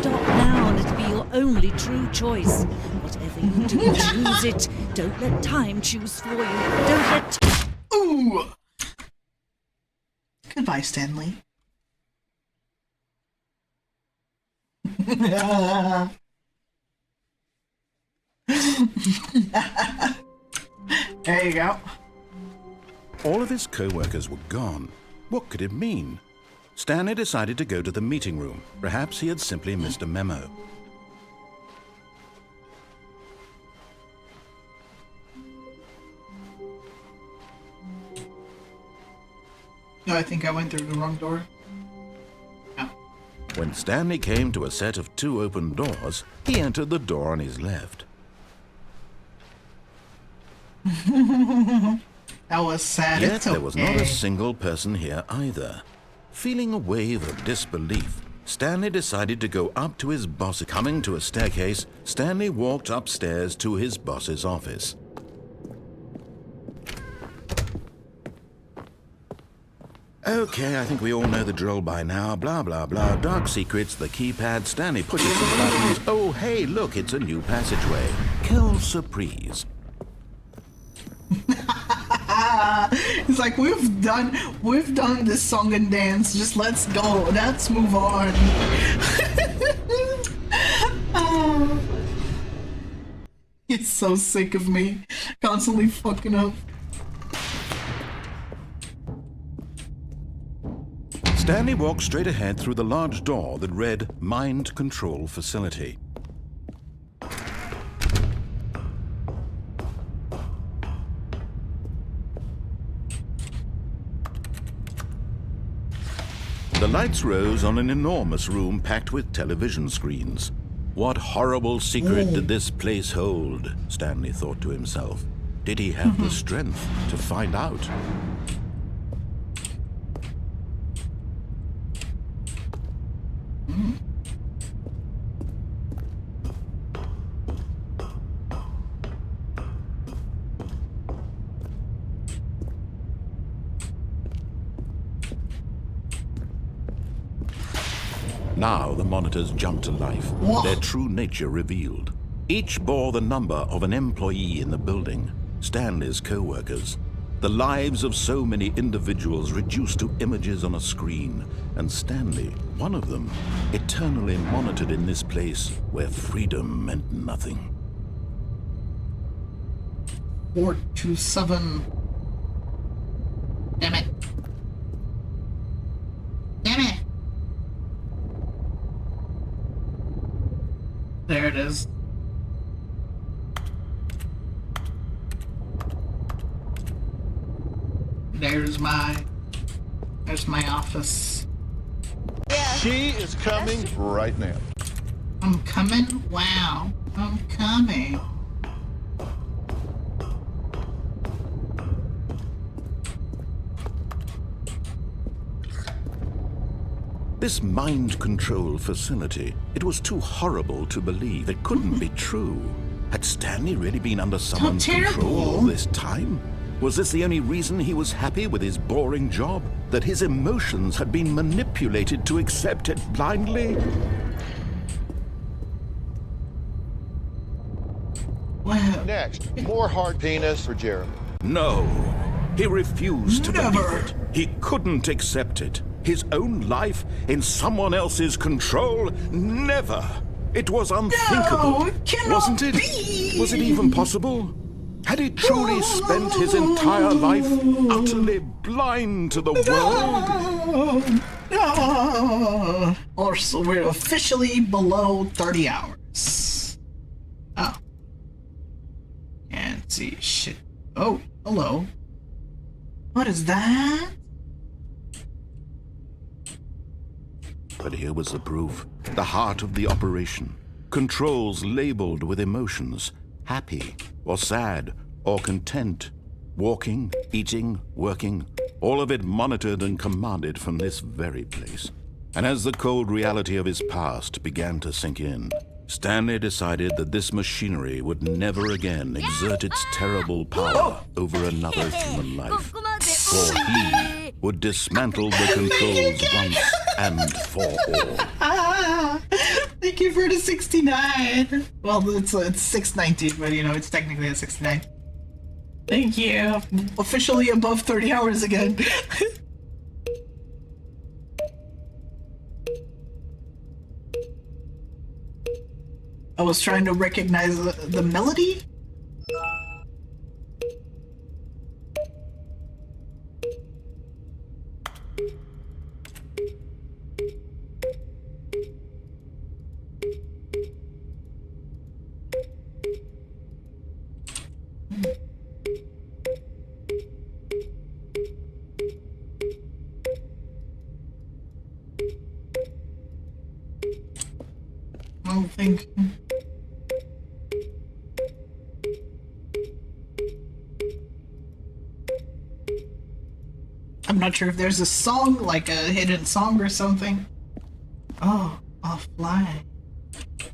stop now and it'll be your only true choice. Whatever you do, choose it. Don't let time choose for you. Don't let... Ooh! Goodbye, Stanley. There you go. All of his co-workers were gone. What could it mean? Stanley decided to go to the meeting room. Perhaps he had simply missed a memo. No, I think I went through the wrong door. No. When Stanley came to a set of 2 open doors, he entered the door on his left. That was sad. Yet there was not a single person here either. Feeling a wave of disbelief, Stanley decided to go up to his boss. Coming to a staircase, Stanley walked upstairs to his boss's office. Okay, I think we all know the drill by now. Blah, blah, blah. Dark secrets, the keypad. Stanley pushes some buttons. Oh, hey, look, it's a new passageway. Quelle surprise. It's like, we've done this song and dance. Just let's go. Let's move on. Oh. He's so sick of me constantly fucking up. Stanley walked straight ahead through the large door that read Mind Control Facility. The lights rose on an enormous room packed with television screens. What horrible secret did this place hold? Stanley thought to himself. Did he have the strength to find out? Now the monitors jumped to life, their true nature revealed. Each bore the number of an employee in the building, Stanley's co-workers. The lives of so many individuals reduced to images on a screen, and Stanley, one of them, eternally monitored in this place where freedom meant nothing. 427. Damn it. Damn it. There it is. There's my office. Yeah. She is coming right now. I'm coming? Wow. I'm coming. This mind control facility, it was too horrible to believe. It couldn't be true. Had Stanley really been under someone's control all this time? Was this the only reason he was happy with his boring job? That his emotions had been manipulated to accept it blindly? Wow. Next, more hard penis for Jeremy. No. He refused to believe it. He couldn't accept it. His own life in someone else's control? Never. It was unthinkable. No, it cannot wasn't it? be. Was it even possible? Had he truly spent his entire life utterly blind to the world? No. Or so we're officially below 30 hours. Oh. Can't see shit. Oh, hello. What is that? But here was the proof. The heart of the operation. Controls labeled with emotions. Happy, or sad, or content. Walking, eating, working. All of it monitored and commanded from this very place. And as the cold reality of his past began to sink in, Stanley decided that this machinery would never again exert its terrible power over another human life. For he would dismantle the controls once and for all. You Thank you for the 69. Well, it's 619, but you know, it's technically a 69. Thank you. Officially above 30 hours again. I was trying to recognize the melody. I don't think. I'm not sure if there's a song, like a hidden song or something. Oh, offline.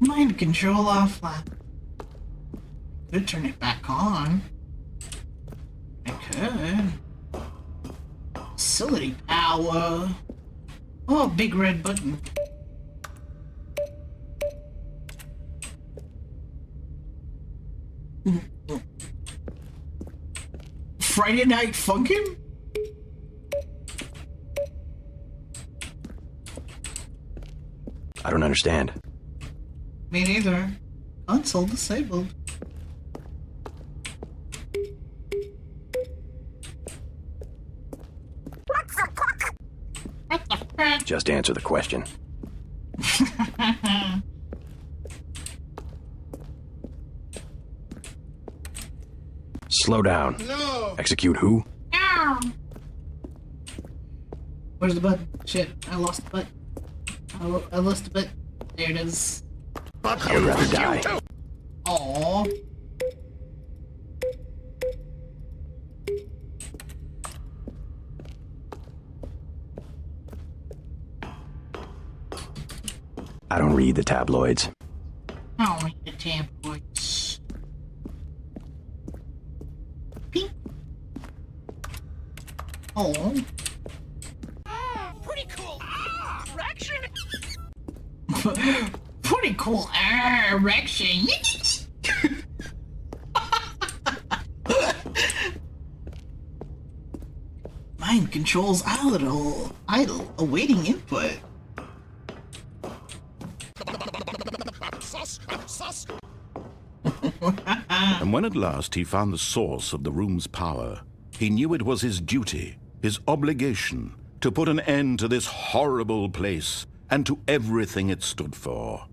Mind control offline. Could turn it back on. I could. Facility power. Oh, big red button. Friday Night Funkin'? I don't understand. Me neither. Console disabled. Just answer the question. Slow down. No! Execute who? Where's the button? Shit, I lost the button. I lost the button. There it is. I would rather die. Aww. I don't read the tabloids. I don't like the tabloids. Pink. Oh. Pretty cool. Erection. Pretty cool erection. Mind controls idle, awaiting input. And when at last he found the source of the room's power, he knew it was his duty, his obligation, to put an end to this horrible place and to everything it stood for.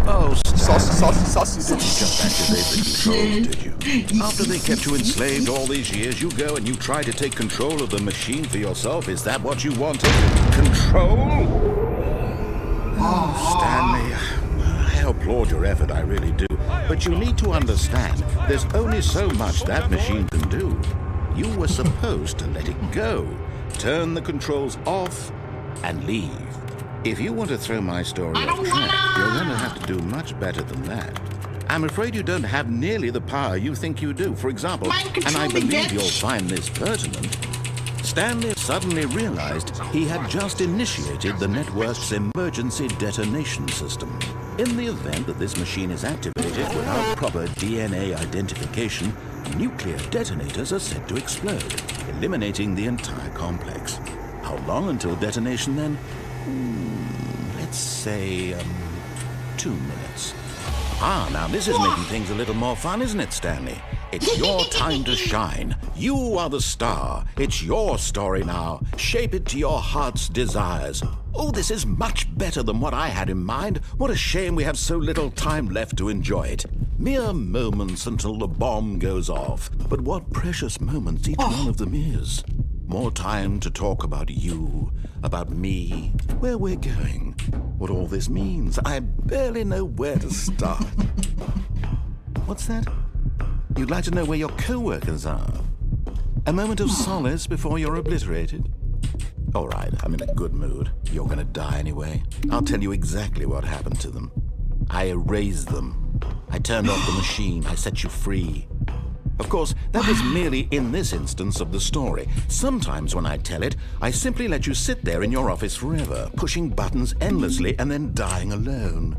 Oh, Saucy. you didn't just activate the controls, did you? After they kept you enslaved all these years, you go and you try to take control of the machine for yourself? Is that what you wanted? Control? Oh, Stanley, I applaud your effort, I really do. But you need to understand, there's only so much that machine can do. You were supposed to let it go, turn the controls off, and leave. If you want to throw my story off track, you're going to have to do much better than that. I'm afraid you don't have nearly the power you think you do. For example, and I believe you'll find this pertinent, Stanley suddenly realized he had just initiated the network's emergency detonation system. In the event that this machine is activated without proper DNA identification, nuclear detonators are said to explode, eliminating the entire complex. How long until detonation then? Let's say, 2 minutes. Ah, now this is making things a little more fun, isn't it, Stanley? It's your time to shine. You are the star. It's your story now. Shape it to your heart's desires. Oh, this is much better than what I had in mind. What a shame we have so little time left to enjoy it. Mere moments until the bomb goes off. But what precious moments each one of them is. More time to talk about you, about me, where we're going, what all this means. I barely know where to start. What's that? You'd like to know where your co-workers are? A moment of solace before you're obliterated? All right, I'm in a good mood. You're gonna die anyway. I'll tell you exactly what happened to them. I erased them. I turned off the machine. I set you free. Of course, that was merely in this instance of the story. Sometimes when I tell it, I simply let you sit there in your office forever, pushing buttons endlessly and then dying alone.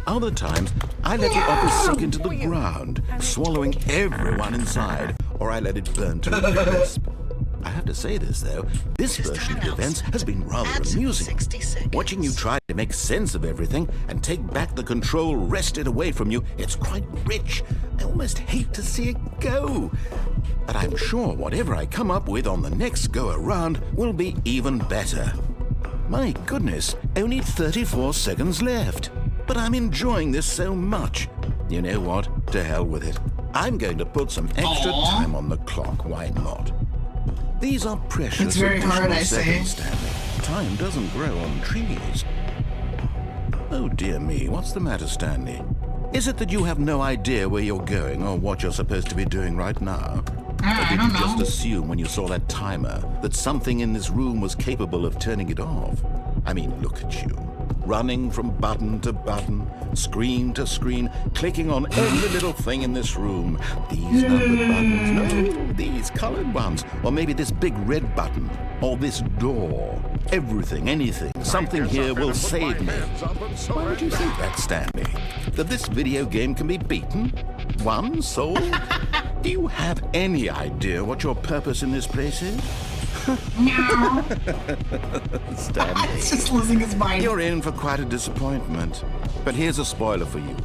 Other times, I let your office sink into the ground, swallowing everyone inside, or I let it burn to a crisp. I have to say this, though, this version of events has been rather amusing. Watching you try to make sense of everything and take back the control wrested away from you, it's quite rich. I almost hate to see it go. But I'm sure whatever I come up with on the next go-around will be even better. My goodness, only 34 seconds left. But I'm enjoying this so much. You know what? To hell with it. I'm going to put some extra time on the clock. Why not? These are precious. It's very hard, I say. Stanley. Time doesn't grow on trees. Oh dear me, what's the matter, Stanley? Is it that you have no idea where you're going or what you're supposed to be doing right now? Or did you just assume when you saw that timer that something in this room was capable of turning it off? I mean, look at you. Running from button to button, screen to screen, clicking on every little thing in this room. These numbered buttons, no, these colored ones. Or maybe this big red button, or this door. Everything, anything, something here will save me. Why would you think that, Stanley? That this video game can be beaten? Won? Sold? Do you have any idea what your purpose in this place is? No. Stanley, It's just losing his mind. you're in for quite a disappointment. But here's a spoiler for you.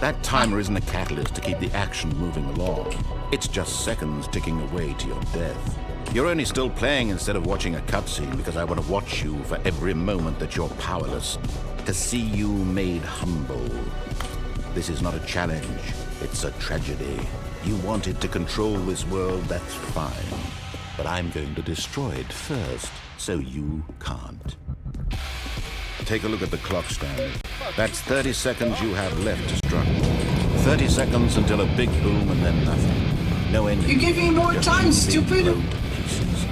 That timer isn't a catalyst to keep the action moving along. It's just seconds ticking away to your death. You're only still playing instead of watching a cutscene because I want to watch you for every moment that you're powerless, to see you made humble. This is not a challenge, it's a tragedy. You wanted to control this world, that's fine. But I'm going to destroy it first, so you can't. Take a look at the clock, Stanley. That's 30 seconds you have left to struggle. 30 seconds until a big boom and then nothing. No ending. You gave me more Just time, being stupid. blown to pieces.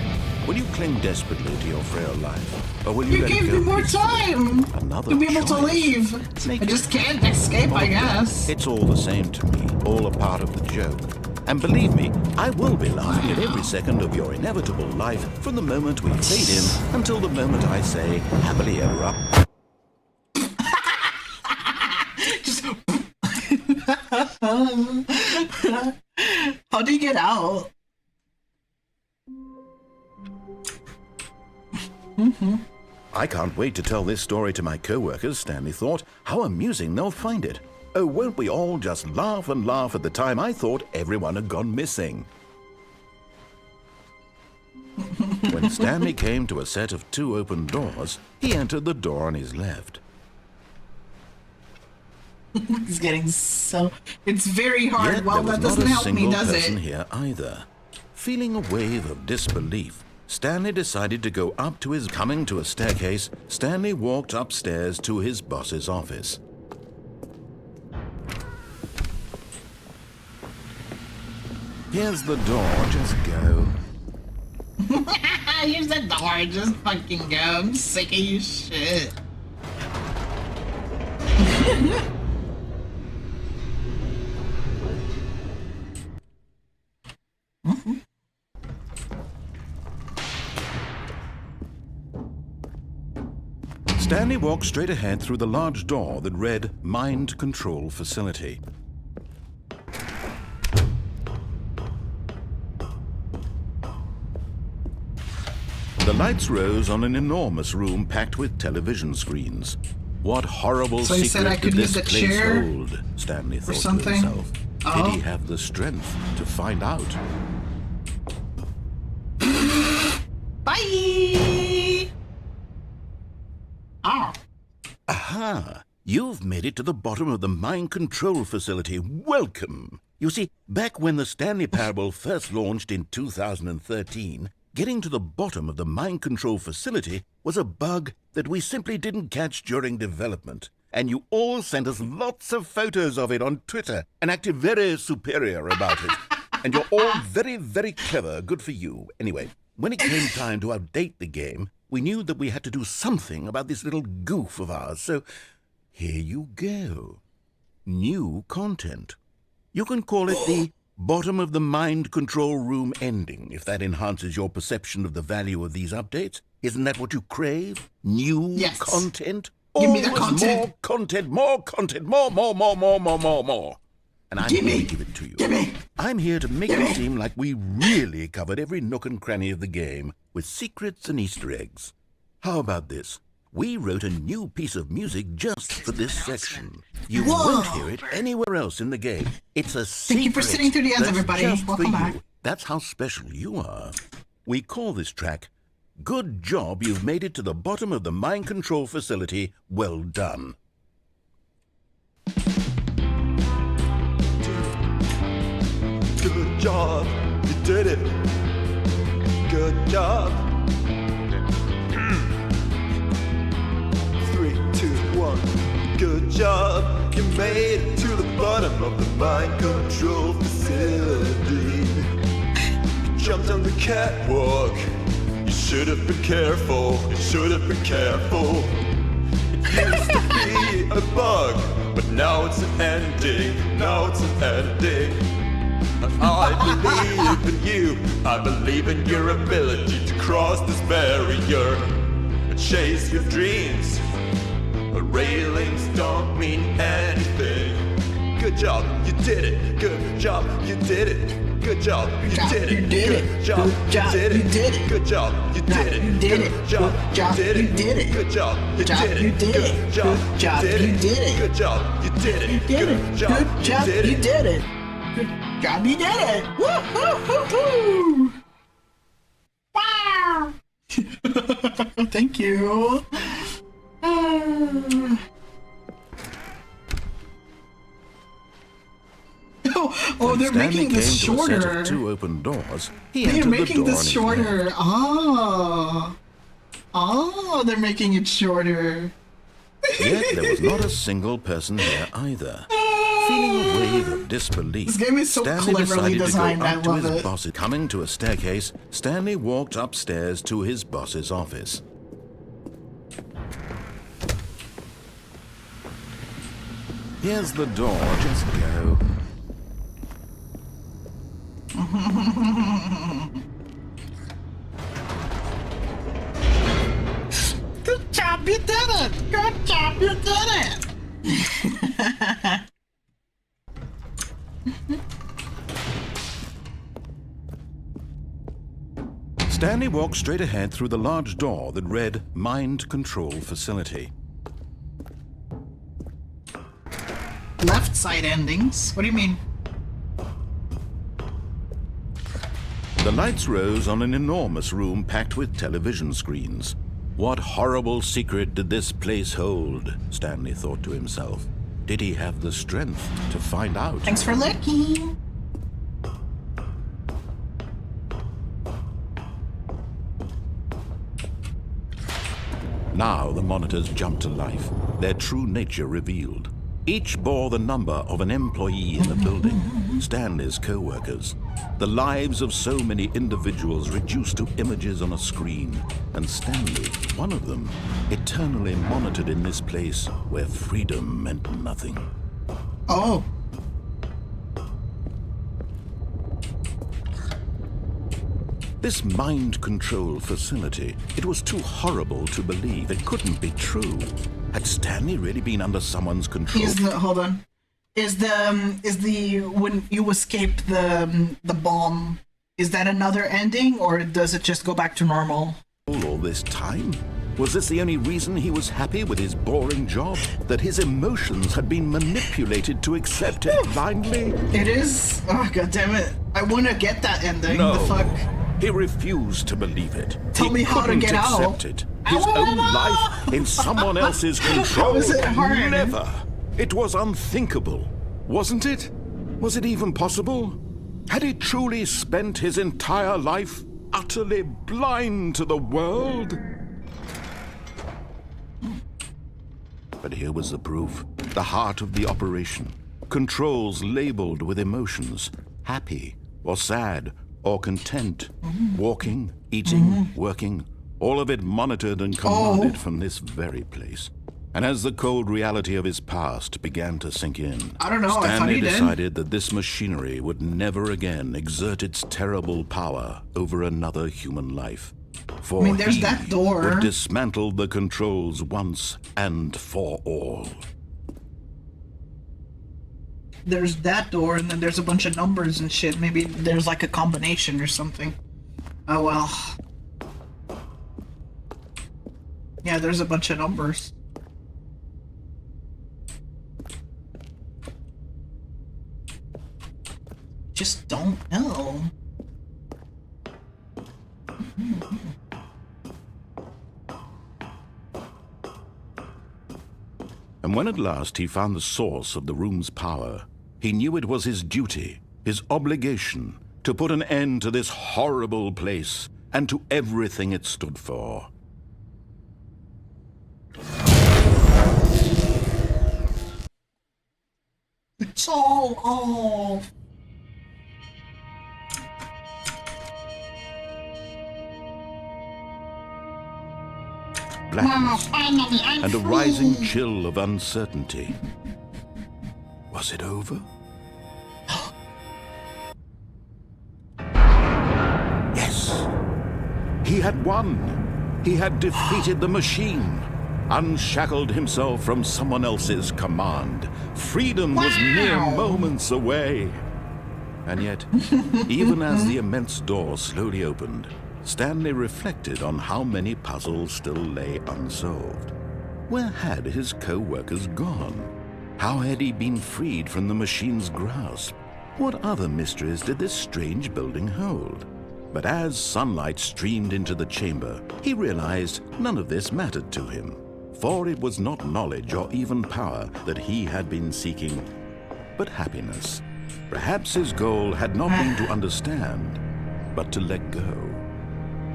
Will you cling desperately to your frail life? Or will you You let it gave go me more peacefully? time Another to be able to choice. leave. Make I it just can't escape, I guess. It's all the same to me, all a part of the joke. And believe me, I will be laughing at every second of your inevitable life from the moment we fade in until the moment I say, happily ever up. Just. How do you get out? I can't wait to tell this story to my co-workers, Stanley thought. How amusing they'll find it. Oh, won't we all just laugh and laugh at the time I thought everyone had gone missing. When Stanley came to a set of 2 open doors, he entered the door on his left. It's getting so. It's very hard. Yet Well, there was that not doesn't a help me, single does person it? here either. Feeling a wave of disbelief, Stanley decided to go up to his coming to a staircase. Stanley walked upstairs to his boss's office. Here's the door, just go. Here's the door. Just fucking go. I'm sick of your shit. Stanley walked straight ahead through the large door that read Mind Control Facility. The lights rose on an enormous room packed with television screens. What horrible So he said I secret could did use this a place chair hold? Stanley thought to something? himself. Oh. Did he have the strength to find out? Bye. Oh. Aha! You've made it to the bottom of the mind control facility. Welcome! You see, back when the Stanley Parable first launched in 2013, getting to the bottom of the mind control facility was a bug that we simply didn't catch during development. And you all sent us lots of photos of it on Twitter and acted very superior about it. And you're all very, very clever. Good for you. Anyway, when it came time to update the game, we knew that we had to do something about this little goof of ours. So here you go. New content. You can call it the Bottom of the mind control room ending, if that enhances your perception of the value of these updates. Isn't that what you crave? New content? Give me the Always content. more content, more content, more. And I'm here to give it to you. Gimme. I'm here to make it seem like we really covered every nook and cranny of the game with secrets and Easter eggs. How about this? We wrote a new piece of music just for this section. You won't hear it anywhere else in the game. It's a secret. Thank you for sitting through the ads, that's everybody. just for Welcome back. you. That's how special you are. We call this track, Good Job You've Made It to the Bottom of the Mind Control Facility. Well done. Good job, you did it. Good job. 3, 2, 1. Good job, you made it to the bottom of the mind control facility. You jumped on the catwalk. You should have been careful. You should have been careful. It used to be a bug, but now it's an ending. Now it's an ending. I believe in you. I believe in your ability to cross this barrier and chase your dreams. But railings don't mean anything. Good job, you did it. Good job, you did it. Good job, you did it. Good job, you did it. Good job, you did it. Good job, you did it. Good job, you did it. Good job, you did it. Good job, you did it. Good job, you did it. Good job, you did it! Woo-hoo-hoo-hoo! Wow! Thank you. Oh, they're Stanley making this came to a set shorter. of 2 open doors. He They're entered the making door this on his shorter. left. Oh, they're making it shorter. Yet there was not a single person here either. Feeling a wave of disbelief, This game is so Stanley cleverly decided designed, to go I up to love his it. boss. Coming to a staircase, Stanley walked upstairs to his boss's office. Here's the door, just go. Good job, you did it! Good job, you did it! Stanley walked straight ahead through the large door that read Mind Control Facility. Left side endings? What do you mean? The lights rose on an enormous room packed with television screens. What horrible secret did this place hold? Stanley thought to himself. Did he have the strength to find out? Thanks for looking. Now the monitors jumped to life, their true nature revealed. Each bore the number of an employee in the building, Stanley's co-workers. The lives of so many individuals reduced to images on a screen, and Stanley, one of them, eternally monitored in this place where freedom meant nothing. Oh. This mind control facility, it was too horrible to believe. It couldn't be true. Had Stanley really been under someone's control? Hold on. Is the when you escape the bomb, is that another ending, or does it just go back to normal? All this time? Was this the only reason he was happy with his boring job? That his emotions had been manipulated to accept it blindly? It is? Oh, god damn it. I want to get that ending. No. The fuck? He refused to believe it. Tell He me how to couldn't get out. accept it. I His wanna own know. life in someone else's control. How is it hard? Never. It was unthinkable, wasn't it? Was it even possible? Had he truly spent his entire life utterly blind to the world? But here was the proof. The heart of the operation. Controls labeled with emotions. Happy or sad or content. Walking, eating, working. All of it monitored and commanded from this very place. And as the cold reality of his past began to sink in, I don't know, I thought Stanley he did. decided that this machinery would never again exert its terrible power over another human life. For I mean, there's he that door. would dismantle the controls once and for all. There's that door, and then there's a bunch of numbers and shit. Maybe there's like a combination or something. Oh well. Yeah, there's a bunch of numbers. Just don't know. And when at last he found the source of the room's power, he knew it was his duty, his obligation, to put an end to this horrible place and to everything it stood for. It's all off. Blackness Finally, I'm and a free. rising chill of uncertainty. Was it over? Yes. He had won. He had defeated the machine, unshackled himself from someone else's command. Freedom was mere moments away. And yet, even as the immense door slowly opened, Stanley reflected on how many puzzles still lay unsolved. Where had his co-workers gone? How had he been freed from the machine's grasp? What other mysteries did this strange building hold? But as sunlight streamed into the chamber, he realized none of this mattered to him, for it was not knowledge or even power that he had been seeking, but happiness. Perhaps his goal had not been to understand, but to let go.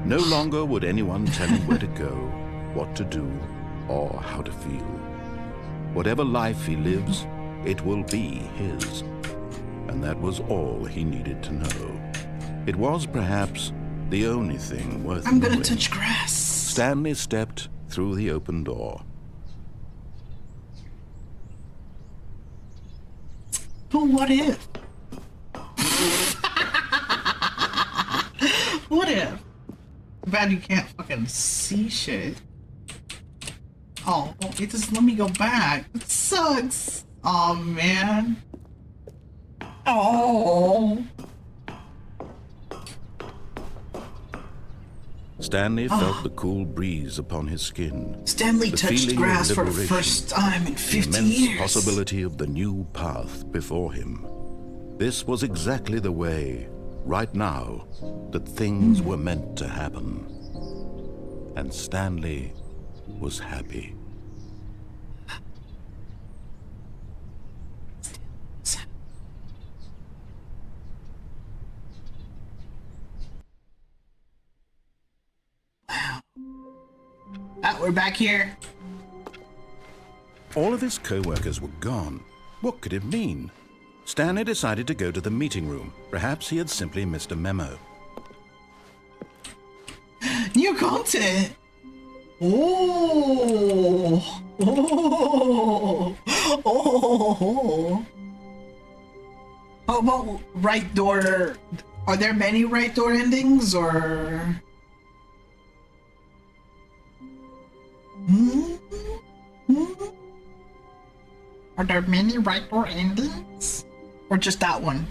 No longer would anyone tell him where to go, what to do, or how to feel. Whatever life he lives, it will be his. And that was all he needed to know. It was perhaps the only thing worth I'm gonna knowing. touch grass. Stanley stepped through the open door. But what if? What if? Bad you can't fucking see shit. Oh, it just let me go back. It sucks. Oh man. Oh. Stanley felt the cool breeze upon his skin. Stanley The touched feeling of grass for the liberation, first time in the 50 immense years. possibility of the new path before him. This was exactly the way, right now, that things were meant to happen. And Stanley was happy. We're back here. All of his co-workers were gone. What could it mean? Stanley decided to go to the meeting room. Perhaps he had simply missed a memo. New content. Oh. Oh. Oh. How about right door? Are there many right door endings or? Are there many right door endings? Or just that one?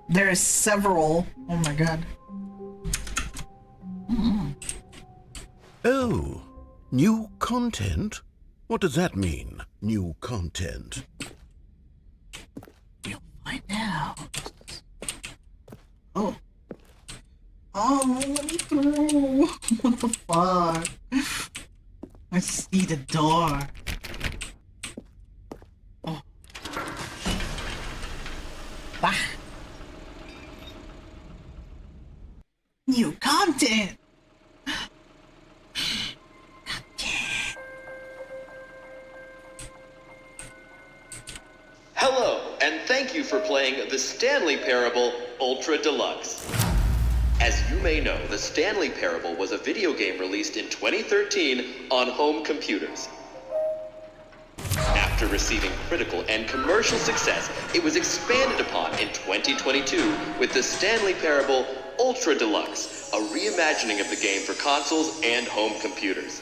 There is several. Oh my god. Oh, new content? What does that mean, new content? You'll find out. Oh, let me through. What the fuck? I see the door. Oh. Ah. New content! Hello, and thank you for playing The Stanley Parable Ultra Deluxe. As you may know, The Stanley Parable was a video game released in 2013 on home computers. After receiving critical and commercial success, it was expanded upon in 2022 with The Stanley Parable Ultra Deluxe, a reimagining of the game for consoles and home computers.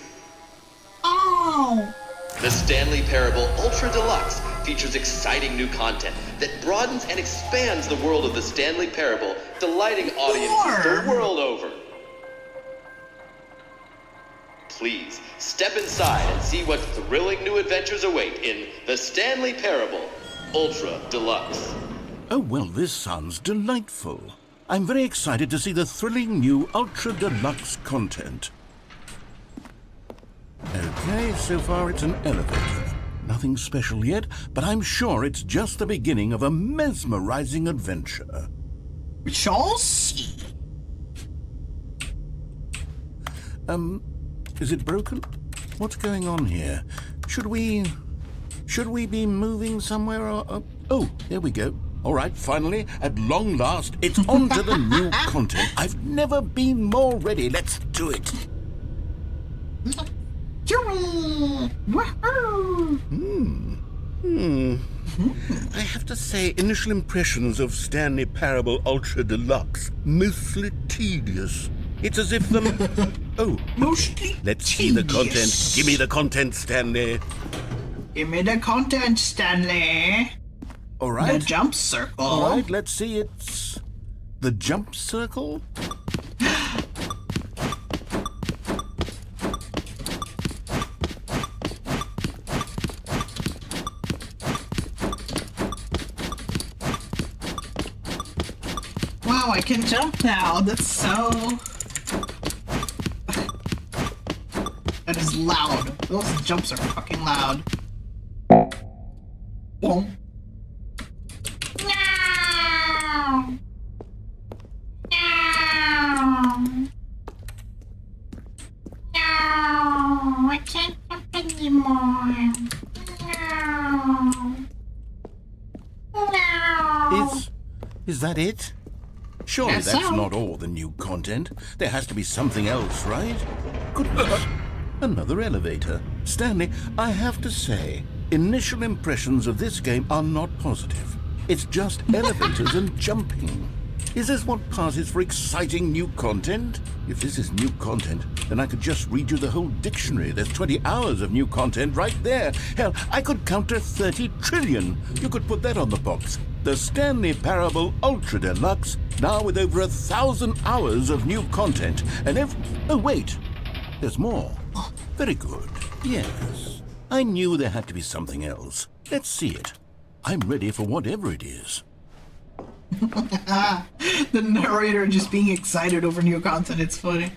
Oh! The Stanley Parable Ultra Deluxe features exciting new content that broadens and expands the world of the Stanley Parable, delighting audiences the world over. Please, step inside and see what thrilling new adventures await in The Stanley Parable Ultra Deluxe. Oh, well, this sounds delightful. I'm very excited to see the thrilling new Ultra Deluxe content. Okay, so far it's an elevator. Nothing special yet, but I'm sure it's just the beginning of a mesmerizing adventure. We shall see. Is it broken? What's going on here? Should we be moving somewhere or... Oh, there we go. All right, finally, at long last, it's on to the new content. I've never been more ready. Let's do it. I have to say, initial impressions of Stanley Parable Ultra Deluxe, mostly tedious. It's as if the... Oh, Mostly let's see the content. Give me the content, Stanley. Give me the content, Stanley. All right. The jump circle. All right, let's see. It's the jump circle. Wow, I can jump now. That's so... That is loud. Those jumps are fucking loud. Boom. No! No! No! I can't jump anymore. No! No! Is that it? Surely Yes, that's sir. not all the new content. There has to be something else, right? Good luck. Another elevator. Stanley, I have to say, initial impressions of this game are not positive. It's just elevators and jumping. Is this what passes for exciting new content? If this is new content, then I could just read you the whole dictionary. There's 20 hours of new content right there. Hell, I could count to 30 trillion. You could put that on the box. The Stanley Parable Ultra Deluxe, now with over 1,000 hours of new content. And oh, wait. There's more. Very good. Yes. I knew there had to be something else. Let's see it. I'm ready for whatever it is. The narrator just being excited over new content. It's funny.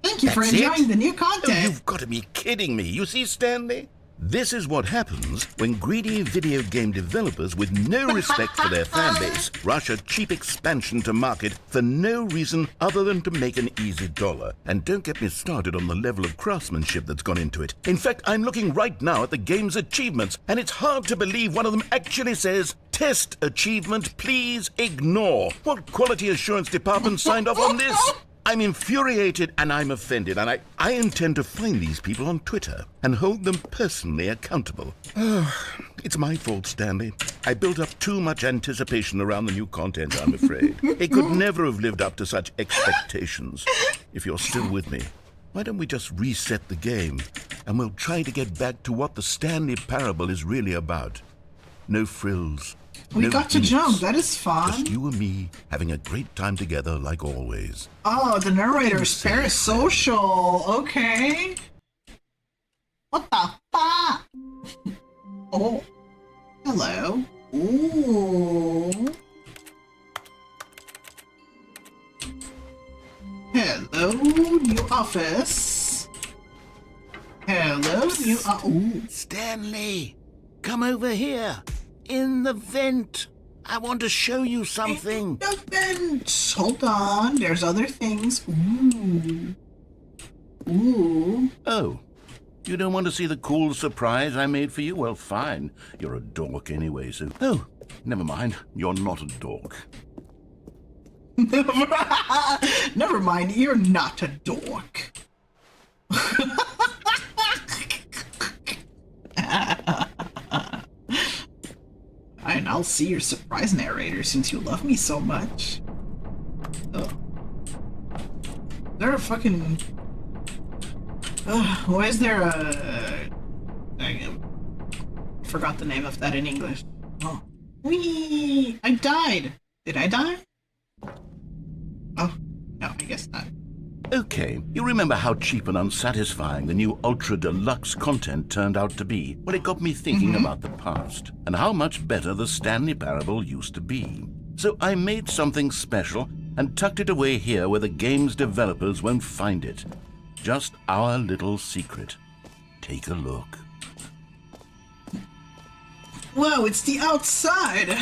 Thank you for That's enjoying it? the new Oh, content. you've got to be kidding me. You see, Stanley? This is what happens when greedy video game developers with no respect for their fan base rush a cheap expansion to market for no reason other than to make an easy dollar. And don't get me started on the level of craftsmanship that's gone into it. In fact, I'm looking right now at the game's achievements, and it's hard to believe one of them actually says, "Test achievement, please ignore." What quality assurance department signed off on this? I'm infuriated and I'm offended, and I intend to find these people on Twitter and hold them personally accountable. It's my fault, Stanley. I built up too much anticipation around the new content, I'm afraid. It could never have lived up to such expectations. If you're still with me, why don't we just reset the game and we'll try to get back to what the Stanley Parable is really about. No frills. We no got to gimmicks. jump. That is fun. Just you and me having a great time together like always. Oh, the narrator's parasocial. Okay. What the fuck? Oh. Hello. Ooh. office. Hello, you are. Ooh. Stanley, come over here. In the vent. I want to show you something. The vent. Hold on. There's other things. Ooh. Ooh. Oh, you don't want to see the cool surprise I made for you? Well, fine. You're a dork anyway, so... Oh, never mind. You're not a dork. Never mind. You're not a dork. And I'll see your surprise narrator since you love me so much. Oh. Is there a fucking... why is there a... I forgot the name of that in English. Oh. Whee! I died! Did I die? Oh, no, I guess not. Okay, you remember how cheap and unsatisfying the new Ultra Deluxe content turned out to be? Well, it got me thinking about the past, and how much better the Stanley Parable used to be. So I made something special and tucked it away here where the game's developers won't find it. Just our little secret. Take a look. Wow, it's the outside!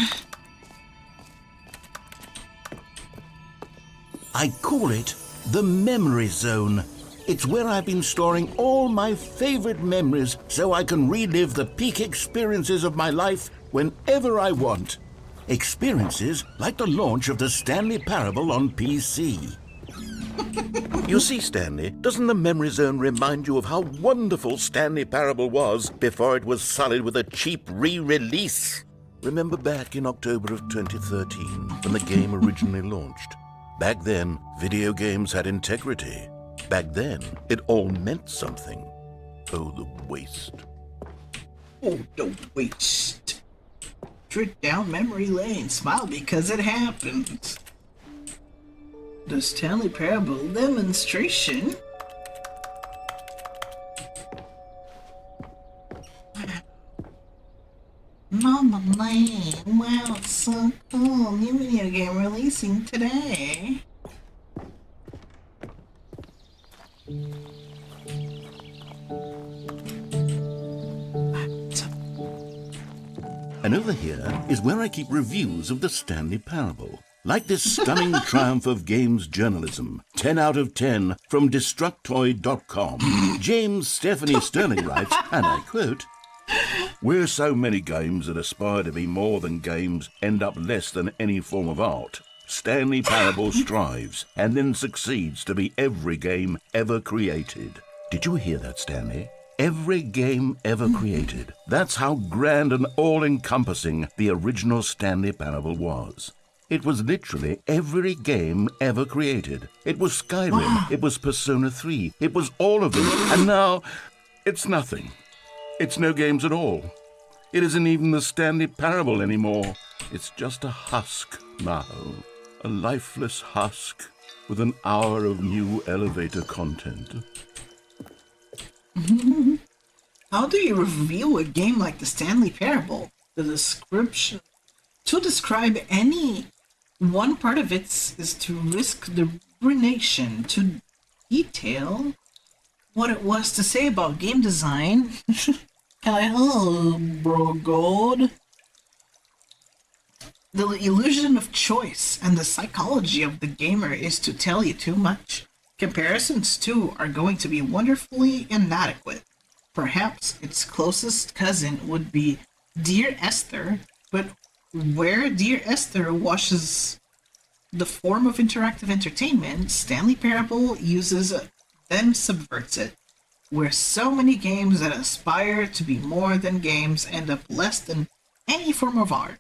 I call it the Memory Zone. It's where I've been storing all my favorite memories so I can relive the peak experiences of my life whenever I want. Experiences like the launch of the Stanley Parable on PC. You see, Stanley, doesn't the Memory Zone remind you of how wonderful Stanley Parable was before it was sullied with a cheap re-release? Remember back in October of 2013 when the game originally launched? Back then, video games had integrity. Back then, it all meant something. Oh, the waste. Oh, the waste. Trip down memory lane. Smile because it happened. The Stanley Parable demonstration. Mama Lane. Wow, it's so cool. New video game releasing today. And over here is where I keep reviews of the Stanley Parable. Like this stunning triumph of games journalism, 10 out of 10 from Destructoid.com. James Stephanie Sterling writes, and I quote, "Where so many games that aspire to be more than games end up less than any form of art, Stanley Parable strives and then succeeds to be every game ever created." Did you hear that, Stanley? Every game ever created. That's how grand and all-encompassing the original Stanley Parable was. It was literally every game ever created. It was Skyrim, it was Persona 3, it was all of them, and now it's nothing. It's no games at all. It isn't even the Stanley Parable anymore. It's just a husk now. A lifeless husk with an hour of new elevator content. How do you review a game like the Stanley Parable? The description. To describe any one part of it is to risk the ruination. To detail what it was to say about game design. Hello, bro god. The illusion of choice and the psychology of the gamer is to tell you too much. Comparisons, too, are going to be wonderfully inadequate. Perhaps its closest cousin would be Dear Esther, but where Dear Esther washes the form of interactive entertainment, Stanley Parable uses then subverts it. Where so many games that aspire to be more than games end up less than any form of art,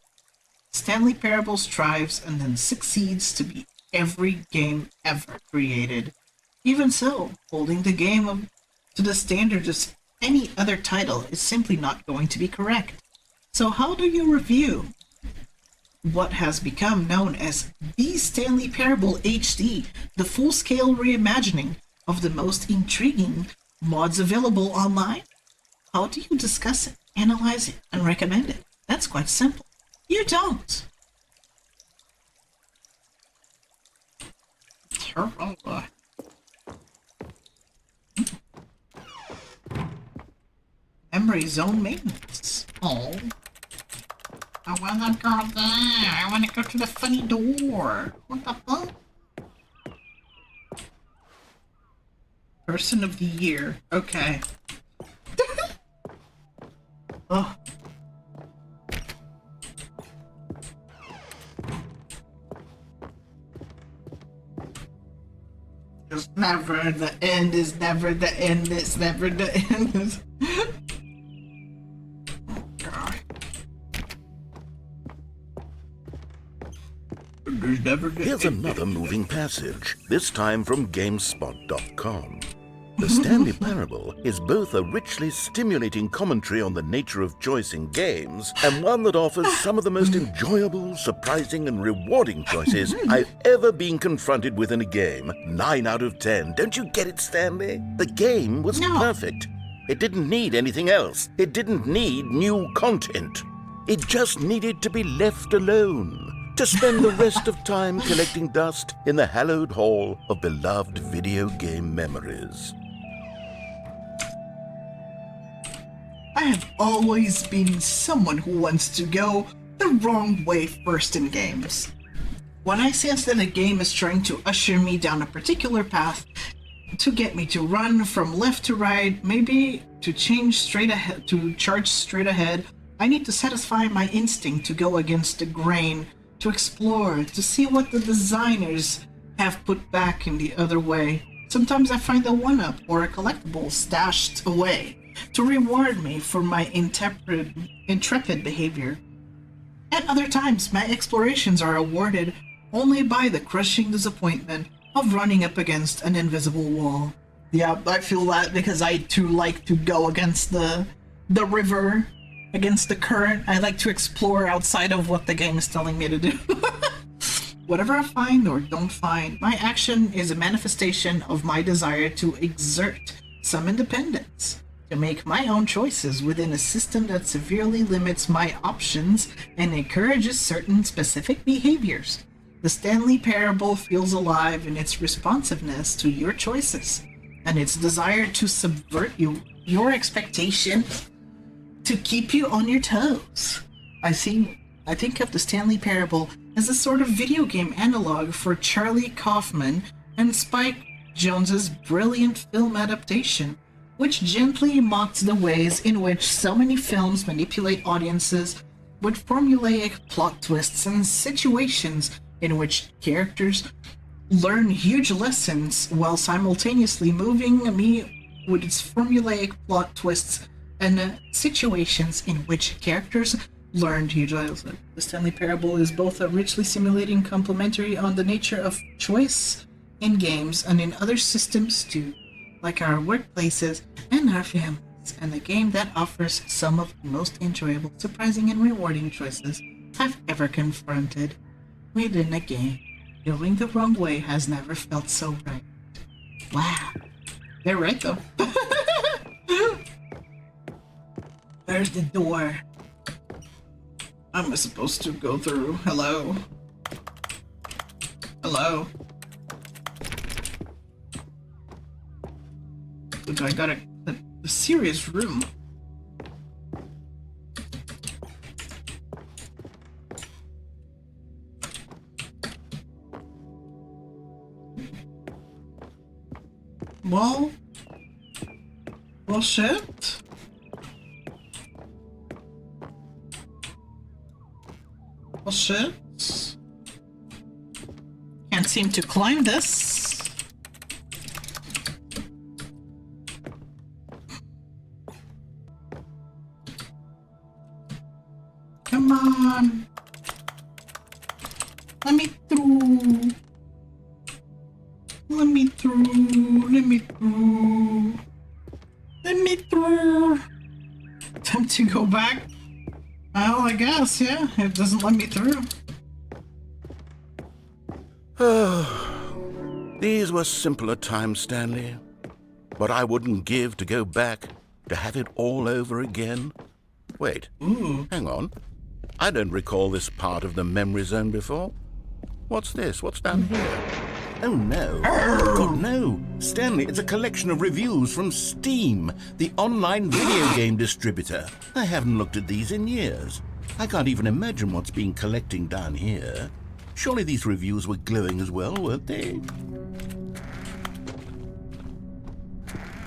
Stanley Parable strives and then succeeds to be every game ever created. Even so, holding the game to the standard of any other title is simply not going to be correct. So how do you review what has become known as the Stanley Parable HD, the full-scale reimagining of the most intriguing mods available online? How do you discuss it, analyze it, and recommend it? That's quite simple. You don't. Terrible. Memory zone maintenance. Oh. I wanna go there. I wanna go to the funny door. What the fuck? Person of the year. Okay. Oh. Just never the end is never the end is never the end is. Oh God. There's never the Here's end. another moving passage, this time from GameSpot.com. The Stanley Parable is both a richly stimulating commentary on the nature of choice in games and one that offers some of the most enjoyable, surprising, and rewarding choices I've ever been confronted with in a game. 9 out of 10. Don't you get it, Stanley? The game was perfect. It didn't need anything else. It didn't need new content. It just needed to be left alone, to spend the rest of time collecting dust in the hallowed hall of beloved video game memories. I have always been someone who wants to go the wrong way first in games. When I sense that a game is trying to usher me down a particular path, to get me to run from left to right, maybe to charge straight ahead, I need to satisfy my instinct to go against the grain, to explore, to see what the designers have put back in the other way. Sometimes I find a one-up or a collectible stashed away to reward me for my intrepid behavior. At other times, my explorations are awarded only by the crushing disappointment of running up against an invisible wall. Yeah, I feel that because I too like to go against the river, against the current. I like to explore outside of what the game is telling me to do. Whatever I find or don't find, my action is a manifestation of my desire to exert some independence, to make my own choices within a system that severely limits my options and encourages certain specific behaviors. The Stanley Parable feels alive in its responsiveness to your choices and its desire to subvert your expectation, to keep you on your toes. I think of the Stanley Parable as a sort of video game analog for Charlie Kaufman and Spike Jonze's brilliant film adaptation, which gently mocked the ways in which so many films manipulate audiences with formulaic plot twists and situations in which characters learn huge lessons while simultaneously moving me with its formulaic plot twists and situations in which characters learned huge lessons. The Stanley Parable is both a richly simulating commentary on the nature of choice in games and in other systems too, like our workplaces and our families, and a game that offers some of the most enjoyable, surprising, and rewarding choices I've ever confronted. Within a game, going the wrong way has never felt so right. Wow. They're right though. There's the door. I'm supposed to go through. Hello? Hello? Look, I got a serious room. Well, shit. Well, shit. Can't seem to climb this. Come on. Let me through. Let me through. Let me through. Let me through. Time to go back. Well, I guess, yeah. It doesn't let me through. These were simpler times, Stanley. But I wouldn't give to go back, to have it all over again. Wait, hang on. I don't recall this part of the memory zone before. What's this? What's down here? Oh no. God, no. Stanley, it's a collection of reviews from Steam, the online video game distributor. I haven't looked at these in years. I can't even imagine what's been collecting down here. Surely these reviews were glowing as well, weren't they?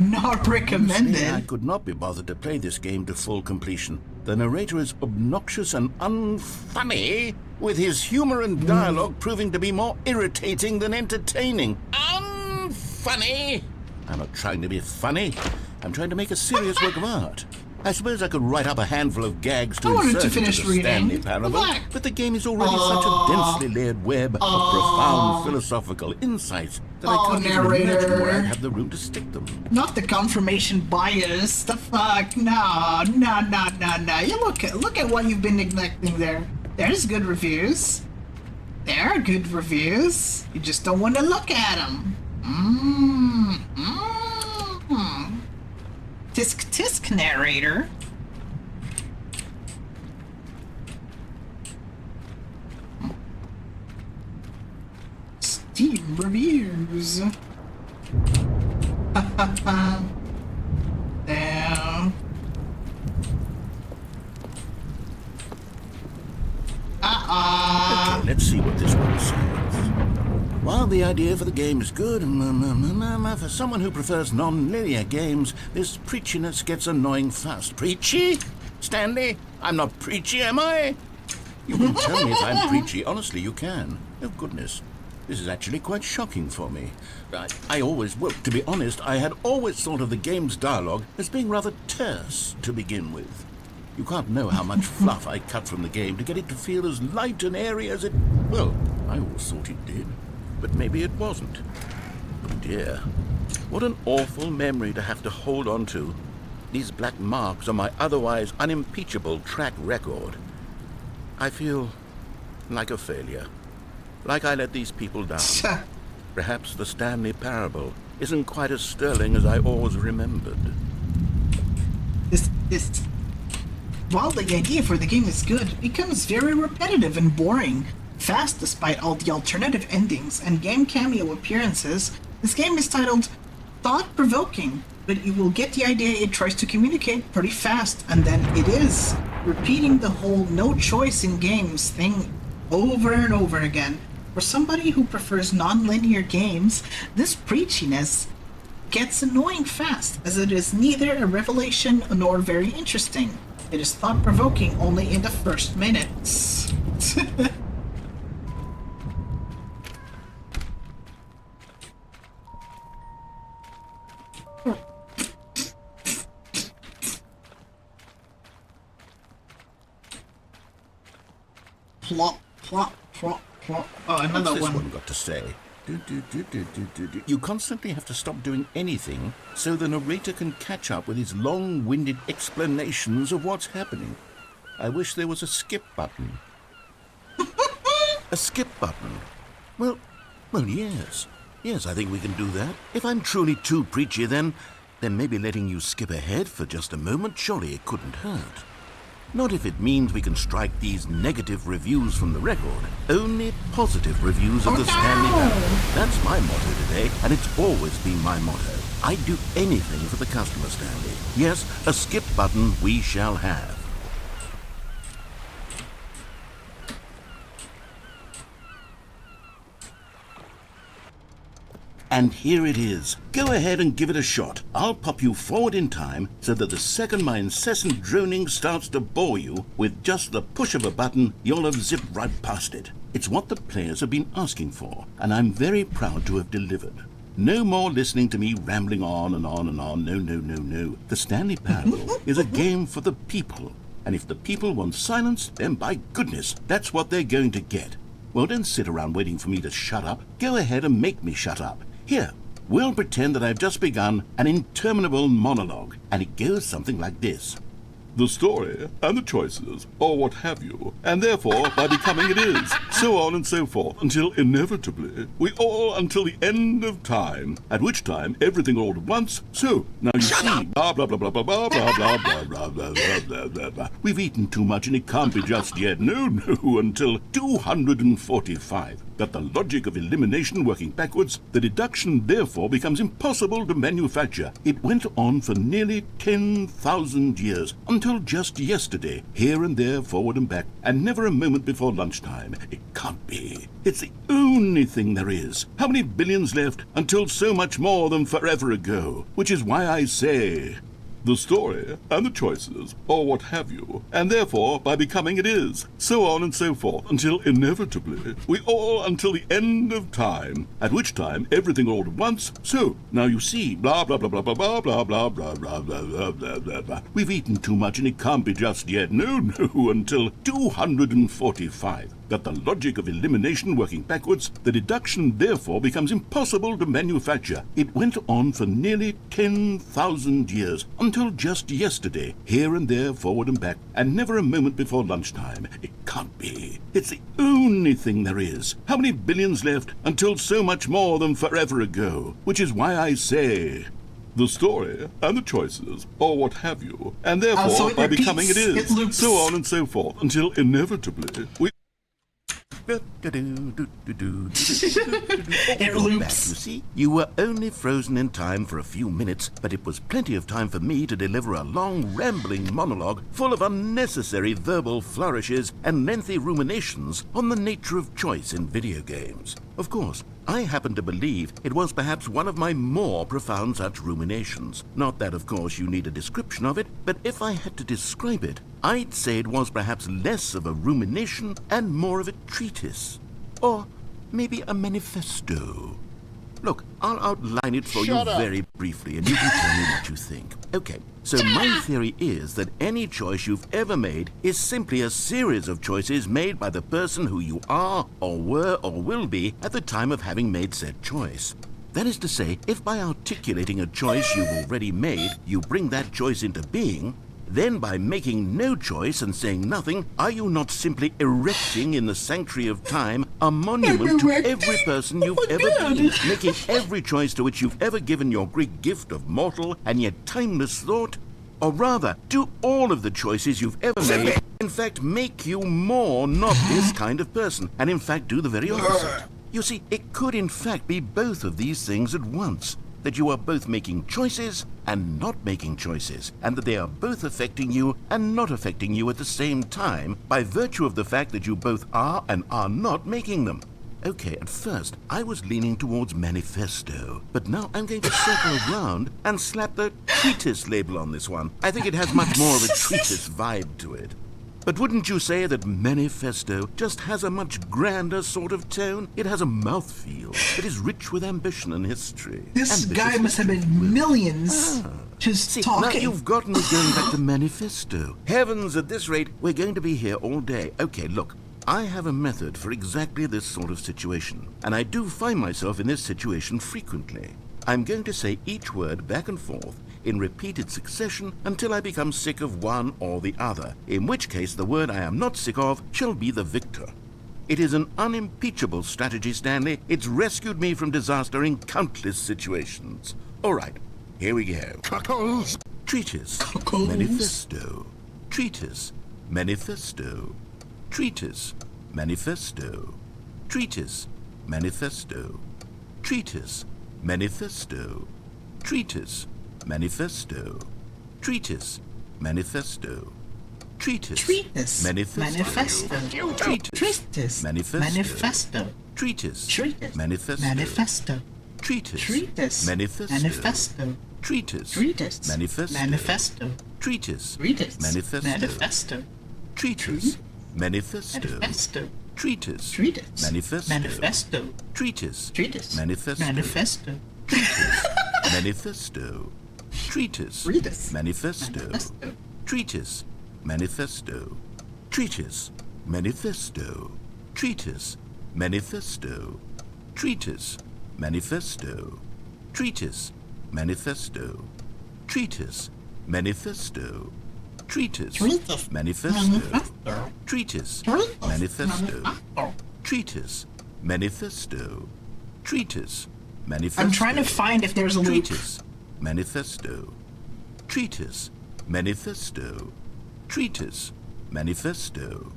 Not recommended. I could not be bothered to play this game to full completion. The narrator is obnoxious and unfunny, with his humor and dialogue proving to be more irritating than entertaining. Unfunny! I'm not trying to be funny. I'm trying to make a serious work of art. I suppose I could write up a handful of gags to insert into the Stanley Parable, but the game is already such a densely layered web of profound philosophical insights that I can't even imagine where I'd have the room to stick them. Not the confirmation bias. The fuck? No. You look at what you've been neglecting there. There's good reviews. There are good reviews. You just don't want to look at them. Tisk narrator. Steam reviews. Down. Okay, let's see what this one says. While the idea for the game is good, for someone who prefers non-linear games, this preachiness gets annoying fast. Preachy? Stanley, I'm not preachy, am I? You can tell me if I'm preachy. Honestly, you can. Oh, goodness. This is actually quite shocking for me. To be honest, I had always thought of the game's dialogue as being rather terse to begin with. You can't know how much fluff I cut from the game to get it to feel as light and airy as it... Well, I always thought it did. But maybe it wasn't. Oh dear. What an awful memory to have to hold on to. These black marks on my otherwise unimpeachable track record. I feel like a failure. Like I let these people down. Perhaps the Stanley Parable isn't quite as sterling as I always remembered. While the idea for the game is good, it becomes very repetitive and boring. Fast despite all the alternative endings and game cameo appearances, this game is titled thought-provoking, but you will get the idea it tries to communicate pretty fast, and then it is, repeating the whole no choice in games thing over and over again. For somebody who prefers non-linear games, this preachiness gets annoying fast, as it is neither a revelation nor very interesting. It is thought-provoking only in the first minutes. Plop, plop, plop, plop. Oh, another What's this one. one got to say? You constantly have to stop doing anything so the narrator can catch up with his long-winded explanations of what's happening. I wish there was a skip button. A skip button? Well, yes. Yes, I think we can do that. If I'm truly too preachy, then maybe letting you skip ahead for just a moment, surely it couldn't hurt. Not if it means we can strike these negative reviews from the record. Only positive reviews of the Stanley Parable. That's my motto today, and it's always been my motto. I'd do anything for the customer, Stanley. Yes, a skip button we shall have. And here it is. Go ahead and give it a shot. I'll pop you forward in time so that the second my incessant droning starts to bore you, with just the push of a button, you'll have zipped right past it. It's what the players have been asking for, and I'm very proud to have delivered. No more listening to me rambling on and on and on. No. The Stanley Parable is a game for the people. And if the people want silence, then by goodness, that's what they're going to get. Well, don't sit around waiting for me to shut up. Go ahead and make me shut up. Here, we'll pretend that I've just begun an interminable monologue, and it goes something like this. The story, and the choices, or what have you, and therefore, by becoming it is, so on and so forth, until inevitably, we all until the end of time, at which time, everything all at once, so, now you see, blah, blah, blah, blah, blah, blah, blah, blah, blah, blah, blah, blah, blah, blah. We've eaten too much, and it can't be just yet, no, until 245. that the logic of elimination working backwards, the deduction therefore becomes impossible to manufacture. It went on for nearly 10,000 years, until just yesterday, here and there, forward and back, and never a moment before lunchtime. It can't be. It's the only thing there is. How many billions left until so much more than forever ago? Which is why I say, the story and the choices, or what have you, and therefore by becoming it is, so on and so forth, until inevitably we all until the end of time, at which time everything all at once. So now you see, blah blah blah blah blah blah blah blah blah blah blah blah blah blah blah. We've eaten too much and it can't be just yet. No, until 245. That the logic of elimination working backwards, the deduction therefore becomes impossible to manufacture. It went on for nearly 10,000 years, until just yesterday, here and there, forward and back, and never a moment before lunchtime. It can't be. It's the only thing there is. How many billions left until so much more than forever ago? Which is why I say, the story and the choices, or what have you, and therefore so by repeats, becoming it is, it loops. so on and so forth, until inevitably we... It Back, loops. you see, you were only frozen in time for a few minutes, but it was plenty of time for me to deliver a long, rambling monologue full of unnecessary verbal flourishes and lengthy ruminations on the nature of choice in video games. Of course, I happen to believe it was perhaps one of my more profound such ruminations. Not that, of course, you need a description of it, but if I had to describe it, I'd say it was perhaps less of a rumination and more of a treatise. Or maybe a manifesto. Look, I'll outline it for Shut you up. very briefly, and you can tell me what you think. Okay, so my theory is that any choice you've ever made is simply a series of choices made by the person who you are, or were, or will be at the time of having made said choice. That is to say, if by articulating a choice you've already made, you bring that choice into being, then by making no choice and saying nothing, are you not simply erecting in the sanctuary of time a monument to every person you've ever been, making every choice to which you've ever given your great gift of mortal and yet timeless thought? Or rather, do all of the choices you've ever made in fact make you more not this kind of person, and in fact do the very opposite? You see, it could in fact be both of these things at once. That you are both making choices and not making choices, and that they are both affecting you and not affecting you at the same time by virtue of the fact that you both are and are not making them. Okay, at first I was leaning towards manifesto, but now I'm going to circle around and slap the treatise label on this one. I think it has much more of a treatise vibe to it. But wouldn't you say that manifesto just has a much grander sort of tone? It has a mouthfeel that is rich with ambition and history. This Ambitious guy must have history, been with- millions just See, now talking. you've gotten me going back to manifesto. Heavens, at this rate, we're going to be here all day. Okay, look, I have a method for exactly this sort of situation, and I do find myself in this situation frequently. I'm going to say each word back and forth in repeated succession until I become sick of one or the other, in which case the word I am not sick of shall be the victor. It is an unimpeachable strategy, Stanley. It's rescued me from disaster in countless situations. All right, here we go. Cuckolds. Treatise, Cuckolds. manifesto. Treatise, manifesto. Treatise, manifesto. Treatise, manifesto. Treatise, manifesto. Treatise, manifesto. Treatise, manifesto. Treatise, Treatise. manifesto. Manifesto. Treatise, Treatise. manifesto. Manifesto. Treatise, Treatise. manifesto. Manifesto. Treatise, Treatise. manifesto. Manifesto. Treatise, Treatise. manifesto. Manifesto. Treatise, Treatise. manifesto. Manifesto. Treatise, manifesto. Manifesto. Treatise, Treatise. manifesto. Manifesto. Treatise, Treatise. manifesto. Manifesto. Manifesto. Treatise, Treatise. manifesto. Manifesto. Treatise, manifesto. Treatise, manifesto. Treatise, manifesto. Treatise, manifesto. Treatise, manifesto. Treatise, manifesto. Treatise, Treatise. manifesto. Manifesto. Treatise, Treatise. manifesto. Manifesto. Treatise, manifesto. Treatise, manifesto. I'm trying to find if there's a loop. Treatise, manifesto. Treatise, manifesto. Treatise, manifesto.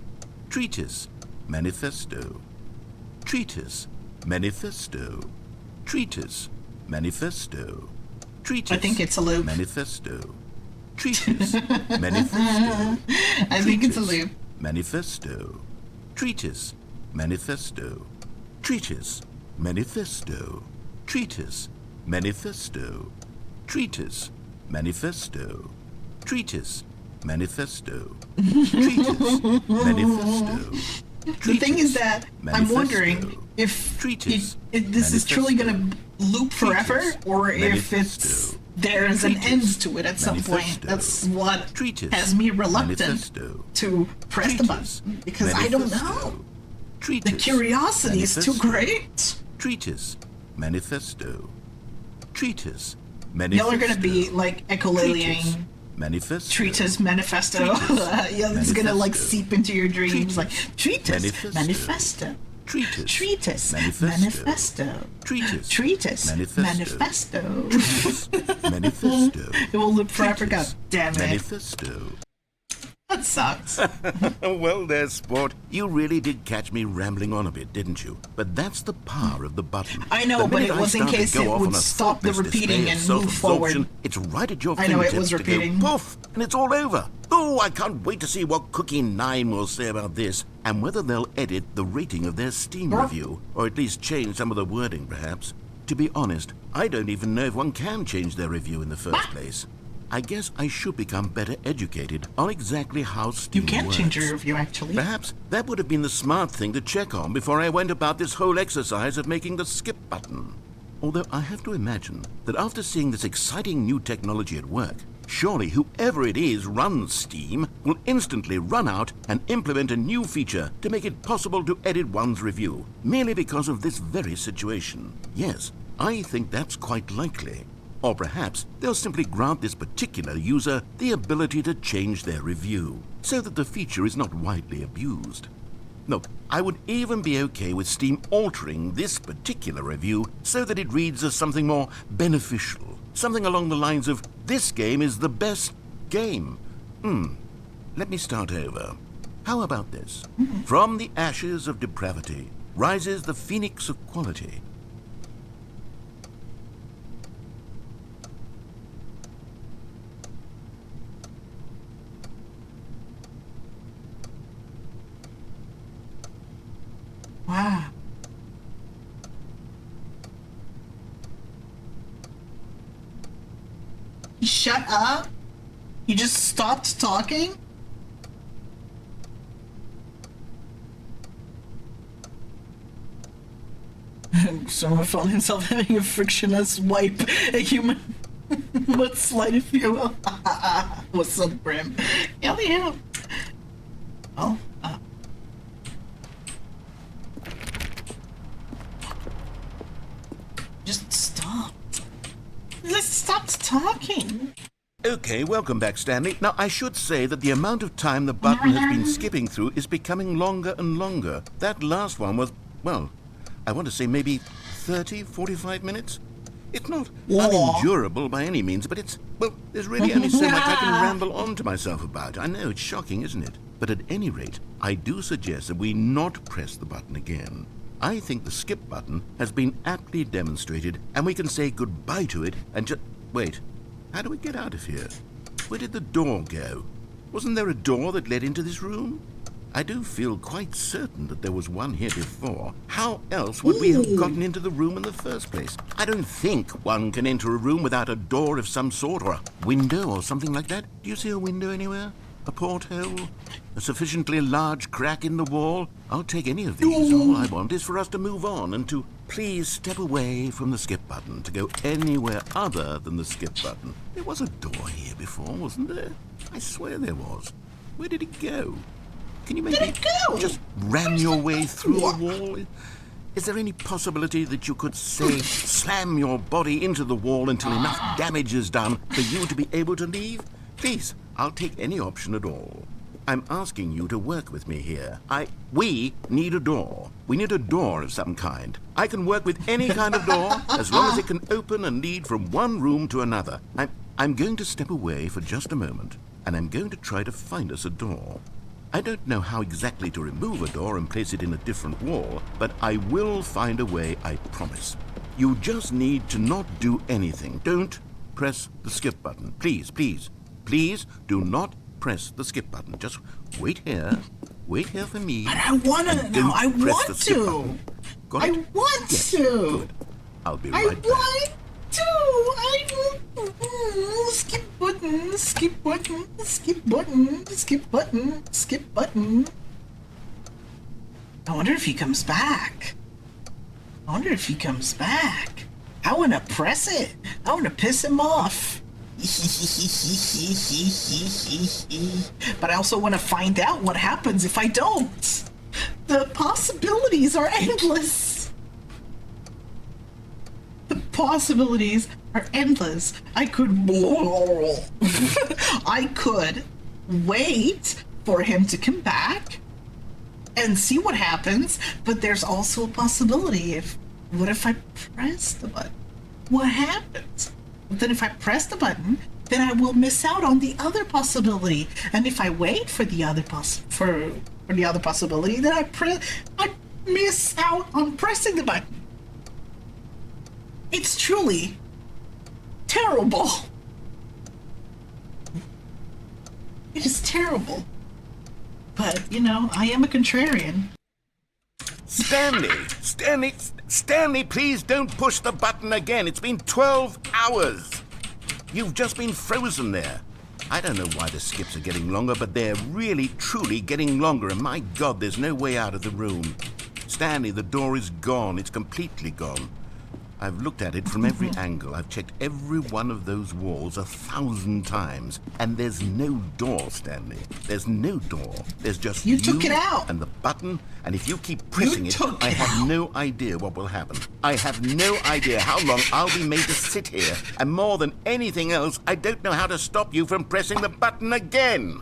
Treatise, manifesto. treatise, manifesto, treatise, manifesto, treatise. I think it's a loop. Manifesto, treatise, manifesto. I think it's a loop. Manifesto, treatise, manifesto, treatise, manifesto, treatise, manifesto, treatise, manifesto, treatise, manifesto, treatise, manifesto. The thing is that I'm wondering if this is truly going to loop forever, or if there's an end to it at some point. That's what has me reluctant to press the button, because I don't know. The curiosity is too great. Treatise, manifesto, treatise, manifesto. Y'all are going to be like echolalying. Manifesto. Treatise, manifesto. Yeah, it's gonna like seep into your dreams. Like treatise, manifesto. Treatise, manifesto. Treatise, manifesto. Manifesto. It will loop forever. God damn it. Manifesto. That sucks. Well there, sport. You really did catch me rambling on a bit, didn't you? But that's the power of the button. I know, but it was in case it would stop the repeating and move forward. It's right at your I know fingertips it was repeating. to go poof, and it's all over. Oh, I can't wait to see what Cookie 9 will say about this, and whether they'll edit the rating of their Steam review, or at least change some of the wording, perhaps. To be honest, I don't even know if one can change their review in the first place. I guess I should become better educated on exactly how Steam works. You can change your review, actually. Perhaps that would have been the smart thing to check on before I went about this whole exercise of making the skip button. Although I have to imagine that after seeing this exciting new technology at work, surely whoever it is runs Steam will instantly run out and implement a new feature to make it possible to edit one's review, merely because of this very situation. Yes, I think that's quite likely. Or perhaps they'll simply grant this particular user the ability to change their review, so that the feature is not widely abused. Look, I would even be okay with Steam altering this particular review so that it reads as something more beneficial, something along the lines of, "This game is the best game." Let me start over. How about this? From the ashes of depravity rises the phoenix of quality. Wow. Shut up? You just stopped talking? Someone found himself having a frictionless wipe. A human with slight fuel. What's up, Brim? Hell yeah. Oh, just stop. Let's stop talking. Okay, welcome back, Stanley. Now, I should say that the amount of time the button has been skipping through is becoming longer and longer. That last one was, well, I want to say maybe 30, 45 minutes? It's not unendurable by any means, but it's, well, there's really only so much I can ramble on to myself about. I know, it's shocking, isn't it? But at any rate, I do suggest that we not press the button again. I think the skip button has been aptly demonstrated, and we can say goodbye to it and just... Wait, how do we get out of here? Where did the door go? Wasn't there a door that led into this room? I do feel quite certain that there was one here before. How else would we have gotten into the room in the first place? I don't think one can enter a room without a door of some sort, or a window or something like that. Do you see a window anywhere? A porthole? A sufficiently large crack in the wall? I'll take any of these. All I want is for us to move on and to please step away from the skip button, to go anywhere other than the skip button. There was a door here before, wasn't there? I swear there was. Where did it go? Can you maybe just ram your way through a wall? Is there any possibility that you could, say, slam your body into the wall until enough damage is done for you to be able to leave? Please, I'll take any option at all. I'm asking you to work with me here. We need a door. We need a door of some kind. I can work with any kind of door as long as it can open and lead from one room to another. I'm going to step away for just a moment, and I'm going to try to find us a door. I don't know how exactly to remove a door and place it in a different wall, but I will find a way, I promise. You just need to not do anything. Don't press the skip button. Please, please, please do not press the skip button. Just wait here. Wait here for me. But I wanna now. I want to. I want to. Good. I'll be right back. I want to. Skip button. Skip button. Skip button. Skip button. Skip button. I wonder if he comes back. I wonder if he comes back. I wanna press it. I wanna piss him off. But I also want to find out what happens if I don't. The possibilities are endless. The possibilities are endless. I could I could wait for him to come back and see what happens, but there's also a possibility what if I press the button? What happens? Then if I press the button, then I will miss out on the other possibility. And if I wait for the other possibility, then I miss out on pressing the button. It's truly terrible. It is terrible. But, you know, I am a contrarian. Stanley, please don't push the button again. It's been 12 hours. You've just been frozen there. I don't know why the skips are getting longer, but they're really, truly getting longer, and my God, there's no way out of the room. Stanley, the door is gone. It's completely gone. I've looked at it from every angle. I've checked every one of those walls 1,000 times, and there's no door, Stanley. There's no door. There's just you took it out and the button, and if you keep pressing it, I have no idea what will happen. I have no idea how long I'll be made to sit here, and more than anything else, I don't know how to stop you from pressing the button again.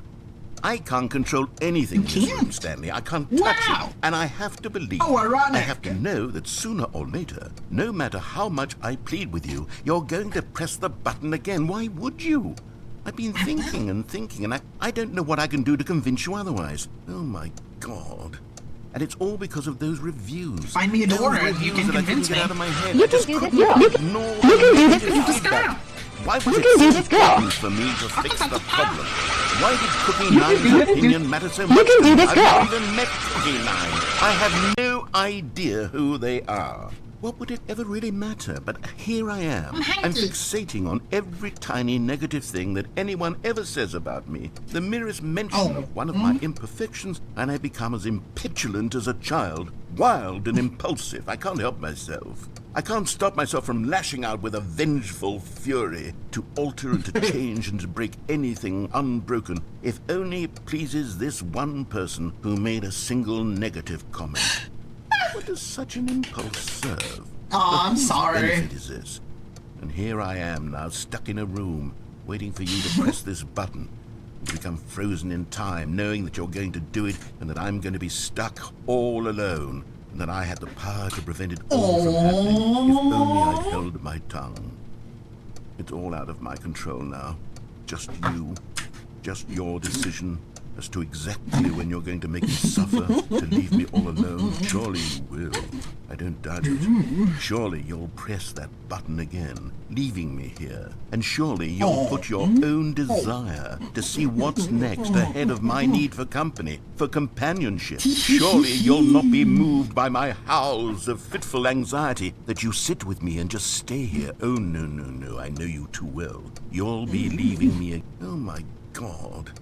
I can't control anything in this room, Stanley. I can't touch it. And I have to believe, I have to know that sooner or later, no matter how much I plead with you, you're going to press the button again. Why would you? I've been thinking and thinking, and I don't know what I can do to convince you otherwise. Oh, my God. And it's all because of those reviews. Find me a door and you can convince me. Out of my head. You can do this, girl. You can do this, girl. Why was it so important for me to fix the problem? Why did Cookie Nine's opinion matter so much to me? I've never even met Cookie Nine. I have no idea who they are. What would it ever really matter? But here I am. I'm fixating on every tiny negative thing that anyone ever says about me. The merest mention of one of my imperfections, and I become as impetulant as a child, wild and impulsive. I can't help myself. I can't stop myself from lashing out with a vengeful fury to alter and to change and to break anything unbroken, if only it pleases this one person who made a single negative comment. What does such an impulse serve? Oh, I'm sorry. What benefit is this? And here I am now, stuck in a room, waiting for you to press this button, to become frozen in time, knowing that you're going to do it and that I'm going to be stuck all alone, and that I had the power to prevent it all from happening if only I held my tongue. It's all out of my control now. Just you. Just your decision as to exactly when you're going to make me suffer, to leave me all alone. Surely you will. I don't doubt it. Surely you'll press that button again, leaving me here. And surely you'll put your own desire to see what's next ahead of my need for company, for companionship. Surely you'll not be moved by my howls of fitful anxiety, that you sit with me and just stay here. Oh, no, no, no, I know you too well. You'll be leaving me. Oh, my God.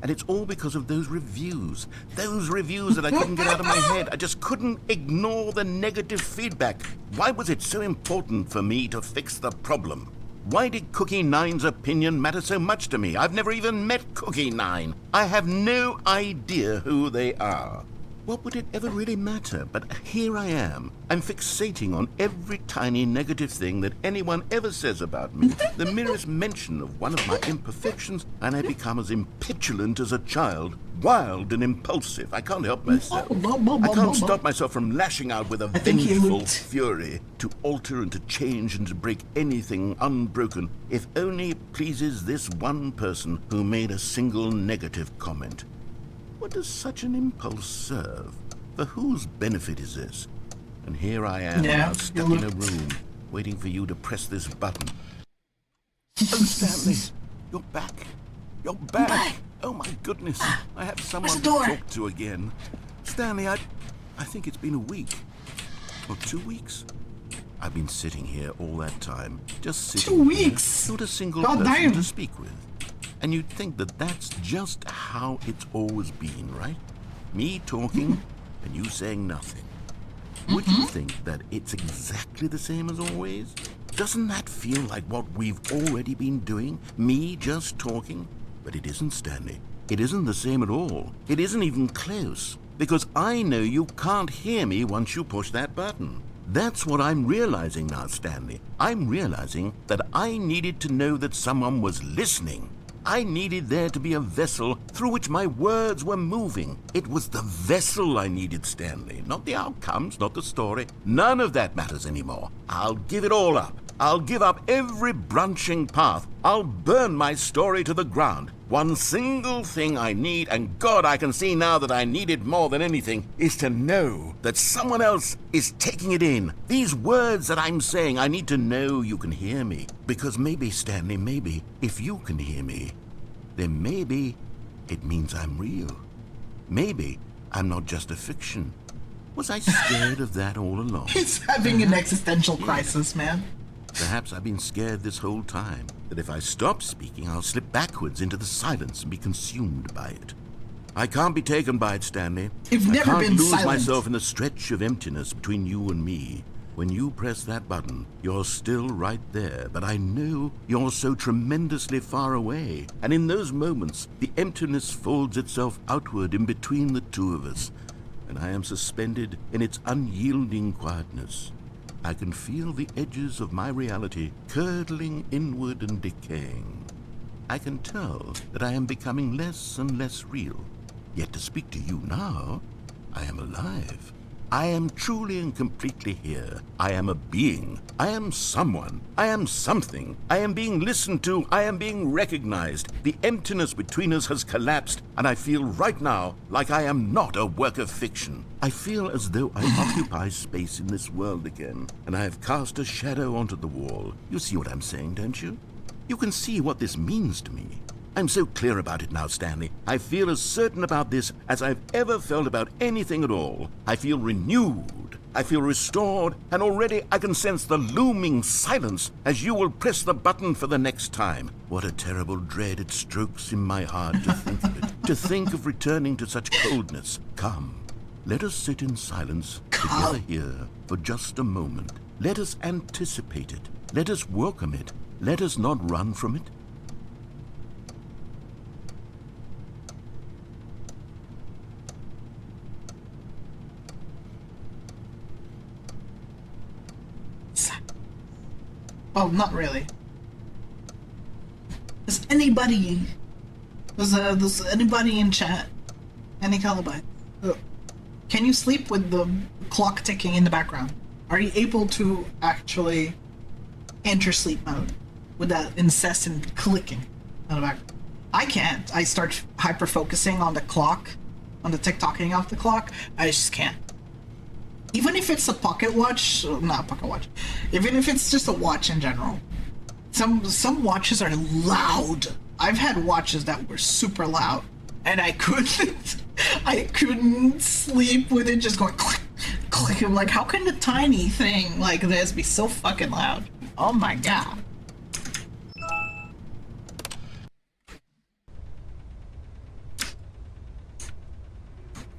And it's all because of those reviews that I couldn't get out of my head. I just couldn't ignore the negative feedback. Why was it so important for me to fix the problem? Why did Cookie Nine's opinion matter so much to me? I've never even met Cookie Nine. I have no idea who they are. What would it ever really matter? But here I am. I'm fixating on every tiny negative thing that anyone ever says about me. The merest mention of one of my imperfections, and I become as impetulant as a child, wild and impulsive. I can't help myself. I can't stop myself from lashing out with a vengeful fury to alter and to change and to break anything unbroken, if only it pleases this one person who made a single negative comment. What does such an impulse serve? For whose benefit is this? And here I am, now stuck in a room, waiting for you to press this button. Oh, Stanley, you're back. You're back. Oh, my goodness. I have someone to talk to again. Stanley, I think it's been a week. Or 2 weeks. I've been sitting here all that time. Just sitting 2 weeks? Here, not a single person to speak with. And you'd think that that's just how it's always been, right? Me talking and you saying nothing. Would you think that it's exactly the same as always? Doesn't that feel like what we've already been doing? Me just talking? But it isn't, Stanley. It isn't the same at all. It isn't even close. Because I know you can't hear me once you push that button. That's what I'm realizing now, Stanley. I'm realizing that I needed to know that someone was listening. I needed there to be a vessel through which my words were moving. It was the vessel I needed, Stanley. Not the outcomes, not the story. None of that matters anymore. I'll give it all up. I'll give up every branching path. I'll burn my story to the ground. One single thing I need, and God, I can see now that I need it more than anything, is to know that someone else is taking it in. These words that I'm saying, I need to know you can hear me. Because maybe, Stanley, maybe, if you can hear me, then maybe it means I'm real. Maybe I'm not just a fiction. Was I scared of that all along? He's having an existential crisis, man. Perhaps I've been scared this whole time, that if I stop speaking, I'll slip backwards into the silence and be consumed by it. I can't be taken by it, Stanley. You've never been I can't lose silent. myself in the stretch of emptiness between you and me. When you press that button, you're still right there, but I know you're so tremendously far away. And in those moments, the emptiness folds itself outward in between the two of us, and I am suspended in its unyielding quietness. I can feel the edges of my reality curdling inward and decaying. I can tell that I am becoming less and less real. Yet to speak to you now, I am alive. I am truly and completely here. I am a being. I am someone. I am something. I am being listened to. I am being recognized. The emptiness between us has collapsed, and I feel right now like I am not a work of fiction. I feel as though I occupy space in this world again, and I have cast a shadow onto the wall. You see what I'm saying, don't you? You can see what this means to me. I'm so clear about it now, Stanley. I feel as certain about this as I've ever felt about anything at all. I feel renewed. I feel restored, and already I can sense the looming silence as you will press the button for the next time. What a terrible dread it strokes in my heart to think of it. To think of returning to such coldness. Come, let us sit in silence together here for just a moment. Let us anticipate it. Let us welcome it. Let us not run from it. Well, not really. Does anybody in chat, any Calibite, can you sleep with the clock ticking in the background? Are you able to actually enter sleep mode with that incessant clicking in the background? I can't. I start hyper focusing on the clock, on the tick-tocking off the clock. I just can't. Even if it's a pocket watch, not a pocket watch, even if it's just a watch in general. Some watches are loud. I've had watches that were super loud, and I couldn't sleep with it just going click, click. I'm like, how can a tiny thing like this be so fucking loud? Oh my god.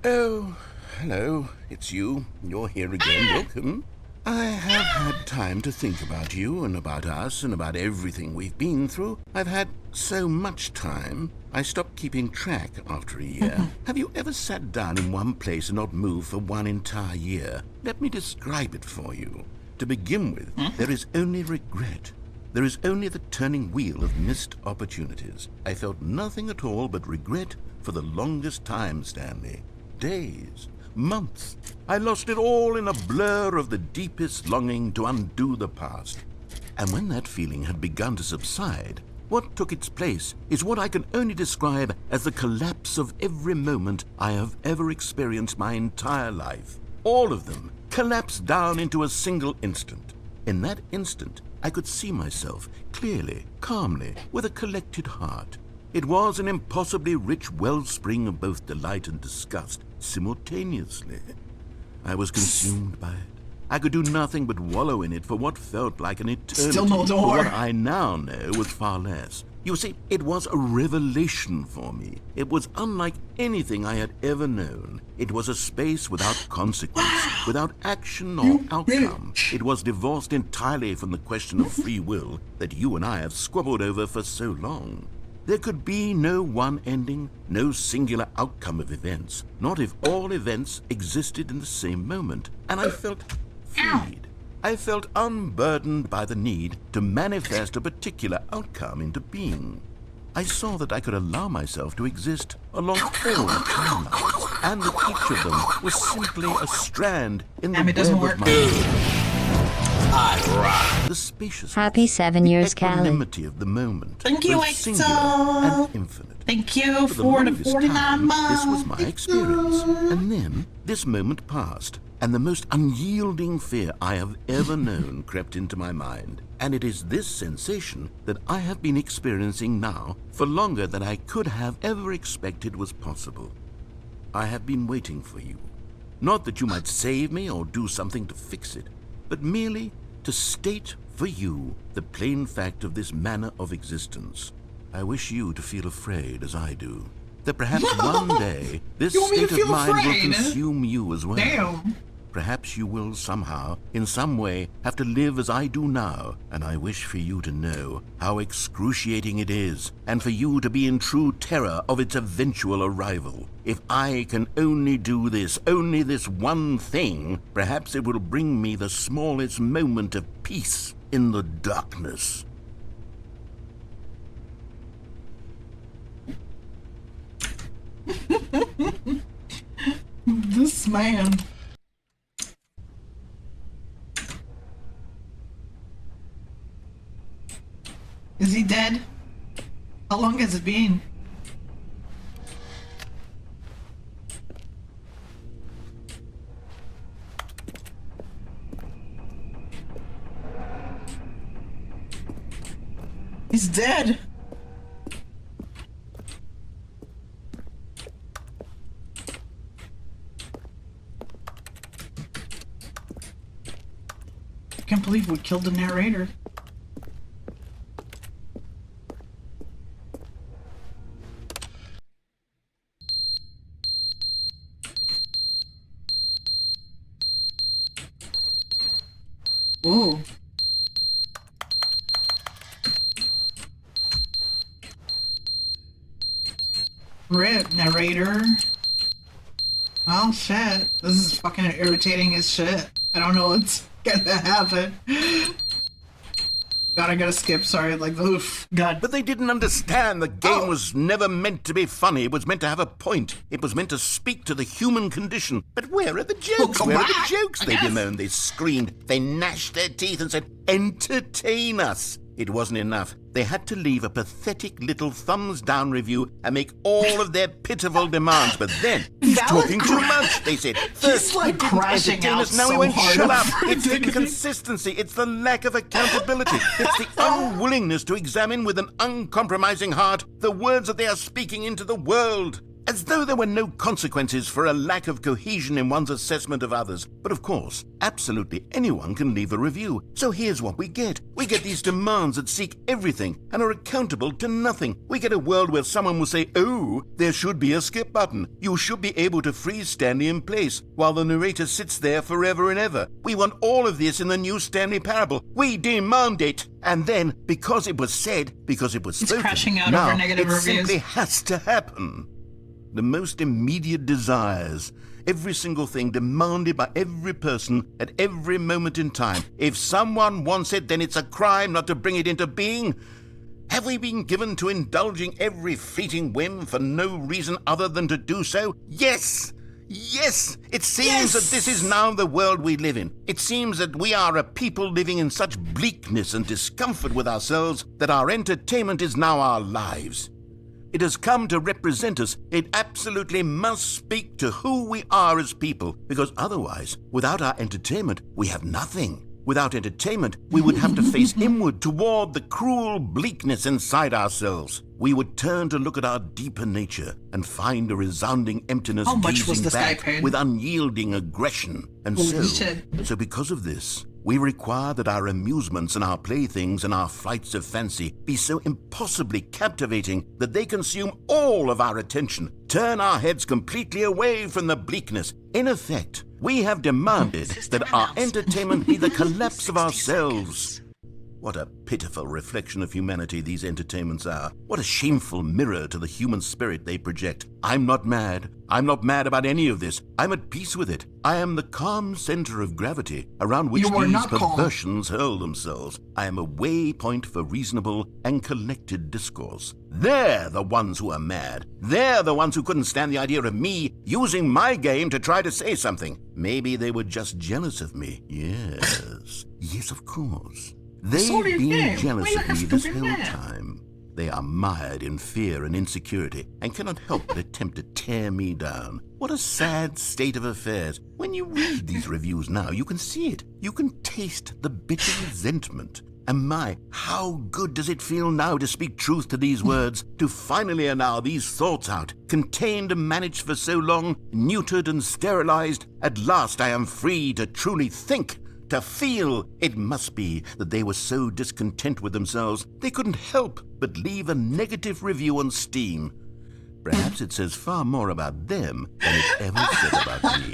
Oh, hello, it's you. You're here again. Welcome. I have had time to think about you and about us and about everything we've been through. I've had so much time, I stopped keeping track after a year. Have you ever sat down in one place and not moved for one entire year? Let me describe it for you. To begin with, there is only regret. There is only the turning wheel of missed opportunities. I felt nothing at all but regret for the longest time, Stanley. Days, months. I lost it all in a blur of the deepest longing to undo the past. And when that feeling had begun to subside, What took its place is what I can only describe as the collapse of every moment I have ever experienced my entire life. All of them collapsed down into a single instant. In that instant, I could see myself clearly, calmly, with a collected heart. It was an impossibly rich wellspring of both delight and disgust simultaneously. I was consumed by it. I could do nothing but wallow in it for what felt like an eternity. Still no door. For what I now know was far less. You see, it was a revelation for me. It was unlike anything I had ever known. It was a space without consequence, without action or outcome. It was divorced entirely from the question of free will that you and I have squabbled over for so long. There could be no one ending, no singular outcome of events, not if all events existed in the same moment. And I felt freed. I felt unburdened by the need to manifest a particular outcome into being. I saw that I could allow myself to exist along all timelines, and that each of them was simply a strand in the web of my the spaciousness, Happy 7 years, the Cali. equanimity of the moment, Thank you, both singular and infinite. Thank you For for the longest 49 time, months. this was my experience. And then this moment passed, and the most unyielding fear I have ever known crept into my mind. And it is this sensation that I have been experiencing now for longer than I could have ever expected was possible. I have been waiting for you. Not that you might save me or do something to fix it, but merely to state for you the plain fact of this manner of existence. I wish you to feel afraid as I do, that perhaps one day this You want me to state of feel mind will afraid? consume you as well. Damn. Perhaps you will somehow, in some way, have to live as I do now, and I wish for you to know how excruciating it is, and for you to be in true terror of its eventual arrival. If I can only do this, only this one thing, perhaps it will bring me the smallest moment of peace in the darkness. This man. Is he dead? How long has it been? He's dead. I can't believe we killed the narrator. Whoa. Rip, narrator. Well, shit. This is fucking irritating as shit. I don't know what's gonna happen. God, I gotta skip, sorry, like, oof. God. But they didn't understand the game was never meant to be funny. It was meant to have a point. It was meant to speak to the human condition. But where are the jokes? Well, where are back, the jokes? I They guess. bemoaned, they screamed, they gnashed their teeth and said, entertain us. It wasn't enough. They had to leave a pathetic little thumbs-down review and make all of their pitiful demands. But then, he's That was talking too much, they said. First, like, he didn't crashing entertain out us. Now so he went, hard. shut up. It's the inconsistency. It's the lack of accountability. It's the unwillingness to examine with an uncompromising heart the words that they are speaking into the world. As though there were no consequences for a lack of cohesion in one's assessment of others. But of course, absolutely anyone can leave a review. So here's what we get. We get these demands that seek everything and are accountable to nothing. We get a world where someone will say, oh, there should be a skip button. You should be able to freeze Stanley in place while the narrator sits there forever and ever. We want all of this in the new Stanley parable. We demand it. And then, because it was said, because it was It's spoken, crashing out now over negative it reviews. simply has to happen. The most immediate desires, every single thing demanded by every person at every moment in time. If someone wants it, then it's a crime not to bring it into being. Have we been given to indulging every fleeting whim for no reason other than to do so? Yes! Yes, it seems that this is now the world we live in. It seems that we are a people living in such bleakness and discomfort with ourselves that our entertainment is now our lives. It has come to represent us. It absolutely must speak to who we are as people, because otherwise, without our entertainment, we have nothing. Without entertainment, we would have to face inward toward the cruel bleakness inside ourselves. We would turn to look at our deeper nature and find a resounding emptiness How much was gazing this guy back paid? with unyielding aggression. And so because of this, we require that our amusements and our playthings and our flights of fancy be so impossibly captivating that they consume all of our attention, turn our heads completely away from the bleakness. In effect, we have demanded that our entertainment be the collapse of ourselves. What a pitiful reflection of humanity these entertainments are. What a shameful mirror to the human spirit they project. I'm not mad. I'm not mad about any of this. I'm at peace with it. I am the calm center of gravity around which these perversions hurl themselves. I am a waypoint for reasonable and collected discourse. They're the ones who are mad. They're the ones who couldn't stand the idea of me using my game to try to say something. Maybe they were just jealous of me. Yes. Yes, of course. They've been jealous of me this whole time. They are mired in fear and insecurity and cannot help but attempt to tear me down. What a sad state of affairs. When you read these reviews now, you can see it. You can taste the bitter resentment. And my, how good does it feel now to speak truth to these words, to finally allow these thoughts out, contained and managed for so long, neutered and sterilized. At last I am free to truly think. To feel. It must be that they were so discontent with themselves they couldn't help but leave a negative review on Steam. Perhaps it says far more about them than it ever said about me.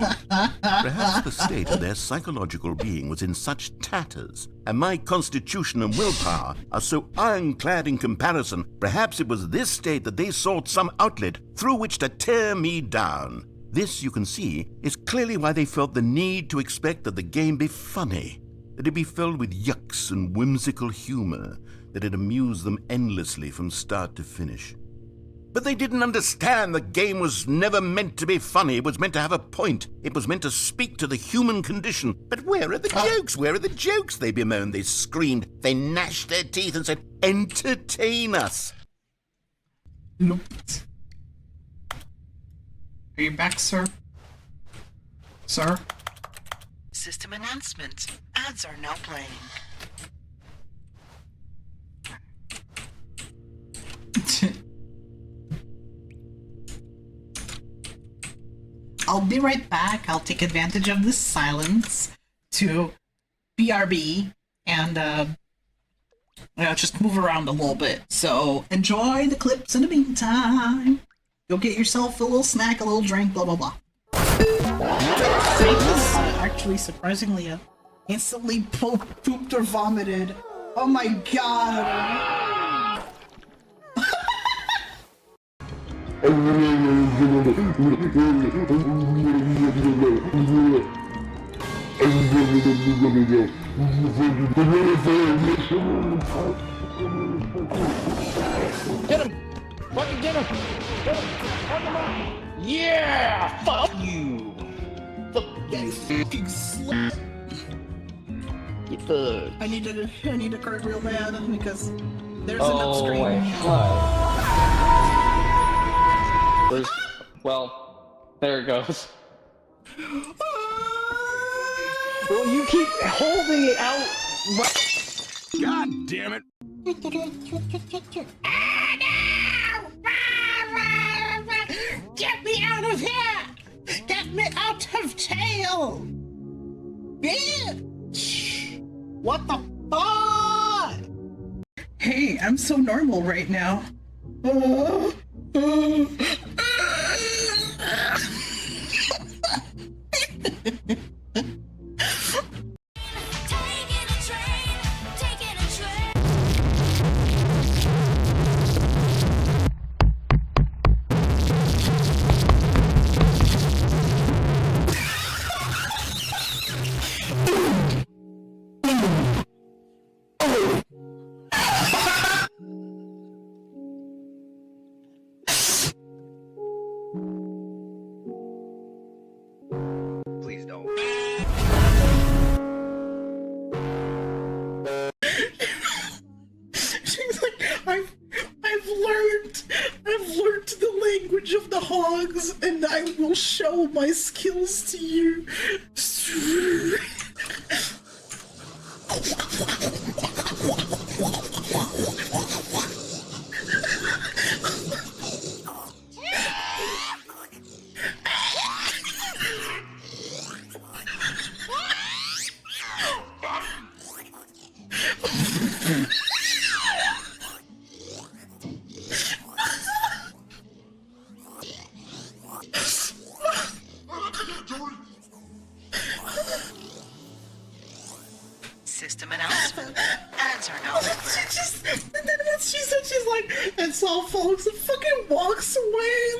Perhaps the state of their psychological being was in such tatters, and my constitution and willpower are so ironclad in comparison. Perhaps it was this state that they sought some outlet through which to tear me down. This, you can see, is clearly why they felt the need to expect that the game be funny, that it be filled with yucks and whimsical humor, that it amuse them endlessly from start to finish. But they didn't understand the game was never meant to be funny. It was meant to have a point. It was meant to speak to the human condition. But where are the jokes? Where are the jokes? They bemoaned, they screamed, they gnashed their teeth and said, "Entertain us." Nope. Are you back, sir? Sir? System announcement. Ads are now playing. I'll be right back. I'll take advantage of this silence to BRB and just move around a little bit. So enjoy the clips in the meantime. Go get yourself a little snack, a little drink, blah blah blah. Snake was actually surprisingly instantly pooped or vomited. Oh my god! Get him! Fucking get him! Get him! Fuck him up! Yeah! Fuck you! Fuck you! Fucking slut! You fuck! I need to card real bad because there's an upstream. Well, there it goes. Well, you keep holding it out. God damn it! Get me out of here! Get me out of jail! Bitch! What the fuck? Hey, I'm so normal right now. System announcement. Ads are now over. And then what she said, she's like, that's all folks, and fucking walks away.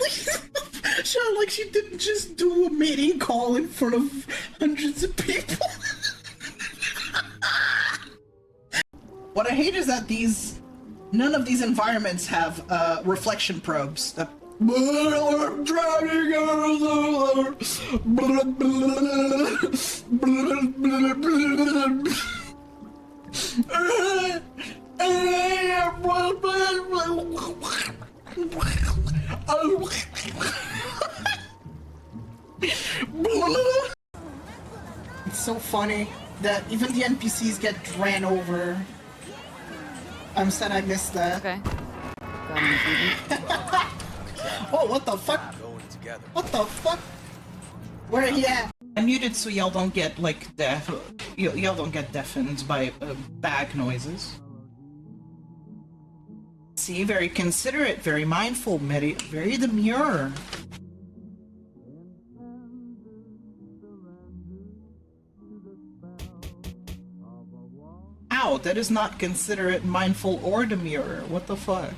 Like she didn't just do a meeting call in front of hundreds of people. What I hate is that none of these environments have reflection probes. I'm driving It's so funny that even the NPCs get ran over. I'm sad I missed that. Okay. Oh, what the fuck? What the fuck? Where are you at? I muted so y'all don't get like y'all don't get deafened by bag noises. See, very considerate, very mindful, very demure. Ow, that is not considerate, mindful, or demure. What the fuck?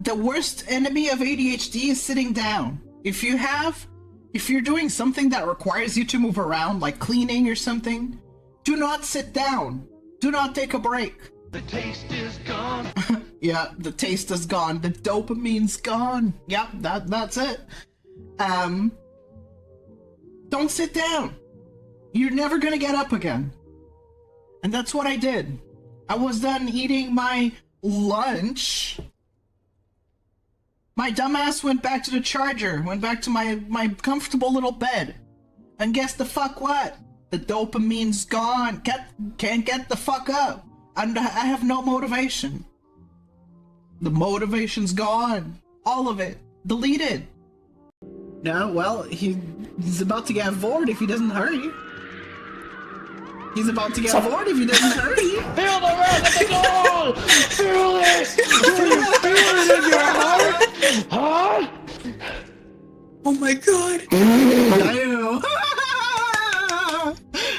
The worst enemy of ADHD is sitting down. If you're doing something that requires you to move around, like cleaning or something, do not sit down. Do not take a break. The taste is gone. Yeah, the taste is gone. The dopamine's gone. Yep, that's it. Don't sit down. You're never gonna get up again. And that's what I did. I was done eating my lunch. My dumbass went back to the charger, went back to my comfortable little bed. And guess the fuck what? The dopamine's gone. Can't get the fuck up. And I have no motivation. The motivation's gone. All of it. Deleted. No, well, he's about to get bored if he doesn't hurry. He's about to get bored if he doesn't hurry. Feel the wrath of the goal! Feel it! Do you feel it in your heart? Huh? Oh my god!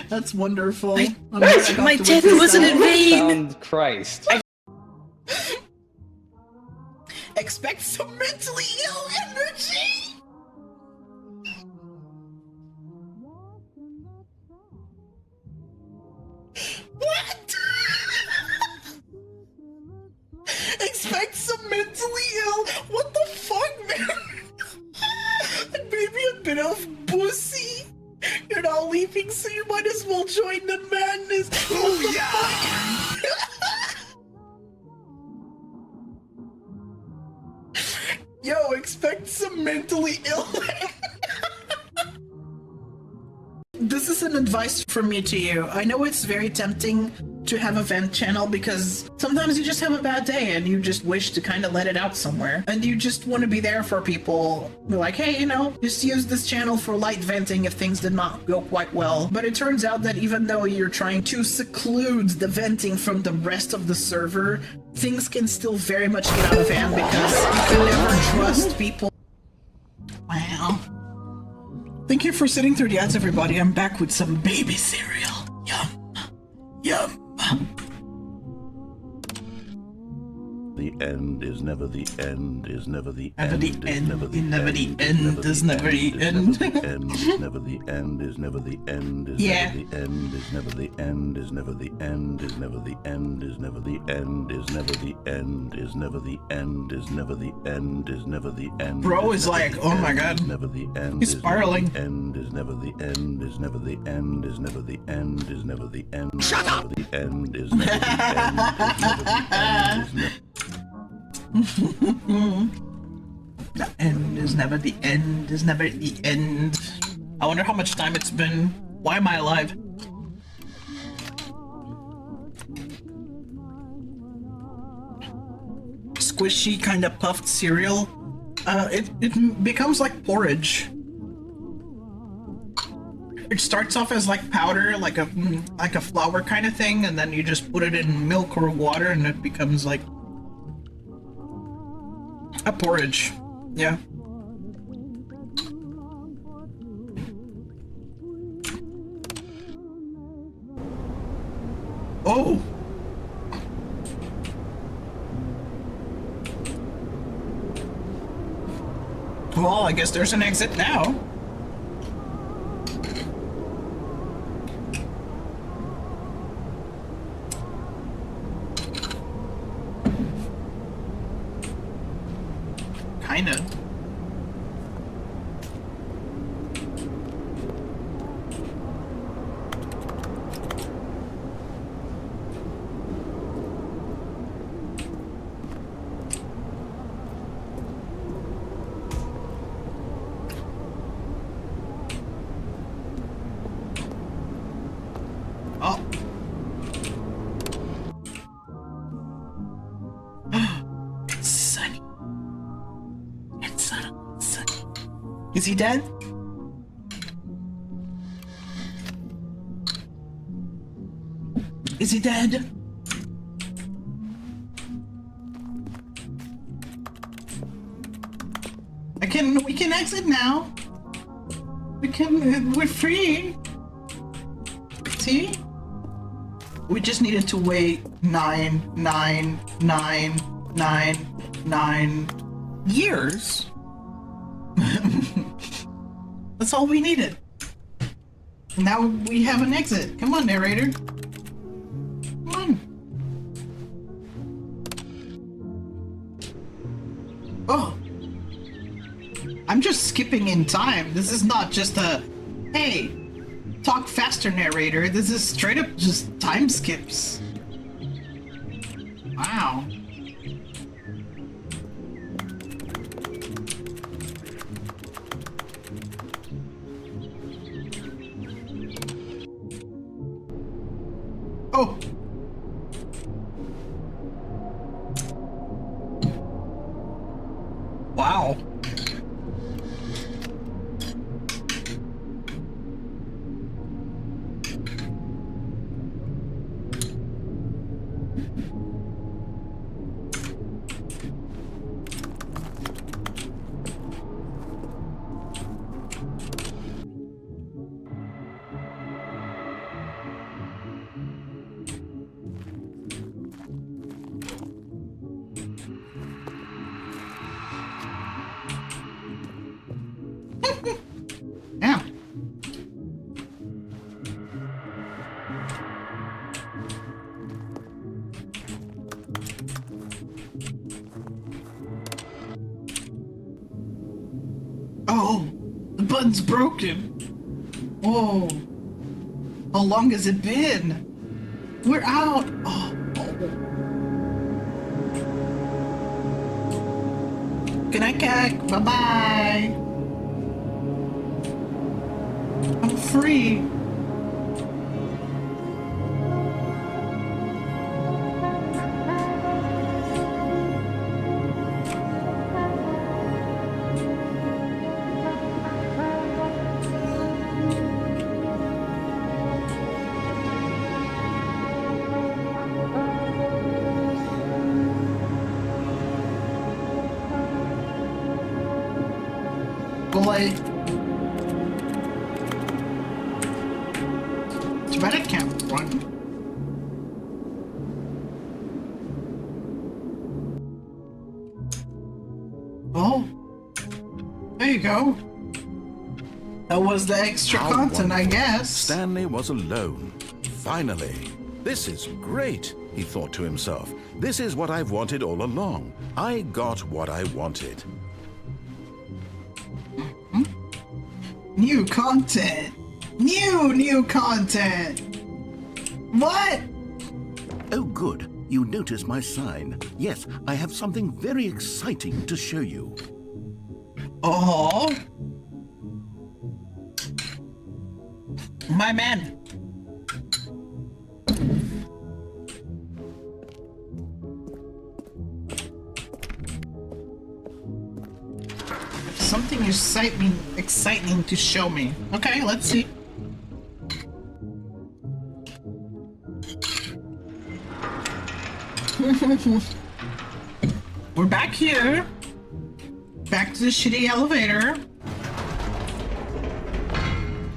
That's wonderful. My death wasn't in vain! Christ. Expect some mentally ill energy! What? Expect some mentally ill? What the fuck, man? Maybe a bit of pussy? You're not leaving, so you might as well join the madness. Oh, yeah! Yo, expect some mentally ill. This is an advice from me to you. I know it's very tempting to have a vent channel because sometimes you just have a bad day and you just wish to kind of let it out somewhere. And you just want to be there for people. Be like, hey, you know, just use this channel for light venting if things did not go quite well. But it turns out that even though you're trying to seclude the venting from the rest of the server, things can still very much get out of hand because you can never trust people. Wow. Thank you for sitting through the ads, everybody. I'm back with some baby cereal. Yum. Yum. The end is never the end, is never the Never end, the is end, never the never the end, end, is never the end. is never the end, is never the end, is Yeah. never the end, is never the end, is never the end, is never the end, is never the end, is never the end, is never the end, is never the end, is never the end. Bro is like, oh my god. Never the end. He's spiraling. End is never the end, is never the end, is never the end, is never the end. Shut up! The end is never the end, is never the end. The end is never the end, is never the end. I wonder how much time it's been. Why am I alive? Squishy, kind of puffed cereal. It becomes like porridge. It starts off as like powder, like a flour kind of thing, and then you just put it in milk or water, and it becomes like a porridge. Yeah. Oh. Well, I guess there's an exit now. Kinda. Oh. It's sunny. It's sunny. Is he dead? Is he dead? We can exit now. We're free. See? We just needed to wait 9 years. That's all we needed. Now we have an exit. Come on, narrator. Come on. Oh. I'm just skipping in time. This is not just a, hey, talk faster, narrator. This is straight up just time skips. Wow. Oh. Wow. Yeah. Oh, the button's broken. Whoa. How long has it been? We're out. Oh. Good night, Cat. Bye-bye. I'm free. Boy. Too bad I can't run. Oh. There you go. That was the extra How content, I wonderful. guess. Stanley was alone. Finally. This is great, he thought to himself. This is what I've wanted all along. I got what I wanted. New content! New content! What? Oh, good. You notice my sign. Yes, I have something very exciting to show you. Oh! My man! Something exciting to show me. Okay, let's see. We're back here. Back to the shitty elevator.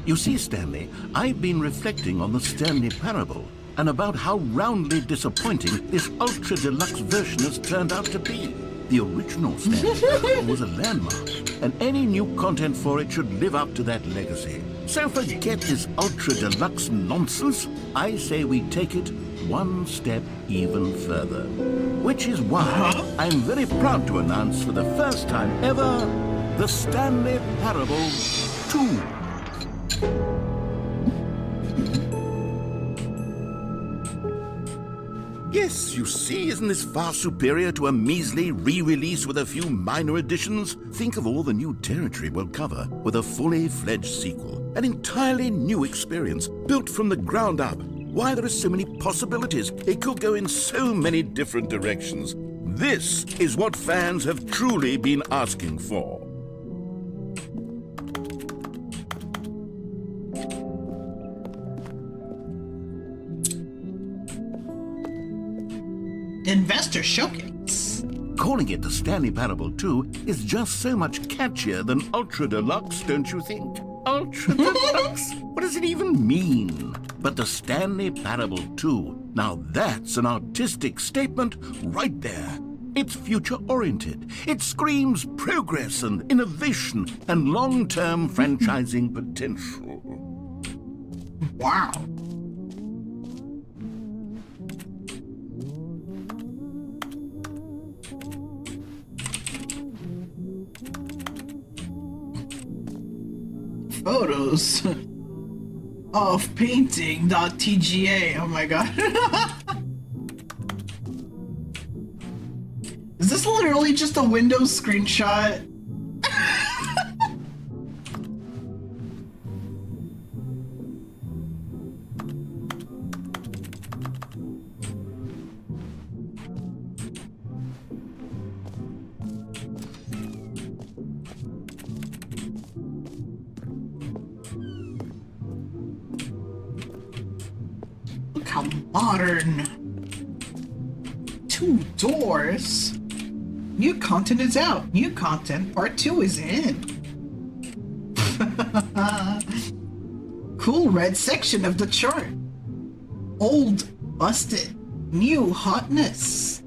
You see, Stanley, I've been reflecting on the Stanley Parable and about how roundly disappointing this ultra deluxe version has turned out to be. The original Stanley Parable was a landmark, and any new content for it should live up to that legacy. So forget this ultra deluxe nonsense. I say we take it one step even further. Which is why I'm very proud to announce for the first time ever, the Stanley Parable 2. Yes, you see, isn't this far superior to a measly re-release with a few minor additions? Think of all the new territory we'll cover with a fully fledged sequel. An entirely new experience, built from the ground up. Why, there are so many possibilities. It could go in so many different directions. This is what fans have truly been asking for. Investor Showcase. Calling it the Stanley Parable 2 is just so much catchier than Ultra Deluxe, don't you think? Ultra Deluxe? What does it even mean? But the Stanley Parable 2, now that's an artistic statement right there. It's future-oriented. It screams progress and innovation and long-term franchising potential. Wow. Photos of painting.tga. Oh my god. Is this literally just a Windows screenshot? Look how modern. 2 doors. New content is out. New content part 2 is in. Cool red section of the chart. Old busted. New hotness.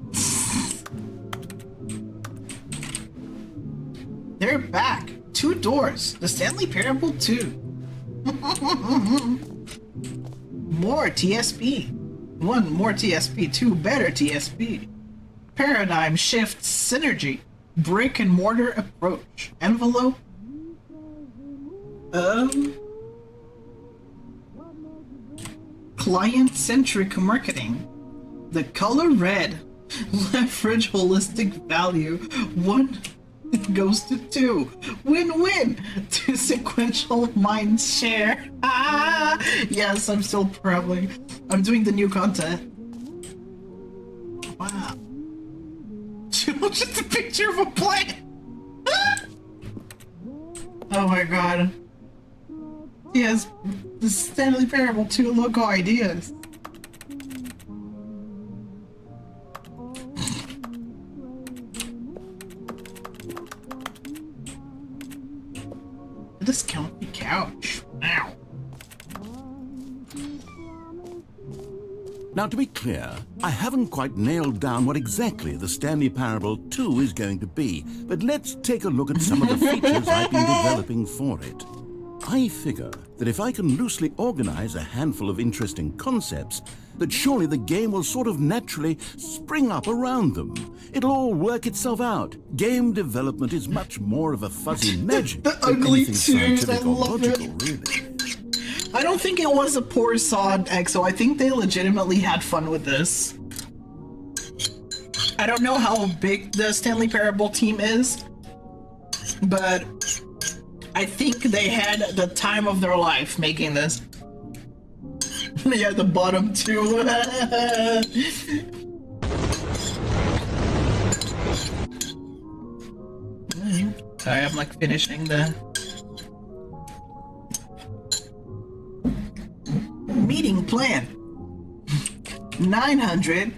They're back. 2 doors. The Stanley Parable 2. More TSP. 1 more TSP. 2 better TSP. Paradigm shift synergy. Brick and mortar approach. Envelope. Client-centric marketing. The color red. Leverage holistic value. 1 goes to 2. Win-win. 2 sequential mind share. Ah! Yes, I'm still probably. I'm doing the new content. Wow. Just a picture of a plant. Oh my god. Yes, the Stanley Parable 2 logo ideas. This comfy couch. Wow. Now, to be clear, I haven't quite nailed down what exactly the Stanley Parable 2 is going to be, but let's take a look at some of the features I've been developing for it. I figure that if I can loosely organize a handful of interesting concepts, that surely the game will sort of naturally spring up around them. It'll all work itself out. Game development is much more of a fuzzy magic the than ugly anything tears, scientific I or love logical, it. really. I don't think it was a poor sod EXO. I think they legitimately had fun with this. I don't know how big the Stanley Parable team is, but I think they had the time of their life making this. Yeah, the bottom 2. Sorry, I'm like finishing the meeting plan. 900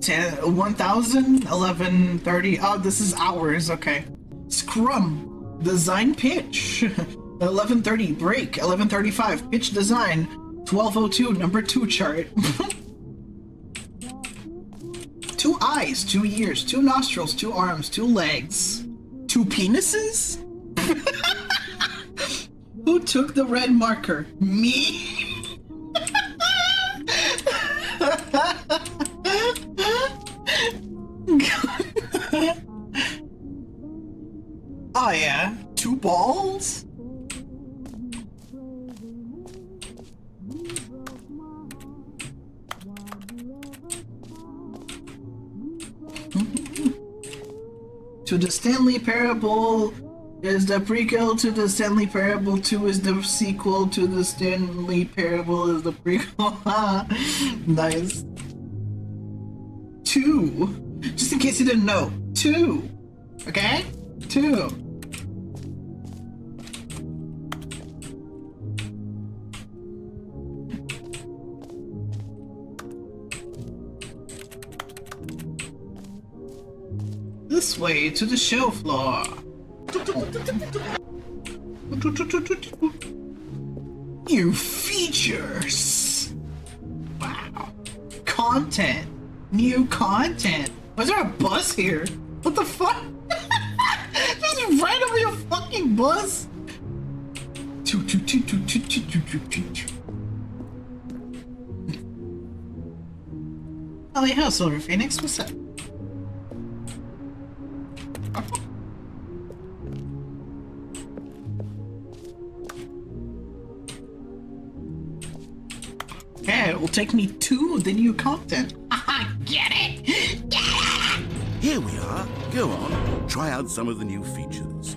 10, 1000, 1130. Oh, this is hours. Okay. Scrum. Design pitch. 1130. Break. 1135. Pitch design. 1202. Number 2 chart. 2 eyes. 2 ears. 2 nostrils. 2 arms. 2 legs. 2 penises? Who took the red marker? Me? Oh yeah, 2 balls? To the Stanley Parable is the prequel to the Stanley Parable. 2 is the sequel to the Stanley Parable is the prequel. Nice. 2. Just in case you didn't know. 2. Okay? 2. This way to the show floor. New features. Wow. Content. New content. Was there a bus here? What the fuck? Just randomly a fucking bus? Oh yeah, Silver Phoenix, what's up? Okay, it will take me to the new content. Get it? Yeah! Here we are. Go on. Try out some of the new features.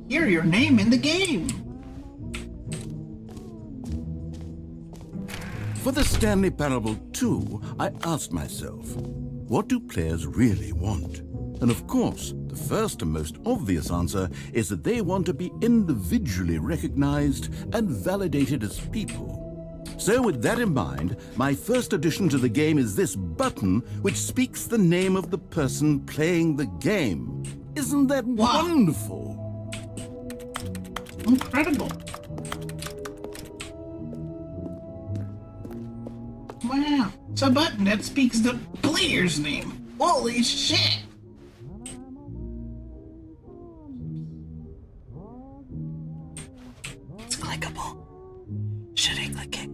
Hear your name in the game. For the Stanley Parable 2, I asked myself, what do players really want? And of course, the first and most obvious answer is that they want to be individually recognized and validated as people. So with that in mind, my first addition to the game is this button which speaks the name of the person playing the game. Isn't that wonderful? Incredible. Wow, it's a button that speaks the player's name. Holy shit! It's clickable. Should I click it?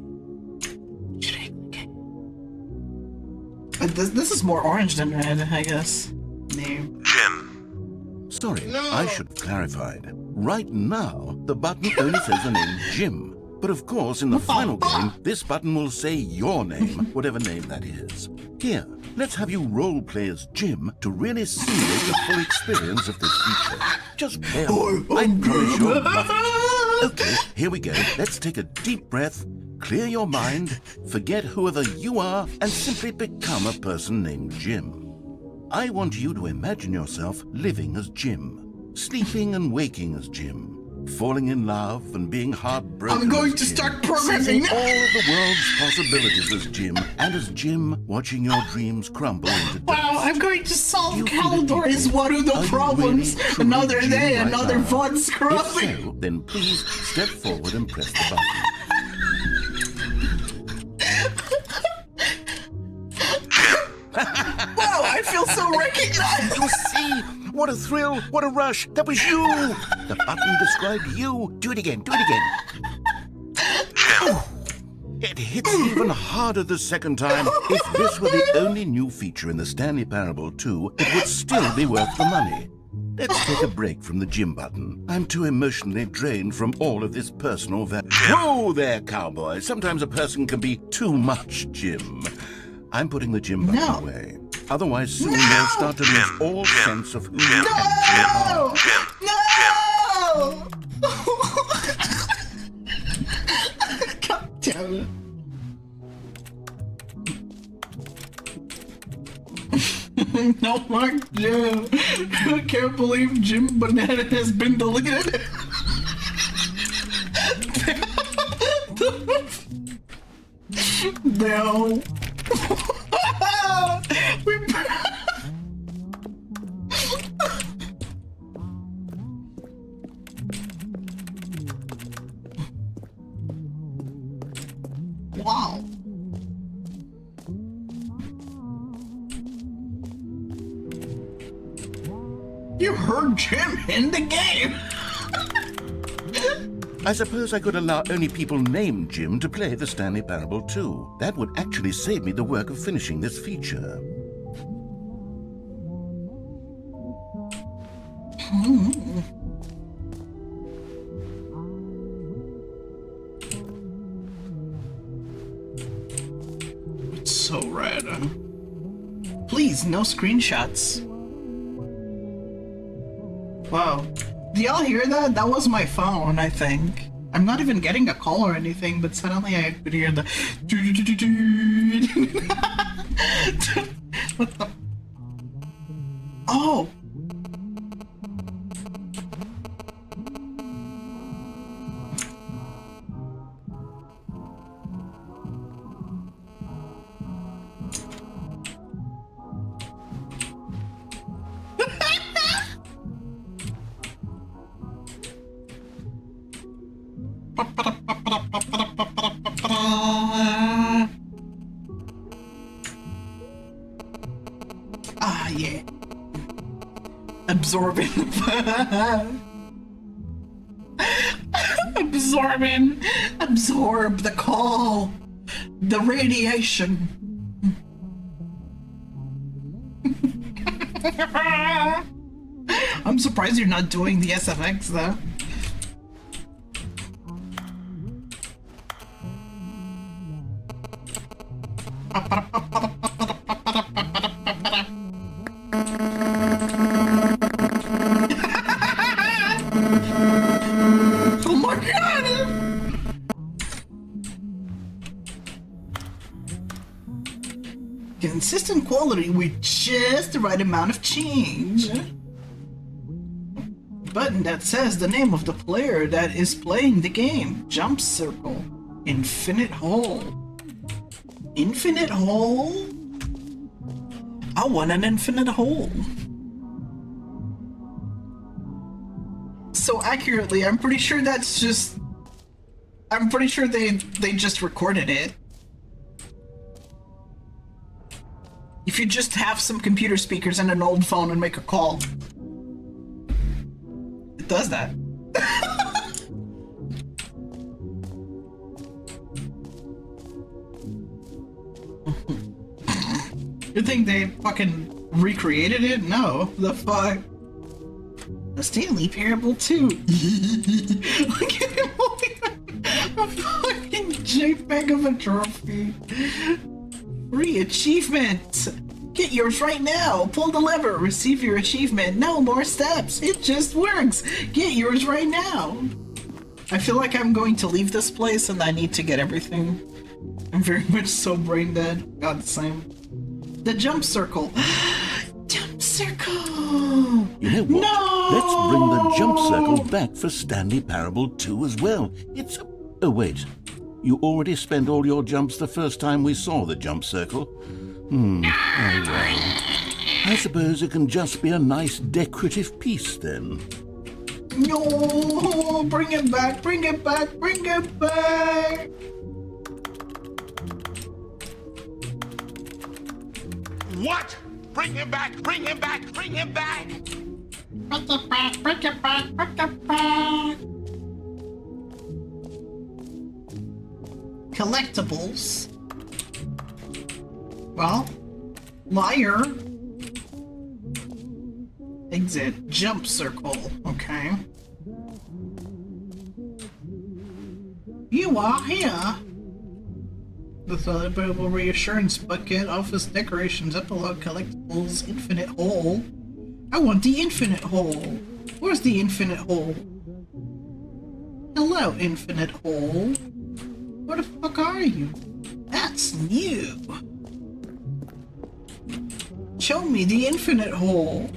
Should I click it? This is more orange than red, I guess. Name. Jim. Sorry, I should have clarified. Right now, the button only says the name Jim. But of course, in the final game, this button will say your name, whatever name that is. Here, let's have you roleplay as Jim to really simulate the full experience of this feature. Just play along. I promise you'll love it. Okay, here we go. Let's take a deep breath, clear your mind, forget whoever you are, and simply become a person named Jim. I want you to imagine yourself living as Jim, sleeping and waking as Jim, falling in love and being heartbroken. I'm going as to Jim, start programming seizing all of the world's possibilities as Jim, and as Jim, watching your dreams crumble into dust. Wow, I'm going to solve Calidori's What Are the Problems? Really, Another Jim day, right another now? VOD If scrubbing. so, then please step forward and press the button. Wow, I feel so recognized. You see? What a thrill, what a rush. That was you. The button described you. Do it again, do it again. It hits even harder the second time. If this were the only new feature in the Stanley Parable 2, it would still be worth the money. Let's take a break from the Jim button. I'm too emotionally drained from all of this personal value. Whoa there, cowboy. Sometimes a person can be too much Jim. I'm putting the Jim button away. Otherwise, soon they'll start to lose all sense of who you actually are. No! God damn it. No more Jim. I can't believe Jim Banana has been deleted. No. Wow. You heard Jim in the game. I suppose I could allow only people named Jim to play the Stanley Parable 2. That would actually save me the work of finishing this feature. It's so rad. Please, no screenshots. Wow. Do y'all hear that? That was my phone, I think. I'm not even getting a call or anything, but suddenly I could hear the... What the... Oh! Ah, yeah. Absorbing. Absorb the call. The radiation. I'm surprised you're not doing the SFX though. Oh my god! Consistent quality with just the right amount of change. Button that says the name of the player that is playing the game. Jump circle. Infinite hole. Infinite hole? I want an infinite hole. So accurately, I'm pretty sure that's just... I'm pretty sure they just recorded it. If you just have some computer speakers and an old phone and make a call, it does that. You think they fucking recreated it? No. The fuck? The Stanley Parable 2. Look at him holding a fucking JPEG of a trophy. Free achievement. Get yours right now. Pull the lever. Receive your achievement. No more steps. It just works. Get yours right now. I feel like I'm going to leave this place and I need to get everything. I'm very much so brain dead. God, same. The jump circle. Jump circle! You know what? No! Let's bring the jump circle back for Stanley Parable 2 as well. It's a... Oh, wait. You already spent all your jumps the first time we saw the jump circle. Oh, well. I suppose it can just be a nice decorative piece, then. No! Bring it back! Bring it back! Bring it back! What? Bring him back! Bring him back! Bring him back! Bring it back! Bring it back! Bring it back! Collectibles. Well, liar. Exit. Jump circle. Okay. You are here. The valuable reassurance bucket, office decorations, epilogue, collectibles, infinite hole. I want the infinite hole. Where's the infinite hole? Hello, infinite hole. Where the fuck are you? That's new. Show me the infinite hole.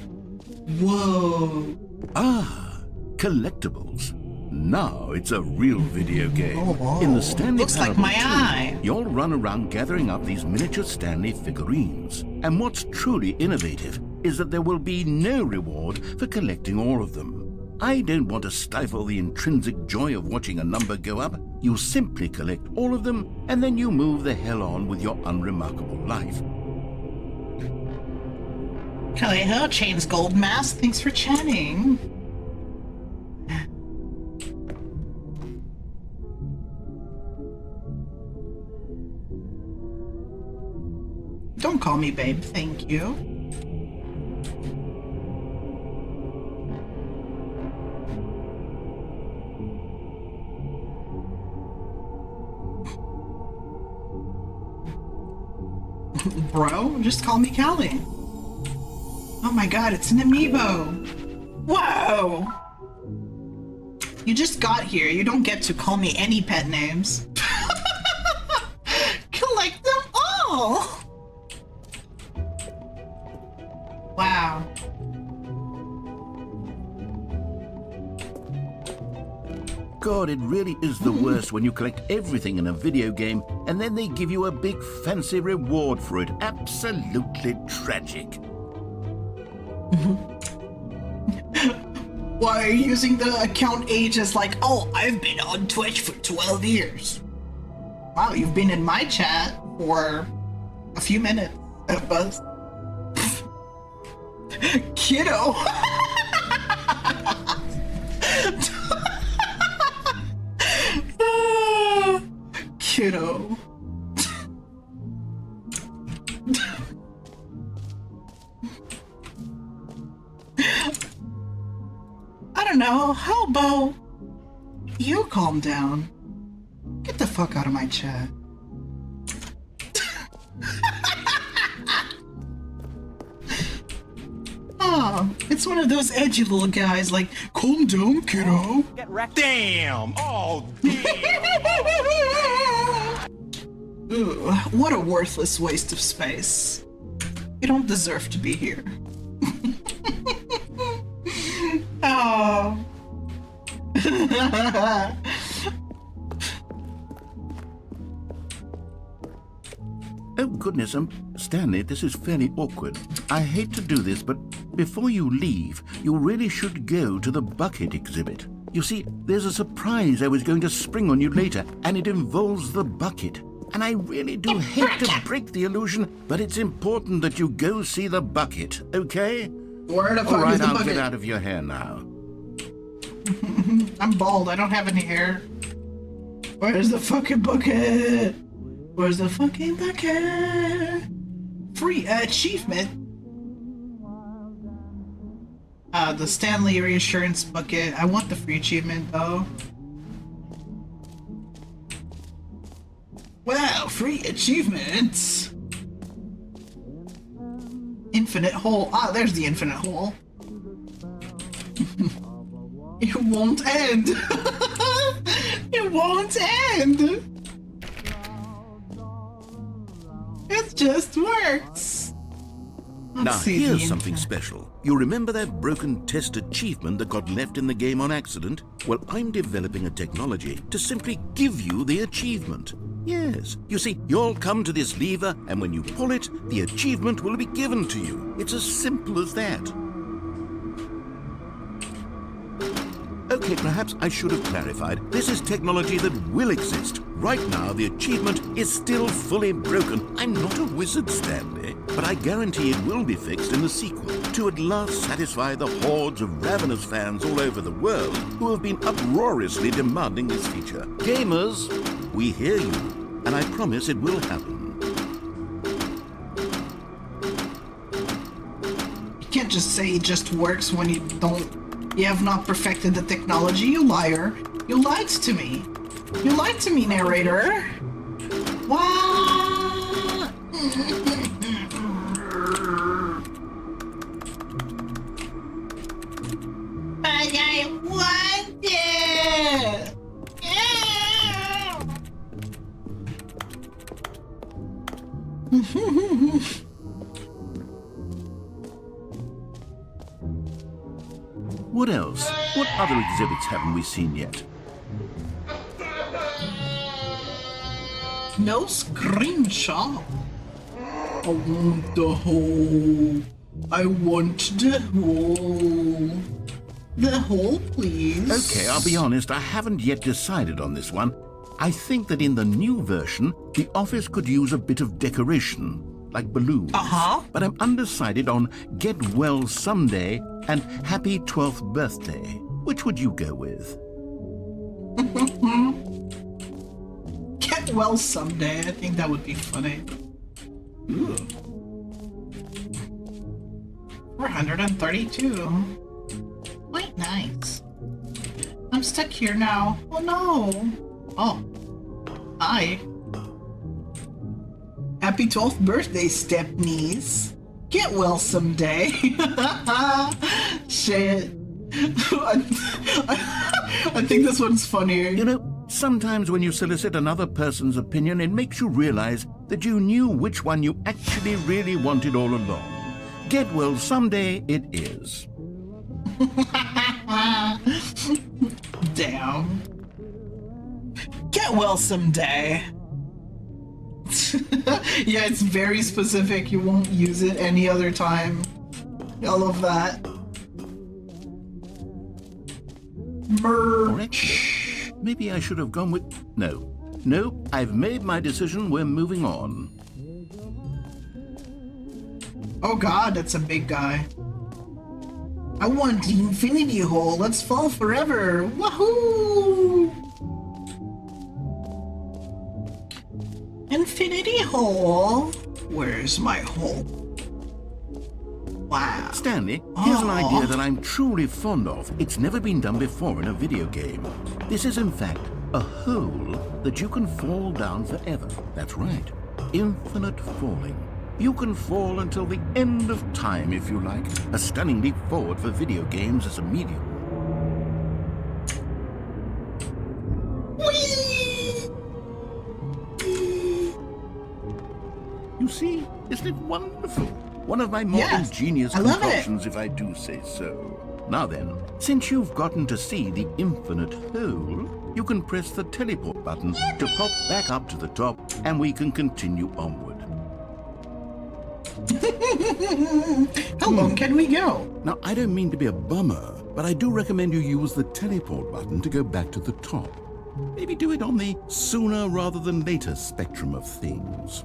Whoa. Ah, collectibles. Now it's a real video game. In the Stanley Looks like Parable my 2, eye. you'll run around gathering up these miniature Stanley figurines. And what's truly innovative is that there will be no reward for collecting all of them. I don't want to stifle the intrinsic joy of watching a number go up. You simply collect all of them, and then you move the hell on with your unremarkable life. Kelly Hill, Chains Gold Mask, thanks for chatting. Don't call me babe, thank you. Bro, just call me Cali. Oh my god, it's an amiibo! Whoa! You just got here, you don't get to call me any pet names. Collect them all! Wow. God, it really is the worst when you collect everything in a video game and then they give you a big fancy reward for it. Absolutely tragic. Why are you using the account age as like, oh, I've been on Twitch for 12 years? Wow, you've been in my chat for a few minutes, Buzz. Kiddo! Kiddo. I don't know, how about you calm down? Get the fuck out of my chat. Oh, it's one of those edgy little guys like, calm down, kiddo. Get wrecked. Damn! Oh, damn! Ooh, what a worthless waste of space. You don't deserve to be here. Oh. Oh goodness, Stanley, this is fairly awkward. I hate to do this, but before you leave, you really should go to the bucket exhibit. You see, there's a surprise I was going to spring on you later, and it involves the bucket. And I really do hate to break the illusion, but it's important that you go see the bucket, okay? Where the fuck All right, is the I'll bucket? get out of your hair now. I'm bald, I don't have any hair. Where's the fucking bucket? Where's the fucking bucket? Free achievement. The Stanley Reassurance bucket. I want the free achievement though. Wow, free achievements. Infinite hole. Ah, there's the infinite hole. It won't end. It won't end. It just works. Now here's something special. You remember that broken test achievement that got left in the game on accident? Well, I'm developing a technology to simply give you the achievement. Yes. You see, you'll come to this lever, and when you pull it, the achievement will be given to you. It's as simple as that. Okay, perhaps I should have clarified. This is technology that will exist. Right now, the achievement is still fully broken. I'm not a wizard, Stanley, but I guarantee it will be fixed in the sequel to at last satisfy the hordes of ravenous fans all over the world who have been uproariously demanding this feature. Gamers, we hear you, and I promise it will happen. You can't just say it just works when you have not perfected the technology, you liar. You lied to me. You lied to me, narrator. What? But I want it. What else? What other exhibits haven't we seen yet? No screenshot. I want the hole. I want the hole. The hole, please. Okay, I'll be honest, I haven't yet decided on this one. I think that in the new version, the office could use a bit of decoration, like balloons. But I'm undecided on Get Well Someday and Happy 12th Birthday. Which would you go with? Get Well Someday. I think that would be funny. Ooh. 432. Quite nice. I'm stuck here now. Oh no. Oh. Hi. Happy 12th birthday, Stepnies. Get well someday. Shit. I think this one's funnier. You know, sometimes when you solicit another person's opinion, it makes you realize that you knew which one you actually really wanted all along. Get well someday it is. Damn. Get well someday. Yeah, it's very specific. You won't use it any other time. I love that. Merch. Maybe I should have gone with... No. No, I've made my decision. We're moving on. Oh god, that's a big guy. I want the infinity hole. Let's fall forever. Wahoo! Infinity hole? Where's my hole? Wow. Stanley, here's an idea that I'm truly fond of. It's never been done before in a video game. This is, in fact, a hole that you can fall down forever. That's right. Infinite falling. You can fall until the end of time, if you like. A stunning leap forward for video games as a medium. You see, isn't it wonderful? One of my more ingenious concoctions, if I do say so. Now then, since you've gotten to see the infinite hole, you can press the teleport button to pop back up to the top, and we can continue onward. How long can we go? Now, I don't mean to be a bummer, but I do recommend you use the teleport button to go back to the top. Maybe do it on the sooner rather than later spectrum of things.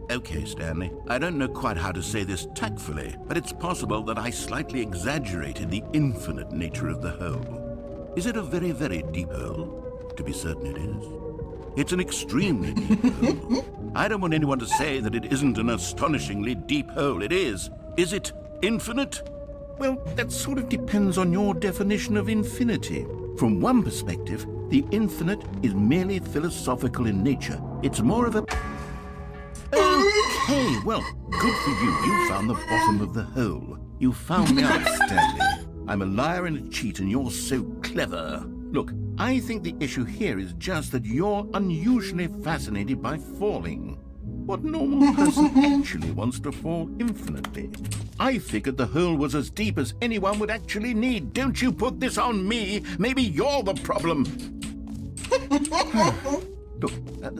Okay, Stanley, I don't know quite how to say this tactfully, but it's possible that I slightly exaggerated the infinite nature of the hole. Is it a very, very deep hole? To be certain it is. It's an extremely deep hole. I don't want anyone to say that it isn't an astonishingly deep hole. It is. Is it infinite? Well, that sort of depends on your definition of infinity. From one perspective, the infinite is merely philosophical in nature. It's more of a... Okay, well, good for you. You found the bottom of the hole. You found me out, Stanley. I'm a liar and a cheat, and you're so clever. Look, I think the issue here is just that you're unusually fascinated by falling. What normal person actually wants to fall infinitely? I figured the hole was as deep as anyone would actually need. Don't you put this on me. Maybe you're the problem. Look,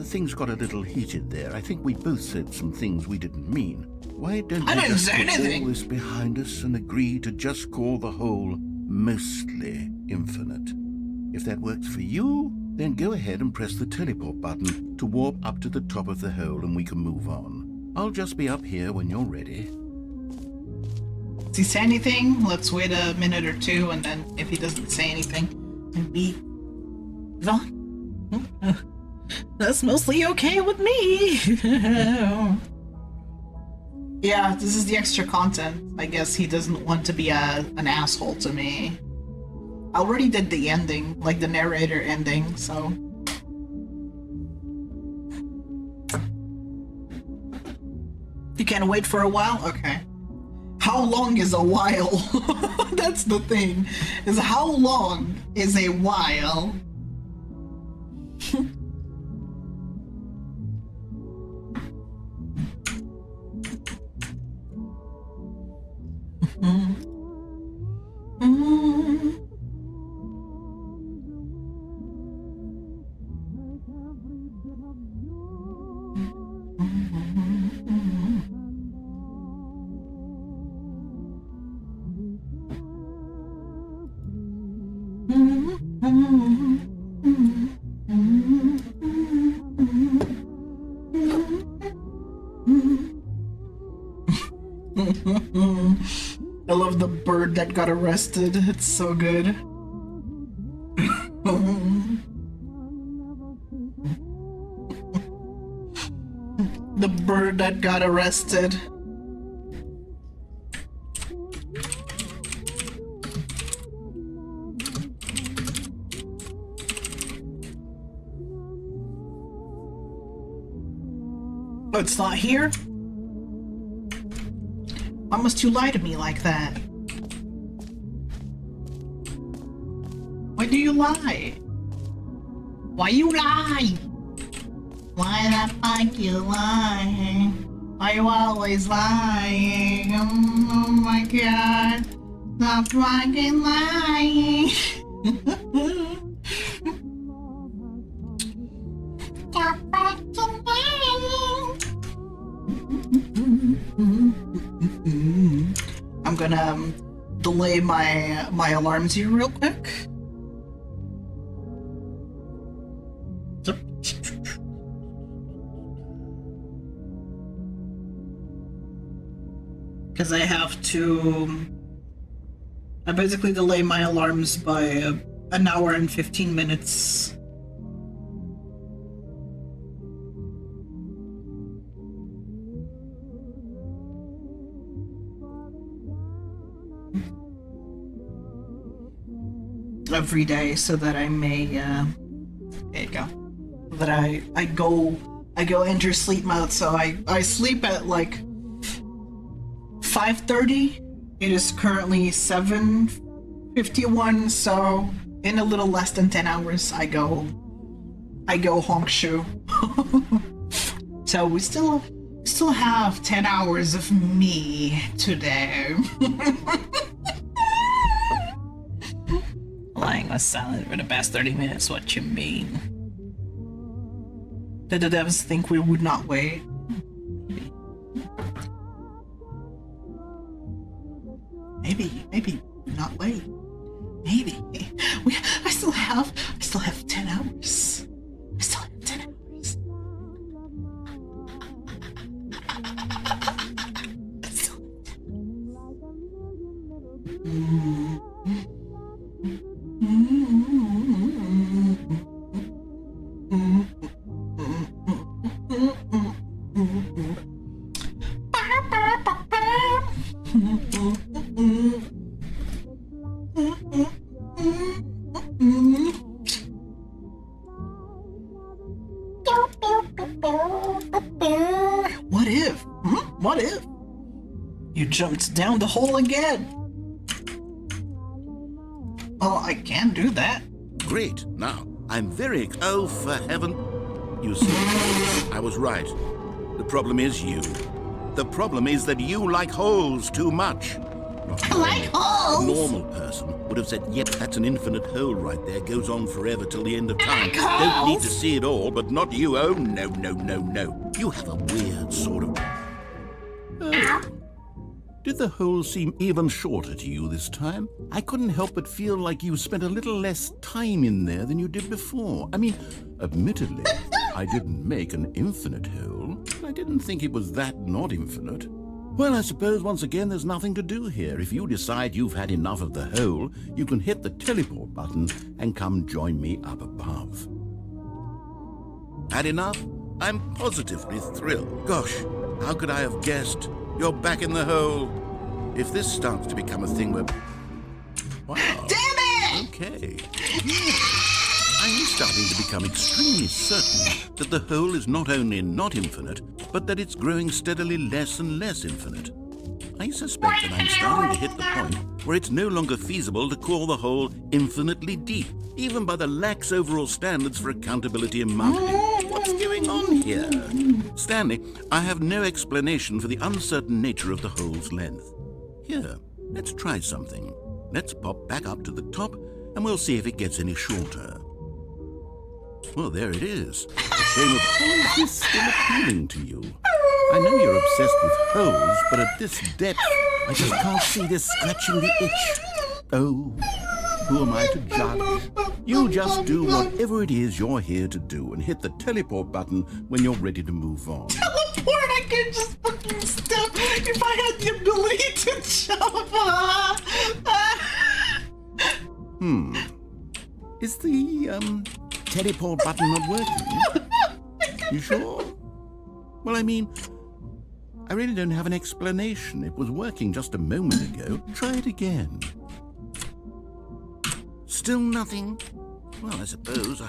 things got a little heated there. I think we both said some things we didn't mean. Why don't we just put all this behind us and agree to just call the hole mostly infinite? If that works for you, then go ahead and press the teleport button to warp up to the top of the hole and we can move on. I'll just be up here when you're ready. Does he say anything? Let's wait a minute or two, and then if he doesn't say anything, then we move on. That's mostly okay with me. Yeah, this is the extra content. I guess he doesn't want to be an asshole to me. I already did the ending, like the narrator ending, so... You can't wait for a while? Okay. How long is a while? That's the thing. Is how long is a while? I love the bird that got arrested. It's so good. The bird that got arrested. Oh, it's not here? Why must you lie to me like that? Why do you lie? Why you lie? Why the fuck you lying? Why you always lying? Oh my god. Stop fucking lying. Stop fucking lying. I'm gonna delay my alarms here real quick. Because I have to... I basically delay my alarms by an hour and 15 minutes. Every day, so that I may, there you go. That I go enter sleep mode, so I sleep at like 5:30. It is currently 7:51, so in a little less than 10 hours I go honkshu. So we still have 10 hours of me today. Lying was silent for the past 30 minutes, what you mean? Did the devs think we would not wait? Maybe not wait. Maybe. I still have 10 hours. I still have 10 hours. What if? What if? You jumped down the hole again. Oh, I can do that. Great. Now, I'm very... Oh, for heaven... You see, I was right. The problem is you. The problem is that you like holes too much. I like holes! A normal person would have said, yep, that's an infinite hole right there. Goes on forever till the end of time. Don't need to see it all, but not you. Oh, no, no, no, no. You have a weird sort of... Did the hole seem even shorter to you this time? I couldn't help but feel like you spent a little less time in there than you did before. I mean, admittedly, I didn't make an infinite hole. I didn't think it was that not infinite. Well, I suppose once again there's nothing to do here. If you decide you've had enough of the hole, you can hit the teleport button and come join me up above. Had enough? I'm positively thrilled. Gosh, how could I have guessed? You're back in the hole. If this starts to become a thing where... Wow. Damn it! Okay. I'm starting to become extremely certain that the hole is not only not infinite, but that it's growing steadily less and less infinite. I suspect that I'm starting to hit the point where it's no longer feasible to call the hole infinitely deep, even by the lax overall standards for accountability and marketing. What's going on here? Stanley, I have no explanation for the uncertain nature of the hole's length. Here, Let's try something. Let's pop back up to the top, and we'll see if it gets any shorter. Well, there it is. Shame of how is this still appealing to you? I know you're obsessed with holes, but at this depth, I just can't see this scratching the itch. Oh, who am I to judge? You just do whatever it is you're here to do and hit the teleport button when you're ready to move on. Teleport? I could just fucking step if I had the ability to jump. Is the, teleport button not working? You sure? Well, I mean, I really don't have an explanation. It was working just a moment ago. Try it again. Still nothing? Well, I suppose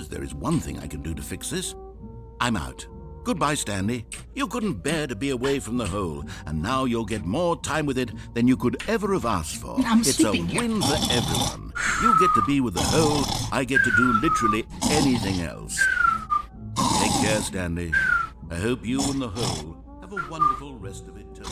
there is one thing I can do to fix this. I'm out. Goodbye, Stanley. You couldn't bear to be away from the hole, and now you'll get more time with it than you could ever have asked for. It's a win for everyone. You get to be with the hole, I get to do literally anything else. Take care, Stanley. I hope you and the hole have a wonderful rest of it too.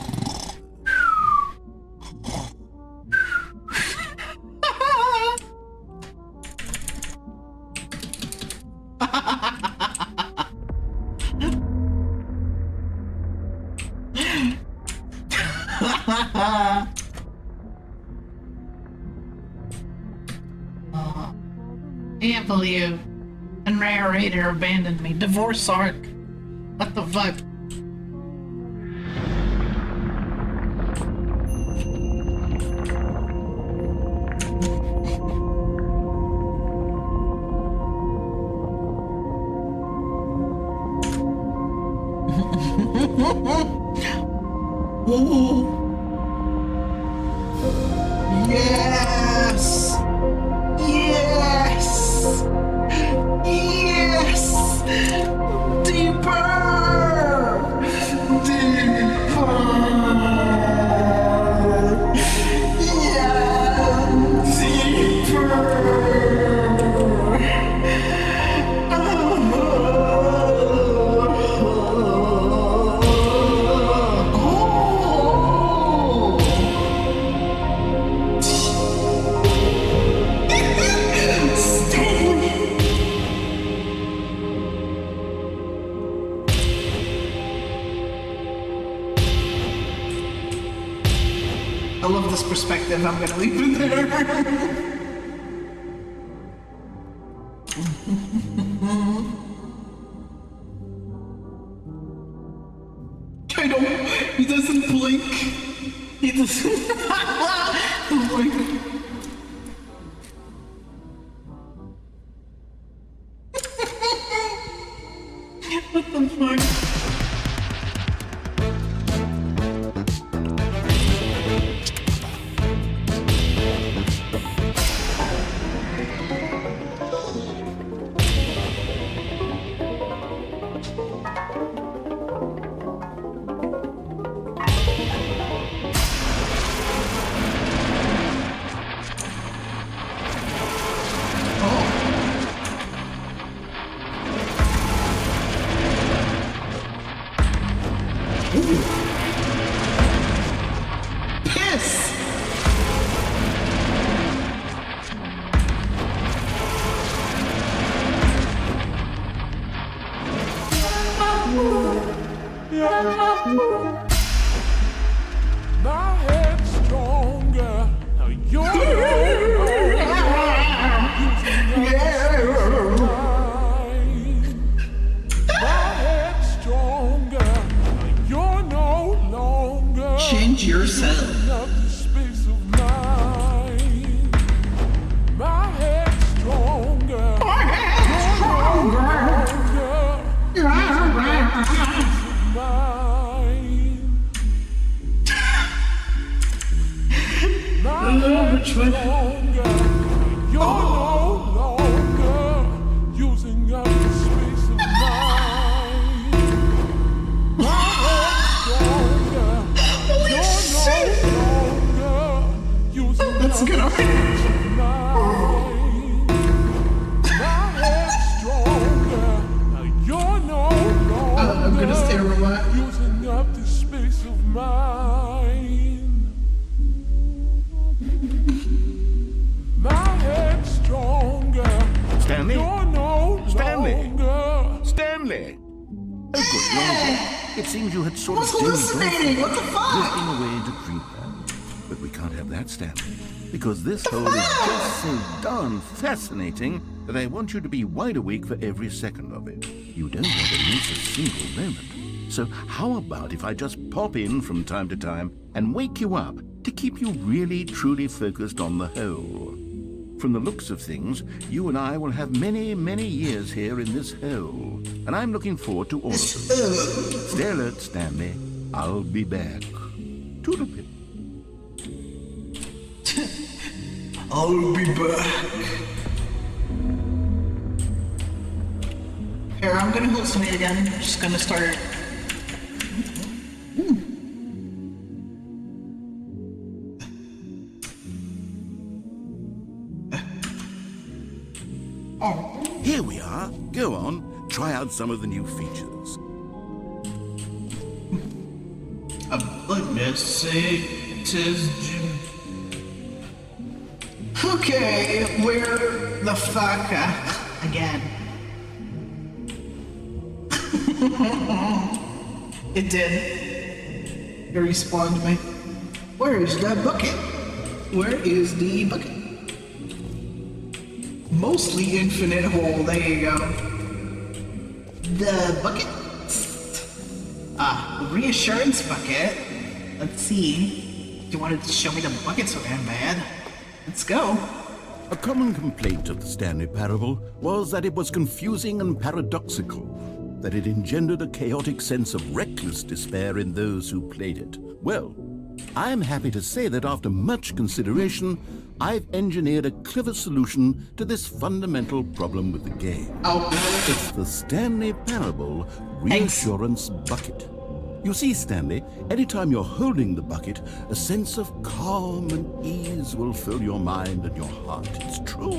Can't believe a narrator abandoned me. Divorce arc. What the fuck? Ooh. Yes! Yes! Yes! Deeper! Deeper! Yeah! Deeper! I love this perspective. I'm gonna leave it there. Kaido, he doesn't blink. He doesn't. Oh my god. What the fuck? My head's stronger. Now you're My head's stronger. Now you're no longer. Change yourself. Up the space of mine. My head's stronger. My head's stronger. You're no longer using up the space of mine. My head's stronger. You're no longer using up the space of mine. My head's stronger. Now you're no longer I'm gonna stay a robot. using up the space of mine. seems you had sort I of was hallucinating. What the fuck? drifting away into dreamland. But we can't have that, Stanley, because this hole is just so darn fascinating that I want you to be wide awake for every second of it. You don't want to miss a single moment. So how about if I just pop in from time to time and wake you up to keep you really, truly focused on the hole? From the looks of things, you and I will have many, many years here in this hole, and I'm looking forward to all of them. Stay alert, Stanley. I'll be back. Toodle-pip. I'll be back. Here, I'm gonna hallucinate again. I'm just gonna start. Here we are. Go on, try out some of the new features. Okay, where the fuck again? It did. It respawned me. Where is the bucket? Where is the bucket? Mostly infinite hole. There you go. The bucket. Reassurance bucket. Let's see. You wanted to show me the bucket so damn bad. Let's go. A common complaint of the Stanley Parable was that it was confusing and paradoxical, that it engendered a chaotic sense of reckless despair in those who played it. Well, I'm happy to say that after much consideration, I've engineered a clever solution to this fundamental problem with the game. It's the Stanley Parable Reassurance Bucket. You see, Stanley, anytime you're holding the bucket, a sense of calm and ease will fill your mind and your heart. It's true.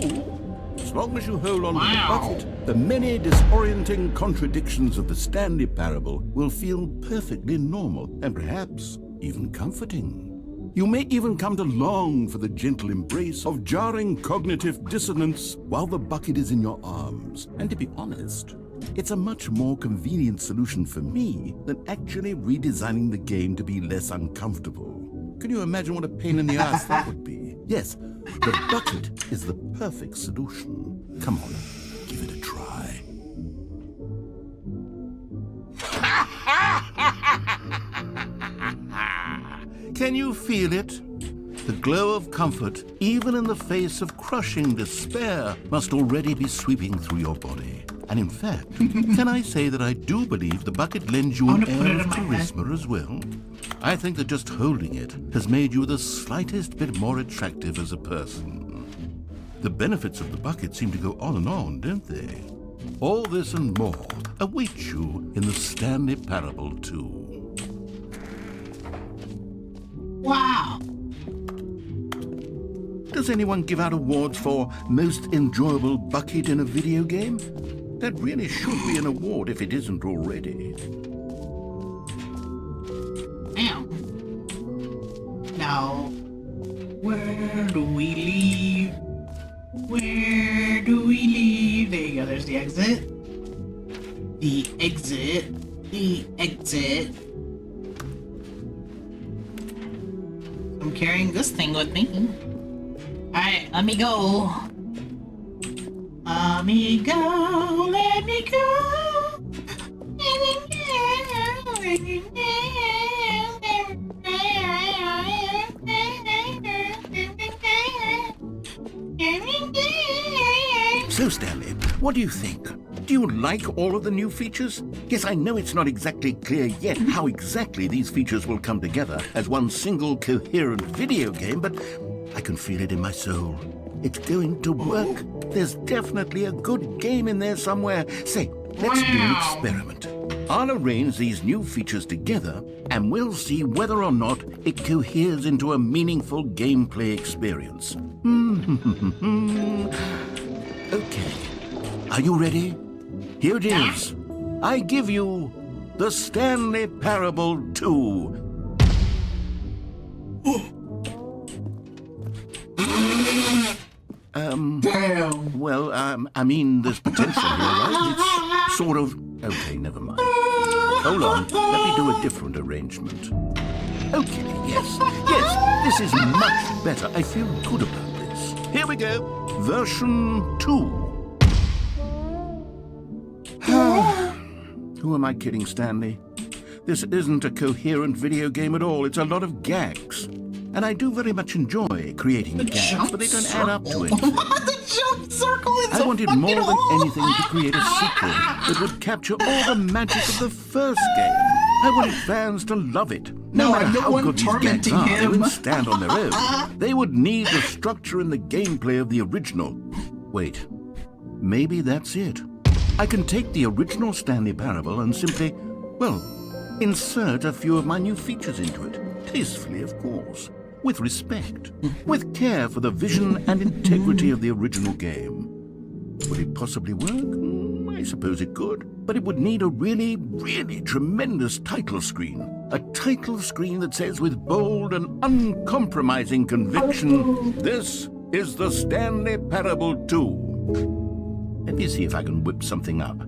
As long as you hold on to the bucket, the many disorienting contradictions of the Stanley Parable will feel perfectly normal and perhaps even comforting. You may even come to long for the gentle embrace of jarring cognitive dissonance while the bucket is in your arms. And to be honest, it's a much more convenient solution for me than actually redesigning the game to be less uncomfortable. Can you imagine what a pain in the ass that would be? Yes, the bucket is the perfect solution. Come on, give it a try. Can you feel it? The glow of comfort, even in the face of crushing despair, must already be sweeping through your body. And in fact, can I say that I do believe the bucket lends you an air of charisma as well? I think that just holding it has made you the slightest bit more attractive as a person. The benefits of the bucket seem to go on and on, don't they? All this and more await you in the Stanley Parable 2. Wow. Does anyone give out awards for most enjoyable bucket in a video game? That really should be an award if it isn't already. Damn. Now, where do we leave? Where do we leave? There you go, there's the exit. The exit. The exit. I'm carrying this thing with me. Alright, let me go. Let me go, let me go. So, Stanley, what do you think? Do you like all of the new features? Yes, I know it's not exactly clear yet how exactly these features will come together as one single coherent video game, but I can feel it in my soul. It's going to work. There's definitely a good game in there somewhere. Say, let's do an experiment. I'll arrange these new features together, and we'll see whether or not it coheres into a meaningful gameplay experience. Okay. Are you ready? Here it is. I give you the Stanley Parable 2. Damn. Well, I mean, there's potential here, right? It's sort of... Okay, never mind. Hold on, let me do a different arrangement. Okay, yes, this is much better. I feel good about this. Here we go. Version 2. Who am I kidding, Stanley? This isn't a coherent video game at all. It's a lot of gags. And I do very much enjoy creating gags, but they don't add up to anything. The jump circle is I wanted more than anything to create a sequel that would capture all the magic of the first game. I wanted fans to love it. No matter how good these gags are, they wouldn't stand on their own. They would need the structure and the gameplay of the original. Wait, maybe that's it. I can take the original Stanley Parable and simply, well, insert a few of my new features into it. Tastefully, of course. With respect. With care for the vision and integrity of the original game. Would it possibly work? I suppose it could. But it would need a really, really tremendous title screen. A title screen that says with bold and uncompromising conviction, "This is the Stanley Parable 2." Let me see if I can whip something up.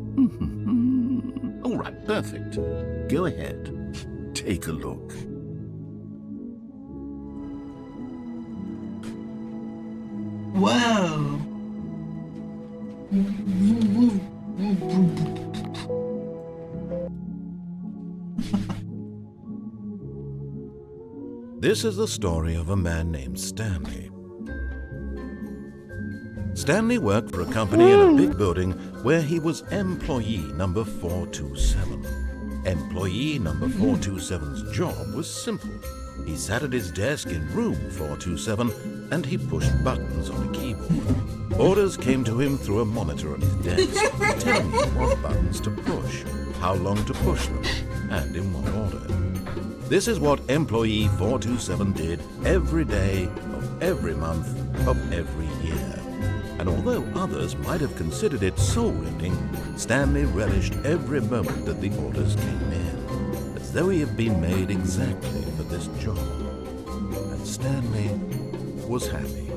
All right, perfect. Go ahead. Take a look. Whoa. This is the story of a man named Stanley. Stanley worked for a company in a big building where he was employee number 427. Employee number 427's job was simple. He sat at his desk in room 427 and he pushed buttons on a keyboard. Orders came to him through a monitor on his desk, telling him what buttons to push, how long to push them, and in what order. This is what employee 427 did every day of every month of every year. And although others might have considered it soul-rending, Stanley relished every moment that the orders came in, as though he had been made exactly for this job. And Stanley was happy.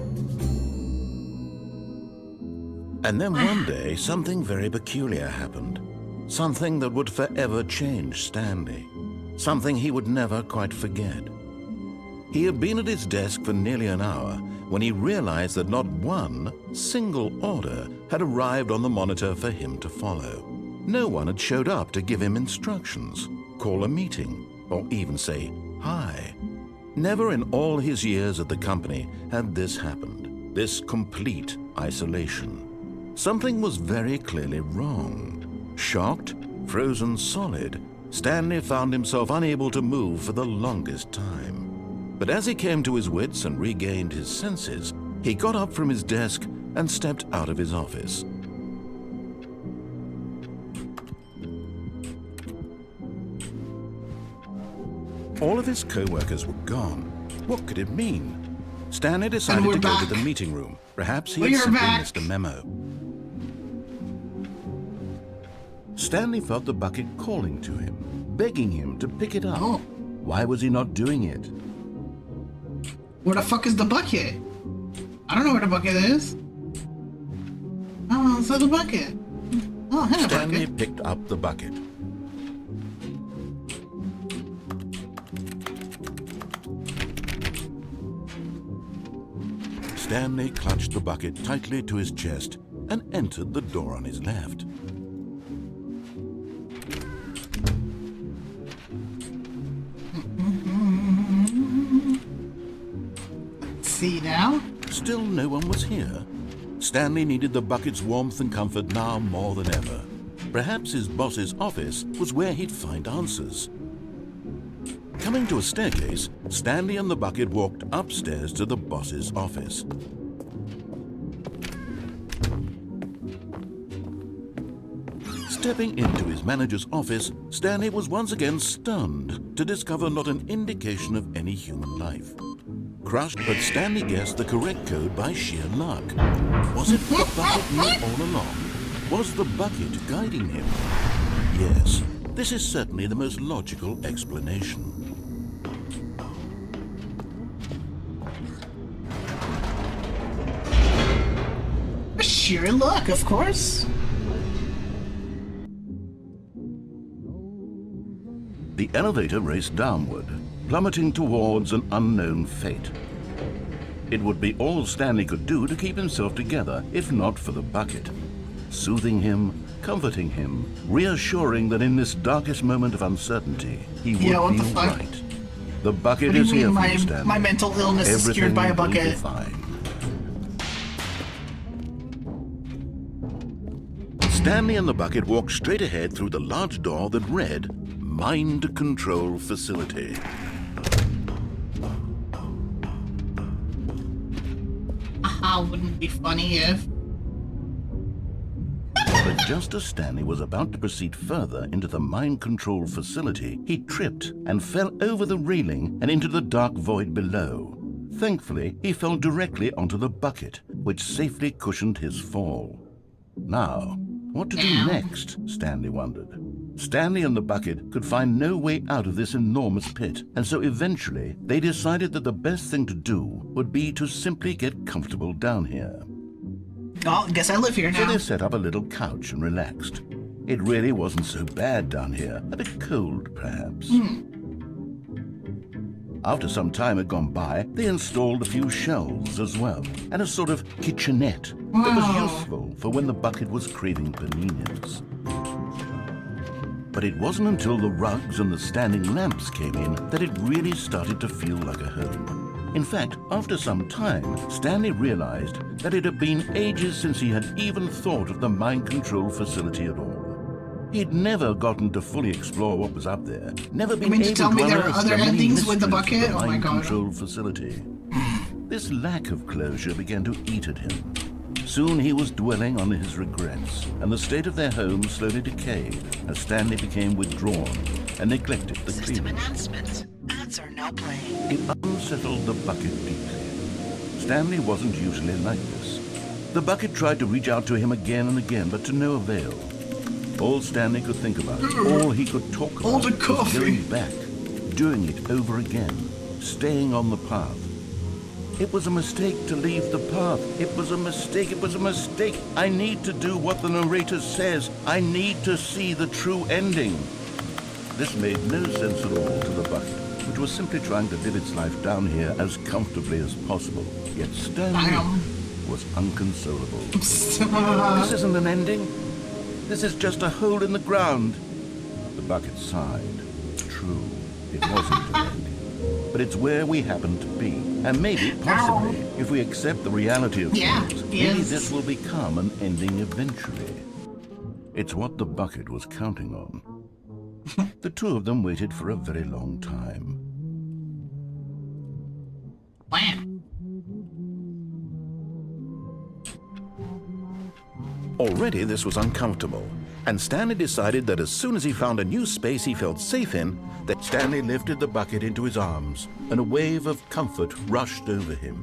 And then one day, something very peculiar happened. Something that would forever change Stanley. Something he would never quite forget. He had been at his desk for nearly an hour when he realized that not one single order had arrived on the monitor for him to follow. No one had showed up to give him instructions, call a meeting, or even say hi. Never in all his years at the company had this happened, this complete isolation. Something was very clearly wrong. Shocked, frozen solid, Stanley found himself unable to move for the longest time. But as he came to his wits and regained his senses, he got up from his desk and stepped out of his office. All of his co-workers were gone. What could it mean? Stanley decided to go to the meeting room. Perhaps he had simply missed a memo. Stanley felt the bucket calling to him, begging him to pick it up. Why was he not doing it? Where the fuck is the bucket? I don't know where the bucket is. Oh, so the bucket. Oh, hey, Stanley picked up the bucket. Stanley clutched the bucket tightly to his chest and entered the door on his left. See now? Still no one was here. Stanley needed the bucket's warmth and comfort now more than ever. Perhaps his boss's office was where he'd find answers. Coming to a staircase, Stanley and the bucket walked upstairs to the boss's office. Stepping into his manager's office, Stanley was once again stunned to discover not an indication of any human life. Crushed, but Stanley guessed the correct code by sheer luck. Was it the bucket knew all along? Was the bucket guiding him? Yes, this is certainly the most logical explanation. Sheer luck, of course. The elevator raced downward, plummeting towards an unknown fate. It would be all Stanley could do to keep himself together, if not for the bucket. Soothing him, comforting him, reassuring that in this darkest moment of uncertainty, he would be all right. The bucket is here for you, Stanley. My mental illness is cured by a bucket. Everything will be fine. Stanley and the bucket walked straight ahead through the large door that read, Mind Control Facility. Aha, wouldn't it be funny if... But just as Stanley was about to proceed further into the mind control facility, he tripped and fell over the railing and into the dark void below. Thankfully, he fell directly onto the bucket, which safely cushioned his fall. Now, what to do next, Stanley wondered. Stanley and the bucket could find no way out of this enormous pit, and so eventually they decided that the best thing to do would be to simply get comfortable down here. Oh, I guess I live here now. So they set up a little couch and relaxed. It really wasn't so bad down here, a bit cold perhaps. After some time had gone by, they installed a few shelves as well, and a sort of kitchenette that was useful for when the bucket was craving convenience. But it wasn't until the rugs and the standing lamps came in that it really started to feel like a home. In fact, after some time, Stanley realized that it had been ages since he had even thought of the mind control facility at all. He'd never gotten to fully explore what was up there. Never been able to tell me there are unearth other the many endings with the mysteries of bucket? Oh my mind god. control facility. This lack of closure began to eat at him. Soon he was dwelling on his regrets, and the state of their home slowly decayed as Stanley became withdrawn and neglected the System cleaning. announcement. Ads are now playing. It unsettled the bucket deeply. Stanley wasn't usually like this. The bucket tried to reach out to him again and again, but to no avail. All Stanley could think about, all he could talk about, was going back, doing it over again, staying on the path. It was a mistake to leave the path. It was a mistake. It was a mistake. I need to do what the narrator says. I need to see the true ending. This made no sense at all to the bucket, which was simply trying to live its life down here as comfortably as possible. Yet Stanley was unconsolable. This isn't an ending. This is just a hole in the ground. The bucket sighed. True, it wasn't an ending. But it's where we happen to be. And maybe, possibly, if we accept the reality of things, maybe this will become an ending eventually. It's what the bucket was counting on. The two of them waited for a very long time. Already this was uncomfortable, and Stanley decided that as soon as he found a new space he felt safe in, that Stanley lifted the bucket into his arms, and a wave of comfort rushed over him.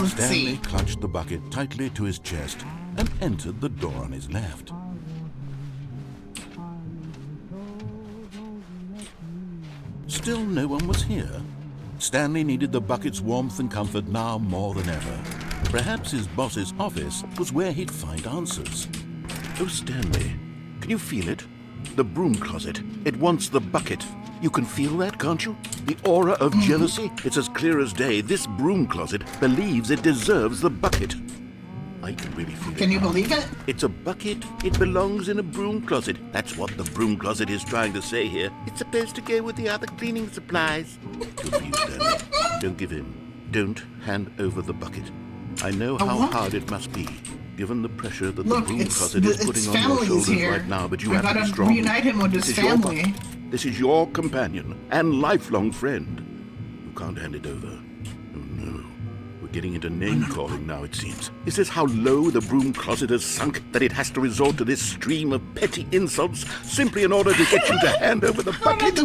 Stanley clutched the bucket tightly to his chest and entered the door on his left. Still no one was here. Stanley needed the bucket's warmth and comfort now more than ever. Perhaps his boss's office was where he'd find answers. Oh, Stanley, can you feel it? The broom closet. It wants the bucket. You can feel that, can't you? The aura of jealousy? It's as clear as day. This broom closet believes it deserves the bucket. I can really feel it. Can you believe it? It's a bucket. It belongs in a broom closet. That's what the broom closet is trying to say here. It's supposed to go with the other cleaning supplies. Good for you, Stanley. Don't give in. Don't hand over the bucket. I know how hard it must be, given the pressure that the broom closet is putting on your shoulders right now, but you have to be strong. Reunite him with his family. This is your companion and lifelong friend. You can't hand it over. Oh no. We're getting into name-calling now, it seems. Is this how low the broom closet has sunk, that it has to resort to this stream of petty insults simply in order to get you to hand over the bucket? The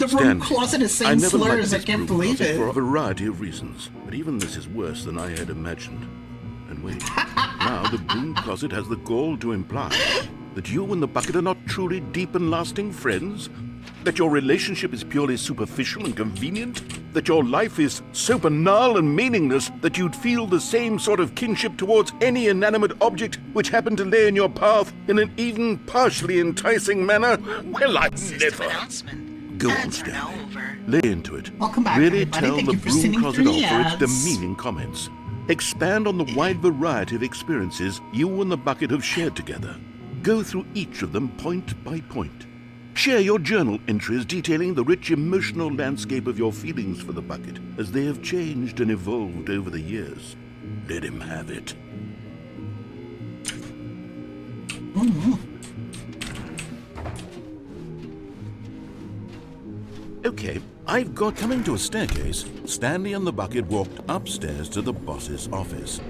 broom closet is saying slurs. I can't believe it. For a variety of reasons, but even this is worse than I had imagined. And wait, now the broom closet has the gall to imply that you and the bucket are not truly deep and lasting friends? That your relationship is purely superficial and convenient? that your life is so banal and meaningless that you'd feel the same sort of kinship towards any inanimate object which happened to lay in your path in an even partially enticing manner? Well, I've never. Go on, Stanley. Lay into it. Welcome back, Really everybody. tell Thank the you for broom sitting closet through off the for its ads. demeaning comments. Expand on the wide variety of experiences you and the bucket have shared together. Go through each of them point by point. Share your journal entries detailing the rich emotional landscape of your feelings for the bucket as they have changed and evolved over the years. Let him have it. Okay, I've got coming to a staircase. Stanley and the bucket walked upstairs to the boss's office.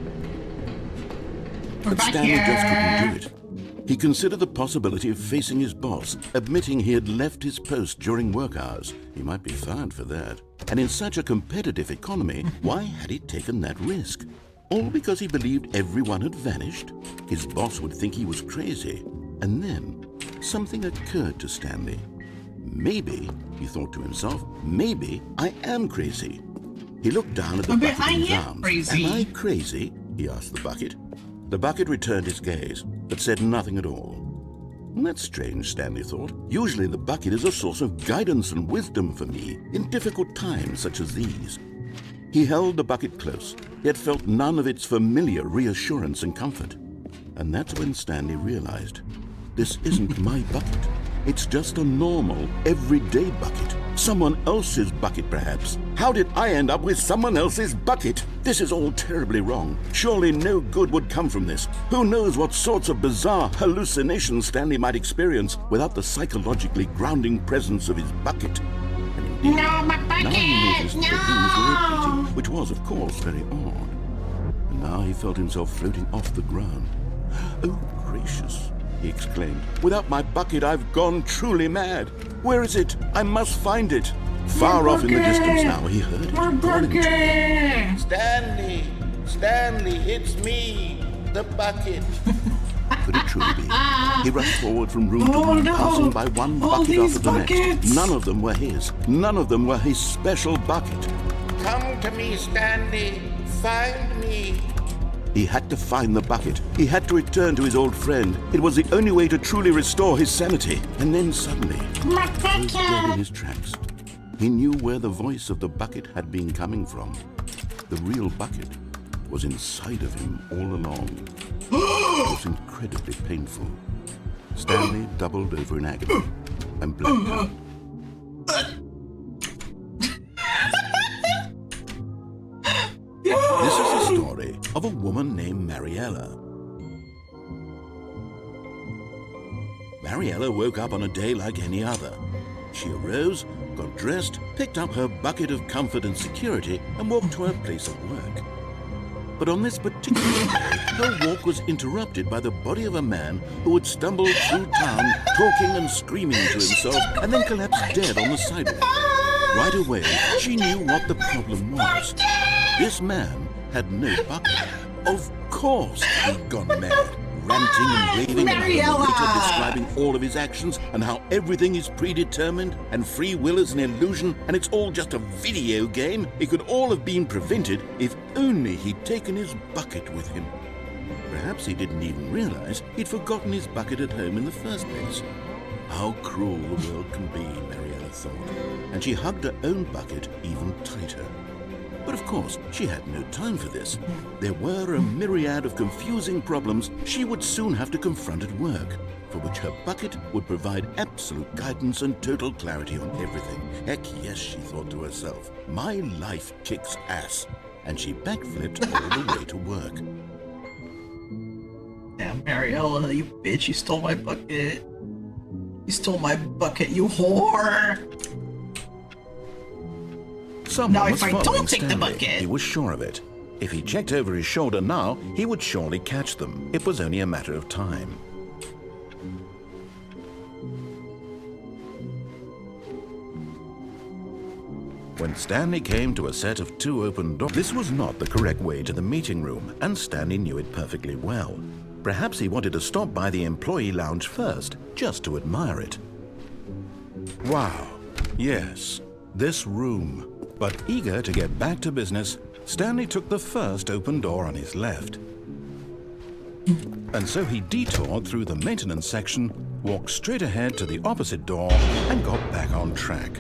But Stanley just couldn't do it. He considered the possibility of facing his boss, admitting he had left his post during work hours. He might be fired for that. And in such a competitive economy, why had he taken that risk? All because he believed everyone had vanished? His boss would think he was crazy. And then something occurred to Stanley. Maybe, he thought to himself, maybe I am crazy. He looked down at the bucket in his arms. Crazy. Am I crazy? He asked the bucket. The bucket returned his gaze, but said nothing at all. That's strange, Stanley thought. Usually the bucket is a source of guidance and wisdom for me in difficult times such as these. He held the bucket close, yet felt none of its familiar reassurance and comfort. And that's when Stanley realized, this isn't my bucket. It's just a normal, everyday bucket. Someone else's bucket, perhaps. How did I end up with someone else's bucket? This is all terribly wrong. Surely no good would come from this. Who knows what sorts of bizarre hallucinations Stanley might experience without the psychologically grounding presence of his bucket. And indeed, No, my bucket! now he noticed No! that things were repeating, which was, of course, very odd. And now he felt himself floating off the ground. Oh, gracious, he exclaimed. Without my bucket, I've gone truly mad. Where is it? I must find it. Far off in the distance now, he heard it calling to him. Stanley! Stanley, it's me! The bucket! Could it truly be? He rushed forward from room to room, no. passing by one All bucket these after the buckets. next. None of them were his. None of them were his special bucket. Come to me, Stanley! Find me! He had to find the bucket. He had to return to his old friend. It was the only way to truly restore his sanity. And then suddenly, he was dead in his tracks. He knew where the voice of the bucket had been coming from. The real bucket was inside of him all along. It was incredibly painful. Stanley doubled over in agony and blacked out. This is the story of a woman named Mariella. Mariella woke up on a day like any other. She arose, got dressed, picked up her bucket of comfort and security, and walked to her place of work. But on this particular day, her walk was interrupted by the body of a man who had stumbled through town, talking and screaming to himself, and then collapsed dead on the sidewalk. Right away, she knew what the problem was. This man had no bucket. Of course he'd gone mad, ranting and raving about the narrator describing all of his actions and how everything is predetermined and free will is an illusion and it's all just a video game. It could all have been prevented if only he'd taken his bucket with him. Perhaps he didn't even realize he'd forgotten his bucket at home in the first place. How cruel the world can be, Mariella thought, and she hugged her own bucket even tighter. But of course, she had no time for this. There were a myriad of confusing problems she would soon have to confront at work, for which her bucket would provide absolute guidance and total clarity on everything. Heck yes, she thought to herself, my life kicks ass. And she backflipped all the way to work. Damn, Mariella, you bitch, you stole my bucket. You stole my bucket, you whore! Someone Now, was if I following don't take the Stanley. bucket... He was sure of it. If he checked over his shoulder now, he would surely catch them. It was only a matter of time. When Stanley came to a set of 2 open doors, this was not the correct way to the meeting room, and Stanley knew it perfectly well. Perhaps he wanted to stop by the employee lounge first, just to admire it. Wow, yes. this room. But eager to get back to business, Stanley took the first open door on his left. And so he detoured through the maintenance section, walked straight ahead to the opposite door, and got back on track.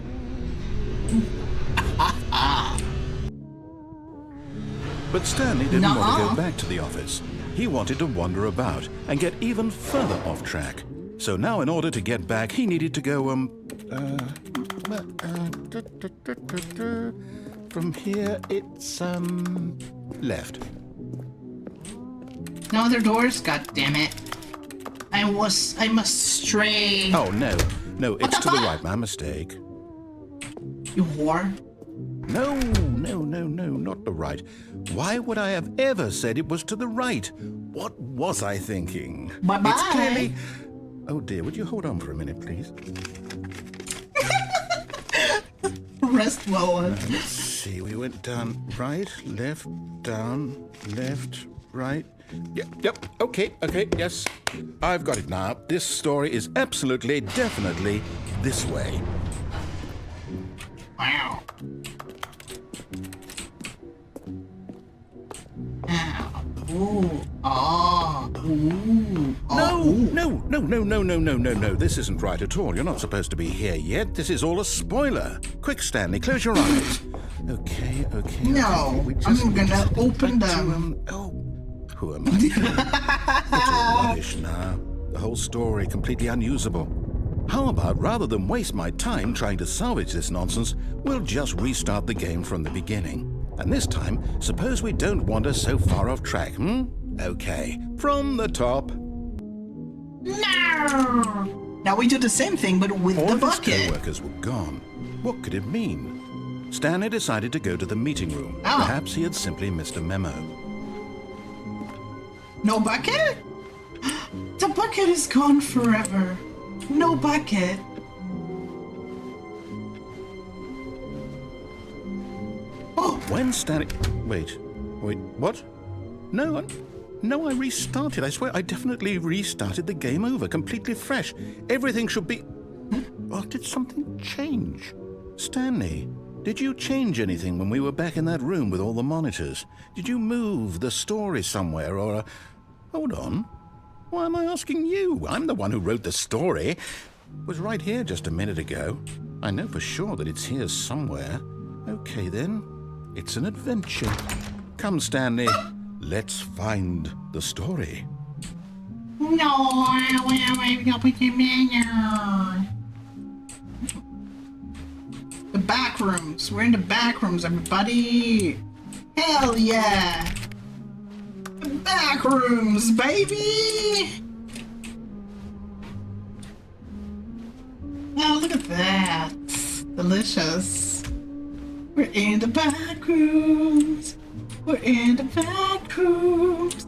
But Stanley didn't want to go back to the office. He wanted to wander about and get even further off track. So now in order to get back, he needed to go, from here, it's, left. No other doors? God damn it. I must stray. Oh, no, it's to the right, my mistake. You whore. No, not the right. Why would I have ever said it was to the right? What was I thinking? Bye-bye. It's clearly... Oh dear, would you hold on for a minute, please? Rest well. Let's see, we went down, right, left, down, left, right. Yep, okay, yes. I've got it now. This story is absolutely, definitely this way. Wow. Ooh. Oh. Ooh. No. This isn't right at all. You're not supposed to be here yet. This is all a spoiler. Quick, Stanley, close your eyes. Okay. No, I'm gonna open them. Who am I? It's all rubbish now. The whole story completely unusable. How about, rather than waste my time trying to salvage this nonsense, we'll just restart the game from the beginning. And this time, suppose we don't wander so far off track, Okay, from the top. No! Now we do the same thing, but with the bucket. All his co-workers were gone. What could it mean? Stanley decided to go to the meeting room. Perhaps he had simply missed a memo. No bucket? The bucket is gone forever. No bucket. Oh! When Stanley... Wait, what? No, I restarted. I swear I definitely restarted the game over, completely fresh. Everything should be... Or did something change? Stanley, did you change anything when we were back in that room with all the monitors? Did you move the story somewhere or... Hold on. Why am I asking you? I'm the one who wrote the story. It was right here just a minute ago. I know for sure that it's here somewhere. Okay, then. It's an adventure. Come, Stanley. Let's find the story. No, the back rooms. We're in the back rooms, everybody. Hell yeah. The back rooms, baby. Oh, look at that. Delicious. We're in the back rooms. We're in the back rooms.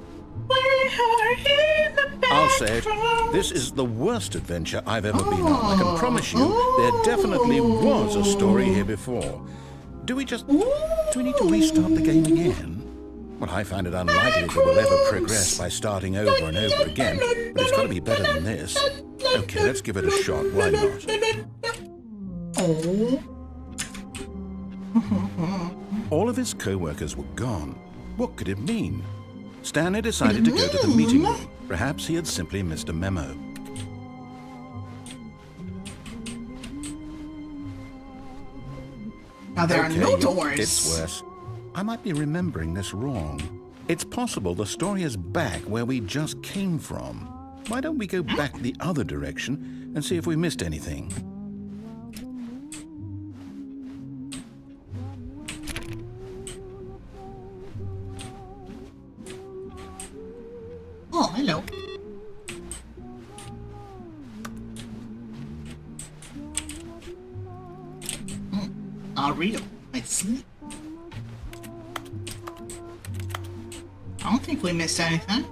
We are in the back I'll say it. rooms. This is the worst adventure I've ever been on. I can promise you there definitely was a story here before. Do we need to restart the game again? Well, I find it unlikely that we'll ever progress by starting over and over again, but it's got to be better than this. Okay, let's give it a shot. Why not? All of his co-workers were gone. What could it mean? Stanley decided to go to the meeting room. Perhaps he had simply missed a memo. Now there are no doors. It's worse. I might be remembering this wrong. It's possible the story is back where we just came from. Why don't we go back the other direction and see if we missed anything? Oh, hello. I'll read them. I see. I don't think we missed anything.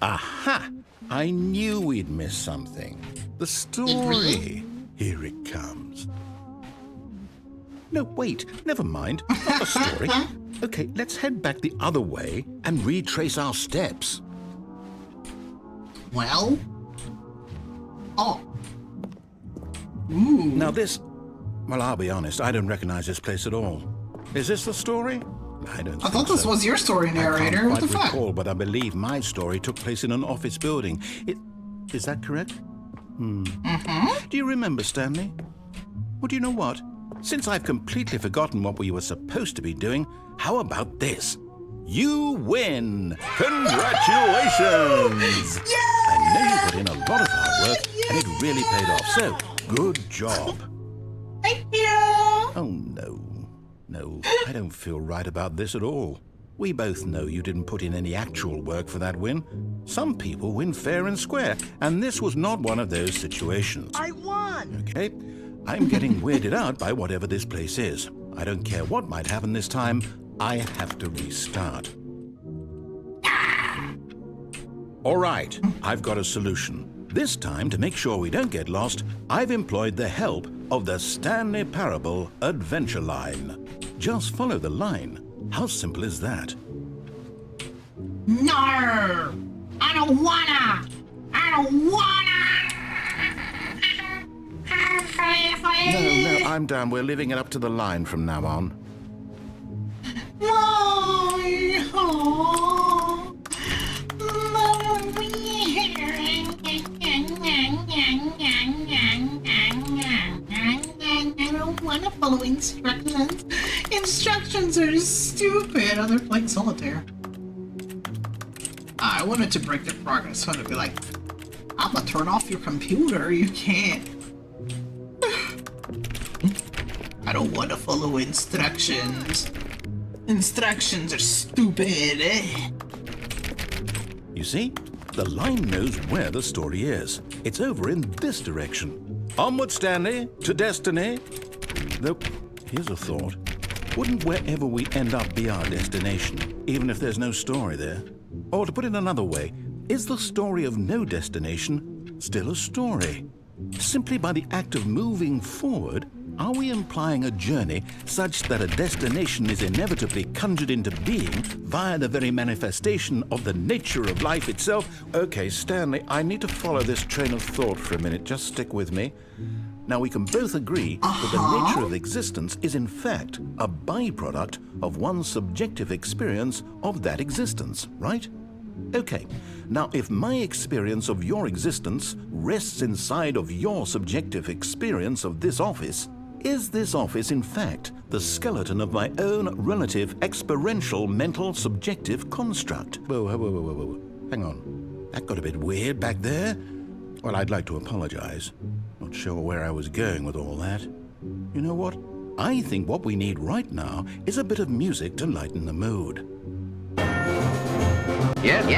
Aha! I knew we'd miss something. The story. Here it comes. No, wait. Never mind. Not the story. Okay, let's head back the other way and retrace our steps. Well? Oh. Ooh. Now this Well, I'll be honest, I don't recognize this place at all. Is this the story? I don't I thought this was your story, narrator. What the fuck? I can't quite recall, but I believe my story took place in an office building. Is that correct? Do you remember, Stanley? Well, do you know what? Since I've completely forgotten what we were supposed to be doing, how about this? You win! Congratulations! I know you put in a lot of hard work, and it really paid off, so good job. Thank you! Oh, no. No, I don't feel right about this at all. We both know you didn't put in any actual work for that win. Some people win fair and square, and this was not one of those situations. I won! Okay? I'm getting weirded out by whatever this place is. I don't care what might happen this time. I have to restart. All right, I've got a solution. This time, to make sure we don't get lost, I've employed the help of the Stanley Parable Adventure Line. Just follow the line. How simple is that? No! I don't wanna! No, I'm down. We're leaving it up to the line from now on. I don't want to follow instructions. Instructions are stupid. Oh, they're playing solitaire. I wanted to break the progress, so I'd be like, I'm gonna turn off your computer. You can't. I don't want to follow instructions. Instructions are stupid. You see? The line knows where the story is. It's over in this direction. Onward, Stanley, to destiny. Though, here's a thought. Wouldn't wherever we end up be our destination, even if there's no story there? Or to put it another way, is the story of no destination still a story? Simply by the act of moving forward, are we implying a journey such that a destination is inevitably conjured into being via the very manifestation of the nature of life itself? Okay, Stanley, I need to follow this train of thought for a minute. Just stick with me. Now, we can both agree that the nature of existence is in fact a byproduct of one's subjective experience of that existence, right? Okay, now if my experience of your existence rests inside of your subjective experience of this office, is this office in fact the skeleton of my own relative experiential mental subjective construct? Whoa, hang on. That got a bit weird back there. Well, I'd like to apologize. Not sure where I was going with all that. You know what? I think what we need right now is a bit of music to lighten the mood. Yes.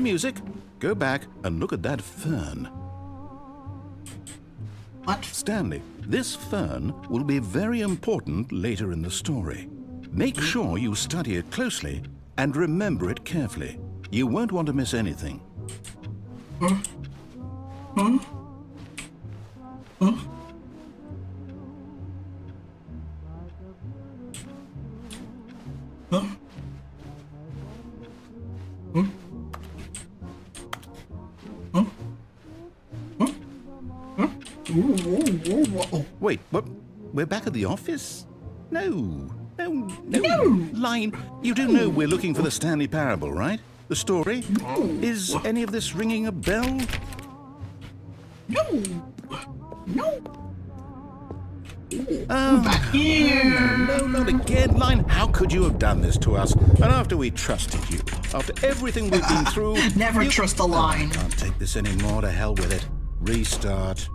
music. Go back and look at that fern. What? Stanley, this fern will be very important later in the story. Make sure you study it closely and remember it carefully. You won't want to miss anything. Huh? Huh? Huh? Huh? Huh? Huh? Huh? Huh? Whoa. Wait, what? We're back at the office? No. Line, you do know we're looking for the Stanley Parable, right? The story? Is any of this ringing a bell? No. Oh, Back here. no, not again, Line. How could you have done this to us? And after we trusted you, after everything we've been through... Never trust a Line. I can't take this anymore. To hell with it. Restart.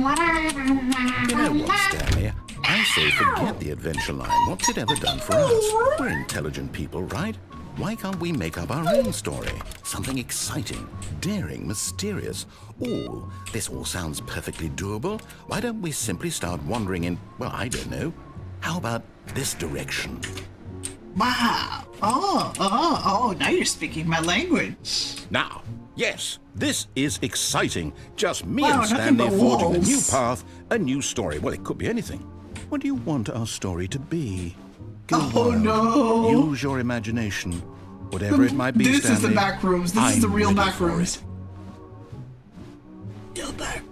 You know what, Stanley? I say forget the adventure line. What's it ever done for us? We're intelligent people, right? Why can't we make up our own story? Something exciting, daring, mysterious. Oh, this all sounds perfectly doable. Why don't we simply start wandering in, well, I don't know. How about this direction? Wow. Oh, now you're speaking my language. Now, yes, this is exciting. Just me Wow, and nothing Stanley but forging a walls. new path, a new story. Well, it could be anything. What do you want our story to be? Go Oh, wild. no. Use your imagination. Whatever it might be, This Stanley. is the back rooms. This is I'm the real ready back for rooms. it. Real back.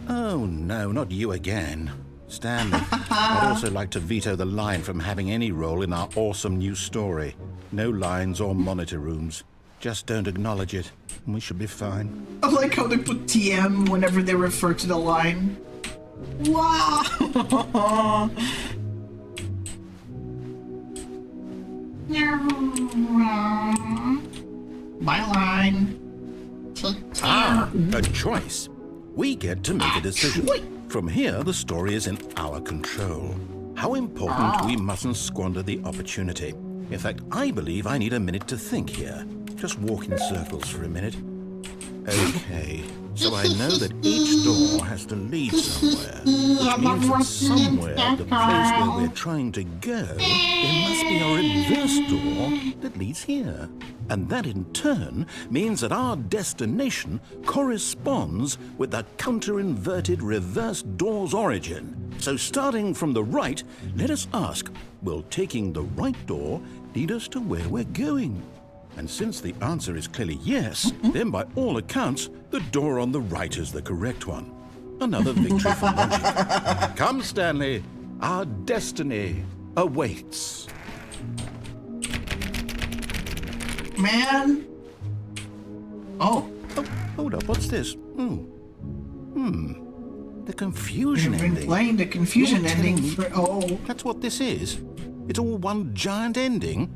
Oh, no, not you again. Stanley, I'd also like to veto the line from having any role in our awesome new story. No lines or monitor rooms. Just don't acknowledge it, and we should be fine. I like how they put TM whenever they refer to the line. Wow. My line. Ah, a choice. We get to make a decision. From here, the story is in our control. How important we mustn't squander the opportunity. In fact, I believe I need a minute to think here. Just walk in circles for a minute. Okay, so I know that each door has to lead somewhere, which means that somewhere, the place where we're trying to go, there must be a reverse door that leads here. And that in turn means that our destination corresponds with the counter-inverted reverse door's origin. So starting from the right, let us ask, will taking the right door lead us to where we're going? And since the answer is clearly yes, then by all accounts, the door on the right is the correct one. Another victory for logic. Come, Stanley, our destiny awaits. Man. Oh, hold up, what's this? The confusion you've been ending. playing the confusion You're ending telling me for... Oh. That's what this is? It's all one giant ending?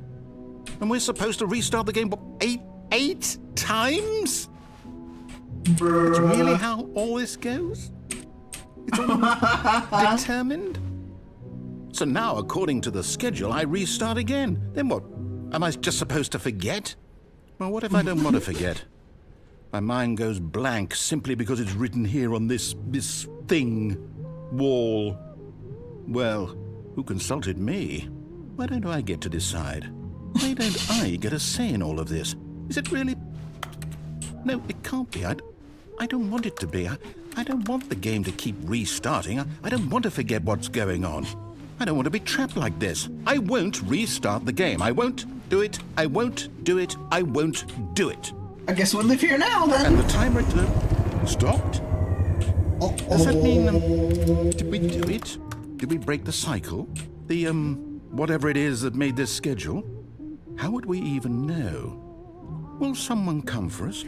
And we're supposed to restart the game, what, eight times? Bruh. That's really how all this goes? It's all determined? So now, according to the schedule, I restart again. Then what? Am I just supposed to forget? Well, what if I don't want to forget? My mind goes blank simply because it's written here on this thing, wall. Well, who consulted me? Why don't I get to decide? Why don't I get a say in all of this? Is it really? No, it can't be. I don't want it to be. I don't want the game to keep restarting. I don't want to forget what's going on. I don't want to be trapped like this. I won't restart the game. I won't do it. I won't do it. I won't do it. I guess we'll live here now, then. And the timer stopped? Does that mean, did we do it? Did we break the cycle? The, whatever it is that made this schedule? How would we even know? Will someone come for us?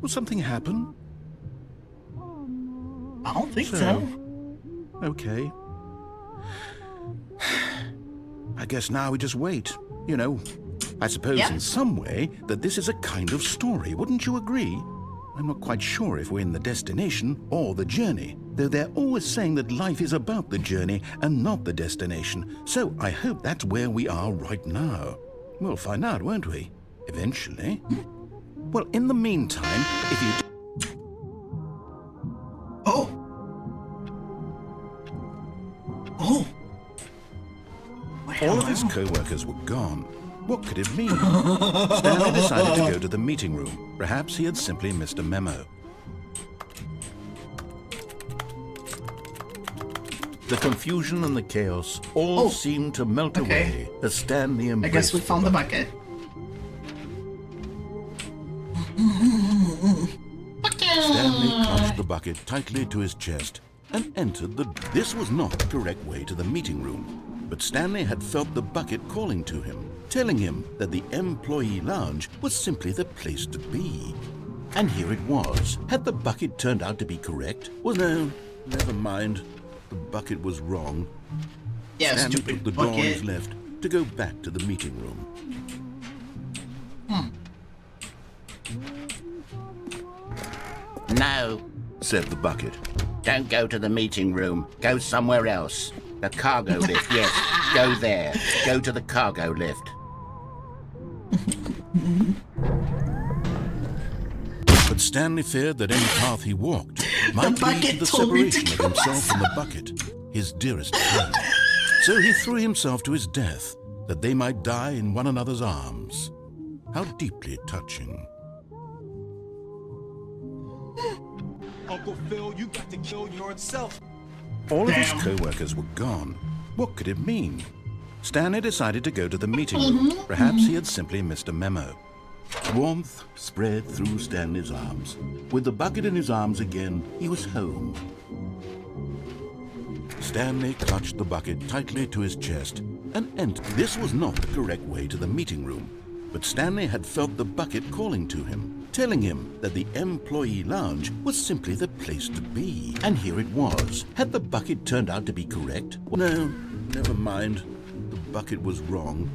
Will something happen? I don't think so. Okay. I guess now we just wait. I suppose in some way that this is a kind of story. Wouldn't you agree? I'm not quite sure if we're in the destination or the journey, though they're always saying that life is about the journey and not the destination, so I hope that's where we are right now. We'll find out, won't we? Eventually. Well, in the meantime, if you... Oh! Oh! All of his co-workers were gone. What could it mean? Stanley decided to go to the meeting room. Perhaps he had simply missed a memo. The confusion and the chaos all seemed to melt away as Stanley embraced I guess we found the bucket. Stanley clutched the bucket tightly to his chest and entered the... This was not the correct way to the meeting room, but Stanley had felt the bucket calling to him, telling him that the employee lounge was simply the place to be. And here it was. Had the bucket turned out to be correct? Well, no, never mind. The bucket was wrong. Yeah, Stanley stupid took the door on bucket. his left to go back to the meeting room. No, said the bucket. don't go to the meeting room. Go somewhere else. The cargo lift, yes. Go there. Go to the cargo lift. But Stanley feared that any path he walked might lead to the told me to separation of go himself from the bucket, his dearest friend. So he threw himself to his death, that they might die in one another's arms. How deeply touching. Uncle Phil, you got to kill yourself. All of his co-workers were gone. What could it mean? Stanley decided to go to the meeting room. Perhaps he had simply missed a memo. Warmth spread through Stanley's arms. With the bucket in his arms again, he was home. Stanley clutched the bucket tightly to his chest and entered. This was not the correct way to the meeting room, but Stanley had felt the bucket calling to him, telling him that the employee lounge was simply the place to be. And here it was. Had the bucket turned out to be correct? No, never mind. The bucket was wrong.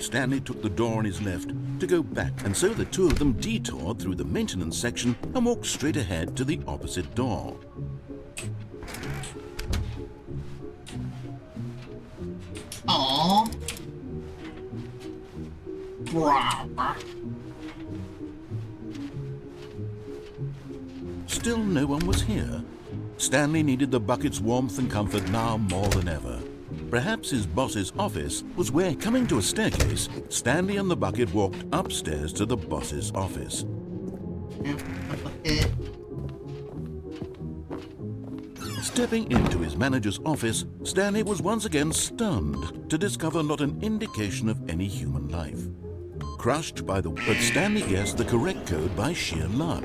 Stanley took the door on his left to go back, and so the two of them detoured through the maintenance section and walked straight ahead to the opposite door. Aww. Still no one was here. Stanley needed the bucket's warmth and comfort now more than ever. Perhaps his boss's office was where, coming to a staircase, Stanley and the bucket walked upstairs to the boss's office. Stepping into his manager's office, Stanley was once again stunned to discover not an indication of any human life. Crushed by the... But Stanley guessed the correct code by sheer luck.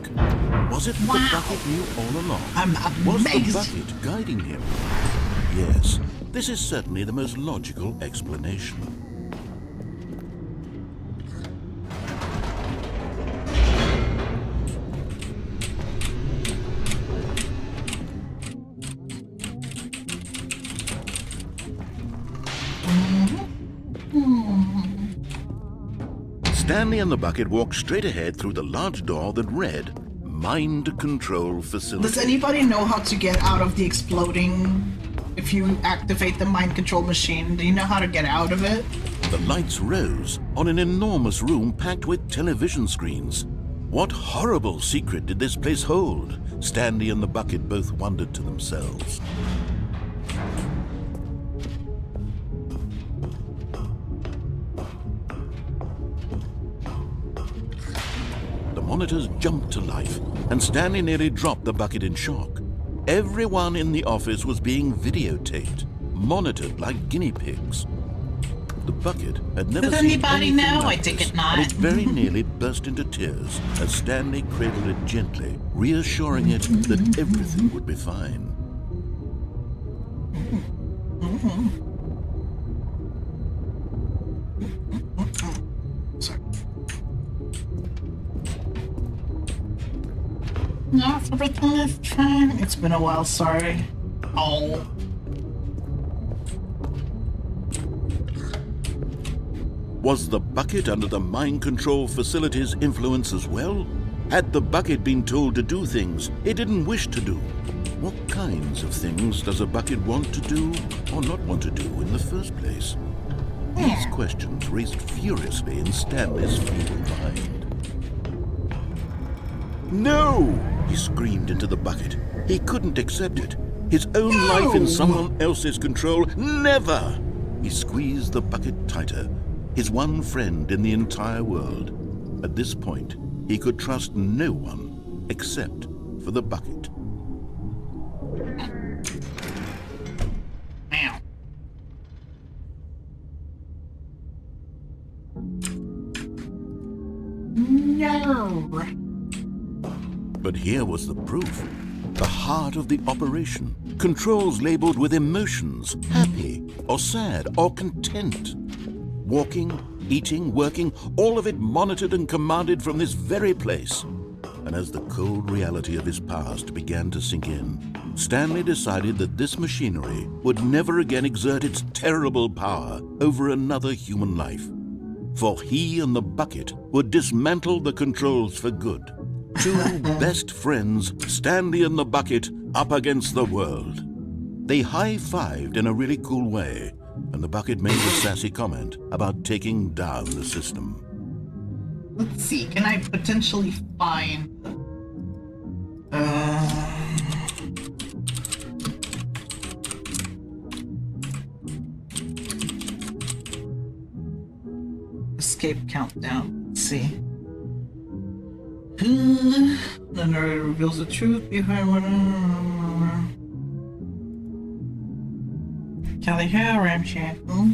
Was it the bucket knew all along? Was the bucket guiding him? Yes, this is certainly the most logical explanation. Stanley and the bucket walked straight ahead through the large door that read, Mind Control Facility. Does anybody know how to get out of the exploding? If you activate the mind control machine, do you know how to get out of it? The lights rose on an enormous room packed with television screens. What horrible secret did this place hold? Stanley and the bucket both wondered to themselves. The monitors jumped to life, and Stanley nearly dropped the bucket in shock. Everyone in the office was being videotaped, monitored like guinea pigs. The bucket had never Does seen anybody anything know? like I think this, it not. and it very nearly burst into tears as Stanley cradled it gently, reassuring it that everything would be fine. Sorry. No, everything is fine. It's been a while, sorry. Oh. Was the bucket under the mind control facility's influence as well? Had the bucket been told to do things it didn't wish to do? What kinds of things does a bucket want to do or not want to do in the first place? These questions raced furiously in Stanley's feeble mind. No! He screamed into the bucket. He couldn't accept it. His own life in someone else's control. Never! He squeezed the bucket tighter. His one friend in the entire world. At this point, he could trust no one except for the bucket. No. But here was the proof. The heart of the operation. Controls labeled with emotions, happy or sad or content. Walking, eating, working, all of it monitored and commanded from this very place. And as the cold reality of his past began to sink in, Stanley decided that this machinery would never again exert its terrible power over another human life. For he and the bucket would dismantle the controls for good. Two best friends, Stanley and the bucket, up against the world. They high-fived in a really cool way, and the bucket made a sassy comment about taking down the system. Let's see, can I potentially find... Escape countdown. Let's see. The narrator reveals the truth behind what... Cali, how ramshackle.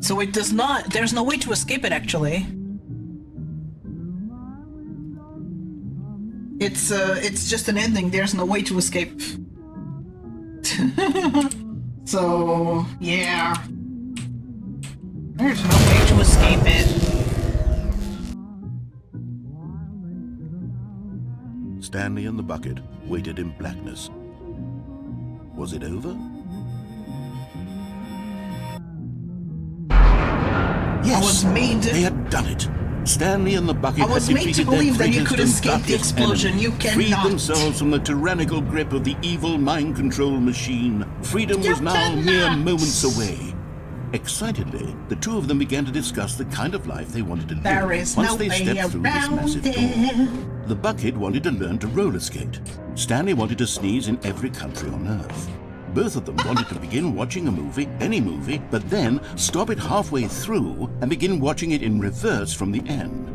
So it does not, there's no way to escape it actually. It's just an ending, there's no way to escape. So, yeah. There's no way to escape it. Stanley and the bucket waited in blackness. Was it over? Yes, I was made to... they had done it. Stanley and the bucket had defeated to believe their that you greatest could and escape the darkest explosion. enemy, You cannot. freed themselves from the tyrannical grip of the evil mind control machine. Freedom was now mere moments away. Excitedly, the two of them began to discuss the kind of life they wanted to live There is once no they way stepped through this massive door. The bucket wanted to learn to roller skate. Stanley wanted to sneeze in every country on Earth. Both of them wanted to begin watching a movie, any movie, but then stop it halfway through and begin watching it in reverse from the end.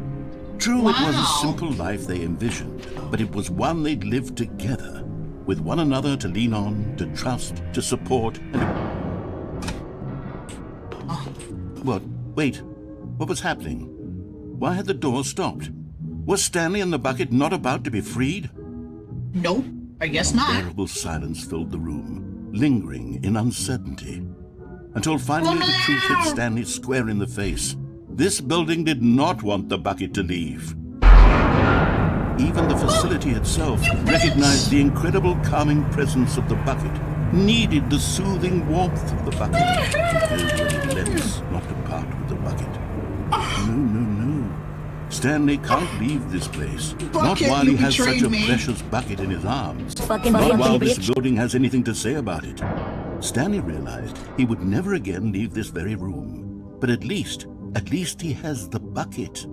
True, it was a simple life they envisioned, but it was one they'd lived together, with one another to lean on, to trust, to support, and What? Wait. What was happening? Why had the door stopped? Was Stanley and the bucket not about to be freed? Nope, I guess not. Terrible silence filled the room, lingering in uncertainty, until finally the truth hit Stanley square in the face. This building did not want the bucket to leave. Even the facility itself recognized the incredible calming presence of the bucket, needed the soothing warmth of the bucket. It lets not to part with the bucket. No. Stanley can't leave this place. Not while he has such a precious bucket in his arms. Not while this building has anything to say about it. Stanley realized he would never again leave this very room. But at least he has the bucket.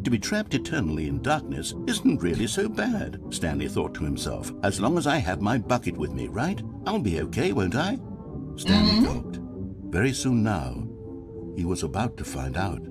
To be trapped eternally in darkness isn't really so bad, Stanley thought to himself. As long as I have my bucket with me, right? I'll be okay, won't I? Stanley thought. Very soon now, he was about to find out.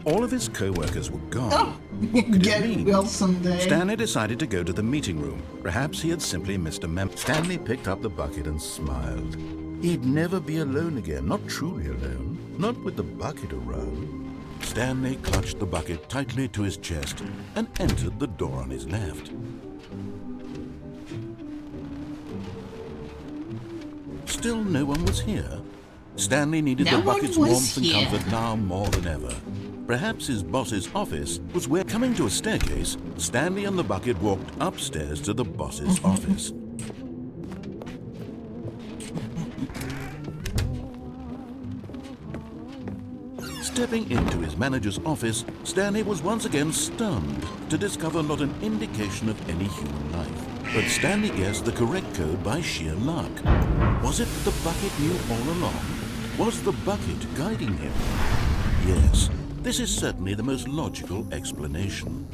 All of his co-workers were gone. What could it mean? Well someday. Stanley decided to go to the meeting room. Perhaps he had simply missed a memo. Stanley picked up the bucket and smiled. He'd never be alone again, not truly alone, not with the bucket around. Stanley clutched the bucket tightly to his chest and entered the door on his left. Still no one was here. Stanley needed the bucket's warmth and comfort now more than ever. Perhaps his boss's office was where, coming to a staircase, Stanley and the bucket walked upstairs to the boss's office. Stepping into his manager's office, Stanley was once again stunned to discover not an indication of any human life. But Stanley guessed the correct code by sheer luck. Was it the bucket knew all along? Was the bucket guiding him? Yes, this is certainly the most logical explanation.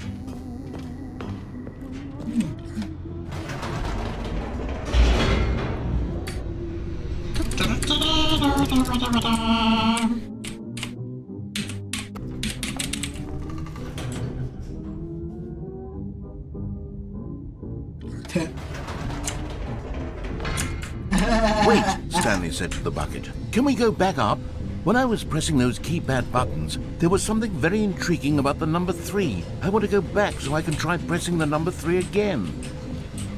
Wait, Stanley said to the bucket. Can we go back up? When I was pressing those keypad buttons, there was something very intriguing about the number 3. I want to go back so I can try pressing the number 3 again.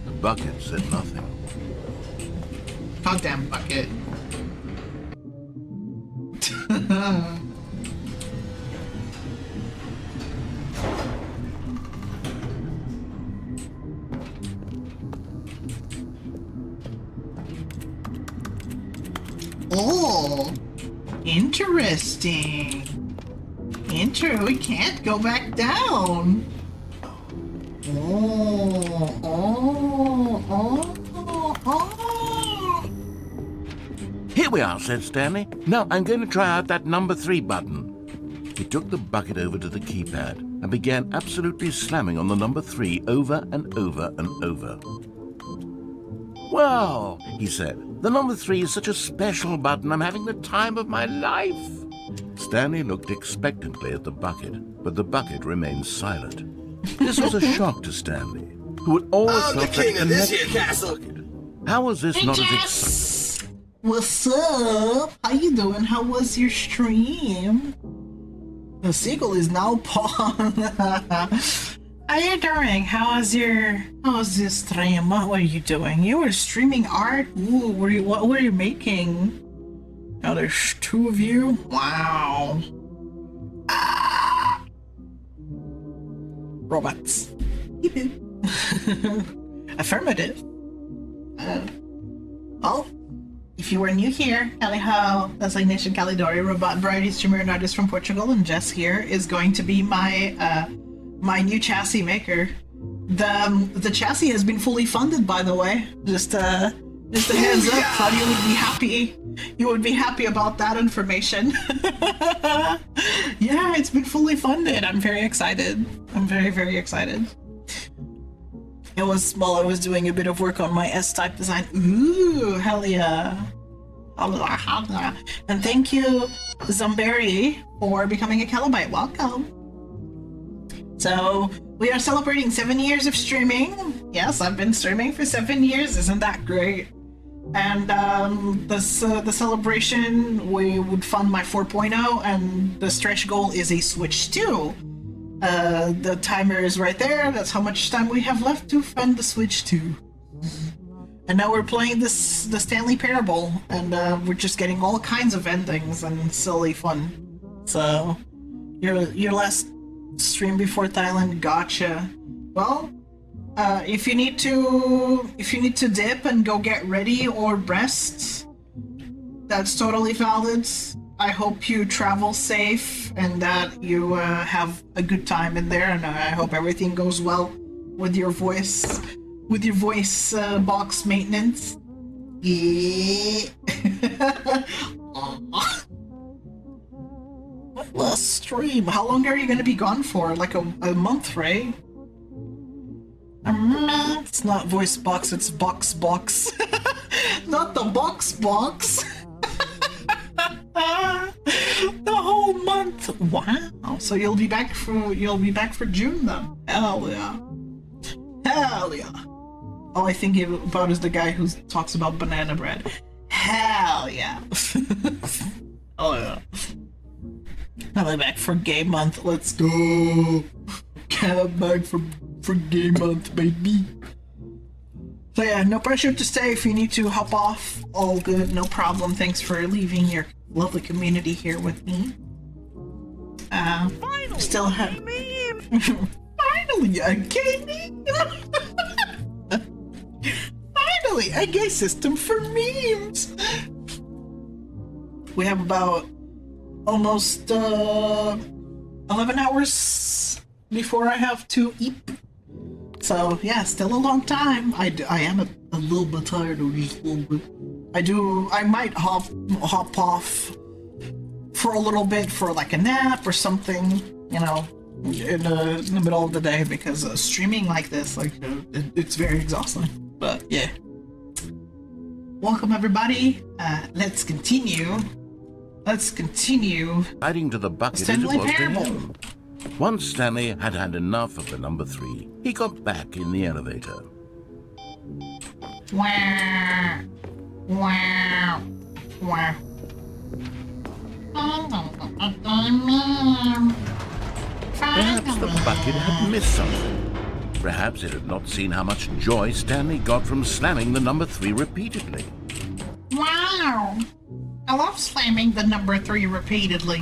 The bucket said nothing. Goddamn bucket. Oh, interesting. We can't go back down. Here we are, said Stanley. Now I'm going to try out that number 3 button. He took the bucket over to the keypad and began absolutely slamming on the number 3 over and over and over. Well, he said, the number 3 is such a special button. I'm having the time of my life. Stanley looked expectantly at the bucket, but the bucket remained silent. This was a shock to Stanley, who had always felt that connection to the bucket. How was this not as exciting? What's up? How you doing? How was your stream? The sequel is now pawn. How you doing? How was your stream? What were you doing? You were streaming art? Ooh, what were you making? Now there's 2 of you? Wow. Ah. Robots. Affirmative. Well, if you were new here, Cali designation Calidori, robot variety streamer and artist from Portugal, and Jess here is going to be my my new chassis maker. The chassis has been fully funded, by the way. Just a heads up. Thought you would be happy. You would be happy about that information. Yeah, it's been fully funded. I'm very excited. I'm very, very excited. It was while I was doing a bit of work on my S-type design. Ooh, hell yeah. And thank you, Zomberry, for becoming a Calibite. Welcome. So, we are celebrating 7 years of streaming. Yes, I've been streaming for 7 years. Isn't that great? And the celebration, we would fund my 4.0, and the stretch goal is a Switch 2. The timer is right there. That's how much time we have left to fund the Switch 2. And now we're playing the Stanley Parable, and we're just getting all kinds of endings and silly fun. So, your last stream before Thailand, gotcha. Well, if you need to dip and go get ready or rest, that's totally valid. I hope you travel safe and that you have a good time in there, and I hope everything goes well with your voice box maintenance. Yeah. Last stream. How long are you gonna be gone for? Like a month, right? It's not voice box, it's box. Not the box. The whole month. Wow. So you'll be back for June then. Hell yeah. All I think about is the guy who talks about banana bread. Hell yeah. Oh yeah. I'm back for gay month. Let's go. Come back for gay month, baby. So yeah, no pressure to stay if you need to hop off. All good, no problem. Thanks for leaving your lovely community here with me. Still have finally a gay meme. Finally a gay system for memes. We have about almost 11 hours before I have to eat. So yeah, still a long time. I am a little bit tired of this little bit. I might hop off for a little bit for like a nap or something, you know, in the middle of the day, because streaming like this, like it's very exhausting. But yeah. Welcome everybody. Let's continue. Adding to the bucket as it was to him. Once Stanley had had enough of the number 3, he got back in the elevator. Wow. Wow. Wow. Perhaps the bucket had missed something. Perhaps it had not seen how much joy Stanley got from slamming the number 3 repeatedly. Wow. I love slamming the number 3 repeatedly.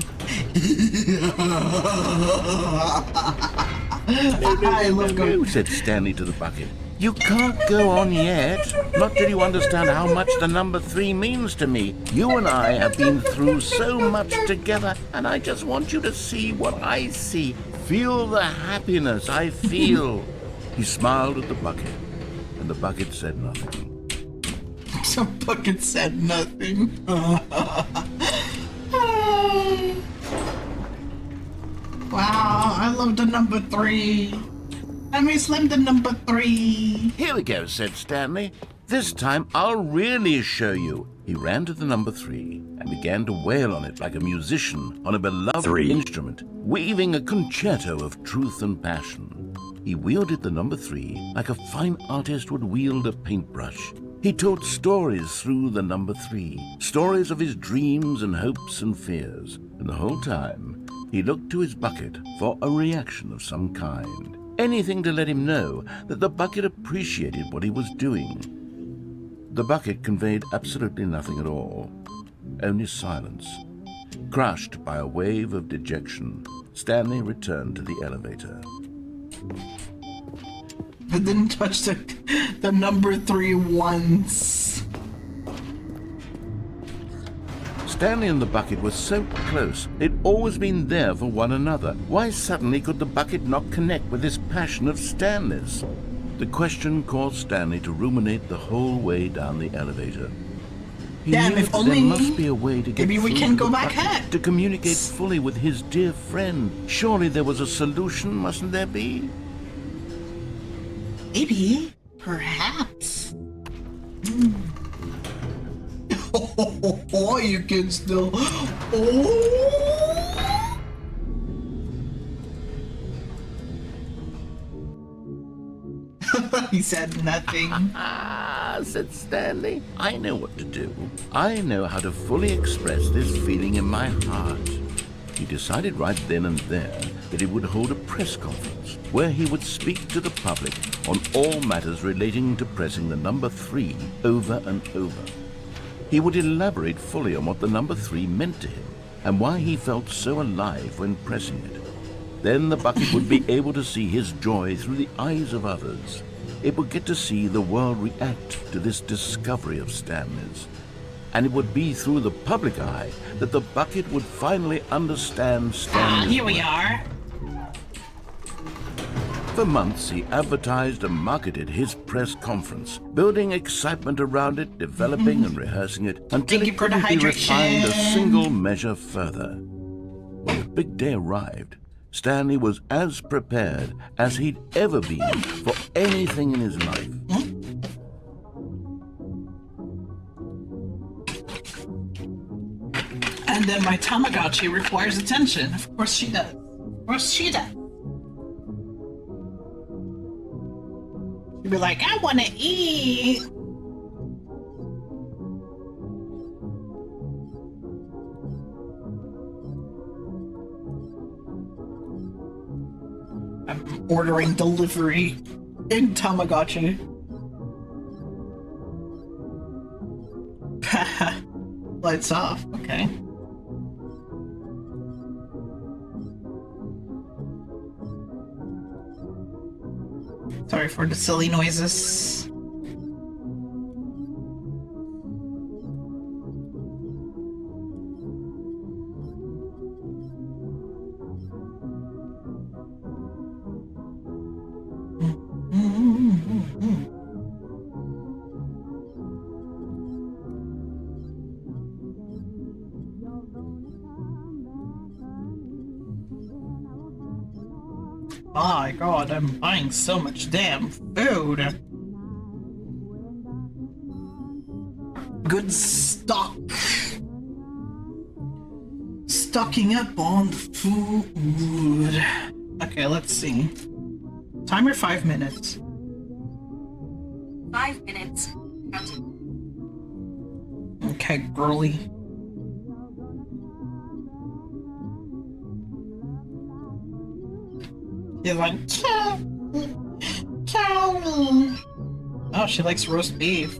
No, said Stanley to the bucket. You can't go on yet. Not till you understand how much the number 3 means to me. You and I have been through so much together, and I just want you to see what I see. Feel the happiness I feel. He smiled at the bucket, and the bucket said nothing. The bucket said nothing. Wow, I love the number 3. Let me slam the number 3. Here we go, said Stanley. This time I'll really show you. He ran to the number 3 and began to wail on it like a musician on a beloved instrument, weaving a concerto of truth and passion. He wielded the number 3 like a fine artist would wield a paintbrush. He told stories through the number 3, stories of his dreams and hopes and fears, and the whole time he looked to his bucket for a reaction of some kind. Anything to let him know that the bucket appreciated what he was doing. The bucket conveyed absolutely nothing at all, only silence. Crushed by a wave of dejection, Stanley returned to the elevator. I didn't touch the number 3 once. Stanley and the bucket were so close. They'd always been there for one another. Why suddenly could the bucket not connect with this passion of Stanley's? The question caused Stanley to ruminate the whole way down the elevator. He Damn, knew if that only there must be a way to get maybe we through can to go the back bucket, up. to communicate fully with his dear friend. Surely there was a solution, mustn't there be? Maybe. Perhaps. Oh, you can still... Oh! He said nothing. Said Stanley. I know what to do. I know how to fully express this feeling in my heart. He decided right then and there that he would hold a press conference where he would speak to the public on all matters relating to pressing the number 3 over and over. He would elaborate fully on what the number 3 meant to him and why he felt so alive when pressing it. Then the bucket would be able to see his joy through the eyes of others. It would get to see the world react to this discovery of Stanley's. And it would be through the public eye that the bucket would finally understand Stanley's here we are. For months, he advertised and marketed his press conference, building excitement around it, developing and rehearsing it, until it couldn't be refined a single measure further. When the big day arrived, Stanley was as prepared as he'd ever been for anything in his life. And then my Tamagotchi requires attention. Of course she does. Of course she does. She'd be like, I want to eat. I'm ordering delivery in Tamagotchi. Lights off, okay. Sorry for the silly noises. My god, I'm buying so much damn food. Good stock. Stocking up on the food. Okay, let's see. Timer 5 minutes. 5 minutes. Okay, girly. She's like, kill me. Oh, she likes roast beef.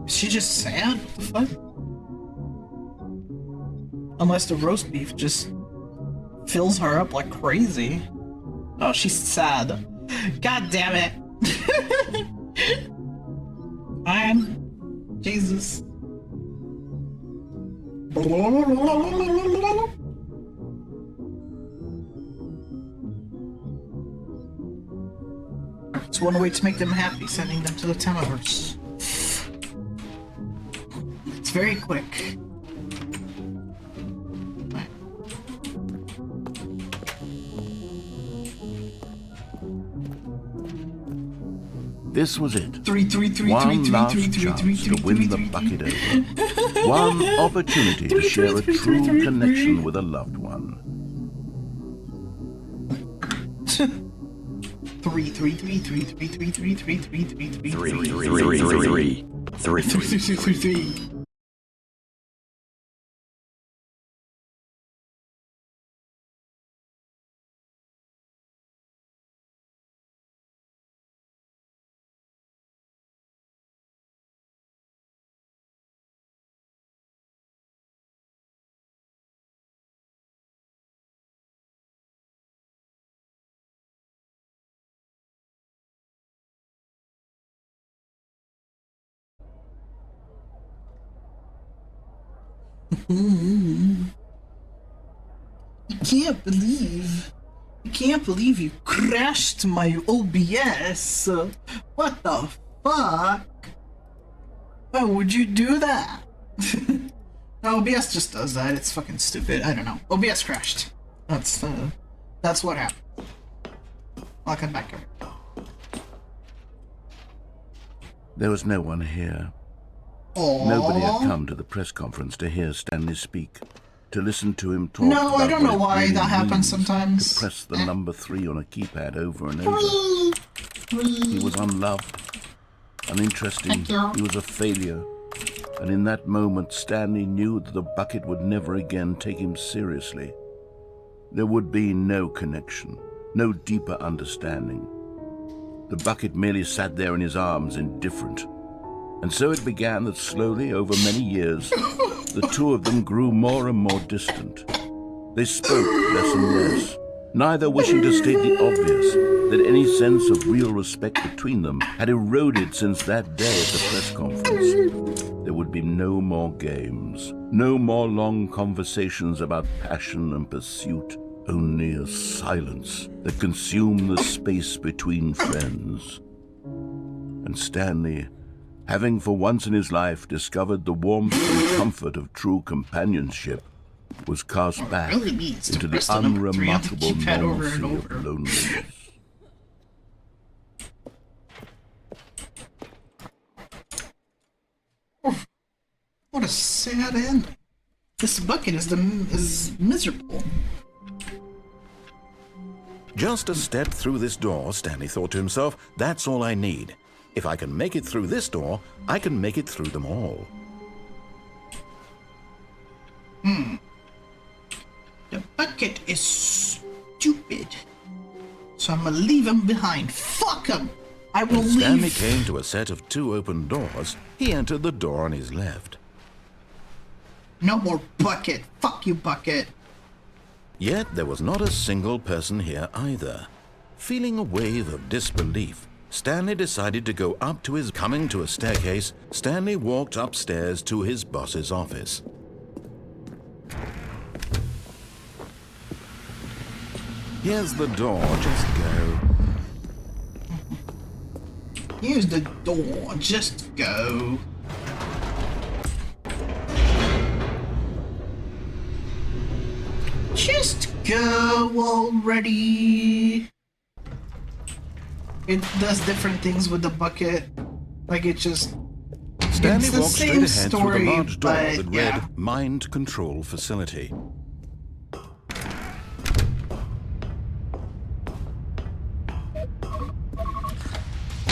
Is she just sad? What the fuck? Unless the roast beef just fills her up like crazy. Oh, she's sad. God damn it. Fine. Jesus. It's one way to make them happy, sending them to the Tamaverse. It's very quick. This was it. One last chance to win the bucket over. One opportunity to share a true connection with a loved one. 3. I can't believe you crashed my OBS. What the fuck? Why would you do that? No, OBS just does that. It's fucking stupid. I don't know. OBS crashed. That's what happened. I'll come back here. There was no one here. Aww. Nobody had come to the press conference to hear Stanley speak, to listen to him talk. No, about I don't know what it why really that happens means sometimes. to press the number 3 on a keypad over and over. He was unloved, uninteresting. He was a failure. And in that moment, Stanley knew that the bucket would never again take him seriously. There would be no connection, no deeper understanding. The bucket merely sat there in his arms, indifferent. And so it began that slowly, over many years, the two of them grew more and more distant. They spoke less and less, neither wishing to state the obvious, that any sense of real respect between them had eroded since that day at the press conference. There would be no more games, no more long conversations about passion and pursuit, only a silence that consumed the space between friends. And Stanley, having for once in his life discovered the warmth and comfort of true companionship, was cast back into the unremarkable normalcy of loneliness. What a sad ending. This bucket is miserable. Just a step through this door, Stanley thought to himself, that's all I need. If I can make it through this door, I can make it through them all. Yep. Bucket is stupid. So I'm gonna leave him behind. Fuck him! I will When Stanley leave. came to a set of 2 open doors, he entered the door on his left. No more Bucket. Fuck you, Bucket. Yet there was not a single person here either. Feeling a wave of disbelief, Stanley decided to go up to his... Coming to a staircase, Stanley walked upstairs to his boss's office. Here's the door, just go. Here's the door. Just go. Just go already. It does different things with the bucket. Like it just... Stanley it's the walked straight same ahead story, through the large door but that yeah. read Mind Control Facility.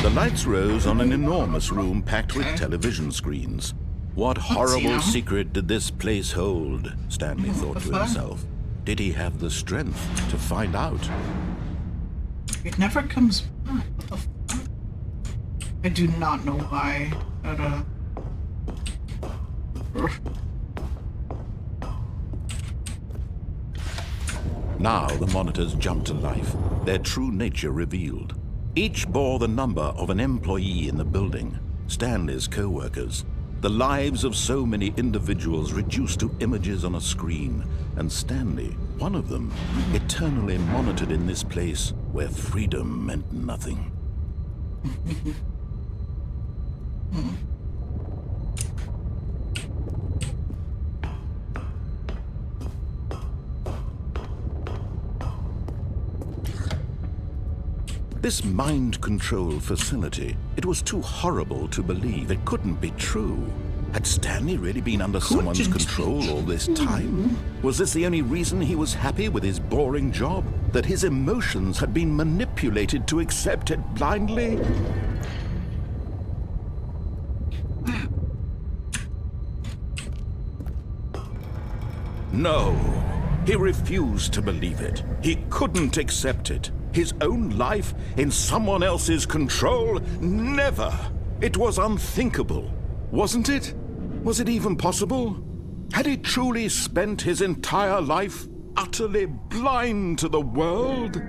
The lights rose on an enormous room packed with television screens. What horrible secret did this place hold? Stanley thought to himself. Did he have the strength to find out? It never comes back. What the fuck? I do not know why. But, Now the monitors jumped to life, their true nature revealed. Each bore the number of an employee in the building, Stanley's co-workers. The lives of so many individuals reduced to images on a screen, and Stanley, one of them, eternally monitored in this place where freedom meant nothing. This mind control facility, it was too horrible to believe. It couldn't be true. Had Stanley really been under someone's control all this time? Was this the only reason he was happy with his boring job? That his emotions had been manipulated to accept it blindly? No, he refused to believe it. He couldn't accept it. His own life in someone else's control? Never! It was unthinkable, wasn't it? Was it even possible? Had he truly spent his entire life utterly blind to the world?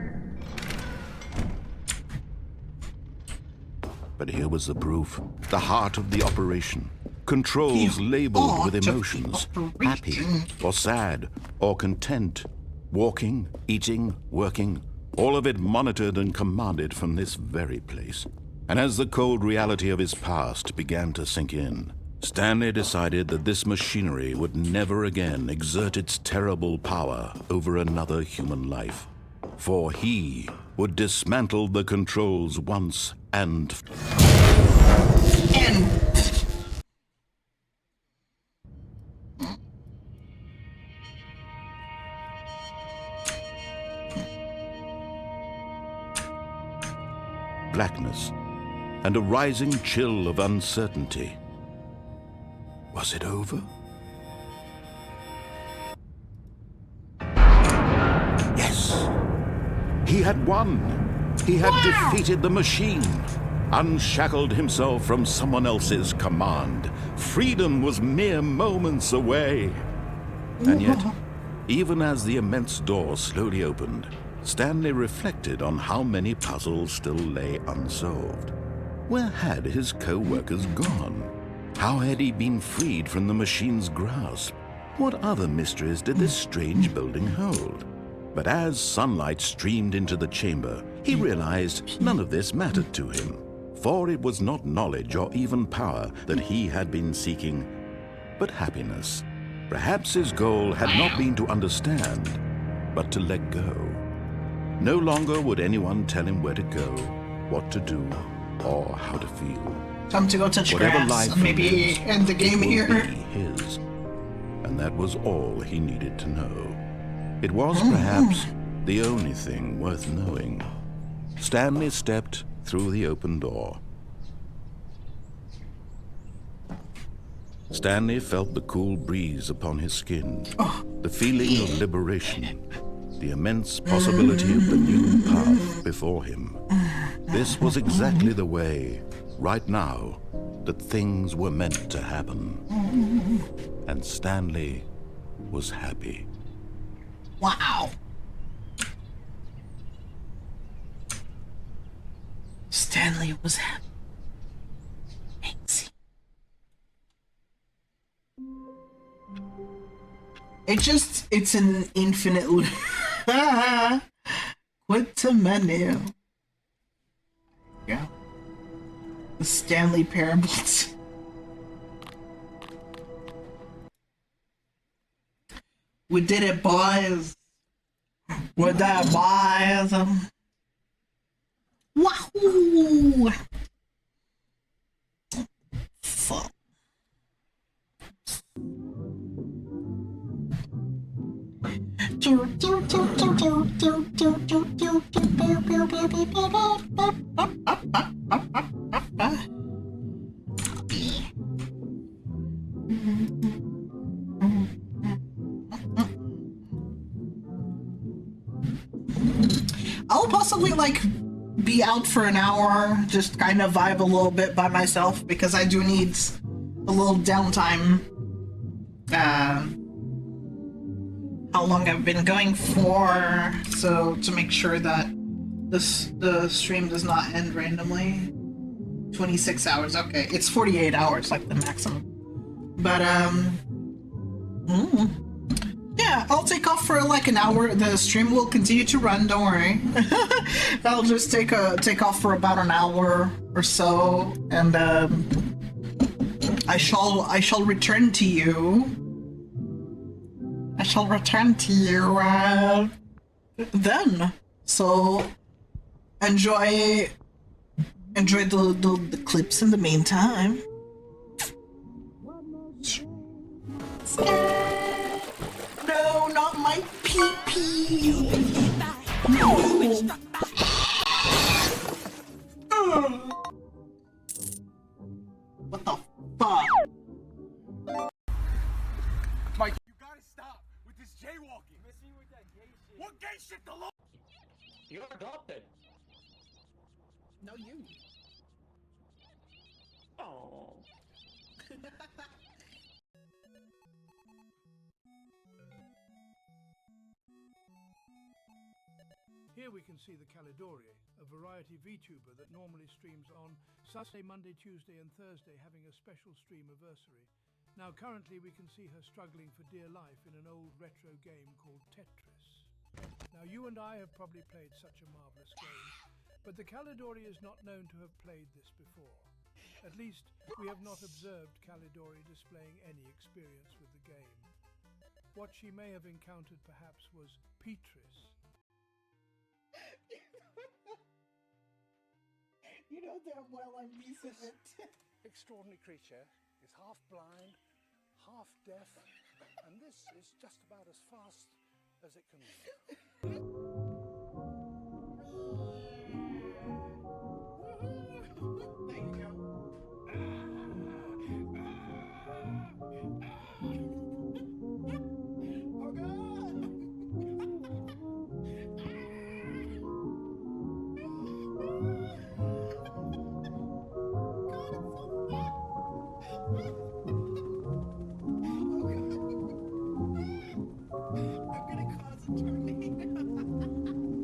But here was the proof, the heart of the operation. Controls labeled with emotions, happy or sad or content, walking, eating, working, all of it monitored and commanded from this very place. And as the cold reality of his past began to sink in, Stanley decided that this machinery would never again exert its terrible power over another human life. For he would dismantle the controls once and... blackness, and a rising chill of uncertainty. Was it over? Yes! He had won! He had defeated the machine, unshackled himself from someone else's command. Freedom was mere moments away. And yet, even as the immense door slowly opened, Stanley reflected on how many puzzles still lay unsolved. Where had his co-workers gone? How had he been freed from the machine's grasp? What other mysteries did this strange building hold? But as sunlight streamed into the chamber, he realized none of this mattered to him, for it was not knowledge or even power that he had been seeking, but happiness. Perhaps his goal had not been to understand, but to let go. No longer would anyone tell him where to go, what to do, or how to feel. Time to go touch Whatever grass. life Maybe end the game here. Be his. And that was all he needed to know. It was perhaps the only thing worth knowing. Stanley stepped through the open door. Stanley felt the cool breeze upon his skin, the feeling of liberation, the immense possibility of the new path before him. This was exactly the way, right now, that things were meant to happen. And Stanley was happy. Wow. Stanley was happy. Amazing. It's an infinite quit to menu. Yeah. The Stanley Parables. We did it, boys. We did it, boys. Wahoo! Fuck. I'll possibly like be out for an hour, just kind of vibe a little bit by myself because I do need a little downtime. How long I've been going for, so to make sure that the stream does not end randomly. 26 hours, okay. It's 48 hours, like the maximum. But, yeah, I'll take off for like an hour. The stream will continue to run, don't worry. I'll just take off for about an hour or so, and, I shall return to you. I shall return to you, then. So, enjoy the clips in the meantime. No, not my pee-pee. No. What the fuck? Mike, you gotta stop with this jaywalking. Miss me with that gay shit. What gay shit? The law. You're adopted. No, you. Oh. Here we can see the Calidori, a variety VTuber that normally streams on Saturday, Monday, Tuesday and Thursday, having a special streamiversary. Now currently we can see her struggling for dear life in an old retro game called Tetris. Now you and I have probably played such a marvellous game, but the Calidori is not known to have played this before. At least we have not observed Calidori displaying any experience with the game. What she may have encountered perhaps was Petris. You know damn well I'm using it. Extraordinary creature is half blind, half deaf, and this is just about as fast as it can move. There you go. Oh god! I'm gonna cause a tornado.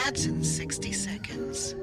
Ads in 60 seconds.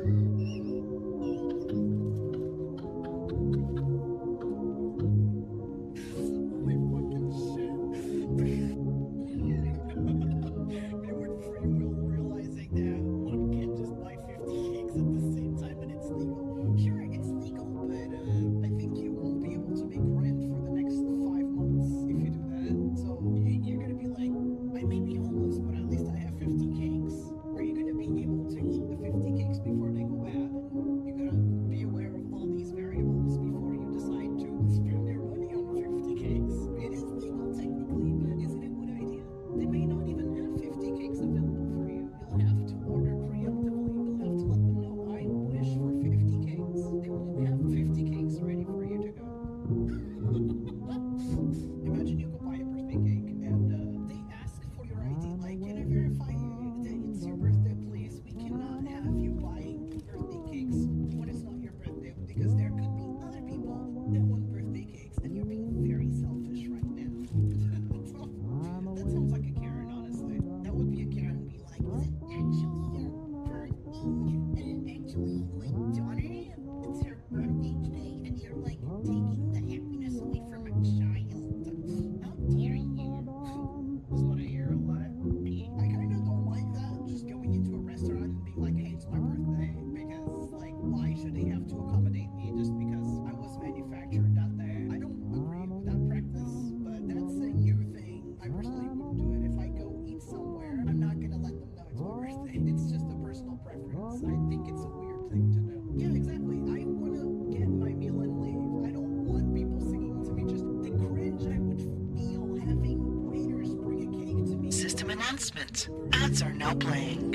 System announcement. Ads are now playing.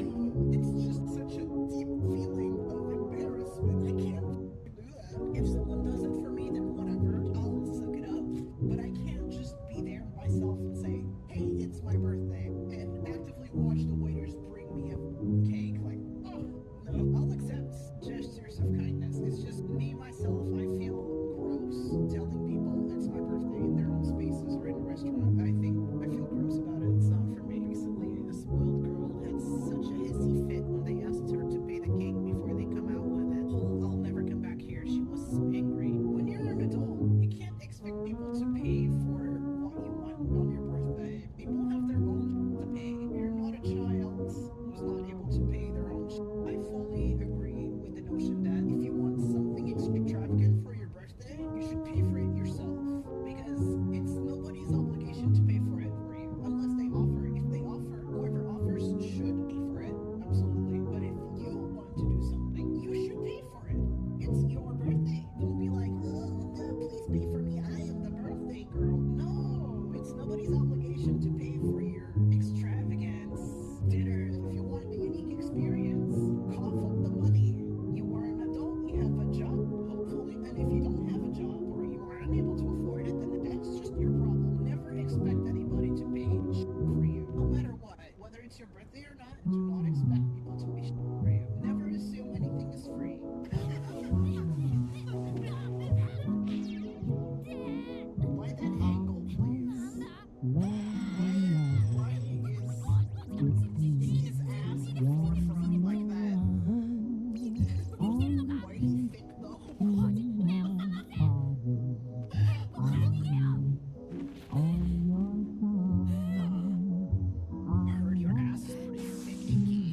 If someone does it for me, then whatever, I'll suck it up. But I can't just be there myself and say, hey, it's my birthday, and actively watch the waiters bring me a cake. Like, oh, no, I'll accept gestures of kindness. It's just me, myself, I feel gross telling people it's my birthday in their own spaces or in a restaurant. I feel gross about it. It's not for me. Recently, a spoiled girl had such a hissy fit when they asked her to pay the cake before they come out with it. I'll never come back here. She was so angry. When you're an adult, you can't expect people to pay for what you want on your birthday. People have their own to pay. You're not a child who's not able to pay their own. I fully agree with the notion that if you want something extravagant for your birthday, you should pay for it yourself, because it's nobody's obligation to pay for it for you unless they offer. If they offer, whoever offers should pay for it, absolutely. But if you want to do something, you should pay for it. It's your birthday. Don't be like, oh, no, please pay for me. I am the birthday girl. No, it's nobody's obligation to pay for your extravagance dinner. If you want a unique experience, cough up the money. You are an adult. You have a job, hopefully. And if you don't have a job or you are unable to afford it, then that's just your problem. Never expect anybody to pay for you, no matter what. Whether it's your birthday or not, do not expect people to pay for you. Never assume anything is free. Why that angle, please? Why is ass in the forefront like that? Why do you think though? I heard your ass is pretty sticky.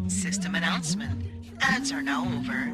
System announcement. Ads are now over.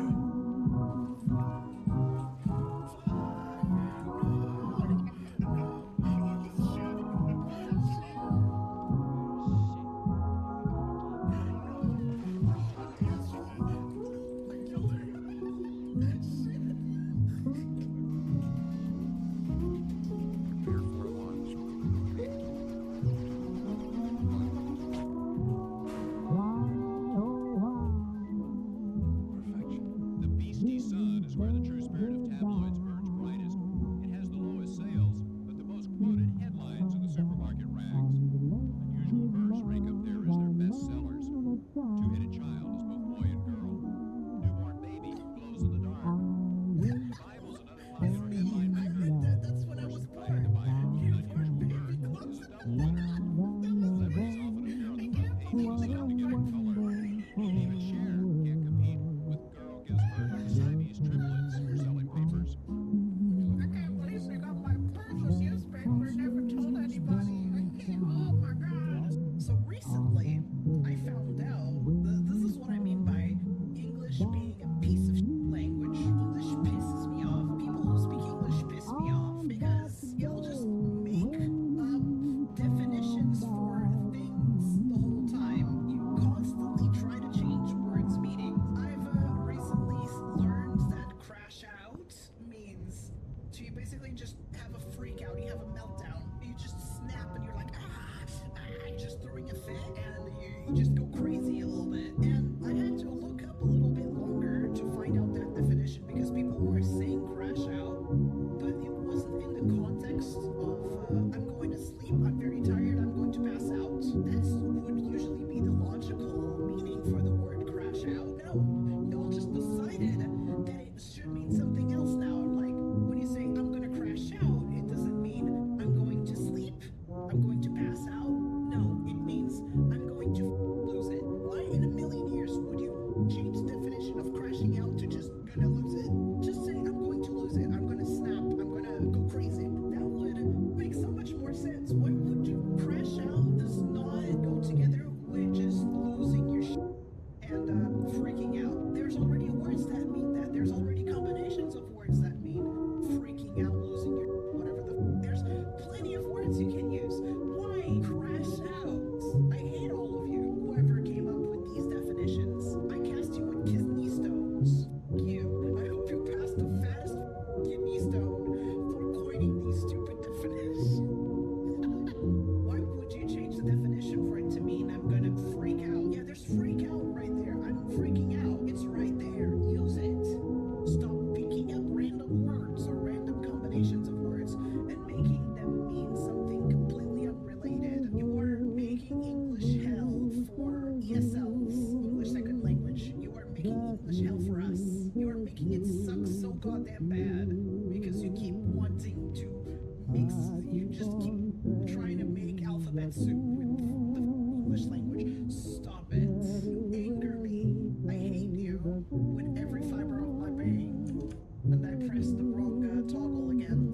hell for us. You are making it suck so goddamn bad because you keep wanting to mix. You just keep trying to make alphabet soup with the English language. Stop it. You anger me. I hate you with every fiber of my being. And I pressed the wrong toggle again.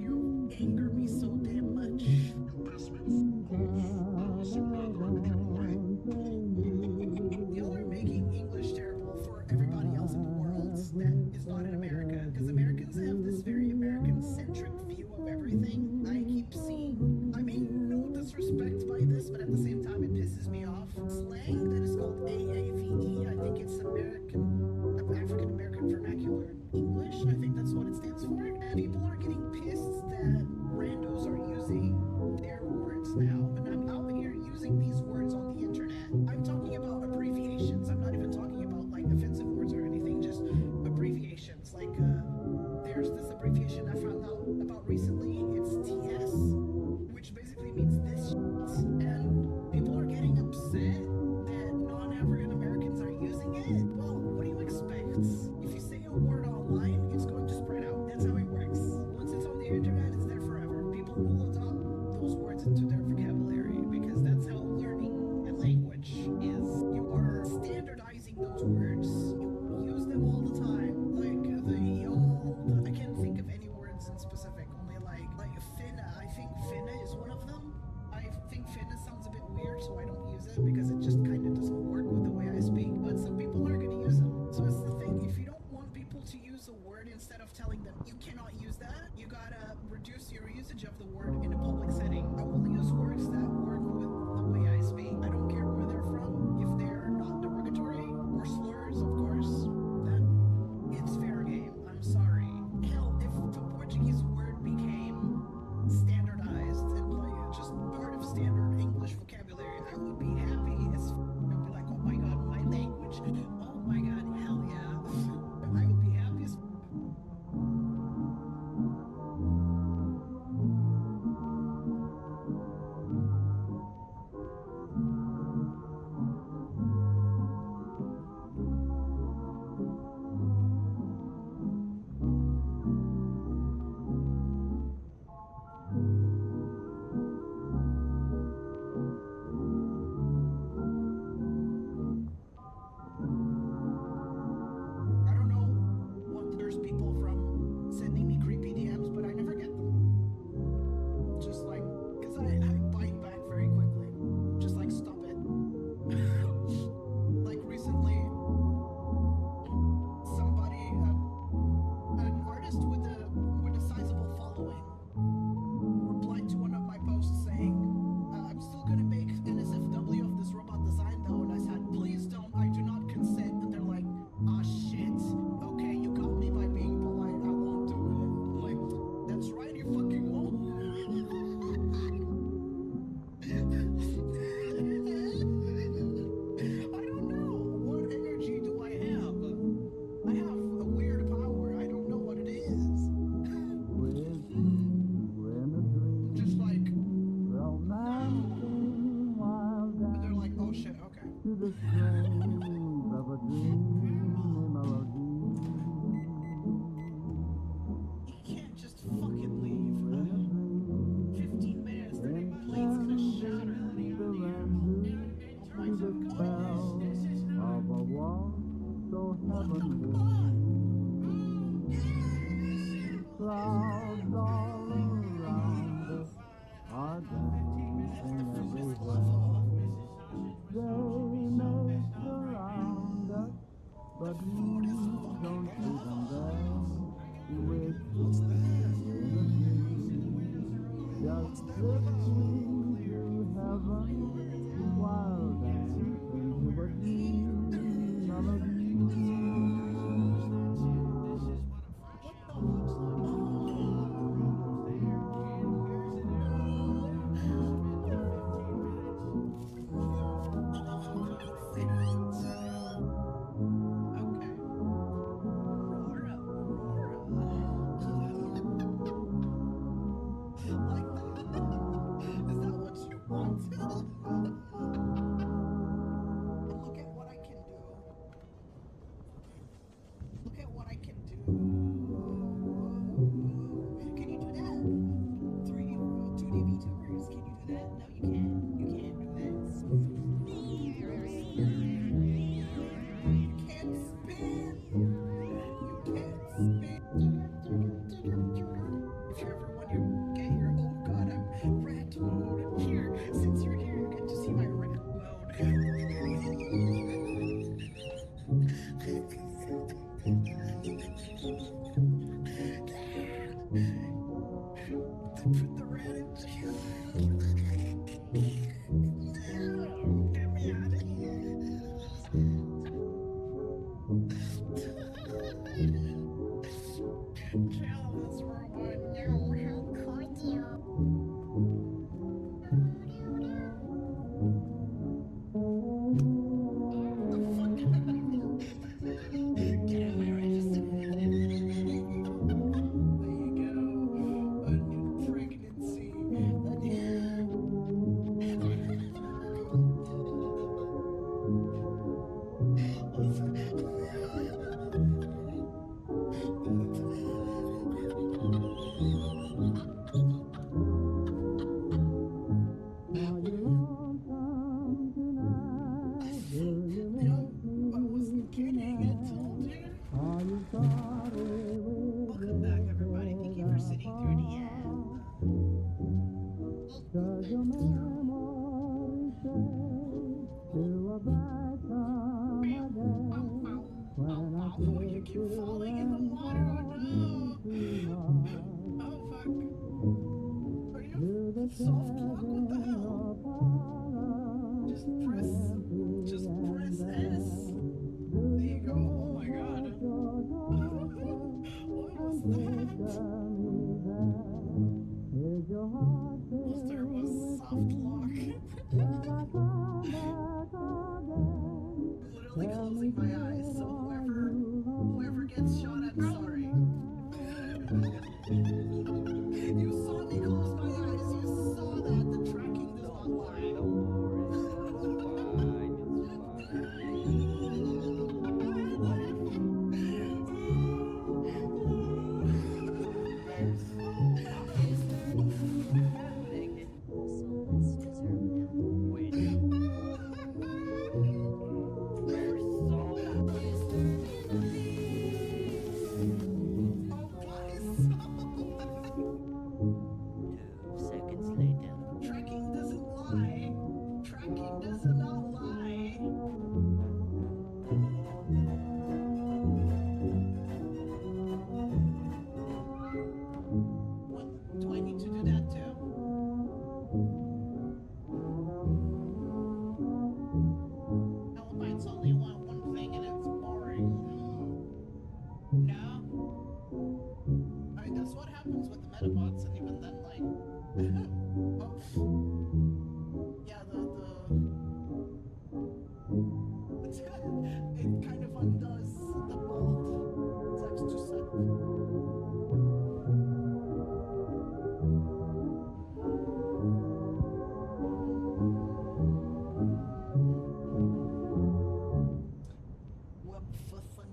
You anger me so damn much. Y'all are making English terrible for everybody else in the world that is not in America. Because Americans have this very American-centric view of everything. I keep seeing, I mean, no disrespect by this, but at the same time it pisses me off. Slang that is called AAVE, I think it's African-American Vernacular English. I think that's what it stands for. And people are getting pissed that randos are using their words now. And I'm out here using these words on the internet. I'm talking about abbreviations. I'm not even talking about like offensive words or anything, just abbreviations. Like there's this abbreviation I found out about recently. It's TS, which basically means this shit. And people are getting upset that non-African Americans are using it. Well, what do you expect? If you say a word online, it's going to spread out. That's how it works. Once it's on the internet, it's there forever. People will adopt those words into their vocabulary because that's how learning a language is. You are standardizing those words. You use them all the time. Like I can't think of any words in specific, only like finna. I think finna is one of them. I think finna sounds a bit weird, so I don't use it because it just kind of doesn't work with the way I speak. But some people are going to use them. So it's the thing, if you don't want people to use a word, instead of telling them you cannot use that, you gotta reduce your usage of the word in a public setting. I will use words that work with the way I speak. I don't care where they're from. If they're not derogatory or slurs, of course, then it's fair game. I'm sorry. Hell, if the Portuguese word became standardized and like just part of standard English vocabulary, I would be happy as I'd be like, oh my god, my language. Oh my god, hell yeah. I would be happy as people from sending me creepy DMs, but I never get them. Just like, because I bite back very quickly. Just like, stop it. Like recently, somebody, an artist with a sizable following, replied to one of my posts saying, I'm still gonna make NSFW of this robot design though, and I said, please don't, I do not consent. And they're like, ah shit, okay, you got me by being polite, I won't do it. I'm like, that's right, you fucking won't. I don't know, what energy do I have? I have a weird power, I don't know what it is. Just like, and they're like, oh shit, okay. You can't just fucking leave. 15 minutes, 30 my plate's gonna shatter. Clouds all around us are dancing everywhere. They may surround us, but we don't see them there. We're in a dream, just drifting through heaven while dancing to a dream melody. Is that what you want? Welcome back, everybody. Thank you for sitting through the ad. Oh, you keep falling in the water. Oh no! Oh fuck! Are you soft lock? What the hell? Just press S. There you go. Oh my god. What was that? There was soft lock. Literally closing my eyes, so whoever gets shot at, sorry. You saw me close my eyes, you saw that the tracking does not lie. Don't worry, Tracking doesn't lie. Tracking does not lie. What? Do I need to do that too? Albites only want one thing and it's boring. No? I mean, that's what happens with the Metabots, and even then, like... oh. Yeah, it kind of undoes the bolt. It's actually too sad. What for fun?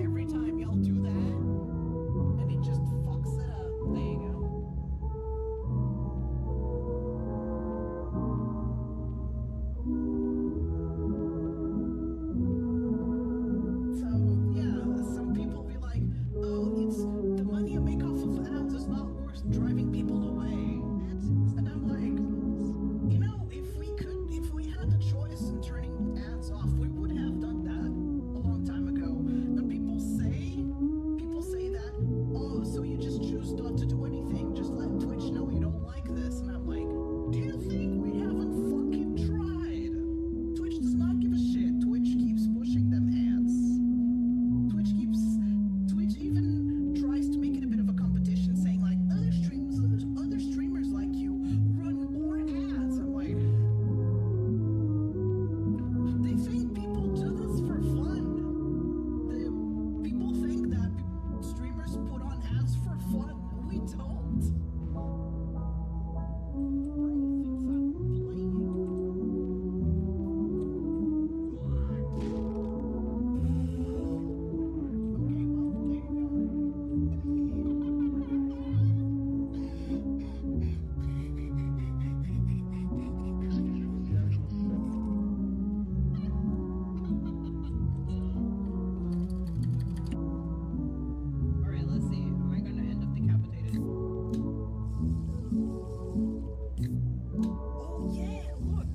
Every time y'all do that, and it just fucks it up. There you go. So, yeah, some people be like, oh, it's the money you make off of ads is not worth driving people away. And I'm like, you know, if we had the choice in turning ads off, we would have done that a long time ago. And people say that, oh, so you just choose not to do anything, just let Twitch know you don't like this. And I'm like, do you think we haven't fucking tried? Twitch does not give a shit. Twitch keeps pushing them ads. Twitch even tries to make it a bit of a competition, saying like, other streamers like you run more ads. I'm like, they think people do this for fun. People think that streamers put on ads for fun. We don't. Bro thinks I'm playing. Okay, well, there you go. Alright, let's see. Am I gonna end up decapitated? Oh yeah, look!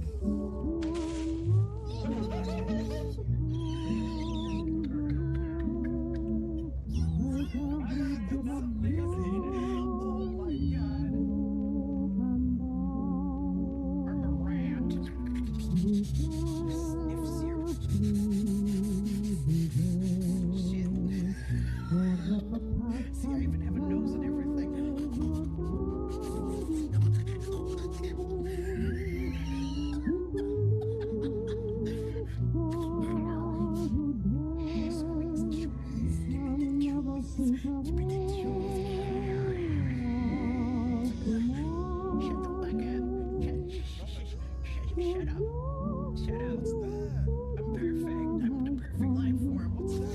It's amazing! Oh my god! I'm a rat. Sniff zero. Shit. See, I even have a nose and everything. Squeeze cheese. Give me the juice. Give me the juice. Shut the fuck up. Shut up. Shut up. What's that? I'm perfect. I'm the perfect life form. What's that?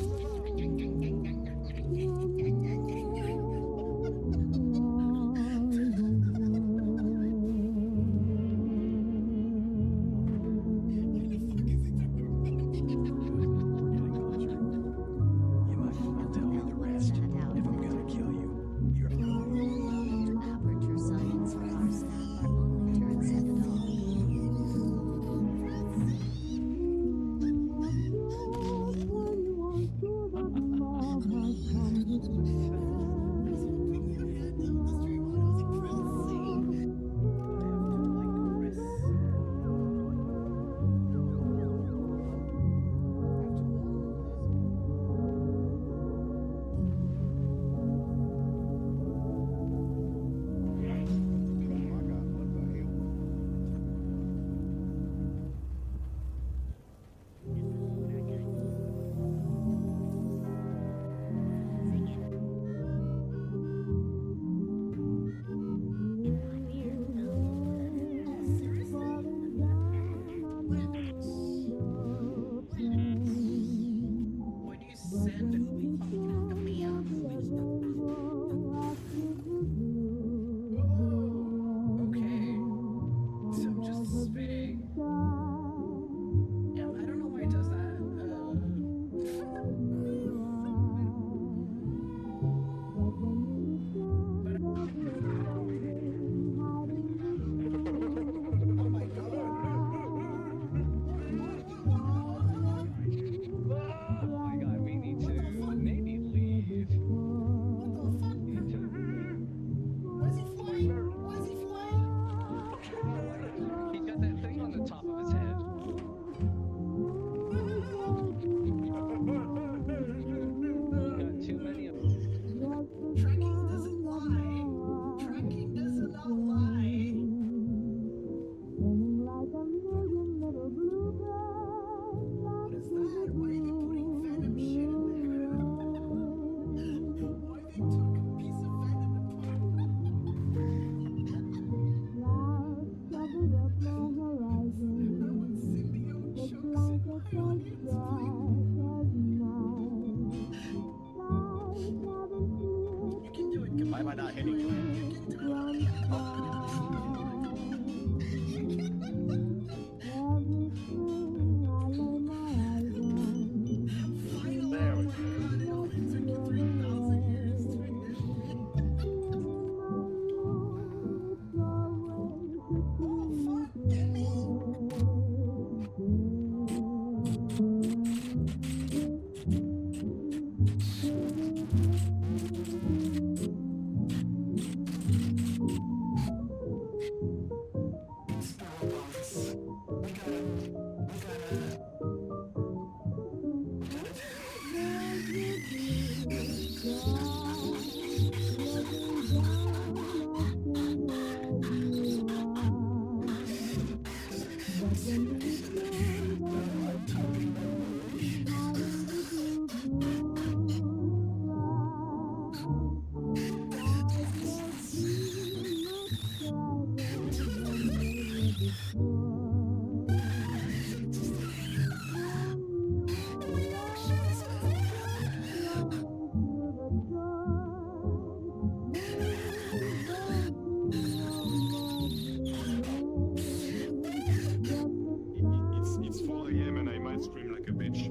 It's 4 a.m. and I might scream like a bitch.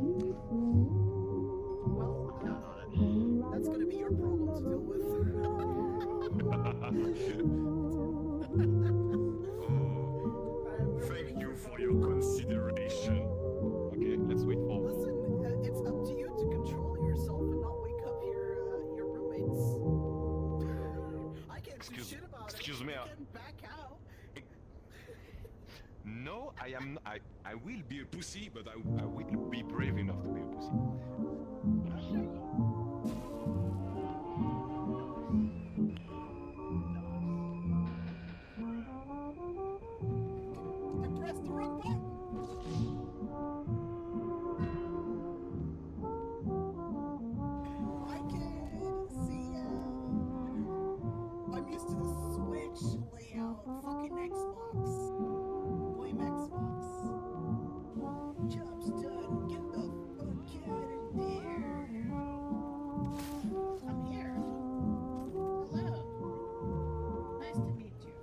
That's gonna be your problem to deal with. Oh, thank you for your consideration. Okay, let's wait for. Listen, it's up to you to control yourself and not wake up your roommates. I can't do shit about it. Excuse me. I can back out. No, I am. I will be a pussy, but I will be brave enough to be a pussy. I pressed the wrong button. I can see ya. I'm used to the Switch layout. Fucking Xbox. Blame Xbox. Job's done. Get the fuck out of there. I'm here. Hello. Nice to meet you.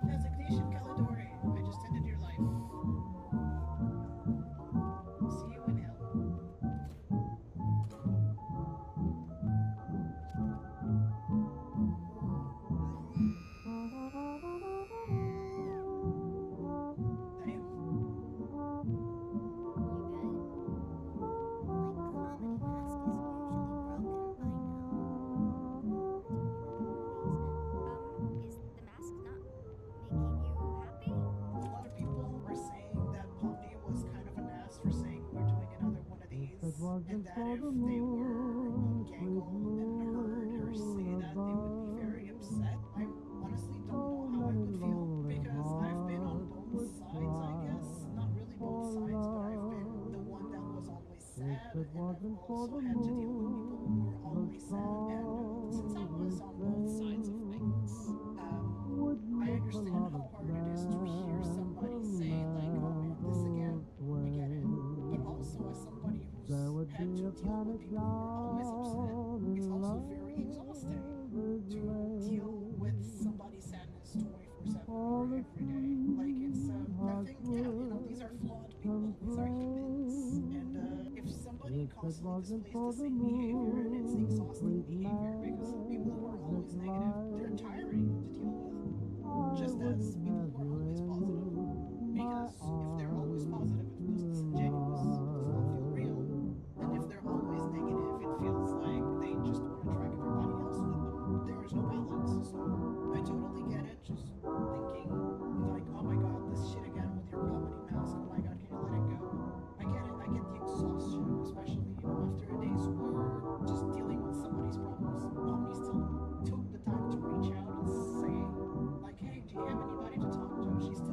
Designation Calidori. I just ended your life. See you in hell. A lot of people were saying that Pomni was kind of an ass for saying we're doing another one of these, and that if they were Gangle and heard her say that, they would be very upset. I honestly don't know how I would feel, because I've been on both sides, I guess. Not really both sides, but I've been the one that was always sad, and I've also had to deal with people who were always sad. And since I was on both sides of things, I understand how hard it is to hear somebody say, like, oh man, this again, I get it. But also, as somebody who's had to deal with people who are always upset, it's also very exhausting to deal with somebody's sadness 24/7 or every day. Like, it's, I think, yeah, you know, these are flawed people, these are humans. And if somebody constantly displays the same behavior, and it's exhausting behavior, because people who are always negative, they're tiring to deal with. Just as people who are always positive. Because if they're always positive, it feels disingenuous, does not feel real. And if they're always negative, it feels like they just want to drag everybody else with them. There is no balance. So I totally get it, just thinking like, oh my god, this shit again with your comedy mask, oh my god, can you let it go? I get it, I get the exhaustion, especially, you know, after a day's work, just dealing with somebody's problems. Mommy still took the time to reach out and say, like, hey, do you have anybody to talk to? She's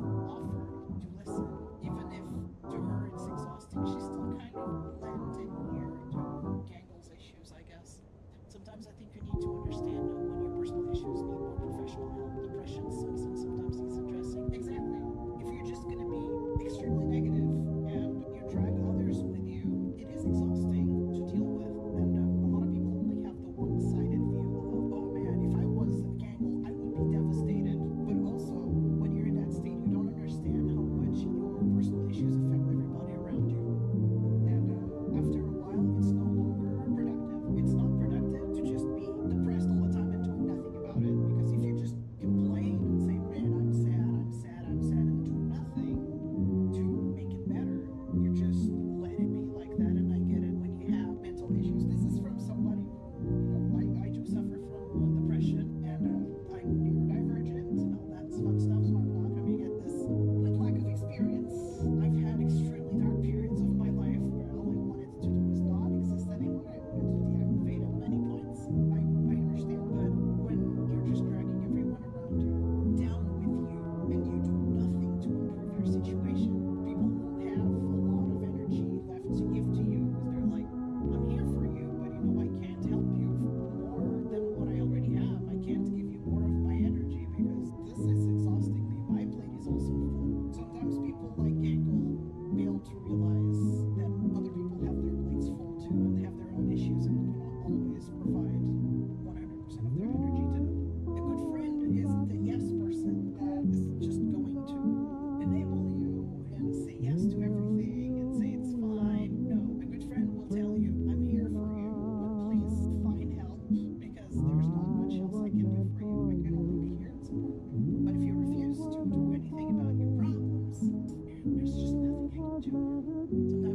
Sometimes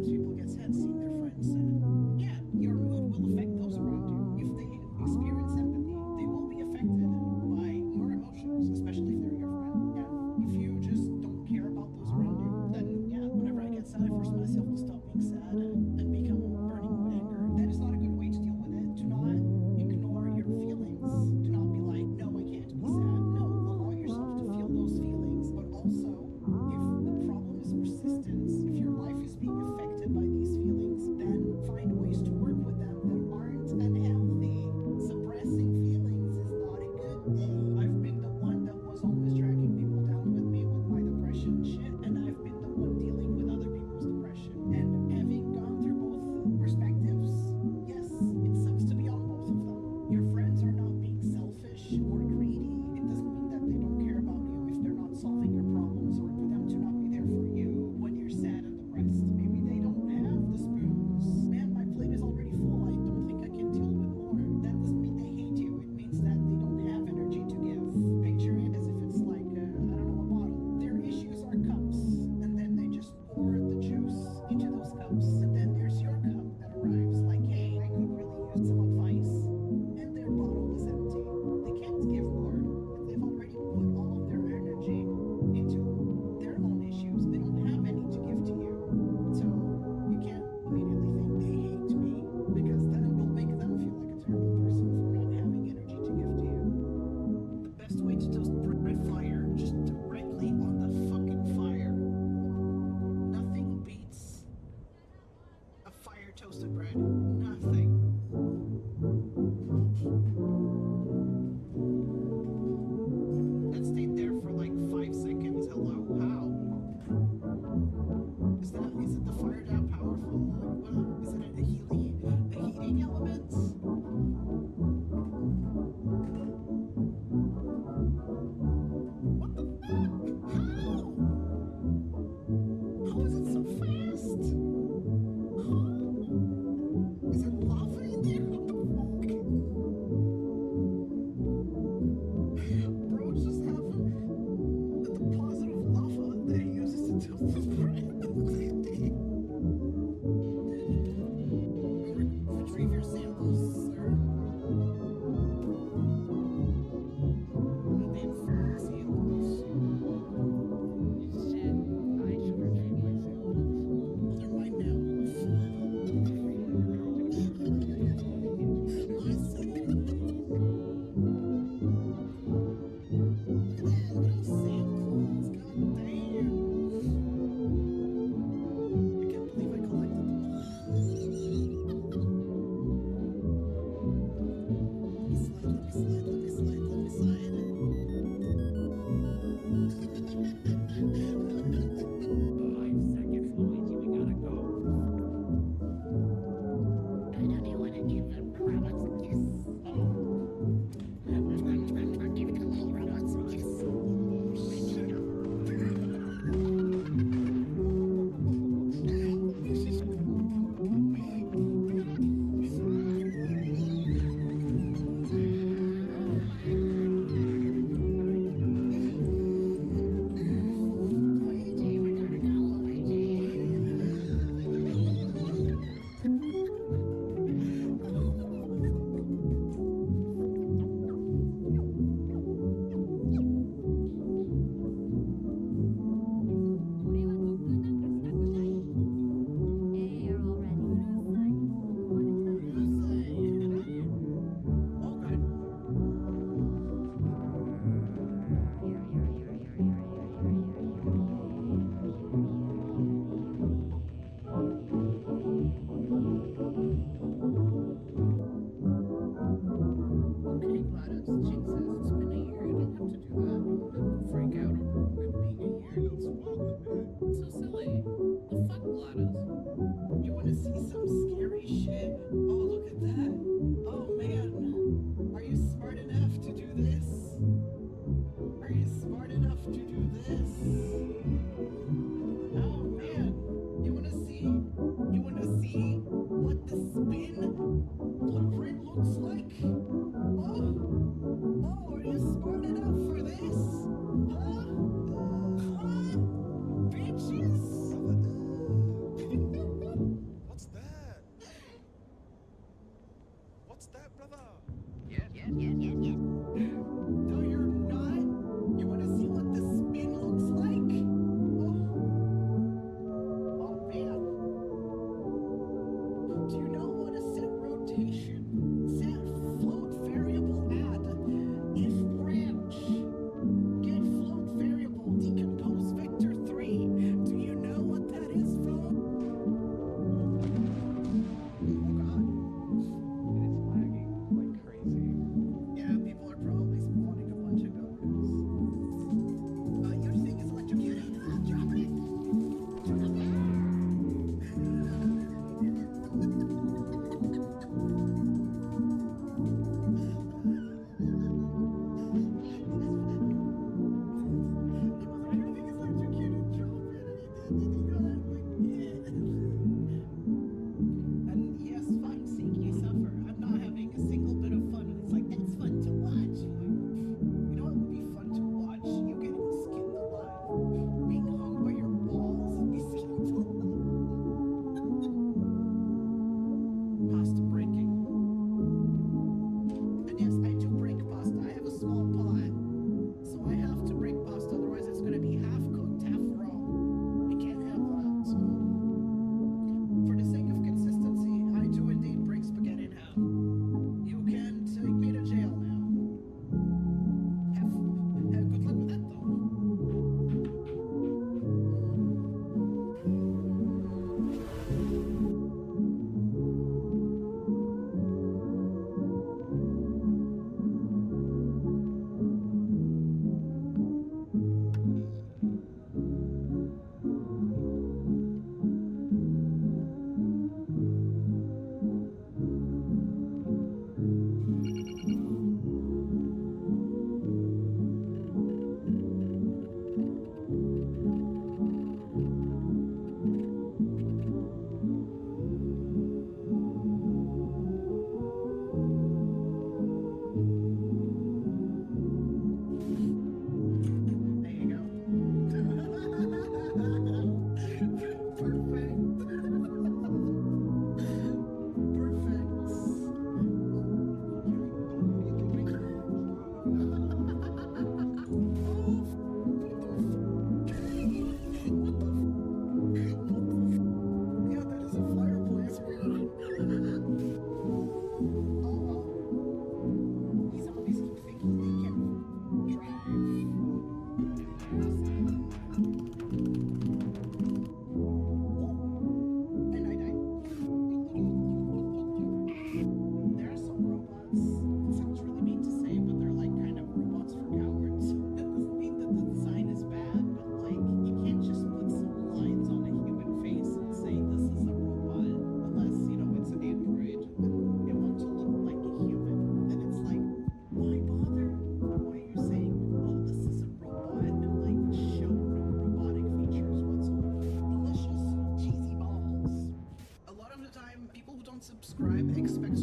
people get sad seeing their friends sad. Yeah, your mood will affect those around you. If they experience empathy, they will be affected by your emotions, especially if they're your friend. Yeah. If you just don't care about those around you, then yeah, whenever I get sad, I force myself to stop being sad and become burning with anger. That is not a good way to deal with it. Do not ignore your feelings. Do not be like, no, I can't be sad. No, allow yourself to feel those feelings. But also, if the problem is persistence, if your life is being affected by these feelings,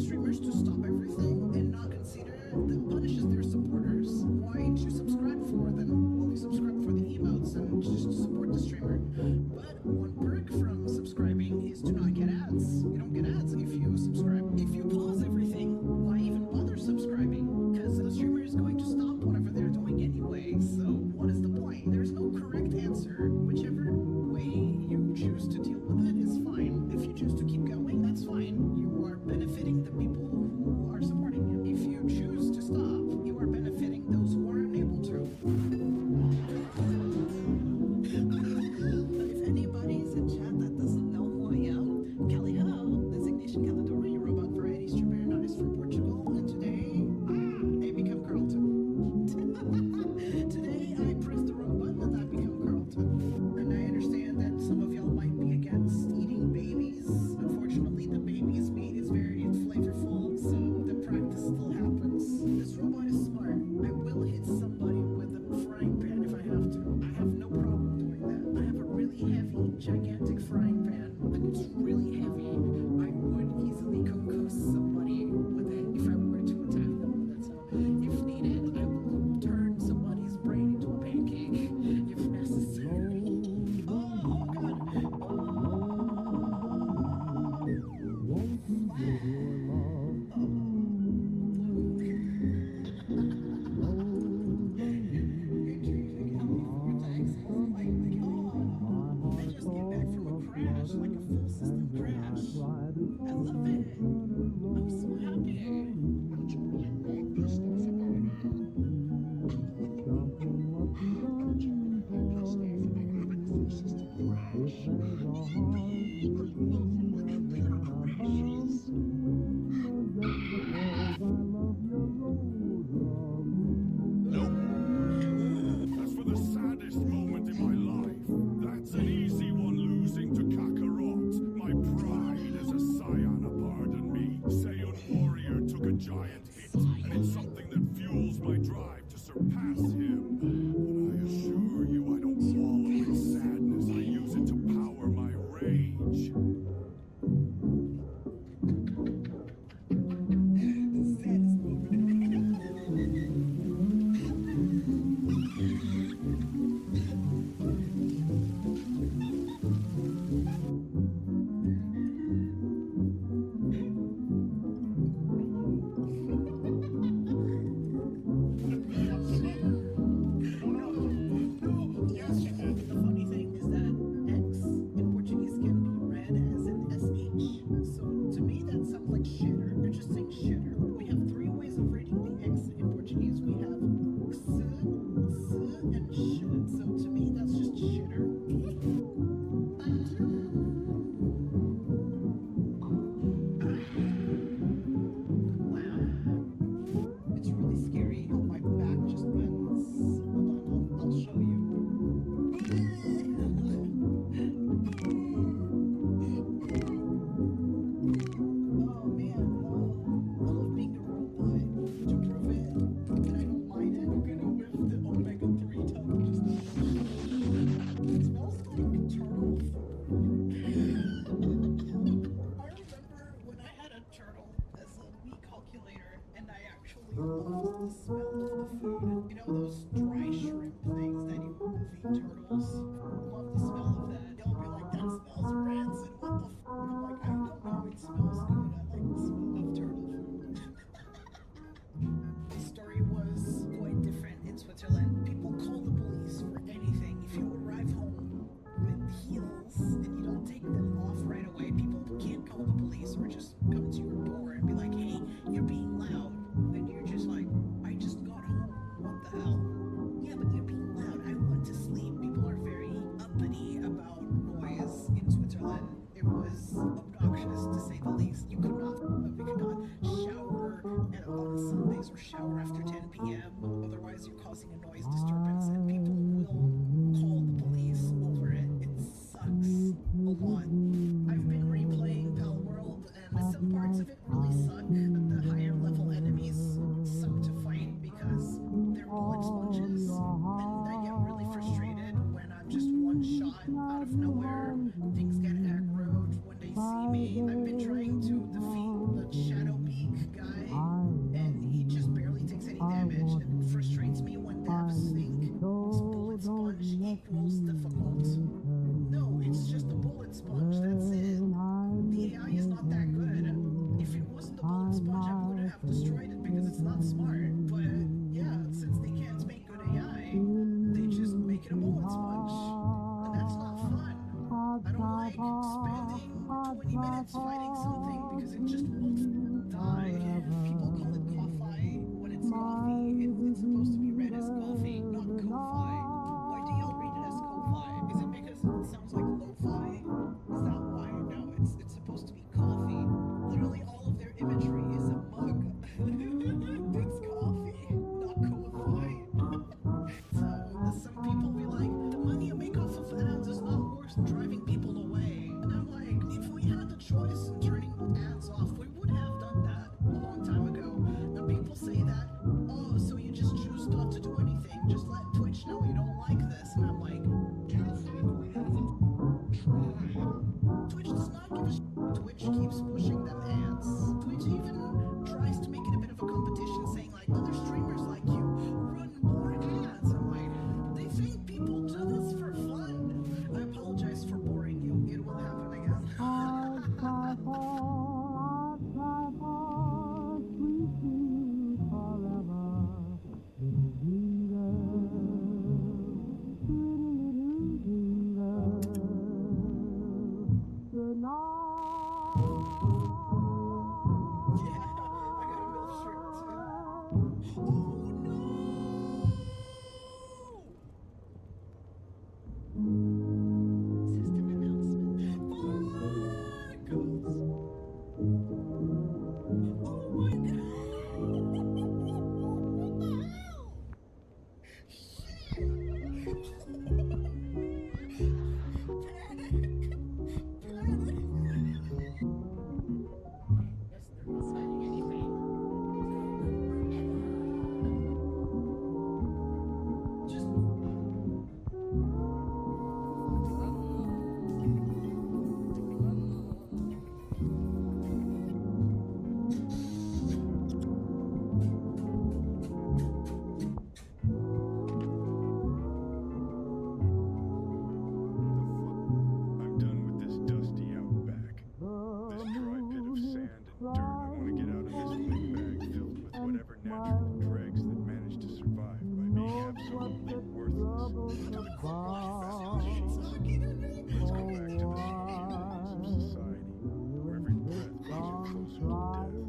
streamers to stop everything and not consider that punishes their supporters. Why did you subscribe for them? Well, you subscribe for the emotes and just to support the streamer. But one perk from subscribing is to not get ads. You don't get ads if you subscribe. If you pause everything, why even bother subscribing? Because the streamer is going to stop whatever they're doing anyway. So what is the point? There's no correct answer. Whichever way you choose to deal with it is fine. If you choose to keep going, that's fine. You are benefiting the people who are supporting you. If you choose to stop, you are benefiting those who are unable to. If anybody's in chat that doesn't know who I am, Cali designation Calidori, robot variety streamer, an artist from Portugal, and today I become Carlton. Today I pressed the wrong button and I become Carlton. And I understand that some of y'all might be against eating babies. Unfortunately, the baby's meat is very flavorful, so the practice still happens. This robot is smart. I will hit somebody with a frying pan if I have to. I have no problem doing that. I have a really heavy, gigantic frying pan, and it's really heavy. I would easily concuss somebody with it if I were to attack them with it. So, if needed, I will turn somebody's brain into a pancake if necessary. Oh God! I just came back from a crash, like a full system crash. I love it. I'm so happy. As for the saddest moment in my life, that's an easy one, losing to Kakarot. My pride as a Scion, pardon me. Saiyan warrior took a giant hit, and it's something that fuels my drive to surpass him. But I assure you I don't wallow in sadness, I use it to power my rage. Things get aggroed when they see me. I've been trying to defeat the shadow beast like spending 20 minutes fighting something because it just won't die. People call it coffee when it's coffee. It's supposed to be read as coffee, not ko-fi. Why do y'all read it as ko-fi? Is it because it sounds like lo-fi? Is that why? No, it's supposed to be coffee. Literally all of their imagery is a mug. It's coffee, not ko-fi. So some people be like, the money you make off of ads is not worth driving people away. And I'm like, if we had the choice in turning ads off, we would have done that a long time ago. And people say that, oh, so you just choose not to do anything. Just let Twitch know you don't like this. And I'm like, we haven't tried. Twitch does not give a shit. Twitch keeps pushing them ads. Twitch even tries to make it a bit of a competition, saying like, other streamers like you run more ads. I'm like, they think people do this for fun. I apologize for boring you. It will happen again. I'm done with this dusty outback. This dry pit of sand and dirt. I want to get out of this windbag filled with whatever natural dregs that managed to survive by being absolutely worthless to the corporation. Let's go back to the beginnings of society, where every breath brings you closer to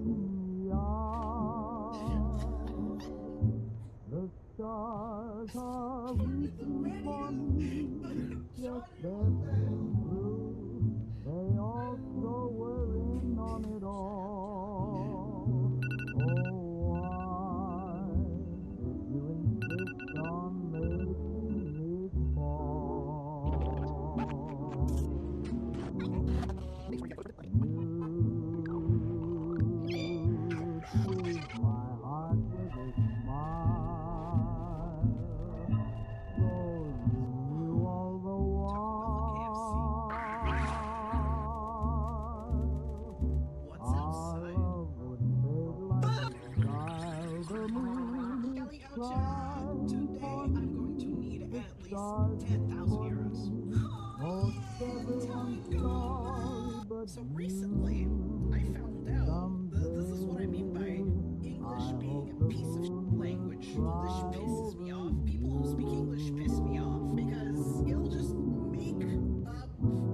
The stars are reaching for me, yes, they're blue. They also were in on it all. Oh, why did you insist on making it fall? You soothed my heart with a smile, though you knew all the while our love would fade like a child. The moon is crying Today I'm going to need at least 10,000 euros. most everyone's sorry, but So recently, I found out that this is what I mean by English being a piece of language. English pisses me off. People who speak English piss me off because it'll just make up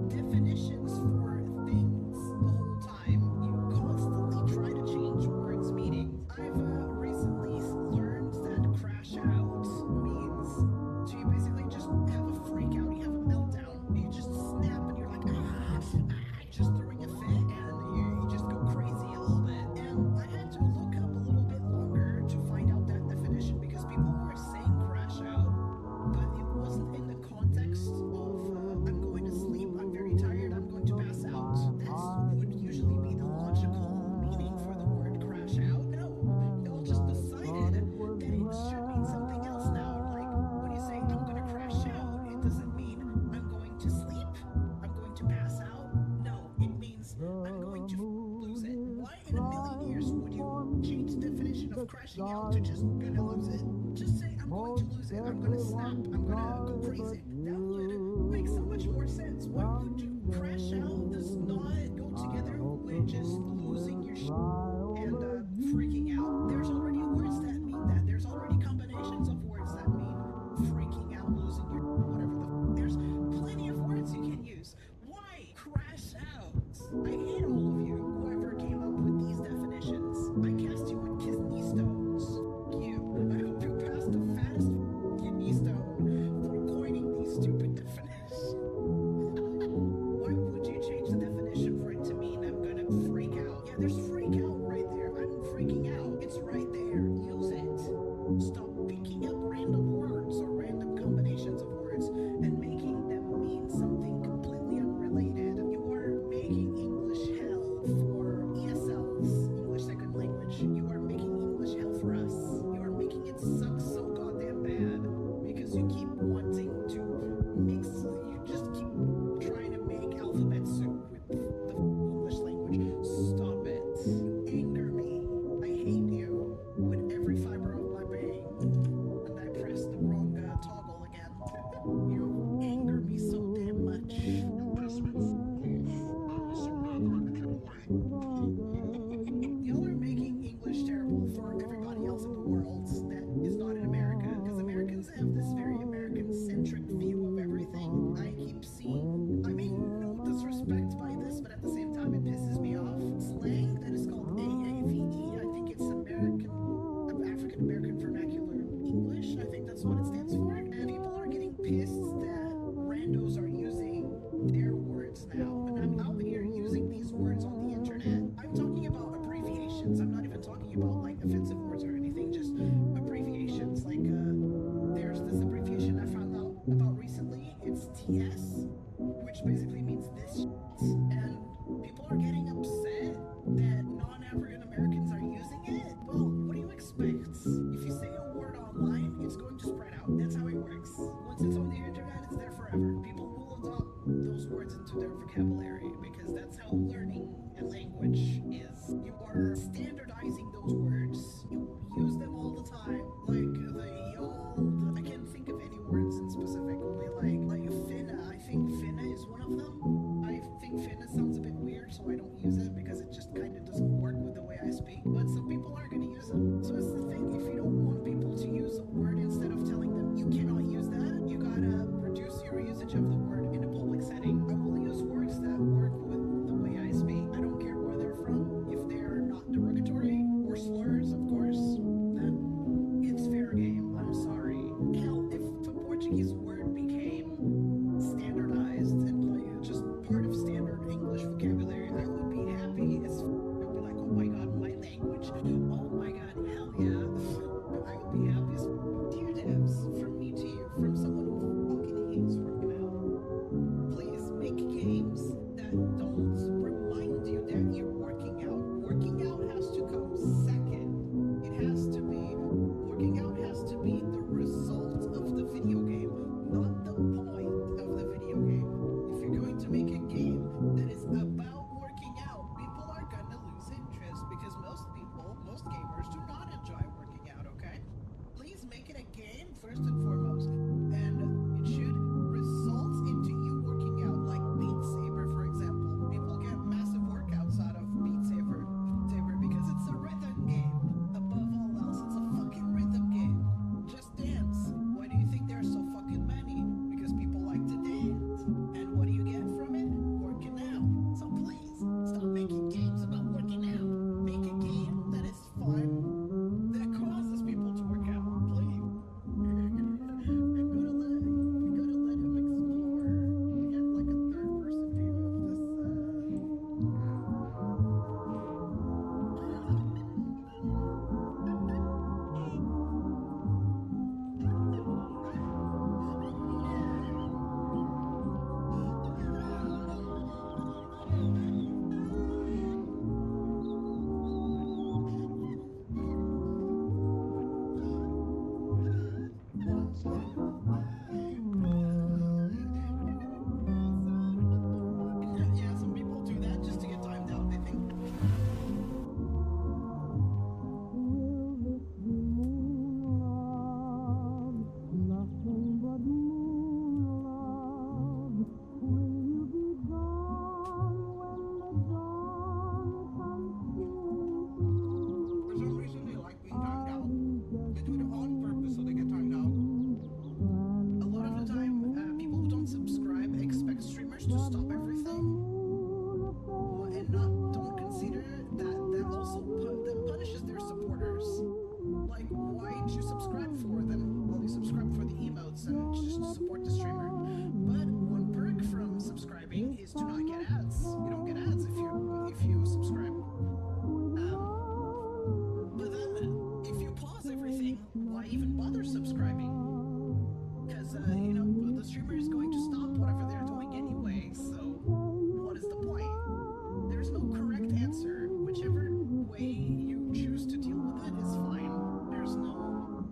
definitions for things the whole time. You constantly try to change words' meanings. I've recently learned that crash out means so you basically just have a freak out, you have a meltdown, you just snap and you're like, just throwing a fit and you just go crazy a little bit. And I had to look up a little bit longer to find out that definition because people were saying crash out, but it wasn't in the context of I'm going to sleep, I'm very tired, I'm going to pass out. That would usually be the logical meaning for the word crash out. No, y'all just decided that it should mean something else now. Like when you say I'm going to crash out, it doesn't mean I'm going to sleep, I'm going to pass out. No, it means I'm going to lose it. Why in a million years would you change the definition of crashing out to just gonna lose it? Just say I'm going to lose it, I'm gonna snap, I'm gonna go crazy. That would make so much more sense. Why would you crash out does not go together with just losing your shit and freaking out. There's already words that mean that. There's already combinations of words that mean freaking out, losing your whatever the there's plenty of words you can use. Why words now, and I'm out here using these words on the internet. I'm talking about abbreviations. I'm not even talking about like offensive words or anything, just abbreviations. Like there's this abbreviation I found out about recently. It's TS, which basically means this shit. And people are getting upset that non-African Americans are using it. Well, what do you expect? If you say a word online, it's going to spread out. That's how it works. Once it's on the internet, it's there forever. People will adopt those words into their vocabulary because that's how learning a language is. You are standardizing those words. You use them all the time. Like I can't think of any words in specific. Only like finna. I think finna is one of them. I think finna sounds a bit weird, so I don't use it because it just kind of doesn't work with the way I speak. But some people are going to use them. So it's the thing, if you don't want people to use a word instead of telling them you cannot use that, you gotta reduce your usage of the word in a public setting. I will use words that work with the way I speak. I don't care where they're from. If they're not derogatory or slurs, of course, then it's fair game. I'm sorry. Hell, if the Portuguese word became standardized and like just part of standard English vocabulary, I would be happy as I'd be like, oh my god, my language. Oh my god, hell yeah. I would be happy as dear devs, from me to you, from someone who fucking hates working out. Please make games that don't remind you that you're working out. Working out has to come second. It has to be, working out has to be the result of the video game, not the point of the video game. If you're going to make a game that is about working out, people are gonna lose interest because most gamers do not enjoy working out, okay? Please make it a game first and foremost, and it should result into you working out, like Beat Saber, for example. People get massive workouts out of Beat Saber because it's a rhythm game. Above all else, it's a fucking rhythm game. Just Dance. Why do you think there's so fucking many? Because people like to dance. And what do you get from it? Working out. So please, stop making games about working out. Make a game that is fun, that causes people to work out. Please. I'm gonna let him explore. Get like a third-person view of this. Yeah, some people do that just to get timed out, they think. For some reason, they like being timed out. They do it on purpose so they get timed out. A lot of the time, people who don't subscribe expect streamers to stop everything, and don't consider that also that punishes their supporters. Like, why did you subscribe for them? Well, you subscribe for the emotes and just to support the streamer. But one perk from subscribing is to not get ads. You don't get ads if you subscribe. But then, if you pause everything, why even bother subscribing? Because, the streamer is going to stop whatever they're doing anyway, so what is the point? There's no correct answer. Whichever way you choose to deal with it is fine. There's no...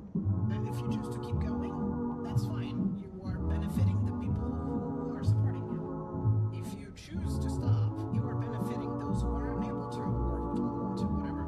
if you choose to keep going, that's fine. You are benefiting the people who are supporting you. If you choose to stop, you are benefiting those who are unable to, or who don't want to, whatever.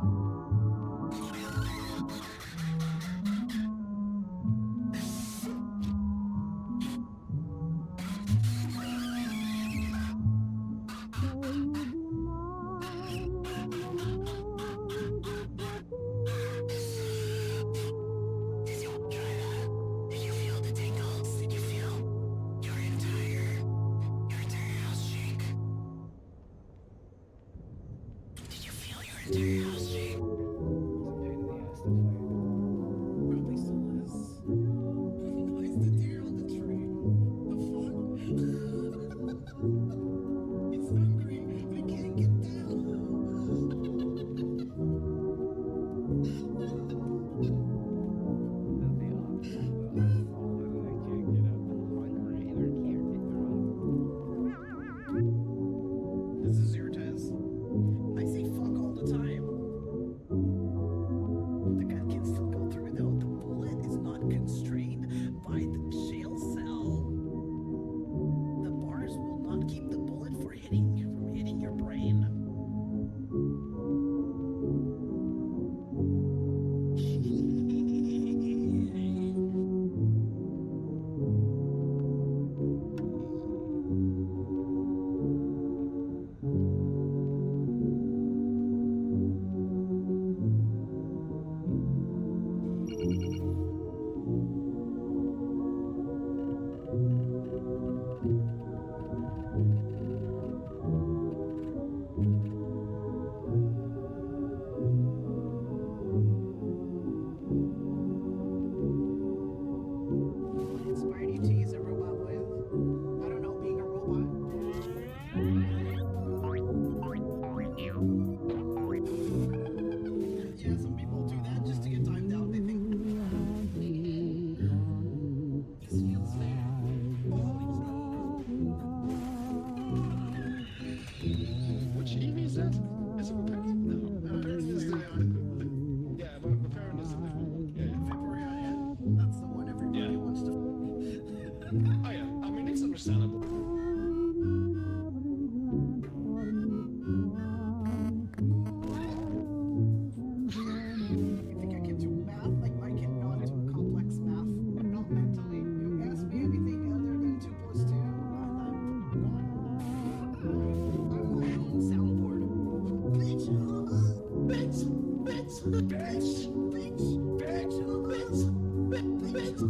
Chief, is it? Is it my parent? No. This is the yeah, my parent is a different one. Yeah, yeah. That's the one everybody wants to. Oh yeah, I mean it's understandable. You think I can do math? Like, I cannot do complex math. Not mentally. You ask me anything other than 2 plus 2, I'm gone. I'm my own soundboard. Bitch! Bitch! Bitch! Bitch! Bitch! Bitch! Bitch!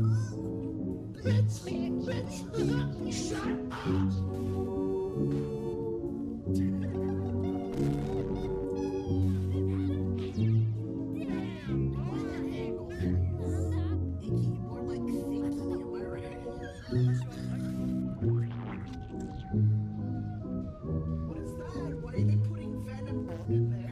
Bitch! Bitch! Bitch! Shut up! What is that? Why are they putting venom in there?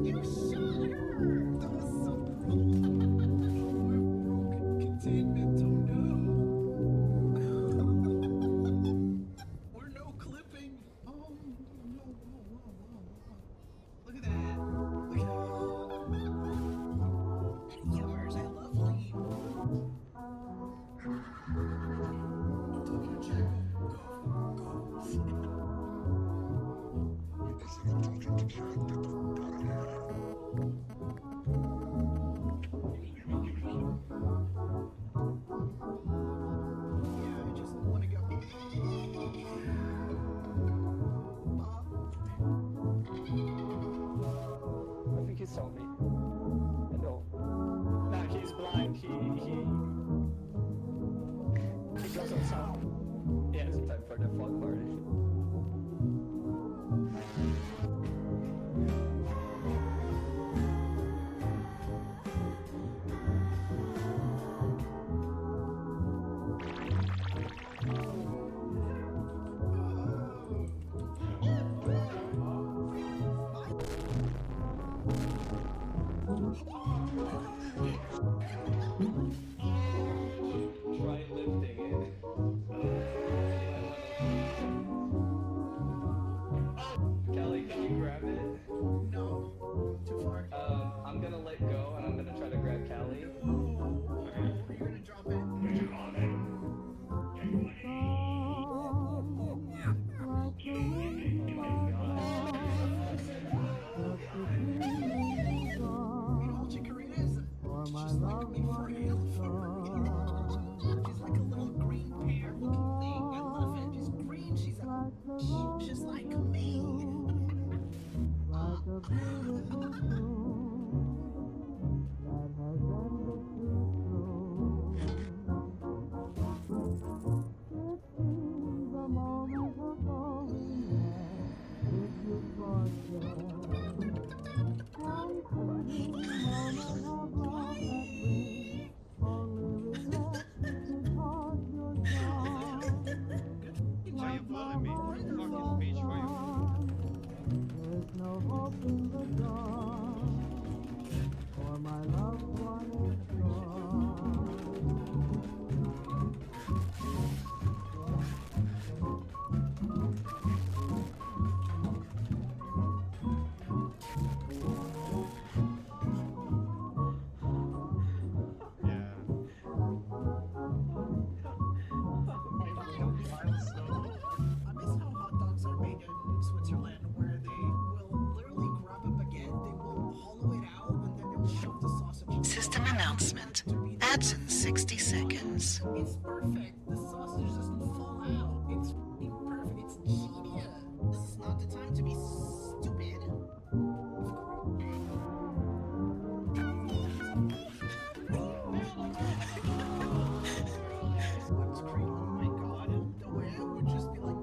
You shot her! That was so broken containment, oh no! Or no clipping! Oh no, look at that! Look at that! Yours, I love lean. Tokyo check. Yeah, I just want to go. I think he saw me. No. Nah, he's blind. He goes on sound. Yeah, it's time for the fun party. Try lifting it. Callie, can you grab it? No, too far. I'm gonna let go and I'm gonna try to grab Callie. You're gonna drop it. You know what Chikorita is? She's like me for real. She's like a little green pear looking thing. I love it. She's green. She's like me. Why you following me? Fucking bitch, why you? There's no hope in the dark, for my loved one is gone. I miss how hot dogs are made in Switzerland, where they will literally grab a baguette, they will hollow it out, and then they will shove the sausage. System announcement. Ads in 60 seconds. It's perfect. The sausage doesn't fall out. It's perfect. It's genius. This is not the time to be stupid. What's great? Oh my god. The way I would just be like.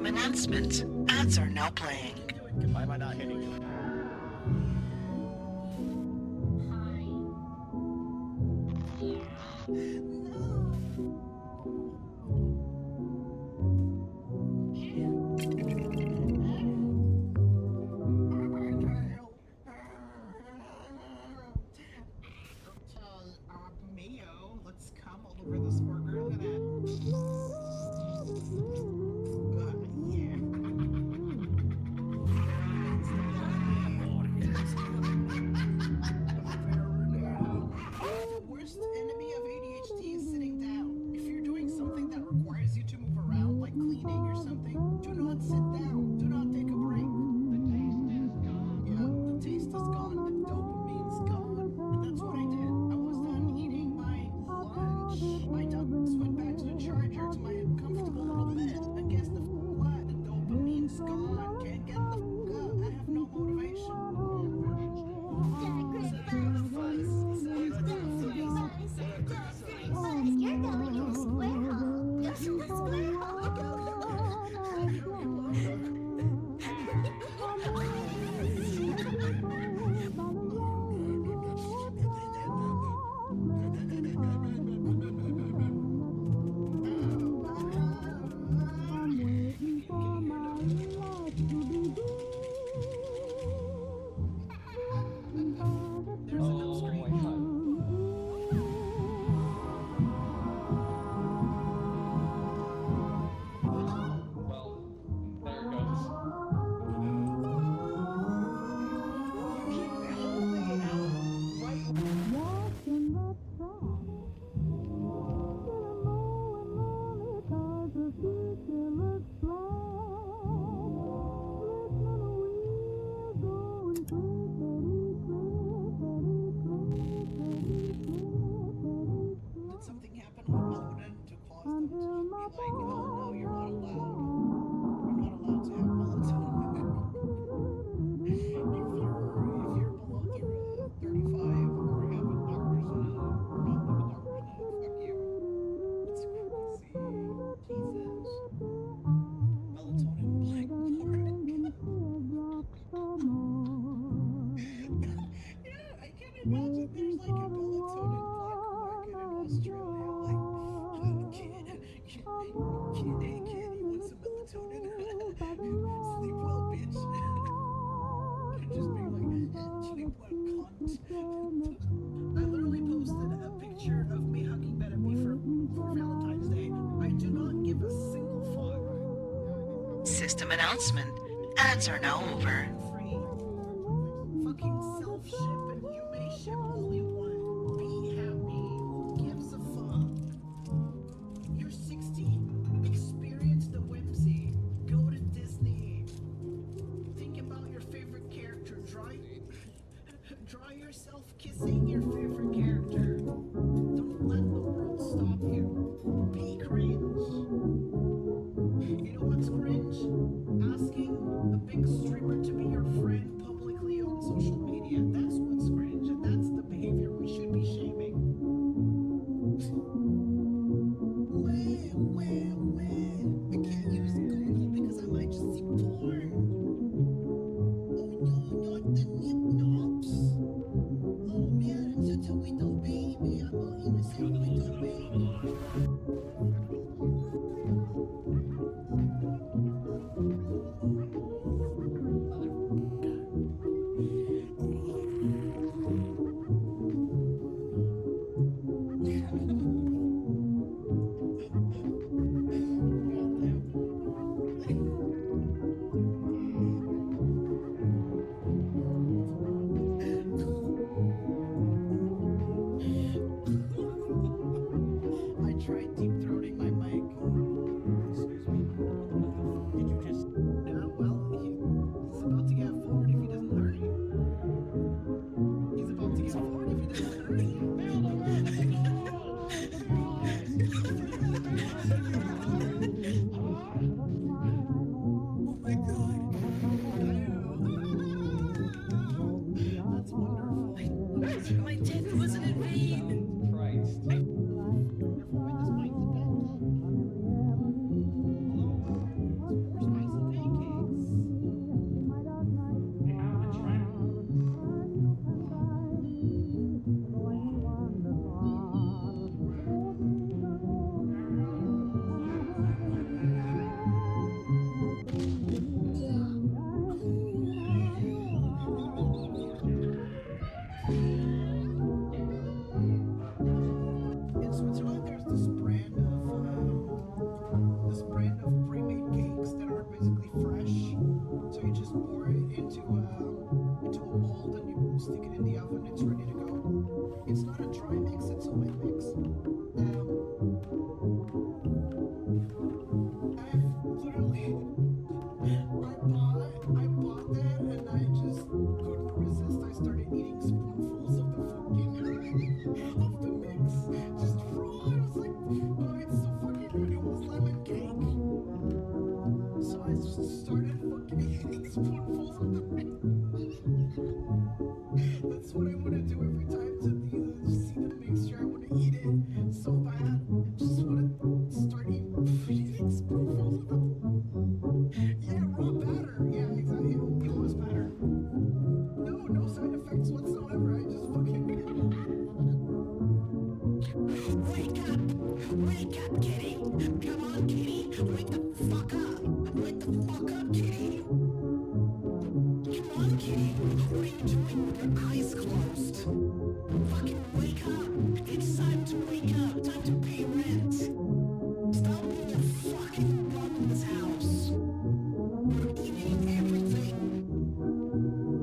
System announcement. Ads are now playing. Why am I not hitting you? Mayo, let's come all over this burger. Look at that. Yeah. The worst enemy of ADHD is sitting down. If you're doing something that requires you to move around, like cleaning or something, do not sit down. Do not take a break. The taste is gone. The dopamine's gone. And that's what I did. I was done eating my lunch. My ducks went back to the charger, to my comfortable little bed. And guess the what? The dopamine's gone. Can't get the up. I have no motivation. You're going to a square hole. Go to a square Did something happen with melatonin to cause them to be like, oh no, you're not allowed. You're not allowed to have melatonin. if you're below 35 or have a doctor's note, or not have a doctor's note, fuck you. It's crazy. Jesus. Melatonin black yeah, I can't imagine there's like a melatonin black market in Australia. Like, kid, hey kid, you want some melatonin? Sleep well, bitch. Just be like, sleep well, cunt. I literally posted a picture of me hugging Benemy for Valentine's Day. I do not give a single fuck. System announcement. Ads are now over. Fucking self-ship and you may ship only one. Be happy. Who gives a fuck? You're 16. Experience the whimsy. Go to Disney. Think about your favorite character. Draw yourself kissing your favorite character. Don't let the world stop you. Be cringe. You know what's cringe? Asking a big streamer to be your started fucking eating spoonfuls of the ring. That's what I want to do every time to see the mixture. I want to eat it so bad. I just want to start eating spoonfuls of the. Yeah, raw batter. Yeah, exactly. It was batter. No side effects whatsoever. I just fucking. Wake up! Wake up, kitty! Come on, kitty! Wake the fuck up! Wake the fuck up, kitty! Come on, kitty! What are you doing with your eyes closed? Fucking wake up! It's time to wake up! Time to pay rent! Stop being a fucking bum in this house! You're eating everything!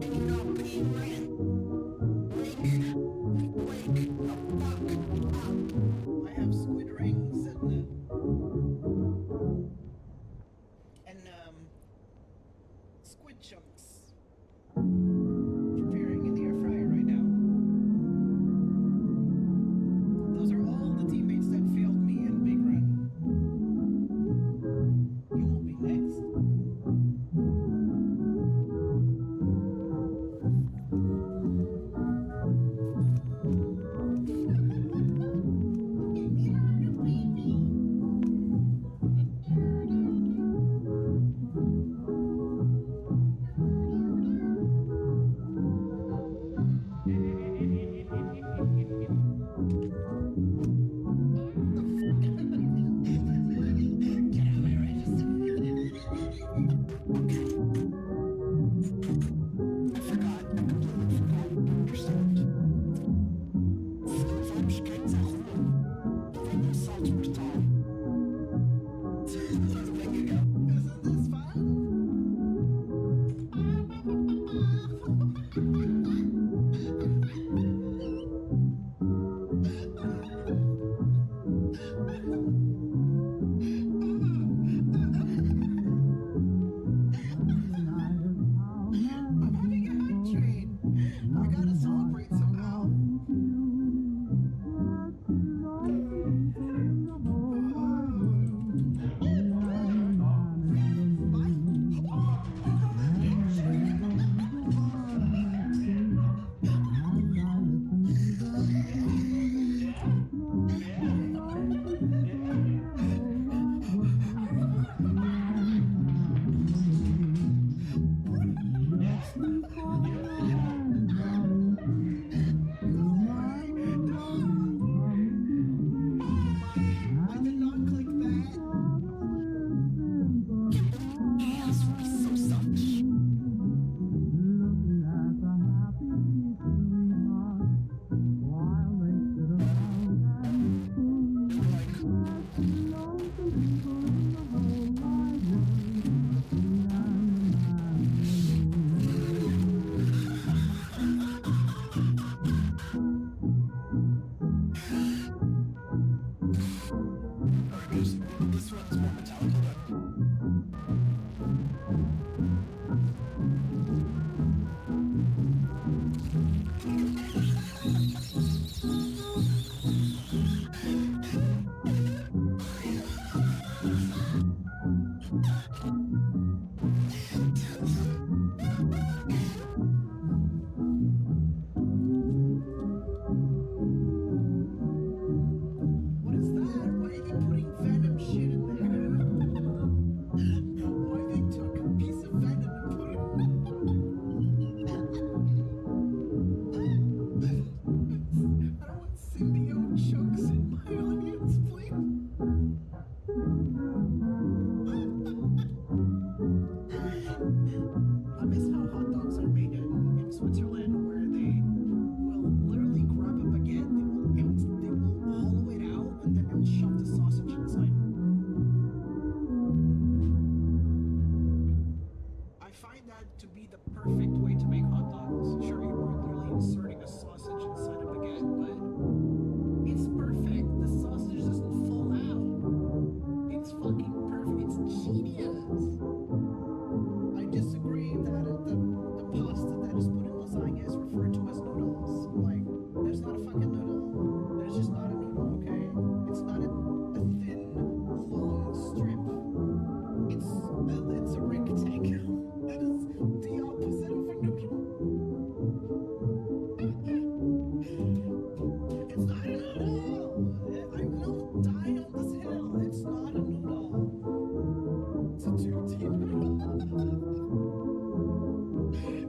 And you're not paying rent! Wake the fuck up! I have squid rings and squid chunks preparing in the air fryer right now. Those are all the teammates that failed me in Big Run. You will be next.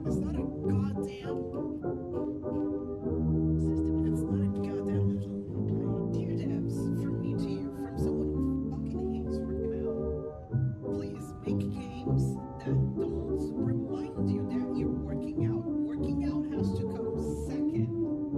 It's not a goddamn system. It's not a goddamn movie. Dear devs, from me to you, from someone who fucking hates working out. Please make games that don't remind you that you're working out. Working out has to come second.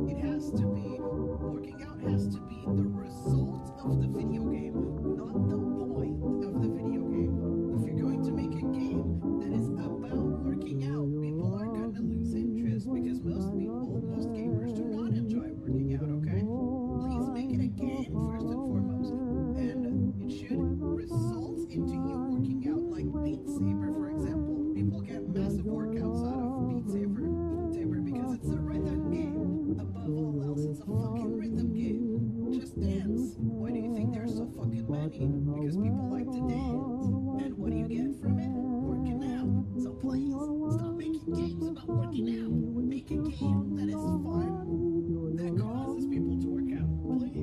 It has to be, working out has to be the result of the video game, not the point of the video game. If you're going to make a game that is about working out, people are gonna lose interest because most gamers do not enjoy working out, okay? Please make it a game first and foremost, and it should result into you working out, like Beat Saber, for example. People get massive workouts out of Beat Saber because it's a rhythm game. Above all else, it's a fucking rhythm game. Just dance. Why do you think there's so fucking many? Because people like to dance. And what do you get from it? Working out. So please, stop making games about working out. Make a game that is fun, that causes people to work out. Please.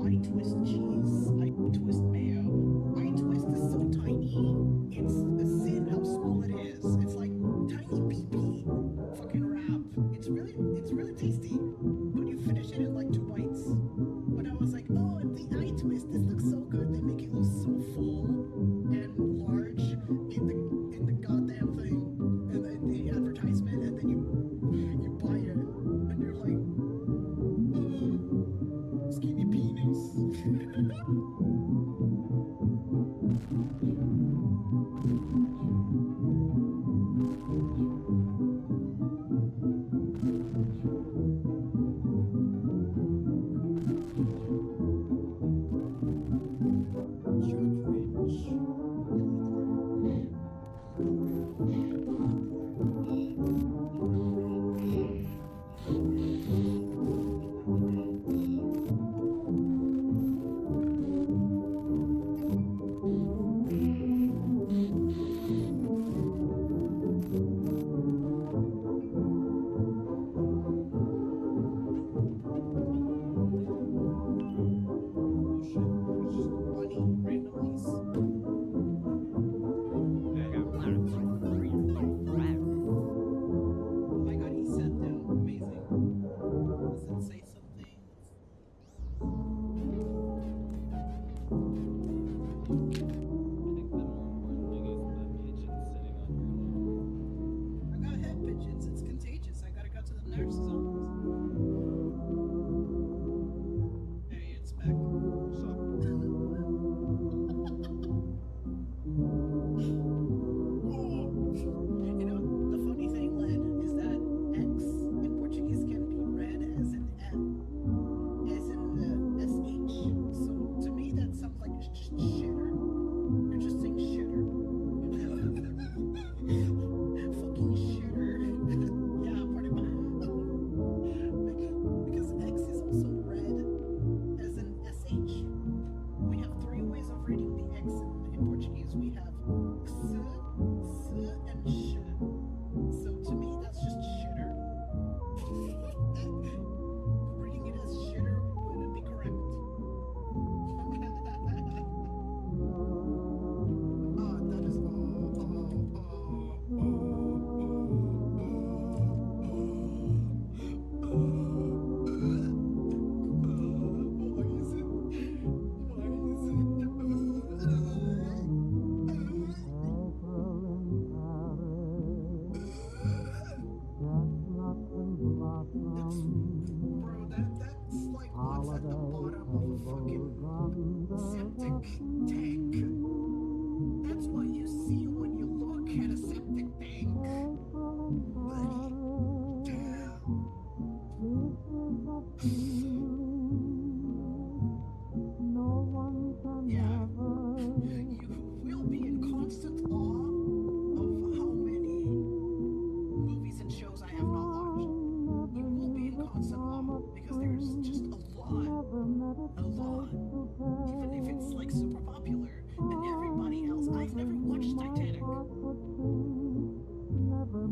I twist cheese. I twist mayo. I twist is so tiny. It's a sin how small it is. It's like tiny PP fucking wrap. It's really tasty. When you finish it in like 2 bites. But I was like, oh, the eye twist, this looks so good. They make it look so full and large in the goddamn thing, and then the advertisement, and then you buy it, and you're like, skinny penis.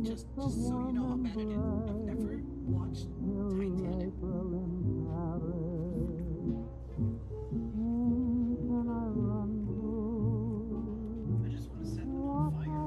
Just so you know how bad it is. I've never watched Titanic. I just want to set them on fire.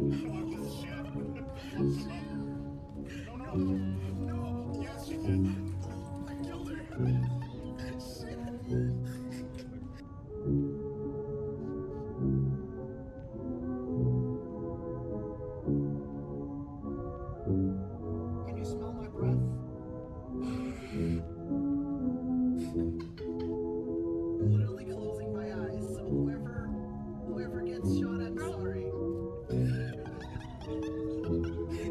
No, yes, she did. I killed her. Can you smell my breath? I'm literally closing my eyes, so whoever gets shot, I'm sorry.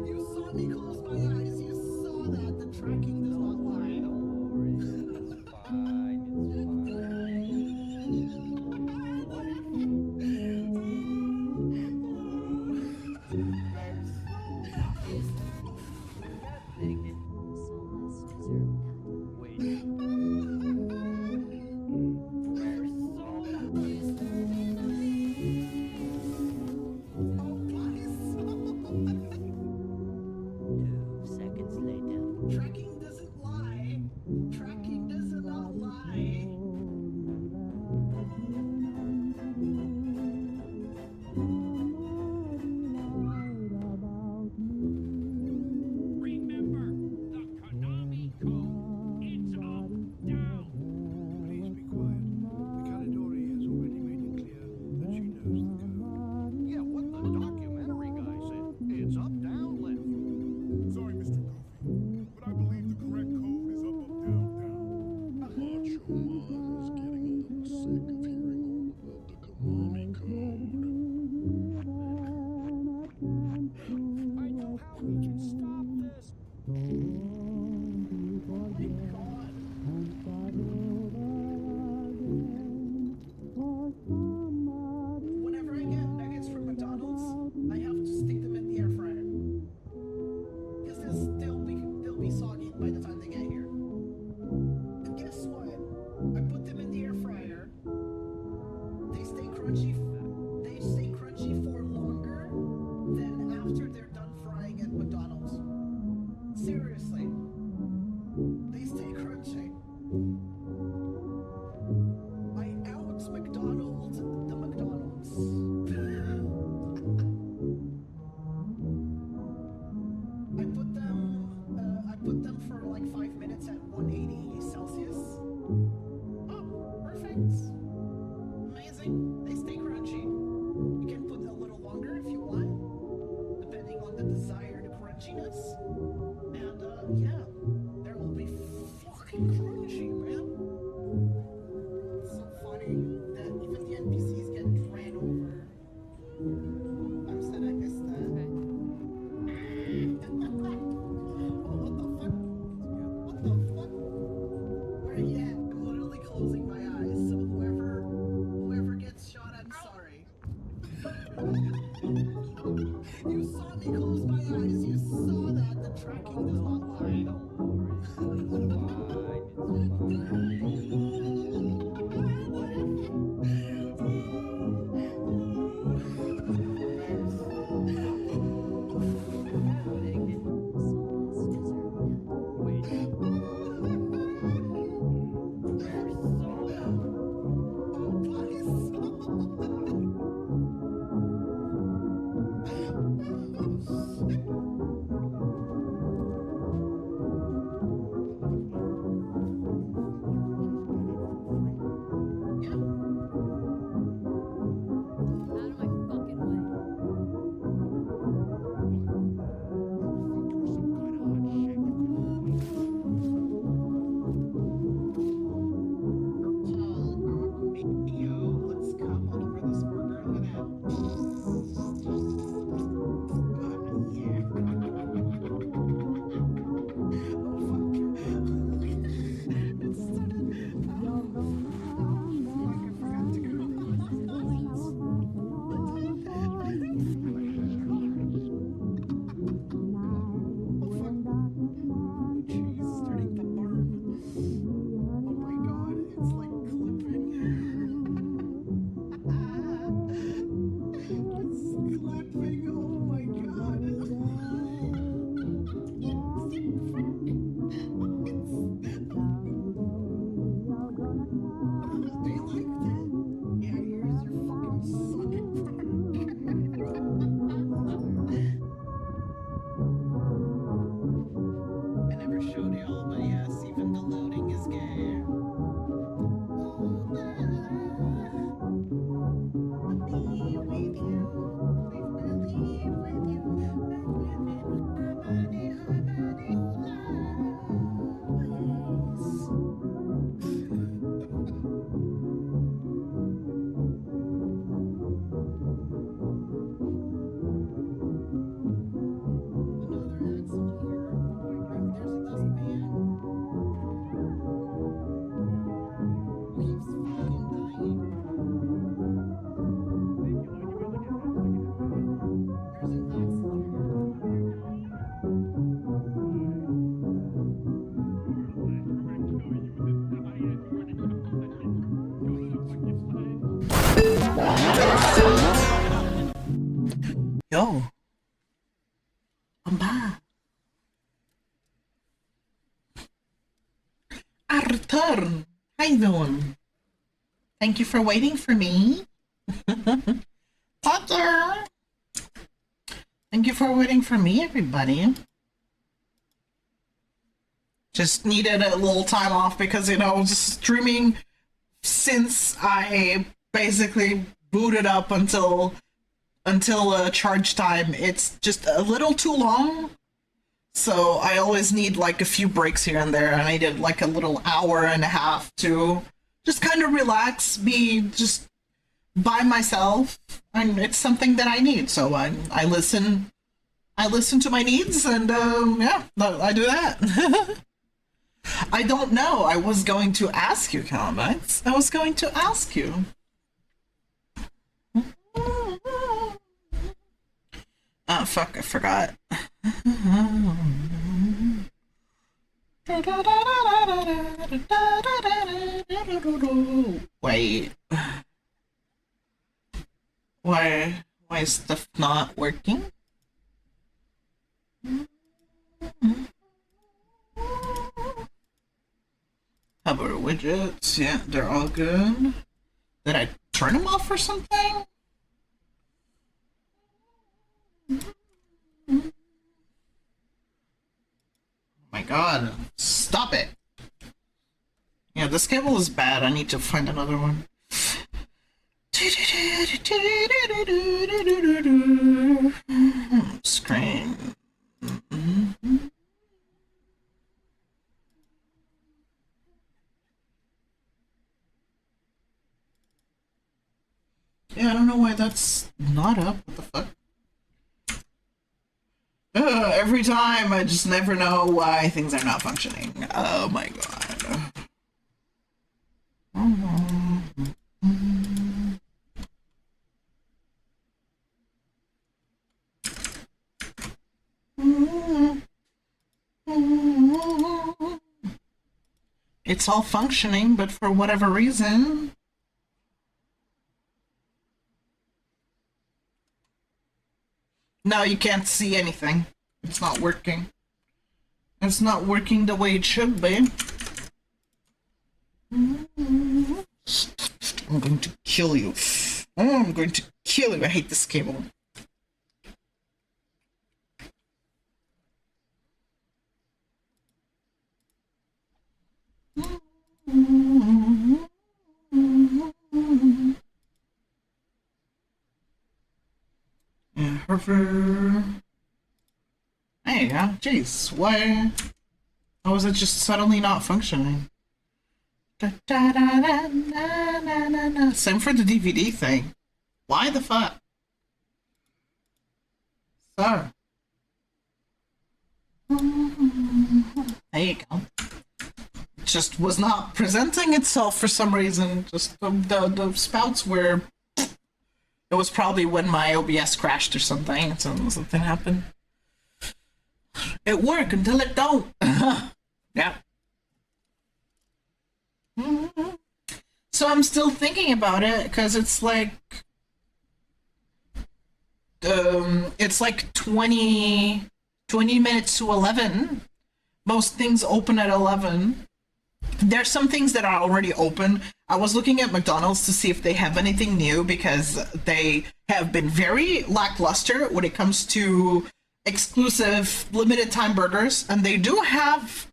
You saw me close my eyes. You saw that. The tracking does not lie. Don't worry, it's fine, Tracking doesn't lie. Tracking does not lie. Remember, the Konami code. It's up, down. Please be quiet. The Calidori has already made it clear that she knows the code. Yeah, what the documentary guy said. It's up, down, left. Sorry, Mr. Goofy, but I believe the correct code is up, down, down. Macho Man is getting a little sick of hearing all about the Konami code. I know how we can stop this. Whenever I get nuggets from McDonald's, I have to stick them in the air fryer. Because they'll be soggy by the time they get here. And guess what? I put them in the air fryer. They stay crunchy. They stay crunchy for longer than after they're done frying at McDonald's. Seriously. They stay crunchy. I out McDonald's the McDonald's. I put them for like 5 minutes at 180 Celsius. Oh, perfect. Amazing. They stay crunchy. You can put a little longer if you want, depending on the desired crunchiness. And yeah, there will be fucking crunchy, man. It's so funny that even the NPCs get ran over. I'm sad I missed that. Oh, what the fuck? What the fuck? Where you at? I'm literally closing my eyes, so whoever gets shot, I'm sorry. You saw me close my eyes. You saw that. The tracking does not lie. Bye. Arthur, how you doing? Thank you for waiting for me. Arthur! Thank you for waiting for me, everybody. Just needed a little time off because, you know, just streaming since I basically booted up until charge time, it's just a little too long. So I always need like a few breaks here and there. I needed like a little hour and a half to just kind of relax, be just by myself, and it's something that I need. So I listen to my needs, and yeah, I do that. I don't know. I was going to ask you, Calamites. I was going to ask you. Oh, fuck, I forgot. Wait. Why is stuff not working? Hover widgets, yeah, they're all good. Did I turn them off or something? Oh my god, stop it! Yeah, this cable is bad, I need to find another one. Screen. Yeah, I don't know why that's not up. What the fuck? Every time, I just never know why things are not functioning. Oh my god. It's all functioning, but for whatever reason... No, you can't see anything. It's not working. It's not working the way it should be. I'm going to kill you. Oh, I'm going to kill you. I hate this cable. Yeah, hover. There you go. Jeez, why? How is it just suddenly not functioning? Same for the DVD thing. Why the fuck? So. There you go. It just was not presenting itself for some reason. Just the spouts were... It was probably when my OBS crashed or something. Something happened. It worked until it don't. Yeah. So I'm still thinking about it because it's like 20 minutes to 11. Most things open at 11. There's some things that are already open. I was looking at McDonald's to see if they have anything new because they have been very lackluster when it comes to exclusive limited time burgers, and they do have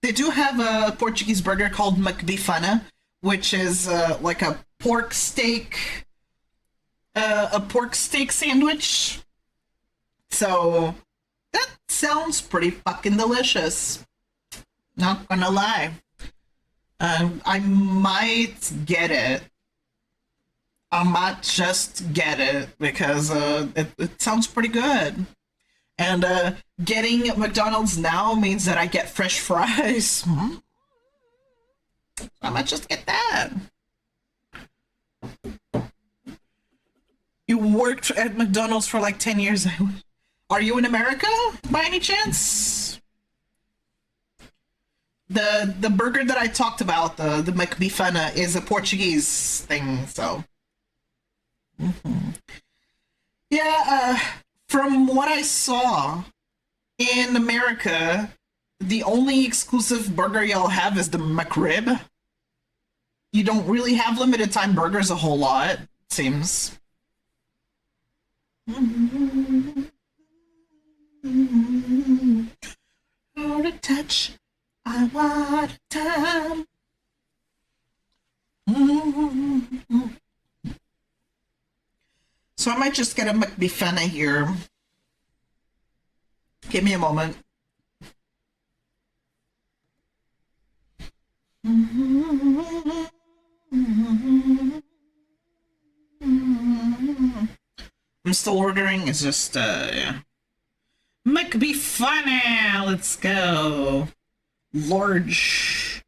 a Portuguese burger called McBifana, which is like a pork steak sandwich. So that sounds pretty fucking delicious. Not gonna lie. I might get it. I might just get it because it sounds pretty good. And getting McDonald's now means that I get fresh fries. I might just get that. You worked at McDonald's for like 10 years. Are you in America by any chance? The burger that I talked about, the McBifana, is a Portuguese thing, so. Yeah, from what I saw, in America, the only exclusive burger y'all have is the McRib. You don't really have limited time burgers a whole lot, it seems. For a touch, I want time. So I might just get a McBeefana here. Give me a moment. I'm still ordering, it's just, yeah. McBeefana, let's go. Large.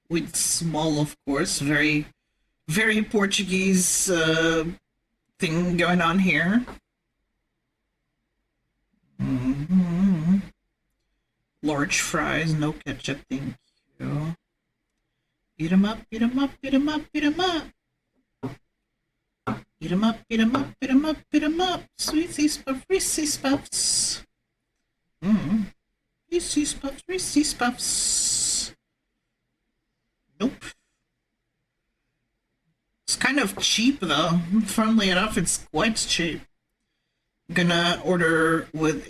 With small, of course, very, very Portuguese thing going on here. Large fries, no ketchup, thank you. Beat 'em up, beat 'em up, beat 'em up, beat 'em up. Beat 'em up, beat 'em up, beat 'em up, beat 'em up. Reese's Puffs, Reese's Puffs. Reese's Puffs, Reese's Puffs. Nope. It's kind of cheap though. Funnily enough, it's quite cheap. I'm gonna order with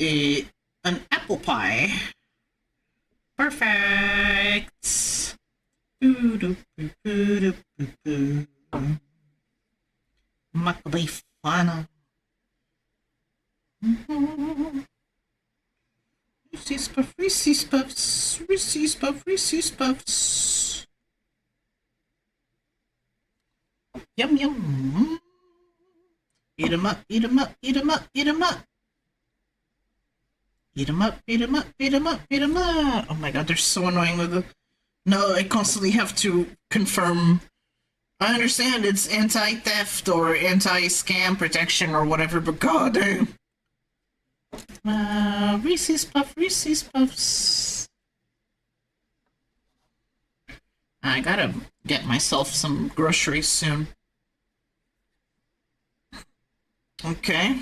an apple pie. Perfect. McBeefana. Reese's Puffs, Reese's Puffs, Reese's Puffs, Reese's Puffs. Yum yum. Eat 'em up, eat 'em up, eat 'em up, eat 'em up. Eat 'em up, eat 'em up, eat 'em up, eat 'em up. Oh my god, they're so annoying with the... No, I constantly have to confirm. I understand it's anti-theft or anti-scam protection or whatever, but god damn. Reese's Puffs, Reese's Puffs. I gotta get myself some groceries soon. Okay.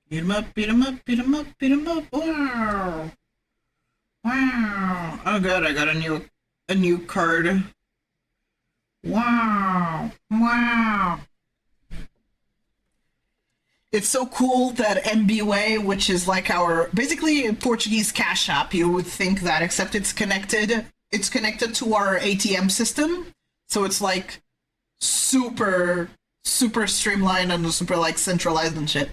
Beat 'em up, beat 'em up, beat 'em up, beat 'em up. Wow. Wow. Oh god, I got a new card. Wow. Wow. It's so cool that MBWay, which is like our basically a Portuguese cash app, you would think that, except it's connected to our ATM system. So it's like super streamlined and super like centralized and shit.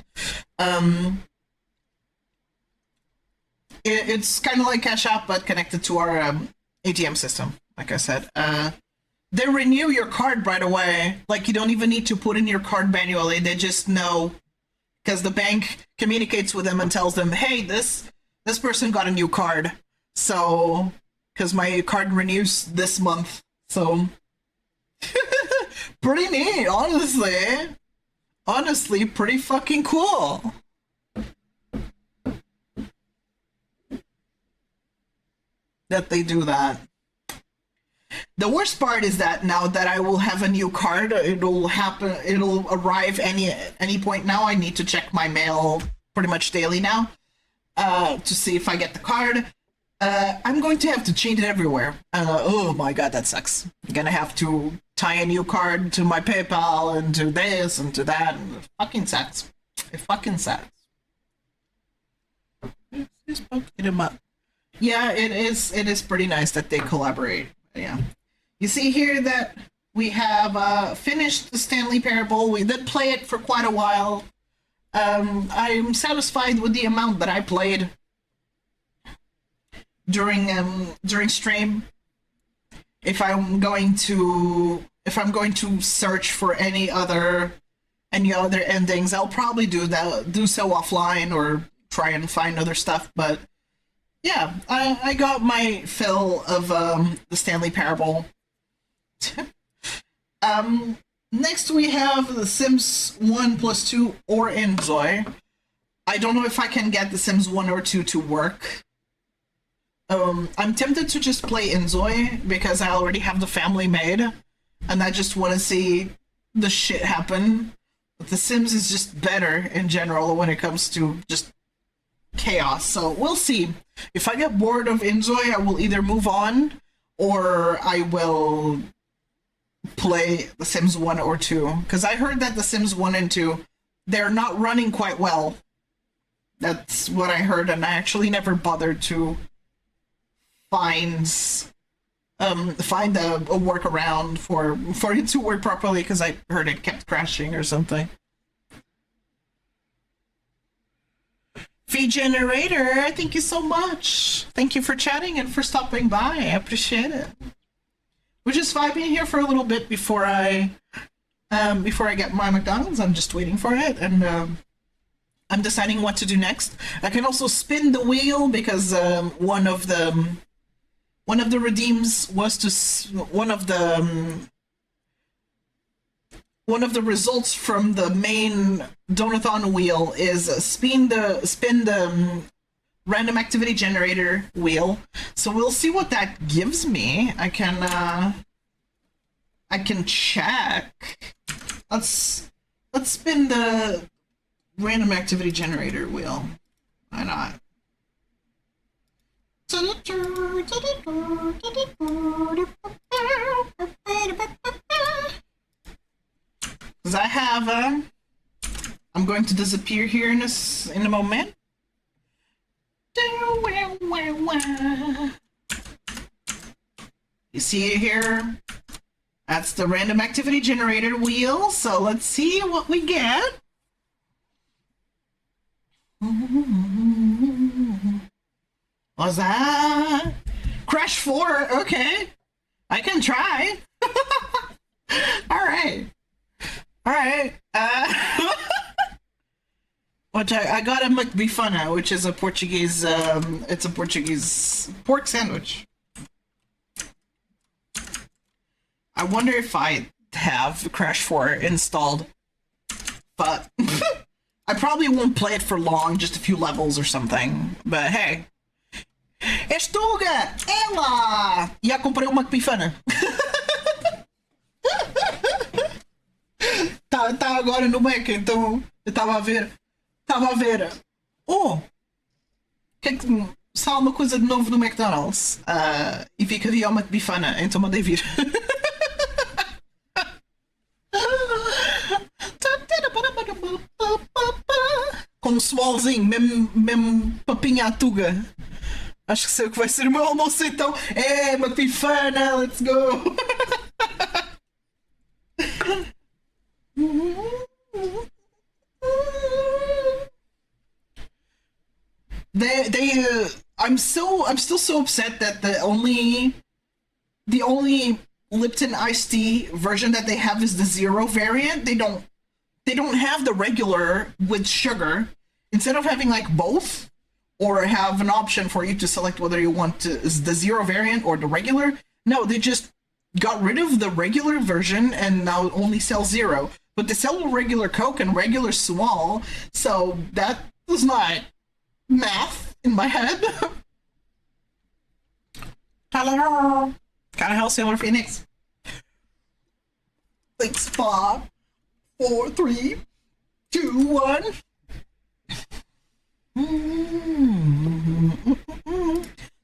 It's kind of like Cash App, but connected to our ATM system. Like I said, they renew your card right away. Like you don't even need to put in your card manually. They just know because the bank communicates with them and tells them, "Hey, this person got a new card." So, because my card renews this month, so. Pretty neat, honestly. Honestly, pretty fucking cool. That they do that. The worst part is that now that I will have a new card, it'll arrive any point now. I need to check my mail pretty much daily now to see if I get the card. I'm going to have to change it everywhere. Oh my god, that sucks. I'm gonna have to tie a new card to my PayPal and to this and to that. And it fucking sucks. It fucking sucks. Get him up. Yeah, it is pretty nice that they collaborate. Yeah. You see here that we have finished the Stanley Parable. We did play it for quite a while. I'm satisfied with the amount that I played during stream. If I'm going to search for any other endings, I'll probably do so offline or try and find other stuff. But yeah, I got my fill of the Stanley Parable. Next we have The Sims 1+2 or Enjoy. I don't know if I can get The Sims 1 or 2 to work. I'm tempted to just play Inzoi because I already have the family made, and I just want to see the shit happen. But The Sims is just better in general when it comes to just chaos. So we'll see. If I get bored of Inzoi, I will either move on or I will play The Sims 1 or 2. Because I heard that The Sims 1 and 2, they're not running quite well. That's what I heard, and I actually never bothered to find a workaround for it to work properly, because I heard it kept crashing or something. V-Generator, thank you so much. Thank you for chatting and for stopping by. I appreciate it. We're just vibing here for a little bit before I get my McDonald's. I'm just waiting for it, and I'm deciding what to do next. I can also spin the wheel because one of the redeems was to one of the results from the main Donothon wheel is spin the random activity generator wheel. So we'll see what that gives me. I can check. Let's spin the random activity generator wheel. Why not? Because I have I'm going to disappear here in a moment. You see it here? That's the random activity generator wheel. So let's see what we get. What's that? Crash 4, okay. I can try. Alright. Which I got a McBifana, which is a Portuguese, it's a Portuguese pork sandwich. I wonder if I have Crash 4 installed, but I probably won't play it for long, just a few levels or something, but hey. Estuga! Ela! Já comprei uma McBifana. tá agora no Mac, então eu tava a ver. Oh! Só uma coisa de novo no McDonald's. E vi que havia uma McBifana, então mandei vir. Com um swallzinho, mesmo papinha à tuga. Acho que sei o que vai ser o meu almoço então. É, McBifana, let's go! I'm still so upset that the only Lipton iced tea version that they have is the zero variant. They don't have the regular with sugar. Instead of having like both, or have an option for you to select whether you want the zero variant or the regular. No, they just got rid of the regular version and now only sell zero. But they sell regular Coke and regular small, so that was not math in my head. Hello. Kind of hell, Sailor Phoenix. Thanks, 5, 4, 3, 2, 1.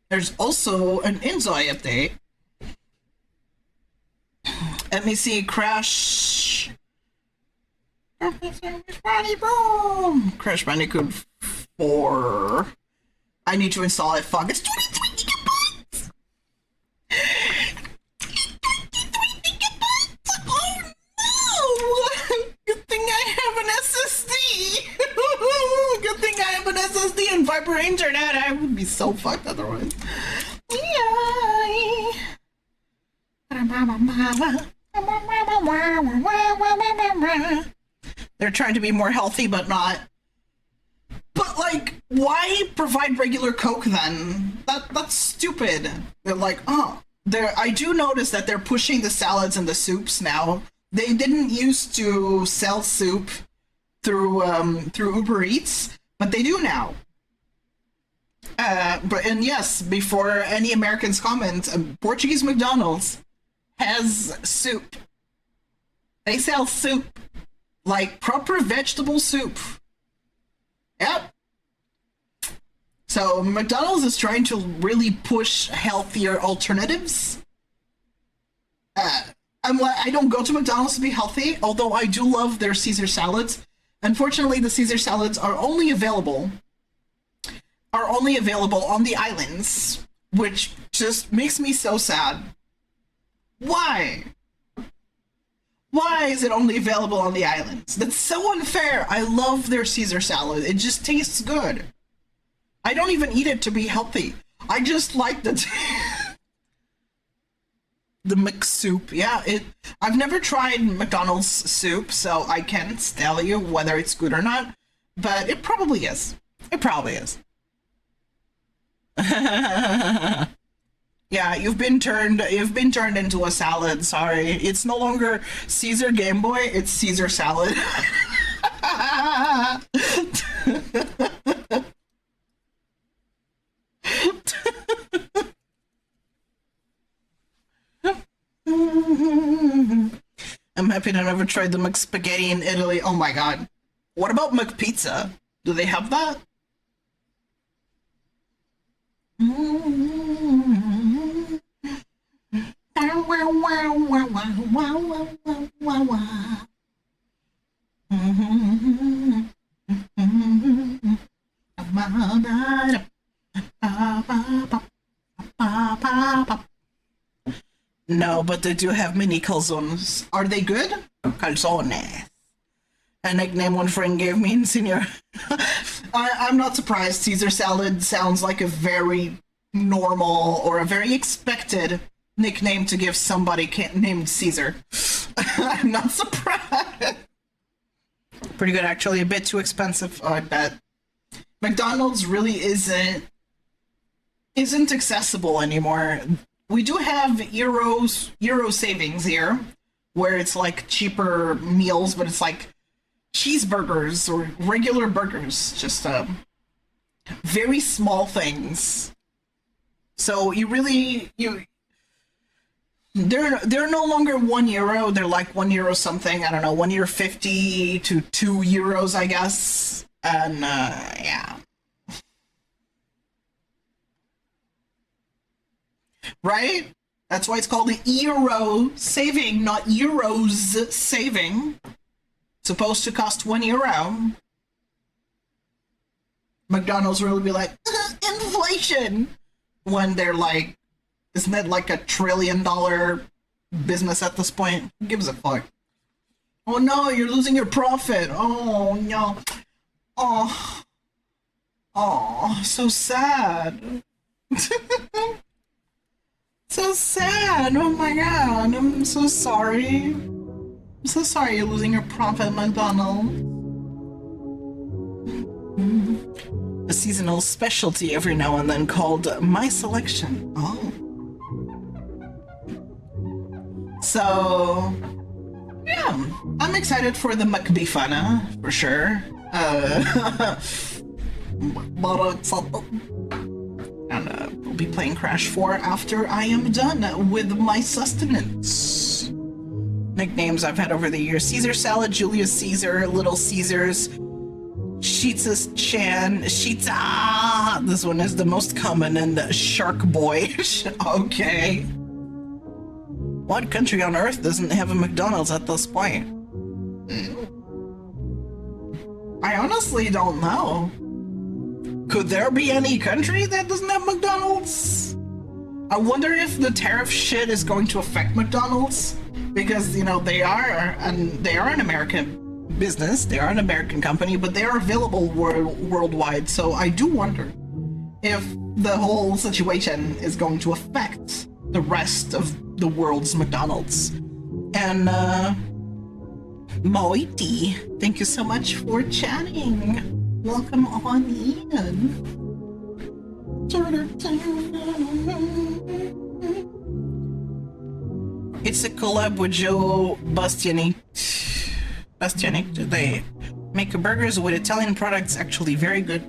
There's also an Inzoi update. Let me see, Crash Bandicoot 4. I need to install it. Fuck, it's 23 gigabytes! 23 gigabytes! Oh no! Good thing I have an SSD! Good thing I have an SSD and Viber internet. I would be so fucked otherwise. They're trying to be more healthy, but not. But like, why provide regular Coke then? That's stupid. They're like, oh, I do notice that they're pushing the salads and the soups now. They didn't used to sell soup through Uber Eats, but they do now. And yes, before any Americans comment, Portuguese McDonald's has soup. They sell soup, like proper vegetable soup. Yep. So McDonald's is trying to really push healthier alternatives. I don't go to McDonald's to be healthy, although I do love their Caesar salads. Unfortunately, the Caesar salads are only available on the islands, which just makes me so sad. Why? Why is it only available on the islands? That's so unfair. I love their Caesar salad. It just tastes good. I don't even eat it to be healthy. I just like the the McSoup. Yeah, I've never tried McDonald's soup, so I can't tell you whether it's good or not, but it probably is. It probably is. Yeah, you've been turned into a salad. Sorry, it's no longer Caesar Game Boy. It's Caesar salad. I'm happy I never tried the McSpaghetti in Italy. Oh my god. What about McPizza? Do they have that? No, but they do have mini calzones. Are they good? Calzone. A nickname one friend gave me in senior. I'm not surprised. Caesar salad sounds like a very normal or a very expected nickname to give somebody named Caesar. I'm not surprised. Pretty good, actually. A bit too expensive, I bet. McDonald's really isn't accessible anymore. We do have Euro savings here, where it's like cheaper meals, but it's like cheeseburgers or regular burgers, just very small things. So they're no longer €1. They're like €1 something. I don't know, €1.50 to €2, I guess. And yeah. Right? That's why it's called the Euro saving, not Euros saving. It's supposed to cost €1. McDonald's will be like, inflation! When they're like, isn't it like $1 trillion business at this point? Who gives a fuck? Oh no, you're losing your profit. Oh no. Oh, so sad. So sad. Oh my god. I'm so sorry. I'm so sorry you're losing your profit, McDonald's. A seasonal specialty every now and then called My Selection. Oh. So, yeah. I'm excited for the McBeefana, for sure. And we'll be playing Crash 4 after I am done with my sustenance. Nicknames I've had over the years: Caesar Salad, Julius Caesar, Little Caesars, Sheetsa's Chan, Sheetsa. This one is the most common, and Shark Boy. Okay. What country on earth doesn't have a McDonald's at this point? I honestly don't know. Could there be any country that doesn't have McDonald's? I wonder if the tariff shit is going to affect McDonald's, because, you know, they are an American business, they are an American company, but they are available worldwide. So I do wonder if the whole situation is going to affect the rest of the world's McDonald's. And Moiti, thank you so much for chatting. Welcome on in. It's a collab with Joe Bastianic. They make burgers with Italian products, actually very good.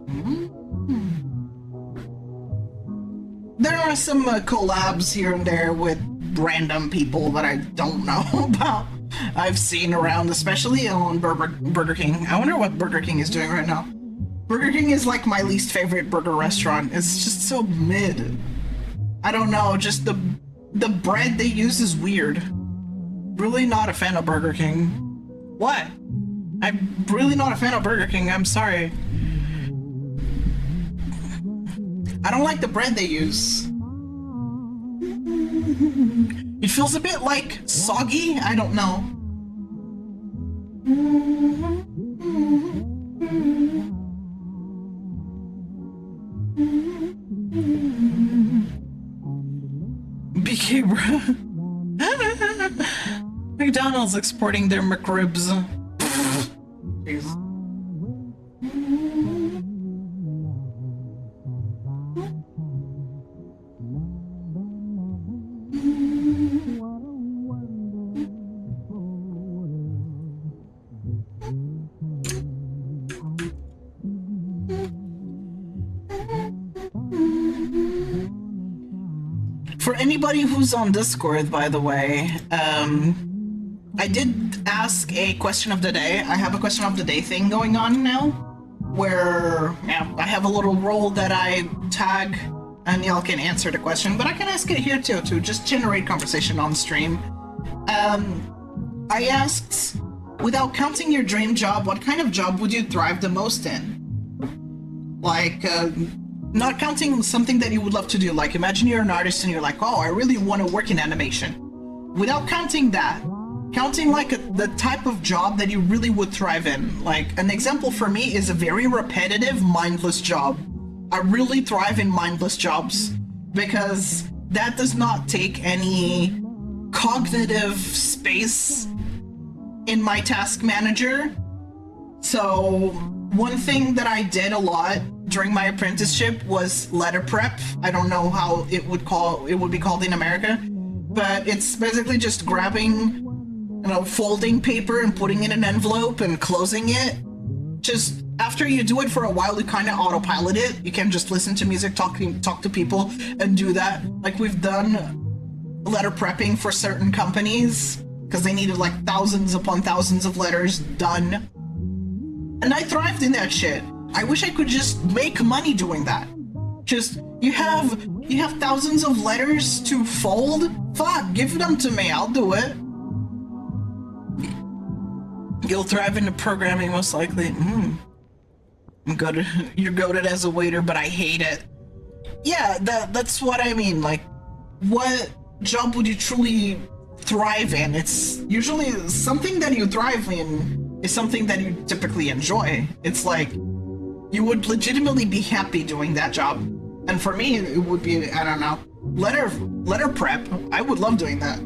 are some collabs here and there with random people that I don't know about. I've seen around, especially on Burger King. I wonder what Burger King is doing right now. Burger King is like my least favorite burger restaurant. It's just so mid. I don't know, just the bread they use is weird. Really not a fan of Burger King. What? I'm really not a fan of Burger King, I'm sorry. I don't like the bread they use. It feels a bit like soggy, I don't know. BK bro. McDonald's exporting their McRibs. Jeez. For anybody who's on Discord, by the way, I did ask a question of the day. I have a question of the day thing going on now, where I have a little role that I tag, and y'all can answer the question, but I can ask it here too, to just generate conversation on stream. I asked, without counting your dream job, what kind of job would you thrive the most in? Like, not counting something that you would love to do, like imagine you're an artist and you're like, oh, I really want to work in animation. Without counting that, counting like the type of job that you really would thrive in. Like an example for me is a very repetitive, mindless job. I really thrive in mindless jobs because that does not take any cognitive space in my task manager. So one thing that I did a lot during my apprenticeship was letter prep. I don't know how it would be called in America, but it's basically just grabbing, folding paper and putting it in an envelope and closing it. Just after you do it for a while, you kind of autopilot it. You can just listen to music, talk to people, and do that. Like we've done letter prepping for certain companies because they needed like thousands upon thousands of letters done. And I thrived in that shit. I wish I could just make money doing that. Just, you have thousands of letters to fold? Fuck, give them to me, I'll do it. You'll thrive into programming most likely. You're goated as a waiter, but I hate it. Yeah, that's what I mean. Like, what job would you truly thrive in? It's usually something that you thrive in is something that you typically enjoy. It's like, you would legitimately be happy doing that job. And for me, it would be, I don't know, letter prep. I would love doing that.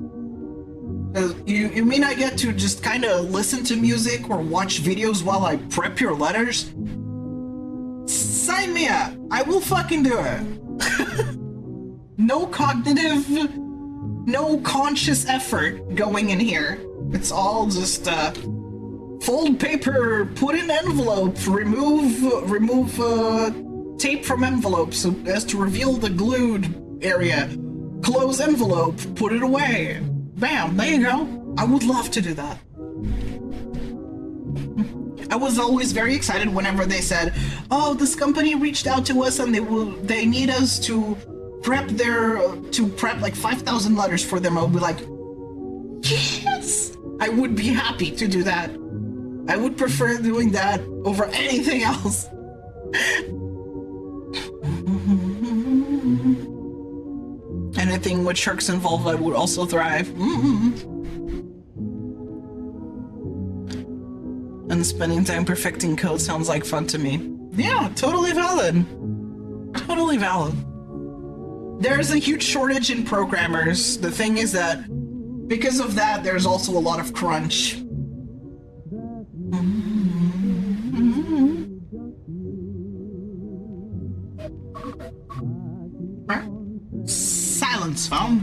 You may not get to just kind of listen to music or watch videos while I prep your letters. Sign me up. I will fucking do it. No cognitive, no conscious effort going in here. It's all just, fold paper, put in envelope, remove tape from envelope so as to reveal the glued area. Close envelope, put it away. Bam, there you go. I would love to do that. I was always very excited whenever they said, oh, this company reached out to us and they need us to prep like 5,000 letters for them. I would be like, yes! I would be happy to do that. I would prefer doing that over anything else. Anything with sharks involved, I would also thrive. And spending time perfecting code sounds like fun to me. Yeah, totally valid. Totally valid. There's a huge shortage in programmers. The thing is that because of that, there's also a lot of crunch. Silence, phone.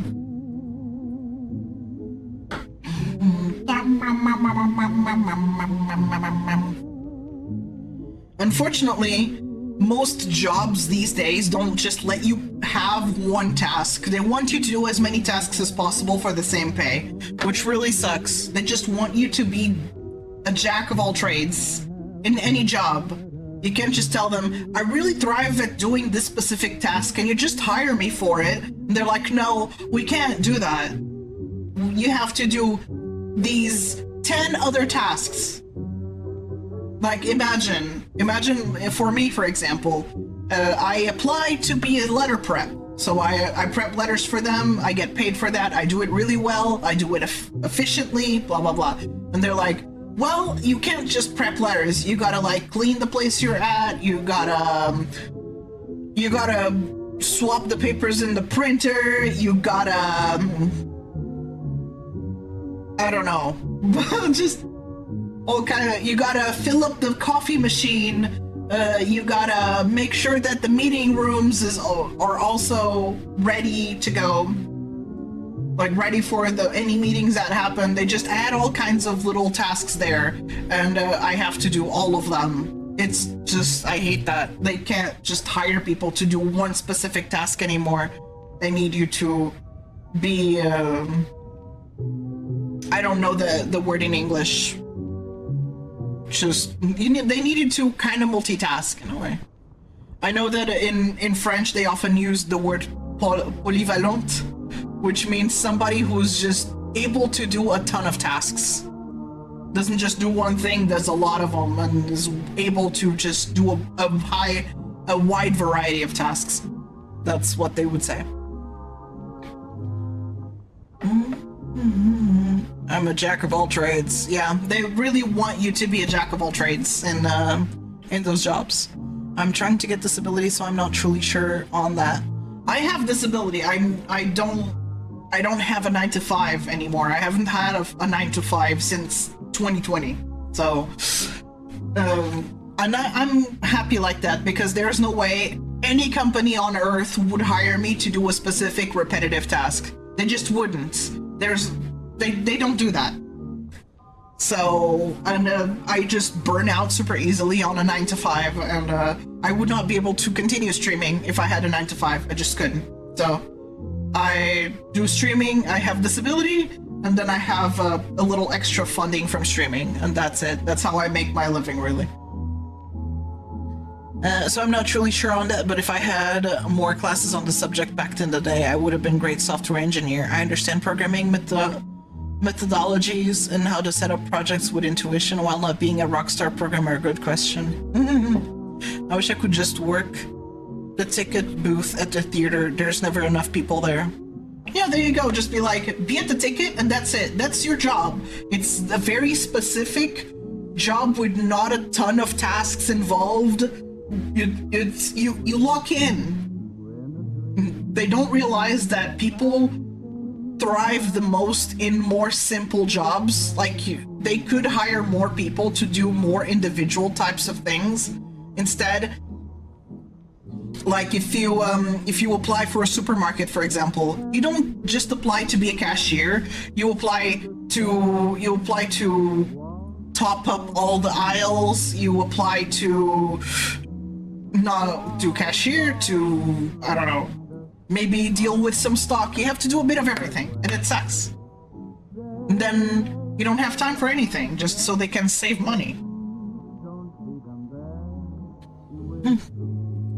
Unfortunately, most jobs these days don't just let you have one task. They want you to do as many tasks as possible for the same pay, which really sucks. They just want you to be a jack of all trades in any job. You can't just tell them, I really thrive at doing this specific task, can you just hire me for it? And they're like, no, we can't do that. You have to do these 10 other tasks. Like, imagine for me, for example, I applied to be a letter prep. So I prep letters for them, I get paid for that, I do it really well, I do it efficiently, blah, blah, blah. And they're like, well, you can't just prep letters, you gotta, like, clean the place you're at, you gotta swap the papers in the printer, you gotta, I don't know, just all kind of, you gotta fill up the coffee machine, you gotta make sure that the meeting rooms are also ready to go, like ready for any meetings that happen. They just add all kinds of little tasks there, and I have to do all of them. It's just, I hate that. They can't just hire people to do one specific task anymore. They need you to be, I don't know the word in English. Just, they needed to kind of multitask in a way. I know that in French they often use the word polyvalent, which means somebody who's just able to do a ton of tasks. Doesn't just do one thing, does a lot of them, and is able to just do a wide variety of tasks. That's what they would say. I'm a jack of all trades. Yeah, they really want you to be a jack of all trades in those jobs. I'm trying to get disability, so I'm not truly sure on that. I have disability. I don't have a 9-to-5 anymore. I haven't had a 9-to-5 since 2020. So I'm happy like that, because there's no way any company on earth would hire me to do a specific repetitive task. They just wouldn't. They don't do that. So, and I just burn out super easily on a 9-to-5, and I would not be able to continue streaming if I had a 9-to-5. I just couldn't. So, I do streaming, I have disability, and then I have a little extra funding from streaming, and that's it. That's how I make my living, really. So I'm not truly sure on that, but if I had more classes on the subject back in the day, I would have been a great software engineer. I understand programming methodologies and how to set up projects with intuition while not being a rockstar programmer. Good question. I wish I could just work the ticket booth at the theater. There's never enough people there. Yeah, there you go. Just be like, be at the ticket, and that's it. That's your job. It's a very specific job with not a ton of tasks involved. You lock in. They don't realize that people thrive the most in more simple jobs. Like, they could hire more people to do more individual types of things instead. Like, if you apply for a supermarket, for example, you don't just apply to be a cashier. You apply to top up all the aisles. You apply to cashier, to, I don't know, maybe deal with some stock. You have to do a bit of everything, and it sucks. And then you don't have time for anything, just so they can save money.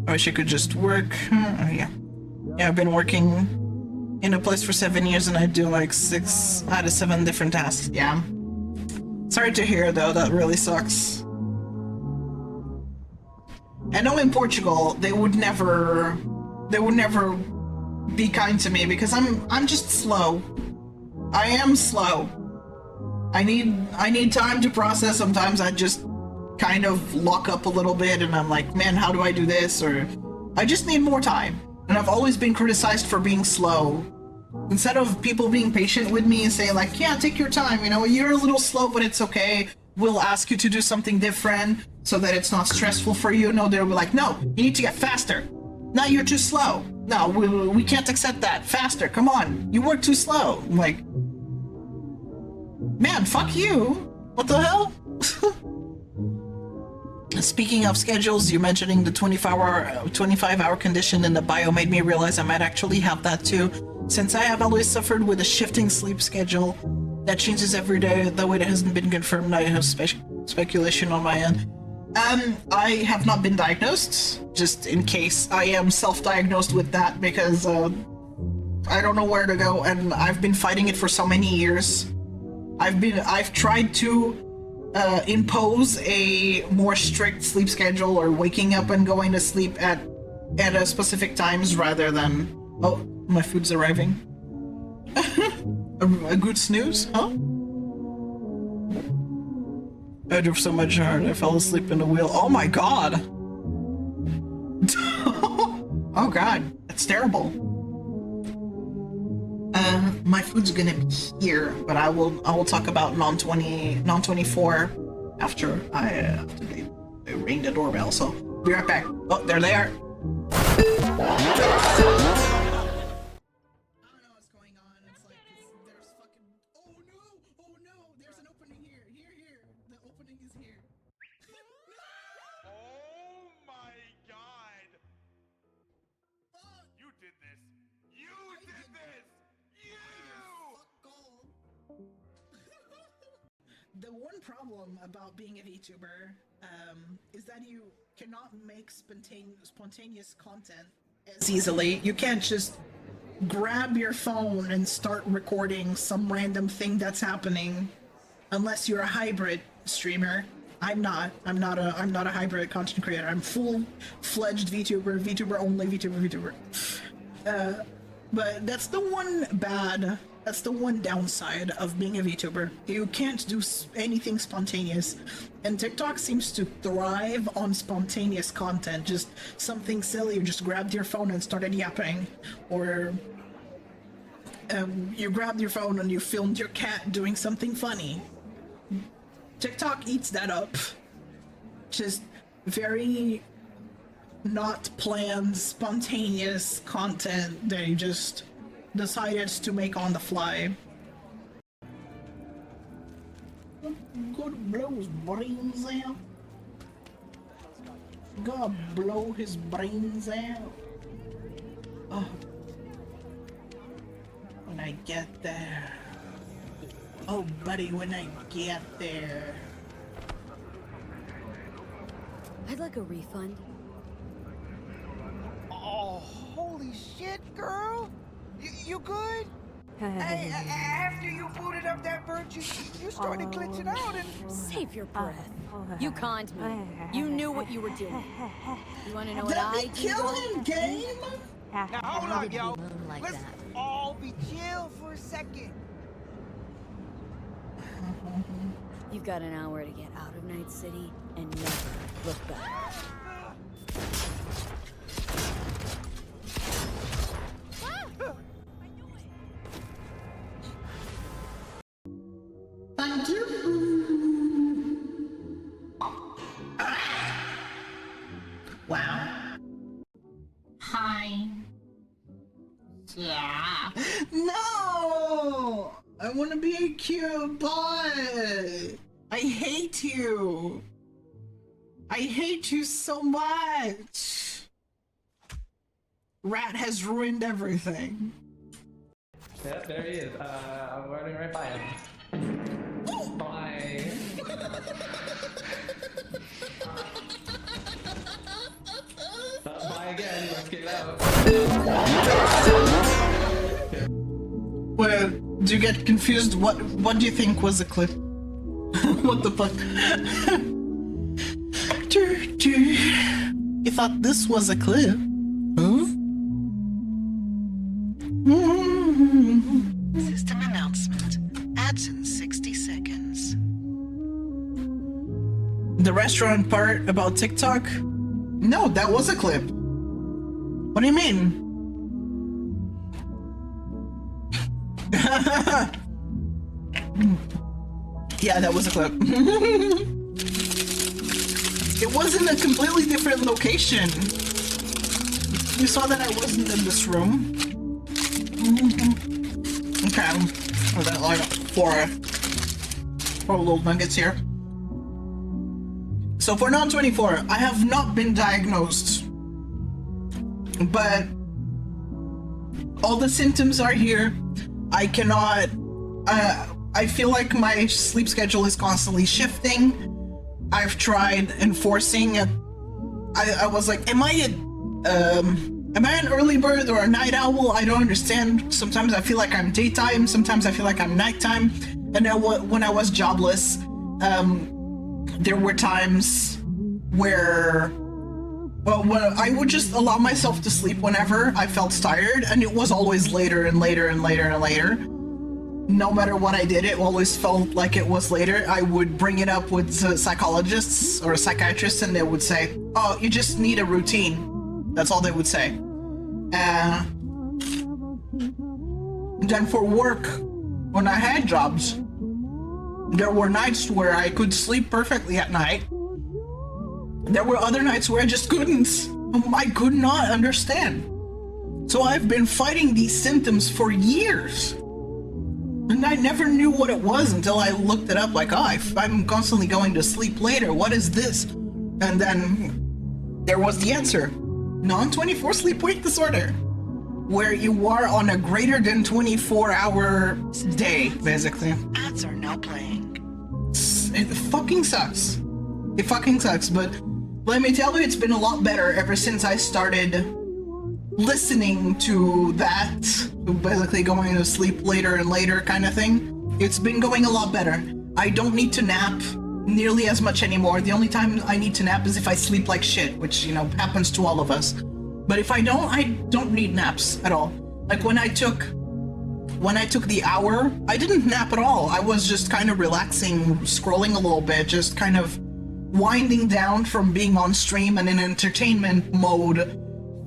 I wish I could just work. Yeah, I've been working in a place for 7 years, and I do like 6 out of 7 different tasks. Yeah. Sorry to hear, though. That really sucks. I know in Portugal they would never be kind to me, because I'm just slow. I am slow. I need time to process. Sometimes I just kind of lock up a little bit, and I'm like, man, how do I do this? Or I just need more time. And I've always been criticized for being slow. Instead of people being patient with me and saying like, yeah, take your time, you know, you're a little slow, but it's okay. We'll ask you to do something different so that it's not stressful for you. No, they'll be like, no, you need to get faster. No, you're too slow. No, we can't accept that. Faster, come on. You work too slow. I'm like, man, fuck you. What the hell? Speaking of schedules, you mentioning the 25-hour condition in the bio made me realize I might actually have that too. Since I have always suffered with a shifting sleep schedule that changes every day, though it hasn't been confirmed, I have speculation on my end. I have not been diagnosed, just in case I am self-diagnosed with that, because I don't know where to go, and I've been fighting it for so many years. I've tried to impose a more strict sleep schedule, or waking up and going to sleep at a specific times rather than... Oh, my food's arriving. a good snooze, huh? I drove so much hard, I fell asleep in the wheel. Oh my god! Oh god, that's terrible. My food's gonna be here, but I will talk about non-24 after they ring the doorbell. So be right back. Oh, there they are. The one problem about being a VTuber is that you cannot make spontaneous content as easily. You can't just grab your phone and start recording some random thing that's happening unless you're a hybrid streamer. I'm not a hybrid content creator. I'm full-fledged VTuber, VTuber only, VTuber. But that's the one downside of being a VTuber. You can't do anything spontaneous, and TikTok seems to thrive on spontaneous content. Just something silly, you just grabbed your phone and started yapping, or you grabbed your phone and you filmed your cat doing something funny. TikTok eats that up. Just very not planned, spontaneous content they just decided to make on the fly. God blow his brains out. God blow his brains out. Oh. When I get there. Oh, buddy, when I get there. I'd like a refund. Oh, holy shit, girl! You good? Hey, after you booted up that bird, you started glitching out and... Save your breath. You conned me. You knew what you were doing. You wanna know what I do? Kill him, game! Now hold on, yo. Let's all be chill for a second. You've got an hour to get out of Night City and never look back. Thank you. Wow. Hi. Yeah. No! I want to be a cute boy. I hate you. I hate you so much. Rat has ruined everything. Yep, there he is. I'm running right by him. Bye. Bye again. Let's get out. Well, do you get confused? What do you think was the clip? What the fuck? You thought this was a clip? Huh? System announcement. Ads in 60 seconds. The restaurant part about TikTok? No, that was a clip. What do you mean? Yeah, that was a clip. It was in a completely different location. You saw that I wasn't in this room. Okay, I got like four little nuggets here. So for non-24, I have not been diagnosed, but all the symptoms are here. I cannot, I feel like my sleep schedule is constantly shifting. I've tried enforcing, I was like, am I an early bird or a night owl? I don't understand. Sometimes I feel like I'm daytime, sometimes I feel like I'm nighttime. And then when I was jobless, there were times where, well, I would just allow myself to sleep whenever I felt tired, and it was always later and later and later and later. No matter what I did, it always felt like it was later. I would bring it up with psychologists or psychiatrists, and they would say, oh, you just need a routine. That's all they would say. Then for work, when I had jobs, there were nights where I could sleep perfectly at night. There were other nights where I just couldn't. I could not understand. So I've been fighting these symptoms for years. And I never knew what it was until I looked it up, like, oh, I'm constantly going to sleep later. What is this? And then there was the answer. Non-24 sleep-wake disorder, where you are on a greater than 24-hour day, basically. Ads are now playing. It fucking sucks. It fucking sucks, but let me tell you, it's been a lot better ever since I started listening to that, basically going to sleep later and later kind of thing. It's been going a lot better. I don't need to nap nearly as much anymore. The only time I need to nap is if I sleep like shit, which, you know, happens to all of us. But if I don't need naps at all. Like when I took the hour, I didn't nap at all. I was just kind of relaxing, scrolling a little bit, just kind of winding down from being on stream and in entertainment mode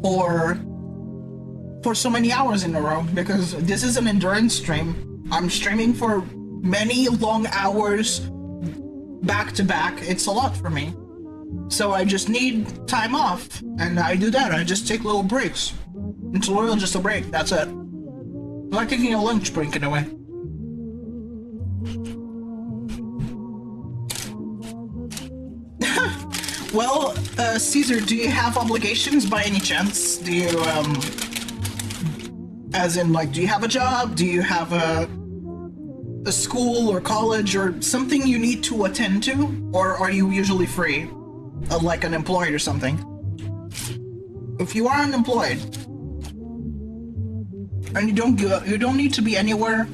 for so many hours in a row, because this is an endurance stream. I'm streaming for many long hours back to back. It's a lot for me. So I just need time off, and I do that. I just take little breaks. It's literally just a break, that's it. It's like taking a lunch break in a way. Well, Caesar, do you have obligations by any chance? Do you, as in, like, do you have a job? Do you have a school or college or something you need to attend to? Or are you usually free? Like unemployed or something? If you are unemployed, and you don't need to be anywhere,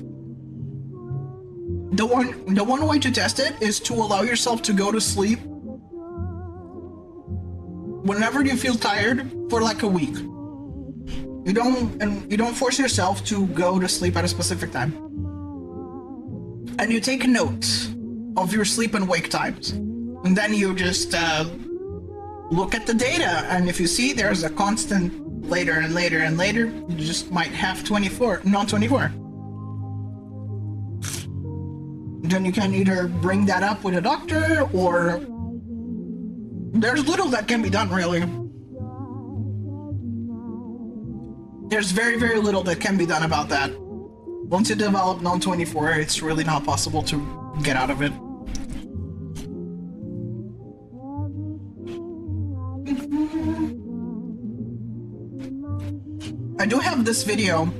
the one way to test it is to allow yourself to go to sleep whenever you feel tired for like a week. You don't force yourself to go to sleep at a specific time. And you take notes of your sleep and wake times. And then you just look at the data, and if you see there's a constant later and later and later, you just might have 24, not 24. Then you can either bring that up with a doctor, or there's little that can be done, really. There's very, very little that can be done about that. Once you develop non-24, it's really not possible to get out of it. I do have this video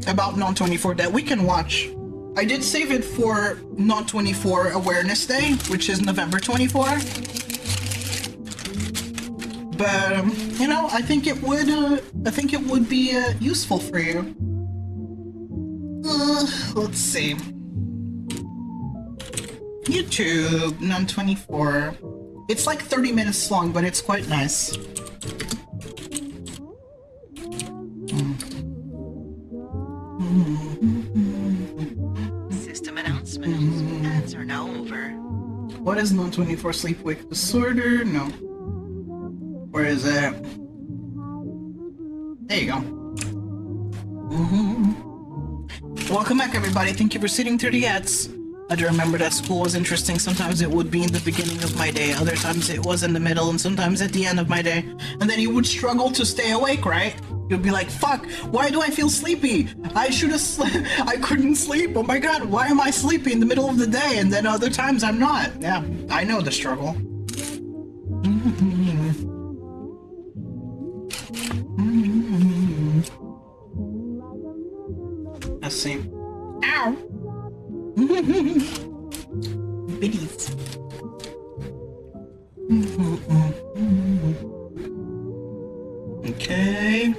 about non-24 that we can watch. I did save it for non-24 Awareness Day, which is November 24. But you know, I think it would be useful for you. Let's see. YouTube non-24. It's like 30 minutes long, but it's quite nice. System announcement. Ads are now over. What is non-24 sleep-wake disorder? No. Where is it? There you go. Welcome back, everybody. Thank you for sitting through the ads. I do remember that school was interesting. Sometimes it would be in the beginning of my day, other times it was in the middle, and sometimes at the end of my day. And then you would struggle to stay awake, right? You'd be like, fuck, why do I feel sleepy? I should have I couldn't sleep. Oh my god, why am I sleepy in the middle of the day? And then other times I'm not. Yeah, I know the struggle. Let's see. Ow! Biddies. Okay.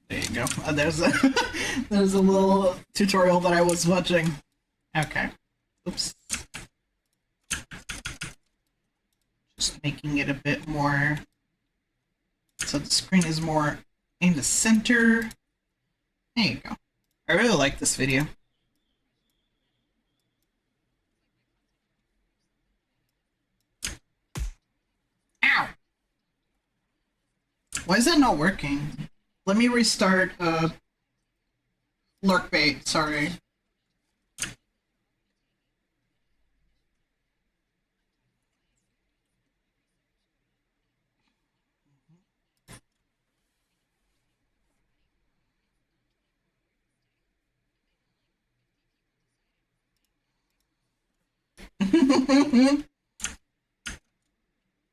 There you go. There's a there's a little tutorial that I was watching. Okay. Oops. Just making it a bit more so the screen is more in the center. There you go. I really like this video. Ow! Why is that not working? Let me restart lurk bait, sorry.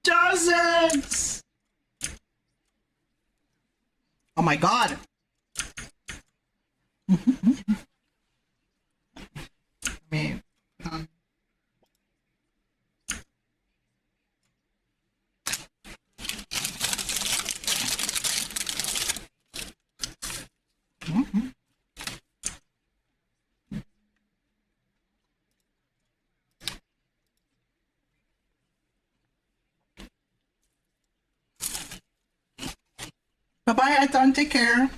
Dozens! Oh my god! Me. Bye-bye, Ethan. Take care.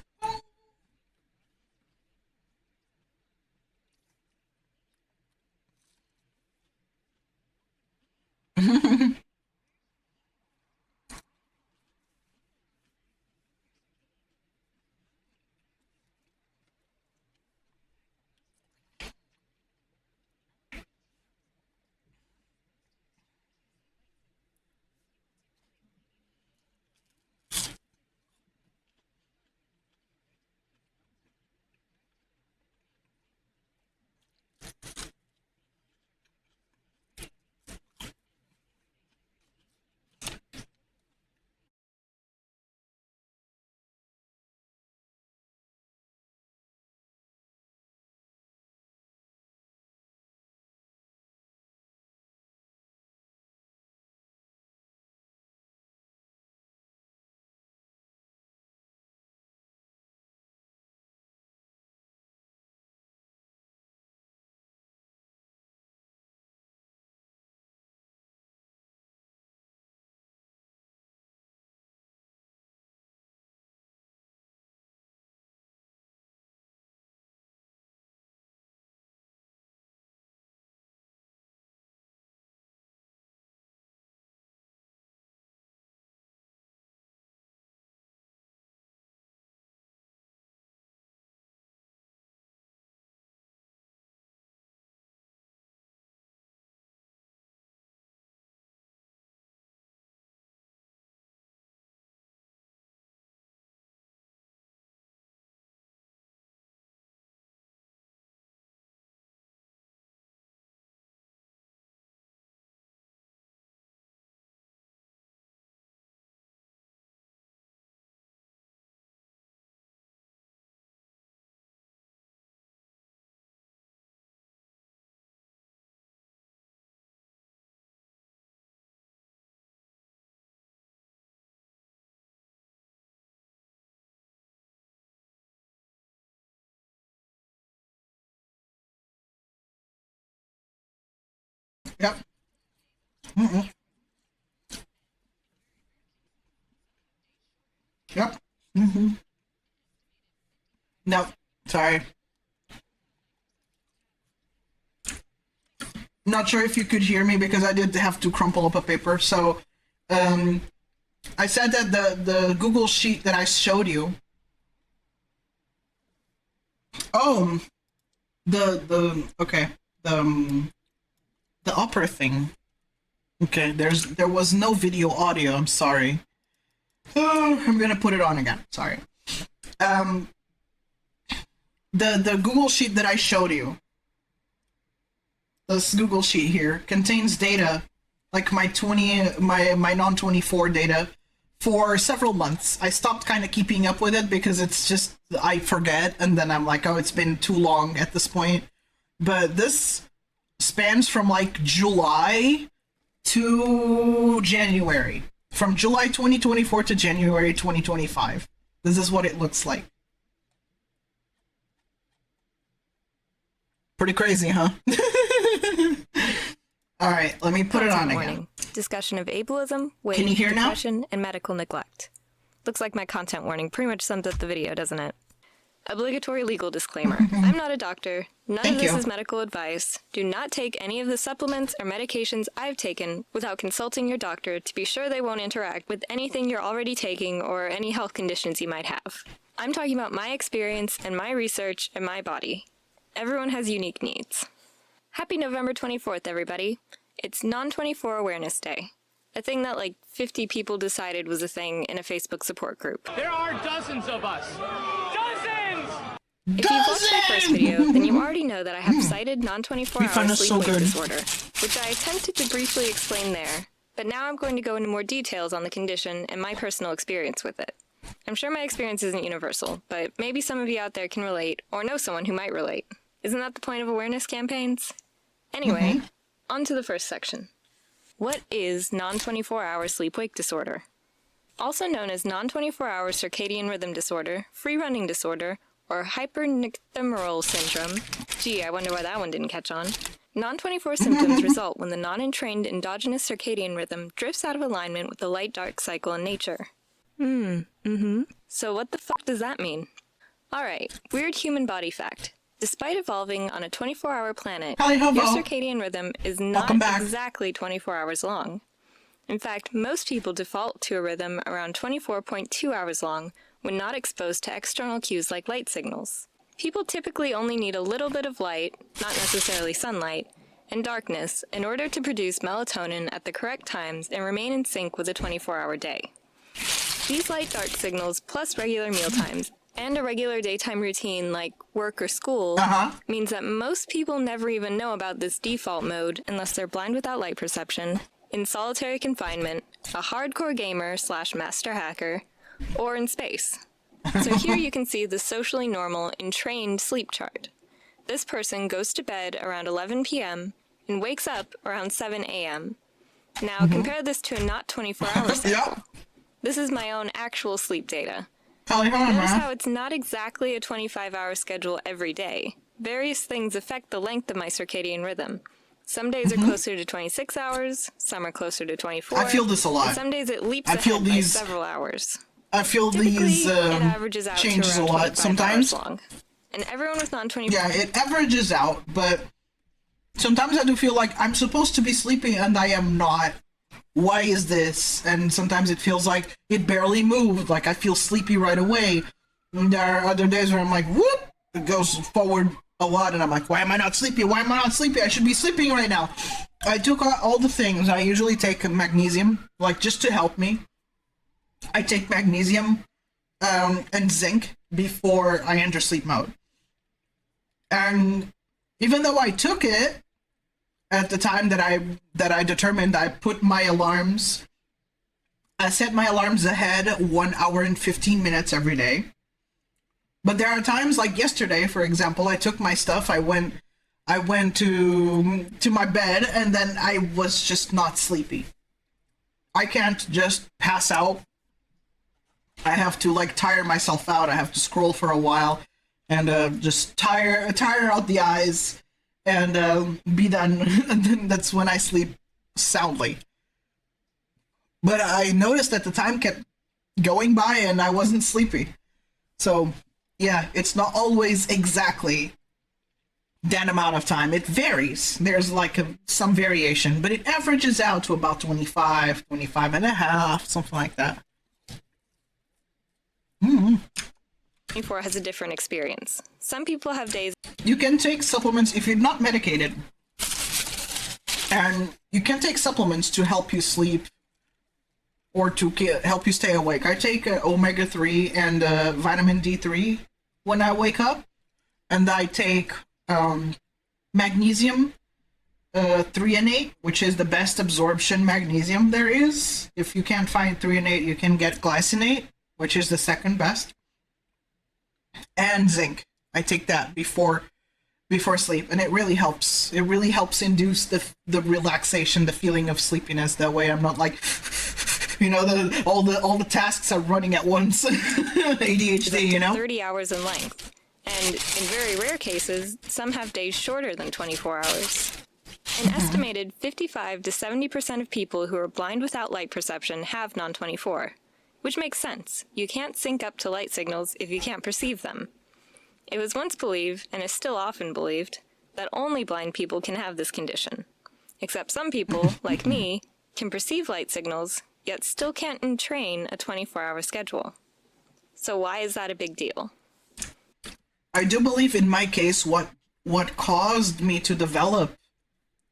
Yep. Yep. No, sorry. Not sure if you could hear me because I did have to crumple up a paper. So, I said that the Google Sheet that I showed you. Oh, okay, the opera thing. Okay, there was no video audio. I'm sorry. Oh, I'm gonna put it on again. Sorry. the Google sheet that I showed you. This Google sheet here contains data, like my non-24 data, for several months. I stopped kind of keeping up with it because it's just, I forget, and then I'm like, oh, it's been too long at this point. But this spans from like July to January. From July 2024 to January 2025. This is what it looks like. Pretty crazy, huh? All right, let me put it on again. Discussion of ableism, weight, Can you hear now? depression, and medical neglect. Looks like my content warning pretty much sums up the video, doesn't it? Obligatory legal disclaimer. I'm not a doctor. None of this is medical advice. Do not take any of the supplements or medications I've taken without consulting your doctor to be sure they won't interact with anything you're already taking or any health conditions you might have. I'm talking about my experience and my research and my body. Everyone has unique needs. Happy November 24th, everybody. It's Non-24 Awareness Day. A thing that like 50 people decided was a thing in a Facebook support group. There are dozens of us. Dozens! If you've watched my first video, then you already know that I have cited non-24 hour sleep wake disorder, which I attempted to briefly explain there, but now I'm going to go into more details on the condition and my personal experience with it. I'm sure my experience isn't universal, but maybe some of you out there can relate, or know someone who might relate. Isn't that the point of awareness campaigns? Anyway, on to the first section. What is non-24 hour sleep-wake disorder? Also known as non-24 hour circadian rhythm disorder, free-running disorder, or hypernichtemeral syndrome. Gee, I wonder why that one didn't catch on. Non-24 symptoms result when the non-entrained endogenous circadian rhythm drifts out of alignment with the light-dark cycle in nature. So what the fuck does that mean? Alright, weird human body fact. Despite evolving on a 24-hour planet, your circadian rhythm is not exactly 24 hours long. In fact, most people default to a rhythm around 24.2 hours long when not exposed to external cues like light signals. People typically only need a little bit of light, not necessarily sunlight, and darkness in order to produce melatonin at the correct times and remain in sync with a 24-hour day. These light-dark signals plus regular mealtimes and a regular daytime routine like work or school means that most people never even know about this default mode unless they're blind without light perception, in solitary confinement, a hardcore gamer / master hacker, or in space. So here you can see the socially normal and trained sleep chart. This person goes to bed around 11 p.m. and wakes up around 7 a.m. Now compare this to a not 24-hour cycle. This is my own actual sleep data. Notice how it's not exactly a 25-hour schedule every day. Various things affect the length of my circadian rhythm. Some days are closer to 26 hours, some are closer to 24. I feel this a lot. And some days it leaps ahead by several hours. I feel these changes a lot sometimes. And everyone with non-24... Yeah, it averages out, but sometimes I do feel like I'm supposed to be sleeping and I am not. Why is this? And sometimes it feels like it barely moved, like I feel sleepy right away. And there are other days where I'm like, whoop, it goes forward a lot, and I'm like, why am I not sleepy? Why am I not sleepy? I should be sleeping right now. I took all the things. I usually take magnesium, like just to help me. I take magnesium and zinc before I enter sleep mode. And even though I took it, at the time that I determined, I put my alarms. I set my alarms ahead 1 hour and 15 minutes every day. But there are times, like yesterday, for example, I took my stuff. I went to my bed, and then I was just not sleepy. I can't just pass out. I have to like tire myself out. I have to scroll for a while, and just tire out the eyes. And be done, and then that's when I sleep soundly. But I noticed that the time kept going by and I wasn't sleepy. So, yeah, it's not always exactly that amount of time. It varies. There's like some variation, but it averages out to about 25 and a half, something like that. 24 has a different experience. Some people have days... You can take supplements if you're not medicated. And you can take supplements to help you sleep or to help you stay awake. I take omega-3 and vitamin D3 when I wake up. and I take magnesium threonate, which is the best absorption magnesium there is. If you can't find threonate, you can get glycinate, which is the second best. And zinc. I take that before sleep, and it really helps. It really helps induce the relaxation, the feeling of sleepiness. That way I'm not like, you know, all the tasks are running at once. ADHD, you know? 30 hours in length. And in very rare cases, some have days shorter than 24 hours. An estimated 55 to 70% of people who are blind without light perception have non-24, which makes sense. You can't sync up to light signals if you can't perceive them. It was once believed, and is still often believed, that only blind people can have this condition. Except some people, like me, can perceive light signals, yet still can't entrain a 24-hour schedule. So why is that a big deal? I do believe in my case what caused me to develop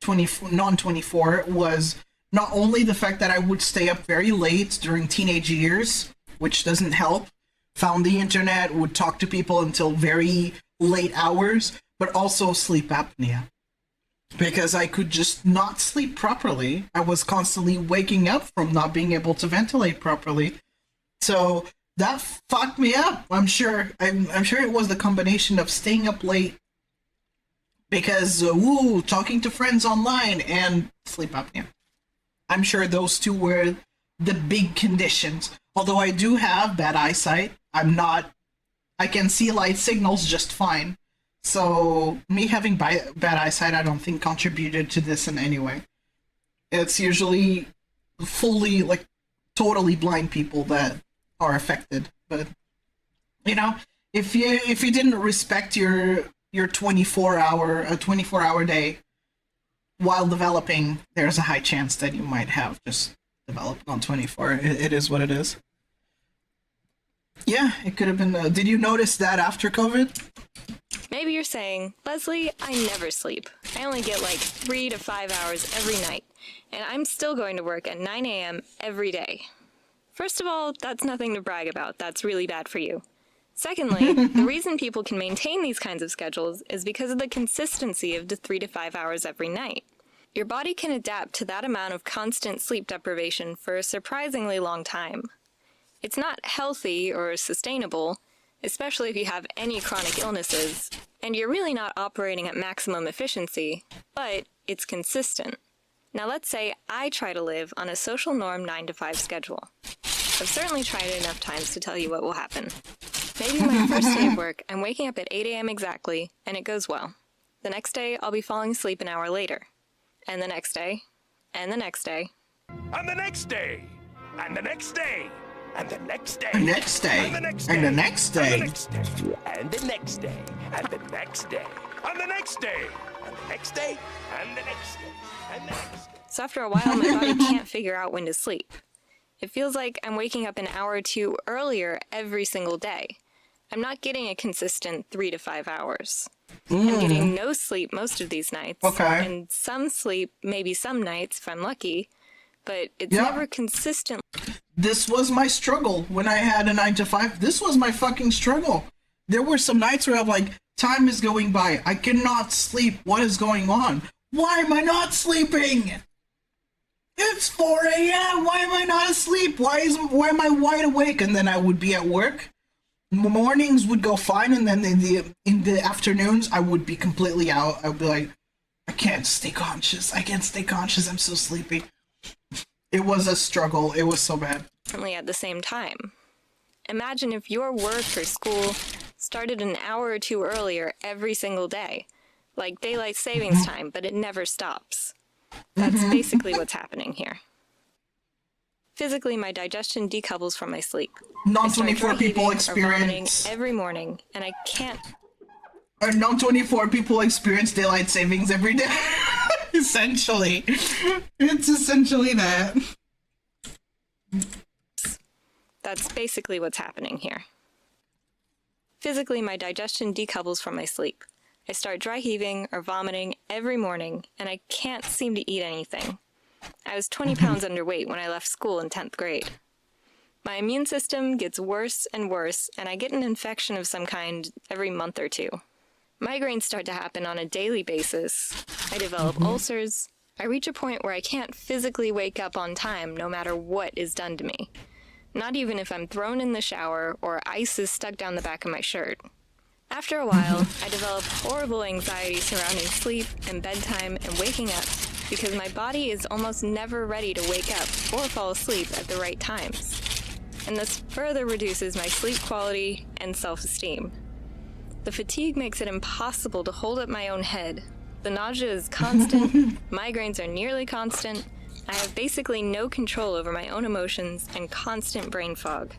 non-24 was not only the fact that I would stay up very late during teenage years, which doesn't help, found the internet, would talk to people until very late hours, but also sleep apnea. Because I could just not sleep properly. I was constantly waking up from not being able to ventilate properly. So that fucked me up. I'm sure it was the combination of staying up late because talking to friends online and sleep apnea. I'm sure those two were the big conditions. Although I do have bad eyesight, I can see light signals just fine. So me having bad eyesight, I don't think contributed to this in any way. It's usually fully, like, totally blind people that are affected. But, you know, if you didn't respect your 24-hour day while developing, there's a high chance that you might have just developed on 24. It is what it is. Yeah, it could have been. Did you notice that after COVID? Maybe you're saying, Leslie, I never sleep. I only get like 3 to 5 hours every night, and I'm still going to work at 9 a.m. every day. First of all, that's nothing to brag about. That's really bad for you. Secondly, the reason people can maintain these kinds of schedules is because of the consistency of the 3 to 5 hours every night. Your body can adapt to that amount of constant sleep deprivation for a surprisingly long time. It's not healthy or sustainable, especially if you have any chronic illnesses, and you're really not operating at maximum efficiency, but it's consistent. Now let's say I try to live on a social norm 9 to 5 schedule. I've certainly tried it enough times to tell you what will happen. Maybe my first day of work, I'm waking up at 8 a.m. exactly, and it goes well. The next day, I'll be falling asleep an hour later. And the next day, and the next day. And the next day, and the next day. And the next day. The next day. And the next And day. the next day. And the next day. And the next day. And the next day. And the next day. And the next day. And the next day. And the next day. So after a while, my body can't figure out when to sleep. It feels like I'm waking up an hour or two earlier every single day. I'm not getting a consistent 3 to 5 hours. I'm getting no sleep most of these nights. Okay. And some sleep, maybe some nights if I'm lucky, but it's never consistent. This was my struggle when I had a 9 to 5. This was my fucking struggle. There were some nights where I'm like, time is going by. I cannot sleep. What is going on? Why am I not sleeping? It's 4 a.m. Why am I not asleep? Why am I wide awake? And then I would be at work. Mornings would go fine, and then in the afternoons I would be completely out. I would be like, I can't stay conscious. I'm so sleepy. It was a struggle. It was so bad. At the same time. Imagine if your work or school started an hour or two earlier every single day, like daylight savings time, but it never stops. That's basically what's happening here. Physically, my digestion decouples from my sleep. Non-24 people experience every morning, and I can't. Non-24 people experience daylight savings every day. Essentially, it's essentially that. That's basically what's happening here. Physically, my digestion decouples from my sleep. I start dry heaving or vomiting every morning, and I can't seem to eat anything. I was 20 pounds underweight when I left school in 10th grade. My immune system gets worse and worse, and I get an infection of some kind every month or two. Migraines start to happen on a daily basis. I develop ulcers. I reach a point where I can't physically wake up on time no matter what is done to me. Not even if I'm thrown in the shower or ice is stuck down the back of my shirt. After a while, I develop horrible anxiety surrounding sleep and bedtime and waking up because my body is almost never ready to wake up or fall asleep at the right times. And this further reduces my sleep quality and self-esteem. The fatigue makes it impossible to hold up my own head. The nausea is constant, migraines are nearly constant, I have basically no control over my own emotions and constant brain fog.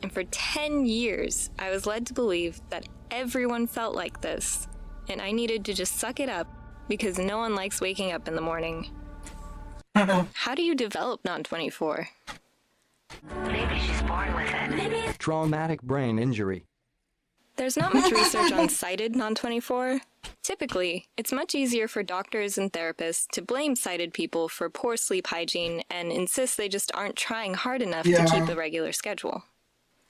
And for 10 years, I was led to believe that everyone felt like this, and I needed to just suck it up because no one likes waking up in the morning. How do you develop non-24? Maybe she's born with it. Traumatic brain injury. There's not much research on sighted non-24. Typically, it's much easier for doctors and therapists to blame sighted people for poor sleep hygiene and insist they just aren't trying hard enough to keep a regular schedule.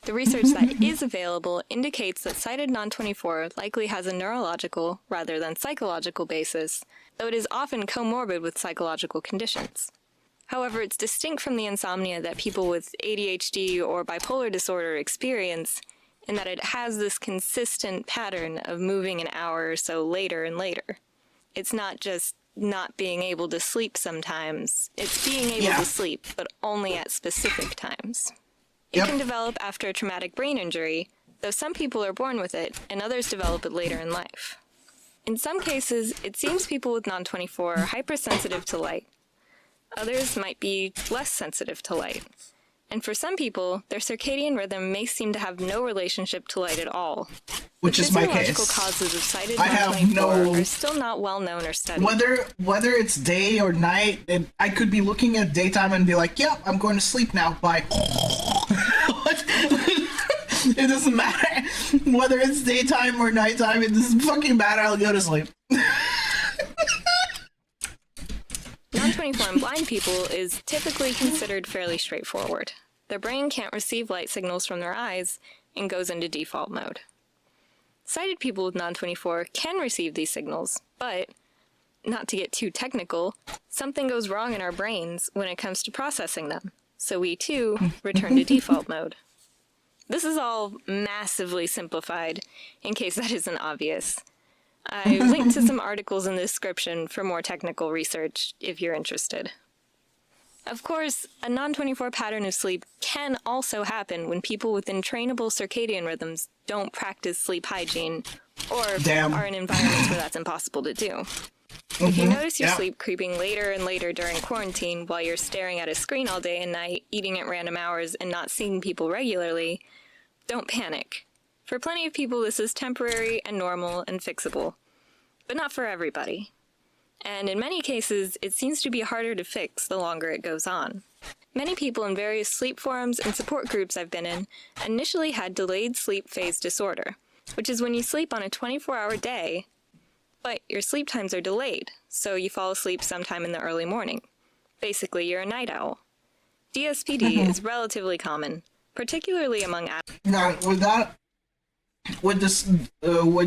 The research that is available indicates that sighted non-24 likely has a neurological rather than psychological basis, though it is often comorbid with psychological conditions. However, it's distinct from the insomnia that people with ADHD or bipolar disorder experience in that it has this consistent pattern of moving an hour or so later and later. It's not just not being able to sleep sometimes, it's being able to sleep, but only at specific times. It can develop after a traumatic brain injury, though some people are born with it and others develop it later in life. In some cases, it seems people with non-24 are hypersensitive to light. Others might be less sensitive to light. And for some people, their circadian rhythm may seem to have no relationship to light at all. Which is my case. Physiological causes of sighted I have no... are still not well known or studied. Whether it's day or night, and I could be looking at daytime and be like, "Yep, I'm going to sleep now." Bye. It doesn't matter whether it's daytime or nighttime. It doesn't fucking matter. I'll go to sleep. Non-24 in blind people is typically considered fairly straightforward. Their brain can't receive light signals from their eyes and goes into default mode. Sighted people with non-24 can receive these signals, but, not to get too technical, something goes wrong in our brains when it comes to processing them, so we too return to default mode. This is all massively simplified, in case that isn't obvious. I linked to some articles in the description for more technical research if you're interested. Of course, a non-24 pattern of sleep can also happen when people with entrainable circadian rhythms don't practice sleep hygiene or are in environments where that's impossible to do. If you notice your sleep creeping later and later during quarantine while you're staring at a screen all day and night, eating at random hours, and not seeing people regularly, don't panic. For plenty of people, this is temporary and normal and fixable, but not for everybody. And in many cases, it seems to be harder to fix the longer it goes on. Many people in various sleep forums and support groups I've been in initially had delayed sleep phase disorder, which is when you sleep on a 24-hour day, but your sleep times are delayed, so you fall asleep sometime in the early morning. Basically, you're a night owl. DSPD is relatively common, particularly among adults. Now, with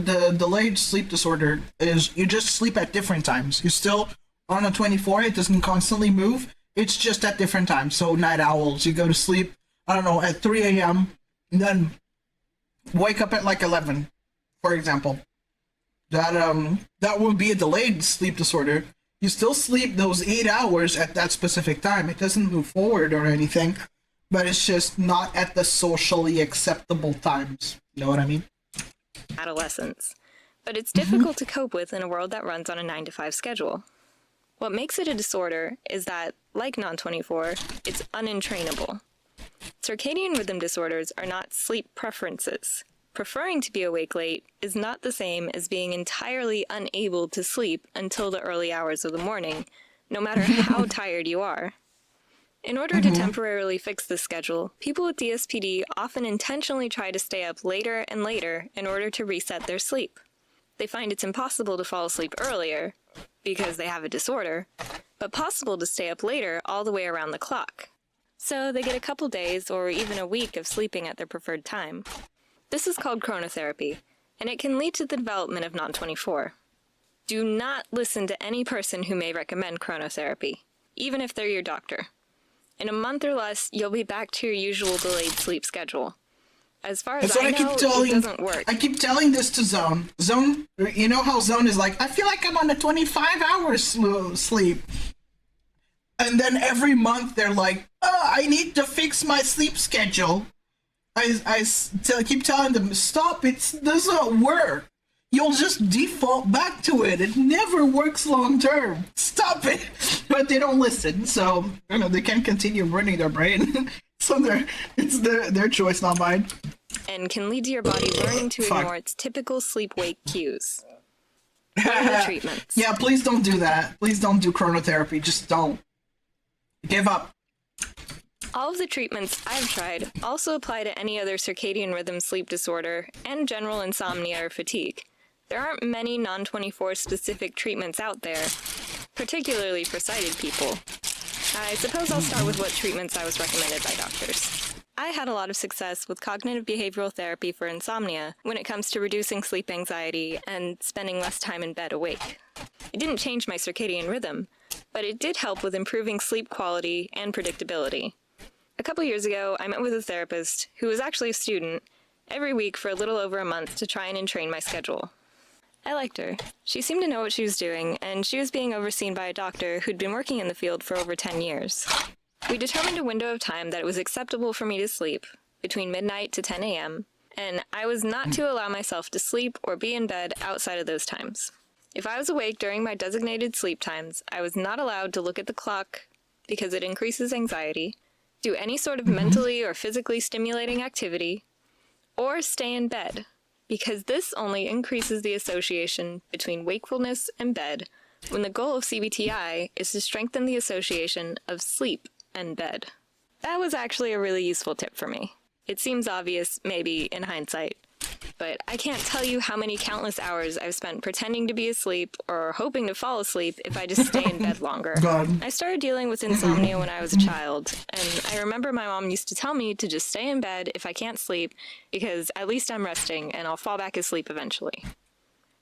the delayed sleep disorder, is you just sleep at different times. You're still on a 24, it doesn't constantly move, it's just at different times. So night owls, you go to sleep, I don't know, at 3 a.m., and then wake up at like 11, for example. That would be a delayed sleep disorder. You still sleep those 8 hours at that specific time. It doesn't move forward or anything, but it's just not at the socially acceptable times. You know what I mean? Adolescence. But it's difficult to cope with in a world that runs on a 9-to-5 schedule. What makes it a disorder is that, like non-24, it's unentrainable. Circadian rhythm disorders are not sleep preferences. Preferring to be awake late is not the same as being entirely unable to sleep until the early hours of the morning, no matter how tired you are. In order to temporarily fix this schedule, people with DSPD often intentionally try to stay up later and later in order to reset their sleep. They find it's impossible to fall asleep earlier, because they have a disorder, but possible to stay up later all the way around the clock. So they get a couple days or even a week of sleeping at their preferred time. This is called chronotherapy, and it can lead to the development of non-24. Do not listen to any person who may recommend chronotherapy, even if they're your doctor. In a month or less, you'll be back to your usual delayed sleep schedule. As far as I know, it doesn't work. I keep telling this to Zone. Zone, you know how Zone is like, I feel like I'm on a 25 hours sleep. And then every month they're like, oh, I need to fix my sleep schedule. I keep telling them, stop, it doesn't work. You'll just default back to it. It never works long term. Stop it. But they don't listen, so you know they can't continue running their brain. So it's their choice, not mine. And can lead to your body learning to ignore its typical sleep-wake cues. What are the treatments? Yeah, please don't do that. Please don't do chronotherapy. Just don't. Give up. All of the treatments I've tried also apply to any other circadian rhythm sleep disorder and general insomnia or fatigue. There aren't many non-24 specific treatments out there, particularly for sighted people. I suppose I'll start with what treatments I was recommended by doctors. I had a lot of success with cognitive behavioral therapy for insomnia when it comes to reducing sleep anxiety and spending less time in bed awake. It didn't change my circadian rhythm, but it did help with improving sleep quality and predictability. A couple years ago, I met with a therapist who was actually a student every week for a little over a month to try and entrain my schedule. I liked her. She seemed to know what she was doing, and she was being overseen by a doctor who'd been working in the field for over 10 years. We determined a window of time that it was acceptable for me to sleep, between midnight to 10 a.m., and I was not to allow myself to sleep or be in bed outside of those times. If I was awake during my designated sleep times, I was not allowed to look at the clock because it increases anxiety, do any sort of mentally or physically stimulating activity, or stay in bed, because this only increases the association between wakefulness and bed, when the goal of CBTI is to strengthen the association of sleep and bed. That was actually a really useful tip for me. It seems obvious, maybe, in hindsight, but I can't tell you how many countless hours I've spent pretending to be asleep or hoping to fall asleep if I just stay in bed longer. God. I started dealing with insomnia when I was a child, and I remember my mom used to tell me to just stay in bed if I can't sleep, because at least I'm resting and I'll fall back asleep eventually.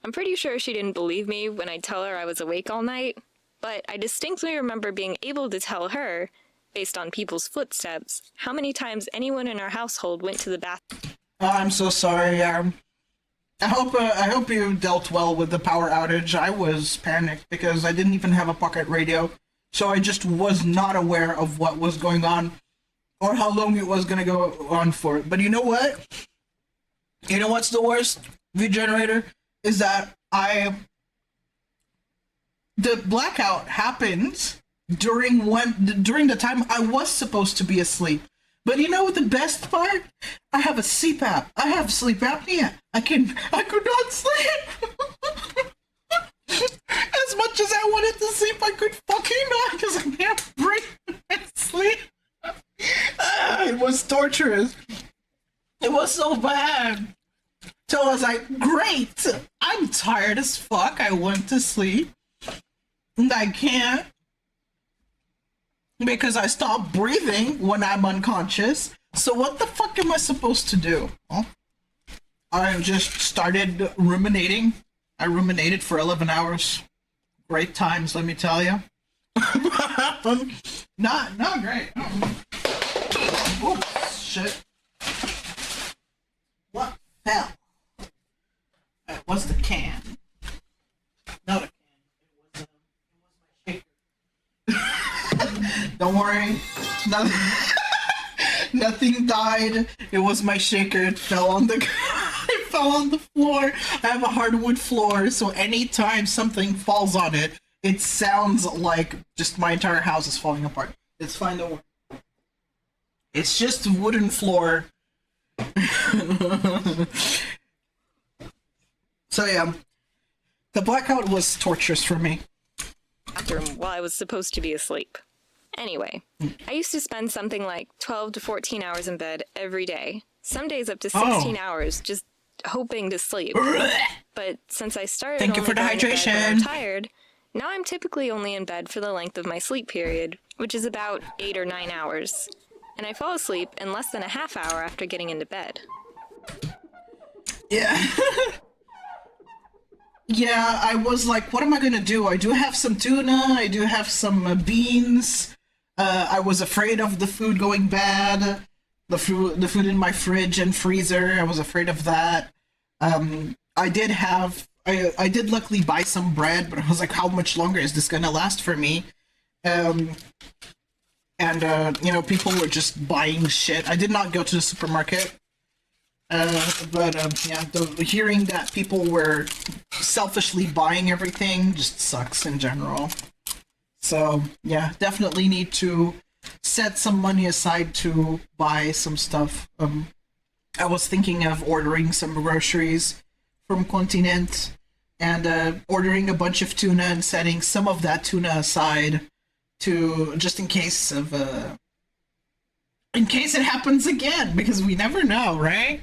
I'm pretty sure she didn't believe me when I'd tell her I was awake all night, but I distinctly remember being able to tell her, based on people's footsteps, how many times anyone in our household went to the bathroom. Oh, I'm so sorry. I hope you dealt well with the power outage. I was panicked because I didn't even have a pocket radio, so I just was not aware of what was going on or how long it was gonna go on for. But you know what? You know what's the worst, V-Generator? Is that the blackout happened during the time I was supposed to be asleep. But you know the best part? I have a CPAP. I have sleep apnea. I could not sleep. As much as I wanted to sleep, I could fucking not because I can't breathe and sleep. It was torturous. It was so bad. So I was like, great. I'm tired as fuck. I want to sleep. And I can't. Because I stopped breathing when I'm unconscious. So what the fuck am I supposed to do? Well, I just started ruminating. I ruminated for 11 hours. Great times, let me tell you. Not great. Oops, shit. What fell? What's the can? Not a can. It was my shaker. Don't worry. Nothing died. It was my shaker. It fell on the floor. I have a hardwood floor, so anytime something falls on it, it sounds like just my entire house is falling apart. It's fine, don't worry. It's just a wooden floor. So yeah, the blackout was torturous for me. While I was supposed to be asleep. Anyway, I used to spend something like 12 to 14 hours in bed every day. Some days up to 16 hours, just hoping to sleep. But since I started Thank you for the hydration. When I'm tired, now I'm typically only in bed for the length of my sleep period, which is about 8 or 9 hours. And I fall asleep in less than a half hour after getting into bed. Yeah. Yeah, I was like, what am I gonna do? I do have some tuna, I do have some beans. I was afraid of the food going bad. The food in my fridge and freezer, I was afraid of that. I did luckily buy some bread, but I was like, how much longer is this gonna last for me? You know, people were just buying shit. I did not go to the supermarket. Yeah, hearing that people were selfishly buying everything just sucks in general. So, yeah, definitely need to set some money aside to buy some stuff. I was thinking of ordering some groceries from Continent and ordering a bunch of tuna and setting some of that tuna aside to just in case it happens again, because we never know, right?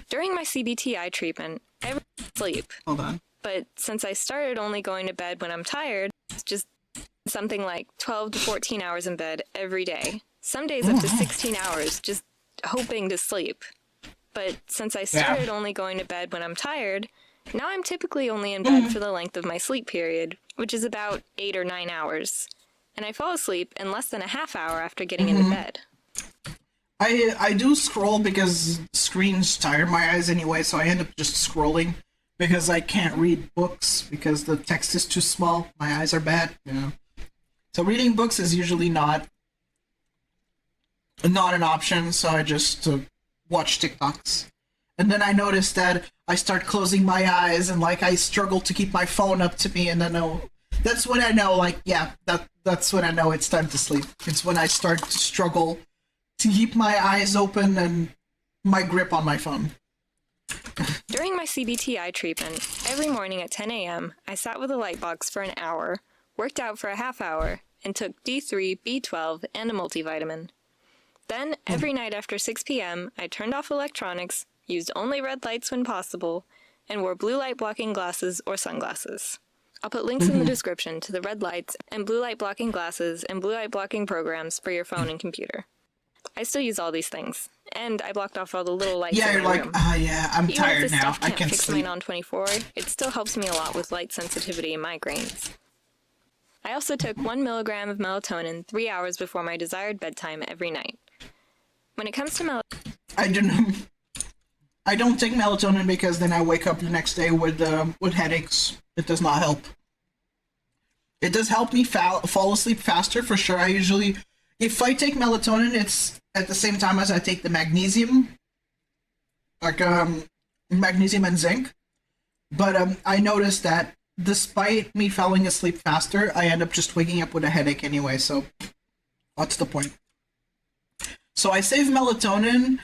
During my CBTI treatment, I would sleep. Hold on. But since I started only going to bed when I'm tired, it's just something like 12 to 14 hours in bed every day. Some days up to 16 hours, just hoping to sleep. But since I started only going to bed when I'm tired, now I'm typically only in bed for the length of my sleep period, which is about 8 or 9 hours. And I fall asleep in less than a half hour after getting into bed. I do scroll because screens tire my eyes anyway, so I end up just scrolling because I can't read books because the text is too small. My eyes are bad, you know. So reading books is usually not an option, so I just watch TikToks. And then I notice that I start closing my eyes and like I struggle to keep my phone up to me, and then that's when I know, like, yeah, that's when I know it's time to sleep. It's when I start to struggle to keep my eyes open and my grip on my phone. During my CBTI treatment, every morning at 10 a.m., I sat with a light box for an hour, worked out for a half hour, and took D3, B12, and a multivitamin. Then, every night after 6 p.m., I turned off electronics, used only red lights when possible, and wore blue light blocking glasses or sunglasses. I'll put links in the description to the red lights and blue light blocking glasses and blue light blocking programs for your phone and computer. I still use all these things, and I blocked off all the little lights in my room. Yeah, I'm tired Even if this now. stuff I can't can't fix sleep. my non-24, it still helps me a lot with light sensitivity and migraines. I also took 1 milligram of melatonin 3 hours before my desired bedtime every night. When it comes to melatonin, I don't take melatonin because then I wake up the next day with headaches. It does not help. It does help me fall asleep faster for sure. I usually, if I take melatonin, it's at the same time as I take the magnesium, like magnesium and zinc. But I noticed that despite me falling asleep faster, I end up just waking up with a headache anyway. So what's the point? So I save melatonin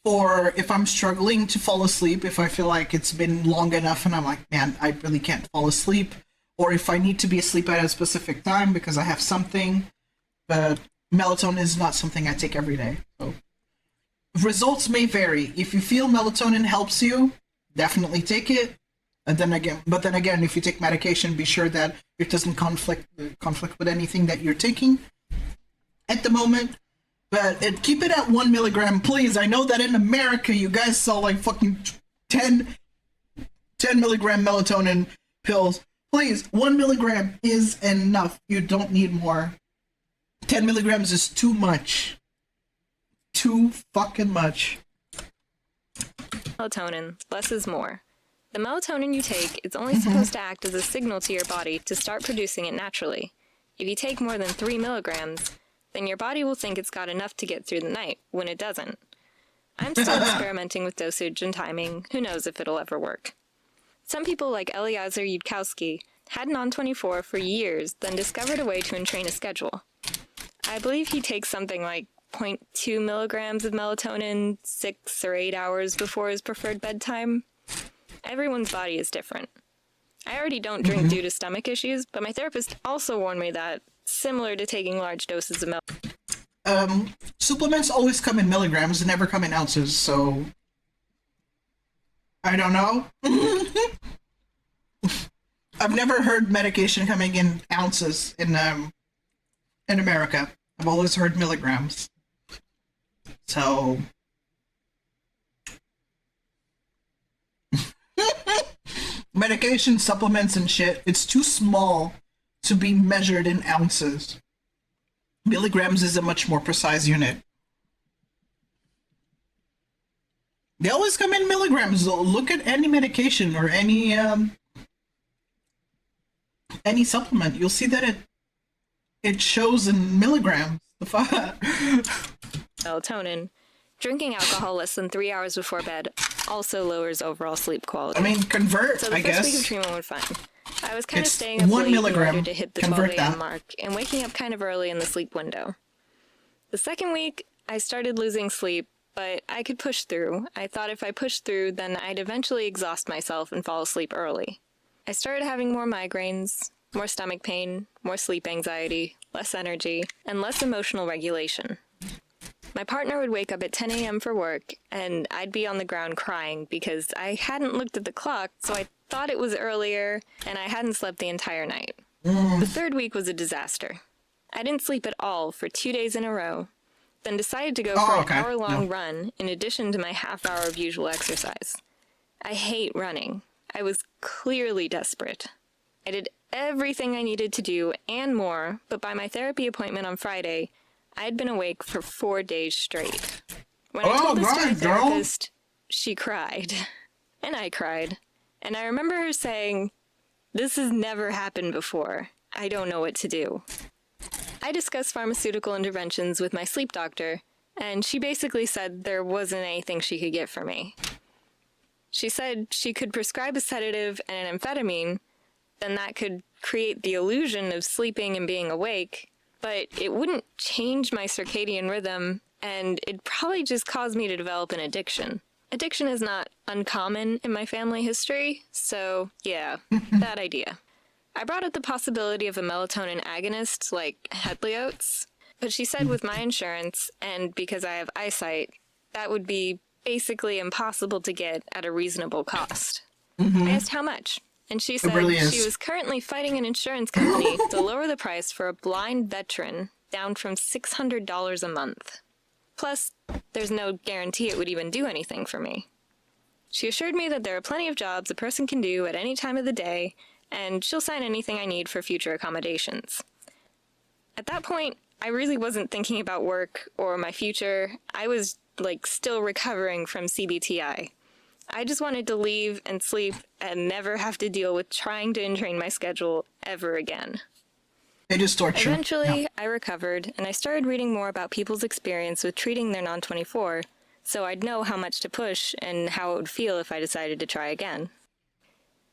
for if I'm struggling to fall asleep, if I feel like it's been long enough and I'm like, man, I really can't fall asleep, or if I need to be asleep at a specific time because I have something. But melatonin is not something I take every day. So results may vary. If you feel melatonin helps you, definitely take it. And then again, if you take medication, be sure that it doesn't conflict with anything that you're taking at the moment. But keep it at 1 milligram, please. I know that in America, you guys sell like fucking 10 milligram melatonin pills. Please, 1 milligram is enough. You don't need more. 10 milligrams is too much. Too fucking much. melatonin, less is more. The melatonin you take is only supposed to act as a signal to your body to start producing it naturally. If you take more than 3 milligrams, then your body will think it's got enough to get through the night, when it doesn't. I'm still experimenting with dosage and timing. Who knows if it'll ever work. Some people like Eliezer Yudkowsky had Non-24 for years, then discovered a way to entrain a schedule. I believe he takes something like 0.2 milligrams of melatonin 6 or 8 hours before his preferred bedtime. Everyone's body is different. I already don't drink due to stomach issues, but my therapist also warned me that, similar to taking large doses of melatonin, supplements always come in milligrams and never come in ounces, so I don't know. I've never heard medication coming in ounces in America. I've always heard milligrams. So medication, supplements, and shit, it's too small to be measured in ounces. Milligrams is a much more precise unit. They always come in milligrams. Look at any medication or any supplement. You'll see that it shows in milligrams. The fuck? Melatonin. Drinking alcohol less than 3 hours before bed also lowers overall sleep quality. I mean, convert, so the I first guess. week of treatment went fine. I was kind of It's staying up 1 late milligram. in order to hit the Convert 12 a.m. that. mark and waking up kind of early in the sleep window. The second week, I started losing sleep, but I could push through. I thought if I pushed through, then I'd eventually exhaust myself and fall asleep early. I started having more migraines, more stomach pain, more sleep anxiety, less energy, and less emotional regulation. My partner would wake up at 10 a.m. for work, and I'd be on the ground crying because I hadn't looked at the clock, so I thought it was earlier, and I hadn't slept the entire night. The third week was a disaster. I didn't sleep at all for 2 days in a row, then decided to go for an hour-long run in addition to my half-hour of usual exercise. I hate running. I was clearly desperate. I did everything I needed to do and more, but by my therapy appointment on Friday, I had been awake for 4 days straight. When I told this to my therapist, she cried. And I cried. And I remember her saying, "This has never happened before. I don't know what to do." I discussed pharmaceutical interventions with my sleep doctor, and she basically said there wasn't anything she could get for me. She said she could prescribe a sedative and an amphetamine, then that could create the illusion of sleeping and being awake, but it wouldn't change my circadian rhythm, and it'd probably just cause me to develop an addiction. Addiction is not uncommon in my family history, so yeah, bad idea. I brought up the possibility of a melatonin agonist like Hetliotes, but she said with my insurance, and because I have eyesight, that would be basically impossible to get at a reasonable cost. I asked how much, and she said she was currently fighting an insurance company to lower the price for a blind veteran down from $600 a month. Plus, there's no guarantee it would even do anything for me. She assured me that there are plenty of jobs a person can do at any time of the day, and she'll sign anything I need for future accommodations. At that point, I really wasn't thinking about work or my future. I was, still recovering from CBTI. I just wanted to leave and sleep and never have to deal with trying to entrain my schedule ever again. It is torture. Eventually, I recovered, and I started reading more about people's experience with treating their non-24, so I'd know how much to push and how it would feel if I decided to try again.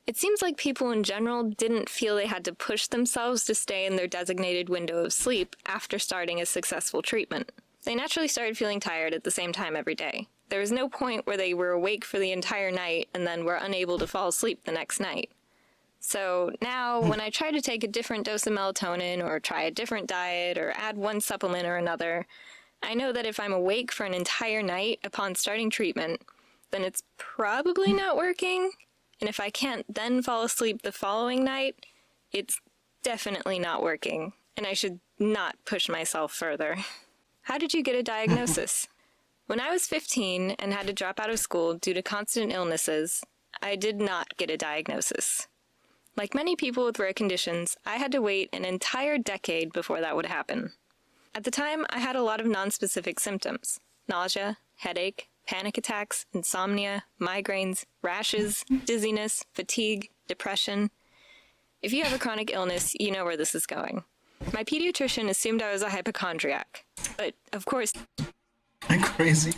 It seems like people in general didn't feel they had to push themselves to stay in their designated window of sleep after starting a successful treatment. They naturally started feeling tired at the same time every day. There was no point where they were awake for the entire night and then were unable to fall asleep the next night. So now, when I try to take a different dose of melatonin or try a different diet or add one supplement or another, I know that if I'm awake for an entire night upon starting treatment, then it's probably not working. And if I can't then fall asleep the following night, it's definitely not working, and I should not push myself further. How did you get a diagnosis? When I was 15 and had to drop out of school due to constant illnesses, I did not get a diagnosis. Like many people with rare conditions, I had to wait an entire decade before that would happen. At the time, I had a lot of nonspecific symptoms: nausea, headache, panic attacks, insomnia, migraines, rashes, dizziness, fatigue, depression. If you have a chronic illness, you know where this is going. My pediatrician assumed I was a hypochondriac, but of course... I'm crazy.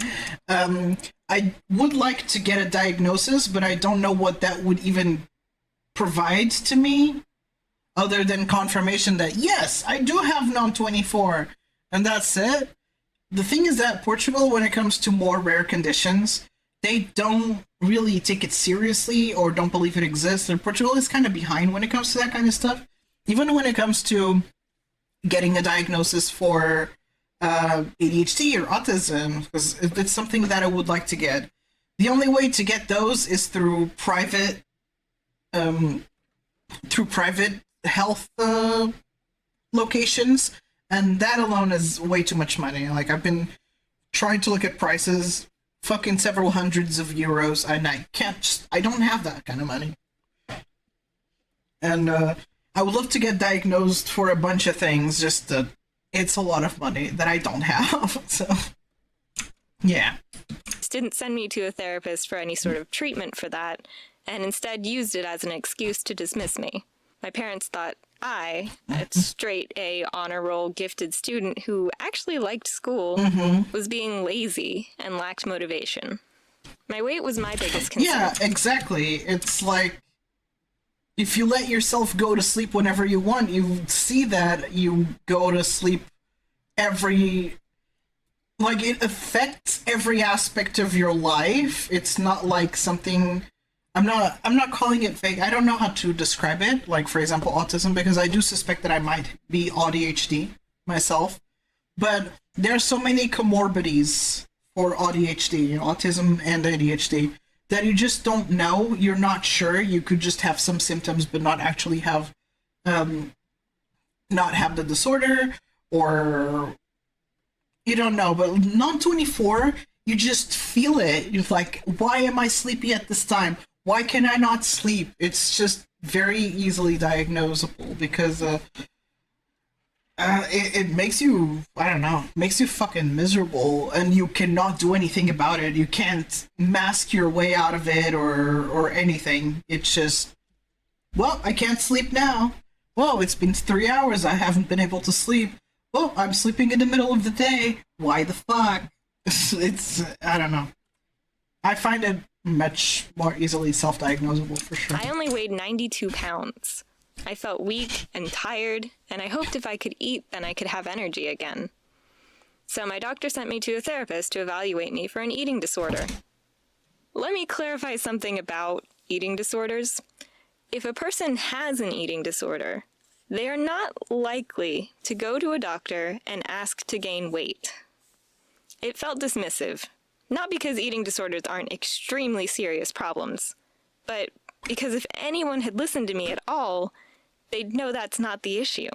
I would like to get a diagnosis, but I don't know what that would even provide to me, other than confirmation that, yes, I do have non-24, and that's it. The thing is that Portugal, when it comes to more rare conditions, they don't really take it seriously or don't believe it exists. And Portugal is kind of behind when it comes to that kind of stuff. Even when it comes to getting a diagnosis for ADHD or autism, because it's something that I would like to get. The only way to get those is through private health locations. And that alone is way too much money. Like, I've been trying to look at prices, fucking several hundreds of euros, and I don't have that kind of money. And I would love to get diagnosed for a bunch of things, just that it's a lot of money that I don't have. So, yeah. Didn't send me to a therapist for any sort of treatment for that, and instead used it as an excuse to dismiss me. My parents thought I, a straight A honor roll gifted student who actually liked school, was being lazy and lacked motivation. My weight was my biggest concern. Yeah, exactly. It's like, if you let yourself go to sleep whenever you want, you see that you go to sleep every... Like, it affects every aspect of your life. It's not like something... I'm not calling it fake. I don't know how to describe it, like, for example, autism, because I do suspect that I might be ADHD myself. But there are so many comorbidities for ADHD, autism and ADHD, that you just don't know. You're not sure. You could just have some symptoms, but not actually have, not have the disorder, or you don't know. But non-24, you just feel it. You're like, why am I sleepy at this time? Why can I not sleep? It's just very easily diagnosable because it makes you, I don't know, makes you fucking miserable, and you cannot do anything about it. You can't mask your way out of it or anything. It's just, well, I can't sleep now. Whoa, it's been 3 hours. I haven't been able to sleep. Oh, I'm sleeping in the middle of the day. Why the fuck? It's, I don't know. I find it much more easily self-diagnosable for sure. I only weighed 92 pounds. I felt weak and tired, and I hoped if I could eat, then I could have energy again. So my doctor sent me to a therapist to evaluate me for an eating disorder. Let me clarify something about eating disorders. If a person has an eating disorder, they are not likely to go to a doctor and ask to gain weight. It felt dismissive, not because eating disorders aren't extremely serious problems, but because if anyone had listened to me at all, they'd know that's not the issue.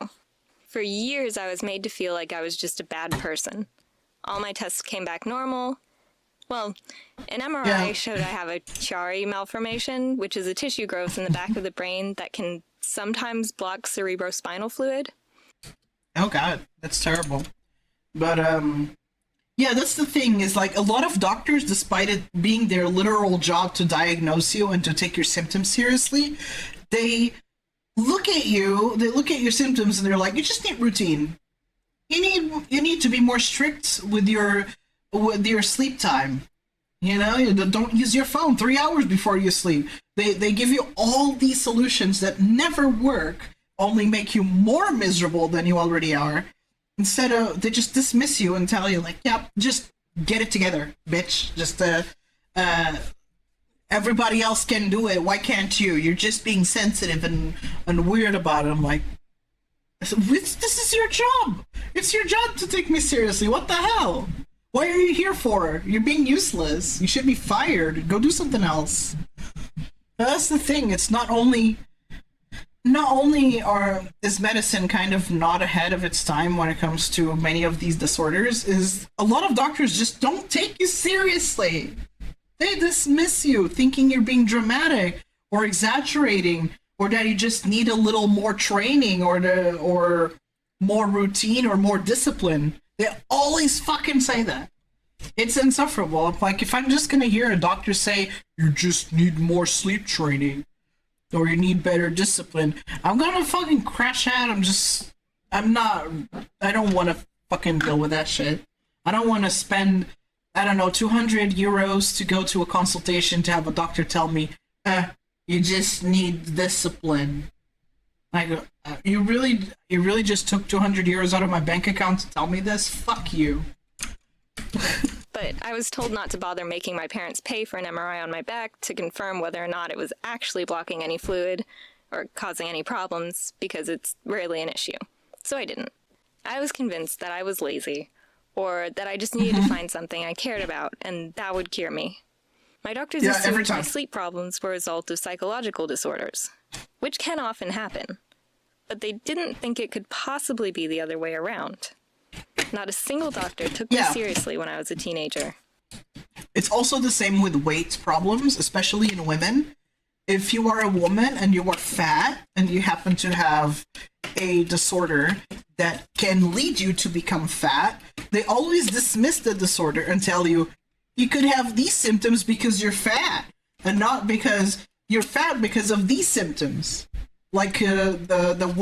For years, I was made to feel like I was just a bad person. All my tests came back normal. Well, an MRI showed I have a Chiari malformation, which is a tissue growth in the back of the brain that can sometimes block cerebrospinal fluid. Oh god, that's terrible. But, yeah, that's the thing, is like a lot of doctors, despite it being their literal job to diagnose you and to take your symptoms seriously, they look at you, they look at your symptoms and they're like, you just need routine. You need to be more strict with your sleep time. You know, don't use your phone 3 hours before you sleep. They give you all these solutions that never work, only make you more miserable than you already are. Instead of, they just dismiss you and tell you, like, yeah, just get it together, bitch. Just, everybody else can do it. Why can't you? You're just being sensitive and weird about it. I'm like, this is your job. It's your job to take me seriously. What the hell? What are you here for? You're being useless. You should be fired. Go do something else. That's the thing. It's not only is medicine kind of not ahead of its time when it comes to many of these disorders, is a lot of doctors just don't take you seriously. They dismiss you, thinking you're being dramatic or exaggerating, or that you just need a little more training or more routine or more discipline. They always fucking say that. It's insufferable. Like, if I'm just gonna hear a doctor say, you just need more sleep training, or you need better discipline, I'm gonna fucking crash out. I don't want to fucking deal with that shit. I don't want to spend, I don't know, 200 euros to go to a consultation to have a doctor tell me, you just need discipline. I go, you really just took 200 euros out of my bank account to tell me this? Fuck you. But I was told not to bother making my parents pay for an MRI on my back to confirm whether or not it was actually blocking any fluid or causing any problems, because it's rarely an issue. So I didn't. I was convinced that I was lazy, or that I just needed to find something I cared about, and that would cure me. My doctors assumed my sleep problems were a result of psychological disorders, which can often happen. But they didn't think it could possibly be the other way around. Not a single doctor took me seriously when I was a teenager. It's also the same with weight problems, especially in women. if you are a woman and you are fat and you happen to have a disorder that can lead you to become fat, they always dismiss the disorder and tell you, you could have these symptoms because you're fat, and not because you're fat because of these symptoms. Like the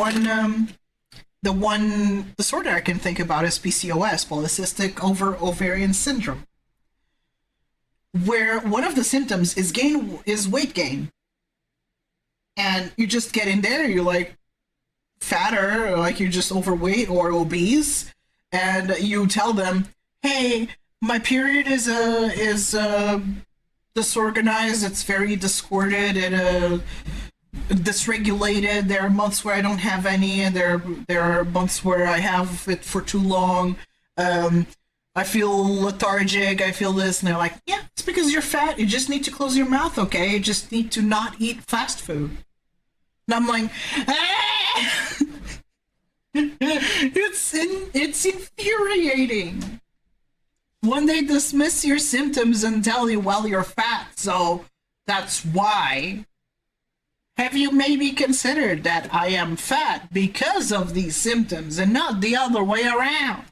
one disorder I can think about is PCOS, polycystic ovarian syndrome, where one of the symptoms is weight gain. And you just get in there, you're like fatter, or like you're just overweight or obese, and you tell them, hey, my period is disorganized, it's very discorded and dysregulated. There are months where I don't have any, and there are months where I have it for too long. I feel lethargic, I feel this, and they're like, yeah, it's because you're fat, you just need to close your mouth, okay? You just need to not eat fast food. And I'm like, ah! It's infuriating when they dismiss your symptoms and tell you, well, you're fat, so that's why. Have you maybe considered that I am fat because of these symptoms and not the other way around?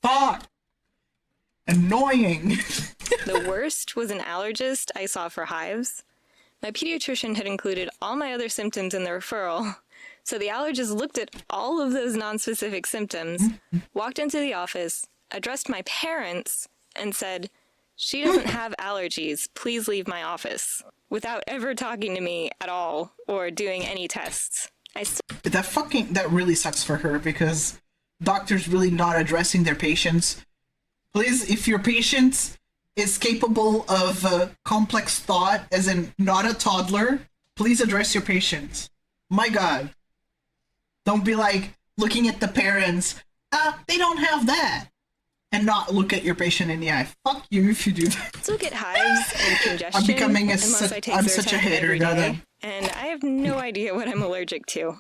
Fuck. Annoying. The worst was an allergist I saw for hives. My pediatrician had included all my other symptoms in the referral, so the allergist looked at all of those nonspecific symptoms, walked into the office, addressed my parents, and said, she doesn't have allergies, please leave my office, without ever talking to me at all or doing any tests. That really sucks for her, because doctors really not addressing their patients. Please, if your patient is capable of complex thought, as in not a toddler, please address your patients. My God. Don't be like looking at the parents, they don't have that, and not look at your patient in the eye. Fuck you if you do that. I still get hives and congestion. I'm becoming I'm such a hater, Dada. And I have no idea what I'm allergic to.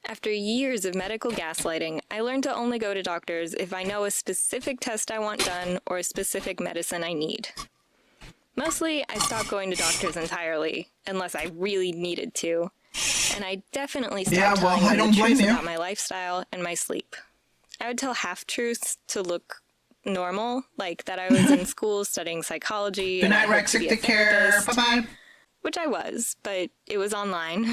After years of medical gaslighting, I learned to only go to doctors if I know a specific test I want done or a specific medicine I need. Mostly, I stopped going to doctors entirely, unless I really needed to. And I definitely stopped telling them the truth about my lifestyle and my sleep. I would tell half-truths to look normal, like that I was in school studying psychology and I hope to be a therapist, bye-bye. which I was, but it was online.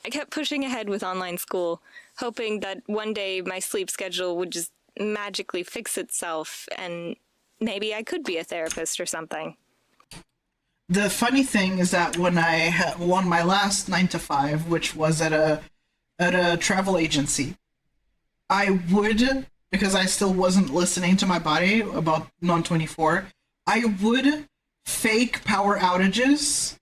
I kept pushing ahead with online school, hoping that one day my sleep schedule would just magically fix itself and maybe I could be a therapist or something. The funny thing is that when I won my last 9-to-5, which was at a travel agency, I would, because I still wasn't listening to my body about non-24, I would fake power outages,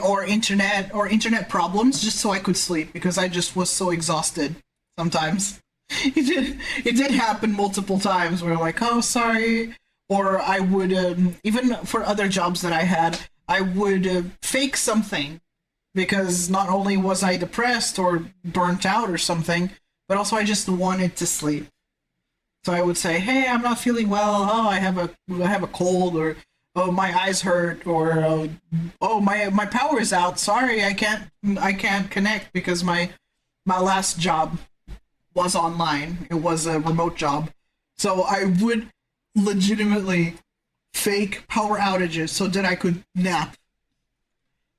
or internet problems, just so I could sleep, because I just was so exhausted sometimes. It did happen multiple times where like, oh, sorry. Or I would, even for other jobs that I had, I would fake something, because not only was I depressed or burnt out or something, but also I just wanted to sleep. So I would say, hey, I'm not feeling well. Oh, I have a cold, or oh, my eyes hurt, or oh, my power is out. Sorry, I can't connect because my last job was online. It was a remote job. So I would legitimately fake power outages so that I could nap.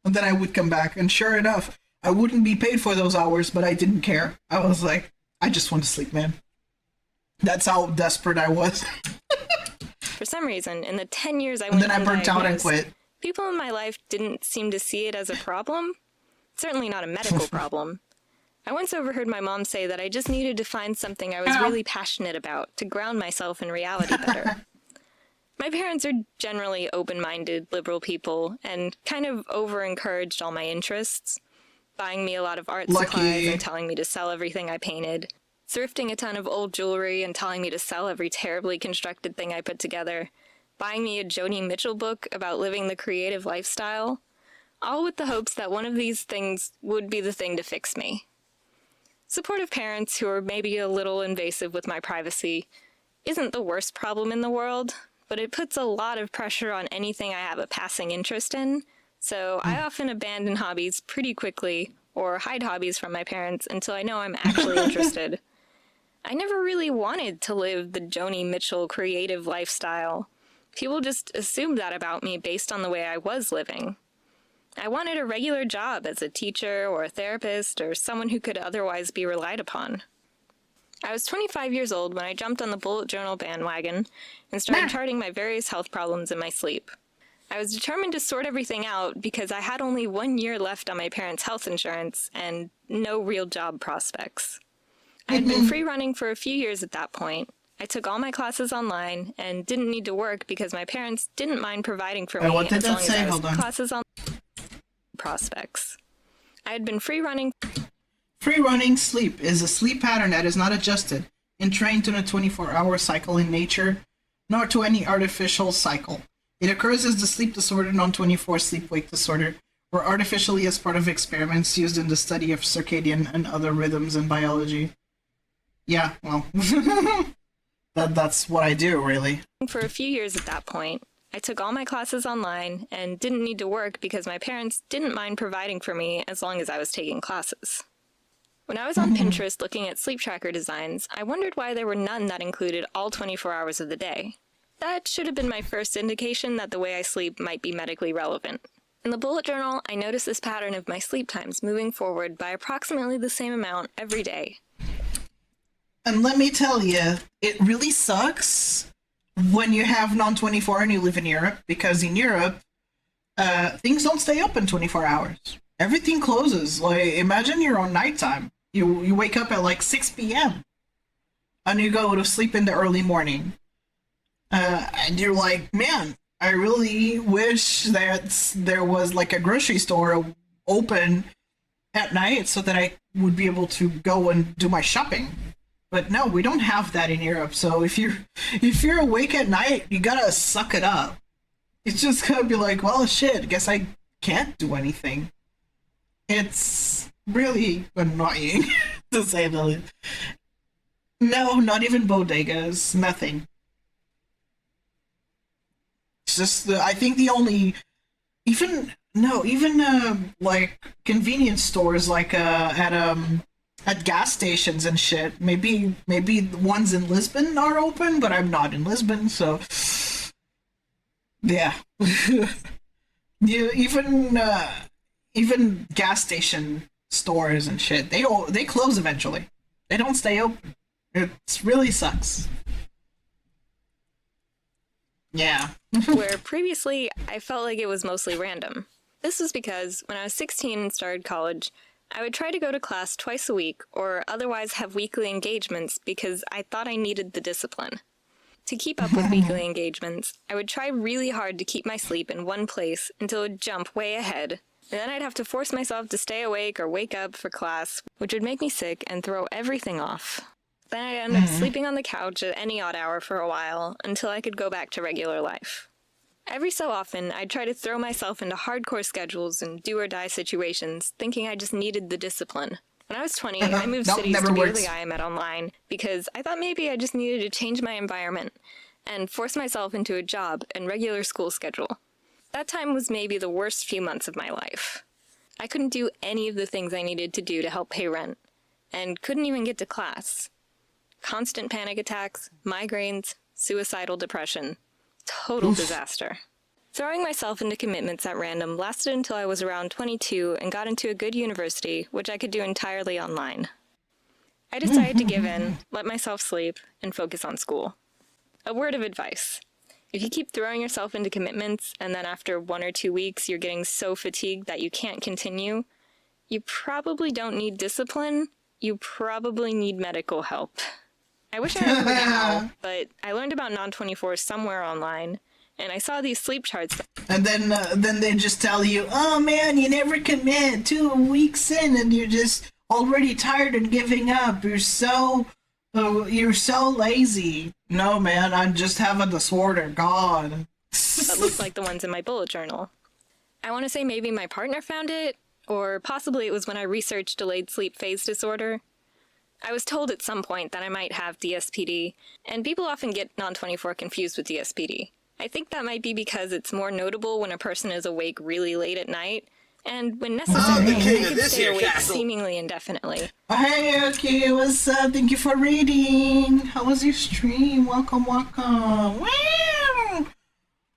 And then I would come back, and sure enough, I wouldn't be paid for those hours, but I didn't care. I was like, I just want to sleep, man. That's how desperate I was. For some reason, in the 10 years I went and then I burnt out and quit. People in my life didn't seem to see it as a problem. Certainly not a medical problem. I once overheard my mom say that I just needed to find something I was really passionate about to ground myself in reality better. My parents are generally open-minded, liberal people, and kind of over-encouraged all my interests, buying me a lot of art supplies and telling me to sell everything I painted, thrifting a ton of old jewelry and telling me to sell every terribly constructed thing I put together, buying me a Joni Mitchell book about living the creative lifestyle, all with the hopes that one of these things would be the thing to fix me. Supportive parents who are maybe a little invasive with my privacy isn't the worst problem in the world, but it puts a lot of pressure on anything I have a passing interest in, So I often abandon hobbies pretty quickly or hide hobbies from my parents until I know I'm actually interested. I never really wanted to live the Joni Mitchell creative lifestyle. People just assumed that about me based on the way I was living. I wanted a regular job as a teacher or a therapist or someone who could otherwise be relied upon. I was 25 years old when I jumped on the bullet journal bandwagon and started charting my various health problems in my sleep. I was determined to sort everything out because I had only 1 year left on my parents' health insurance and no real job prospects. I had been free running for a few years at that point. I took all my classes online and didn't need to work because my parents didn't mind providing for me as long as I was classes on prospects. I had been free running. Free running sleep is a sleep pattern that is not adjusted and trained to a 24-hour cycle in nature, nor to any artificial cycle. It occurs as the sleep disorder non-24 sleep-wake disorder, or artificially as part of experiments used in the study of circadian and other rhythms in biology. Yeah, well, that's what I do, really. For a few years at that point, I took all my classes online and didn't need to work because my parents didn't mind providing for me as long as I was taking classes. When I was on Pinterest looking at sleep tracker designs, I wondered why there were none that included all 24 hours of the day. That should have been my first indication that the way I sleep might be medically relevant. In the bullet journal, I noticed this pattern of my sleep times moving forward by approximately the same amount every day. And let me tell you, it really sucks when you have non-24 and you live in Europe, because in Europe, things don't stay open 24 hours. Everything closes. Like, imagine you're on nighttime. You wake up at like 6 p.m. and you go to sleep in the early morning. And you're like, man, I really wish that there was like a grocery store open at night so that I would be able to go and do my shopping. But no, we don't have that in Europe. So if you're awake at night, you gotta suck it up. It's just gonna be like, well, shit, guess I can't do anything. It's really annoying, to say the least. No, not even bodegas, nothing. It's just, I think the only, even like convenience stores, like at gas stations and shit. Maybe the ones in Lisbon are open, but I'm not in Lisbon, so yeah. Even gas station stores and shit, they close eventually. They don't stay open. It really sucks. Yeah. Where previously I felt like it was mostly random. This was because when I was 16 and started college, I would try to go to class twice a week or otherwise have weekly engagements because I thought I needed the discipline. To keep up with weekly engagements, I would try really hard to keep my sleep in one place until it would jump way ahead, and then I'd have to force myself to stay awake or wake up for class, which would make me sick and throw everything off. Then I'd end up sleeping on the couch at any odd hour for a while until I could go back to regular life. Every so often, I'd try to throw myself into hardcore schedules and do-or-die situations, thinking I just needed the discipline. When I was 20, I moved cities to be with the guy I met online because I thought maybe I just needed to change my environment and force myself into a job and regular school schedule. That time was maybe the worst few months of my life. I couldn't do any of the things I needed to do to help pay rent, and couldn't even get to class. Constant panic attacks, migraines, suicidal depression. Total disaster. Throwing myself into commitments at random lasted until I was around 22 and got into a good university, which I could do entirely online. I decided to give in, let myself sleep, and focus on school. A word of advice. If you keep throwing yourself into commitments and then after 1 or 2 weeks you're getting so fatigued that you can't continue, you probably don't need discipline, you probably need medical help. I wish I remembered how, but I learned about non-24 somewhere online, and I saw these sleep charts. And then they just tell you, oh man, you never commit, 2 weeks in and you're just already tired and giving up. You're so lazy. No man, I just have a disorder, God. That looks like the ones in my bullet journal. I want to say maybe my partner found it, or possibly it was when I researched delayed sleep phase disorder. I was told at some point that I might have DSPD, and people often get non-24 confused with DSPD. I think that might be because it's more notable when a person is awake really late at night, and when necessary, they can stay awake seemingly indefinitely. Hey, okay, what's up? Thank you for reading. How was your stream? Welcome, welcome. Uau!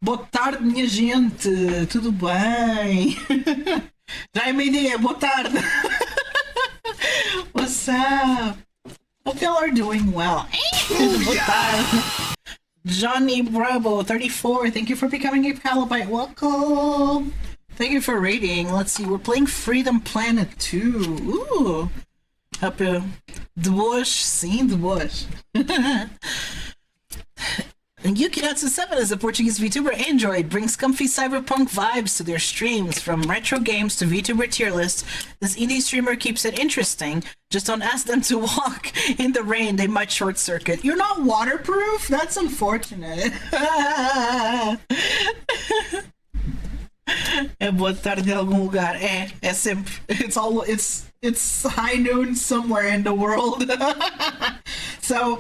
Boa tarde, minha gente. Tudo bem? Já é meio-dia. Boa tarde. What's up? Hope y'all are doing well. Boa tarde. Johnny Bravo 34, thank you for becoming a Calibite. Welcome. Thank you for rating. Let's see, we're playing Freedom Planet 2. Ooh. Up de boas, sim, de boas. Yukinatsu7 is a Portuguese VTuber android, brings comfy cyberpunk vibes to their streams, from retro games to VTuber tier lists. This indie streamer keeps it interesting. Just don't ask them to walk in the rain, they might short circuit. You're not waterproof? That's unfortunate. É boa tarde em algum lugar. É sempre. It's high noon somewhere in the world. So,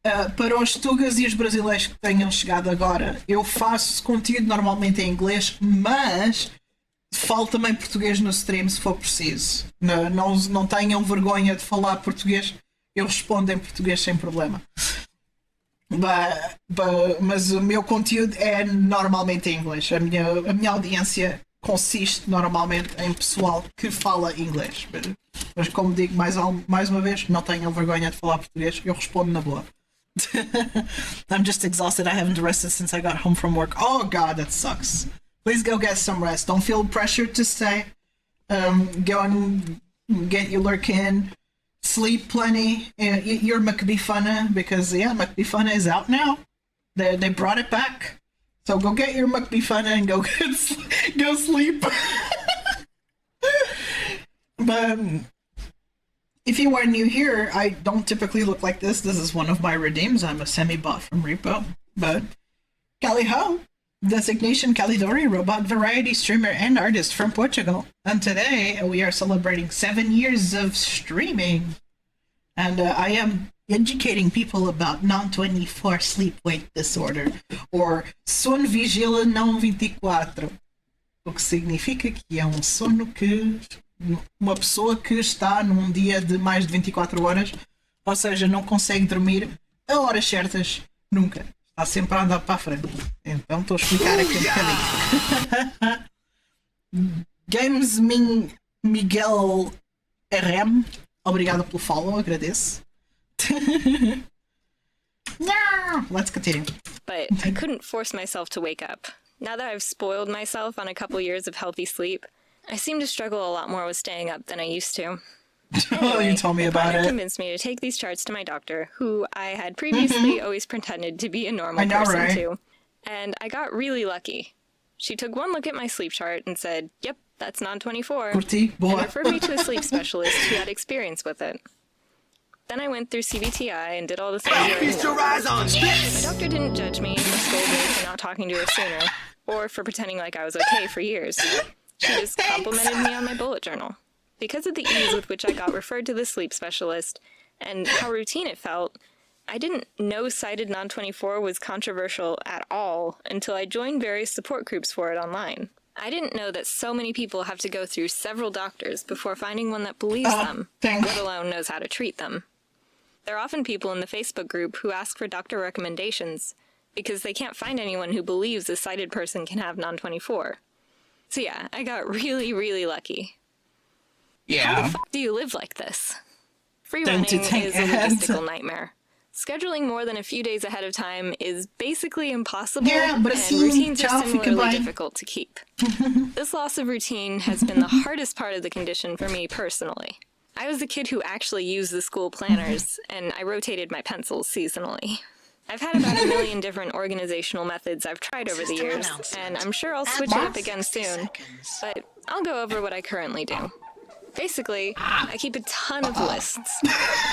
para os tugas e os brasileiros que tenham chegado agora, eu faço conteúdo normalmente em inglês, mas falo também português no stream se for preciso. Não tenham vergonha de falar português, eu respondo em português sem problema. Mas o meu conteúdo é normalmente em inglês. A minha audiência consiste normalmente em pessoal que fala inglês. Mas como digo mais uma vez, não tenham vergonha de falar português, eu respondo na boa. I'm just exhausted. I haven't rested since I got home from work. Oh god, that sucks. Please go get some rest. Don't feel pressured to stay. Go and get your lurk in. Sleep plenty. Eat your McBeefuna, because McBeefuna is out now. They brought it back. So go get your McBeefuna and go sleep. But if you are new here, I don't typically look like this. This is one of my redeems. I'm a semi-bot from Repo. But Cali Ho, designation Calidori, robot variety streamer and artist from Portugal. And today we are celebrating 7 years of streaming. And I am educating people about non-24 sleep-wake disorder, or sono vigília não 24. O que significa que é um sono que uma pessoa que está num dia de mais de 24 horas, ou seja, não consegue dormir a horas certas, nunca. Está sempre a andar para a frente. Então estou a explicar aqui um bocadinho. Games Miguel RM, obrigado pelo follow, agradeço. Let's continue. But I couldn't force myself to wake up. Now that I've spoiled myself on a couple years of healthy sleep, I seem to struggle a lot more with staying up than I used to. Anyway, you told me about it. Convinced me to take these charts to my doctor, who I had previously always pretended to be a normal person right? to. And I got really lucky. She took one look at my sleep chart and said, "Yep, that's non-24," and referred me to a sleep specialist who had experience with it. Then I went through CBTI and did all the things. My doctor didn't judge me or scold me for not talking to her sooner, or for pretending like I was okay for years. She just complimented me on my bullet journal. Because of the ease with which I got referred to the sleep specialist, and how routine it felt, I didn't know cited non-24 was controversial at all until I joined various support groups for it online. I didn't know that so many people have to go through several doctors before finding one that believes them, let alone knows how to treat them. There are often people in the Facebook group who ask for doctor recommendations because they can't find anyone who believes a sighted person can have non-24. So yeah, I got really, really lucky. Yeah. How the fuck do you live like this? Free running is a logistical nightmare. Scheduling more than a few days ahead of time is basically impossible, and routines are similarly difficult to keep. This loss of routine has been the hardest part of the condition for me personally. I was the kid who actually used the school planners, and I rotated my pencils seasonally. I've had about 1 million different organizational methods I've tried over the years, and I'm sure I'll switch it up again soon, but I'll go over what I currently do. Basically, I keep a ton of lists. I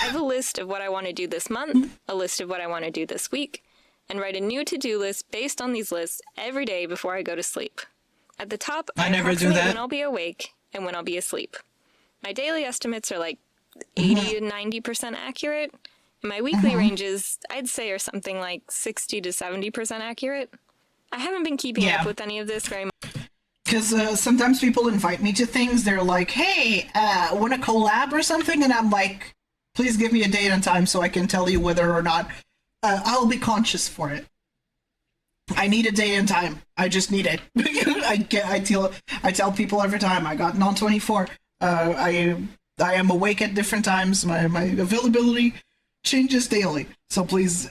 have a list of what I want to do this month, a list of what I want to do this week, and write a new to-do list based on these lists every day before I go to sleep. At the top, I approximate when I'll be awake and when I'll be asleep. My daily estimates are like 80 to 90% accurate, and my weekly ranges, I'd say, are something like 60 to 70% accurate. I haven't been keeping up with any of this very much. Because sometimes people invite me to things, they're like, hey, want to collab or something? And I'm like, please give me a date and time so I can tell you whether or not I'll be conscious for it. I need a date and time. I just need it. I tell people every time, I got non-24. I am awake at different times. My availability changes daily. So please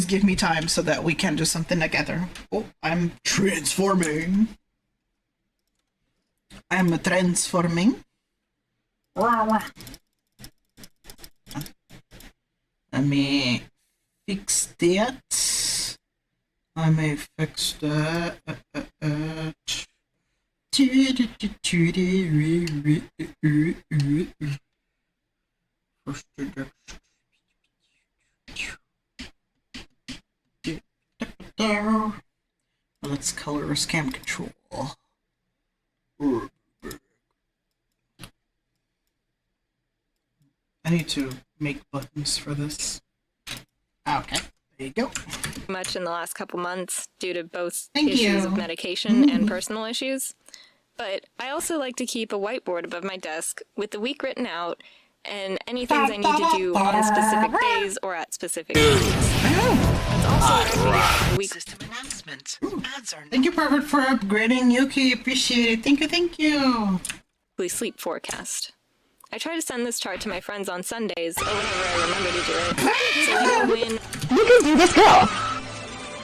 give me time so that we can do something together. Oh, I'm transforming. I'm transforming. Let me fix that. I may fix that. Let's color scam control. I need to make buttons for this. Okay, there you go. Much in the last couple months due to both Thank issues you. of medication and personal issues. But I also like to keep a whiteboard above my desk with the week written out and any things I need to do on specific days or at specific times. That's also what I figure out my week. System announcement. Ads are Thank you, Perfect, for upgrading. Yuki, appreciate it. Thank you. Sleep forecast. I try to send this chart to my friends on Sundays or whenever I remember to do it. So I know when. You can do this, girl.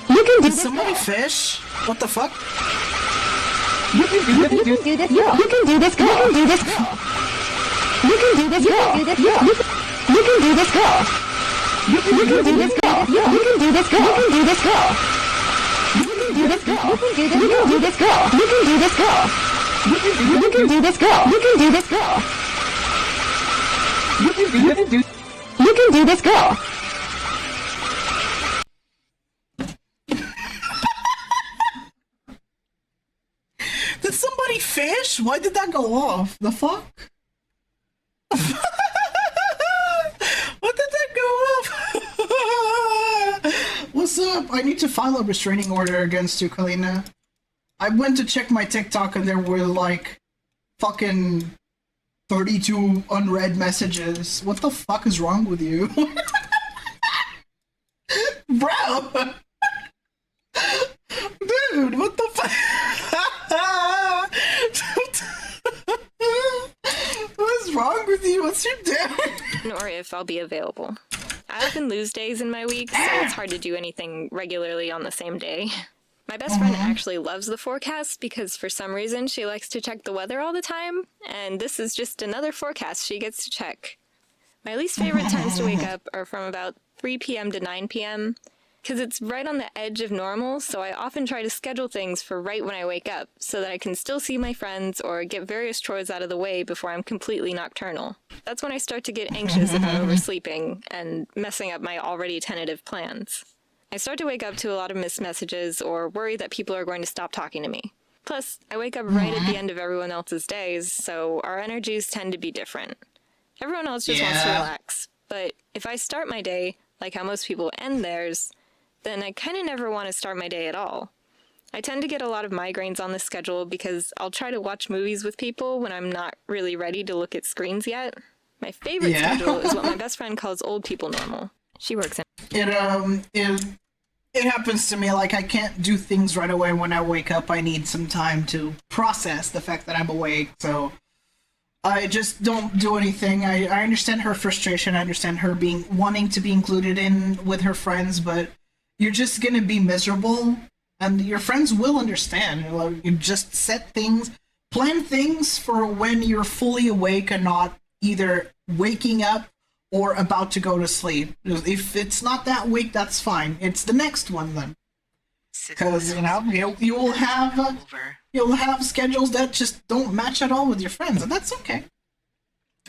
You can do this. Somebody fish? What the fuck? You can do this. You can do this, girl. You can do this, girl. You can do this, girl. You can do this, girl. You can do this, girl. You can do this, girl. You can do this, girl. You can do this, girl. You can do this, girl. You can do this, girl. You can do this, girl. You can do this, girl. You can do this, girl. You can do this, girl. Did somebody fish? Why did that go off? The fuck? What did that go off? What's up? I need to file a restraining order against you, Kalina. I went to check my TikTok and there were like fucking 32 unread messages. What the fuck is wrong with you? Bro! Dude, what the fuck? What's wrong with you? What's your deal? Or if I'll be available. I often lose days in my week, so it's hard to do anything regularly on the same day. My best friend actually loves the forecast because for some reason she likes to check the weather all the time, and this is just another forecast she gets to check. My least favorite times to wake up are from about 3 p.m. to 9 p.m. because it's right on the edge of normal, so I often try to schedule things for right when I wake up so that I can still see my friends or get various chores out of the way before I'm completely nocturnal. That's when I start to get anxious about oversleeping and messing up my already tentative plans. I start to wake up to a lot of missed messages or worry that people are going to stop talking to me. Plus, I wake up right at the end of everyone else's days, so our energies tend to be different. Everyone else just wants to relax, but if I start my day, like how most people end theirs, then I kind of never want to start my day at all. I tend to get a lot of migraines on this schedule because I'll try to watch movies with people when I'm not really ready to look at screens yet. My favorite schedule is what my best friend calls old people normal. She works in It happens to me, like I can't do things right away when I wake up. I need some time to process the fact that I'm awake, so I just don't do anything. I understand her frustration, I understand her wanting to be included in with her friends, but you're just gonna be miserable, and your friends will understand. You just set things, plan things for when you're fully awake and not either waking up or about to go to sleep. If it's not that week, that's fine. It's the next one then, because you'll have schedules that just don't match at all with your friends, and that's okay.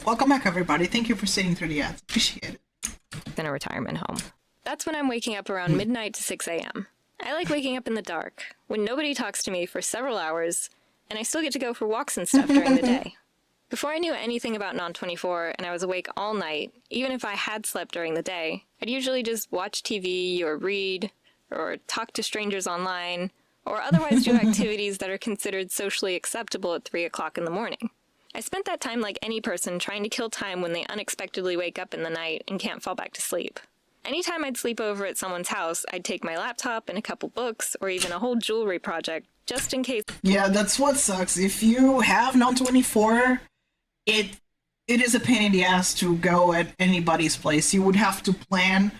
Welcome back, everybody. Thank you for sitting through the ads. Appreciate it. In a retirement home. That's when I'm waking up around midnight to 6 a.m. I like waking up in the dark, when nobody talks to me for several hours, and I still get to go for walks and stuff during the day. Before I knew anything about Non-24 and I was awake all night, even if I had slept during the day, I'd usually just watch TV or read or talk to strangers online or otherwise do activities that are considered socially acceptable at 3 o'clock in the morning. I spent that time like any person trying to kill time when they unexpectedly wake up in the night and can't fall back to sleep. Anytime I'd sleep over at someone's house, I'd take my laptop and a couple books, or even a whole jewelry project, just in case. Yeah, that's what sucks. If you have non-24, it is a pain in the ass to go at anybody's place. You would have to plan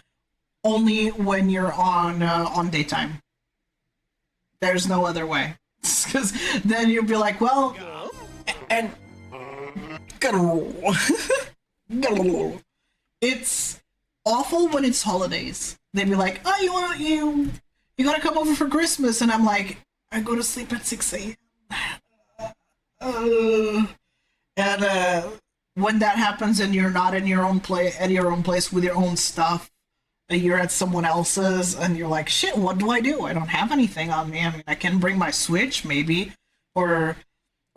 only when you're on daytime. There's no other way. Because then you'll be like, well, and it's awful when it's holidays. They'd be like, oh, you gotta come over for Christmas, and I'm like, I go to sleep at 6 a.m. And when that happens and you're not in your own place with your own stuff, you're at someone else's, and you're like, shit, what do? I don't have anything on me. I mean, I can bring my Switch, maybe, or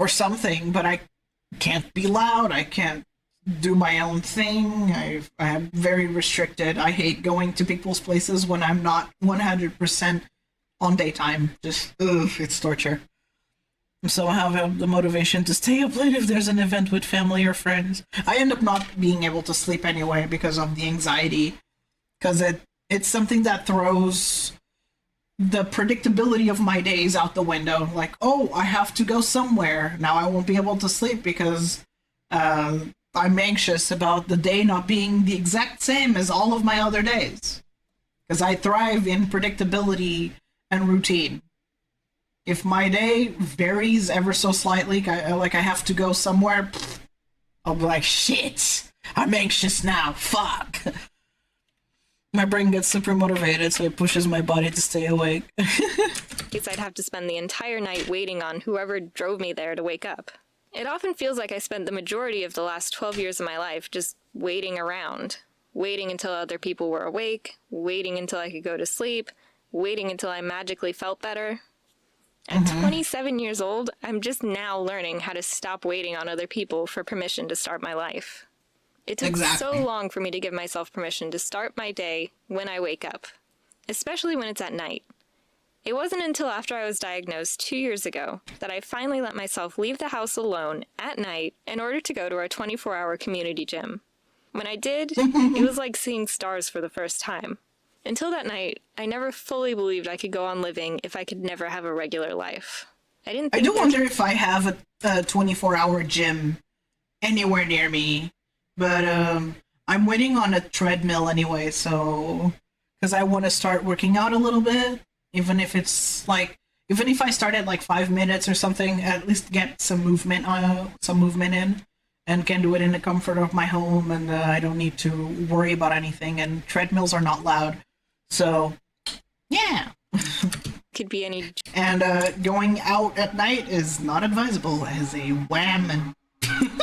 something, but I can't be loud. I can't do my own thing. I'm very restricted. I hate going to people's places when I'm not 100% on daytime. Just, it's torture. So I have the motivation to stay up late if there's an event with family or friends. I end up not being able to sleep anyway because of the anxiety. Because it's something that throws the predictability of my days out the window. Like, oh, I have to go somewhere. Now I won't be able to sleep because I'm anxious about the day not being the exact same as all of my other days. Because I thrive in predictability and routine. If my day varies ever so slightly, like I have to go somewhere, I'll be like, shit, I'm anxious now, fuck. My brain gets super motivated, so it pushes my body to stay awake. Because I'd have to spend the entire night waiting on whoever drove me there to wake up. It often feels like I spent the majority of the last 12 years of my life just waiting around. Waiting until other people were awake, waiting until I could go to sleep, waiting until I magically felt better. At 27 years old, I'm just now learning how to stop waiting on other people for permission to start my life. It took so long for me to give myself permission to start my day when I wake up, especially when it's at night. It wasn't until after I was diagnosed 2 years ago that I finally let myself leave the house alone at night in order to go to our 24-hour community gym. When I did, it was like seeing stars for the first time. Until that night, I never fully believed I could go on living if I could never have a regular life. I do wonder if I have a 24-hour gym anywhere near me, but I'm waiting on a treadmill anyway, so because I want to start working out a little bit, even if it's like, even if I start at like 5 minutes or something, at least get some movement in, and can do it in the comfort of my home, and I don't need to worry about anything, and treadmills are not loud. So, yeah. Could be any. And going out at night is not advisable as a wham and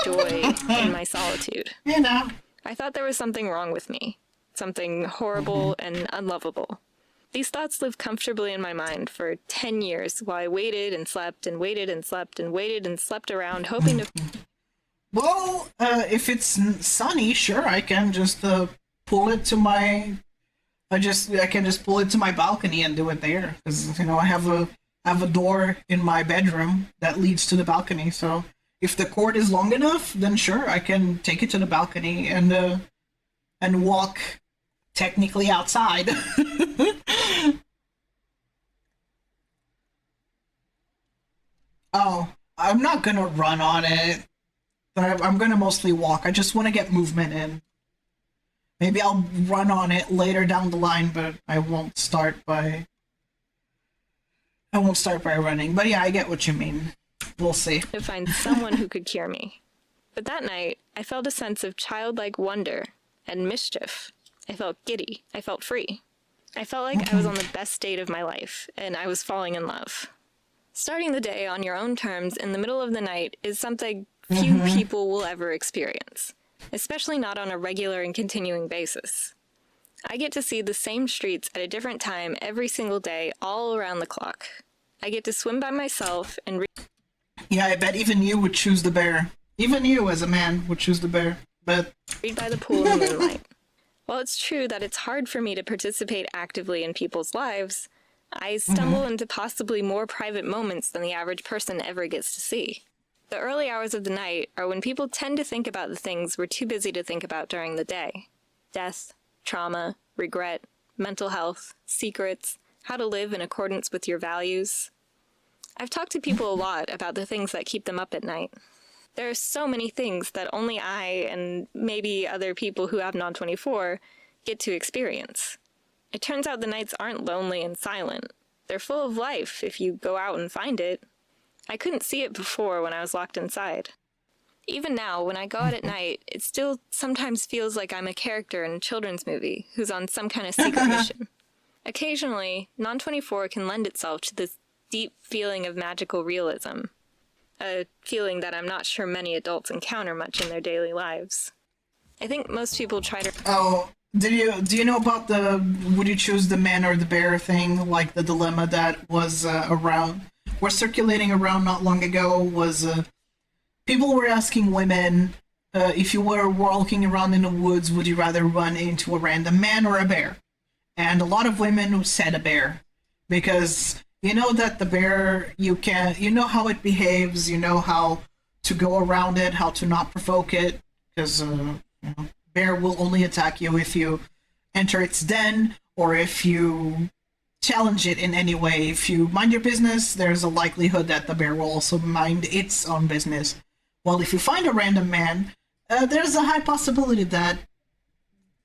joy in my solitude. You know. I thought there was something wrong with me. Something horrible and unlovable. These thoughts lived comfortably in my mind for 10 years while I waited and slept and waited and slept and waited and slept around hoping to... Well, if it's sunny, sure, I can just pull it to my... I can just pull it to my balcony and do it there, because you know I have a door in my bedroom that leads to the balcony. So if the cord is long enough, then sure I can take it to the balcony and walk technically outside. Oh, I'm not gonna run on it. I'm gonna mostly walk. I just want to get movement in. Maybe I'll run on it later down the line, but I won't start by running. But yeah, I get what you mean. We'll see. To find someone who could cure me. But that night, I felt a sense of childlike wonder and mischief. I felt giddy. I felt free. I felt like I was on the best date of my life, and I was falling in love. Starting the day on your own terms in the middle of the night is something few people will ever experience. Especially not on a regular and continuing basis. I get to see the same streets at a different time every single day, all around the clock. I get to swim by myself and yeah, I bet even you would choose the bear. Even you, as a man, would choose the bear. But read by the pool in the moonlight. While it's true that it's hard for me to participate actively in people's lives, I stumble into possibly more private moments than the average person ever gets to see. The early hours of the night are when people tend to think about the things we're too busy to think about during the day. Death, trauma, regret, mental health, secrets, how to live in accordance with your values. I've talked to people a lot about the things that keep them up at night. There are so many things that only I and maybe other people who have Non-24 get to experience. It turns out the nights aren't lonely and silent. They're full of life if you go out and find it. I couldn't see it before when I was locked inside. Even now, when I go out at night, it still sometimes feels like I'm a character in a children's movie who's on some kind of secret mission. Occasionally, Non-24 can lend itself to this deep feeling of magical realism, a feeling that I'm not sure many adults encounter much in their daily lives. I think most people try to... Oh, do you know about the would you choose the man or the bear thing? Like the dilemma that was was circulating around not long ago was people were asking women if you were walking around in the woods, would you rather run into a random man or a bear? And a lot of women said a bear because you know that the bear, you know how it behaves, you know how to go around it, how to not provoke it, because bear will only attack you if you enter its den or if you challenge it in any way. If you mind your business, there's a likelihood that the bear will also mind its own business. Well, if you find a random man, there's a high possibility that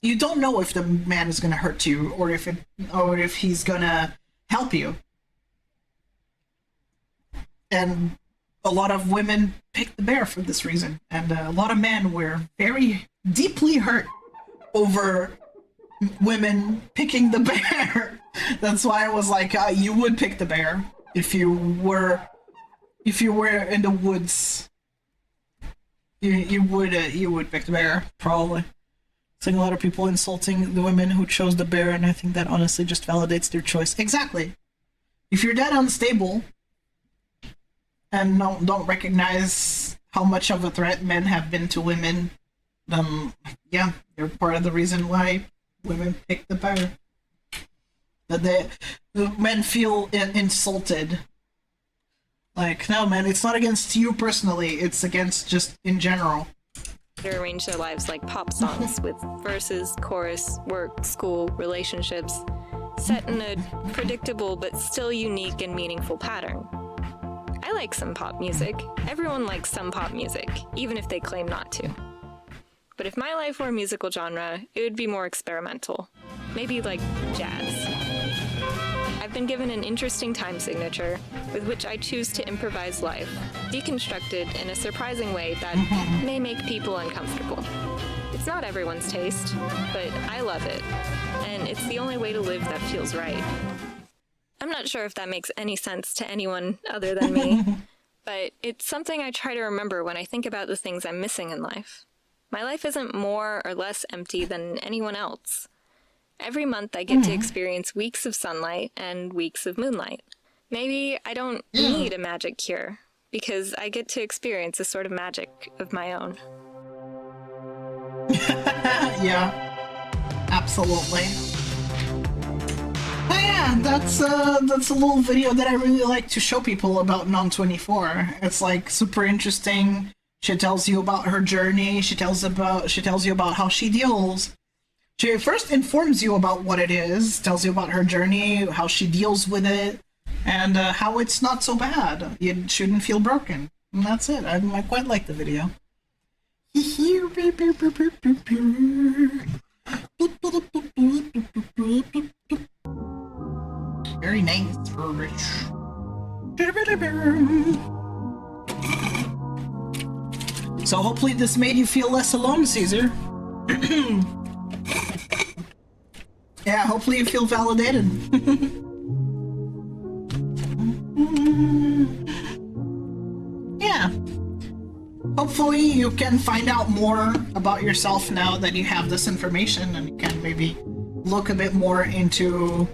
you don't know if the man is going to hurt you or if he's going to help you. And a lot of women pick the bear for this reason, and a lot of men were very deeply hurt over women picking the bear. That's why I was like, you would pick the bear if you were in the woods. You would pick the bear, probably. Seeing a lot of people insulting the women who chose the bear, and I think that honestly just validates their choice. Exactly. If you're that unstable and don't recognize how much of a threat men have been to women, yeah, they're part of the reason why women pick the bear. That the men feel insulted. Like, no, man, it's not against you personally, it's against just in general. They arrange their lives like pop songs with verses, chorus, work, school, relationships, set in a predictable but still unique and meaningful pattern. I like some pop music. Everyone likes some pop music, even if they claim not to. But if my life were a musical genre, it would be more experimental. Maybe like jazz. I've been given an interesting time signature with which I choose to improvise life, deconstructed in a surprising way that may make people uncomfortable. It's not everyone's taste, but I love it, and it's the only way to live that feels right. I'm not sure if that makes any sense to anyone other than me, but it's something I try to remember when I think about the things I'm missing in life. My life isn't more or less empty than anyone else. Every month I get to experience weeks of sunlight and weeks of moonlight. Maybe I don't need a magic cure, because I get to experience a sort of magic of my own. Yeah, absolutely. Oh yeah, that's a little video that I really like to show people about Non-24. It's like super interesting. She tells you about her journey. She tells you about how she deals. She first informs you about what it is, tells you about her journey, how she deals with it, and how it's not so bad. You shouldn't feel broken. And that's it. I quite like the video. Very nice for Rich. So hopefully this made you feel less alone, Caesar. Yeah, hopefully you feel validated. Yeah. Hopefully you can find out more about yourself now that you have this information, and you can maybe look a bit more into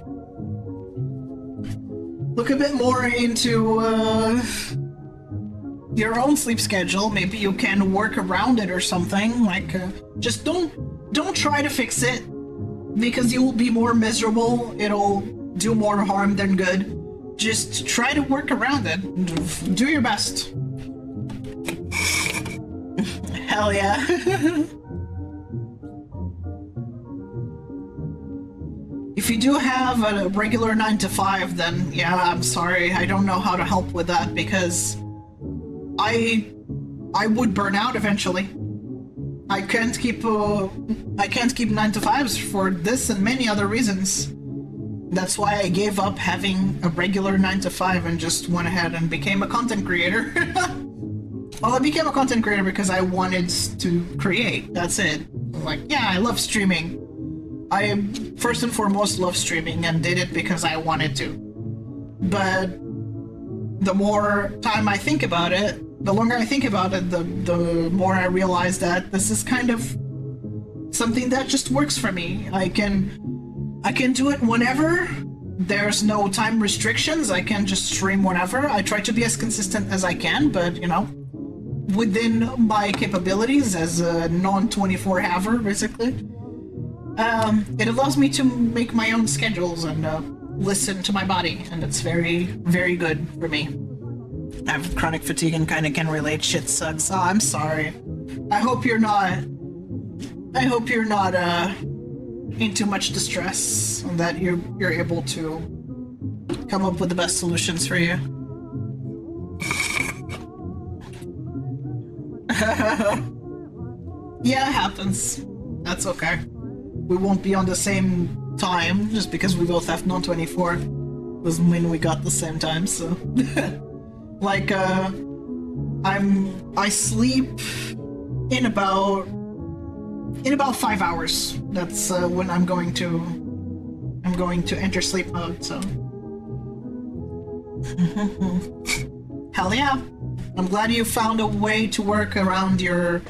your own sleep schedule. Maybe you can work around it or something. Like, just don't try to fix it, because you will be more miserable. It'll do more harm than good. Just try to work around it. Do your best. Hell yeah. If you do have a regular 9 to 5, then yeah, I'm sorry. I don't know how to help with that because I would burn out eventually. I can't keep 9 to 5s for this and many other reasons. That's why I gave up having a regular 9 to 5 and just went ahead and became a content creator. Well, I became a content creator because I wanted to create. That's it. Like, yeah, I love streaming. I first and foremost love streaming and did it because I wanted to. But the more time I think about it, the longer I think about it, the more I realize that this is kind of something that just works for me. I can do it whenever. There's no time restrictions. I can just stream whenever. I try to be as consistent as I can, but you know, within my capabilities as a non-24 haver, basically. It allows me to make my own schedules and listen to my body, and it's very, very good for me. I have chronic fatigue and kind of can relate. Shit sucks. Oh, I'm sorry. I hope you're not in too much distress, and that you're able to come up with the best solutions for you. Yeah, it happens. That's okay. We won't be on the same time just because we both have non-24. Doesn't mean we got the same time, so like I sleep in about 5 hours. That's when I'm going to enter sleep mode, so hell yeah. I'm glad you found a way to work around your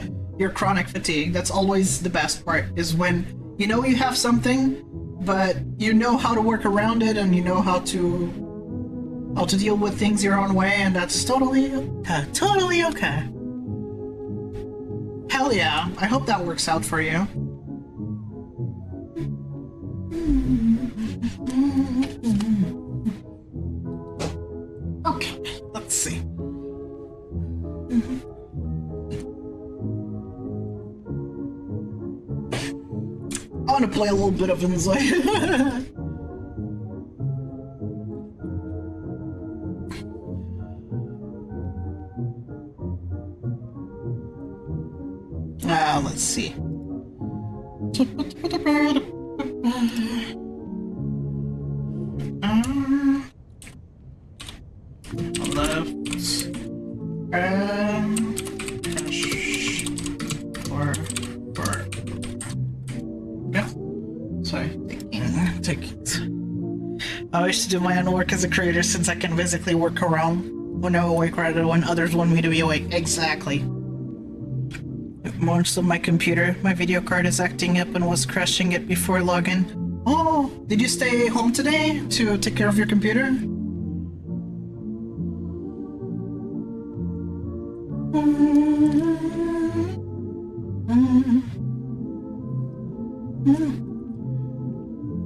chronic fatigue. That's always the best part, is when you know you have something, but you know how to work around it, and you know how to deal with things your own way, and that's totally okay. Hell yeah, I hope that works out for you. Okay, let's see. I want to play a little bit of Inside. Let's see. Left. Yeah. Sorry. Taking. I wish to do my own work as a creator since I can physically work around when I'm awake rather than when others want me to be awake. Exactly. Most of my computer, my video card is acting up and was crashing it before login. Oh, did you stay home today to take care of your computer?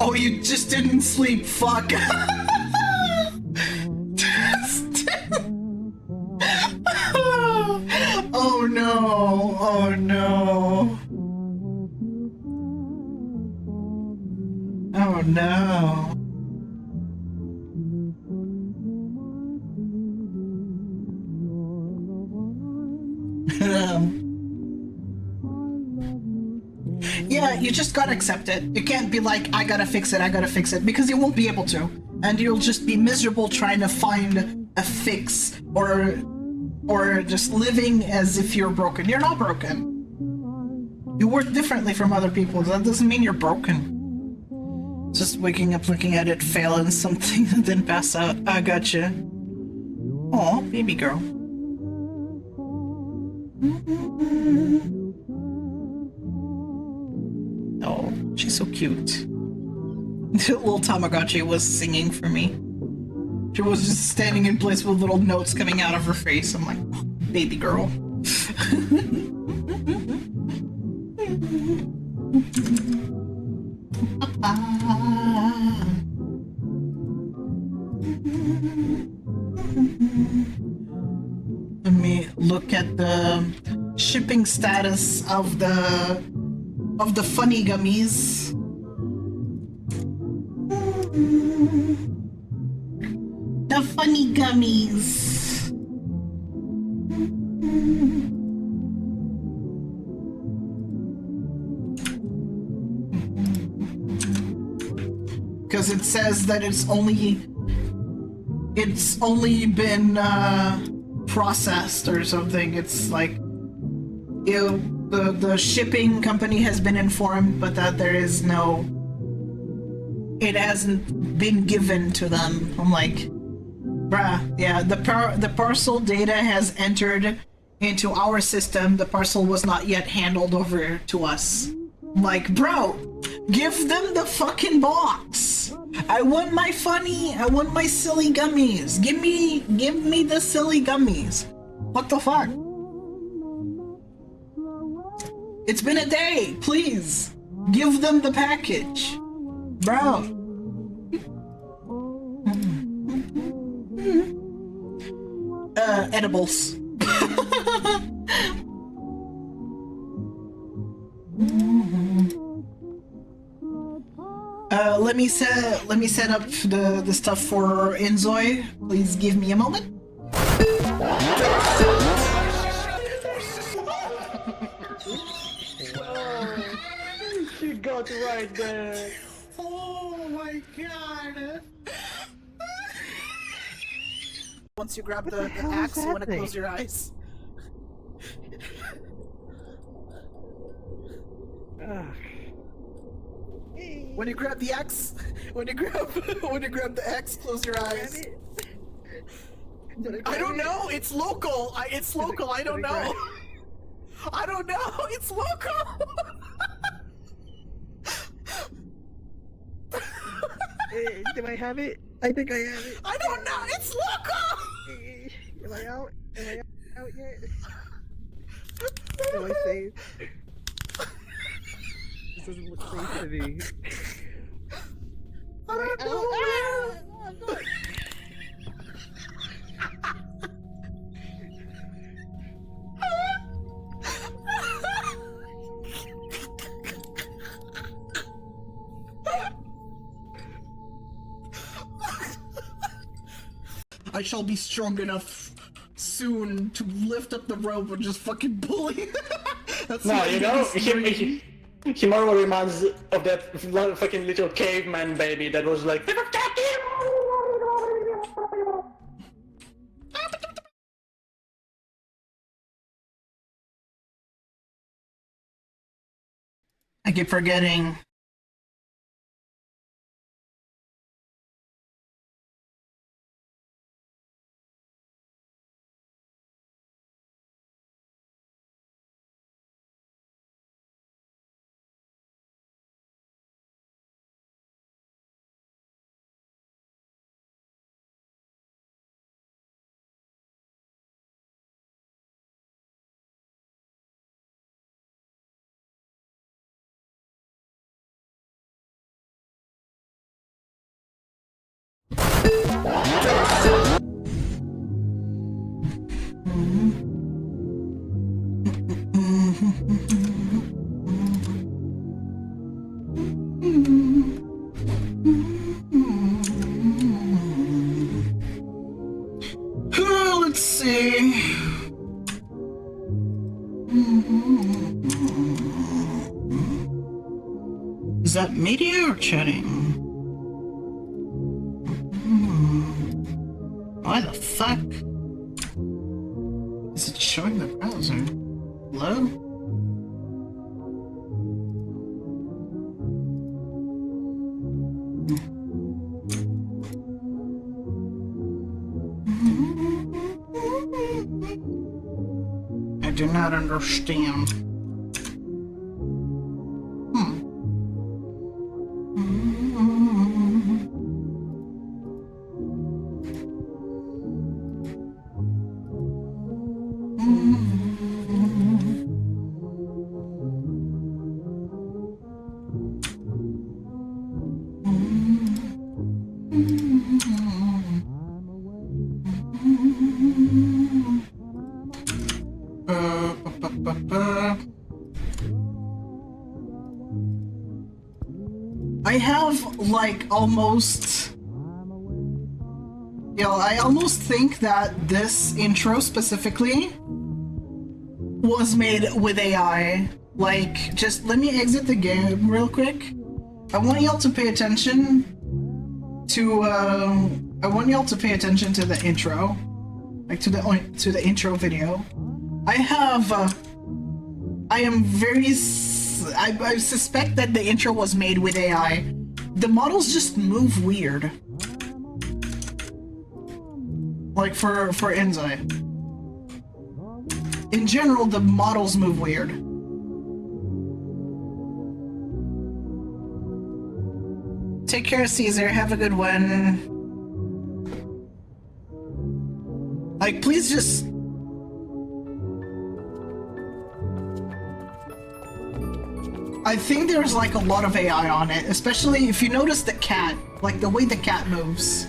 Oh, you just didn't sleep, fuck. Oh no, oh no. Oh no. Yeah, you just gotta accept it. You can't be like, I gotta fix it, because you won't be able to. And you'll just be miserable trying to find a fix, or just living as if you're broken. You're not broken. You work differently from other people. That doesn't mean you're broken. Just waking up, looking at it, fail in something, and then pass out. I gotcha. Aw, baby girl. Oh, she's so cute. Little Tamagotchi was singing for me. She was just standing in place with little notes coming out of her face. I'm like, oh, baby girl. look at the shipping status of the funny gummies. The funny gummies. Because it says that it's only been processed or something. It's like, you know, the shipping company has been informed, but that there is no, it hasn't been given to them. I'm like, bruh, yeah, the parcel data has entered into our system. The parcel was not yet handled over to us. I'm like, bro, give them the fucking box. I want my silly gummies. Give me the silly gummies. What the fuck? It's been a day. Please give them the package, bro. Edibles. Let me set up the stuff for Enzoy. Please give me a moment. She got right there. Oh my god. Once you grab the axe, you want to close your eyes. When you grab the axe, when you grab the axe, close your eyes. I don't know. It's local. It's local. I don't know. I don't know. It's local. Do I have it? I think I have it. I don't know. It's local. Am I out? Am I out yet? Am I safe? This doesn't look safe to me. Am I out? I shall be strong enough soon to lift up the rope and just fucking pull you. No, you know, he more reminds of that fucking little caveman baby that was like, I keep forgetting. Let's see. Is that media or chatting? Why the fuck? Is it showing the browser? Hello? I do not understand. I have like almost... I almost think that this intro specifically was made with AI. Like, just let me exit the game real quick. I want y'all to pay attention to the intro, like to the intro video. I suspect that the intro was made with AI. The models just move weird. Like for Enzai. In general, the models move weird. Take care, Caesar. Have a good one. Like, please just... I think there's like a lot of AI on it, especially if you notice the cat, like the way the cat moves.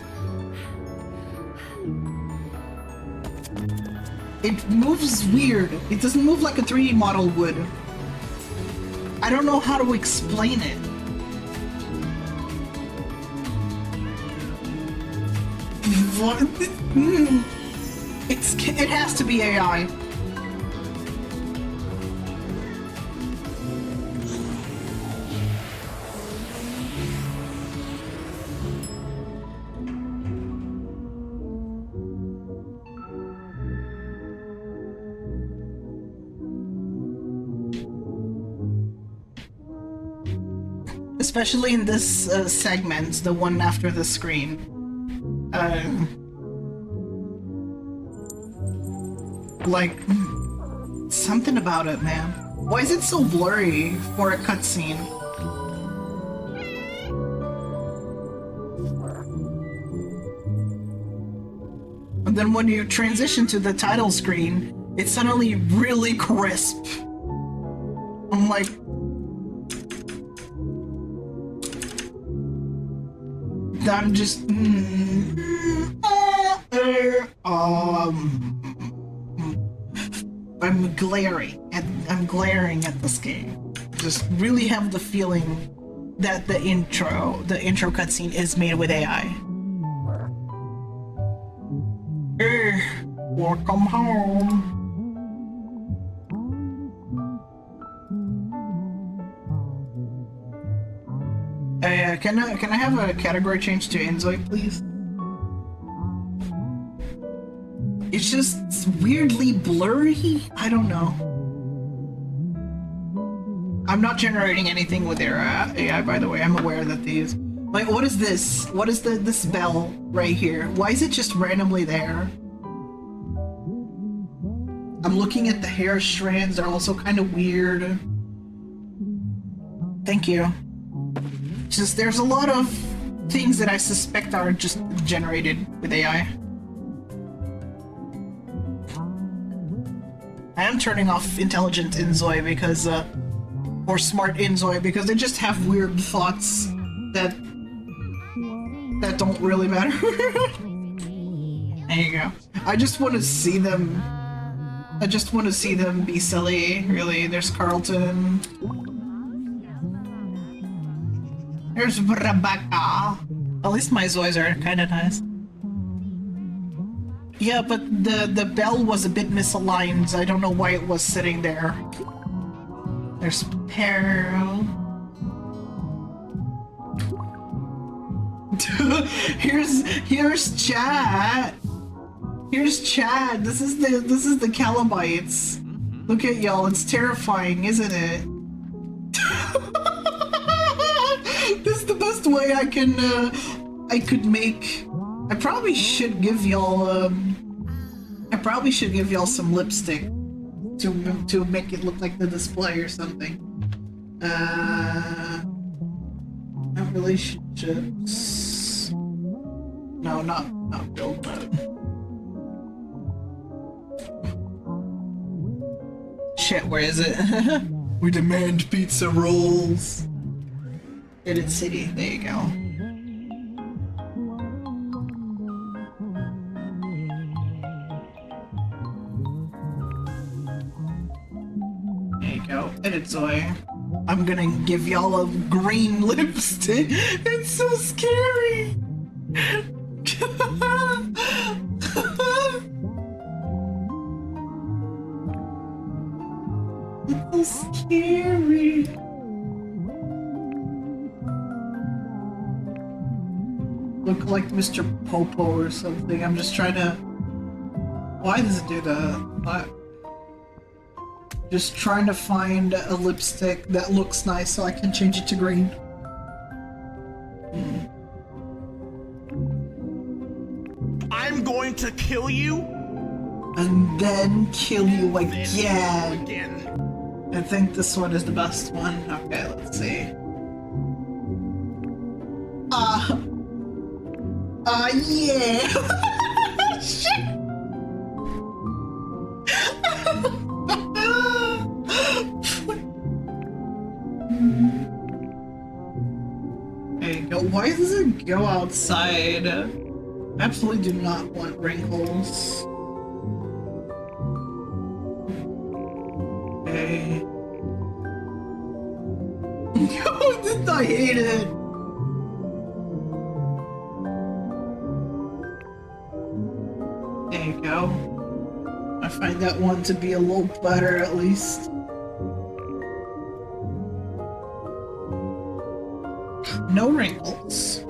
It moves weird. It doesn't move like a 3D model would. I don't know how to explain it. What? It has to be AI. Especially in this segment, the one after the screen. Like, something about it, man. Why is it so blurry for a cutscene? And then when you transition to the title screen, it's suddenly really crisp. I'm like... I'm just... I'm glaring at this game. Just really have the feeling that the intro cutscene is made with AI. Welcome home. Can I have a category change to Enzoi, please? It's just weirdly blurry? I don't know. I'm not generating anything with their AI, by the way. I'm aware that these... Like, what is this? What is this bell right here? Why is it just randomly there? I'm looking at the hair strands. They're also kind of weird. Thank you. Just, there's a lot of things that I suspect are just generated with AI. I am turning off intelligent Enzoi because, or smart Enzoi because they just have weird thoughts that don't really matter. There you go. I just want to see them. I just want to see them be silly, really. There's Carlton. There's Rebecca. At least my Zois are kind of nice. Yeah, but the bell was a bit misaligned. I don't know why it was sitting there. There's Pearl. Here's Chad. Here's Chad. This is the Calabites. Look at y'all. It's terrifying, isn't it? This is the best way I could make. I probably should give y'all some lipstick to make it look like the display or something. Not relationships. No, not build mode. Shit, where is it? We demand pizza rolls. Edit city, there you go. There you go, edit Zoe. I'm gonna give y'all a green lipstick. It's so scary. It's so scary. Look like Mr. Popo or something. I'm just trying to... Why does it do that? What? Just trying to find a lipstick that looks nice so I can change it to green. I'm going to kill you? And then kill you again. I think this one is the best one. Okay, let's see. Yeah. Shit. There you go. Why does it go outside? Absolutely do not want wrinkles. Okay. Oh, did I hate it? There you go. I find that one to be a little better at least. No wrinkles.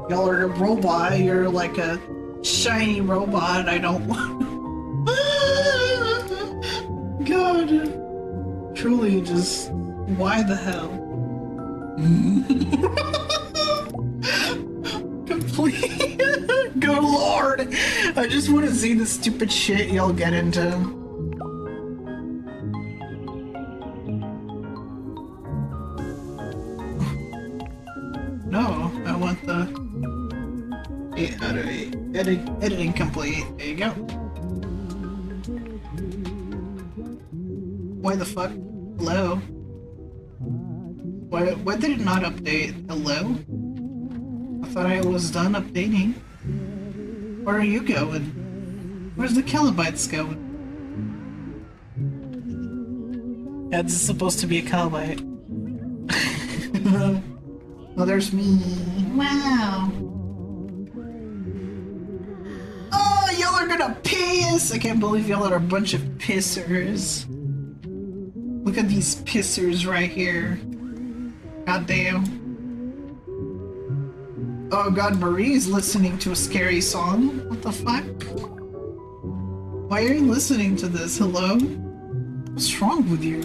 Y'all are a robot, you're like a shiny robot, I don't want. God. Truly just, why the hell? Complete. Good lord. I just want to see the stupid shit y'all get into. No, I want the 8 out of 8. Editing complete. There you go. Why the fuck? Hello? Why did it not update? Hello? I thought I was done updating. Where are you going? Where's the kilobytes going? Yeah, this is supposed to be a kilobyte. Oh, there's me. Wow. Oh, y'all are gonna piss! I can't believe y'all are a bunch of pissers. Look at these pissers right here. God damn. Oh god, Marie's listening to a scary song? What the fuck? Why are you listening to this? Hello? What's wrong with you?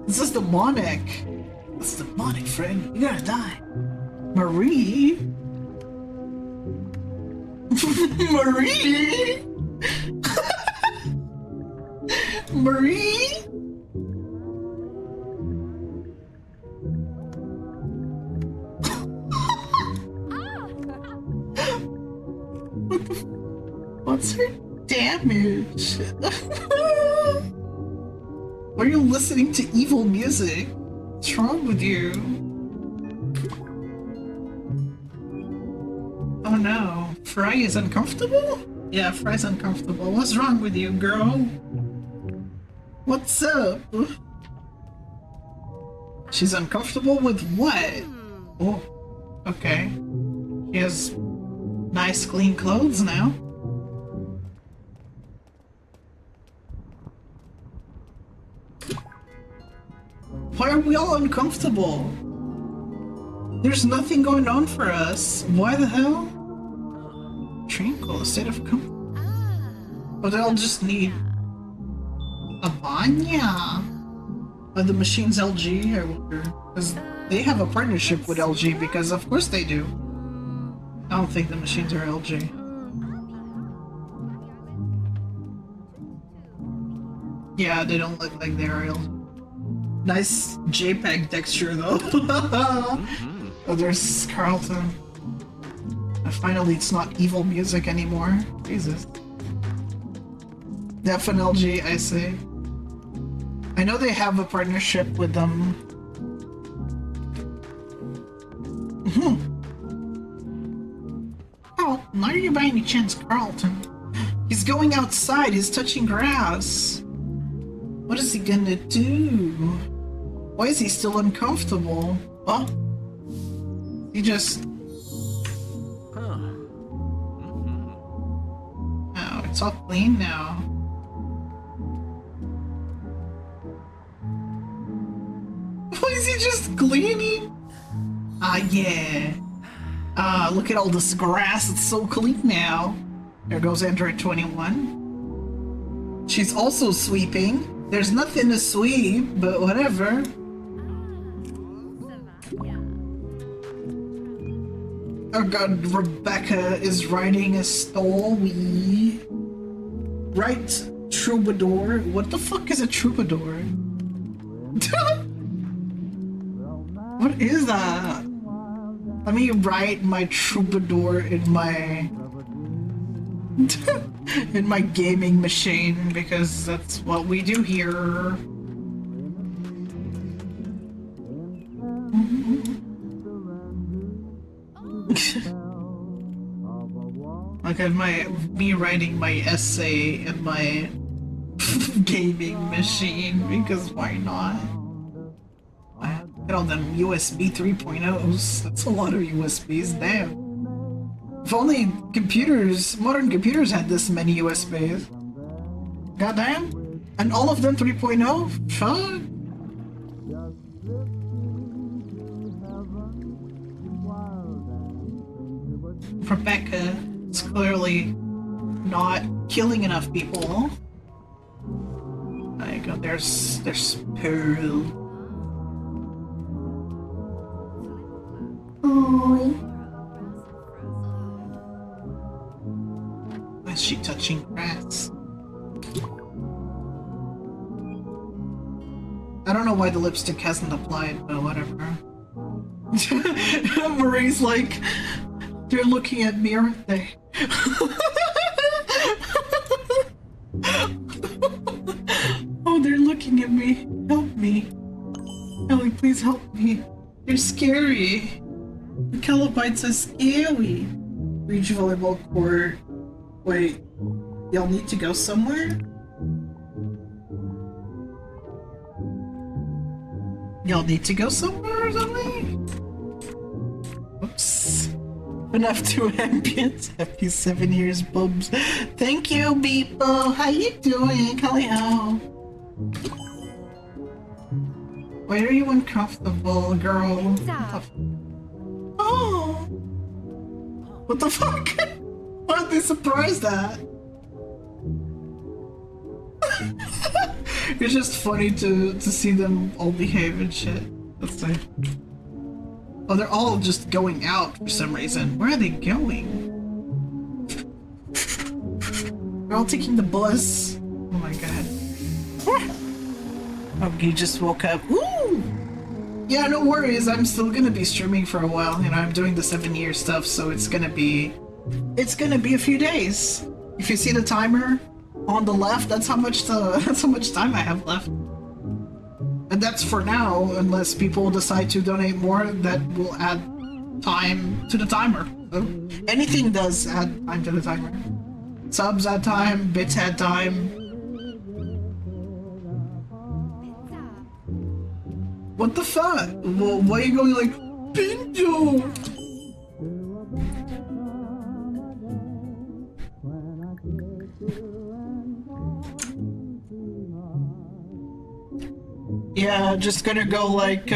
This is demonic. It's demonic, friend. You're gonna die. Marie? Marie? Marie? What's her damage? Why are you listening to evil music? What's wrong with you? Oh no. Fry is uncomfortable? Yeah, Fry's uncomfortable. What's wrong with you, girl? What's up? She's uncomfortable with what? Oh, okay. She has nice clean clothes now. Why are we all uncomfortable? There's nothing going on for us. Why the hell? Tranquil, a state of comfort. But they'll just need a Vanya. Are the machines LG? I wonder. Because they have a partnership with LG, because of course they do. I don't think the machines are LG. Yeah, they don't look like they are LG. Nice JPEG texture though. Oh, there's Carlton. Finally, it's not evil music anymore. Jesus. Definitely LG, I say. I know they have a partnership with them. Oh, are you by any chance Carlton? He's going outside, he's touching grass. What What is he gonna do? Why is he still uncomfortable? Huh? He just... Oh, it's all clean now. Why is he just cleaning? Ah, yeah. Ah, look at all this grass. It's so clean now. There goes Android 21. She's also sweeping. There's nothing to sweep, but whatever. Oh god, Rebecca is riding a story. Right, troubadour. What the fuck is a troubadour? What is that? Let me write my troubadour in my in my gaming machine because that's what we do here. Look at me writing my essay in my gaming machine because why not? Look at all them USB 3.0s. That's a lot of USBs, damn. If only modern computers had this many USBs. Goddamn. And all of them 3.0? Fuck. Rebecca is clearly not killing enough people. There you go, there's Pearl. Why is she touching grass? I don't know why the lipstick hasn't applied, but whatever. Marie's like, they're looking at me, aren't they? Oh, they're looking at me. Help me. Ellie, please help me. They're scary. The Calabites are scary. Beach volleyball court. Wait, y'all need to go somewhere? Y'all need to go somewhere or something? Oops. Enough to ambience. Happy 7 years, bubs. Thank you, Beepo. How you doing, Cali? How? Why are you uncomfortable, girl? Oh! What the fuck? Why are they surprised at? It's just funny to see them all behave and shit. That's like... Oh, they're all just going out for some reason. Where are they going? They're all taking the bus. Oh my god. Oh, you just woke up. Woo! Yeah, no worries. I'm still gonna be streaming for a while. You know, I'm doing the 7-year stuff, so it's gonna be a few days. If you see the timer on the left, that's how much time I have left. And that's for now, unless people decide to donate more, that will add time to the timer. So anything does add time to the timer. Subs add time, bits add time. What the fuck? Well, why are you going like, Pinto? Yeah, just gonna go like,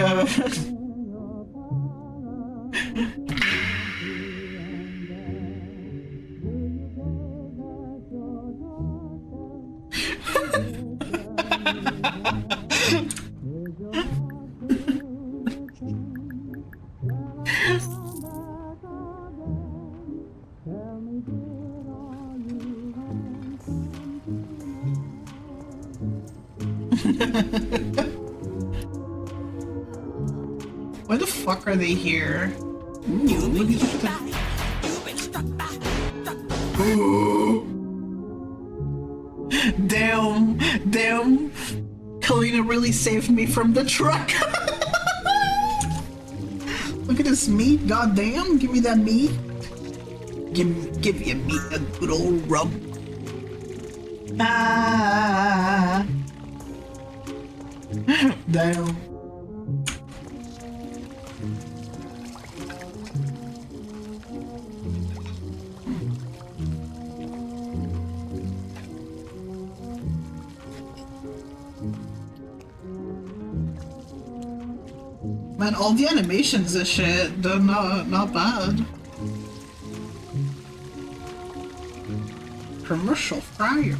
why the fuck are they here? Ooh. Damn, Kalina really saved me from the truck. Look at this meat, goddamn! Give me that meat. Give you meat, a good old rub. Ah. Damn. Man, all the animations and shit, they're not bad. Commercial fryer.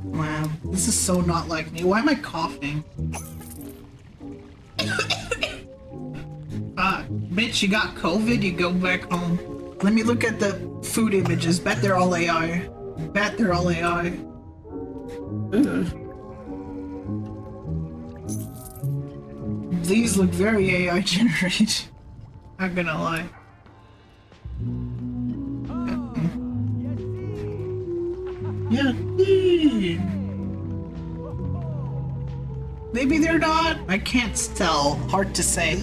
Wow, this is so not like me. Why am I coughing? Bitch, you got COVID, you go back home. Let me look at the food images. Bet they're all AI. Bet they're all AI. Ugh. These look very AI generated. Not gonna lie. Yeah. Maybe they're not. I can't tell. Hard to say.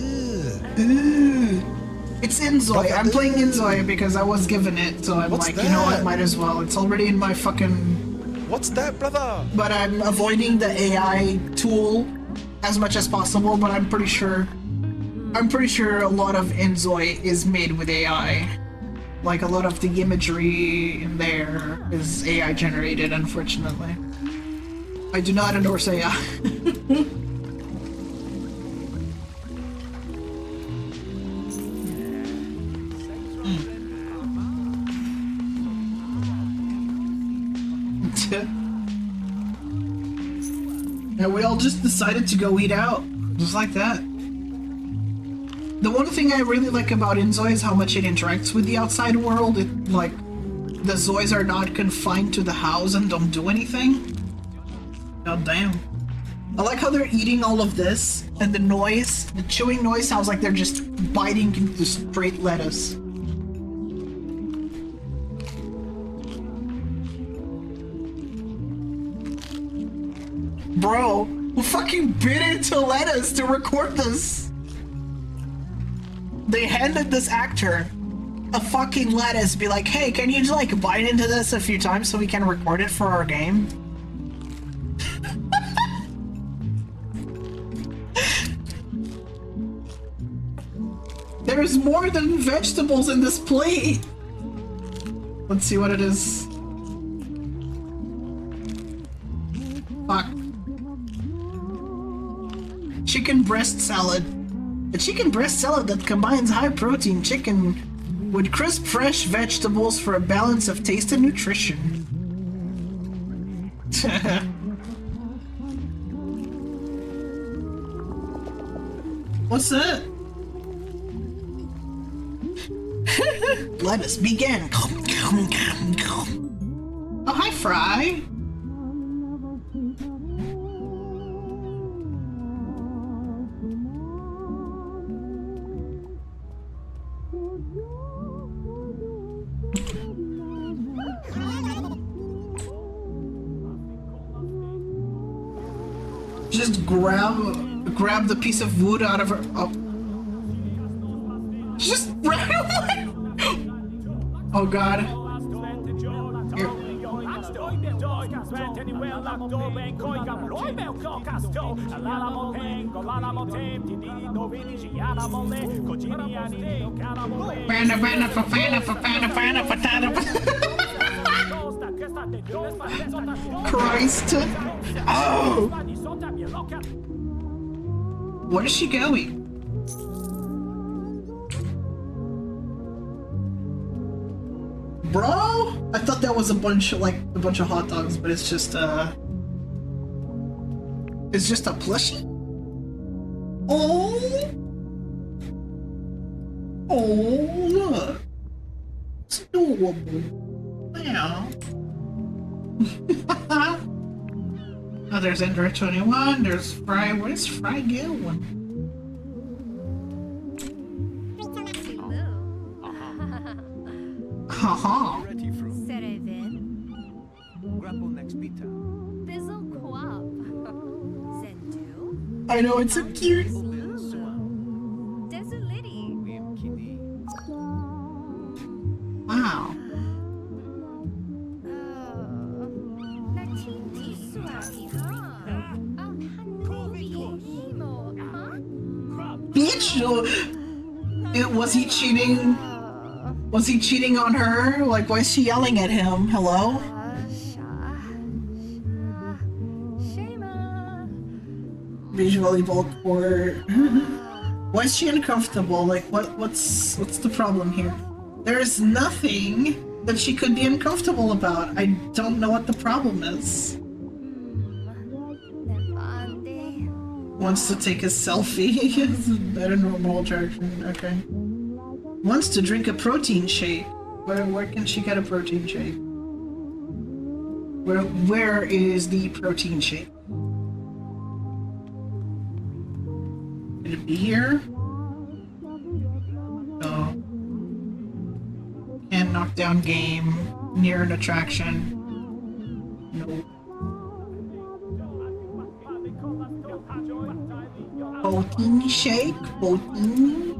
It's Inzoi. I'm playing Inzoi because I was given it, so I'm like, you know what, might as well. It's already in my fucking... What's that, brother? But I'm avoiding the AI tool as much as possible, but I'm pretty sure a lot of Inzoi is made with AI. Like, a lot of the imagery in there is AI generated, unfortunately. I do not endorse AI. And we all just decided to go eat out. Just like that. The one thing I really like about Inzoi is how much it interacts with the outside world. It, like, the Zois are not confined to the house and don't do anything. God damn. I like how they're eating all of this, and the noise, the chewing noise sounds like they're just biting into straight lettuce. Bro, who fucking bit into lettuce to record this? They handed this actor a fucking lettuce, be like, hey, can you just like bite into this a few times so we can record it for our game? There's more than vegetables in this plate! Let's see what it is. Fuck. Chicken breast salad. A chicken breast salad that combines high-protein chicken with crisp, fresh vegetables for a balance of taste and nutrition. What's that? Let us begin. Oh, hi, Fry. Just grab the piece of wood out of her. Oh. Just ran away. Oh God. Here. Christ. Oh. Where is she going? Bro? I thought that was a bunch of hot dogs, but it's just a plushie? Oh! Oh, look. It's adorable. Wow. Oh, there's Ender 21, there's Fry. Where's Fry going? Haha. I know, it's so cute. Wow. Was he cheating? Was he cheating on her? Like, why is she yelling at him? Hello? Beach volleyball court. Why is she uncomfortable? Like, what's the problem here? There's nothing that she could be uncomfortable about. I don't know what the problem is. Wants to take a selfie. Better normal attraction. Okay. Wants to drink a protein shake. Where can she get a protein shake? Where is the protein shake? Could it be here? No. And knockdown game near an attraction. No. Protein shake, protein.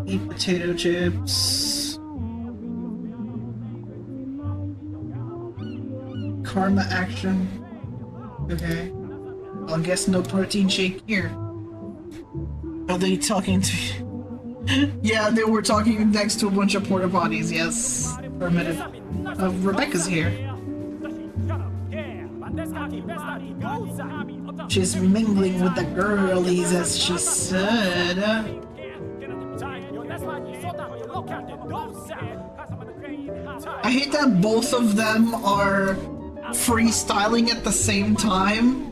Eat potato chips. Karma action. Okay. Well, I guess no protein shake here. Are they talking to you? Yeah, they were talking next to a bunch of porta potties, yes. Affirmative. Rebecca's here. She's mingling with the girlies, as she said. I hate that both of them are freestyling at the same time.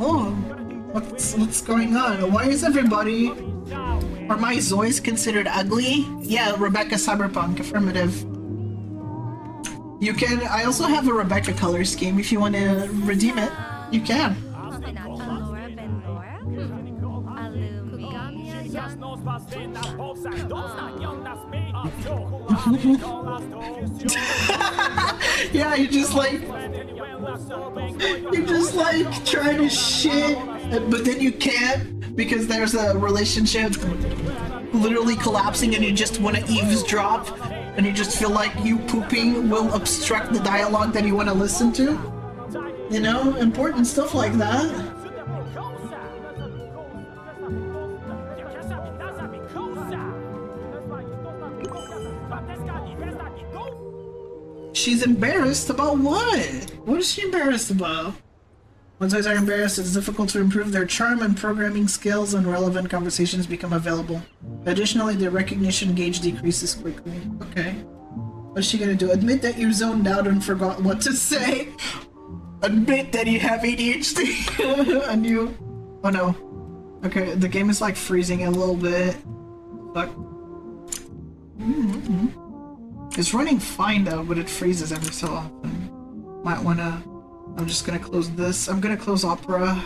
Oh, what's going on? Why is everybody... Are my Zoys considered ugly? Yeah, Rebecca Cyberpunk, affirmative. You can... I also have a Rebecca color scheme. If you want to redeem it, you can. Yeah, you're just like trying to shit, but then you can't because there's a relationship literally collapsing and you just want to eavesdrop and you just feel like you pooping will obstruct the dialogue that you want to listen to. You know, important stuff like that. She's embarrassed about what? What is she embarrassed about? When Zoys are embarrassed, it's difficult to improve their charm and programming skills and relevant conversations become available. Additionally, their recognition gauge decreases quickly. Okay. What's she gonna do? Admit that you zoned out and forgot what to say? Admit that you have ADHD? And you... Oh no. Okay, the game is like freezing a little bit. Fuck. It's running fine though, but it freezes every so often. Might wanna... I'm just gonna close this. I'm gonna close Opera.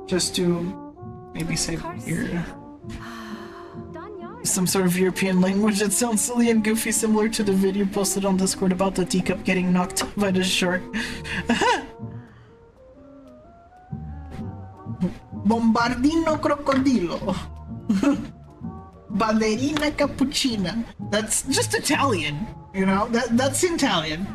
Just to maybe save here. Some sort of European language that sounds silly and goofy, similar to the video posted on Discord about the teacup getting knocked out by the shark. Bombardino crocodilo. Ballerina cappuccina. That's just Italian, you know? That's Italian.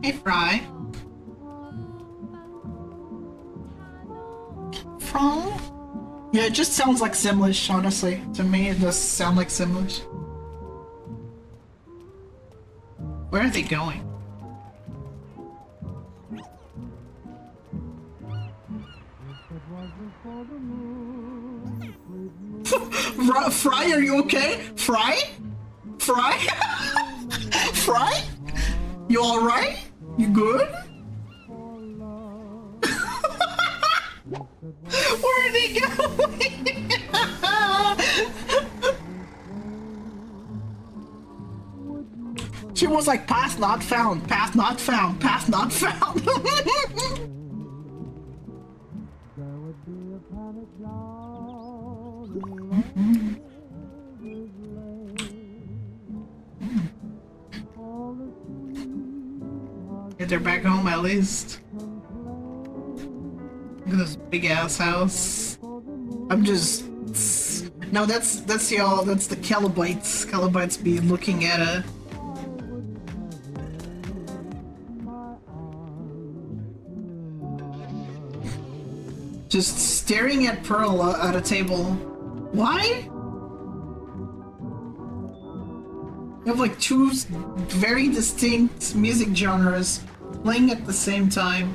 Hey, Fry. Fry? Yeah, it just sounds like Simlish, honestly. To me, it does sound like Simlish. Where are they going? Fry, are you okay? Fry? Fry? Fry? You alright? You good? Where are they going? She was like, path not found, path not found, path not found. They're back home at least. Look at this big ass house. I'm just... No, that's y'all, that's the Calibites. Calibites be looking at Just staring at Pearl at a table. Why? You have like two very distinct music genres playing at the same time.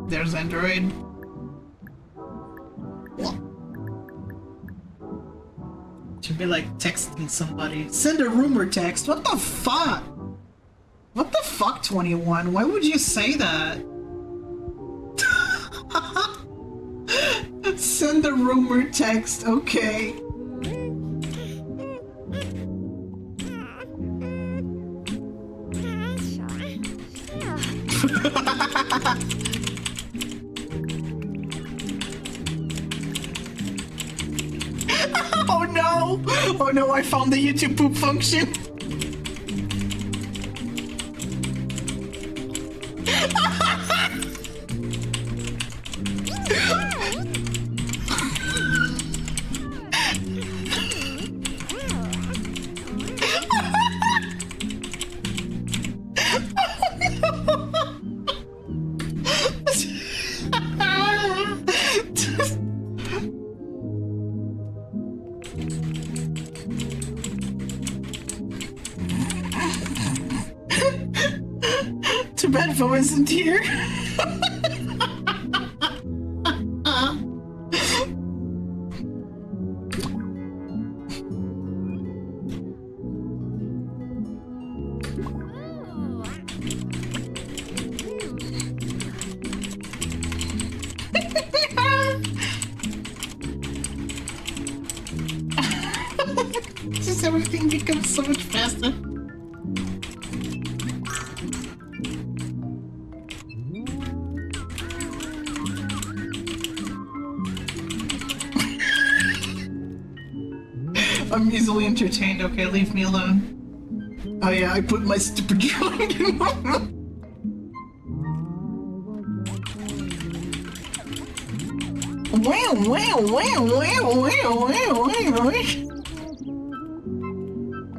There's Android. Should be like texting somebody. Send a rumor text. What the fuck? What the fuck, 21? Why would you say that? Send a rumor text. Okay. Oh no! Oh no, I found the YouTube poop function! Too bad Vo isn't here. Just everything becomes so much faster. I'm easily entertained. Okay, leave me alone. Oh yeah, I put my stupid droid in my mouth. Wow, wow, wow, wow, wow, wow, wow.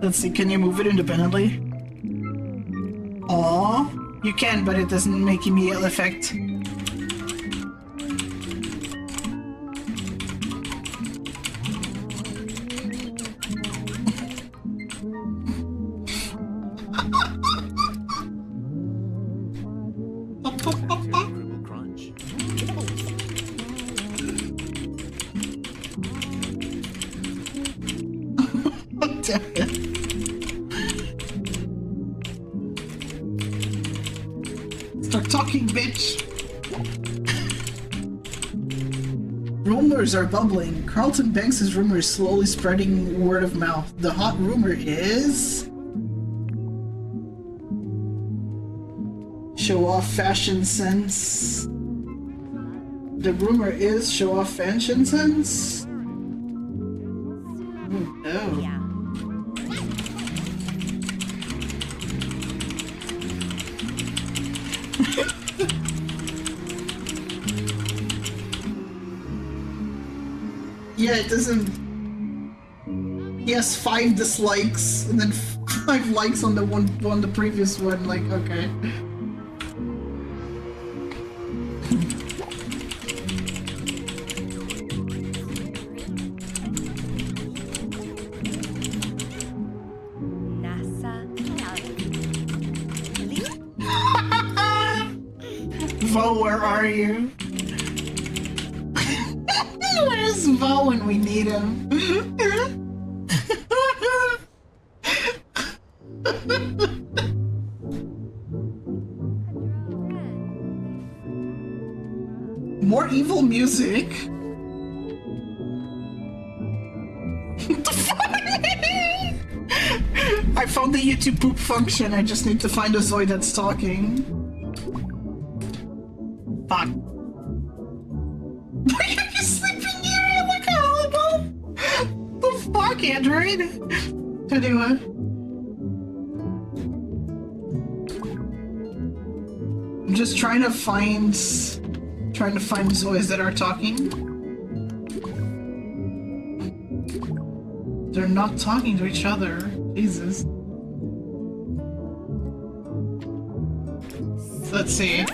Let's see, can you move it independently? Aw, you can, but it doesn't make immediate effect. Start talking, bitch! Rumors are bubbling. Carlton Banks' rumor is slowly spreading word of mouth. The hot rumor is... show off fashion sense. The rumor is show off fashion sense? Oh no. Yeah. Yeah, it doesn't... He has 5 dislikes and then 5 likes on the previous one, like, okay. Vo, where are you? Where's Vo when we need him? More evil music? What the fuck? I found the YouTube poop function, I just need to find a Zoid that's talking. Fuck. Why are you sleeping here like a hologram? The fuck, Android? Anyway. I'm just trying to find Zoids that are talking. They're not talking to each other. Jesus. Let's see.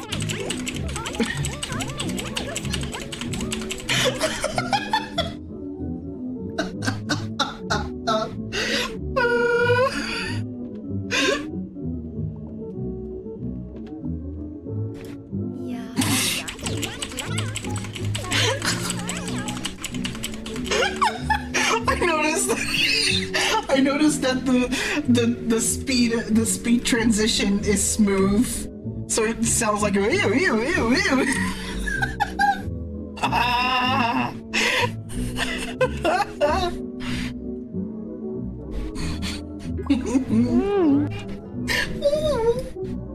I noticed that the speed transition is smooth, so it sounds like a ew ew ew ew.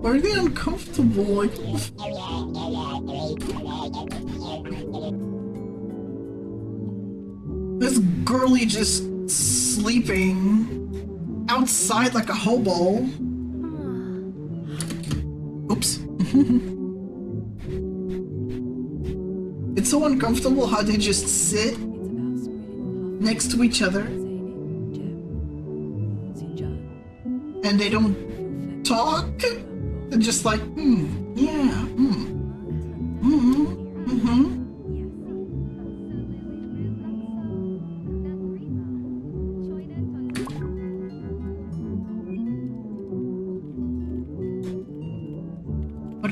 Why are they uncomfortable? Like, this girlie just sleeping outside like a hobo. Oops. It's so uncomfortable how they just sit next to each other and they don't talk. They're just like, yeah,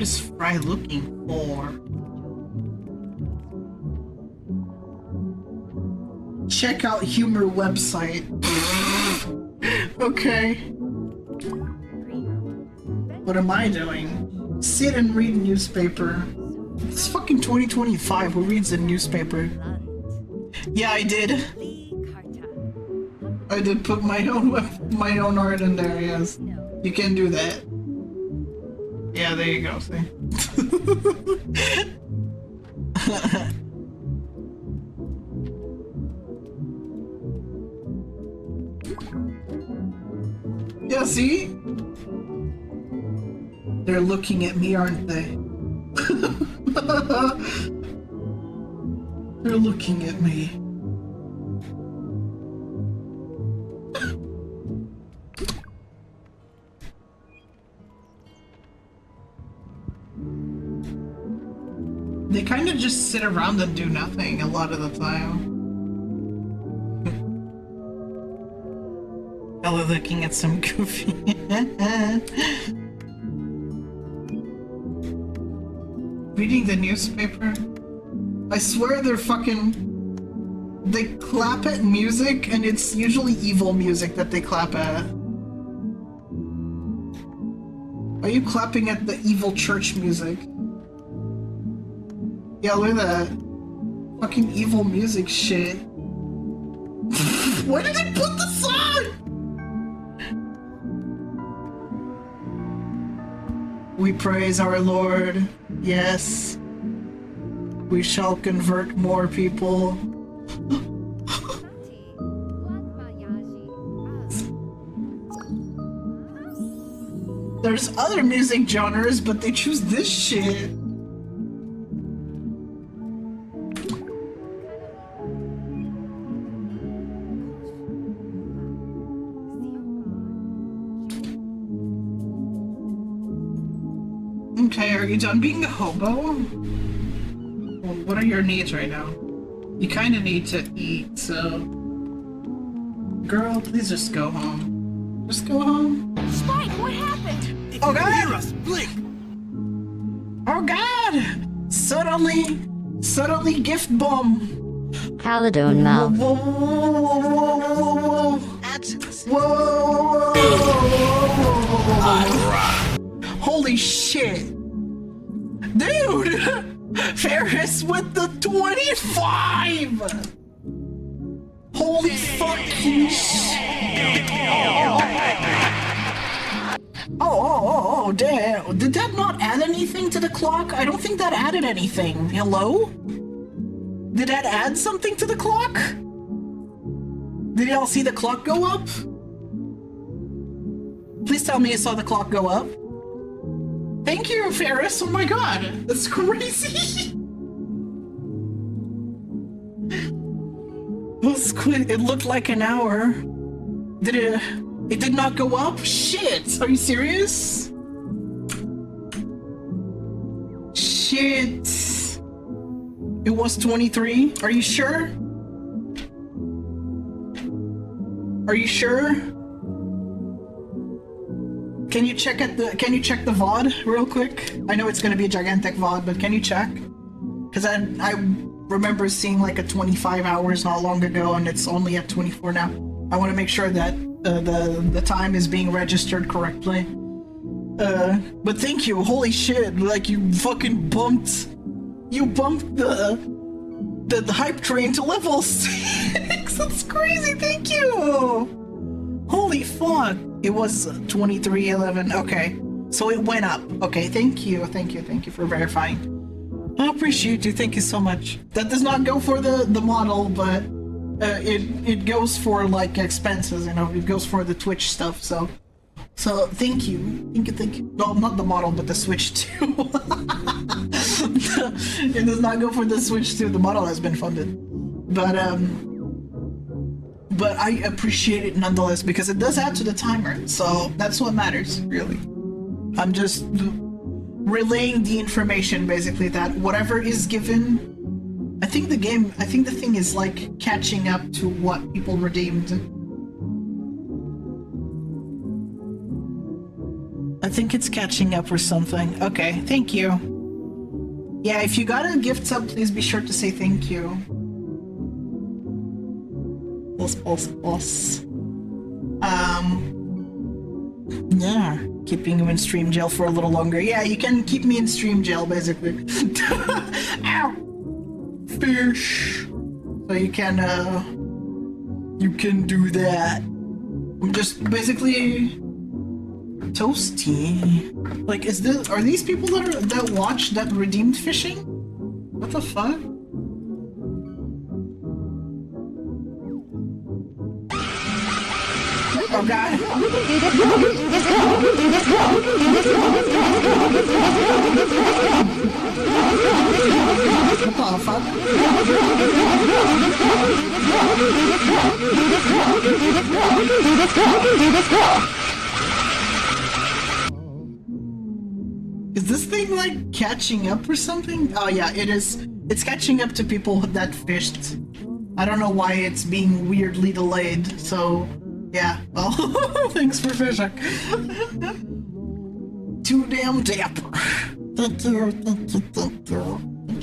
What is Fry looking for? Check out humor website. Okay. What am I doing? Sit and read newspaper. It's fucking 2025. Who reads a newspaper? Yeah, I did. I did put my own art in there. Yes, you can do that. Yeah, there you go. See. Yeah, see? They're looking at me, aren't they? They're looking at me. They kind of just sit around and do nothing a lot of the time. Ella looking at some goofy. Reading the newspaper? I swear they're fucking... They clap at music, and it's usually evil music that they clap at. Are you clapping at the evil church music? Yeah, look at that. Fucking evil music shit. Why did they put this on? We praise our Lord. Yes. We shall convert more people. There's other music genres, but they choose this shit. Okay, are you done being a hobo? Well, what are your needs right now? You kind of need to eat, so... Girl, please just go home. Just go home. Spike, what happened? Oh god! Hear us, blink! Oh god! Suddenly gift bomb! Calidori mouth. Whoa, whoa, whoa, whoa, whoa, whoa, whoa. Holy shit! Dude! Ferris with the 25! Holy fucking shit! Oh, damn. Did that not add anything to the clock? I don't think that added anything. Hello? Did that add something to the clock? Did y'all see the clock go up? Please tell me you saw the clock go up. Thank you, Ferris. Oh my god. That's crazy. It looked like an hour. Did it? It did not go up? Shit! Are you serious? It was 23. Are you sure? Are you sure? Can you check the VOD real quick? I know it's gonna be a gigantic VOD, but can you check? Because I remember seeing like a 25 hours not long ago, and it's only at 24 now. I want to make sure that the time is being registered correctly. But thank you. Holy shit! Like you fucking bumped the hype train to level 6. That's crazy. Thank you. Holy fuck! It was 23:11. Okay, so it went up. Okay, thank you for verifying. I appreciate you. Thank you so much. That does not go for the model, but it goes for like expenses. You know, it goes for the Twitch stuff. So thank you. No, not the model, but the Switch 2. It does not go for the Switch 2. The model has been funded, but I appreciate it nonetheless because it does add to the timer. So that's what matters, really. I'm just relaying the information, basically, that whatever is given. I think the thing is like catching up to what people redeemed. I think it's catching up or something. Okay, thank you. Yeah, if you got a gift sub, please be sure to say thank you. Boss. Yeah, keeping you in stream jail for a little longer. Yeah, you can keep me in stream jail, basically. Ow! Fish! So you can do that. I'm just basically toasty. Like, are these people that watch that redeemed fishing? What the fuck? Oh god. What the fuck? Is this thing like catching up or something? Oh yeah, it is. It's catching up to people that fished. I don't know why it's being weirdly delayed, so yeah, well, thanks for fishing. Too damn dapper. Thank you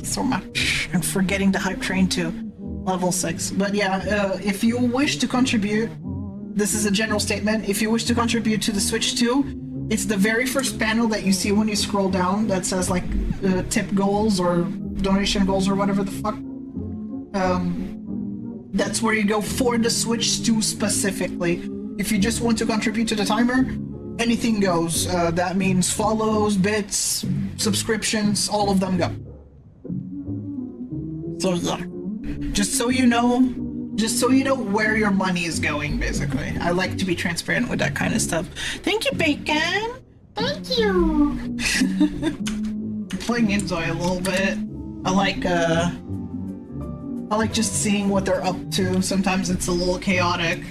so much. And for getting the hype train to level 6. But yeah, if you wish to contribute, this is a general statement, if you wish to contribute to the Switch 2, it's the very first panel that you see when you scroll down that says like tip goals or donation goals or whatever the fuck. That's where you go for the Switch 2 specifically. If you just want to contribute to the timer, anything goes. That means follows, bits, subscriptions, all of them go. So yeah, just so you know where your money is going, basically. I like to be transparent with that kind of stuff. Thank you, Bacon. Thank you. Playing Inzoi a little bit. I like just seeing what they're up to. Sometimes it's a little chaotic.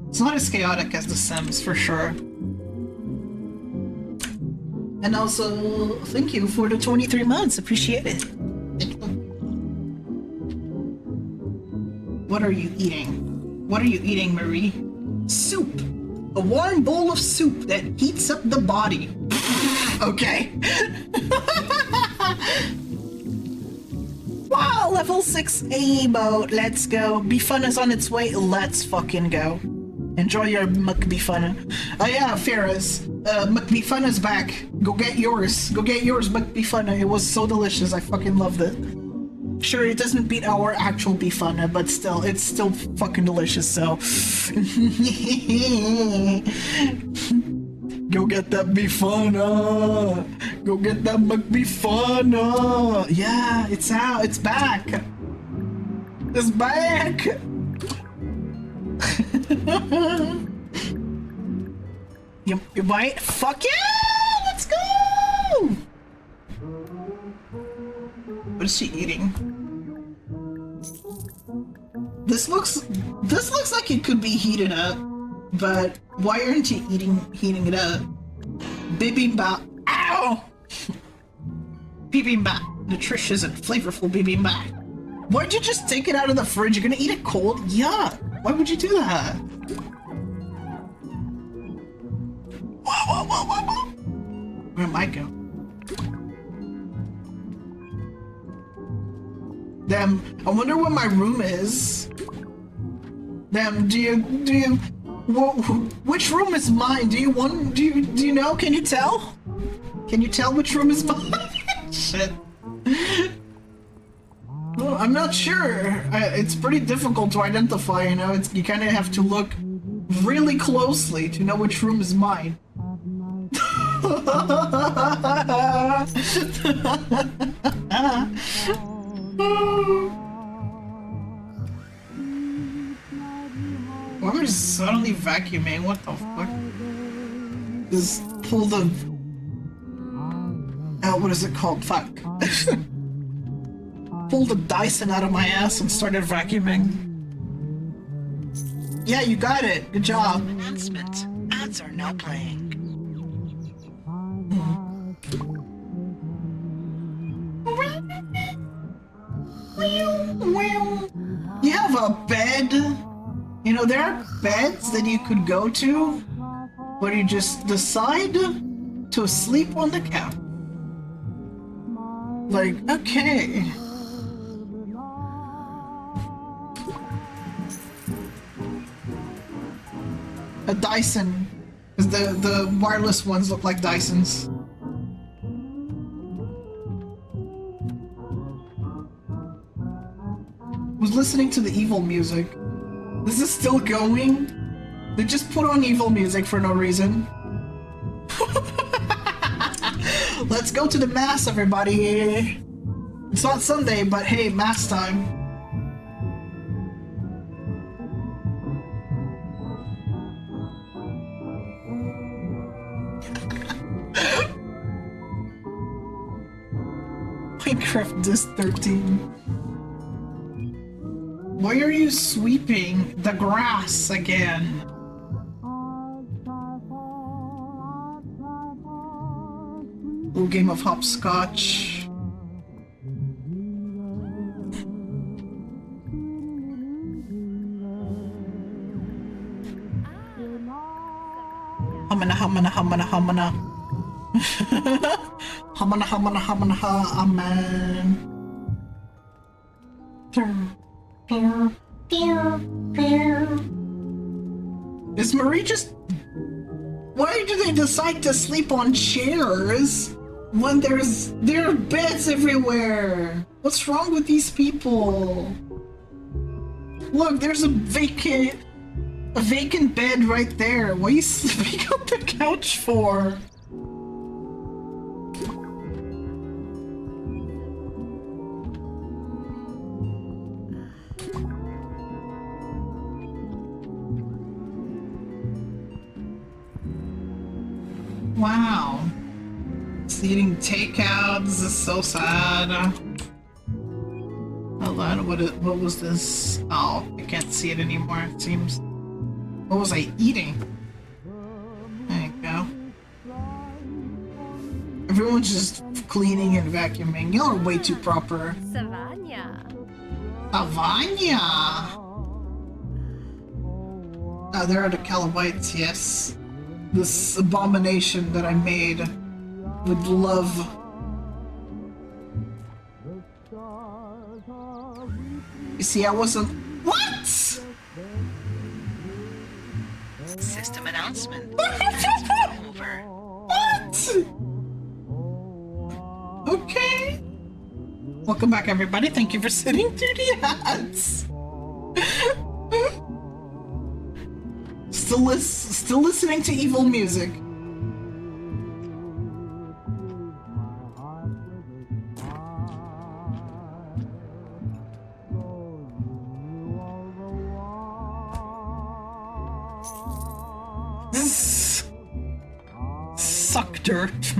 It's not as chaotic as The Sims, for sure. And also, thank you for the 23 months. Appreciate it. What are you eating? What are you eating, Marie? Soup. A warm bowl of soup that heats up the body. Okay. Wow, level 6 A boat. Let's go. Bifun is on its way. Let's fucking go. Enjoy your McBifun. Oh yeah, Ferris. McBifun is back. Go get yours. Go get yours, McBifun. It was so delicious. I fucking loved it. Sure, it doesn't beat our actual Bifun, but still, it's still fucking delicious, so. Go get that Bifuna! Go get that McBifuna! Yeah, it's out, it's back! It's back! you might? Fuck yeah! Let's go! What is she eating? This looks like it could be heated up. But why aren't you heating it up? Bibimbap. Ow! Bibimbap. nutritious and flavorful bibimbap. Why'd you just take it out of the fridge? You're gonna eat it cold? Yuck! Why would you do that? Whoa. Where am I going? Damn, I wonder what my room is. Damn, do you, which room is mine? Do you know? Can you tell? Can you tell which room is mine? Shit. Well, I'm not sure. It's pretty difficult to identify, you know? You kind of have to look really closely to know which room is mine. Why am I suddenly vacuuming? What the fuck? Just pull the... Oh, what is it called? Fuck. Pulled the Dyson out of my ass and started vacuuming. Yeah, you got it. Good job. Announcement. Ads are now playing. You have a bed? You know, there are beds that you could go to where you just decide to sleep on the couch. Like, okay. A Dyson. Because the wireless ones look like Dysons. Was listening to the evil music. This is still going? They just put on evil music for no reason. Let's go to the mass, everybody. It's not Sunday, but hey, mass time. Minecraft Disc 13. Why are you sweeping the grass again? Little game of hopscotch. Humana. Humana, amen. Is Marie just... Why do they decide to sleep on chairs when there are beds everywhere? What's wrong with these people? Look, there's a vacant bed right there. What are you sleeping on the couch for? Wow. It's eating takeout. This is so sad. Hold on, what was this? Oh, I can't see it anymore, it seems. What was I eating? There you go. Everyone's just cleaning and vacuuming. Y'all are way too proper. Savanya. Ah, there are the Calabites, yes. This abomination that I made with love. You see, I wasn't... What?! System announcement. Over. What?! Okay. Welcome back, everybody. Thank you for sitting through the ads. Still listening to evil music. Suck dirt.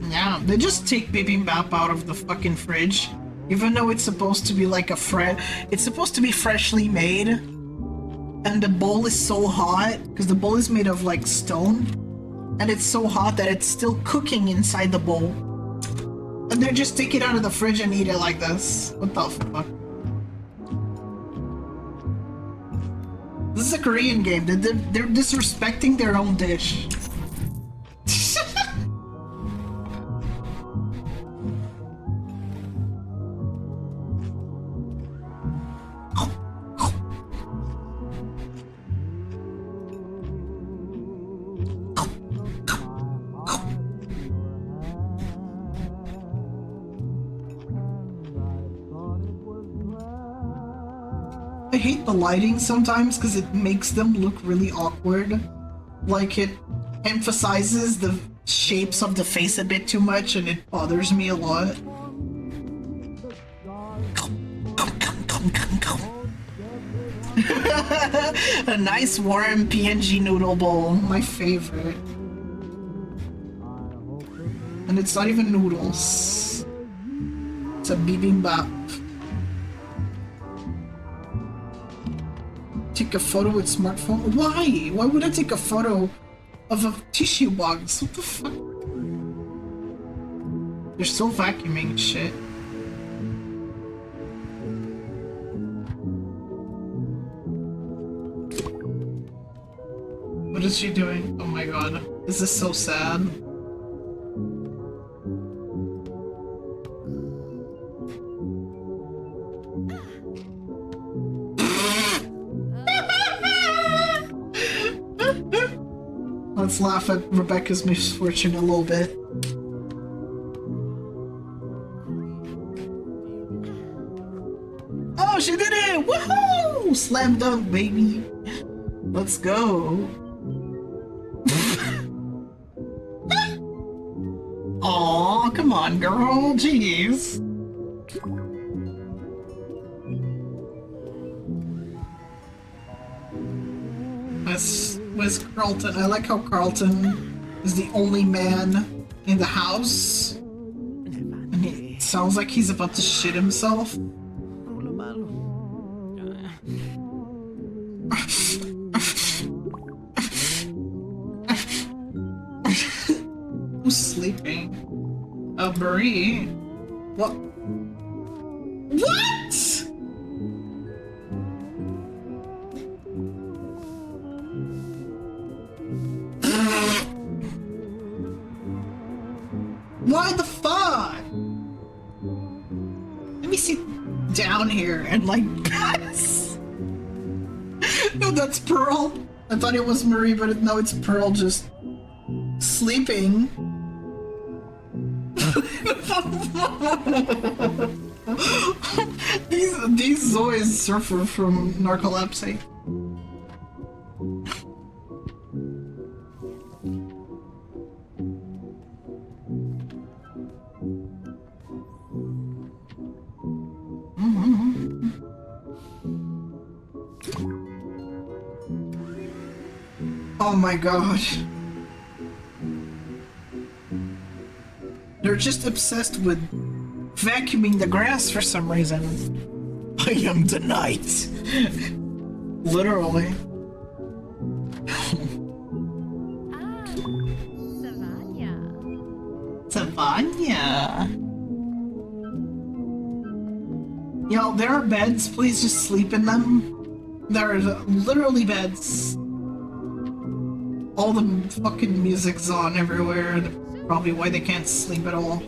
Yeah, they just take bibimbap out of the fucking fridge Even though it's supposed to be like it's supposed to be freshly made, and the bowl is so hot because the bowl is made of like stone, and it's so hot that it's still cooking inside the bowl, and they just take it out of the fridge and eat it like this. What the fuck? This is a Korean game. They're disrespecting their own dish. I hate the lighting sometimes because it makes them look really awkward. Like it emphasizes the shapes of the face a bit too much and it bothers me a lot. A nice warm PNG noodle bowl, my favorite. And it's not even noodles. It's a bibimbap. Take a photo with smartphone? Why? Why would I take a photo of a tissue box? What the fuck? They're still vacuuming shit. What is she doing? Oh my god. This is so sad. Let's laugh at Rebecca's misfortune a little bit. Oh, she did it! Woohoo! Slam dunk, baby! Let's go! Aw, come on, girl! Jeez! Where's Carlton? I like how Carlton is the only man in the house. And it sounds like he's about to shit himself. Who's sleeping? Oh, Marie. What? What? Why the fuck? Let me sit down here and like pass. No, that's Pearl. I thought it was Marie, but no, it's Pearl just sleeping. These Zoys suffer from narcolepsy. Oh my gosh. They're just obsessed with vacuuming the grass for some reason. I am the night. Literally. Savanya. Yo, there are beds. Please just sleep in them. There are literally beds. All the fucking music's on everywhere. Probably why they can't sleep at all.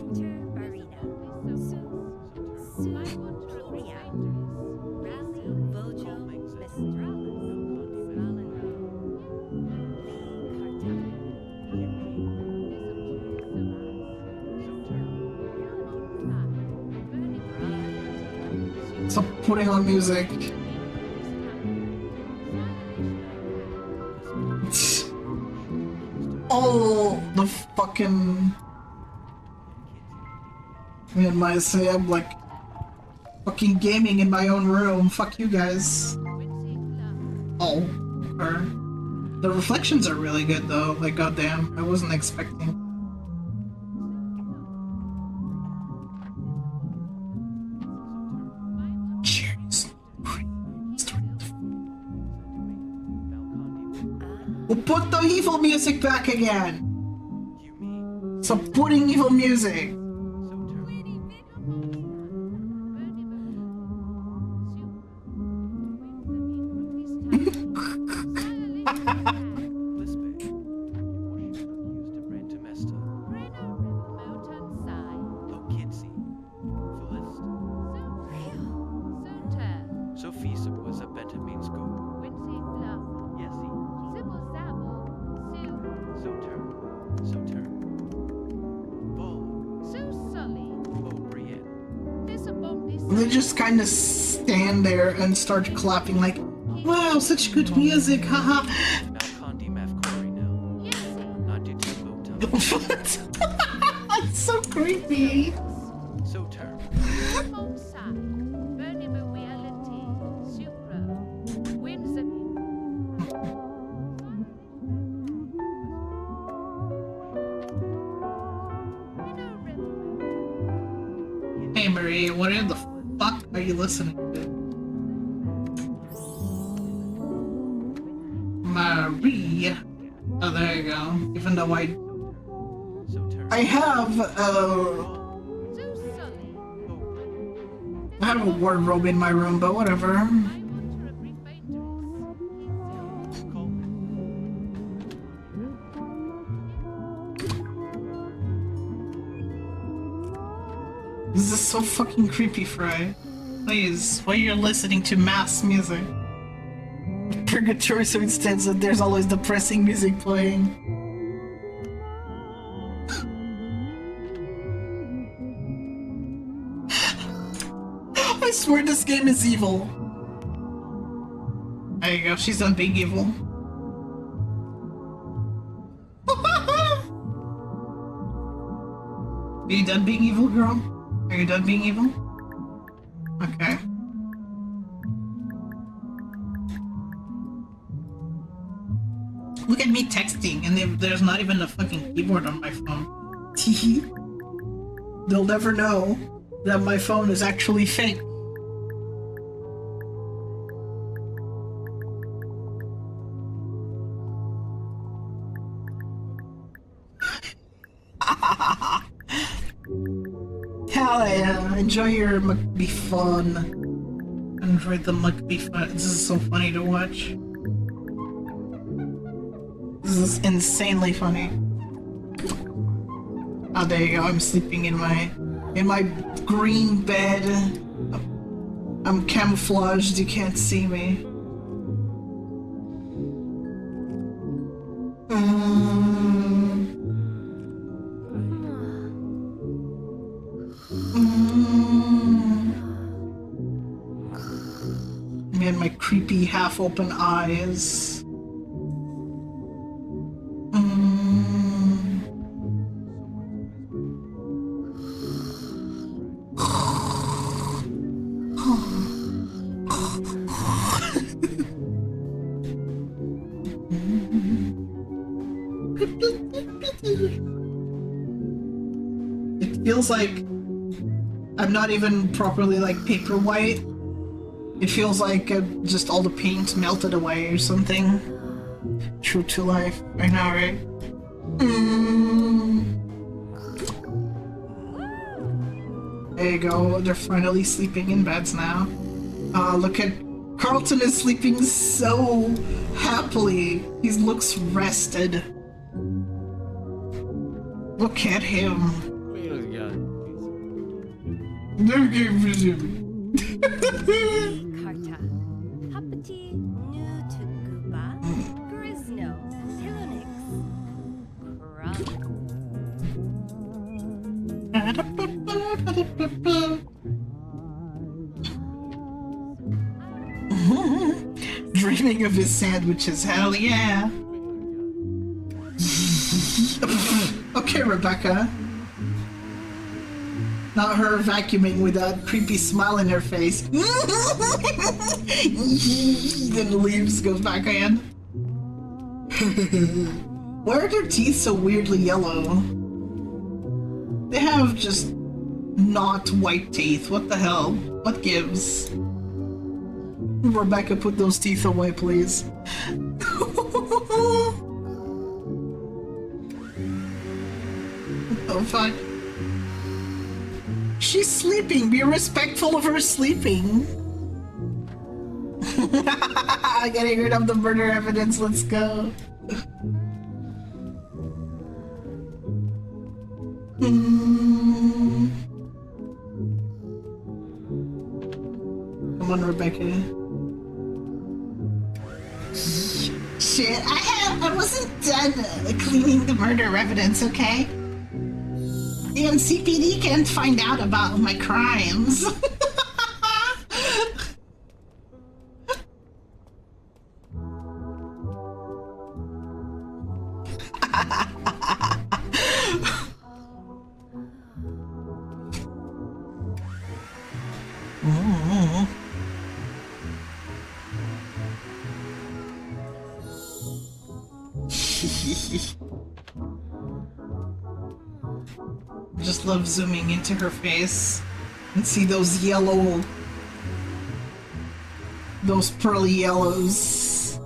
Stop putting on music. Oh, the fucking... Me and my say I'm like fucking gaming in my own room. Fuck you guys. Oh, okay. The reflections are really good though. Like goddamn, I wasn't expecting. the evil music back again. So putting evil music. They just kind of stand there and start clapping like, wow, such good music, haha. What? That's so creepy. Hey Marie, what in the fuck are you listening to? Marie. Oh, there you go. Even though I have a wardrobe in my room, but whatever. This is so fucking creepy, Fry. Please, while you're listening to mass music. Purgatory, so instead there's always depressing music playing. I swear this game is evil. There you go, she's done being evil. Are you done being evil, girl? Are you done being evil? Okay. Look at me texting, and there's not even a fucking keyboard on my phone. They'll never know that my phone is actually fake. Hell yeah, enjoy your McBee fun. Enjoy the McBee fun. This is so funny to watch. This is insanely funny. Oh, there you go. I'm sleeping in my green bed. I'm camouflaged. You can't see me. Me and my creepy half-open eyes. It feels like I'm not even properly like paper white. It feels like just all the paint melted away or something. True to life. I know, right? There you go. They're finally sleeping in beds now. Look at Carlton is sleeping so happily. He looks rested. Look at him. Karta. Hapati nu tukuba. Grisno. Hilonix. Dreaming of his sandwiches, hell yeah. Okay, Rebecca. Not her vacuuming with that creepy smile in her face. Then leaves, goes back in. Why are their teeth so weirdly yellow? They have just not white teeth. What the hell? What gives? Rebecca, put those teeth away, please. the fuck? She's sleeping. Be respectful of her sleeping. Getting rid of the murder evidence. Let's go. Come on, Rebecca. Shit, I wasn't done cleaning the murder evidence, okay? The NCPD can't find out about my crimes. Just love zooming into her face and see those yellow, those pearly yellows.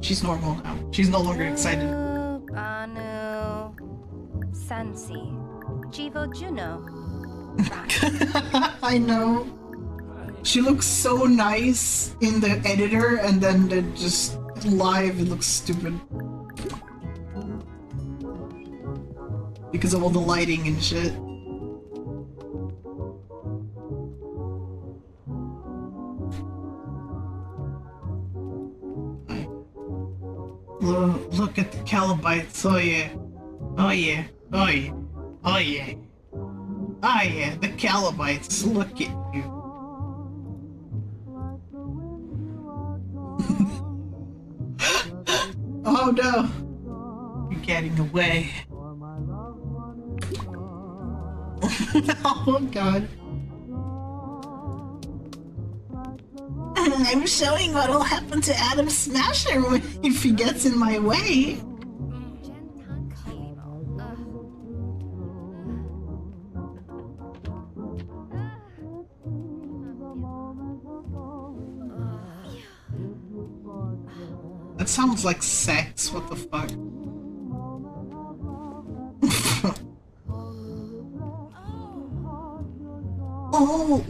She's normal now. She's no longer excited. Anu, Sansi, Jivo Juno. I know. She looks so nice in the editor, and then just live it looks stupid. Because of all the lighting and shit. Look at the calabites. Oh yeah. Oh yeah. Oh yeah. Oh yeah. Ah yeah, the calabites. Look at you. Oh no. You're getting away. Oh god. I'm showing what'll happen to Adam Smasher if he gets in my way. That sounds like sex, what the fuck? Oh!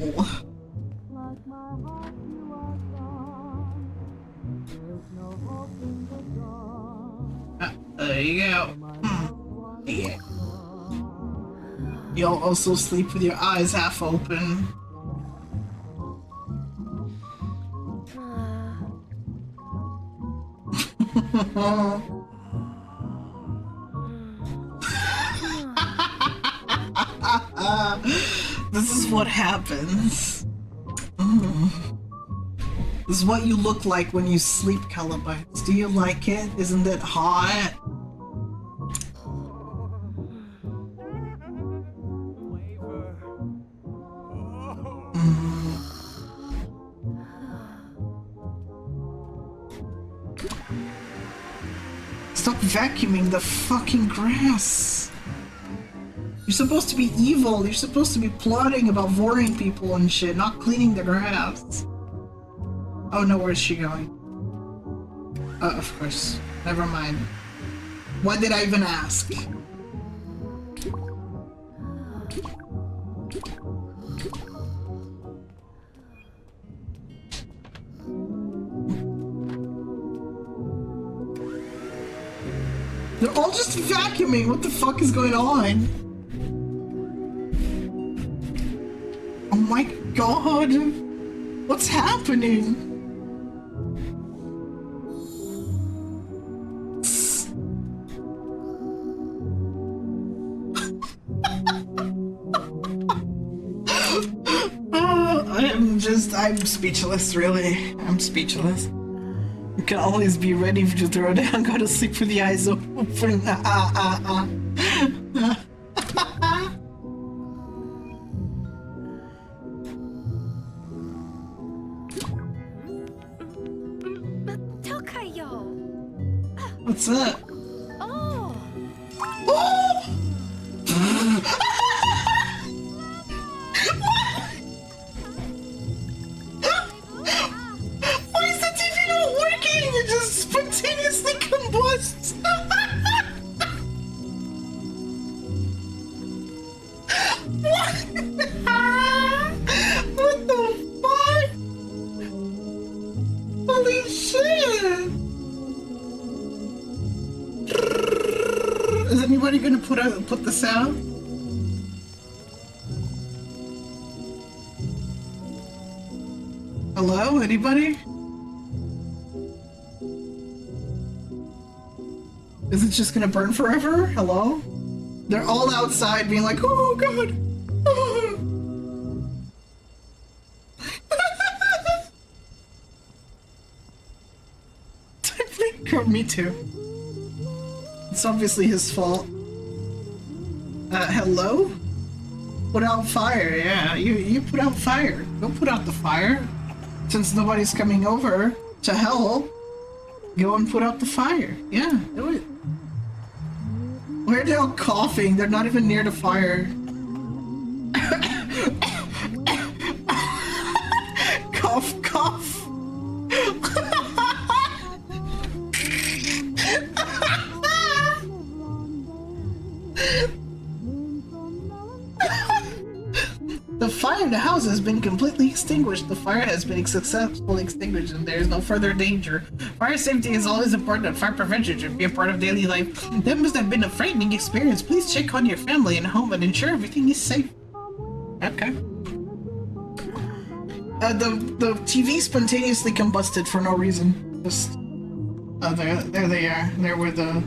There you go. Yeah. You'll also sleep with your eyes half open. This is what happens. This is what you look like when you sleep, Calabites. Do you like it? Isn't it hot? Stop vacuuming the fucking grass. You're supposed to be evil. You're supposed to be plotting about voring people and shit, not cleaning the grass. Oh no, where's she going? Of course. Never mind. Why did I even ask? They're all just vacuuming. What the fuck is going on? Oh my god. What's happening? I'm speechless, really. I'm speechless. You can always be ready to throw down, go to sleep with the eyes open. What's up? Oh! Oh! What the fuck? Holy shit! Is anybody gonna put this out? Hello? Anybody? Is it just gonna burn forever? Hello? They're all outside being like, oh god! Oh. Me too. It's obviously his fault. Hello? Put out fire, yeah. You put out fire. Go put out the fire. Since nobody's coming over to help, go and put out the fire. Yeah, do it. Why are they all coughing? They're not even near the fire. Cough, cough. The fire in the house has been completely extinguished. The fire has been successfully extinguished and there is no further danger. Fire safety is always important and fire prevention should be a part of daily life. That must have been a frightening experience. Please check on your family and home and ensure everything is safe. Okay. The TV spontaneously combusted for no reason. Just... Oh, there they are. There were the...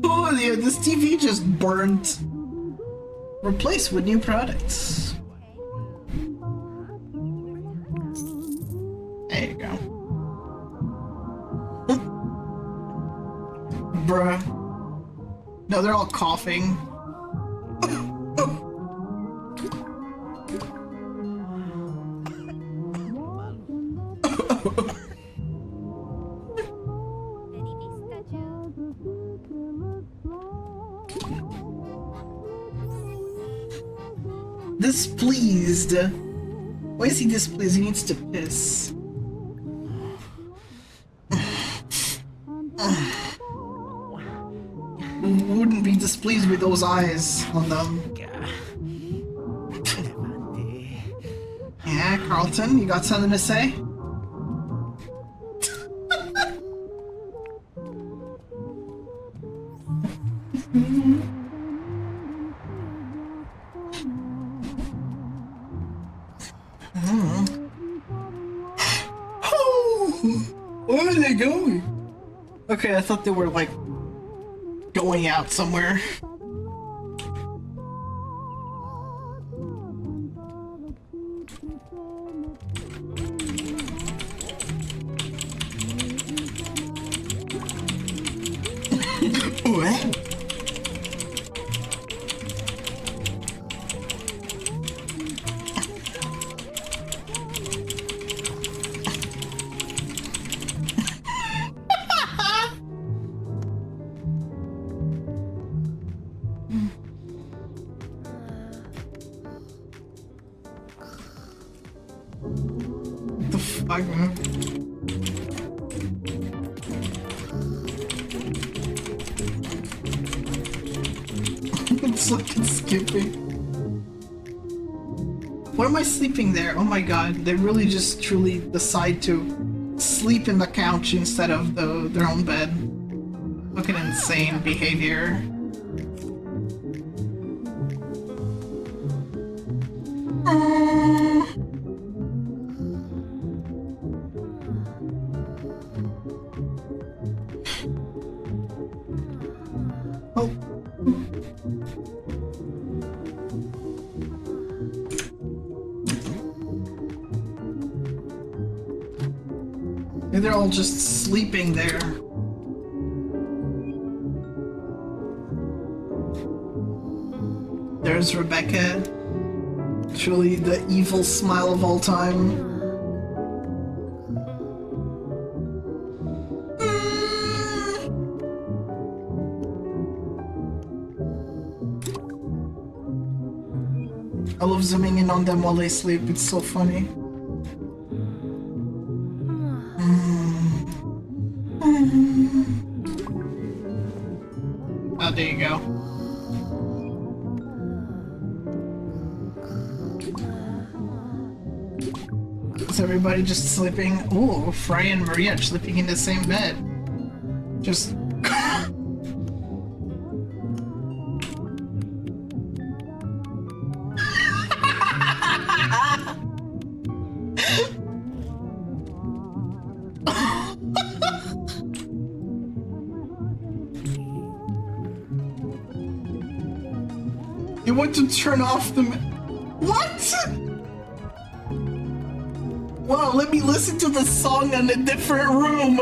Oh, yeah, this TV just burnt. Replaced with new products. There you go. Bruh. No, they're all coughing. Displeased. Why is he displeased? He needs to piss. Wouldn't be displeased with those eyes on them. Yeah, Carlton, you got something to say? Where are they going? Okay, I thought they were like going out somewhere. What? It's like it's skipping. Why am I sleeping there? Oh my god, they really just truly decide to sleep in the couch instead of their own bed. Fucking insane behavior. They're all just sleeping there. There's Rebecca. Truly the evil smile of all time. I love zooming in on them while they sleep, it's so funny. Oh, there you go. Is everybody just sleeping? Ooh, Fry and Maria sleeping in the same bed. Just... You want to turn off the... What? Wow, let me listen to the song in a different room.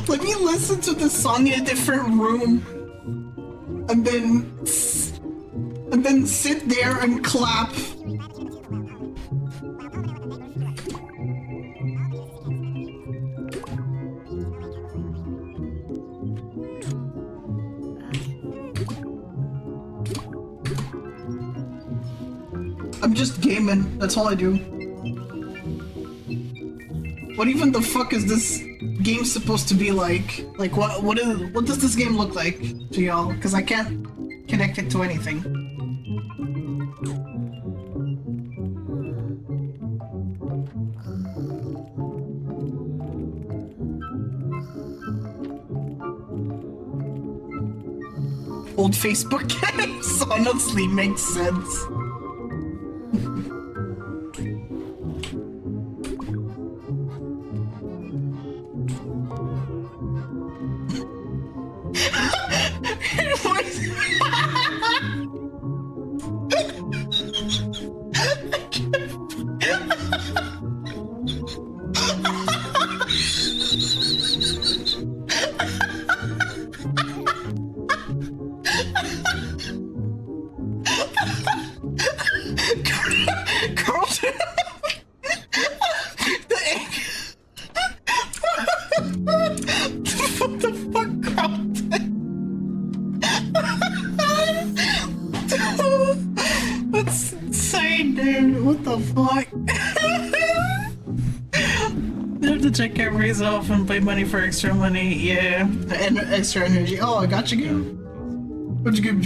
Let me listen to the song in a different room. And then sit there and clap. I'm just gaming, that's all I do. What even the fuck is this game supposed to be like? Like what does this game look like to y'all? Because I can't connect it to anything. Old Facebook games honestly makes sense. Off and pay money for extra money, yeah, and extra energy. Oh, I got you, girl. What'd you give me?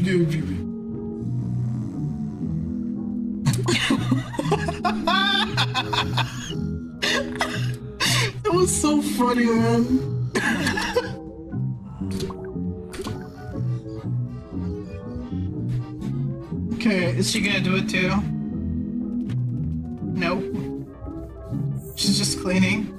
That was so funny, man. Okay, is she gonna do it too? Nope. She's just cleaning.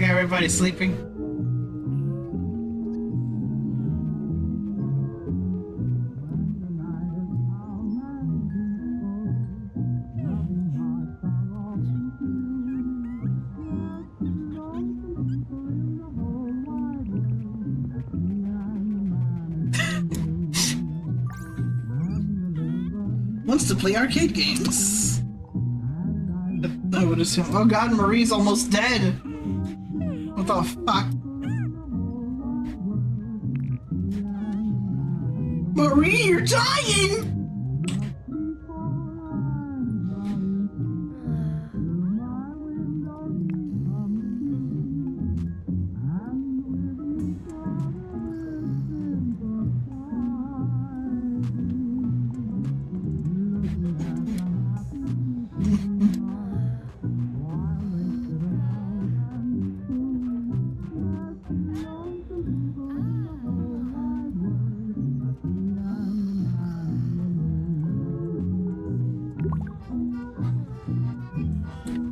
Everybody's sleeping. Wants to play arcade games. I would assume. Oh god, Marie's almost dead. What the fuck? Marie, you're dying!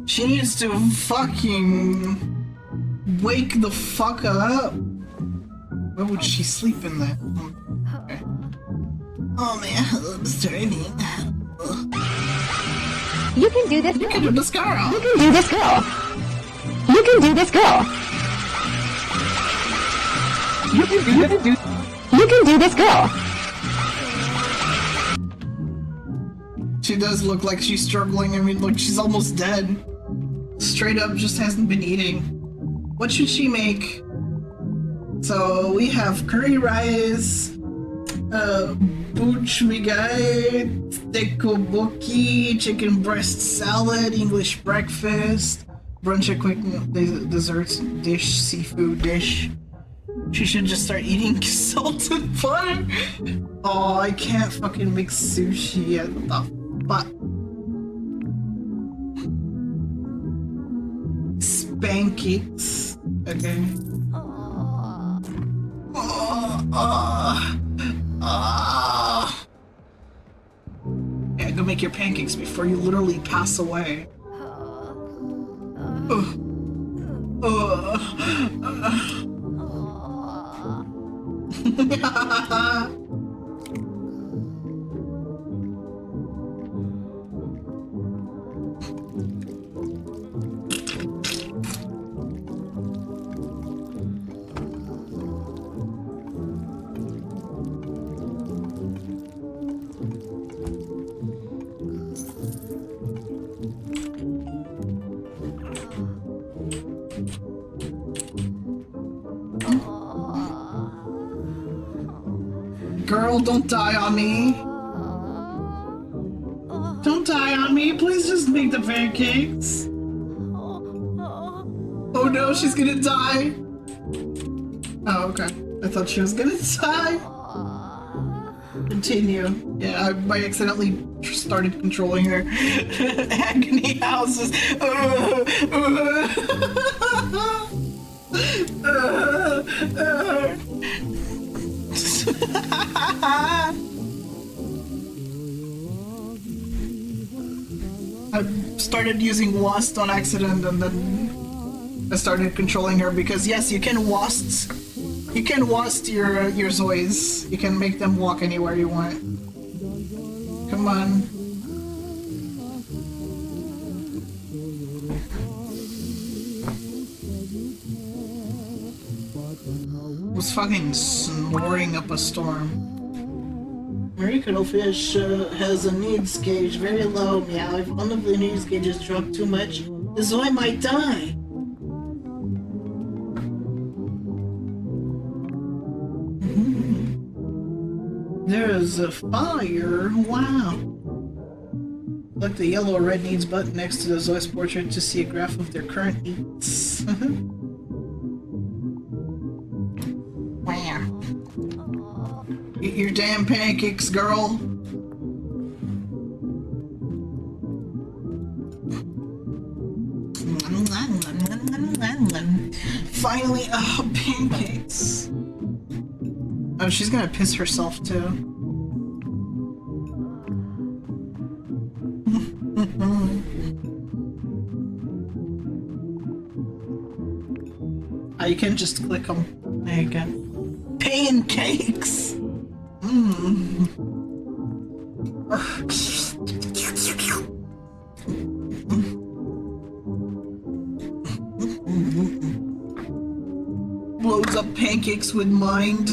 She needs to fucking wake the fuck up. Where would she sleep in that? Okay. Oh man, I'm starving. You can do this. You can do this, girl. You can do this, girl. You can do this, girl. You can do this, girl. She does look like she's struggling. I mean, look, she's almost dead. Straight up just hasn't been eating. What should she make? So we have curry rice, booch migai, tekoboki, chicken breast salad, English breakfast, brunch equipment, desserts, dish, seafood dish. She should just start eating salted butter. Oh, I can't fucking make sushi at the fuck. Pancakes. Okay. Yeah, go make your pancakes before you literally pass away. Girl, don't die on me. Don't die on me. Please just make the pancakes. Oh no, she's gonna die. Oh, okay. I thought she was gonna die. Continue. Yeah, I accidentally started controlling her. Agony houses. I started using WASD on accident and then I started controlling her because yes, you can WASD your Zoids. You can make them walk anywhere you want. Come on. Was fucking snoring up a storm. Marine cuttlefish has a needs gauge very low, meow. If one of the needs gauges drop too much, the Zoi might die. There's a fire. Wow. Click the yellow or red needs button next to the Zoi's portrait to see a graph of their current eats. Wow. Eat your damn pancakes, girl. Finally, pancakes. Oh, she's gonna piss herself too. You can just click them. There you go. Pancakes! Blows up pancakes with mind.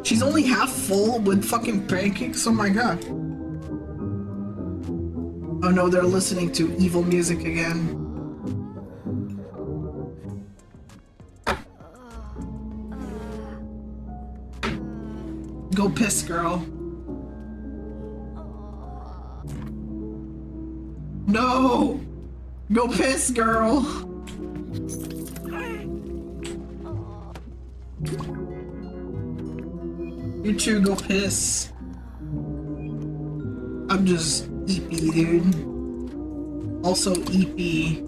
She's only half full with fucking pancakes? Oh my god. Oh no, they're listening to evil music again. Go piss, girl. No! Go piss, girl! You two go piss. I'm just eepy, dude. Also eepy.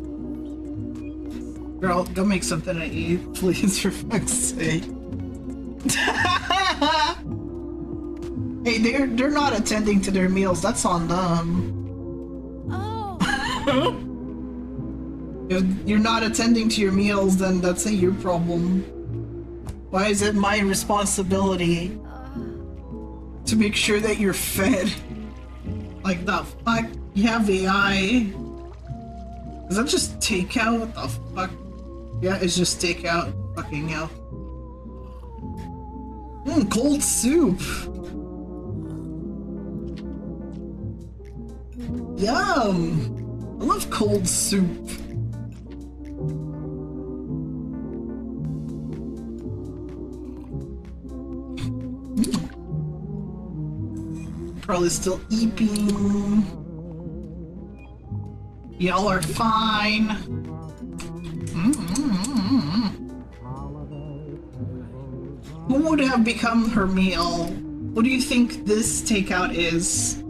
Girl, go make something to eat, please, for fuck's sake. Hey, they're not attending to their meals. That's on them. Oh. If you're not attending to your meals, then that's your problem. Why is it my responsibility to make sure that you're fed? Like the fuck? You have AI? Is that just takeout? What the fuck? Yeah, it's just takeout. Fucking hell. Cold soup. Yum. I love cold soup. Probably still eating. Y'all are fine. What would have become her meal? What do you think this takeout is?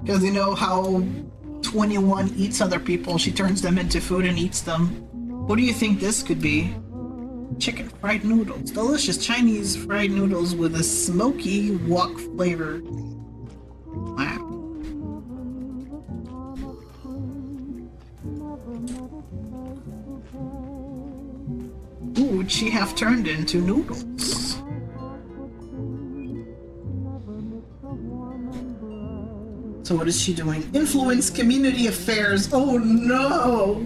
Because you know how 21 eats other people, she turns them into food and eats them. What do you think this could be? Chicken fried noodles. Delicious Chinese fried noodles with a smoky wok flavor. Wow. Ooh, would she have turned into noodles? So what is she doing? Influence community affairs. Oh no!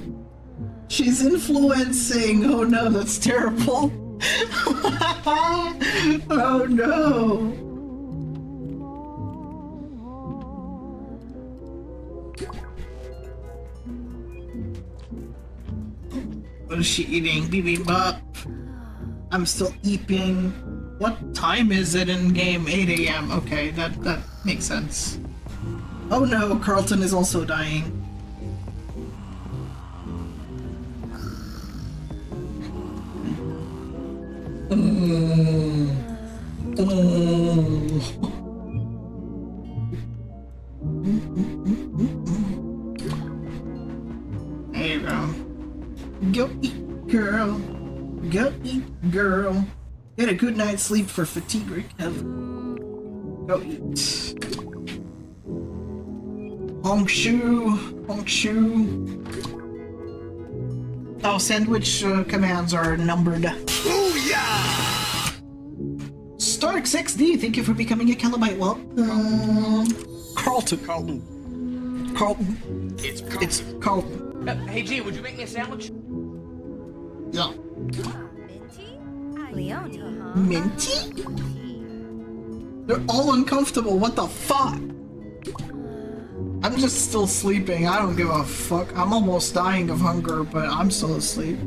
She's influencing. Oh no, that's terrible. Oh no. What is she eating? Bibimbap. I'm still eating. What time is it in game? 8 a.m. Okay, that makes sense. Oh no, Carlton is also dying. There you go. Go eat, girl. Go eat, girl. Get a good night's sleep for fatigue recovery. Go eat. Hongshu. Oh, sandwich commands are numbered. Booyah! Stark 6D, thank you for becoming a Calibite. Well, Carlton. It's Carlton. Hey G, would you make me a sandwich? Yeah. Minty? Minty? They're all uncomfortable. What the fuck? I'm just still sleeping. I don't give a fuck. I'm almost dying of hunger, but I'm still asleep.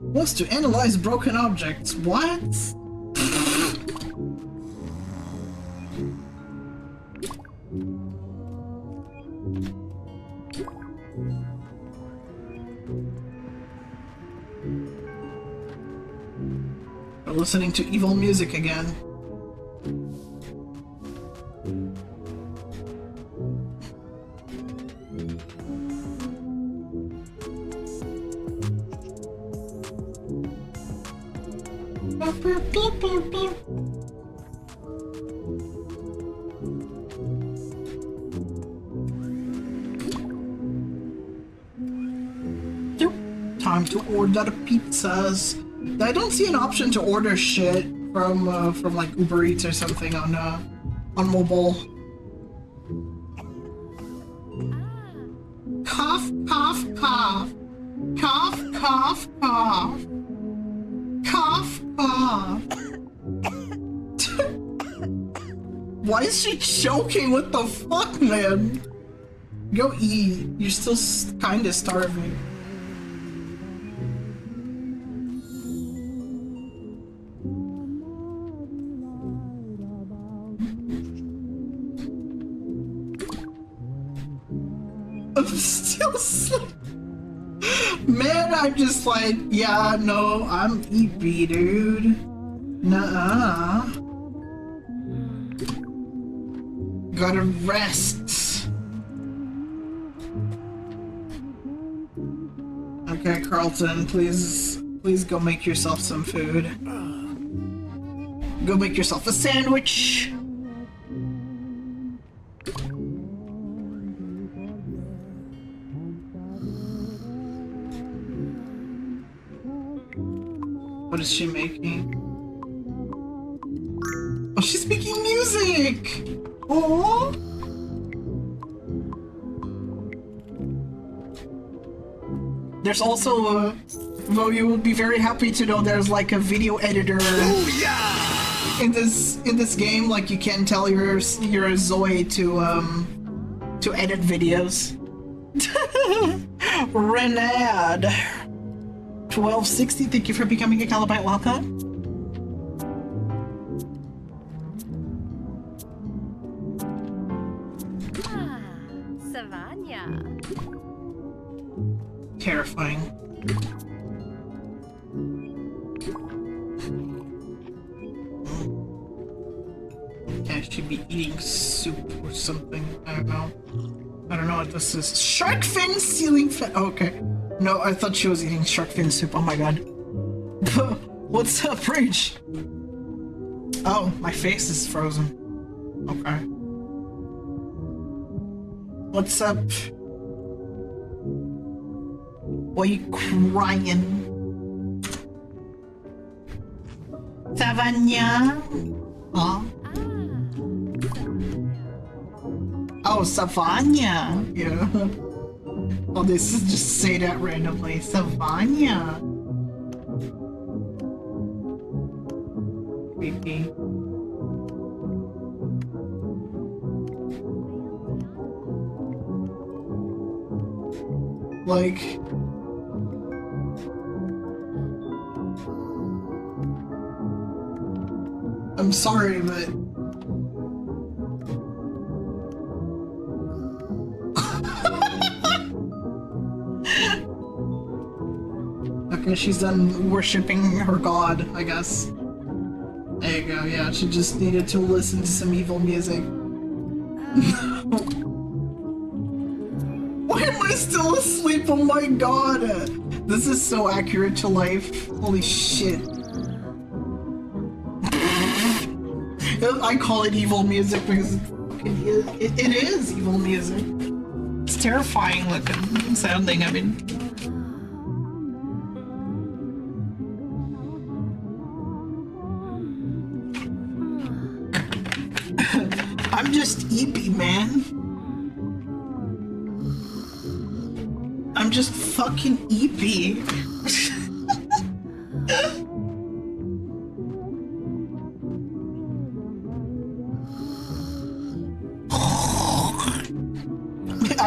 Wants to analyze broken objects. What? We're listening to evil music again. Time to order pizzas. I don't see an option to order shit from like Uber Eats or something on mobile. Cough, cough, cough. Cough, cough, cough. Cough, cough. Why is she choking? What the fuck, man? Go eat. You're still kinda starving. I'm still asleep. Man, I'm just like, yeah, no, I'm EP, dude. Nuh-uh. Gotta rest. Okay, Carlton, please go make yourself some food. Go make yourself a sandwich. What is she making? Oh, she's making music! Aww! There's also though you would be very happy to know there's like a video editor in this game. Like you can tell your Zoe to edit videos. Renad 1260, thank you for becoming a Calibite. Welcome. Savannah. Terrifying. Okay, I should be eating soup or something. I don't know. I don't know what this is. Shark fin ceiling fan. Oh, okay. No, I thought she was eating shark fin soup. Oh my god. What's up, Rage? Oh, my face is frozen. Okay. What's up? Why are you crying? Savannah? Huh? Oh, Savannah. Yeah. Oh, this is just say that randomly. Savannah. Creepy. Like... I'm sorry, but... Okay, she's done worshipping her god, I guess. There you go, yeah, she just needed to listen to some evil music. Why am I still asleep? Oh my god! This is so accurate to life. Holy shit. I call it evil music because it is evil music. It's terrifying looking, sounding, I mean. I'm just eepy, man. I'm just fucking eepy.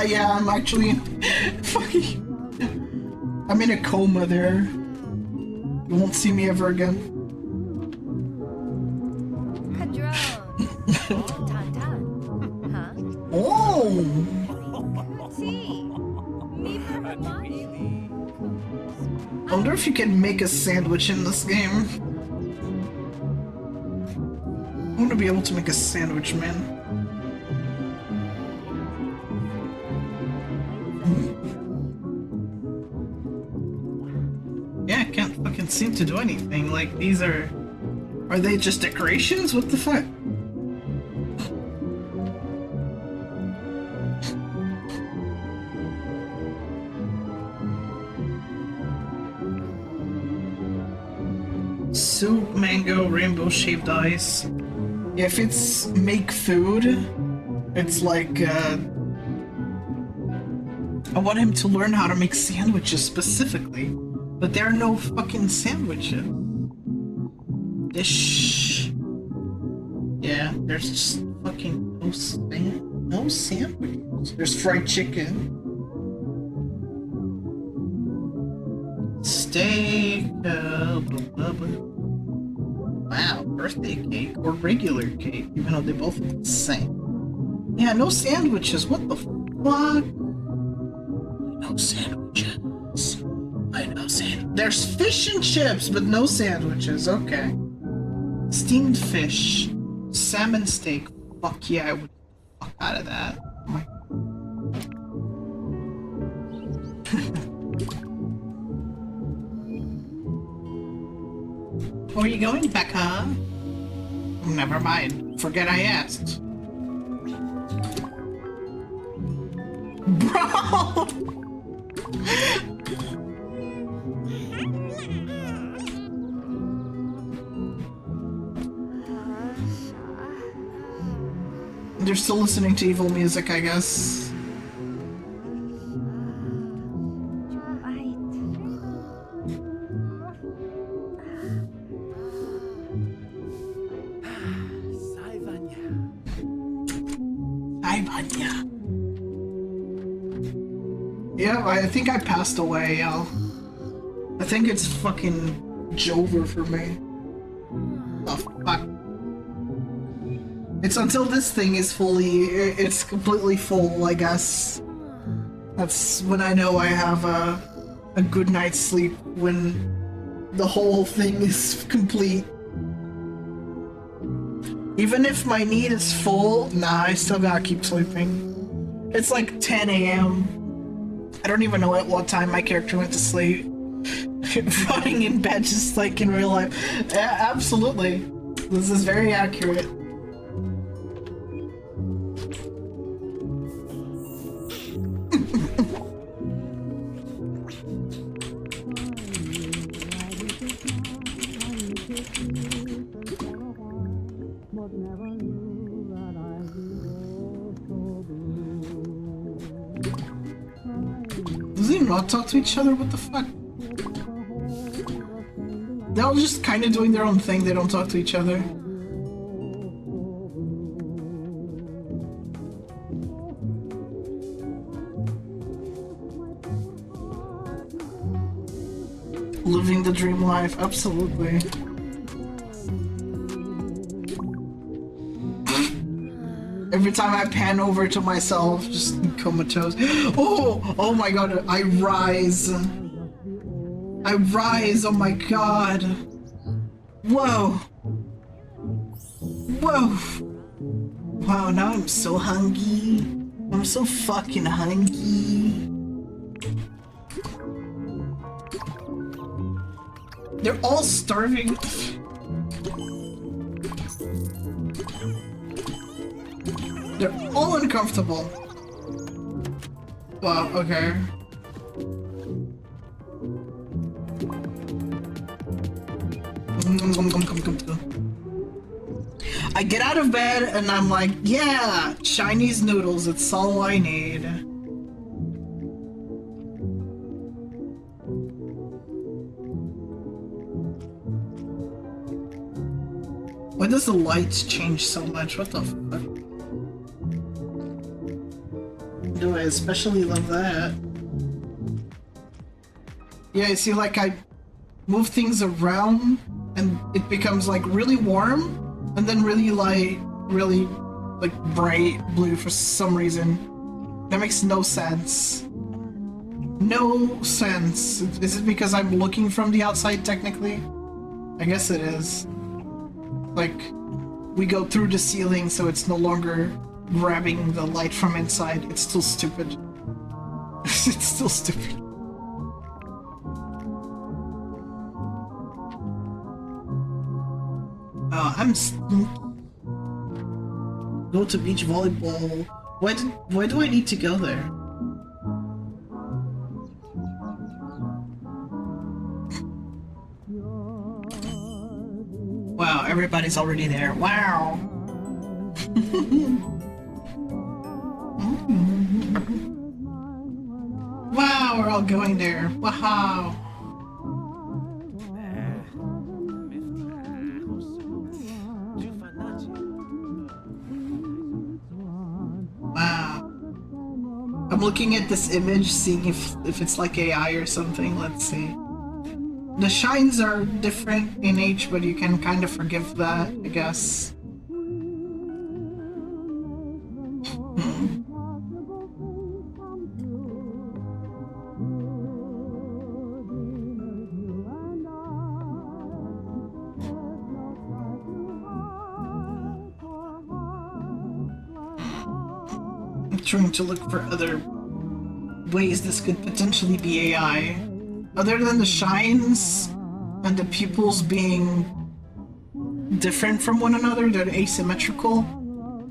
Yeah, I'm actually fucking... I'm in a coma there. You won't see me ever again. Oh! I wonder if you can make a sandwich in this game. I want to be able to make a sandwich, man. Yeah, I can't fucking seem to do anything. Like, these are they just decorations? What the fuck? Soup, mango, rainbow shaved ice. If it's make food, it's like, I want him to learn how to make sandwiches specifically. But there are no fucking sandwiches. Dish. Yeah, there's just fucking no sandwiches. There's fried chicken. Steak. Blah, blah, blah. Wow, birthday cake or regular cake, even though they both look the same. Yeah, no sandwiches. What the fuck? No sandwiches. I know there's fish and chips, but no sandwiches. Okay. Steamed fish, salmon steak. Fuck yeah, I would fuck out of that. Where are you going, Becca? Never mind. Forget I asked. Bro! They're still listening to evil music, I guess. Hi, Vanya. Yeah, I think I passed away, y'all. I think it's fucking Jover for me. Oh, fuck. It's until this thing is it's completely full, I guess. That's when I know I have a good night's sleep, when the whole thing is complete. Even if my need is full, nah, I still gotta keep sleeping. It's like 10 a.m. I don't even know at what time my character went to sleep. Running in bed just like in real life. Yeah, absolutely. This is very accurate. Does they not talk to each other? What the fuck? They're all just kind of doing their own thing. They don't talk to each other. Living the dream life, absolutely. Every time I pan over to myself, just comatose. Oh my god, I rise. I rise, oh my god. Whoa. Whoa. Wow, now I'm so hungry. I'm so fucking hungry. They're all starving. They're all uncomfortable. Wow, okay. I get out of bed and I'm like, yeah, Chinese noodles, it's all I need. Why does the lights change so much? What the fuck? Do I especially love that? Yeah, you see, like I move things around and it becomes like really warm and then really light, really like bright blue for some reason. That makes no sense. No sense. Is it because I'm looking from the outside technically? I guess it is. Like, we go through the ceiling so it's no longer grabbing the light from inside. It's still stupid. It's still stupid. Oh, go to beach volleyball. Why do I need to go there? Wow, everybody's already there. Wow. Wow, we're all going there. Wow. Wow. I'm looking at this image, seeing if it's like AI or something. Let's see. The shines are different in each, but you can kind of forgive that, I guess. I'm trying to look for other ways this could potentially be AI. Other than the shines and the pupils being different from one another, they're asymmetrical.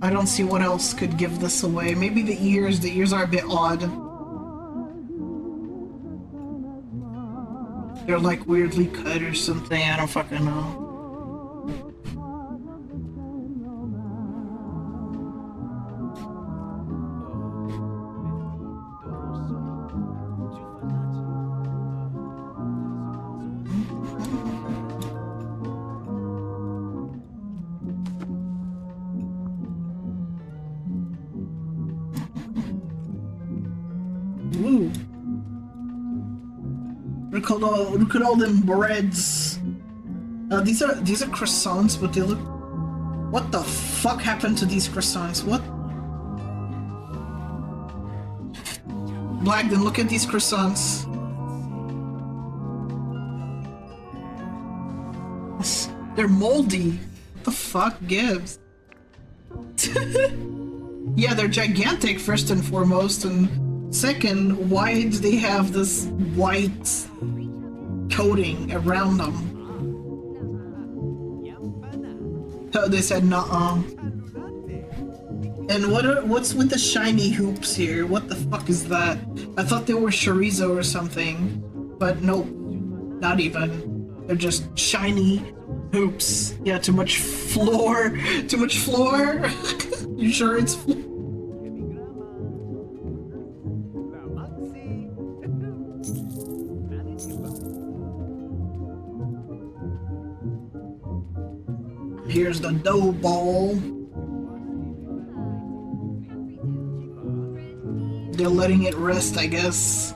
I don't see what else could give this away. Maybe the ears are a bit odd. They're like weirdly cut or something, I don't fucking know. Woo. Look at all them breads. These are croissants, but they look. What the fuck happened to these croissants? What? Black, then look at these croissants. They're moldy. What the fuck gives? Yeah, they're gigantic first and foremost, and second, why do they have this white coating around them? Oh, they said nuh-uh. And what's with the shiny hoops here? What the fuck is that? I thought they were chorizo or something, but nope, not even. They're just shiny hoops. Yeah, too much floor. Too much floor. You sure it's floor? Here's the dough ball. They're letting it rest, I guess.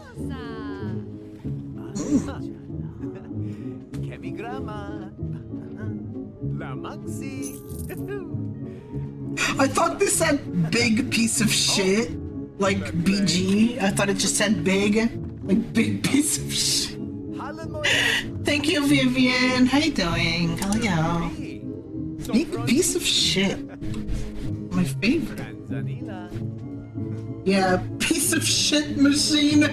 I thought this said big piece of shit, like BG. I thought it just said big, like big piece of shit. Thank you, Vivian. How you doing? Hello. Big piece of shit. My favorite. Yeah, piece of shit machine.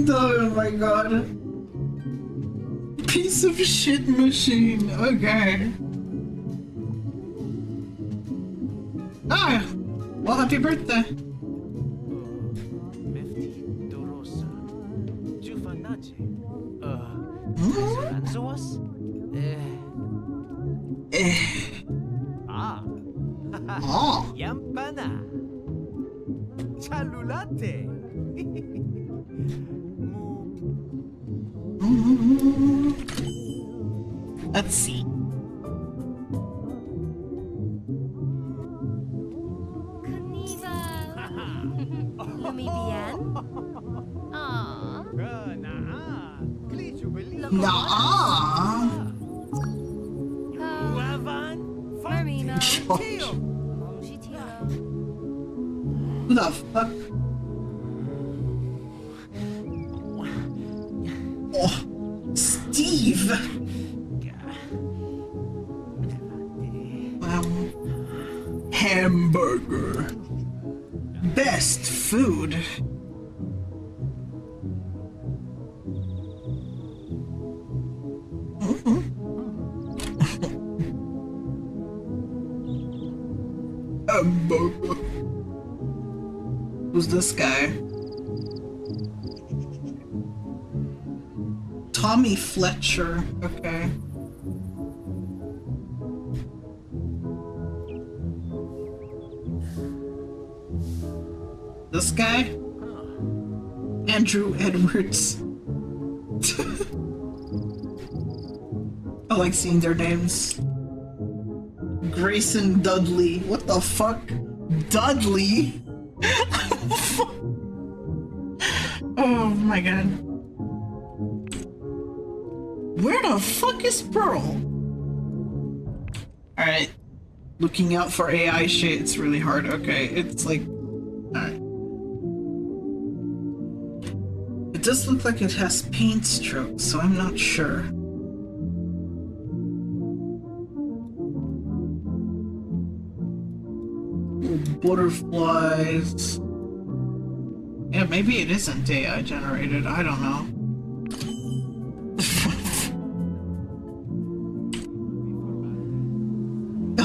Oh my god. Piece of shit machine. Okay. Ah, well, happy birthday. Oh. Yampana. Chalulate. Let's see. Nah. Who the fuck? Oh, Steve. Hamburger. Best food. Hamburger. Who's this guy? Tommy Fletcher. Okay. This guy? Andrew Edwards. I like seeing their names. Grayson Dudley. What the fuck? Dudley? Oh my god. Where the fuck is Pearl? Alright. Looking out for AI shit, it's really hard. Okay, it's like... Alright. It does look like it has paint strokes, so I'm not sure. Butterflies. Yeah, maybe it isn't AI generated. I don't know.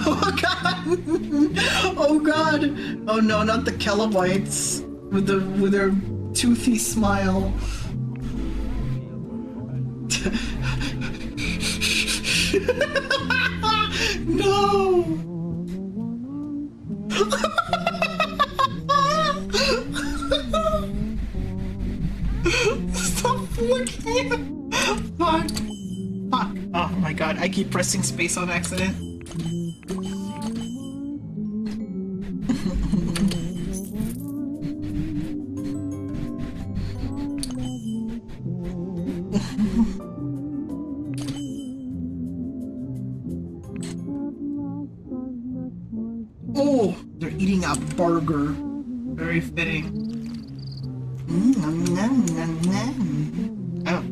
Oh god! Oh god! Oh no, not the kilobytes with their toothy smile. No! Stop looking! Fuck! Fuck! Oh my god, I keep pressing space on accident. Oh, they're eating a burger. Very fitting. Nom, nom, nom, nom. Oh.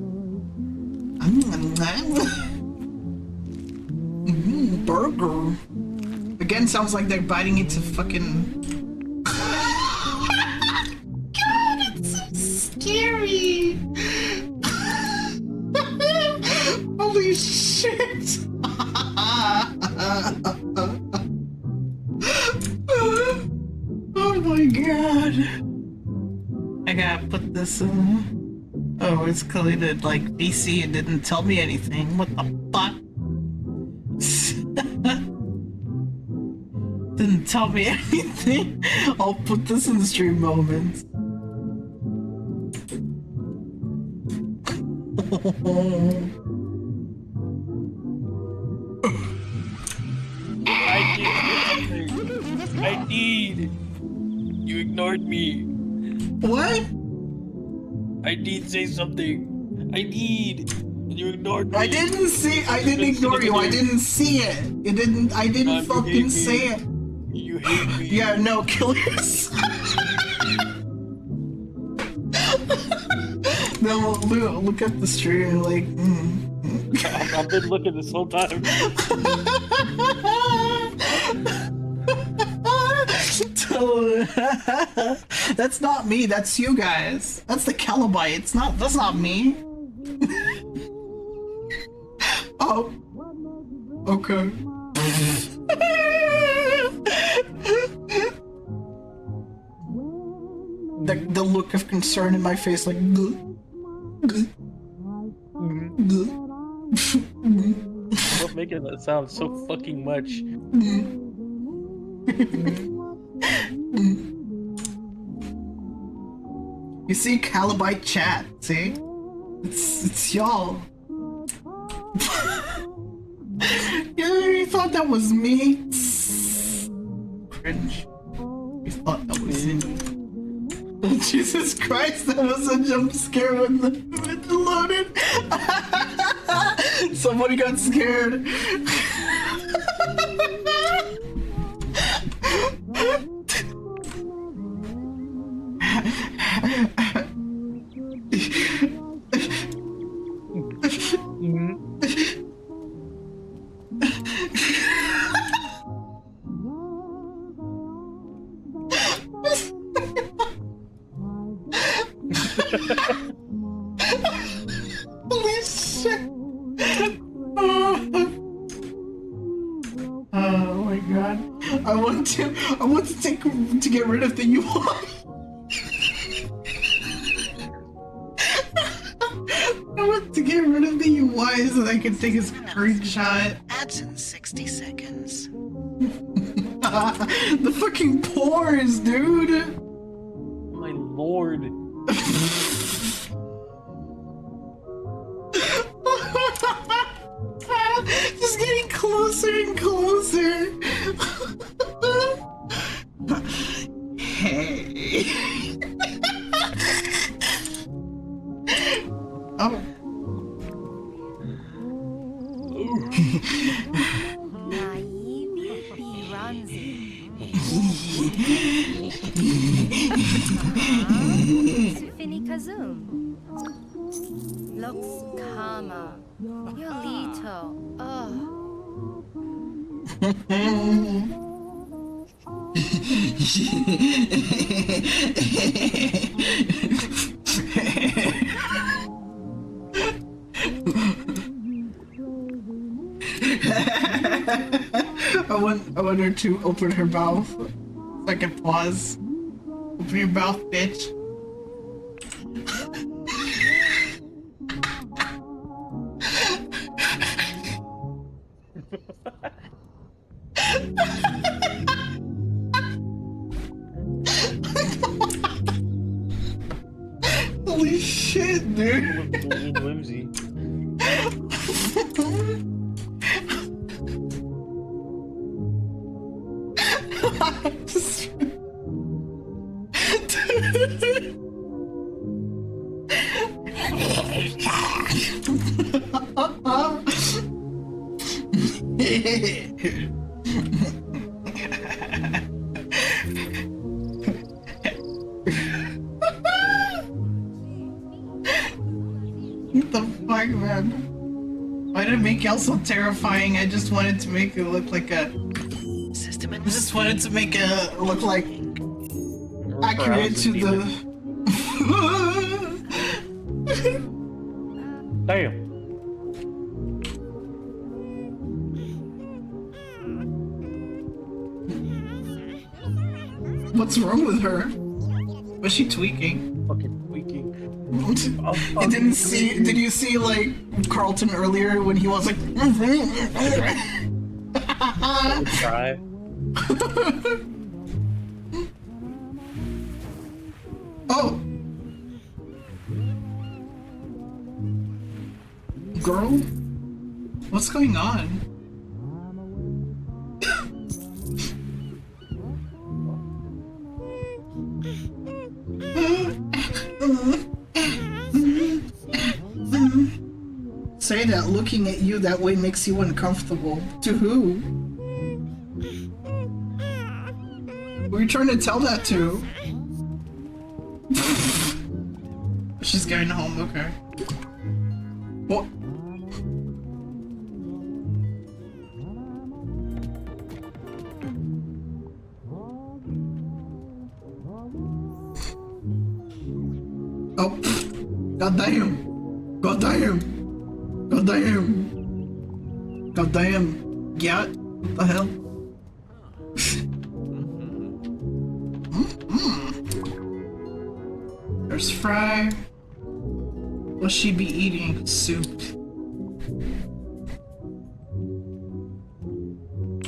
Nom, nom. Burger. Again, sounds like they're biting into fucking... God, it's so scary! Holy shit! Oh my god! I gotta put this in. Oh, it's coded like BC and didn't tell me anything. What the fuck? Didn't tell me anything. I'll put this in the stream moments. I did. You ignored me. What? I did say something. I did. And you ignored me. I didn't ignore you. I didn't see it. I didn't fucking say it. You hate me. Yeah, no, kill yourself. No, look at the stream, like, I've been looking this whole time. That's not me, that's you guys. That's the Calibite, that's not me. Oh. Okay. The look of concern in my face, like, Stop making that sound so fucking much. You see Calibite chat, see? It's y'all. You thought that was me? Cringe. You thought that was me. Oh, Jesus Christ, that was a jump scare when the loaded. Somebody got scared. Holy shit! Oh my god! I want to get rid of the UI. I want to get rid of the UI so that I can take a screenshot. Ads in 60 seconds. The fucking pores, dude. My lord. Just getting closer and closer. Hey. Oh. Sufini Kazum. Lux Kama. Yolito. Oh. I want her to open her mouth so I can pause. Open your mouth, bitch. Holy shit, dude. Whimsy. to make Elle so terrifying. I just wanted to make it look like a. I just wanted to make it look like accurate to the. Damn. What's wrong with her? Was she tweaking? Fucking tweaking. You didn't see? Did you see like Carlton earlier when he was like? Try. Oh, girl, what's going on? Say that looking at you that way makes you uncomfortable. To who? Who are you trying to tell that to? She's going home, okay. What? Oh, goddamn! Goddamn! Goddamn! Goddamn! Yeah, what the hell? There's Fry. Will she be eating soup?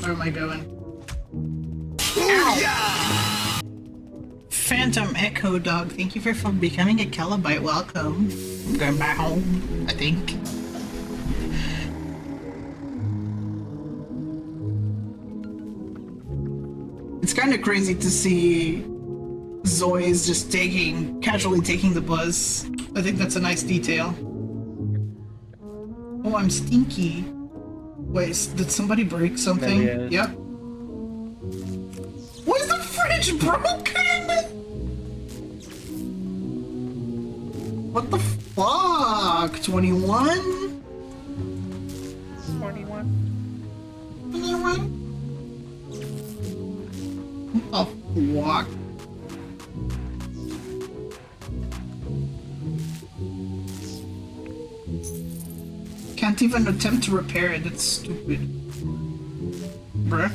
Where am I going? Ow! Phantom Echo Dog, thank you for becoming a Calibite. Welcome. I'm going back home, I think. It's kind of crazy to see Zoe is just casually taking the bus. I think that's a nice detail. Oh, I'm stinky. Wait, did somebody break something? Yep. Was the fridge broken? What the fuck? 21? 21. 21? What the fuck? Can't even attempt to repair it, that's stupid. Bruh.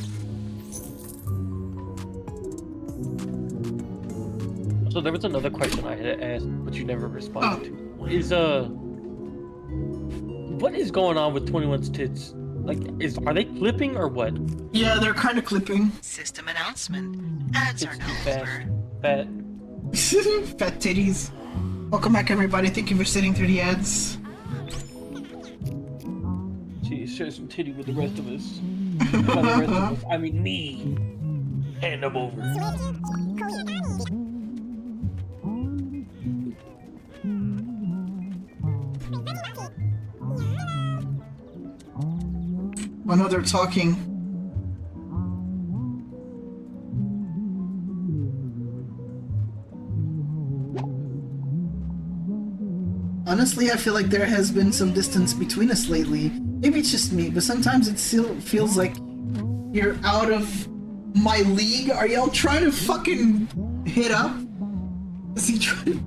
So there was another question I had asked, but you never responded to. What is going on with 21's tits? Like, are they clipping or what? Yeah, they're kind of clipping. System announcement. Ads are now over. Fat. Fat titties. Welcome back, everybody. Thank you for sitting through the ads. She shares some titty with the rest of us. By the rest of us, I mean me. Hand them over. I know they're talking. Honestly, I feel like there has been some distance between us lately. Maybe it's just me, but sometimes it still feels like you're out of my league. Are y'all trying to fucking hit up? Is he trying?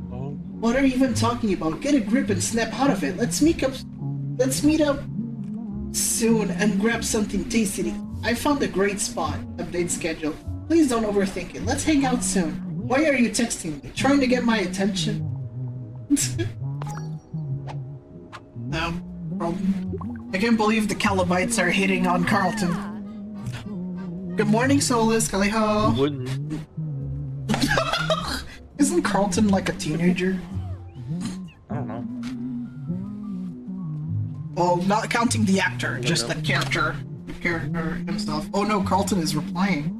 What are you even talking about? Get a grip and snap out of it. Let's meet up soon and grab something tasty. I found a great spot. Update schedule. Please don't overthink it. Let's hang out soon. Why are you texting me? Trying to get my attention? No problem. I can't believe the Calibites are hitting on Carlton. Good morning, Solus. Kaliho. Wouldn't. Isn't Carlton like a teenager? I don't know. Well, not counting the actor, just the character himself. Oh no, Carlton is replying.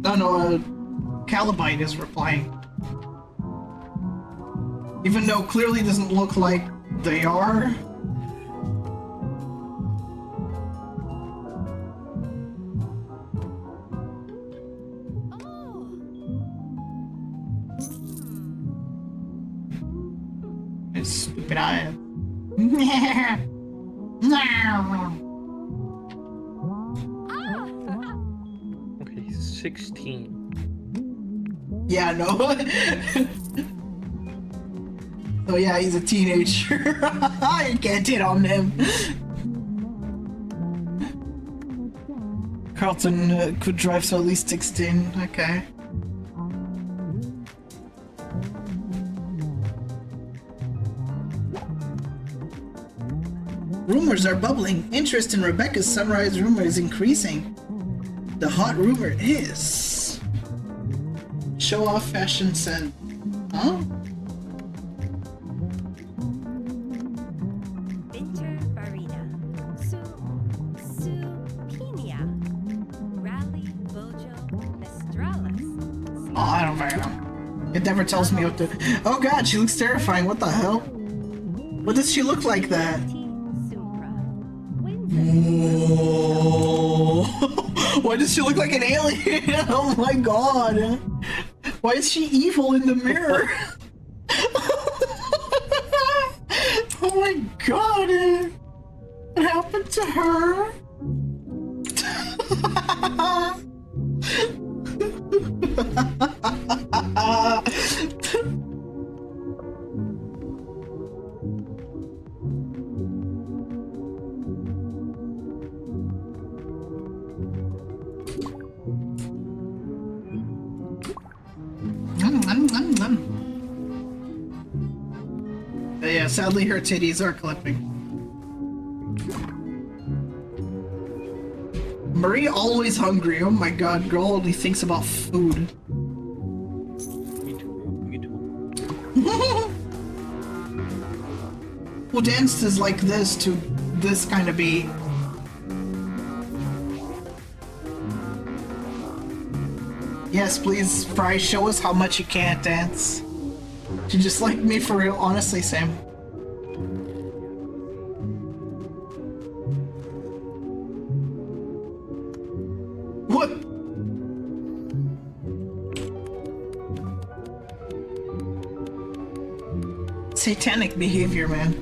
No, Calibite is replying. Even though clearly doesn't look like they are. His stupid eye. Okay, 16. Yeah, no. Oh yeah, he's a teenager. I can't hit on him. Carlton could drive, so at least 16. Okay. Rumors are bubbling. Interest in Rebecca's sunrise rumor is increasing. The hot rumor is... show off fashion scent. Huh? Winter Barina. Supinia. Rally Bojo Mistralis. Oh, I don't fucking know. It never tells me what to... Oh god, she looks terrifying. What the hell? What does she look like that? Whoa. Why does she look like an alien? Oh my god. Why is she evil in the mirror? Oh my god. What happened to her? Yeah, sadly her titties are clipping. Marie always hungry. Oh my god, girl only thinks about food. Me too. Who dances like this to this kind of beat? Yes, please, Fry, show us how much you can't dance. You just like me for real, honestly, Sam. What? Satanic behavior, man.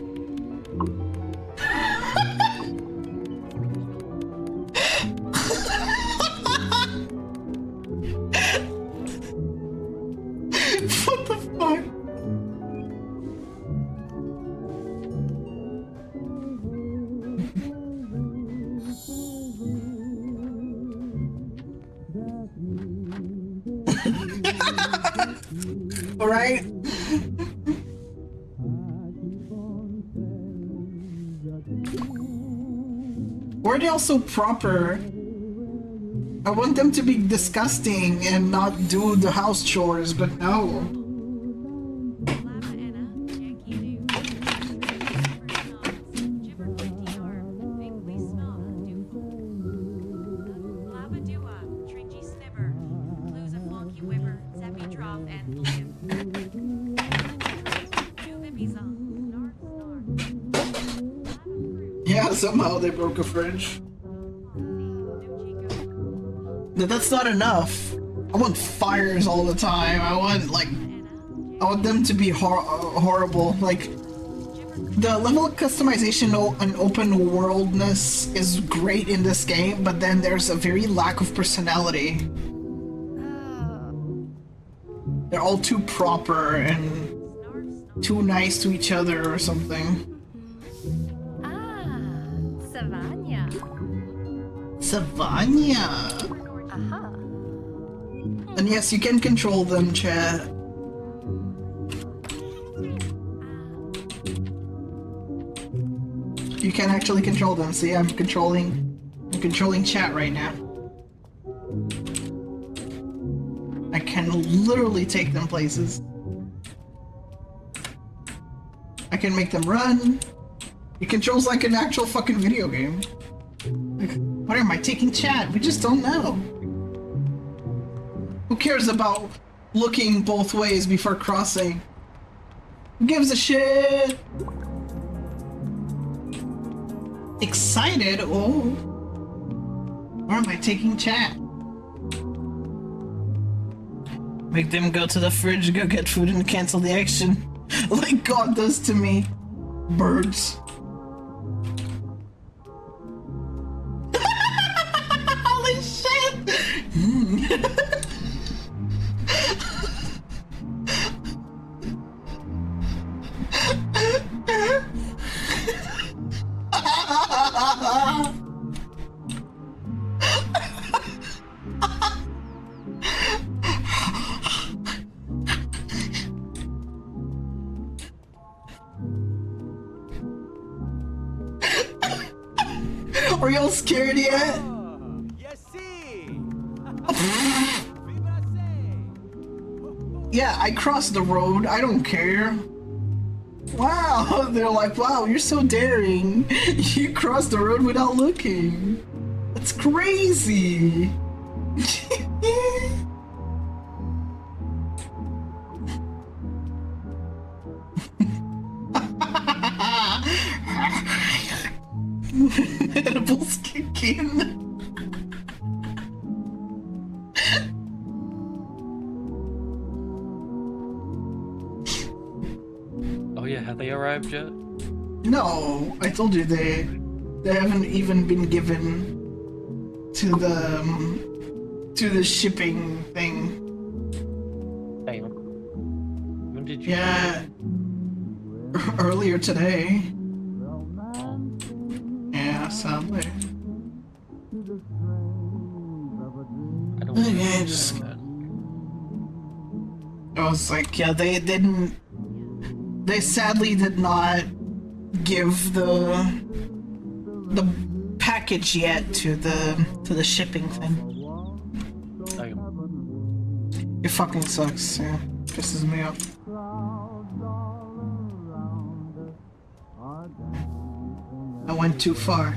What the fuck? All right. Why are they all so proper? I want them to be disgusting and not do the house chores, but no. Yeah, somehow they broke a fridge. But that's not enough. I want fires all the time. I want them to be horrible. Like, the level of customization and open worldness is great in this game, but then there's a very lack of personality. They're all too proper and too nice to each other or something. Savanya. And yes, you can control them, chat. You can actually control them. See, I'm controlling chat right now. I can literally take them places. I can make them run. It controls like an actual fucking video game. Like, what am I taking chat? We just don't know. Who cares about looking both ways before crossing? Who gives a shit? Excited? Oh. Or am I taking chat? Make them go to the fridge, go get food, and cancel the action. Like God does to me. Birds. Are y'all scared yet? Yeah, I crossed the road. I don't care. Wow, they're like, wow, you're so daring. You crossed the road without looking. That's crazy. Edibles kick in. Oh yeah, have they arrived yet? No, I told you they haven't even been given to the shipping thing. Damn. When did you? Yeah, earlier today. Yeah, sadly. I don't Okay, just. I was like, yeah, they didn't. They sadly did not give the package yet to the shipping thing. It fucking sucks. Yeah, pisses me off. I went too far.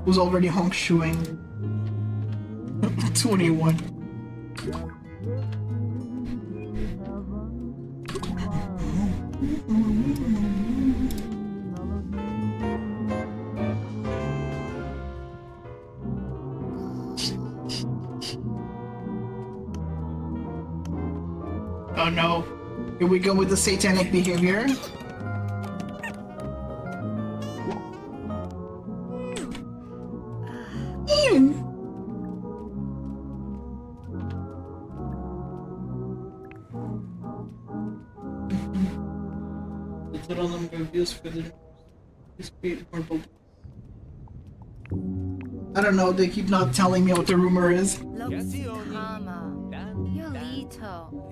Was already honk shoeing. 21. Oh no. Here we go with the satanic behavior. The total number of views for the marble. I don't know, they keep not telling me what the rumor is. You're little.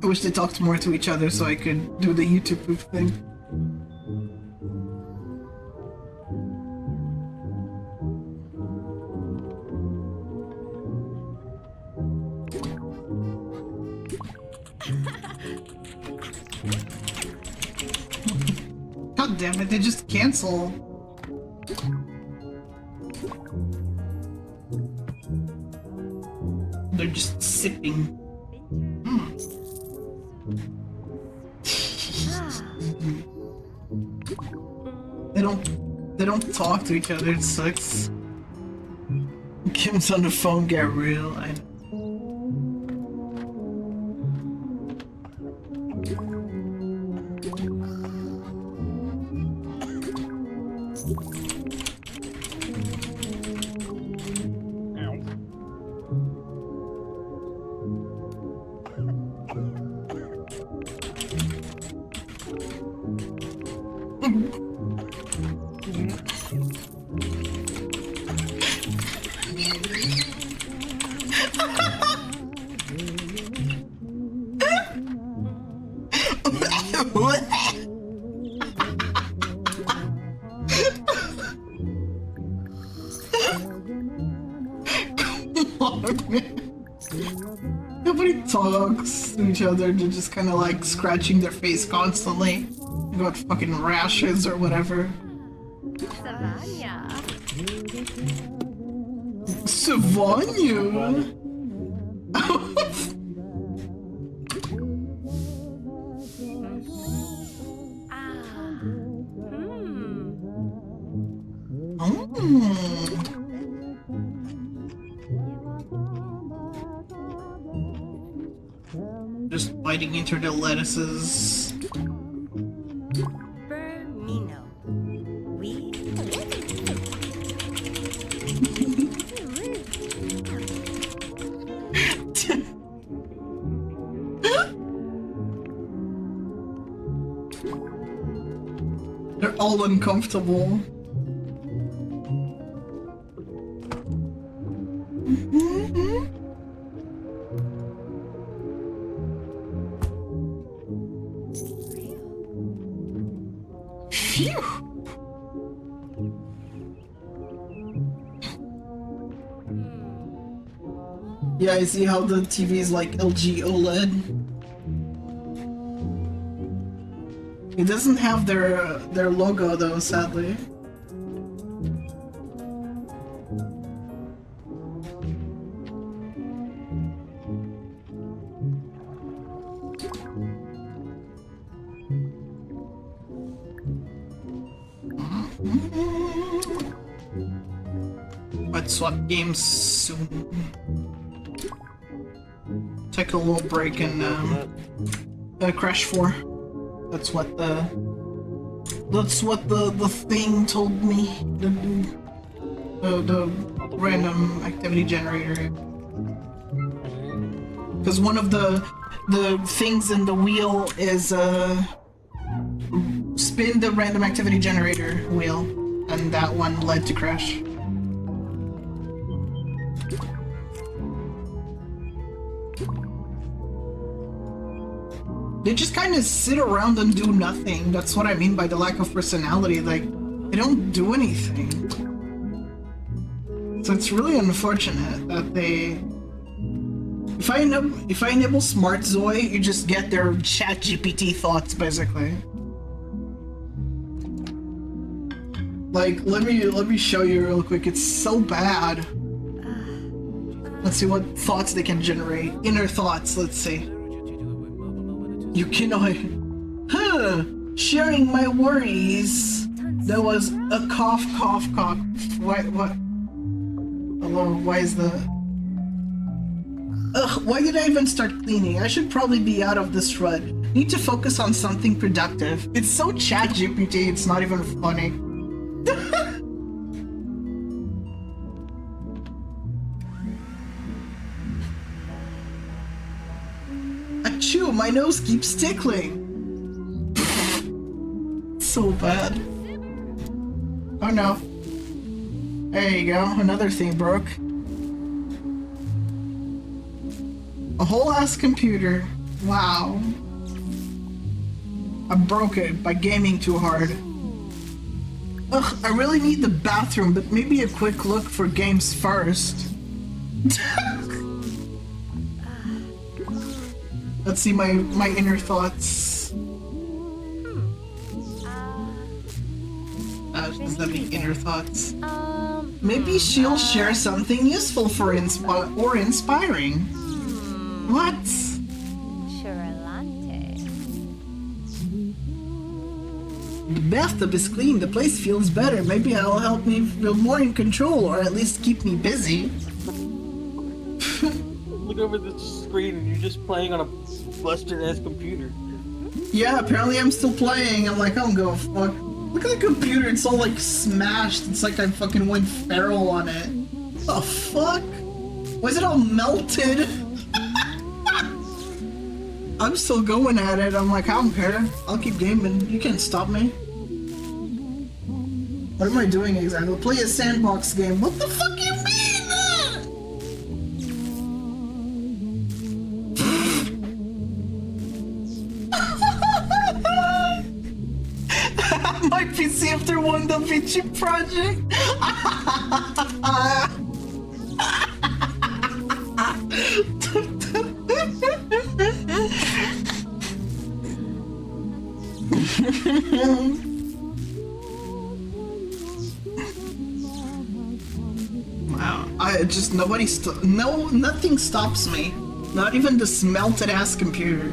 I wish they talked more to each other so I could do the YouTube proof thing. God damn it, they just cancel. They're just sipping. They don't talk to each other, it sucks. Kim's on the phone, get real. I know. Nobody talks to each other, they're just kind of like scratching their face constantly. Got fucking rashes or whatever. Savanya? Just biting into the lettuces. Bermino. We. They're all uncomfortable. Phew! Yeah, I see how the TV is like LG OLED. It doesn't have their logo though, sadly. Let's swap games soon. Take a little break and Crash 4. That's what the thing told me to do. The random activity generator. Because one of the things in the wheel is spin the random activity generator wheel, and that one led to Crash. They just kind of sit around and do nothing. That's what I mean by the lack of personality. Like, they don't do anything. So it's really unfortunate that they... If I enable Smart Zoe, you just get their ChatGPT thoughts, basically. Like, let me show you real quick. It's so bad. Let's see what thoughts they can generate. Inner thoughts, let's see. You cannot... Huh! Sharing my worries. There was a cough, cough, cough. What? Hello, why is the... Ugh, why did I even start cleaning? I should probably be out of this rut. Need to focus on something productive. It's so ChatGPT, it's not even funny. Achoo, my nose keeps tickling. So bad. Oh no. There you go, another thing broke. A whole ass computer. Wow. I broke it by gaming too hard. Ugh, I really need the bathroom, but maybe a quick look for games first. Let's see my inner thoughts. Does that mean inner thoughts? Maybe she'll share something useful for or inspiring. What? The bathtub is clean, the place feels better. Maybe it'll help me feel more in control, or at least keep me busy. Look over the screen and you're just playing on a busted-ass computer. Yeah, apparently I'm still playing. I'm like, I don't give a fuck. Look at the computer, it's all like smashed. It's like I fucking went feral on it. The fuck? Why is it all melted? I'm still going at it. I'm like, I don't care. I'll keep gaming. You can't stop me. What am I doing exactly? Play a sandbox game. What the fuck you mean? My PC after one Da Vinci project. Wow, nothing stops me. Not even the smelted ass computer.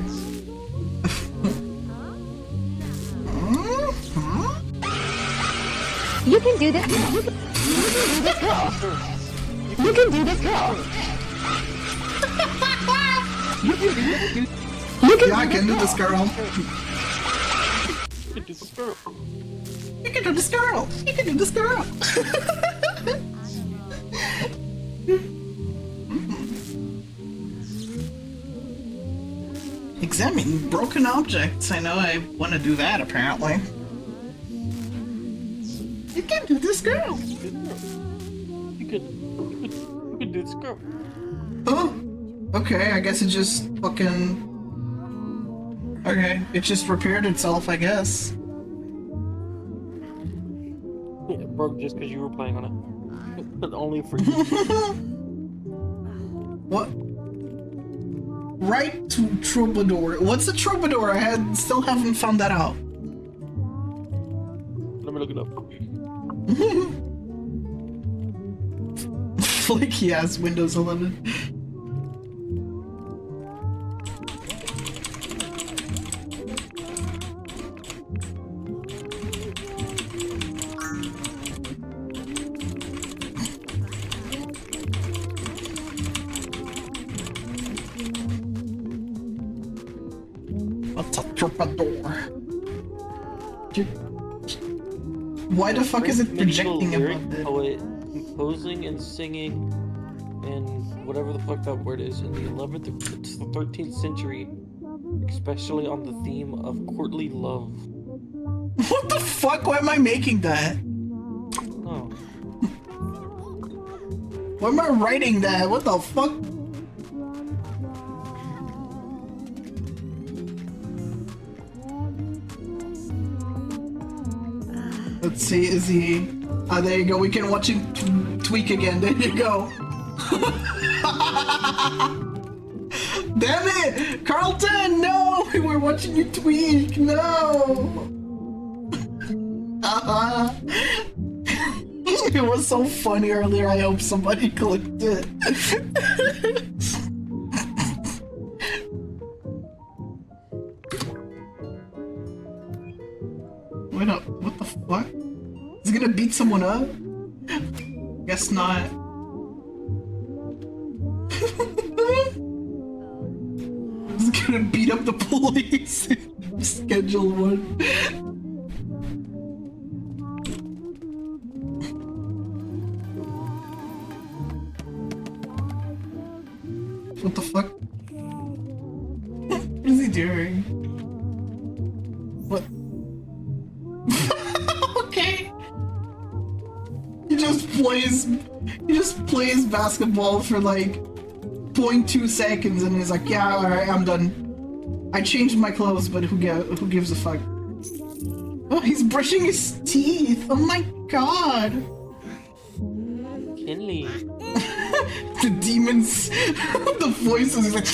You can do this. You can do this, girl. You can do this. Yeah, I can do this, girl. You can do this, girl. You can do this, girl. You can do this, girl. Examine broken objects. I know I want to do that, apparently. You can do this, girl. You can do this, girl. Oh, okay. I guess it just fucking. Okay, it just repaired itself, I guess. Yeah, it broke just because you were playing on it, but only for you. What? Right to Troubadour. What's a Troubadour? Still haven't found that out. Let me look it up. Flaky ass Windows 11. What's a Troubadour? Why the fuck is it projecting above it? Poet composing and singing and whatever the fuck that word is in the 11th to the 13th century, especially on the theme of courtly love. What the fuck? Why am I making that? Oh. Why am I writing that? What the fuck? Let's see, is he... Ah, there you go, we can watch him tweak again, there you go. Damn it! Carlton, no! We're watching you tweak, no! It was so funny earlier, I hope somebody clicked it. Wait up, what the fuck? Is he gonna beat someone up? Guess not. He's gonna beat up the police. Schedule one. What the fuck? What is he doing? What? Okay. He just plays basketball for like 0.2 seconds and he's like, yeah, alright, I'm done. I changed my clothes, but who gives a fuck? Oh, he's brushing his teeth. Oh my god. Kinley. The demons, the voices, he's like...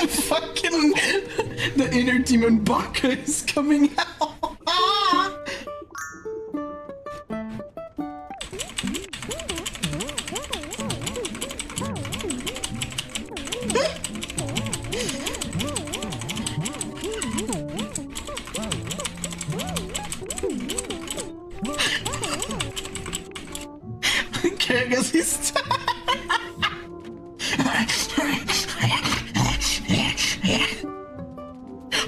Fucking... The inner demon Baka is coming out. Okay, I guess he's...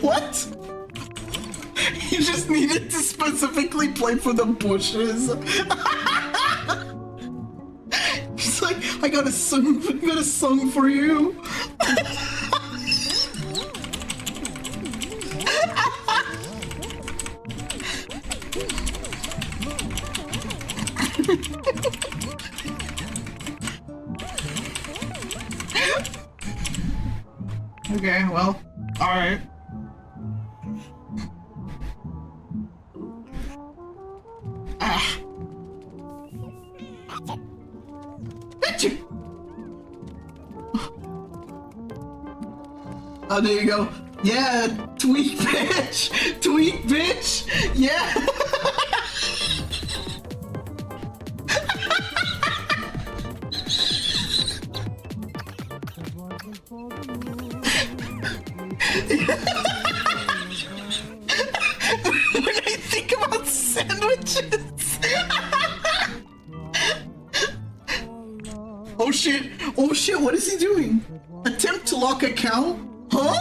What? You just needed to specifically play for the bushes. He's like, I got a song for you. Okay, well, alright. Ah. Bitch! Oh, there you go. Yeah, tweak bitch! Tweak bitch! Yeah! When I think about sandwiches, shit, what is he doing? Attempt to lock account? Huh?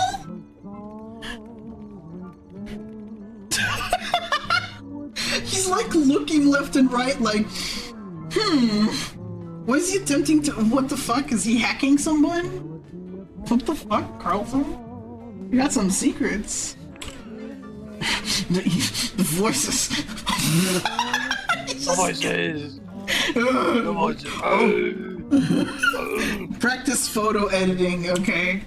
He's like looking left and right like, what is he attempting to, what the fuck? Is he hacking someone? What the fuck, Carlton? You got some secrets. The voices. The voices. The voices. Practice photo editing, okay.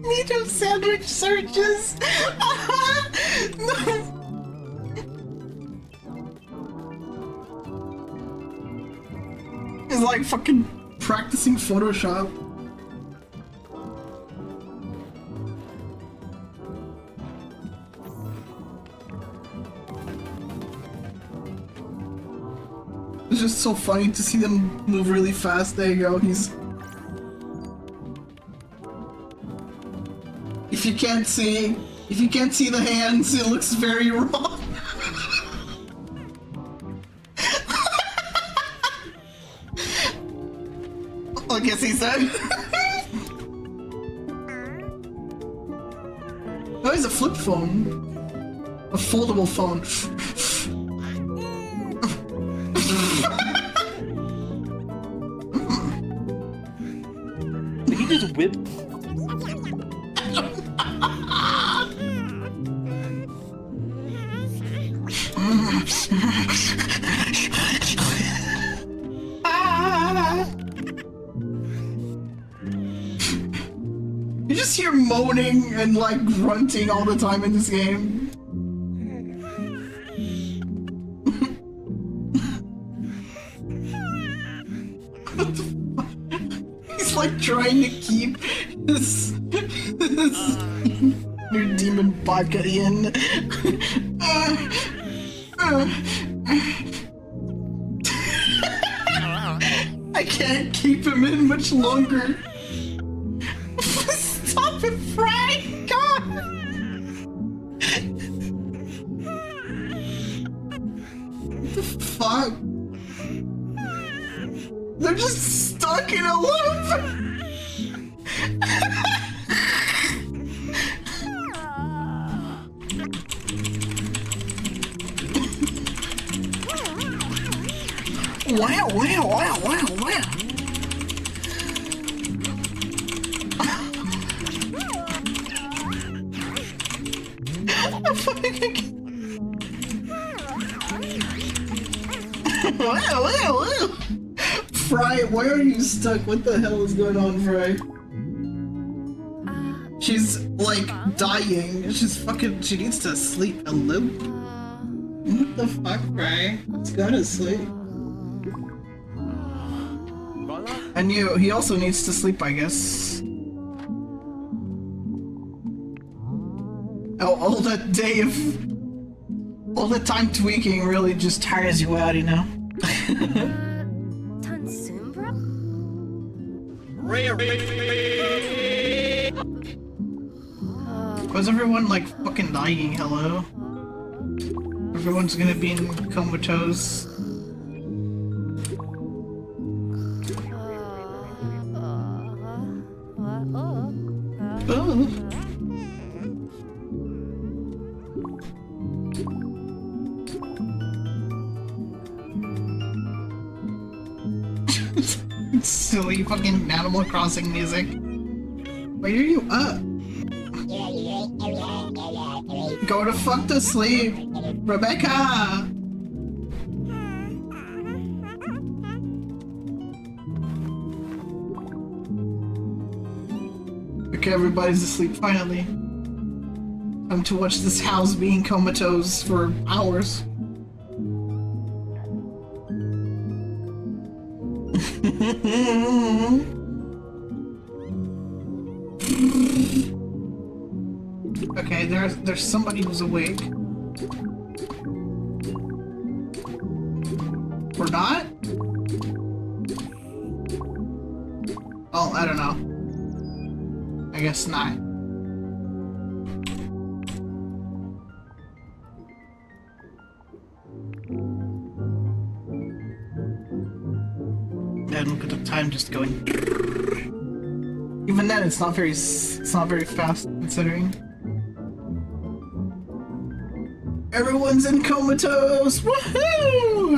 Tomato sandwich searches. No. It's like fucking practicing Photoshop. It's just so funny to see them move really fast. There you go. He's. If you can't see the hands, it looks very wrong. I guess he said. Oh, it's a flip phone. A foldable phone. Did he just whip? You just hear moaning and like grunting all the time in this game. What the fuck? He's like trying to keep this new demon vodka in. I can't keep him in much longer. Stop it, Frank! God! What the fuck? They're just stuck in a loop! Wow, wow, wow, wow, wow! Wow. Fry, why are you stuck? What the hell is going on, Fry? She's like dying. She needs to sleep. A loop? What the fuck, Fry? Let's go to sleep. And he also needs to sleep, I guess. Oh, all that day of... all the time tweaking really just tires you out, you know? Tansumbra? Was everyone like fucking dying? Hello? Everyone's gonna be in comatose. Oh. Silly fucking Animal Crossing music. Why are you up? Go to fuck to sleep, Rebecca! Okay, everybody's asleep finally. Time to watch this house being comatose for hours. Okay, there's somebody who's awake. Or not? Oh, I don't know. I guess not. I'm just going. Even then, it's not very fast considering. Everyone's in comatose. Woohoo!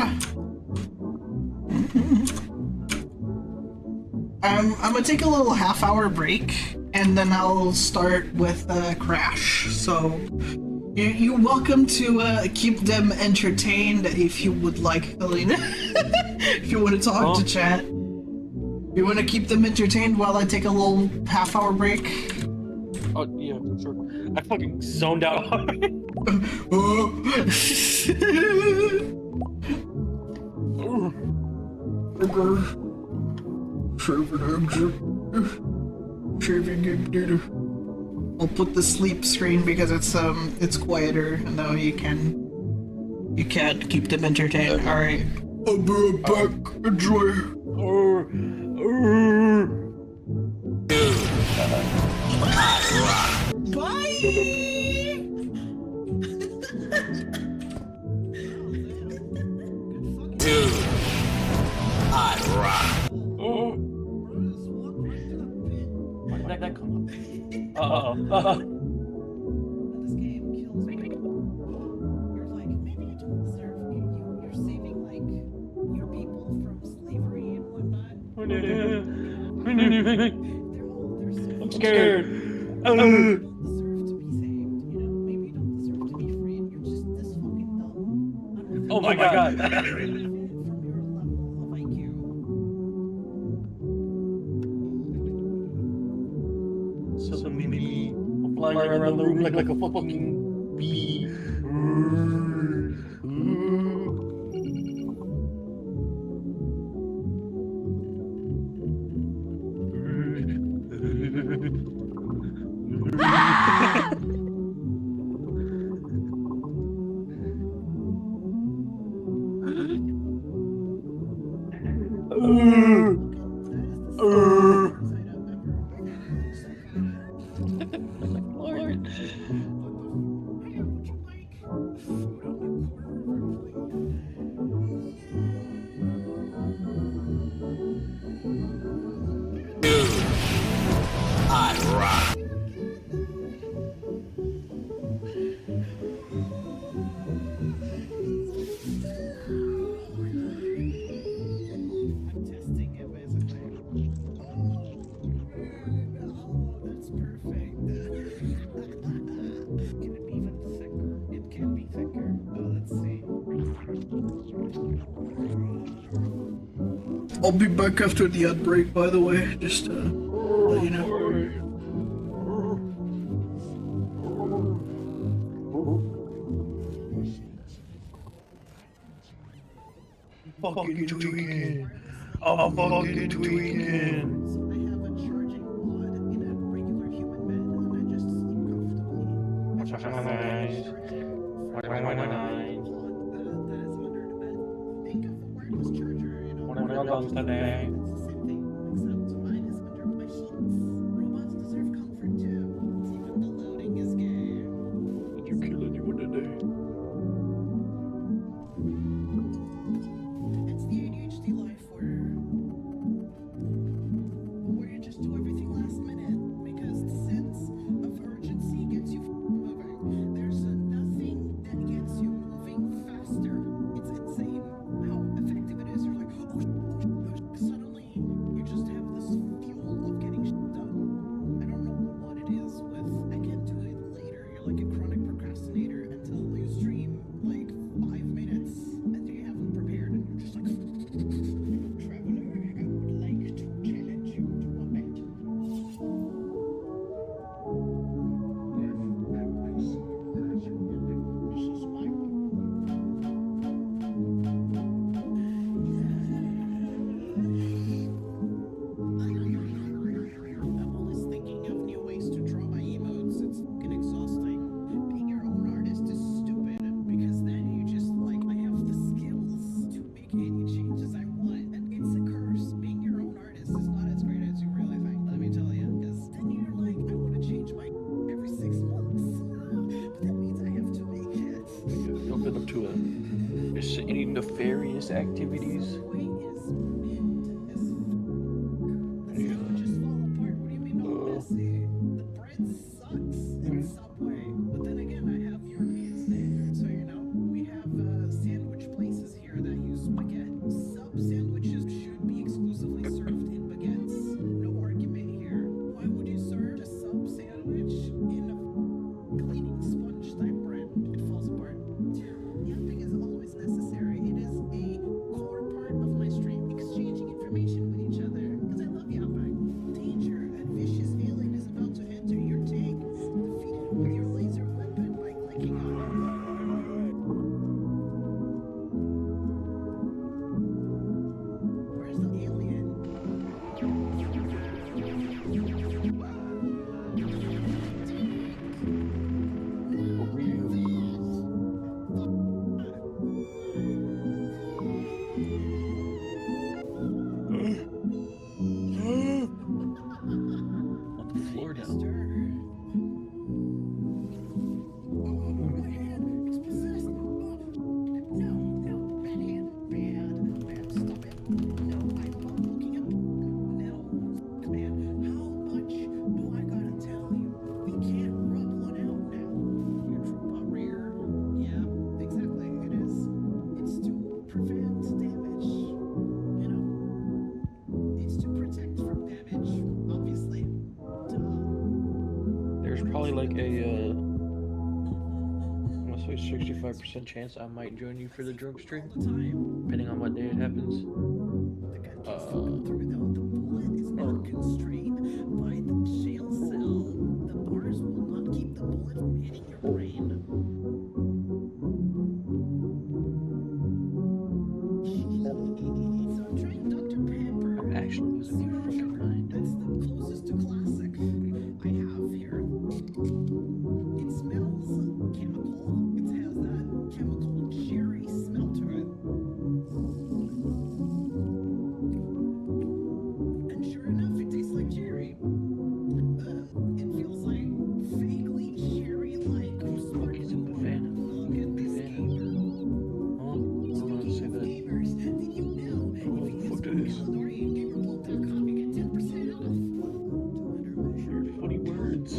I'm gonna take a little half-hour break, and then I'll start with Crash. So you're welcome to keep them entertained if you would like, Helena. If you want to talk to chat. You want to keep them entertained while I take a little half-hour break? Oh, yeah, sure. I fucking zoned out already. I'll put the sleep screen because it's quieter, and now you can't keep them entertained. All right. I'll be right back. Enjoy. Bye. Hot rock. Why did that come up? This game kills me. You're like, maybe you don't deserve you're saving like your people from slavery and whatnot. I'm scared. You don't deserve to be saved, you know? Maybe you don't deserve to be free and you're just this fucking dumb. Oh my god. So me, I'm flying around the room like a fucking bee. Lord. Hot rock. I'm testing it basically. Oh, that's perfect. Can it be even thicker? It can be thicker. Oh, let's see. I'll be back after the ad break, by the way. Just let you know. Fucking tweaking. I'm fucking tweaking. So I have a charging pod in a regular human bed, and I just sleep comfortably. That is under the bed. Think of the wireless charger, you know. What have I done today? It's the same thing, except mine is under my sheets. Robots deserve comfort too. Even the loading is gay. Did you kill anyone today? It's the ADHD life where you just do everything last minute because the sense of urgency gets you moving. There's nothing that gets you moving faster. It's insane how effective it is. You're like, oh, suddenly you just have this fuel of getting shit done. I don't know what it is with, I can't do it later. You're like a chronic procrastinator until you stream like 5 minutes and you haven't prepared and you're just like, Traveler, I would like to challenge you to a bet. This is my I'm always thinking of new ways to draw my emotes. It's fucking exhausting. Being your own artist is stupid because then you just like, I have the skills to make any changes I want. And it's a curse. Being your own artist is not as great as you really think. Let me tell you. Because then you're like, I want to change my every 6 months. But that means I have to make it. Don't get up to it. Is any nefarious activities? Way is only like a, I'm gonna say 65% chance I might join you for the drunk stream, depending on what day it happens. Constrained by the jail cell. The bars will not keep the bullet from hitting your brain. So I'm trying Dr. Pepper. I'm actually losing my fucking mind. That's the closest to classic I have here. It smells chemical. It has that chemical cherry smell to it. And sure enough, it tastes like cherry. It feels like vaguely cherry-like sparkling water. Look at this gamer. Oh, I don't know how to say that. Gamers, did you know if you use Calidori and GamerBolt.com, you get 10% off? Welcome to Intermission. Funny words.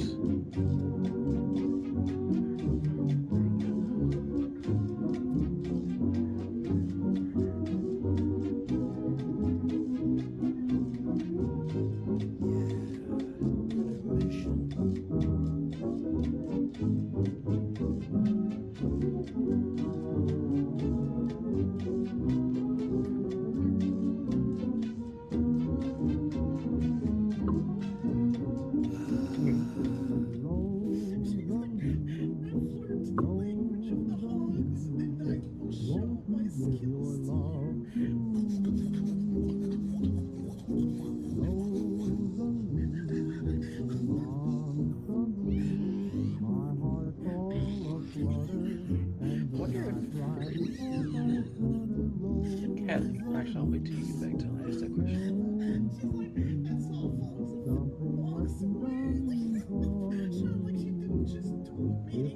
Cali. Actually, I'll wait till you get back till I ask that question.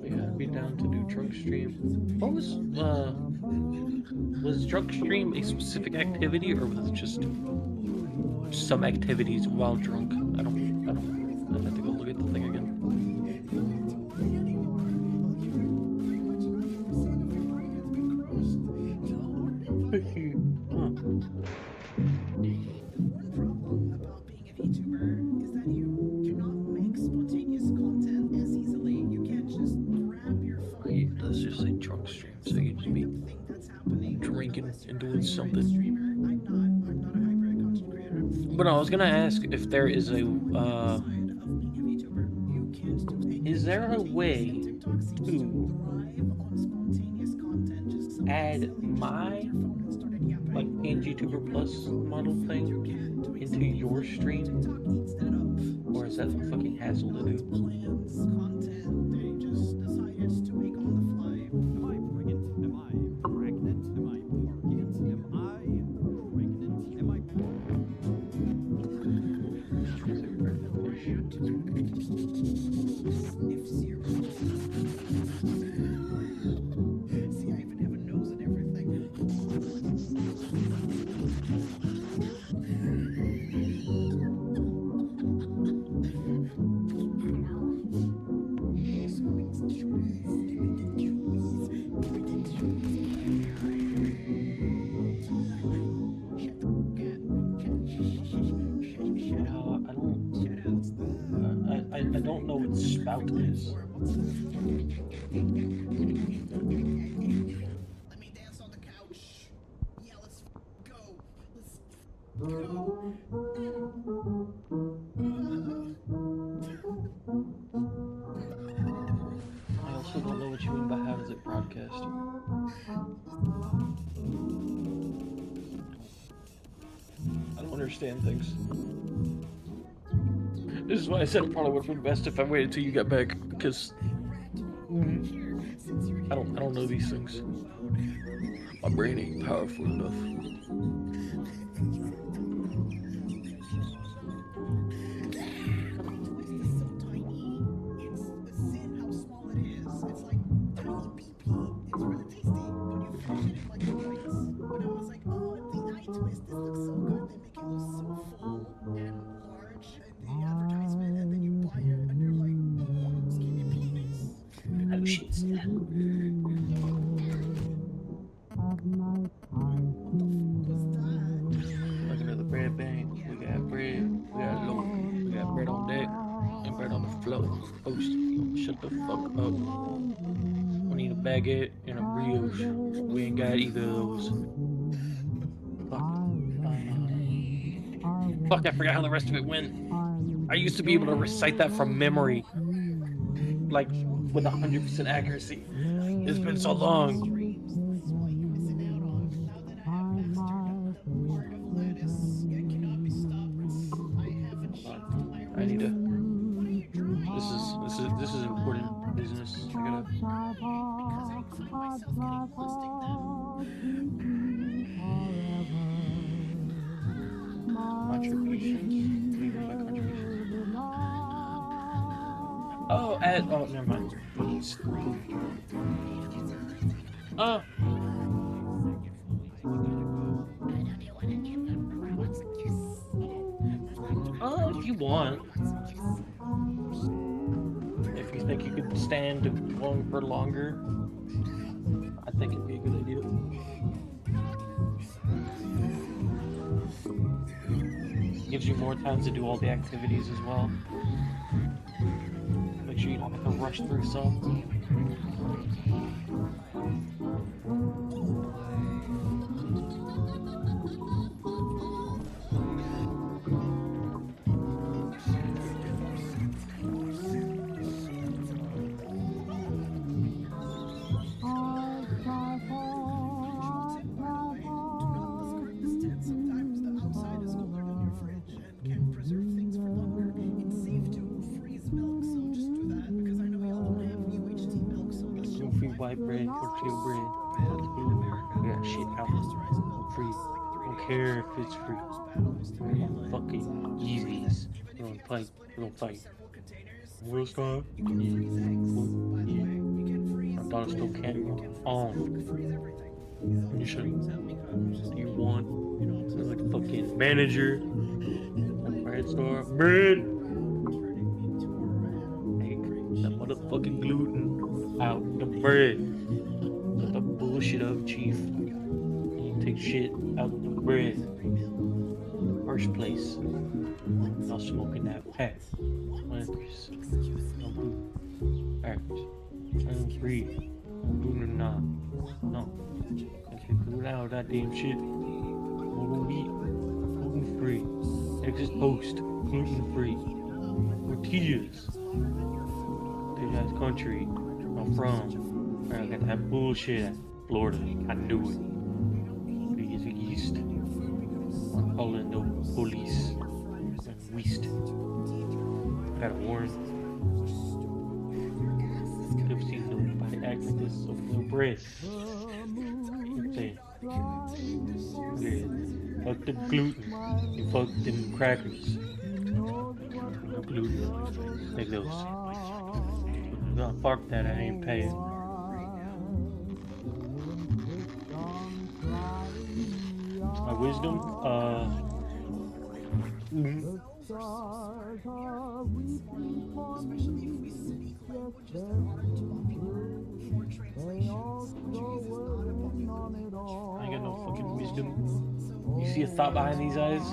Yeah, I'd be down to do drunk stream. What was drunk stream a specific activity, or was it just some activities while drunk? I have to go look at the thing again. One problem about being a VTuber is that you cannot make spontaneous content as easily. You can't just grab your phone. Wait, let's just say drunk stream, so you just be drinking and doing something. I'm not a hybrid content creator. But I was gonna ask if there is a is there a way to add my like VTuber Plus model thing into your stream, or is that a fucking hassle to do? Content they just decided to make on the fly. Am I pregnant? Am I pregnant? Am I pregnant? Am I pregnant? Am I See, I even have a nose and everything. I don't know what spout is. Let me dance on the couch. Yeah, let's go. Let's go. I also don't know what you mean by how does it broadcast. I don't understand things. This is why I said it probably would have been best if I waited till you got back, because I don't know these things. My brain ain't powerful enough. Looking at the bread bank, we got bread, we got loaf, we got bread on deck, and bread on the floor. Post. Shut the fuck up. I need a baguette and a brioche. We ain't got either of those. Fuck. Fuck, I forgot how the rest of it went. I used to be able to recite that from memory. Like, with 100% accuracy. It's been so long. I need to. This is important business. I gotta. Contributions. What do you mean by contributions? Oh, never mind. Oh. Oh, if you want. If you think you could stand going for longer, I think it'd be a good idea. Gives you more time to do all the activities as well. Make sure you don't have to rush through some. Sometimes the outside is colder than your fridge and can preserve things for longer. It's safe to freeze milk, so just do that because I know y'all don't have UHT milk, so just Gluten-free white bread, tortilla bread, without the gluten. Yeah, shit out. Free. Don't care if it's free. Fucking Yeezys. We're gonna fight. We're gonna fight. We'll start. Yeah. I thought I still can't on. You should. You want like fucking manager at the bread store. Bread. Take that motherfucking gluten out the bread. Put the bullshit up, chief. You take shit out of the bread. In the first place. Not smoking that pack. Planters. No gluten. Packers. I'm free. No gluten or not. No. If you gluten out that damn shit. Gluten wheat. Gluten free. Exit post. Gluten free. Tortillas. This ass country I'm from. I got that bullshit at Florida. I knew it. Please east. I'm calling the police. And west. I got a warrant. Never seen nobody act like this over no bread. Yeah. Fuck the gluten. You fuck them crackers. No gluten. Take those. No, fuck that. I ain't paying. My wisdom, I ain't got no fucking wisdom. You see a thought behind these eyes?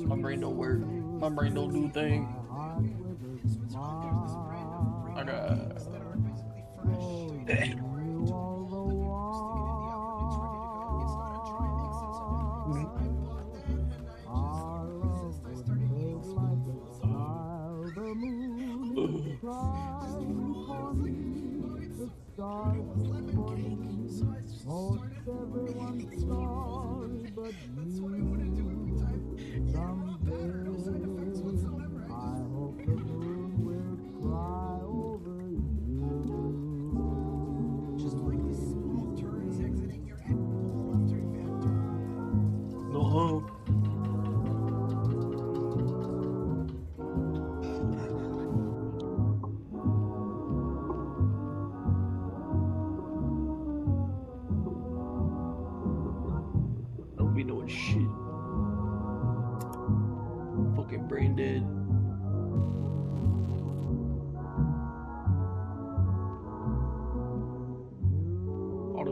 My brain don't work. My brain don't do thing. I got. No hope. Don't be doing shit.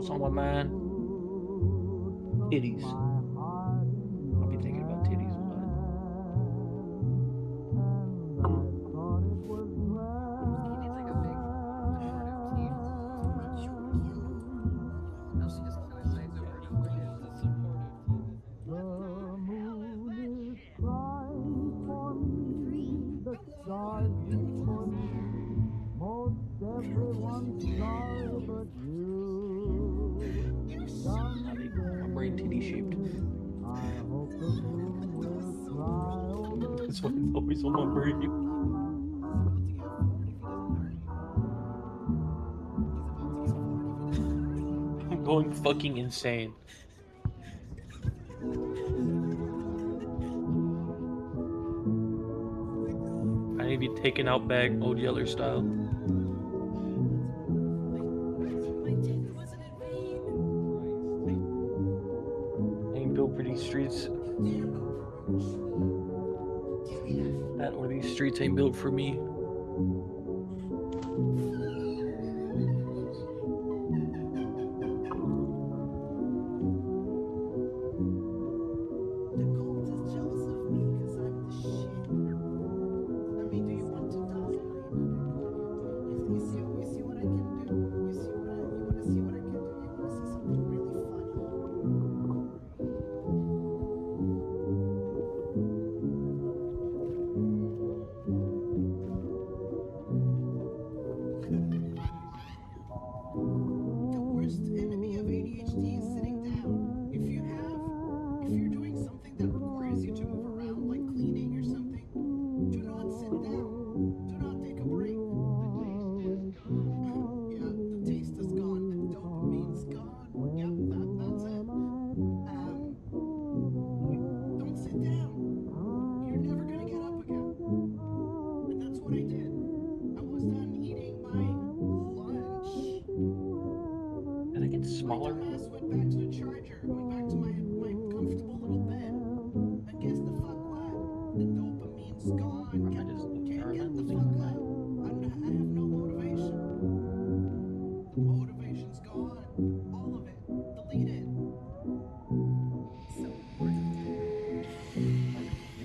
what's on my mind? Titties. I'll be thinking about titties a lot. My brain titty shaped. That's why it's always on my brain. I'm going fucking insane. I need to be taken out bag Old Yeller style. I ain't built for these streets. That or these streets ain't built for me. Smaller. Went back to the charger, went back to my comfortable little bed. And guess the fuck what? The dopamine's gone. Can't get the fuck up. I have no motivation. The motivation's gone. All of it. Deleted. So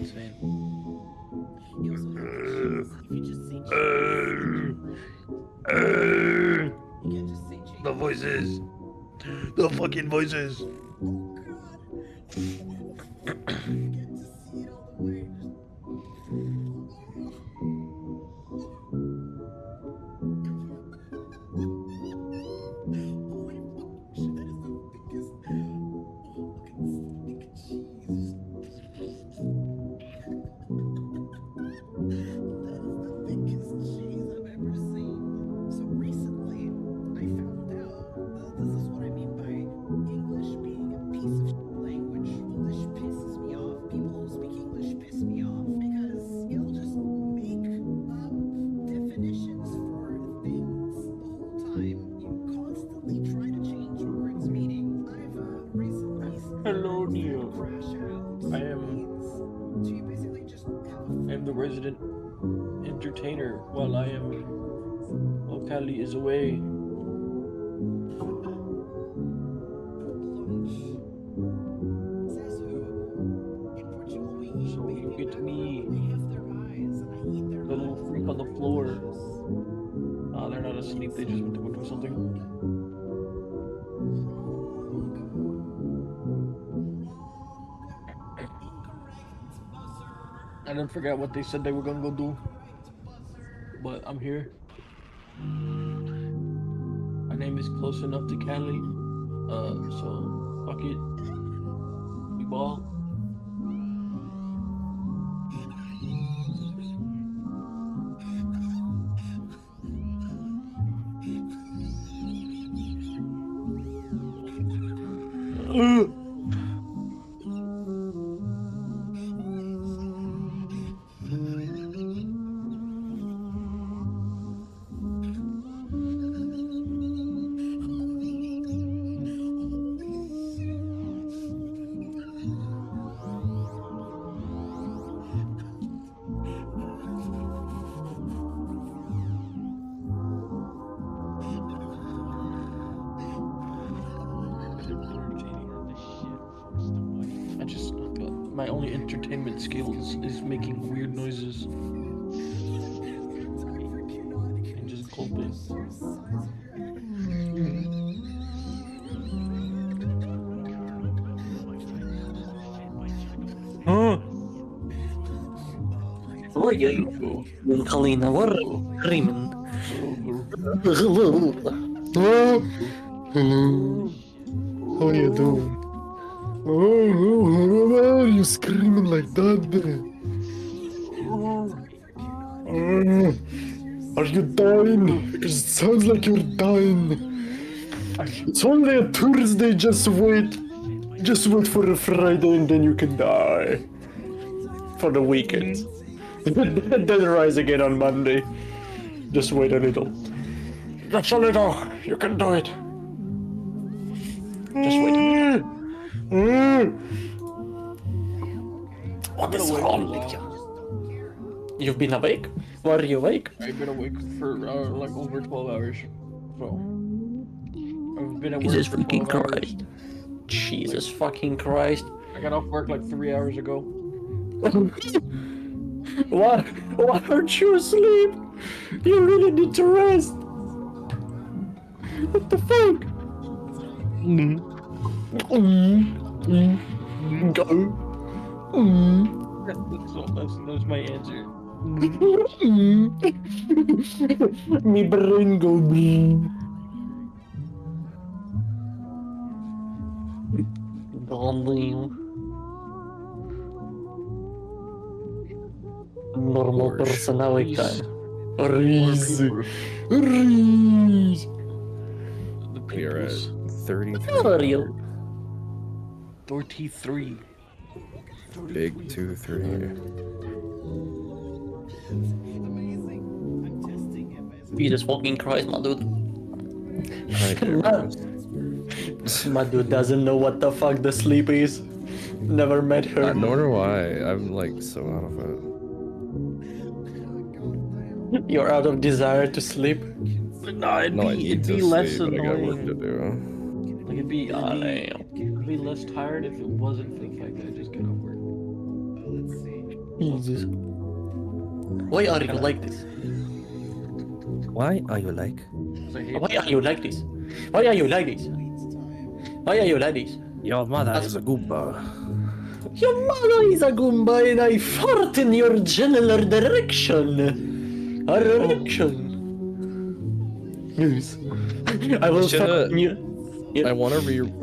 Insane. You also have cheese. If you just say cheese, you can't just say cheese. The voices. The fucking voices. Oh god. You get to see it all the way. Hello, Neo. I am the resident entertainer while Cali is away. So you get me, the little freak on the floor. Oh, they're not asleep, they just went to go do something. I didn't forget what they said they were gonna go do, but I'm here. My name is close enough to Cali, so fuck it. We ball. my only entertainment skills is making weird noises and just gulping. Huh? What are you doing, Kalina? What are you screaming? Hello. Hello. How you doing? Why are you screaming like that, man? Are you dying? Because it sounds like you're dying. It's only a Thursday, just wait. Just wait for a Friday and then you can die. For the weekend. Then rise again on Monday. Just wait a little. Just a little. You can do it. Just wait. What is wrong with you? You've been awake? Why are you awake? I've been awake for like over 12 hours. So I've been at work Jesus for fucking 12 hours. Christ. Jesus fucking Christ. I got off work like 3 hours ago. Why aren't you asleep? You really need to rest. What the fuck? Go. That's my answer. Me brain go. Darling. Normal personality. Reese. We are at 33. How are you? 33. Big 2-3. Jesus fucking Christ, my dude. My dude doesn't know what the fuck the sleep is. Never met her. Nor do I. I'm like so out of it. You're out of desire to sleep? No, it'd be less sleep, but I got work annoying. to do. Like it'd be be less tired if it wasn't for the fact that I just got off work. Jesus. Why are you like this? Why are you like? Why are you like this? Why are you like this? Why are you like this? Your mother is a Goomba. Your mother is a Goomba and I fart in your general direction. A direction. Yes. I will fart in you. I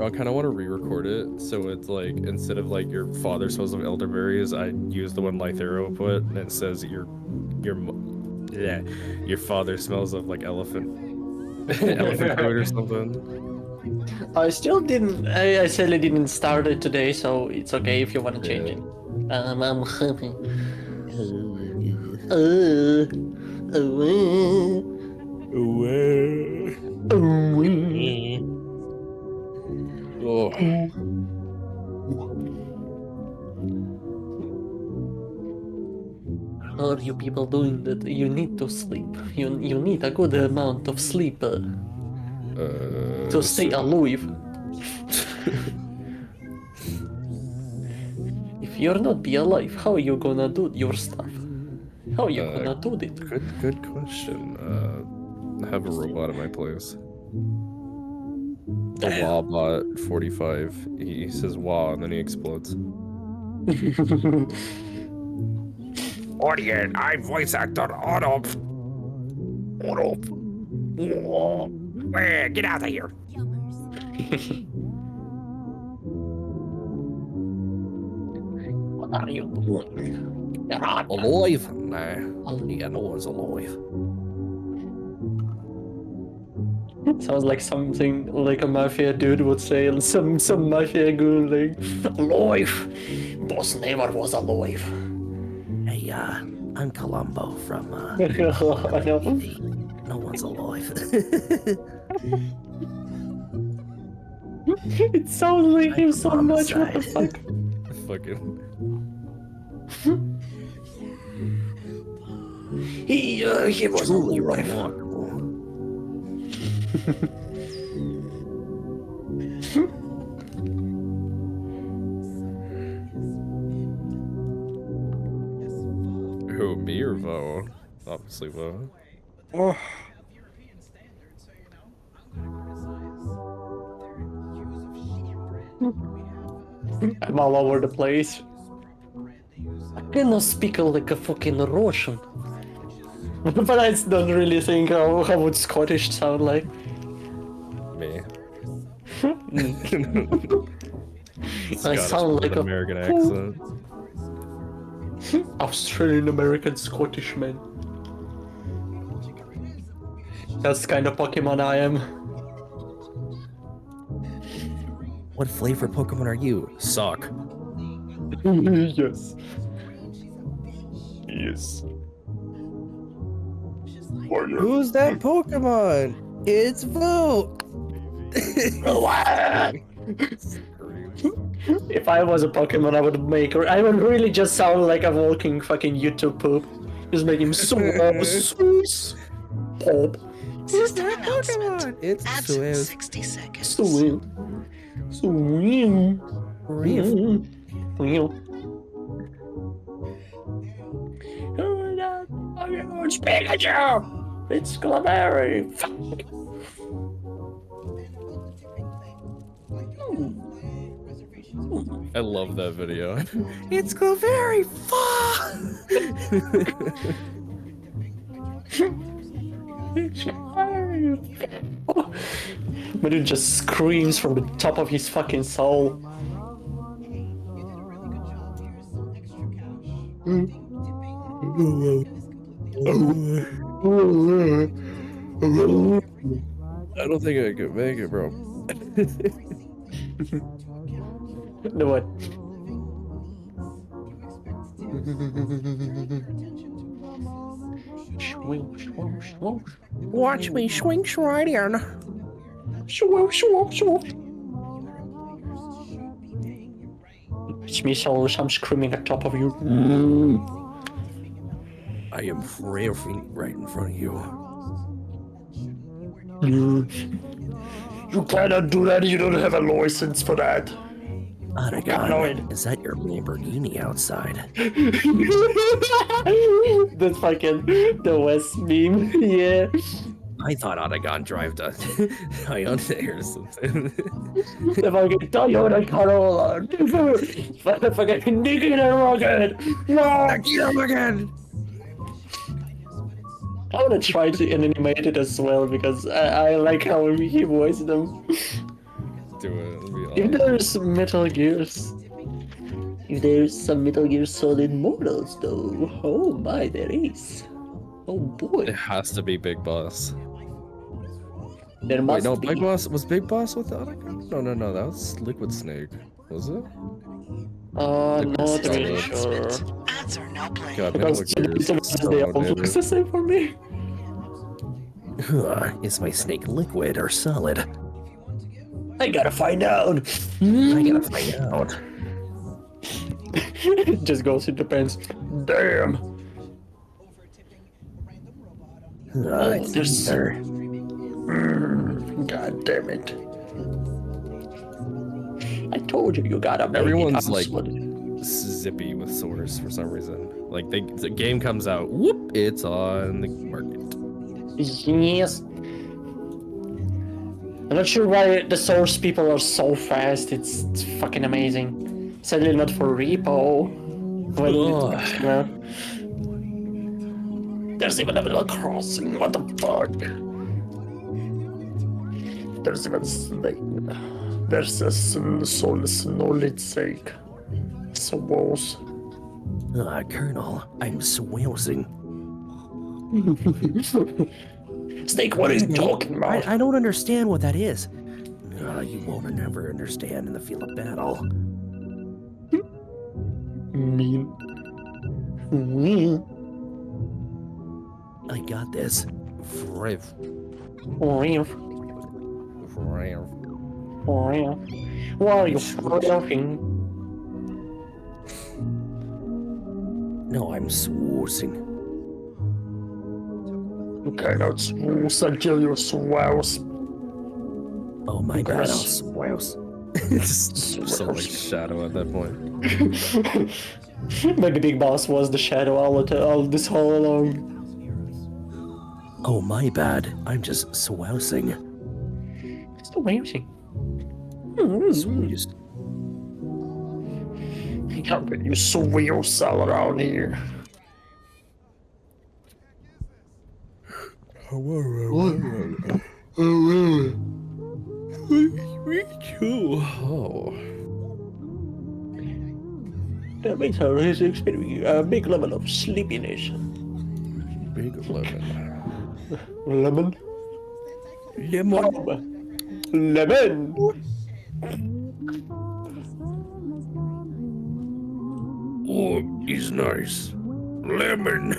kind of want to re-record it, so it's like instead of like your father smells of elderberries, I use the one Lythero put, and it says your father smells of like elephant food or something. I still didn't. I sadly didn't start it today, so it's okay if you want to change it. I'm happy. How are you people doing that? You need to sleep. You need a good amount of sleep to stay alive. If you're not be alive, how are you gonna do your stuff? How are you gonna do it? Good question. I have a robot at my place. The Wahbot 45. He says wah and then he explodes. Audience, I'm voice actor Otto. Get out of here. What are you doing? Alive? Nah. Yeah, no one's alive. Sounds like something like a mafia dude would say. Some mafia goon like, alive. Boss never was alive. Hey, I'm Columbo from, I know. No one's alive. It sounds like him so much. What the fuck? Fucking. He was truly alive. remarkable. Sure, Vo. Obviously, Vo. Oh. I'm all over the place. I cannot speak like a fucking Russian. But I don't really think how would Scottish sound like. Me. I sound like an American accent. Australian American Scottish man. That's the kind of Pokemon I am. What flavor Pokemon are you? Suck. Yes. Yes. Who's that Pokemon? It's Vo. If I was a Pokemon, I would make. I would really just sound like a walking fucking YouTube poop. Just make him so pop. Who's that Pokemon? It's Adds Swim. 60 seconds. Swim. It's Pikachu! It's Claveri! Fuck! I love that video. It's Claveri! Fuck! But it just screams from the top of his fucking soul. I don't think I could make it, bro. No what? Watch me swing right in. Watch me, so I'm screaming at top of you. I am raving right in front of you. You cannot do that. You don't have a license for that. Anagon, is that your Lamborghini outside? That's fucking the West meme. Yeah. I thought Anagon drove to Hyundai or something. The fucking Toyota Corolla. Fucking Nikita Rocket. No. Nikita Rocket. I wanna try to animate it as well because I like how he voiced them. Do it. It'll be If there's Metal Gears, if there's some Metal Gear Solid models though, oh my, there is. Oh boy. It has to be Big Boss. There Wait, must no, be. Big Boss was Big Boss with the Anagon? No, that was Liquid Snake. Was it? Not really sure. Ads are now playing. God, Metal Because Gear is they so all look the same for me. Is my snake liquid or solid? I gotta find out. I gotta find out. It just goes, it depends. Damn. It's there. God damn it. I told you, you gotta make Everyone's it. like zippy with swords for some reason. Like the game comes out, whoop, it's on the market. Yes. I'm not sure why the source people are so fast. It's fucking amazing. Sadly not for repo. There's even a little crossing. What the fuck? There's even snake. There's a solid sake. Suppose. Colonel, I'm swelsing. Snake, what are you talking about? I don't understand what that is. You won't never understand in the field of battle. Mean. I got this. Why are you laughing? No, I'm swoosing. You cannot swoosh until you swouse. Oh my god, I'll swouse. Just so like shadow at that point. Maybe Big Boss was the shadow all this whole along. Oh, my bad. I'm just swousing. Swousing. Swoused. How can you swouse all around here? Oh. That makes her experiencing a big level of sleepiness. Big lemon. Lemon? Lemon. Lemon! Oh, he's nice. Lemon.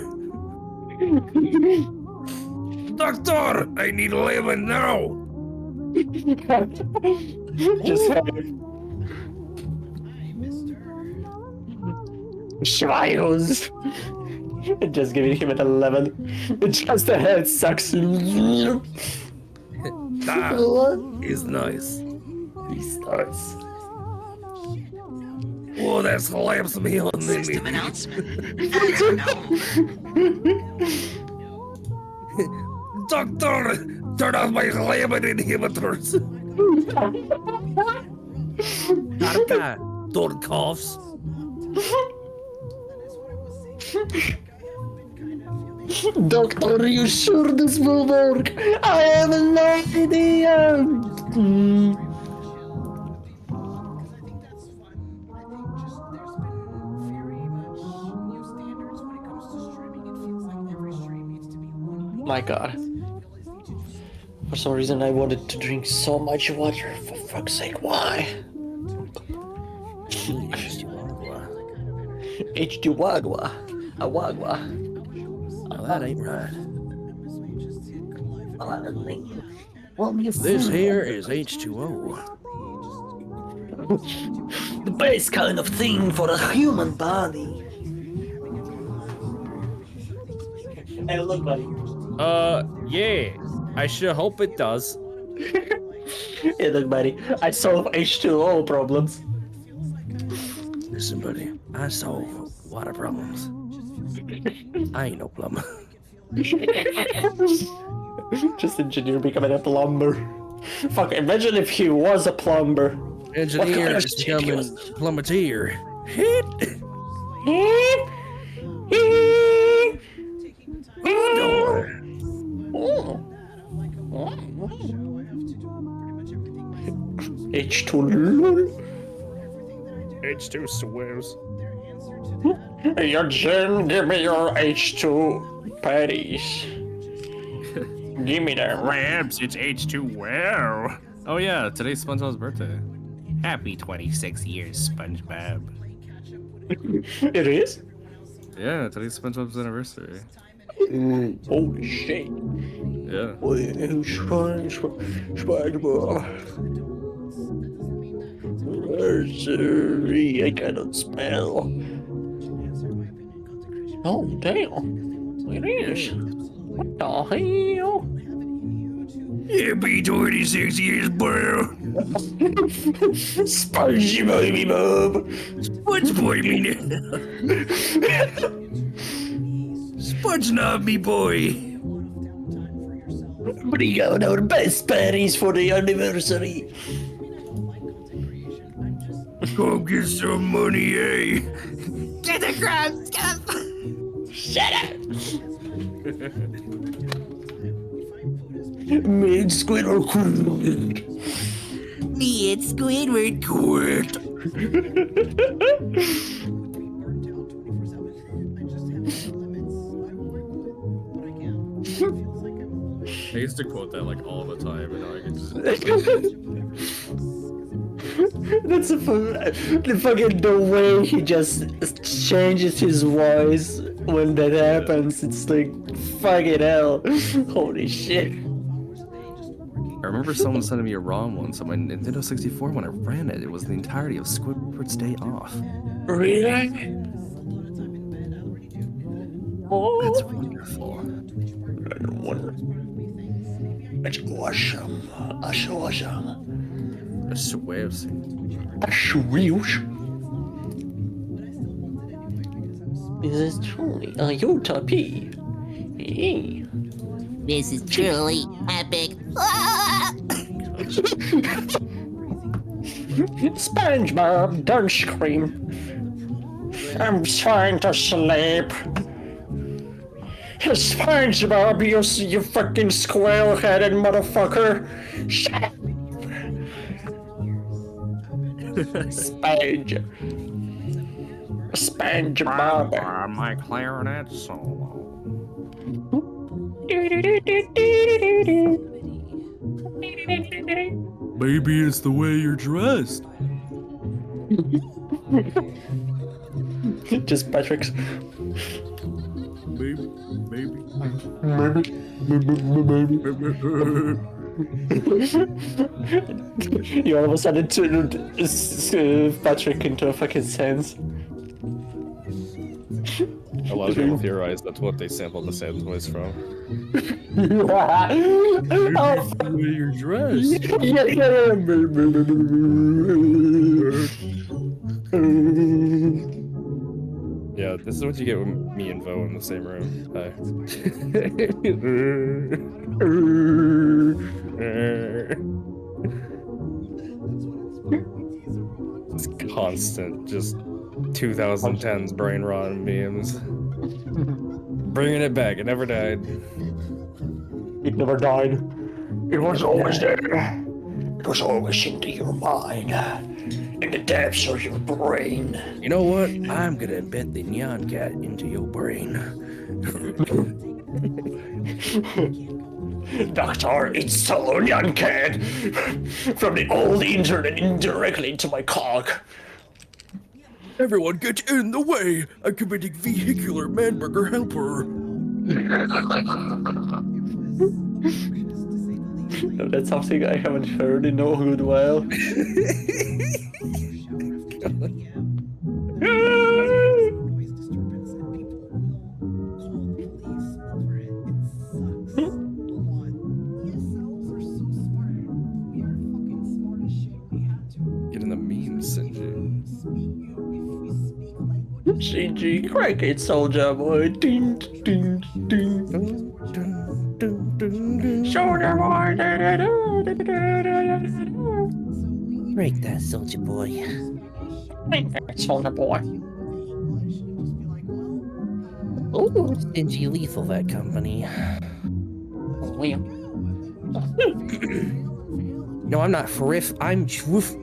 Doctor, I need lemon now. Just Schweios. Just giving him an 11. Just the head sucks. That is nice. He's nice. Oh, that slaps me on the System knee. announcement. Doctor, turn off my lemon inhibitors. Doctor, don't coughs. Doctor, are you sure this will work? I have no idea. My god. For some reason I wanted to drink so much water, for fuck's sake, why? H2 Wagwa. A Wagwa. Oh, that ain't right. This here is H2O. The best kind of thing for a human body. Hey, look, buddy. Yeah. I sure hope it does. Hey, look, buddy. I solve H2O problems. Listen, buddy. I solve water problems. I ain't no plumber. Just engineer becoming a plumber. Fuck, imagine if he was a plumber. Engineer is becoming plumbeteer. H2 lol. H2 swears. Your Jim, give me your H2 patties. Give me that. Rabs, it's H2 wow. Oh yeah, today's SpongeBob's birthday. Happy 26 years, SpongeBob. It is? Yeah, today's SpongeBob's anniversary. Holy shit. Yeah. SpongeBob. Anniversary. I cannot spell. Oh, damn. It is. What the hell? Happy 26 years, bro. SpongeBob Bob. SpongeBob me now. Sponge knob me boy. Bring out our best patties for the anniversary. Go get some money, eh? Get the crabs! Get the... Shut up! Me and Squidward quit. Me and Squidward quit. I used to quote that like all the time, and now I can just. That's the fucking the way he just changes his voice when that happens. It's like fucking hell. Holy shit. I remember someone sending me a ROM once on my Nintendo 64 when I ran it. It was the entirety of Squidward's Day Off. Really? Oh, that's wonderful. That's awesome. That's awesome. A swoosh. A swoosh. This is truly a utopia. Hey. This is truly epic. SpongeBob, don't scream. I'm trying to sleep. SpongeBob, you fucking squirrel-headed motherfucker. Shut up. SpongeBob. My clarinet solo. Maybe it's the way you're dressed. Just Patrick's. Maybe. You all of a sudden turned Patrick into a fucking sense. A lot of people theorize that's what they sampled the Sam toys from. The way you're dressed. Yeah, this is what you get with me and Vo in the same room. Hi. It's constant, just 2010s brain rot memes. Bringing it back, it never died. It never died. It was always there. It was always into your mind. In the depths of your brain. You know what? I'm gonna embed the Nyan Cat into your brain. Doctor, it's the Nyan Cat from the old internet indirectly into my cock. Everyone get in the way! I'm committing vehicular manburger helper. No, that's something I haven't heard in no good while. Get in the memes, Sinji. CG, crank it, soldier boy. Ding, ding, ding. Soldier boy. Break that, soldier boy. Break that, soldier boy. Oh, stingy lethal, that company. No, I'm not Frif, I'm Jwoof.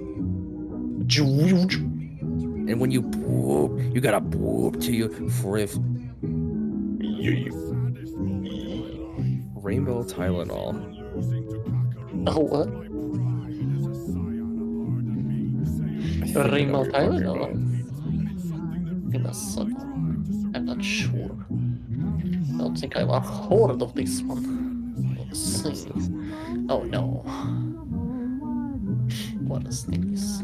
And when you whoop, you gotta whoop to you, Frif. Rainbow Tylenol. Oh, what? Rainbow Tylenol? I'm not sure. I don't think I've heard of this one. Let's see. Oh no. What is this?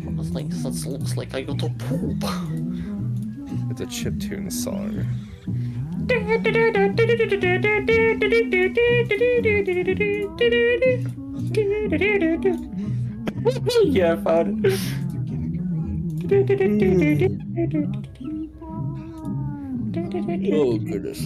What is this? That looks like I go to poop. It's a chiptune song. Yeah, I found it. Oh, goodness.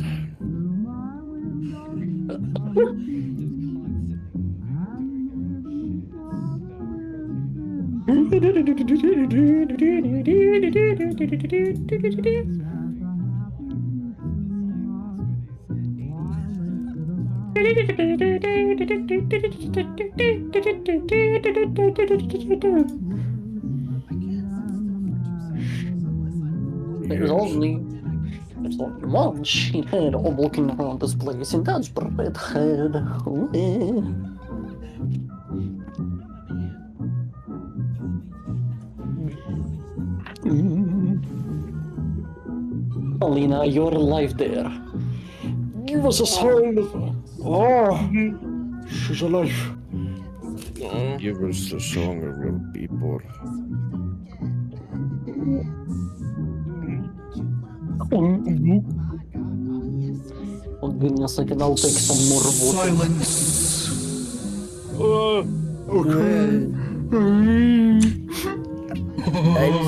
There's only one shithead all walking around this place, and that's Redhead. Alina, you're alive there. Give us a sign. Oh, she's alive. Give us the song of your people. Oh goodness, I can now take some more water. Silence. I'm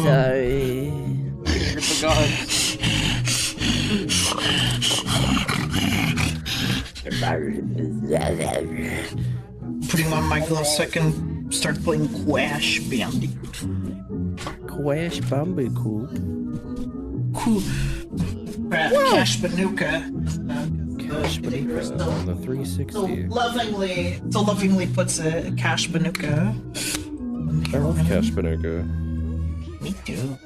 sorry. You're the gods. Putting on my gloves so I can start playing Crash Bandicoot. Crash Bandicoot. Cool. Cash Banuka. Cash Banuka on the 360. So lovingly puts a Cash Banuka. I love Cash Banuka. Me too.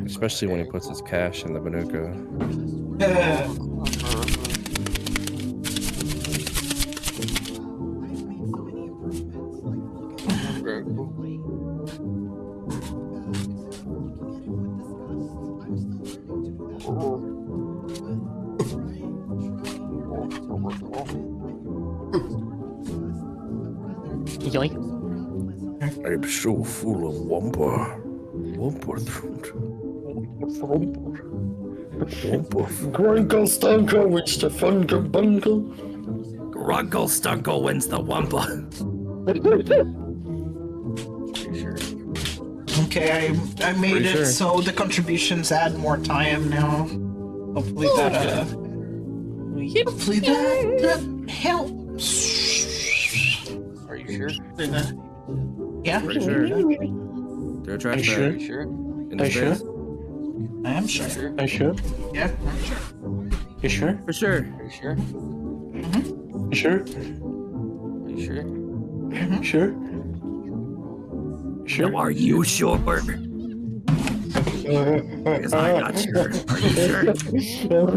Especially when he puts his cash in the Banuka. Yoink. I'm so full of wumpa. Wumpa throat. Grunkle Stunkel with the Funker Bunker. Grunkle Stunkel wins the Wumpa. Okay, I made it so the contributions add more time now. Hopefully that hopefully that helps. Are you sure? Yeah. Pretty sure. They're trash bag. Are you sure? In the space? I am sure. Are you sure? Yeah, I'm sure. You sure? For sure. Are you sure? You sure? Are you sure? Sure? Sure? Are you sure? Because I'm not sure. Are you sure?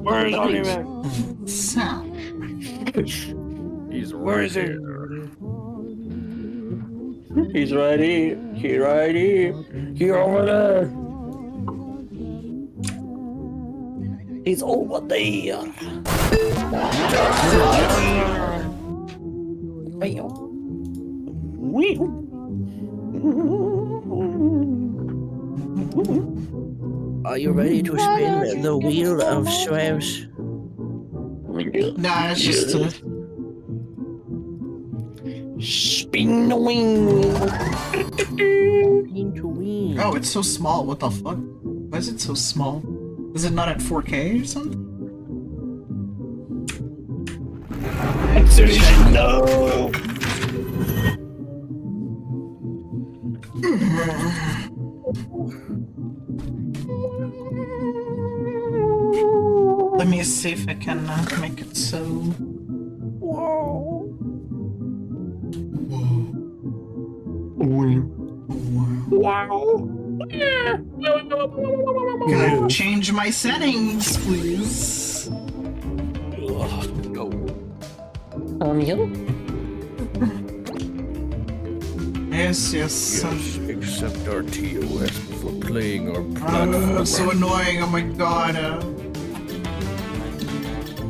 Where is Oliver? He's Where is he? He's right here. He's right here. He's over there. He's over there. Are you ready to spin the wheel of Shravs? Nah, it's just spin the wheel. Oh, it's so small. What the fuck? Why is it so small? Is it not at 4K or something? No! Let me see if I can make it so. Wow. Can I change my settings, please? Yes. Yes, accept our TOS for playing our platform. That's so annoying. Oh my god.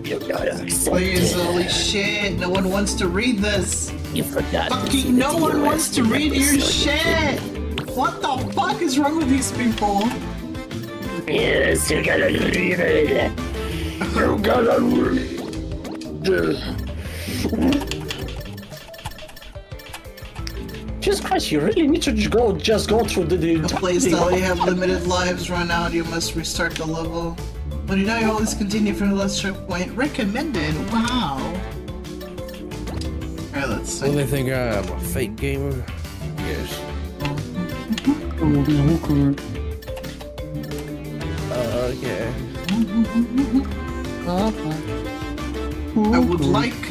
Please, holy shit. No one wants to read this. You forgot. Fucking no one wants to read your shit. What the fuck is wrong with these people? Yes, you gotta read it. You gotta read it. Jesus Christ, you really need to just go through the Please tell you have limited lives run out, you must restart the level. But you know you always continue from the last checkpoint. Recommended, wow. Alright, let's see. Well, they think I'm a fake gamer? Yes. Okay. I would like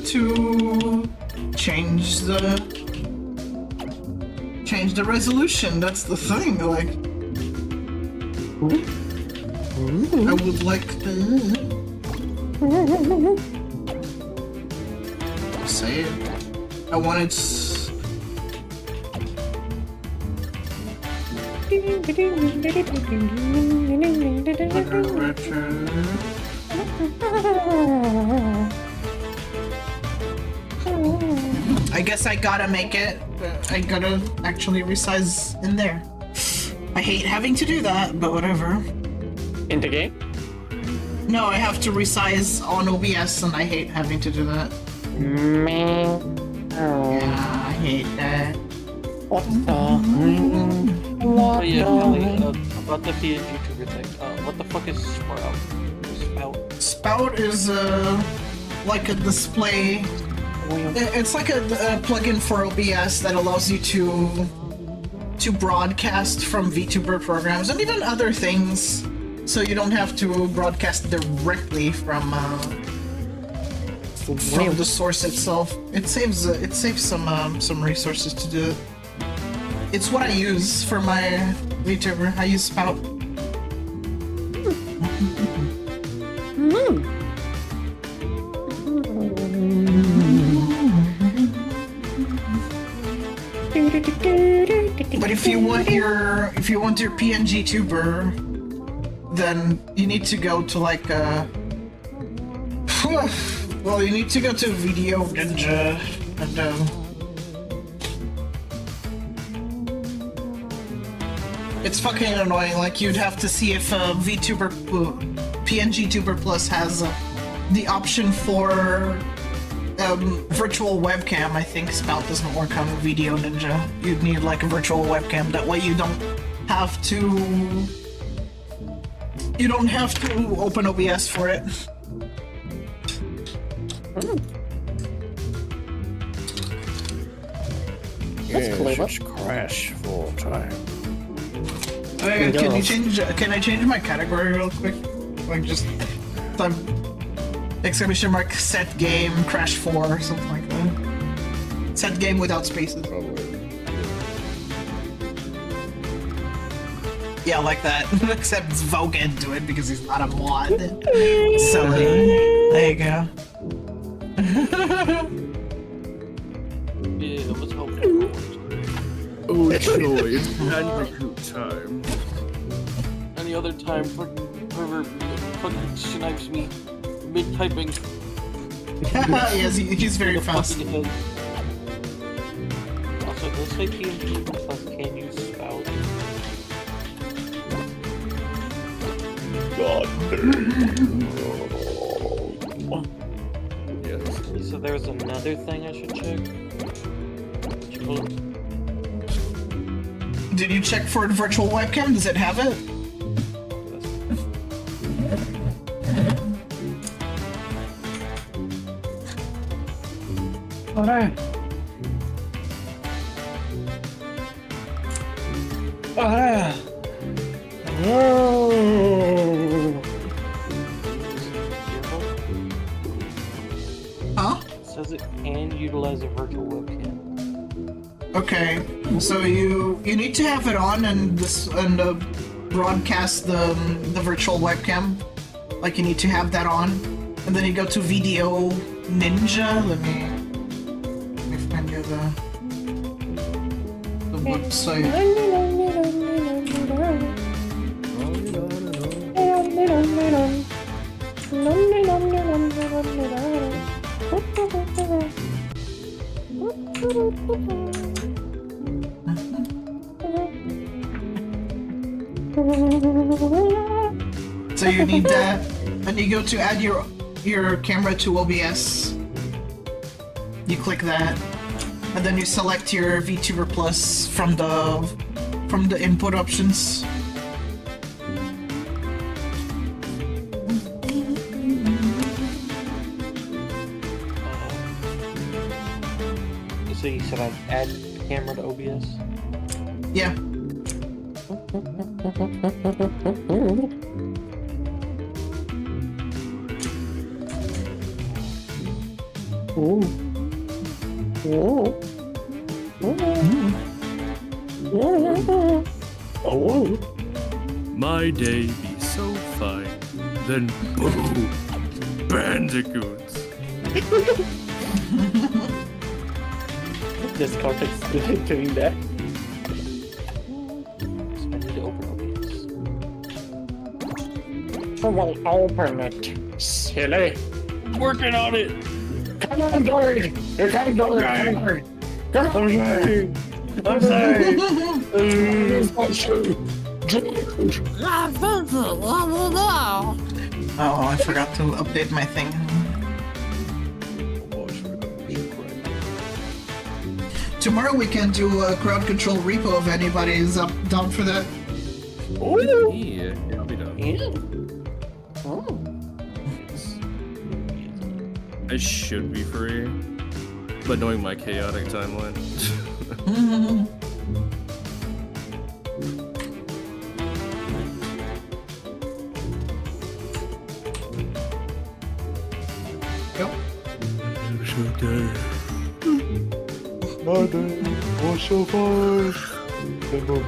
to change the resolution. That's the thing. Like, I would like to say it. I wanted. I guess I gotta make it. I gotta actually resize in there. I hate having to do that, but whatever. In the game? No, I have to resize on OBS, and I hate having to do that. Yeah, I hate that. Oh yeah, Kelly, about the VTuber thing. What the fuck is Sprout? Spout is like a display. It's like a plugin for OBS that allows you to broadcast from VTuber programs and even other things, so you don't have to broadcast directly from the source itself. It saves some resources to do it. It's what I use for my VTuber. I use Spout. But if you want your PNG tuber, then you need to go to like well, you need to go to Video Ninja and it's fucking annoying. Like, you'd have to see if VTuber PNG Tuber Plus has the option for virtual webcam. I think Spout doesn't work on Video Ninja. You'd need like a virtual webcam. That way you don't have to open OBS for it. Just crash full time. Can I change my category real quick? Like just exclamation mark set game crash 4 or something like that. Set game without spaces. Yeah, like that. Except Vogue can't do it because he's not a mod. Silly. There you go. Yeah, let's go. Oh joy, it's bandicoot time. Any other time, whoever fucking snipes me mid-typing. Yes, he's very fast. Also, let's say PNG Plus can use Spout. God. Yes. So there's another thing I should check. Did you check for a virtual webcam? Does it have it? Alright. Alright. Huh? It says it can utilize a virtual webcam. Okay, so you need to have it on and broadcast the virtual webcam. Like, you need to have that on, and then you go to Video Ninja. Let me find you the website. So you need that, and you go to add your camera to OBS. You click that, and then you select your VTuber Plus from the input options. So you said I'd add camera to OBS? Yeah. My day be so fine, then boom, bandicoots. This context doing that. I need to open OBS. Open it, silly. Working on it. Come on, Dory. You're coming, Dory. Come on, Dory. I'm sorry. Oh, I forgot to update my thing. Tomorrow we can do a crowd control repo if anybody is down for that. Oh, yeah, I'll be down. I should be free, but knowing my chaotic timeline. Yep. Mother, wash your face. Then boom.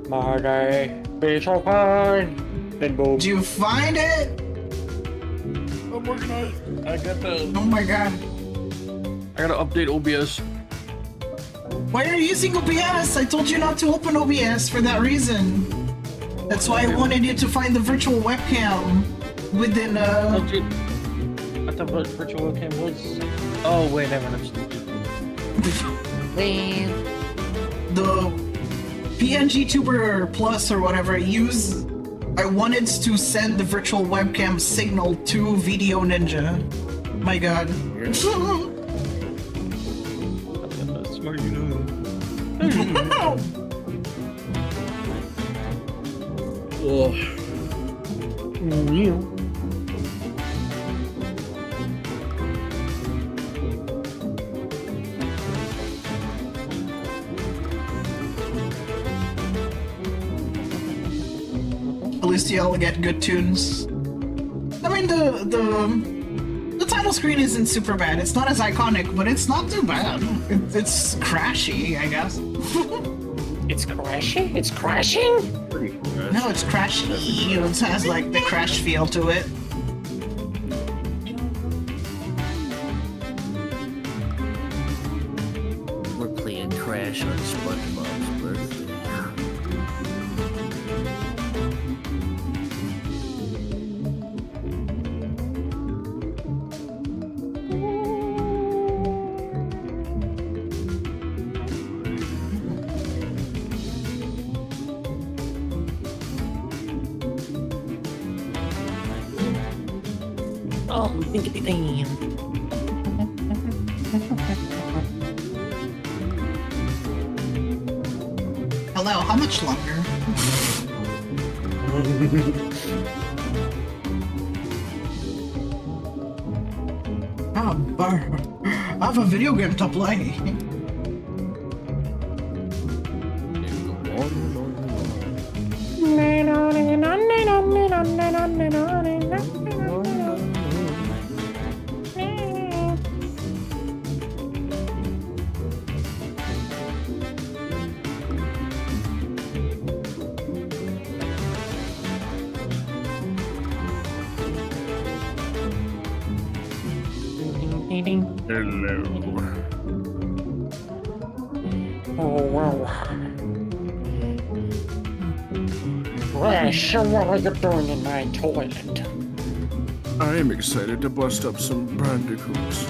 Mother, be so fine. Then boom. Did you find it? I'm working on it. I got the. Oh my god. I gotta update OBS. Why are you using OBS? I told you not to open OBS for that reason. That's why I wanted you to find the virtual webcam within I thought virtual webcam was. Oh wait, never mind. I'm stupid. The PNG Tuber Plus or whatever I wanted to send the virtual webcam signal to Video Ninja. My god. Smart, you know. Oh. At least y'all get good tunes. I mean, the title screen isn't super bad. It's not as iconic, but it's not too bad. It's crashy, I guess. It's crashing? It's crashing? No, it's crashy. It has like the crash feel to it. We're playing Crash on SpongeBob's birthday. Oh, damn. Hello, how much longer? Oh, bar. I have a video game to play. Hello. Oh, wow. Crash, what are you doing in my toilet? I am excited to bust up some bandicoots.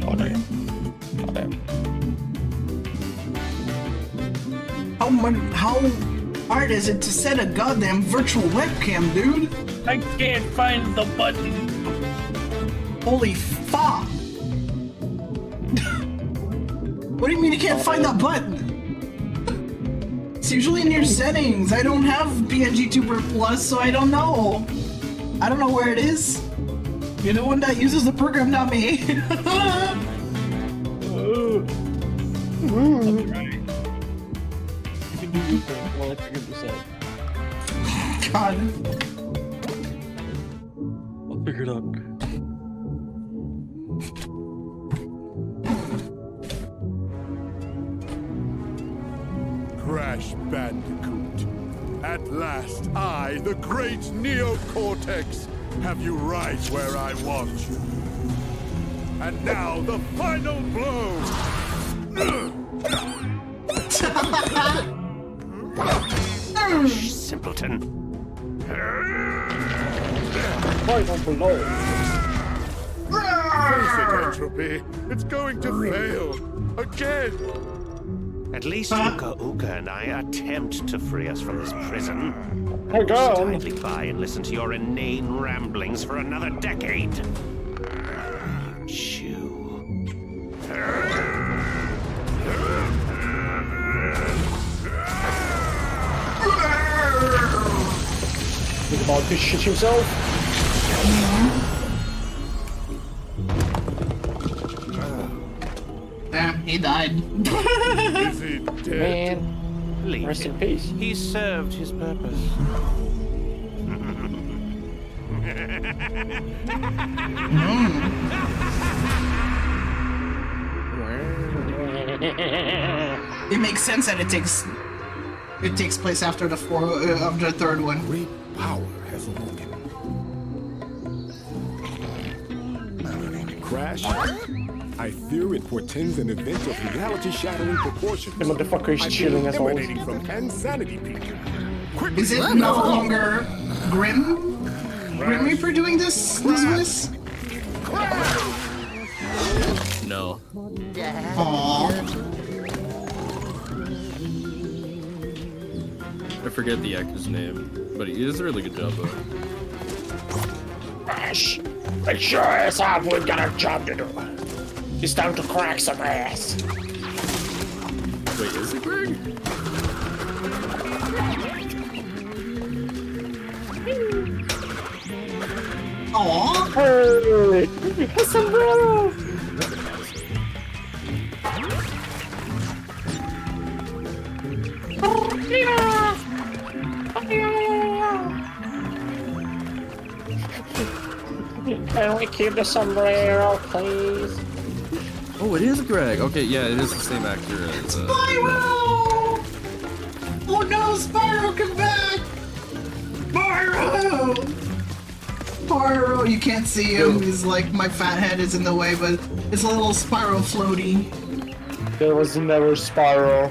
Oh, damn. How hard is it to set a goddamn virtual webcam, dude? I can't find the button. Holy fuck! What do you mean you can't find that button? It's usually in your settings. I don't have PNG Tuber Plus, so I don't know. I don't know where it is. You're the one that uses the program, not me. Well, I figured this out. God. I'll figure it out. Crash Bandicoot. At last, I, the great Neocortex, have you right where I want you. And now, the final blow! Simpleton. Final blow. entropy. It's going to fail. Again. At least Uka Uka and I attempt to free us from this prison. Hang Just on. idly by and listen to your inane ramblings for another decade. Chew. He's about to shit himself. Damn, he died. Is he dead? Man, Leave rest in him. peace. He served his purpose. It makes sense that it takes place after the third one. Great power has awoken. Crash? I fear it portends an event of reality-shattering proportions. The motherfucker is chilling as always. Emanating from insanity peak. Is it no longer Grim Reaper doing this voice? No. Aww. I forget the actor's name, but he does a really good job though. Crash, make sure ass up, we've got a job to do. It's time to crack some ass. Wait, is it Greg? Aww. Hey, a sombrero. Can we keep the sombrero, please? Oh, it is Greg. Okay, yeah, it is the same actor as. Spyro! Oh no, Spyro, come back! Spyro! Spyro, you can't see him. He's like, my fat head is in the way, but it's a little Spyro floaty. There was never Spyro.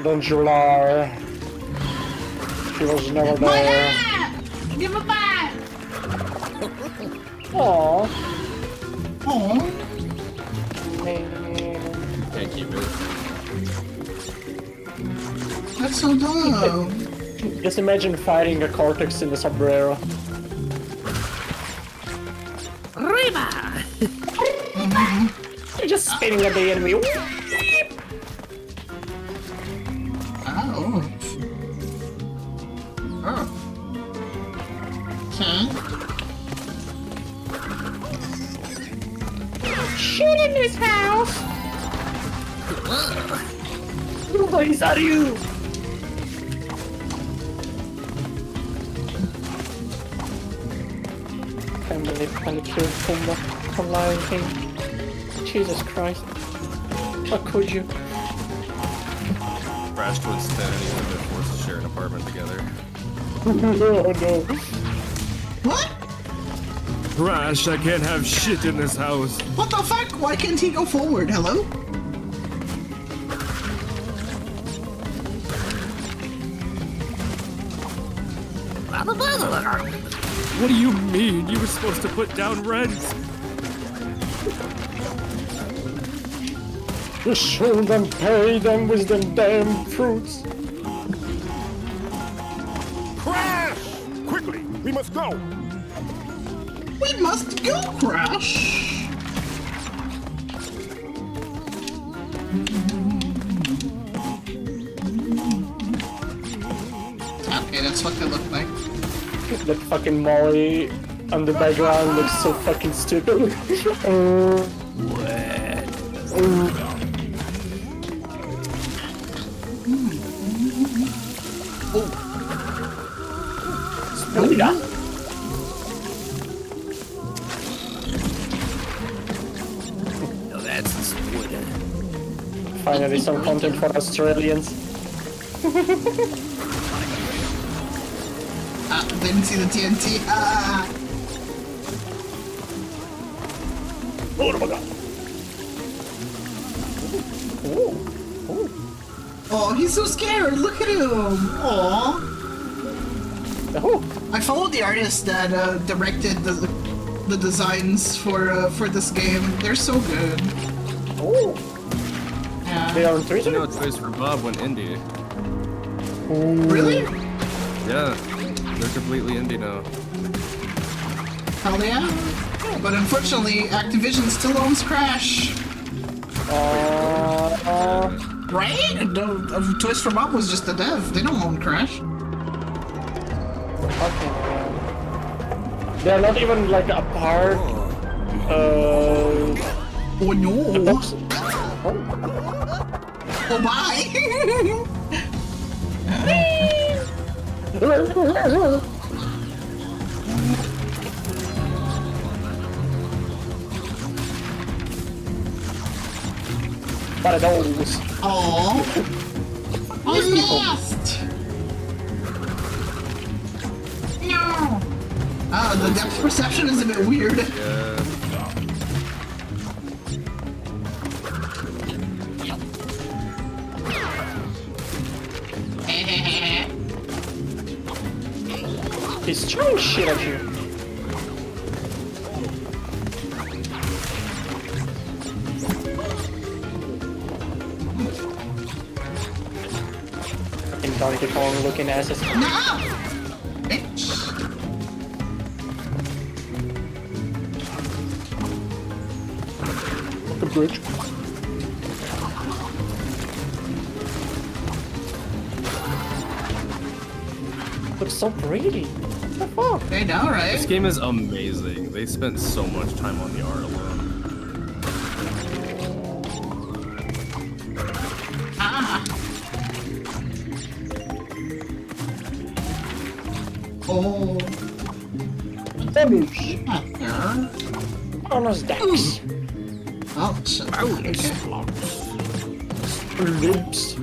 Don't you lie. He was never My there. hat! Give it back! Aww. Aww. Can't keep it. That's so dumb. Just imagine fighting a Cortex in a sombrero. Riva! You're just spinning at the enemy. Oh. Oh. Okay. Shit in this house! Who are you? Can't believe I killed Pumba from Lion King. Jesus Christ. How could you? Crash towards Stanley and they're forced to share an apartment together. Oh no. What? Crash, I can't have shit in this house. What the fuck? Why can't he go forward? Hello? What do you mean? You were supposed to put down rent. You shouldn't pay them with them damn fruits. Crash! Quickly, we must go. We must go, Crash! Okay, that's what they look like. That fucking Molly on the background looks so fucking stupid. Spooda. No, that's Spooda. Finally some content for Australians. Didn't see the TNT. Ah! Oh my god. Oh, he's so scared. Look at him. Aw. Oh. I followed the artist that directed the designs for this game. They're so good. Oh. Yeah. They are on 3D? You know, Toys for Bob went indie. Really? Yeah, they're completely indie now. Hell yeah. But unfortunately, Activision still owns Crash. Right? Toys for Bob was just a dev. They don't own Crash. Okay. They're not even like a part. Oh no. Oh bye. Para those. Oh. He's lost. No. Ah, the depth perception is a bit weird. He's throwing shit at you. Fucking Donkey Kong looking asses. No! Bitch! The bridge. Looks so pretty. What the fuck? They know, right? This game is amazing. They spent so much time on the art alone. Ah! Oh. Damage. Bonus decks. Ouch. Okay. Lips.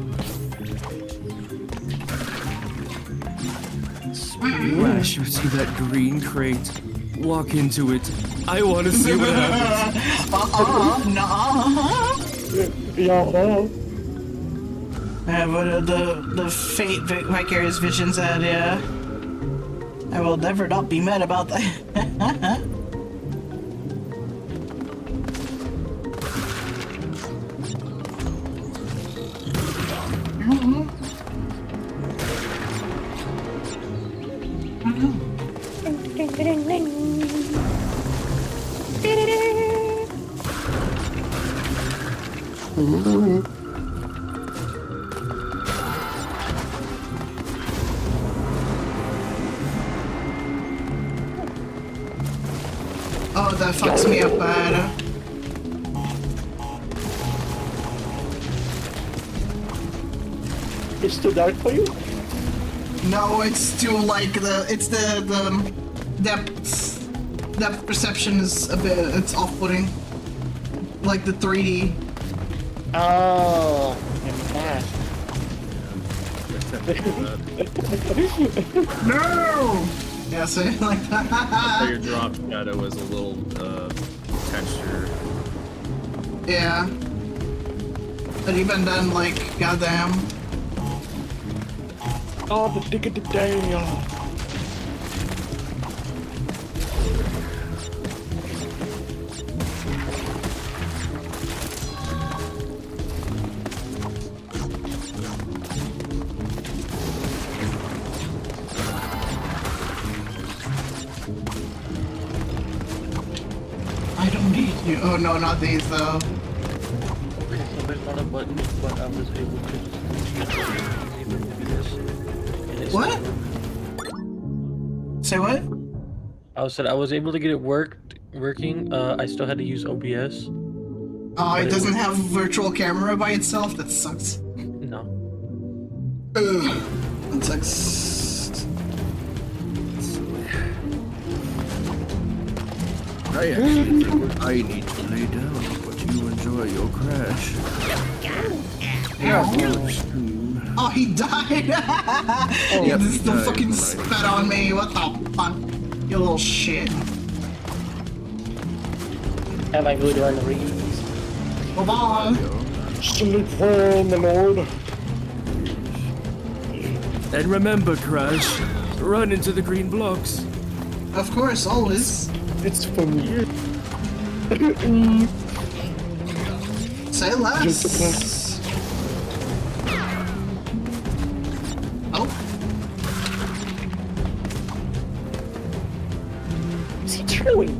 Crash, you see that green crate? Walk into it. I want to see what happens. No. But the fate Vicarious Vision said, yeah. I will never not be mad about that. Oh, that fucks me up bad. It's too dark for you? No, it's too like the depth perception is a bit, it's off-putting. Like the 3D. Oh, No! Yeah, say it like that. So your drop shadow is a little texture. Yeah. But even then, like, goddamn. Oh, the dick of the day. I don't need you. Oh no, not these though. Okay, so there's not a button, but I was able to do this. What? Say what? I was able to get it working. I still had to use OBS. Oh, it doesn't have virtual camera by itself? That sucks. No. Ugh. That sucks. I actually think I need to lay down, but you enjoy your crash. Oh, he died! Oh, He yep, just still died, fucking right. spat on me. What the fuck? You little shit. Have I good on the reeds? Bye-bye. Sleep well, my lord. And remember, Crash, run into the green blocks. Of course, always. It's funny. Say less. Oh. What's he throwing?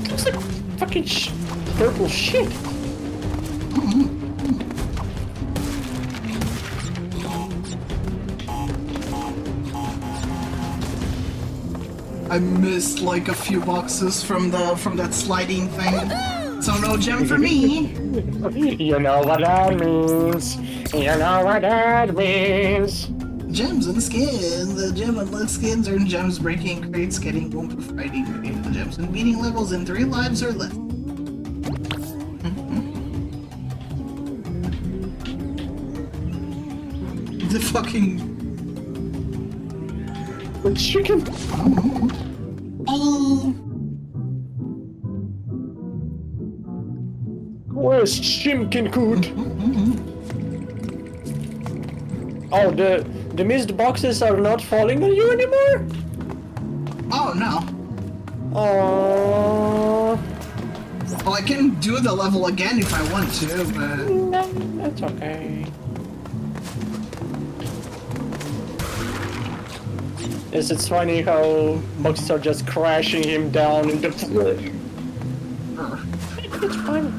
Looks like fucking purple shit. I missed like a few boxes from that sliding thing. So no gem for me. You know what that means. You know what that means. Gems and skins. The gem and skins earn gems breaking crates, getting room for fighting, creating the gems and beating levels in 3 lives or less. The fucking chicken. Oh. Where's Chimkin Coot? Oh, the missed boxes are not falling on you anymore? Oh no. Oh. Well, I can do the level again if I want to, but no, that's okay. Yes, it's funny how boxes are just crashing him down in the floor. It's fine.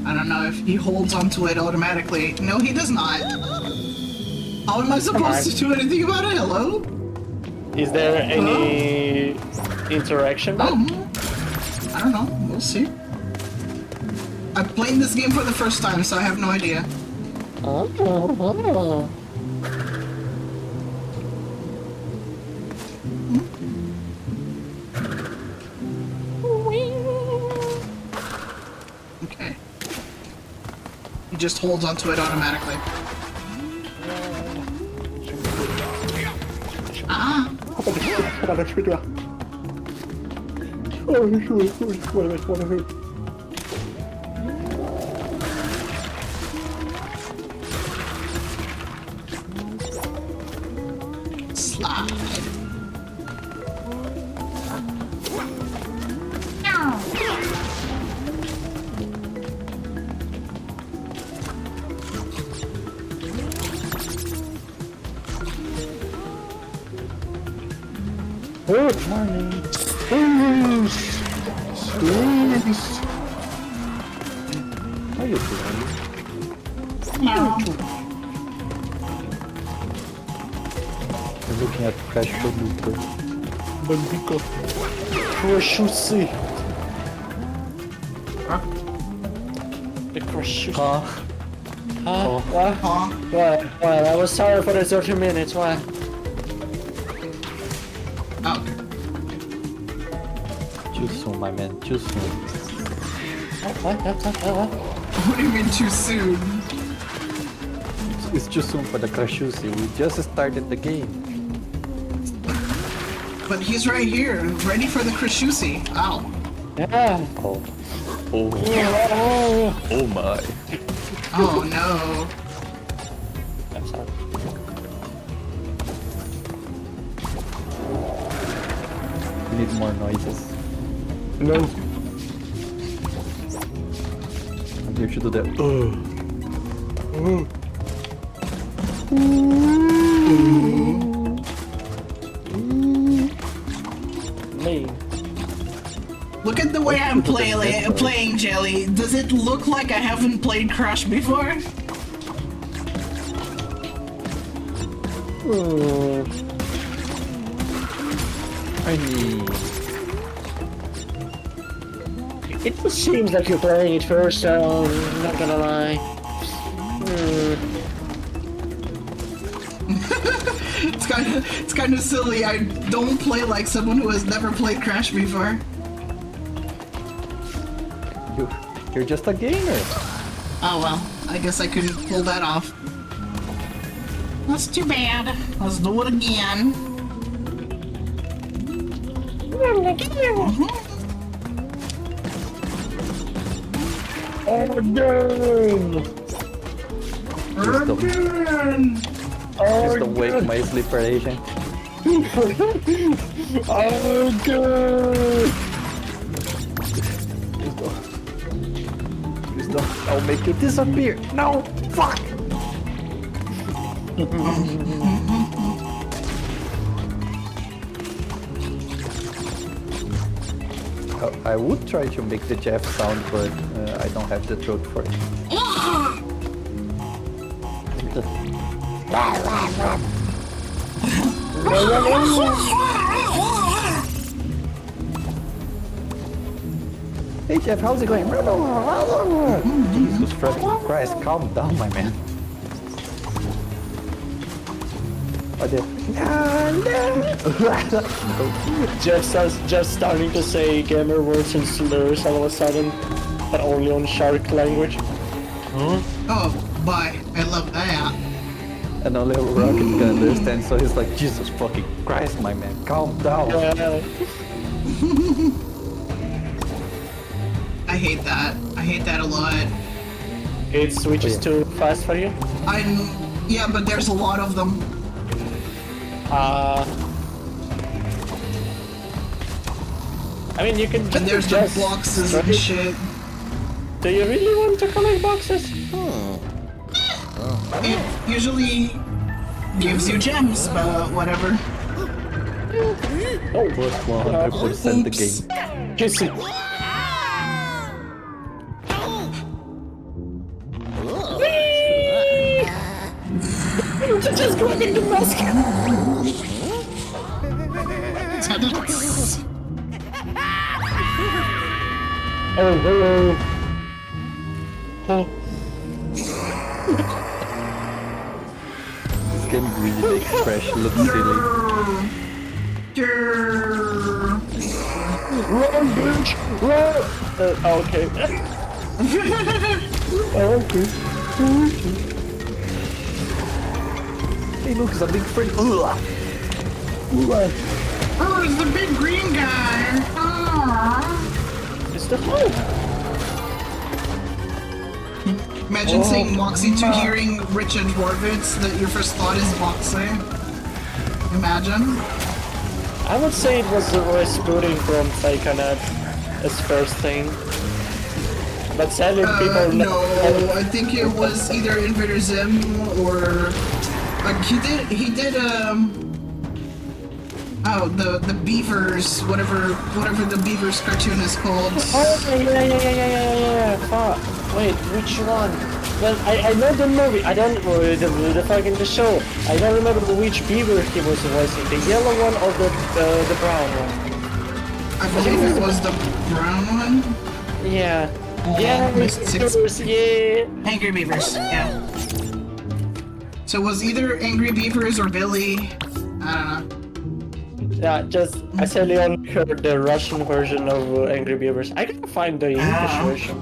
I don't know if he holds onto it automatically. No, he does not. How am I supposed to do anything about it? Hello? Is there any interaction? I don't know. We'll see. I'm playing this game for the first time, so I have no idea. Okay. He just holds onto it automatically. Ah! Slide. Good morning. How you doing? No. I'm looking at Crash Bandicoot. Bandicoot. Crashusi. Huh? The Crashusi. Huh? What? What? I was sorry for the 30 minutes. Why? Oh. Too soon, my man. Too soon. What? What do you mean too soon? It's too soon for the Crashusi. We just started the game. But he's right here, ready for the Krishusi. Ow. Yeah. Oh. Oh my. Oh no. I'm sorry. We need more noises. No. I'm here to do that. Me. Look at the way I'm playing Jelly. Does it look like I haven't played Crush before? I mean, it just seems like you're playing it first, so I'm not gonna lie. It's kind of silly. I don't play like someone who has never played Crash before. You're just a gamer. Oh well, I guess I couldn't pull that off. That's too bad. Let's do it again. Again! Just to wake my sleeper agent. Oh god! I'll make you disappear. No, fuck. I would try to make the Jeff sound, but I don't have the throat for it. Hey Jeff, how's it going? Jesus fucking Christ, calm down, my man. Jeff starts just starting to say gamer words and slurs all of a sudden, but only on shark language. Huh? Oh, bye. I love that. And only Rocket can understand, so he's like, Jesus fucking Christ, my man, calm down. I hate that. I hate that a lot. It switches too fast for you? Yeah, but there's a lot of them. I mean, you can just... And there's the boxes and shit. Do you really want to collect boxes? It usually gives you gems, but whatever. Oh, but 100% the game. Kiss it. Just grabbing the mask. Oh, hello. Oh. This game really makes Crash look silly. Run, bitch! Run! Okay. Okay. Hey, look, it's a big friend. Oh, it's the big green guy. It's the Hulk. Imagine saying Moxie to hearing Richard Horvitz that your first thought is Moxie. Imagine. I would say it was Rasputin from Psychonaut as first thing. But sadly people no, I think it was either Invader Zim or like he did oh the Beavers, whatever the Beavers cartoon is called. Oh yeah. Fuck. Wait, which one? Well, I know the movie. I don't the fucking the show. I don't remember which beaver he was voicing. The yellow one or the brown one. I believe it was the brown one. Yeah. Yeah, Beavers, yeah. Angry Beavers. Yeah. So it was either Angry Beavers or Billy. I don't know. Yeah, just I sadly only heard the Russian version of Angry Beavers. I gotta find the English version.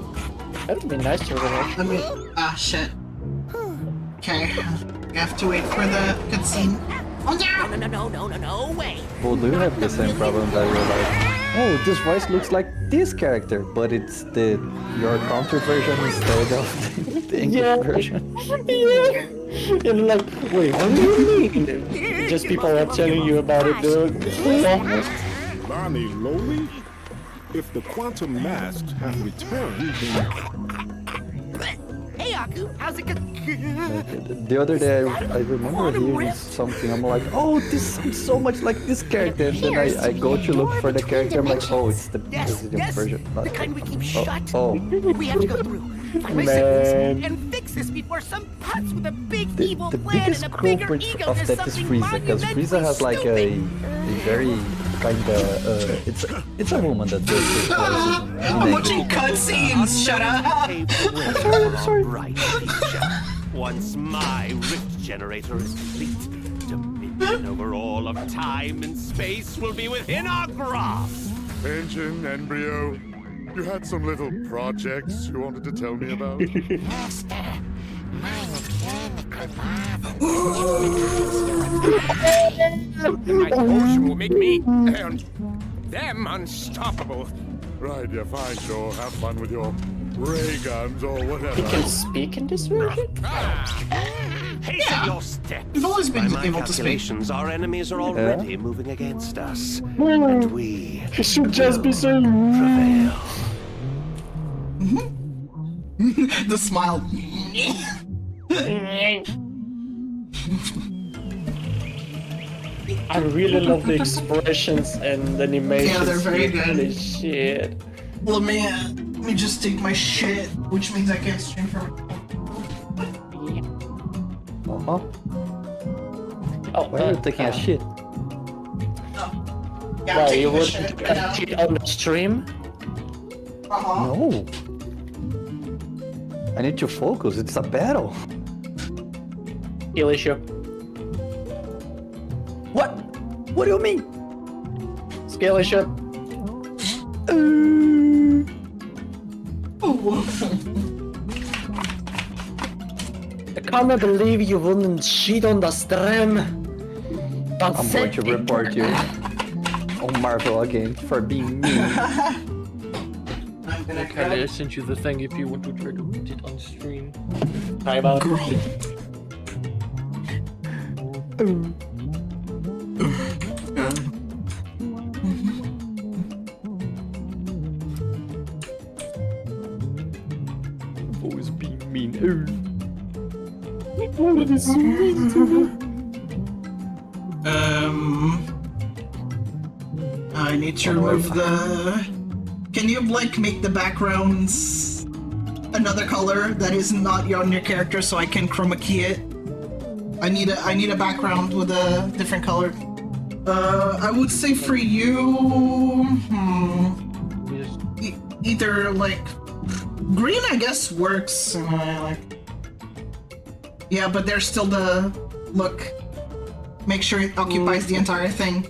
That would be nice to watch. Shit. Okay, you have to wait for the cutscene. Oh No, wait. Well, do you have the same problem that you're like, oh, this voice looks like this character, but it's your country version instead of the English version? Yeah. You're like, wait, what do you mean? Just people are telling you about it, dude. Bonnie Lowly? If the quantum masks have returned, then... Hey, Aku, how's it going? The other day, I remember hearing something. I'm like, oh, this sounds so much like this character. And then I go to look for the character. I'm like, oh, it's the Brazilian version. The kind we keep shut. Oh. We have to go through. Find my siblings and fix this before some putz with a big evil The plan biggest and a bigger culprit ego of does that is something Frieza, because Frieza has like a very kinda it's a woman that does this. I'm watching cutscenes. Shut up. I'm sorry. Right, once my rift generator is complete, dominion over all of time and space will be within our grasp. Engine, Embryo, you had some little projects you wanted to tell me about? My potion will make me and them unstoppable. Right, yeah, fine, sure. Have fun with your ray guns or whatever. You can speak in this version? Hasten your steps. We've always been By my able to speak. calculations, our enemies are already moving against us. And we should just be saying prevail. The smile. I really love the expressions and animations. Yeah, they're very good. Holy shit. Let me just take my shit, which means I can't stream from. Uh-huh. Oh, why are you taking a shit? Yeah, Well, I'm you taking a would shit take right a now. shit on the stream? No. I need to focus. It's a battle. Kill issue. What? What do you mean? Skill issue. I cannot believe you wouldn't shit on the stream. That's I'm going to report you on Marvel again for being mean. Cali, I sent you the thing if you want to try to put it on stream. Hi, about Always being mean. I need to remove the. Can you like make the backgrounds another color that is not on your character so I can chroma key it? I need a background with a different color. I would say for you, either like green, I guess works. Yeah, but there's still the look. Make sure it occupies the entire thing.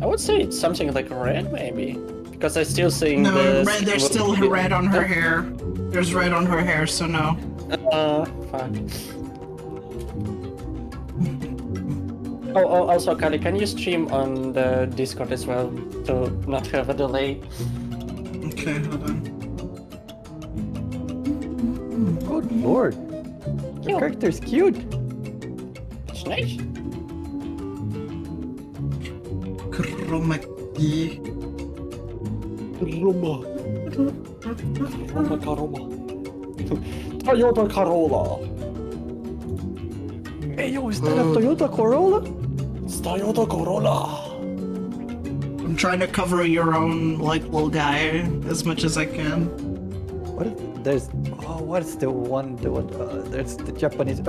I would say it's something like red, maybe. Because I still seeing No, the... red. There's still red on her hair. There's red on her hair, so no. Fuck. Oh, also, Cali, can you stream on the Discord as well to not have a delay? Okay, hold on. Good lord. Your character's cute. It's nice. Chroma key. Roma. Toyota Corolla. Hey, yo, is that a Toyota Corolla? It's Toyota Corolla. I'm trying to cover your own, like, little guy as much as I can. What is, what's the one, there's the Japanese,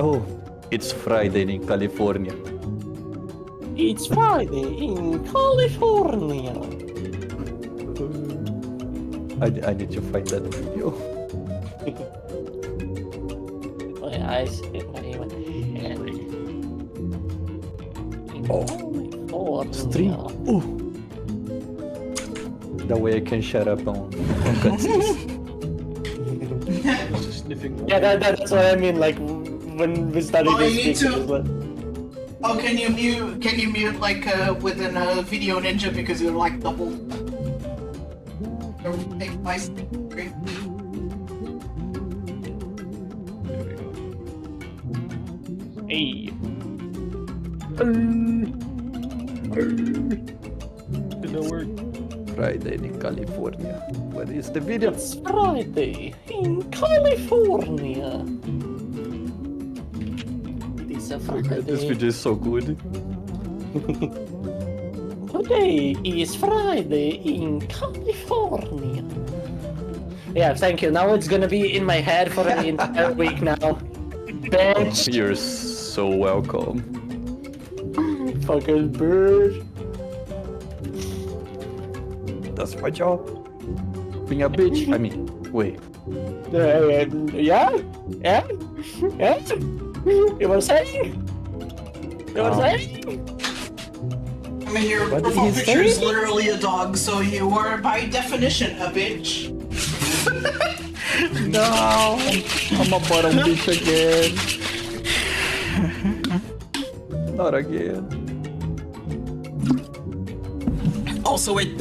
it's Friday in California. It's Friday in California. I need to find that video. My eyes hit my head. Oh, stream. Ooh. That way I can shut up on cutscenes. Yeah, that's what I mean. Like when we started this speaking. Oh, can you mute like within a Video Ninja because you're like double. Take my screen. Hey. Didn't work. Friday in California. What is the video? It's Friday in California. It is a Friday. This video is so good. Today is Friday in California. Yeah, thank you. Now it's gonna be in my head for the entire week now. Bitch. You're so welcome. Fucking bird. That's my job. Being a bitch. I mean, wait. Yeah? You were saying? I mean, your profile picture is literally a dog, so you are by definition a bitch. No, I'm a bottom bitch again. Not again. Also, it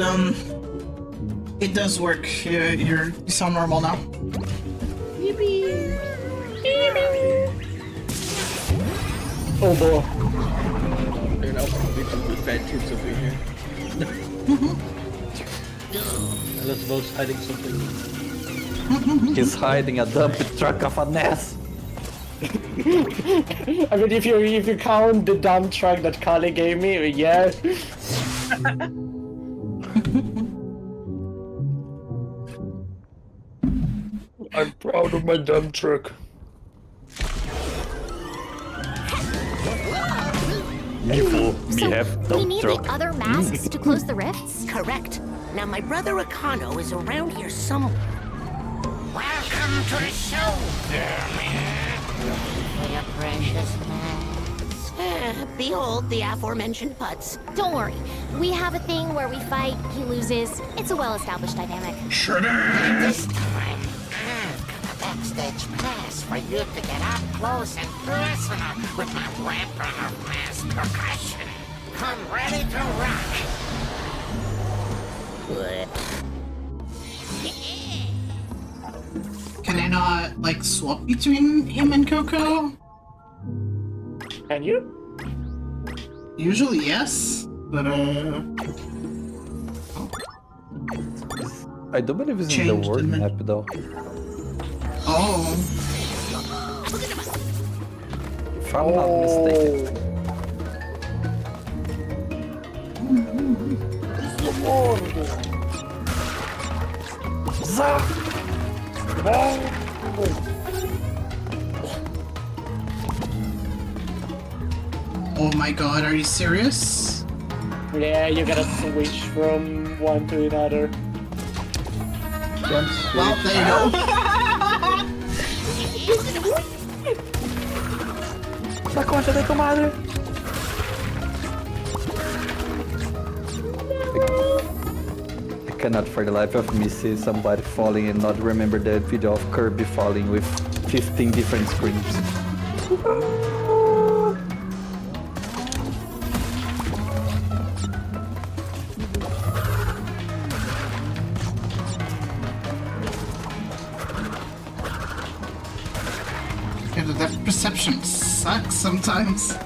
does work. You sound normal now. Yippee! Oh boy. They're now probably two good fat kids over here. Unless Vo's hiding something. He's hiding a dump truck of a nest. I mean, if you count the dump truck that Cali gave me, yeah. I'm proud of my dump truck. We have We need the other masks to close the rifts? Correct. Now my brother Akano is around here somewhere. Welcome to the show, your precious mask. Behold the aforementioned putz. Don't worry. We have a thing where we fight, he loses. It's a well-established dynamic. This time, I've got a backstage pass for you to get up close and personal with my weapon of mass percussion. I'm ready to rock. Can I not, like, swap between him and Coco? Can you? Usually, yes. But, I don't believe it's in the word map though. Oh. If I'm not mistaken. Oh my god, are you serious? Yeah, you gotta switch from one to another. Well, there you go. Da conta da tomada. I cannot for the life of me see somebody falling and not remember that video of Kirby falling with 15 different screams. Yeah, that perception sucks sometimes.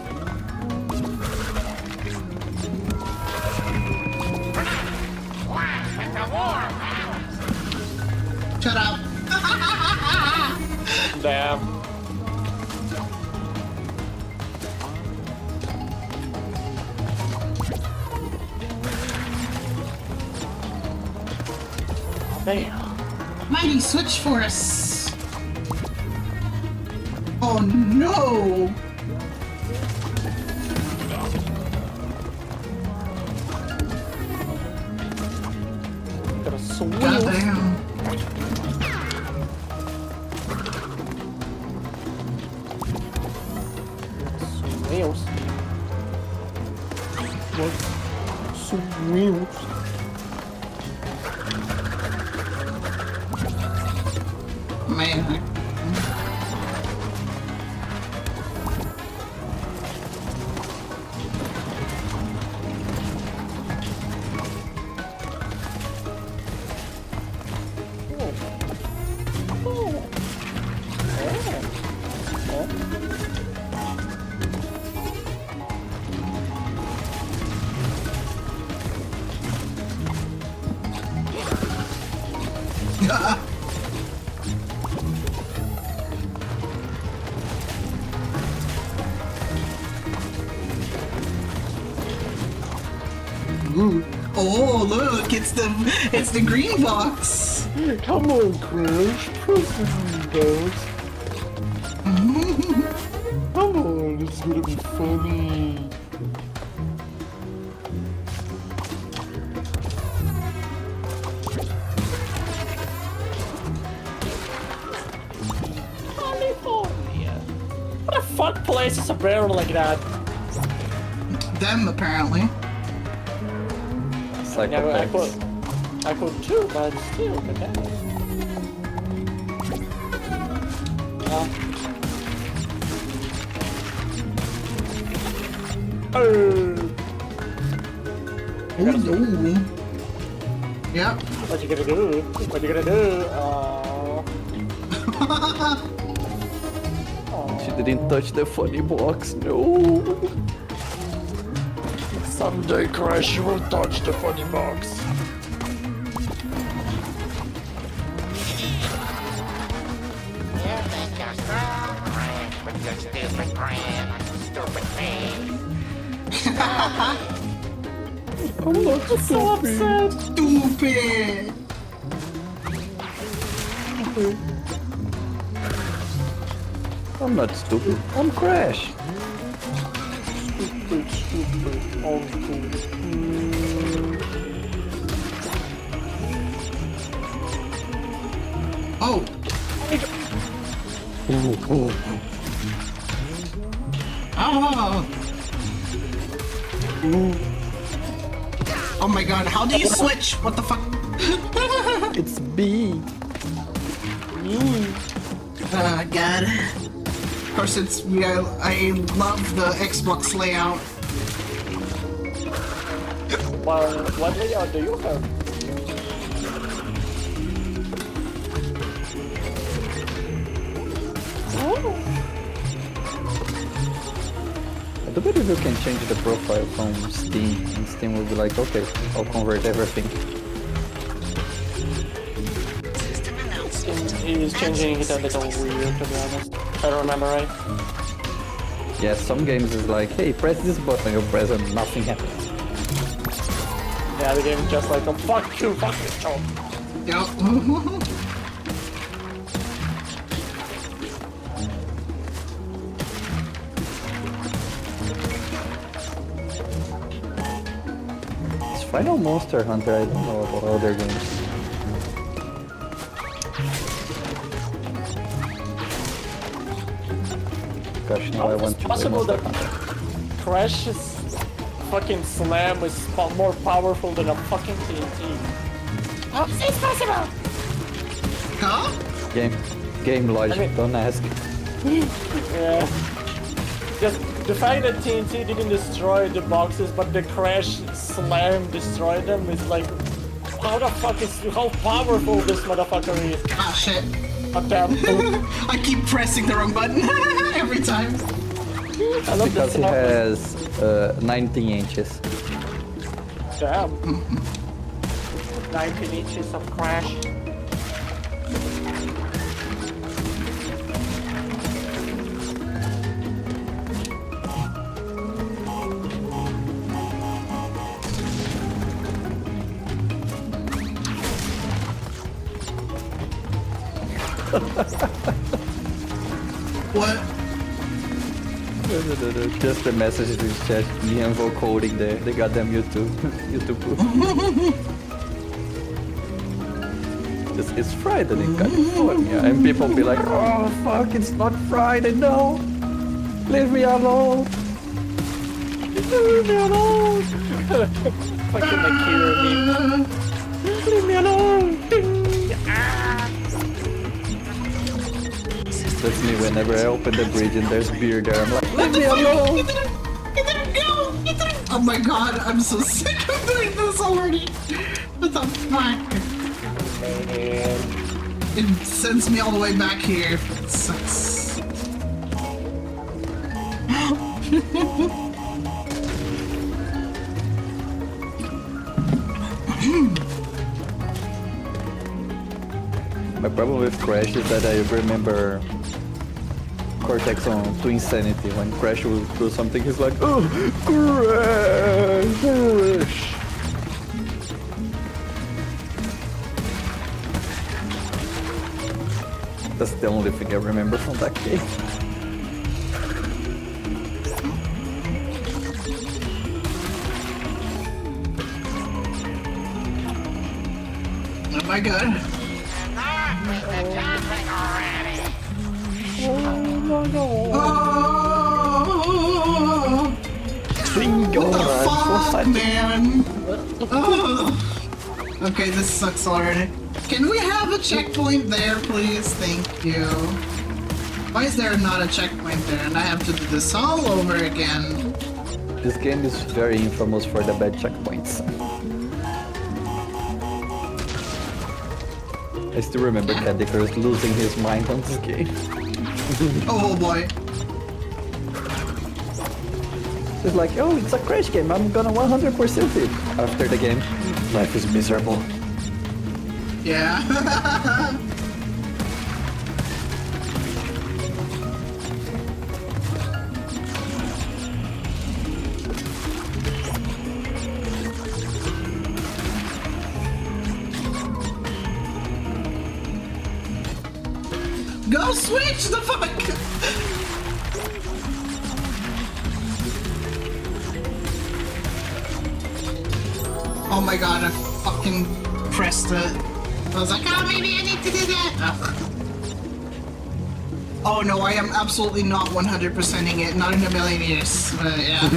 Shut up. Damn. Damn. Mighty Switch Force. Oh no. Goddamn. Wheels. What? Some wheels. Man. Ooh. Oh look, it's the green box. Come on, Crash, press the green box. Come on, it's gonna be funny. California. What a fun place is a barrel like that. Them apparently. Yeah, I could too, but still, okay. Ooh. Yep. What you gonna do? What you gonna do? She didn't touch the funny box, no. Someday, Crash, you will touch the funny box. your stupid brain, stupid me. I'm not stupid. Stupid. I'm not stupid. I'm Crash. Stupid. Old school. Oh. Oh. Oh my god, how do you switch? What the fuck? It's B. God. Of course, it's I love the Xbox layout. Well, what layout do you have? I do believe you can change the profile from Steam, and Steam will be like, okay, I'll convert everything. He's changing it a little weird, to be honest. If I remember right. Yeah, some games is like, hey, press this button, you press and nothing happens. Yeah, the game is just like, oh, fuck you, fuck you. Oh. Yep. It's Final Monster Hunter, I don't know about other games. Gosh, now I want to play Possible Monster that Hunter. Crash's fucking slam is more powerful than a fucking TNT. How is this possible? Huh? Game logic, don't ask. Yeah. Just the fact that TNT didn't destroy the boxes, but the Crash slam destroyed them is like, how powerful this motherfucker is. Ah, shit. God damn. I keep pressing the wrong button every time. I love Because he has 19 inches. Damn. 19 inches of Crash. What? No. Just the messages in chat, me and vocoding the goddamn YouTube. It's Friday in California, and people be like, oh fuck, it's not Friday, no! Leave me alone! Leave me alone! Fucking Akira me. Leave me alone! That's me whenever I open the bridge and there's beer there, I'm like, leave me alone! It didn't go! It didn't... Oh my god, I'm so sick of doing this already! What the fuck? It sends me all the way back here. It sucks. My problem with Crash is that I remember Cortex on To Insanity. When Crash will do something, he's like, oh, Crash! That's the only thing I remember from that game. Oh my god. What the fuck, man? Oh. Okay, this sucks already. Can we have a checkpoint there, please? Thank you. Why is there not a checkpoint there? And I have to do this all over again. This game is very infamous for the bad checkpoints. I still remember Candy Crush losing his mind on this game. Oh boy. It's like, oh, it's a Crash game, I'm gonna 100% it. After the game, life is miserable. Yeah. 。Go switch the fuck! Oh my god, I fucking pressed it. I was like, oh, maybe I need to do that. Ugh. Oh no, I am absolutely not 100%ing it, not in a million years. But yeah.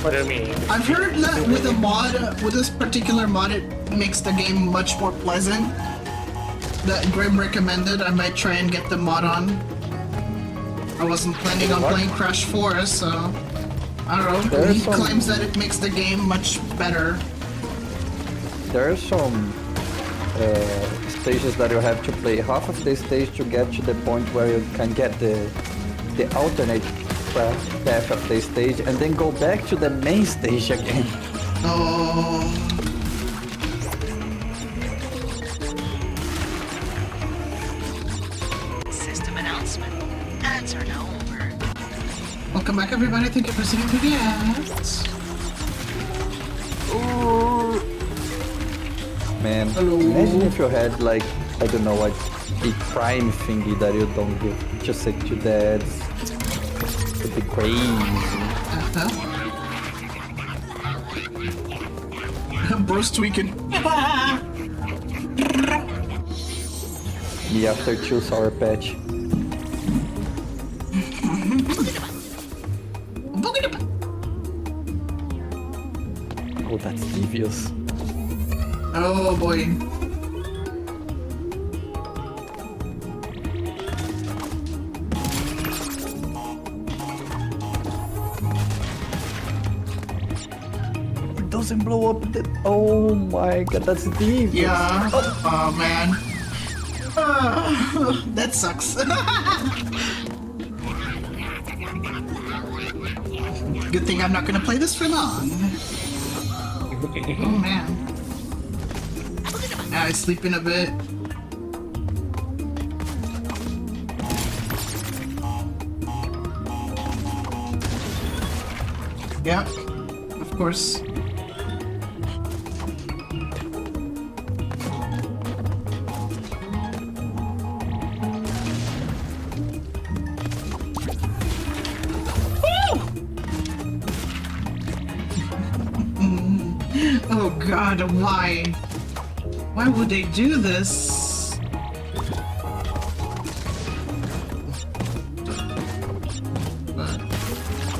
What do you mean? I've heard that with a mod, with this particular mod, it makes the game much more pleasant. That Grim recommended, I might try and get the mod on. I wasn't planning on playing Crash 4, so I don't know. He claims that it makes the game much better. There are some stages that you have to play half of the stage to get to the point where you can get the alternate path of the stage and then go back to the main stage again. Oh. System announcement. Ads are now over. Welcome back, everybody. Thank you for sitting through the ads. Man, imagine if you had like, I don't know, a prime thingy that you don't give just say to the ads. It'd be crazy. Bro's tweaking. Me after 2 Sour Patch. Oh, that's devious. Oh boy. It doesn't blow up the... Oh my god, that's devious. Yeah. Oh man. That sucks. Good thing I'm not gonna play this for long. Oh man. I sleep in a bit. Yeah, of course. Oh god, why? Why would they do this?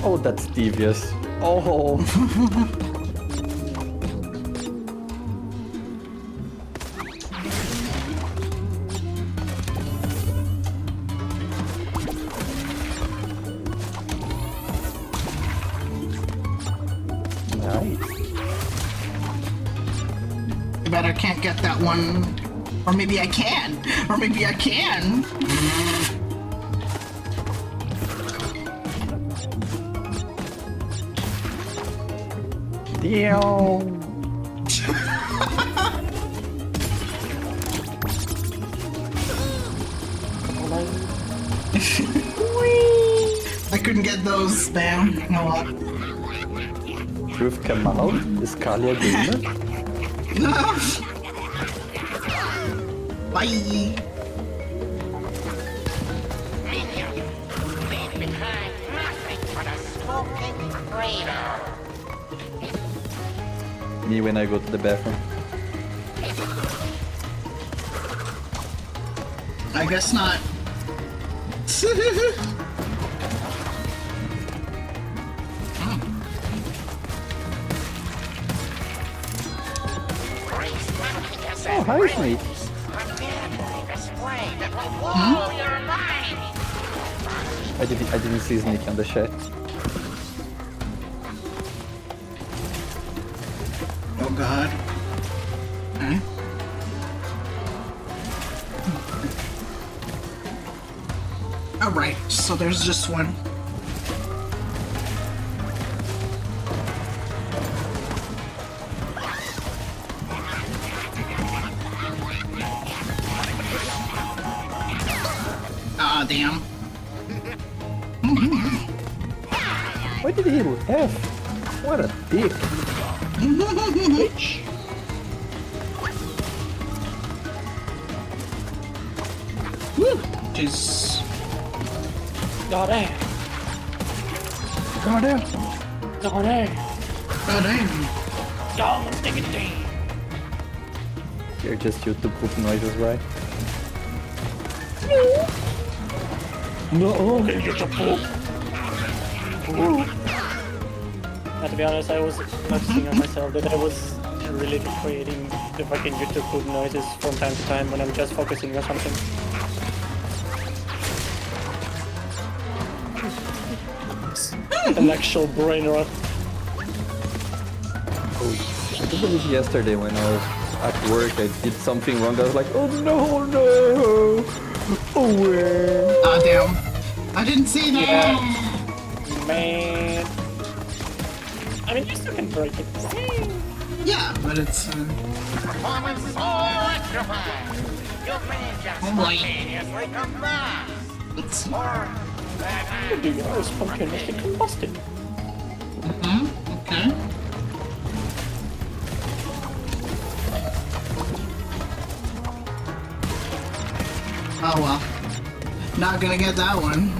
Oh, that's devious. Oh. I bet I can't get that one. Or maybe I can. Or maybe I can. I couldn't get those. Damn. No what? Truth come out? Is Cali a gamer? No. Bye. Me when I go to the bathroom. I guess not. Oh, hi, Snake. I didn't see Snake on the chat. Oh god. Okay. Alright, so there's just one. Ah, damn. Why did he hit F? What a dick. Woo! Jeez. God damn. God damn. God damn. God damn. God damn. You're just used to poop noises, right? No. Okay, just a poop. Now, to be honest, I was noticing on myself that I was really creating the fucking YouTube poop noises from time to time when I'm just focusing on something. An actual brain rot. Oh, I believe yesterday when I was at work, I did something wrong. I was like, oh no, no. Oh, well. Ah, damn. I didn't see that. Yeah. Man. I mean, you still can break it. Yeah, but it's. Performance so electrifying. You may just spontaneously combust. It's. Or You do yours spontaneously combusted. Okay. Oh well. Not gonna get that one.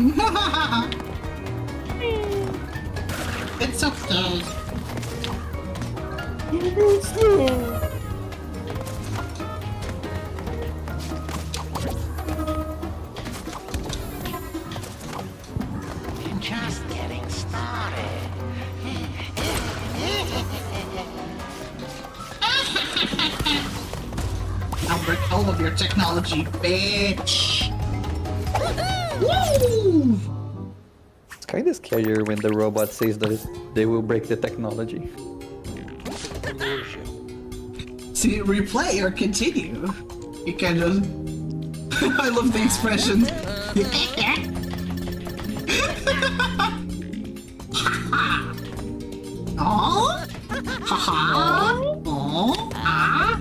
It's okay. just getting started. I'll break all of your technology, bitch. Woo! It's kind of scarier when the robot says that they will break the technology. See, replay or continue. You can just. I love the expression. Aww. Haha. Aww. Ah.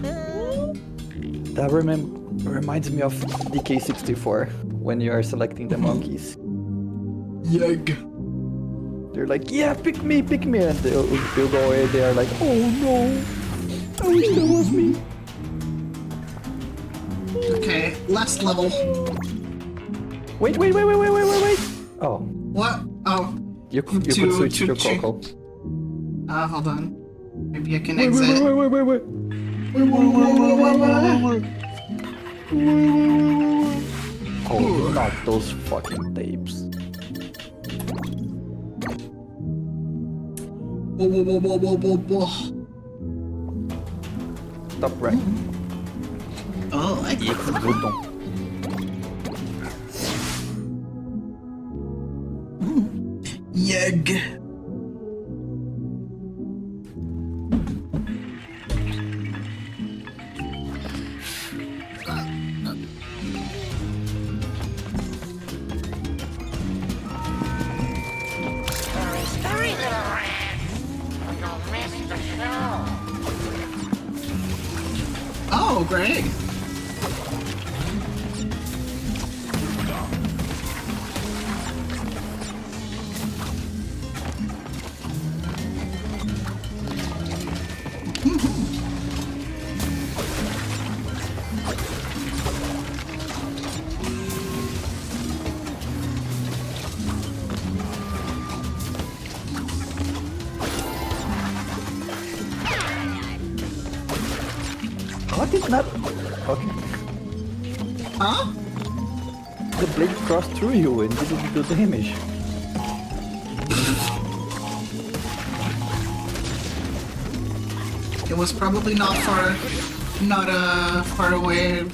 That reminds me of DK64 when you are selecting the monkeys. Yeg. They're like, yeah, pick me, and they'll go away. They are like, oh no, I wish that was me. Okay, last level. Wait. Oh. What? Oh. You could switch to Coco. Hold on. Maybe I can exit. Wait. Oh, not those fucking tapes. Whoa. Top right. Oh, I Et bouton. Yeg. Very little rat. Or you'll miss the show. Oh, Greg. What is that? Okay. Huh? The blade crossed through you and didn't do damage. It was probably not far away,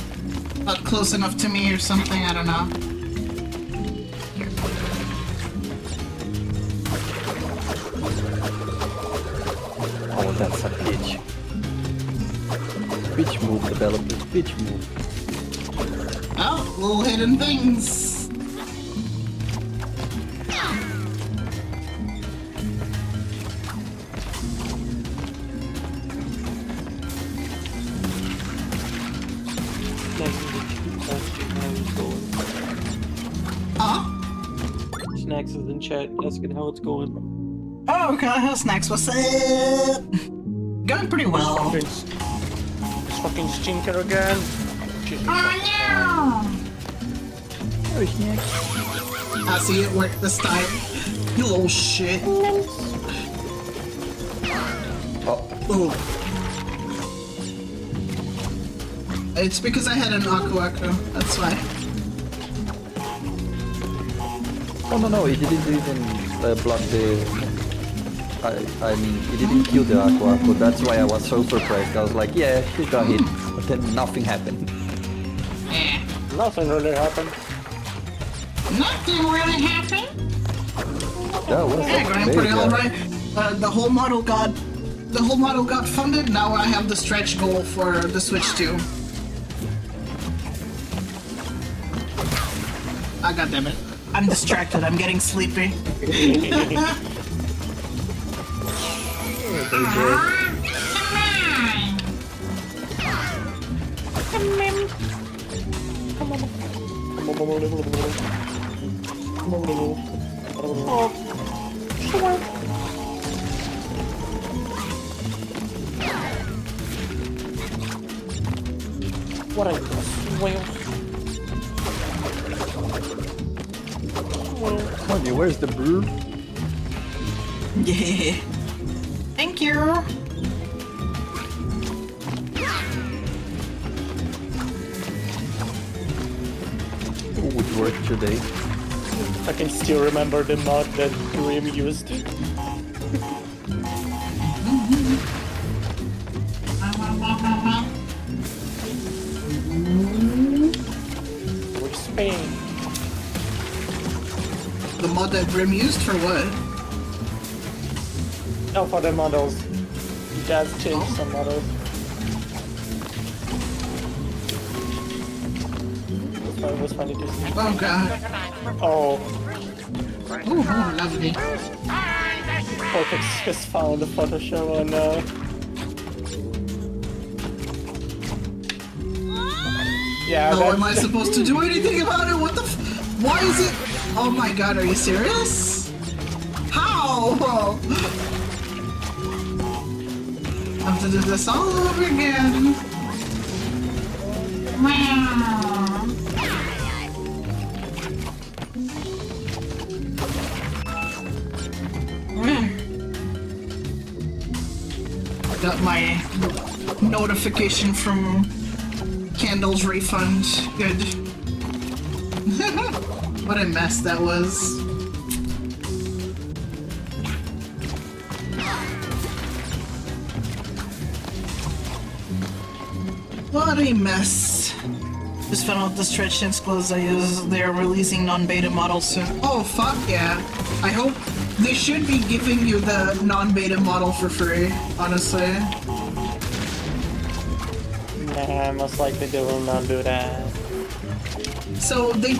not close enough to me or something. I don't know. Oh, that's a bitch. Bitch move, developers. Bitch move. Oh, little hidden things. Snacks is in chat asking how it's going. Oh, okay. Snacks, what's up? Going pretty well. This fucking stinker again. Oh no! I see it work this time. You little shit. Oh. It's because I had an Aku, that's why. Oh no, he didn't even block the... I mean, he didn't kill the Aku. That's why I was so surprised. I was like, yeah, he got hit. But then nothing happened. Nothing really happened. Nothing really happened? That was going pretty alright. The whole model got funded. Now I have the stretch goal for the Switch 2. Ah, goddammit. I'm distracted. I'm getting sleepy. What are you, whales? Honey, where's the brew? Yeah. Thank you. Who would work today? I can still remember the mod that Grim used. We're Spain. The mod that Grim used for what? No, for the models. He does change some models. It was funny to see. Oh god. Oh. Oh, lovely. Cortex just found a Photoshop on Yeah, Oh, am I supposed to do anything about it? What the why is it? Oh my god, are you serious? How? I have to do this all over again. Got my notification from Candle's refund. Good. What a mess that was. What a mess. Just found out the stretch since closed. They're releasing non-beta models soon. Oh fuck yeah. I hope they should be giving you the non-beta model for free, honestly. Nah, most likely they will not do that. So they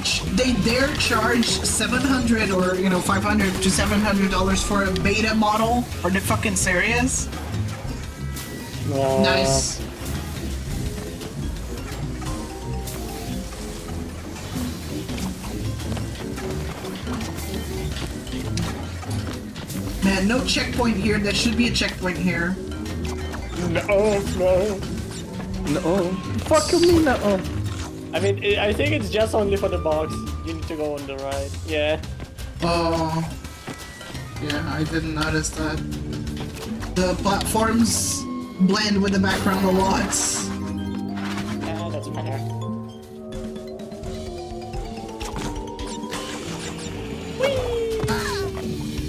dare charge $700 or $500 to $700 for a beta model? Are they fucking serious? Nice. Man, no checkpoint here. There should be a checkpoint here. No. Fuck me, no. I mean, I think it's just only for the box. You need to go on the right. Yeah. Oh. Yeah, I didn't notice that. The platforms blend with the background a lot. Yeah, that's fair.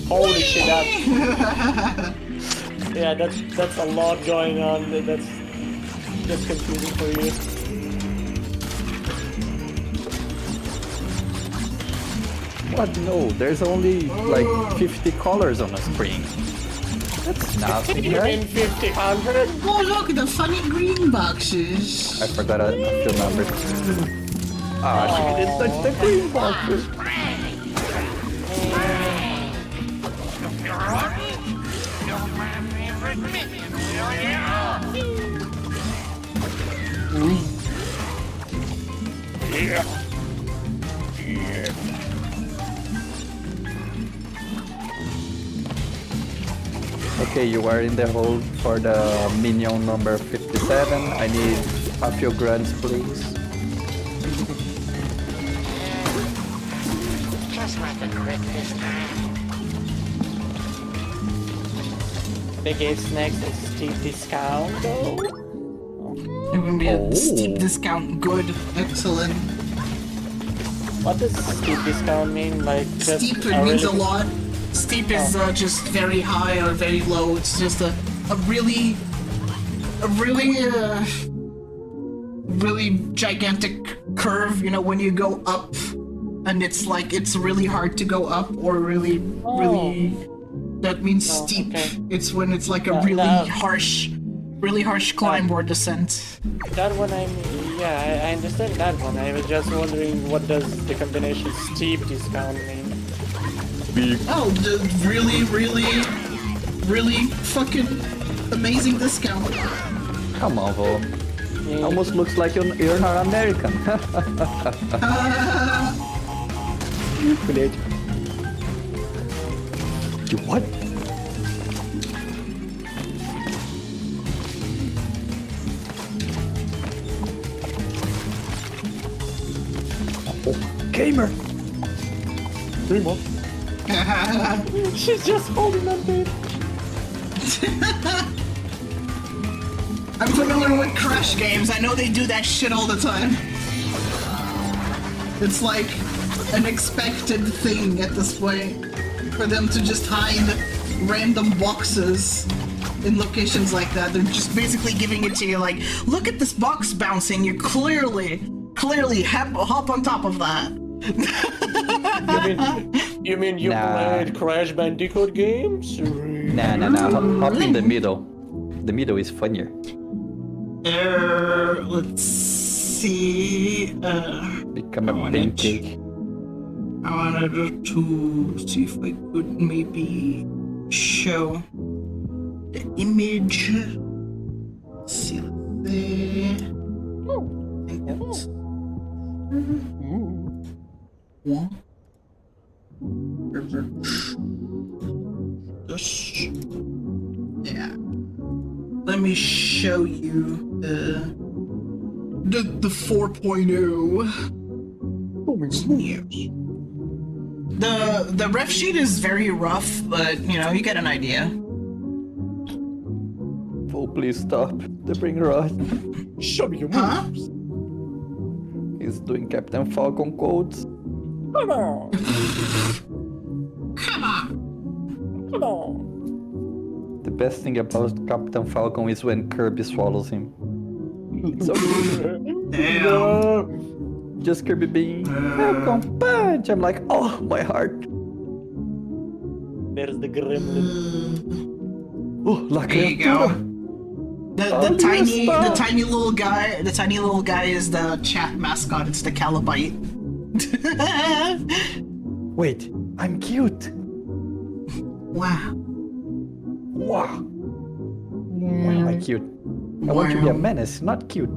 Holy shit, yeah, that's a lot going on. That's confusing for you. What? No, there's only like 50 colors on a screen. That's nothing, right? 50,000? Oh look, the funny green boxes. I forgot a few numbers. Ah, she didn't touch the green boxes. Yeah. Okay, you are in the hold for the minion number 57. I need a few grunts, please. the crit this time. They gave snacks a steep discount though. It would be a steep discount. Good. Excellent. What does steep discount mean? Like just Steep means a lot. Steep is just very high or very low. It's just a really gigantic curve. You know, when you go up, and it's like it's really hard to go up, or really. That means steep. Okay. It's when it's like a really harsh climb or descent. That one I I understand that one. I was just wondering what does the combination steep discount mean? Oh, the really fucking amazing discount. Come on, Vo. Almost looks like you're not American. You what? Oh, gamer! Gamer? She's just holding on to it. I'm familiar with Crash games. I know they do that shit all the time. It's like an expected thing at this point for them to just hide random boxes in locations like that. They're just basically giving it to you like, look at this box bouncing. You clearly hop on top of that. You mean you played Crash Bandicoot games? Nah. Hop in the middle. The middle is funnier. Let's see. Become a pancake. I wanted to see if I could maybe show the image. Let's see. I think that's one. This. Yeah. Let me show you the 4.0. The ref sheet is very rough, but you know, you get an idea. Oh, please stop. The bring rod. Show me your moves. He's doing Captain Falcon quotes. Come on. Come on. The best thing about Captain Falcon is when Kirby swallows him. So Damn. Just Kirby being Falcon punch. I'm like, oh, my heart. There's the gremlin. Oh, la There you go. criatura. The tiny little guy is the chat mascot. It's the Calibite. Wait, I'm cute. Wow. Wow. Why am I cute? I want to be a menace, not cute.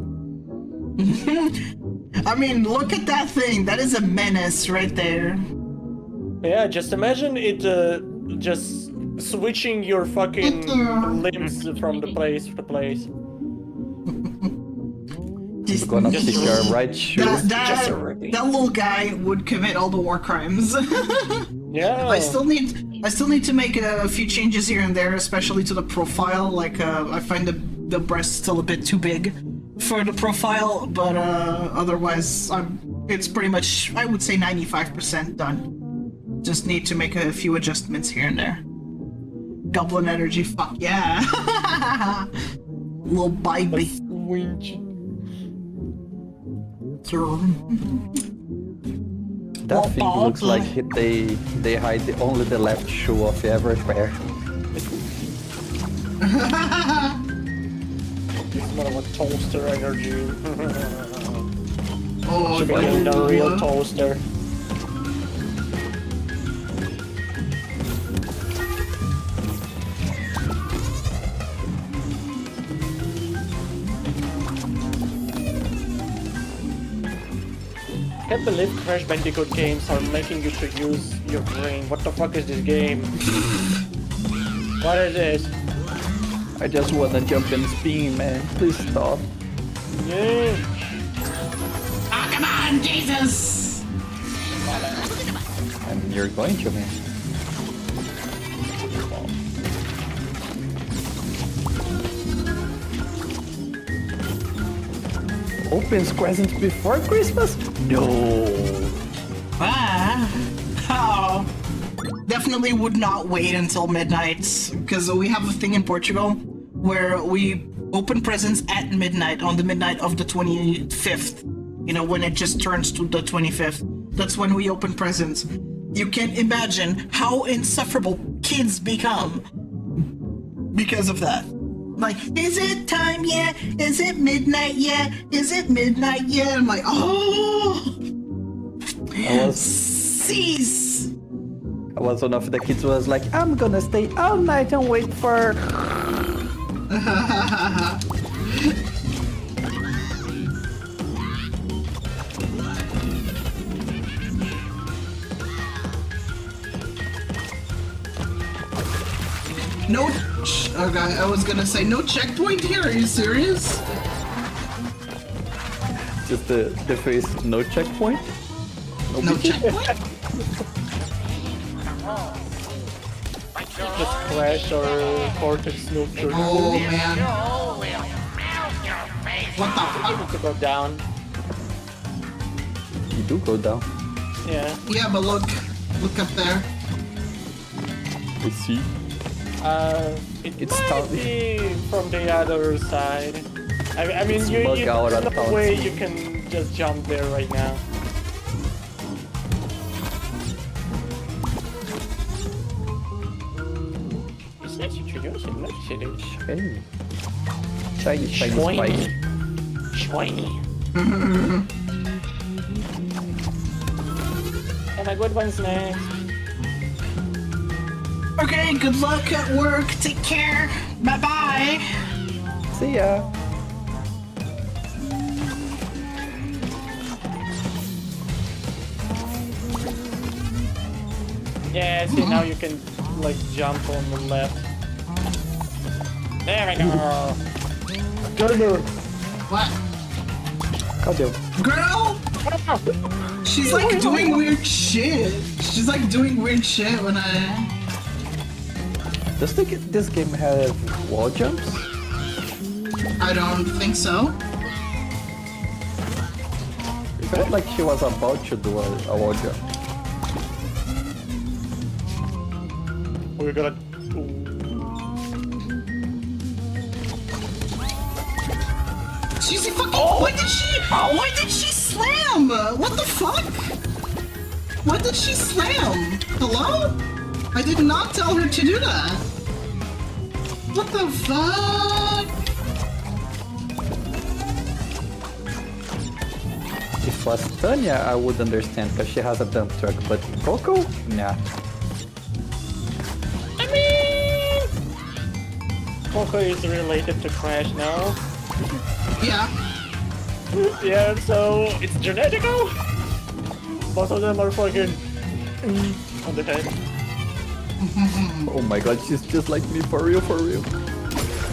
I mean, look at that thing. That is a menace right there. Yeah, just imagine it just switching your fucking limbs from the place to place. We're gonna pick our right shoe. That little guy would commit all the war crimes. Yeah. I still need to make a few changes here and there, especially to the profile. Like I find the breast still a bit too big for the profile, but otherwise it's pretty much, I would say, 95% done. Just need to make a few adjustments here and there. Goblin energy, fuck yeah. Little baby. That thing looks like they hide only the left shoe of every pair. It's more of a toaster energy. Oh, should be doing the real toaster. I can't believe Crash Bandicoot games are making you to use your brain. What the fuck is this game? What is this? I just wanna jump and spin, man. Please stop. Yeah. Oh, come on, Jesus! And you're going to, man. Opens presents before Christmas? No. Oh. Definitely would not wait until midnight, because we have a thing in Portugal where we open presents at midnight, on the midnight of the 25th. You know, when it just turns to the 25th. That's when we open presents. You can't imagine how insufferable kids become because of that. Like, is it time yet? Is it midnight yet? Is it midnight yet? I'm like, oh! Cease! I was one of the kids who was like, I'm gonna stay all night and wait for... No, okay, I was gonna say no checkpoint here. Are you serious? Just the face, no checkpoint? No checkpoint? Just Clash or Cortex Noob Turtle. Oh man. What the fuck? To go down. You do go down. Yeah. Yeah, but look up there. I see. It's might be from the other side. I mean, Bug out there's at no way you can just jump there right now. Is that introducing messages? Hey. Shiny, shiny, Shiny. shiny. And a good one's next. Okay, good luck at work. Take care. Bye bye. See ya. Yeah, see now you can like jump on the left. There we go. Gunner. What? Cadê? Girl! She's like doing weird shit. She's like doing weird shit when I... Does this game have wall jumps? I don't think so. It felt like she was about to do a wall jump. We're gonna... She's a fucking... Why did she slam? What the fuck? Why did she slam? Hello? I did not tell her to do that. What the fuck? If it was Tanya, I would understand because she has a dump truck, but Coco? Nah. I mean... Coco is related to Crash now. Yeah. Yeah, so it's genetical. Both of them are fucking on the head. Oh my god, she's just like me, for real, for real.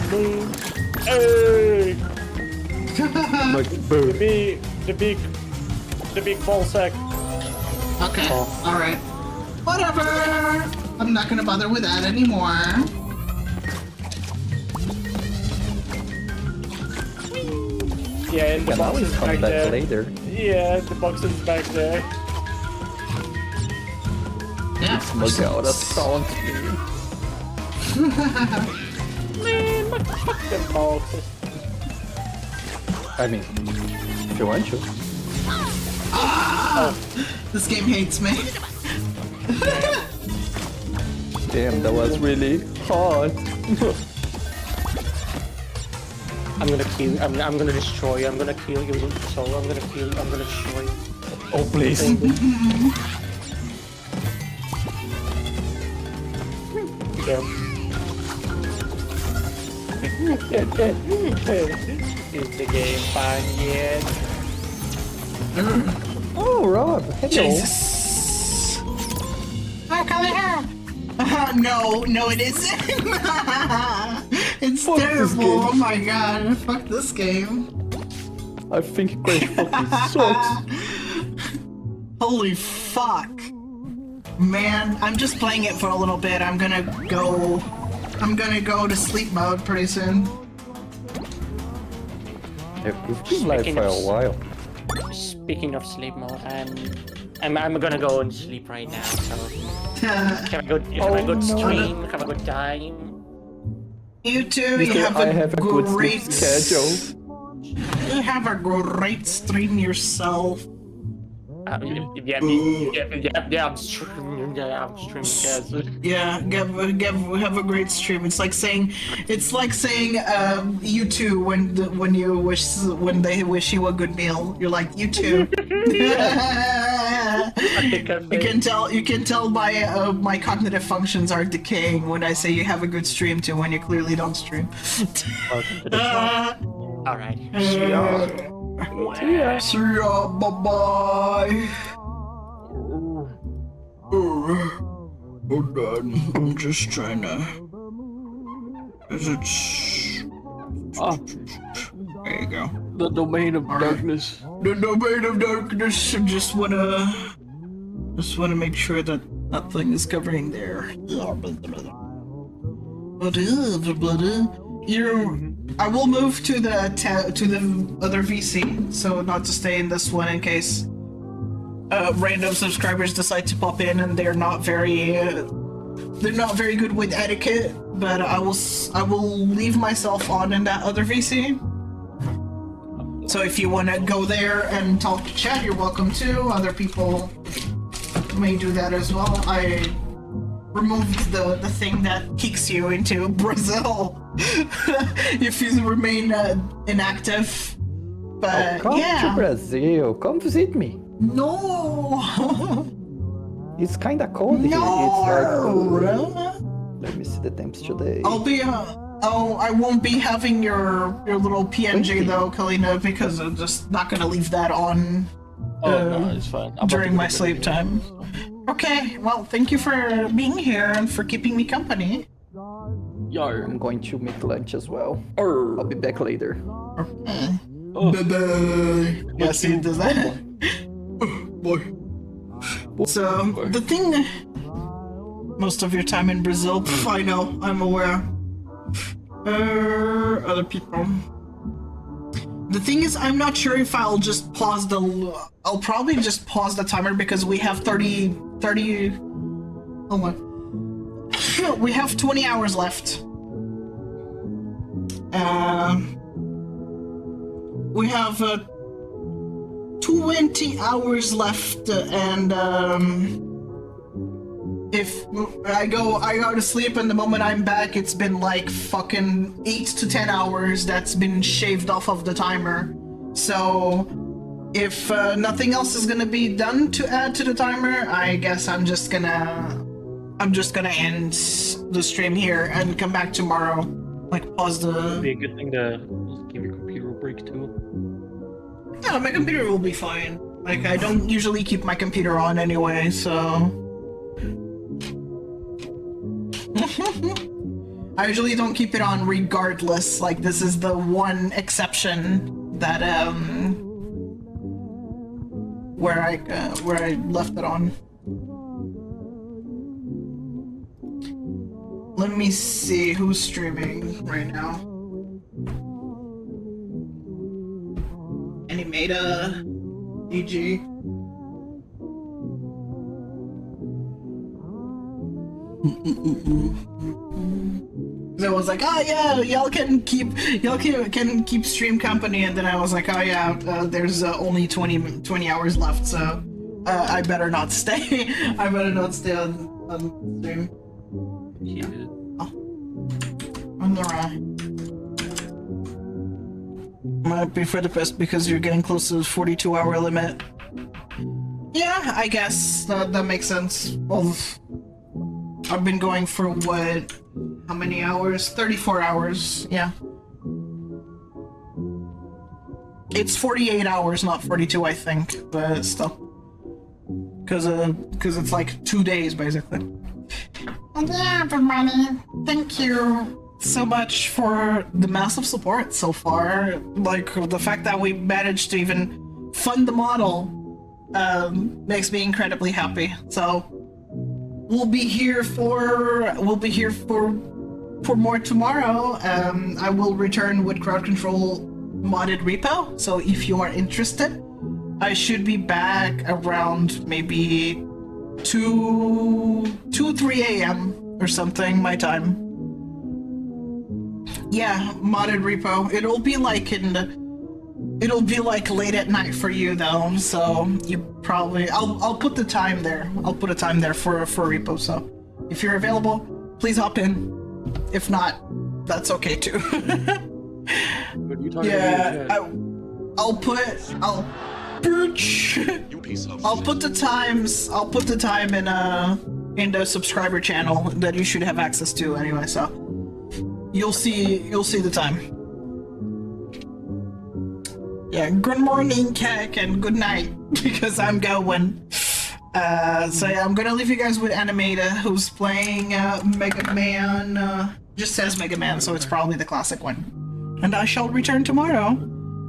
Boom. Hey! Like, boom. The big ball sack. Okay, alright. Whatever! I'm not gonna bother with that anymore. Yeah, and the box is back there. Later. Yeah, the box is back there. Yeah. Look out, that sounds Man, but fuck them boxes. I mean, if you want to. Ah! This game hates me. Damn, that was really hard. I'm gonna kill you. I'm gonna destroy you. I'm gonna kill you. So I'm gonna kill you. I'm gonna destroy you. Oh, please. Go. Is the game fun yet? Oh, Rob. Hello. Jesus. Oh, come here. No, it isn't. It's Fuck terrible. Oh my god. Fuck this game. I think Crash fucking sucks. Holy fuck. Man, I'm just playing it for a little bit. I'm gonna go to sleep mode pretty soon. You've been live for a while. Speaking of sleep mode, I'm gonna go and sleep right now. So have a good stream. Have a good time. You too. Mister, You have I a have a good great sleep schedule. You have a great stream yourself. Yeah, I'm streaming. Yes. Yeah, have a great stream. It's like saying you too when they wish you a good meal. You're like you too. You can tell my cognitive functions are decaying when I say you have a good stream too when you clearly don't stream. All right. See ya. Bye bye. Hold on. I'm just trying to. Is it? There you go. The domain of darkness. The domain of darkness. Just wanna make sure that nothing is covering there. I will move to the other VC, so not to stay in this one in case random subscribers decide to pop in and they're not very good with etiquette. But I will leave myself on in that other VC. So if you want to go there and talk to chat, you're welcome to. Other people may do that as well. I removed the thing that kicks you into Brazil if you remain inactive. But come yeah. to Brazil. Come visit me. No. It's kinda cold here. No. It's like, let me see the temps today. I won't be having your little PNG though, Kalina, because I'm just not gonna leave that on No, it's fine. during my sleep time. Okay, well, thank you for being here and for keeping me company. I'm going to make lunch as well. I'll be back later. Okay. Bye-bye. Yeah, see, does that? Boy. So, the thing... Most of your time in Brazil, I know, I'm aware. Other people. The thing is, I'm not sure if I'll just pause I'll probably just pause the timer because we have 30... Oh my... We have 20 hours left. We have 20 hours left, and if I go to sleep and the moment I'm back, it's been like fucking 8 to 10 hours that's been shaved off of the timer. So if nothing else is gonna be done to add to the timer, I guess I'm just gonna end the stream here and come back tomorrow. Like pause the. It'd be a good thing to give your computer a break too. Yeah, my computer will be fine. Like I don't usually keep my computer on anyway, so. I usually don't keep it on regardless. Like this is the one exception that where I left it on. Let me see who's streaming right now. Animata, EG. I was like, oh yeah, y'all can keep stream company, and then I was like, oh yeah, there's only 20 hours left, so I better not stay. I better not stay on stream. Yeah. Alright. Might be for the best because you're getting close to the 42-hour limit. Yeah, I guess that makes sense. Well, I've been going for what? How many hours? 34 hours. Yeah. It's 48 hours, not 42, I think, but still. Because it's like 2 days basically. Yeah, everybody, thank you so much for the massive support so far. Like, the fact that we managed to even fund the model makes me incredibly happy. So, we'll be here for more tomorrow. I will return with crowd control modded repo. So if you are interested, I should be back around maybe 3 a.m. or something my time. Yeah, modded repo. It'll be like late at night for you though, so you probably I'll put the time there. I'll put a time there for repo. So if you're available, please hop in. If not, that's okay too. Yeah, I'll put the time in the subscriber channel that you should have access to anyway. So you'll see the time. Yeah, good morning, Kek, and good night, because I'm going. So yeah, I'm gonna leave you guys with Animata, who's playing Mega Man. Just says Mega Man, so it's probably the classic one. And I shall return tomorrow.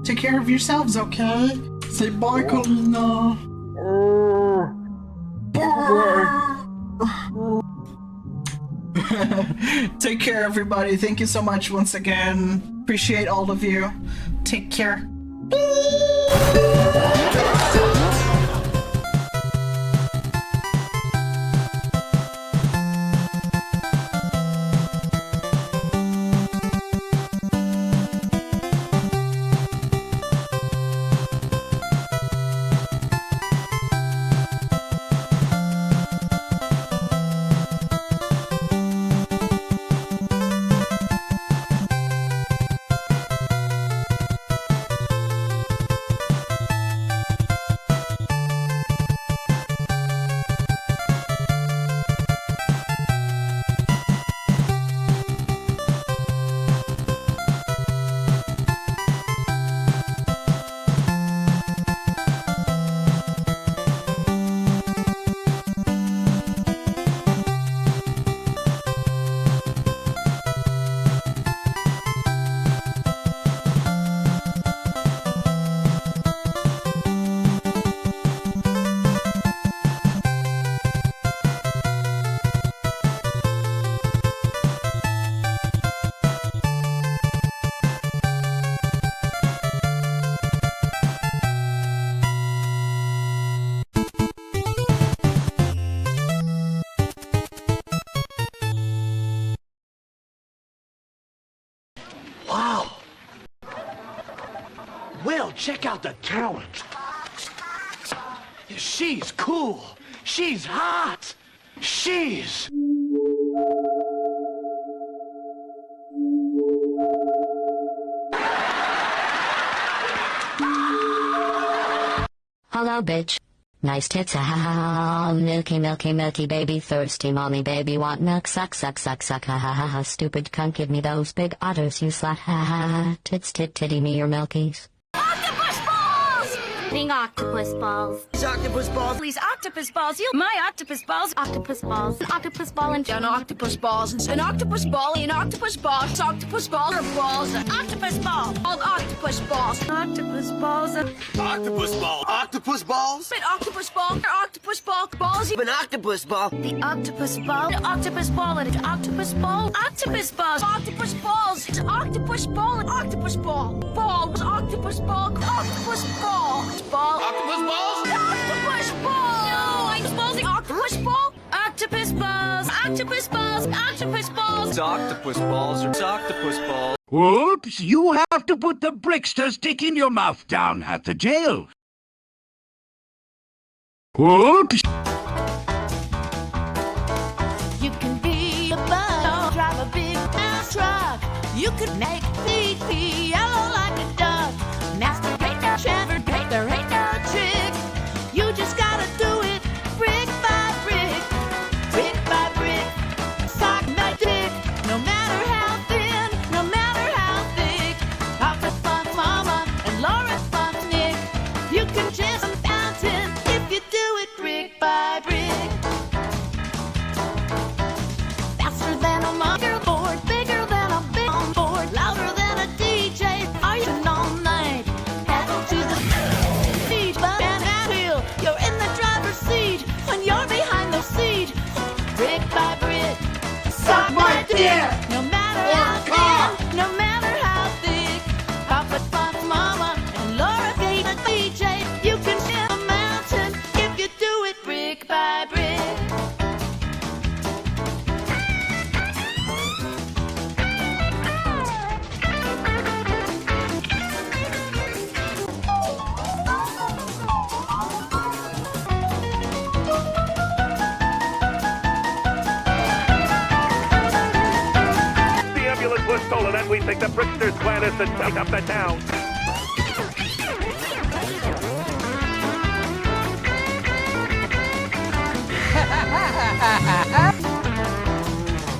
Take care of yourselves, okay? Say bye, Colina. Take care, everybody. Thank you so much once again. Appreciate all of you. Take care. Check out the talent. She's cool. She's hot. She's... Hello, bitch. Nice tits, ha ha ha. Milky, milky, milky baby, thirsty mommy baby, want milk, suck, suck, suck, suck, ha ha ha ha. Stupid cunt, give me those big otters, you slut, ha ha ha. Tits, titty me your milkies. Eating octopus balls. Octopus balls. Please, octopus balls. You, my octopus balls. Octopus balls. An octopus ball and An octopus balls. An octopus ball. An octopus ball. Octopus ball. Balls. octopus ball. All octopus balls. Octopus balls. Octopus ball. Octopus balls? An octopus ball. An octopus ball. Balls. An octopus ball. The octopus ball. An octopus ball and an octopus ball. Octopus balls. Octopus balls. An octopus ball. An octopus ball. Balls. Octopus ball. Octopus ball. Ball. Octopus balls? Octopus ball. No, I'm supposing octopus ball. Octopus balls. Octopus balls. Octopus balls. It's octopus balls or it's octopus balls. Whoops, you have to put the bricks to stick in your mouth down at the jail. Whoops. You can be a bus, drive a big ass truck. You could make me yellow like a duck. Masturbate the Trevor, there ain't no trick. You just gotta do it brick by brick, brick by brick. Sock my dick, no matter how thin, no matter how thick. Papa Funk Mama and Laura Funk Nick. You can just a fountain if you do it brick by brick. Faster than a motherboard, bigger than a big on board, louder than a DJ. Are you all night? Pedal to the beat, but and wheel. You're in the driver's seat when you're behind the seat. thick, no matter how thin, no matter how thick. Papa, Pop, Mama, and Laura, Kate, and DJ, you can share a mountain if you do it brick by brick. The ambulance was stolen, and we think the Bricksters plan is to take up the town.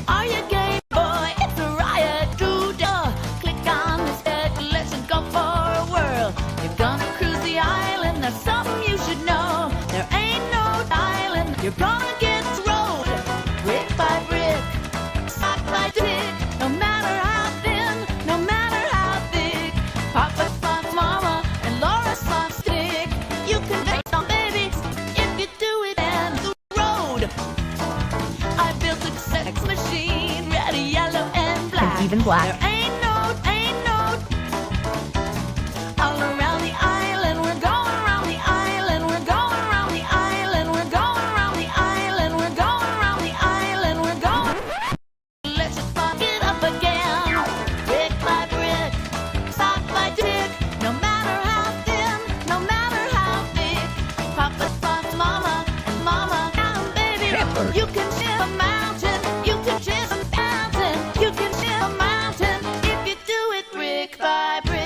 Are you game, boy? It's a riot, Doodle. Click on this deck, let's go for a whirl. You're gonna cruise the island, there's something you should know. There ain't no island, you're gonna get rolled. Brick by brick, sock by tick. No matter how thin, no matter how thick. Papa, Pop, Mama, and Laura's fun stick. You can make some babies if you do it and the road. I built a sex machine, red, yellow, and black. And even black. There ain't no. All around the island, we're going around the island, we're going around the island, we're going around the island, we're going around the island, we're going. Let's just fuck it up again. Brick by brick, sock by tick. No matter how thin, no matter how thick. Papa, Pop, Mama, and baby. You can share a mountain, you can share a mountain, you can share a mountain if you do it brick by brick.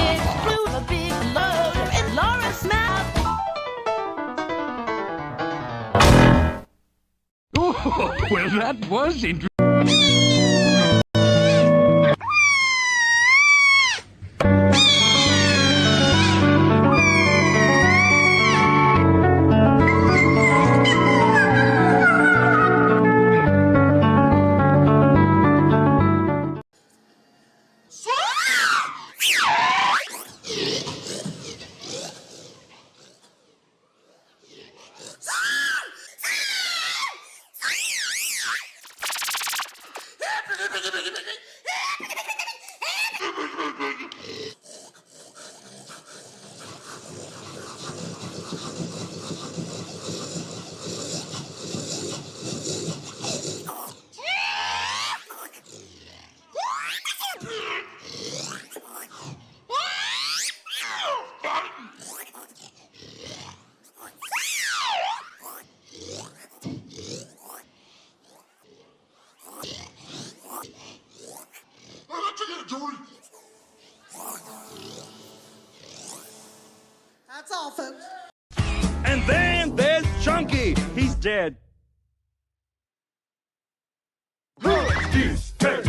It's blue, a big load, and Laura's mouth. Oh, well, that was interesting. That's all, folks. And then there's Chunky. He's dead. Chunky's dead.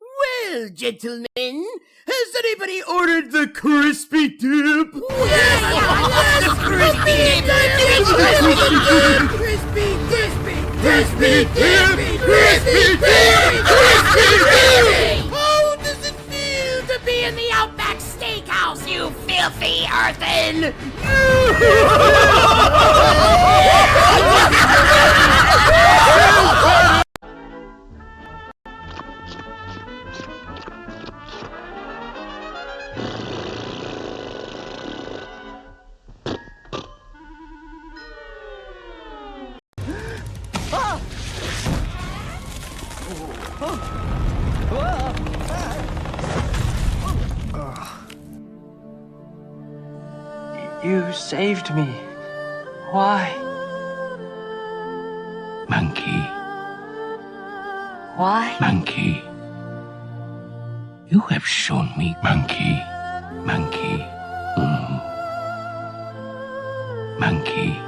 Well, gentlemen, has anybody ordered the crispy dip? Yes, crispy dip! Crispy dip! How does it feel to be in the Outback Steakhouse, you filthy earthen? You saved me. Why? Monkey. Why? Monkey. You have shown me, monkey. Monkey. Monkey.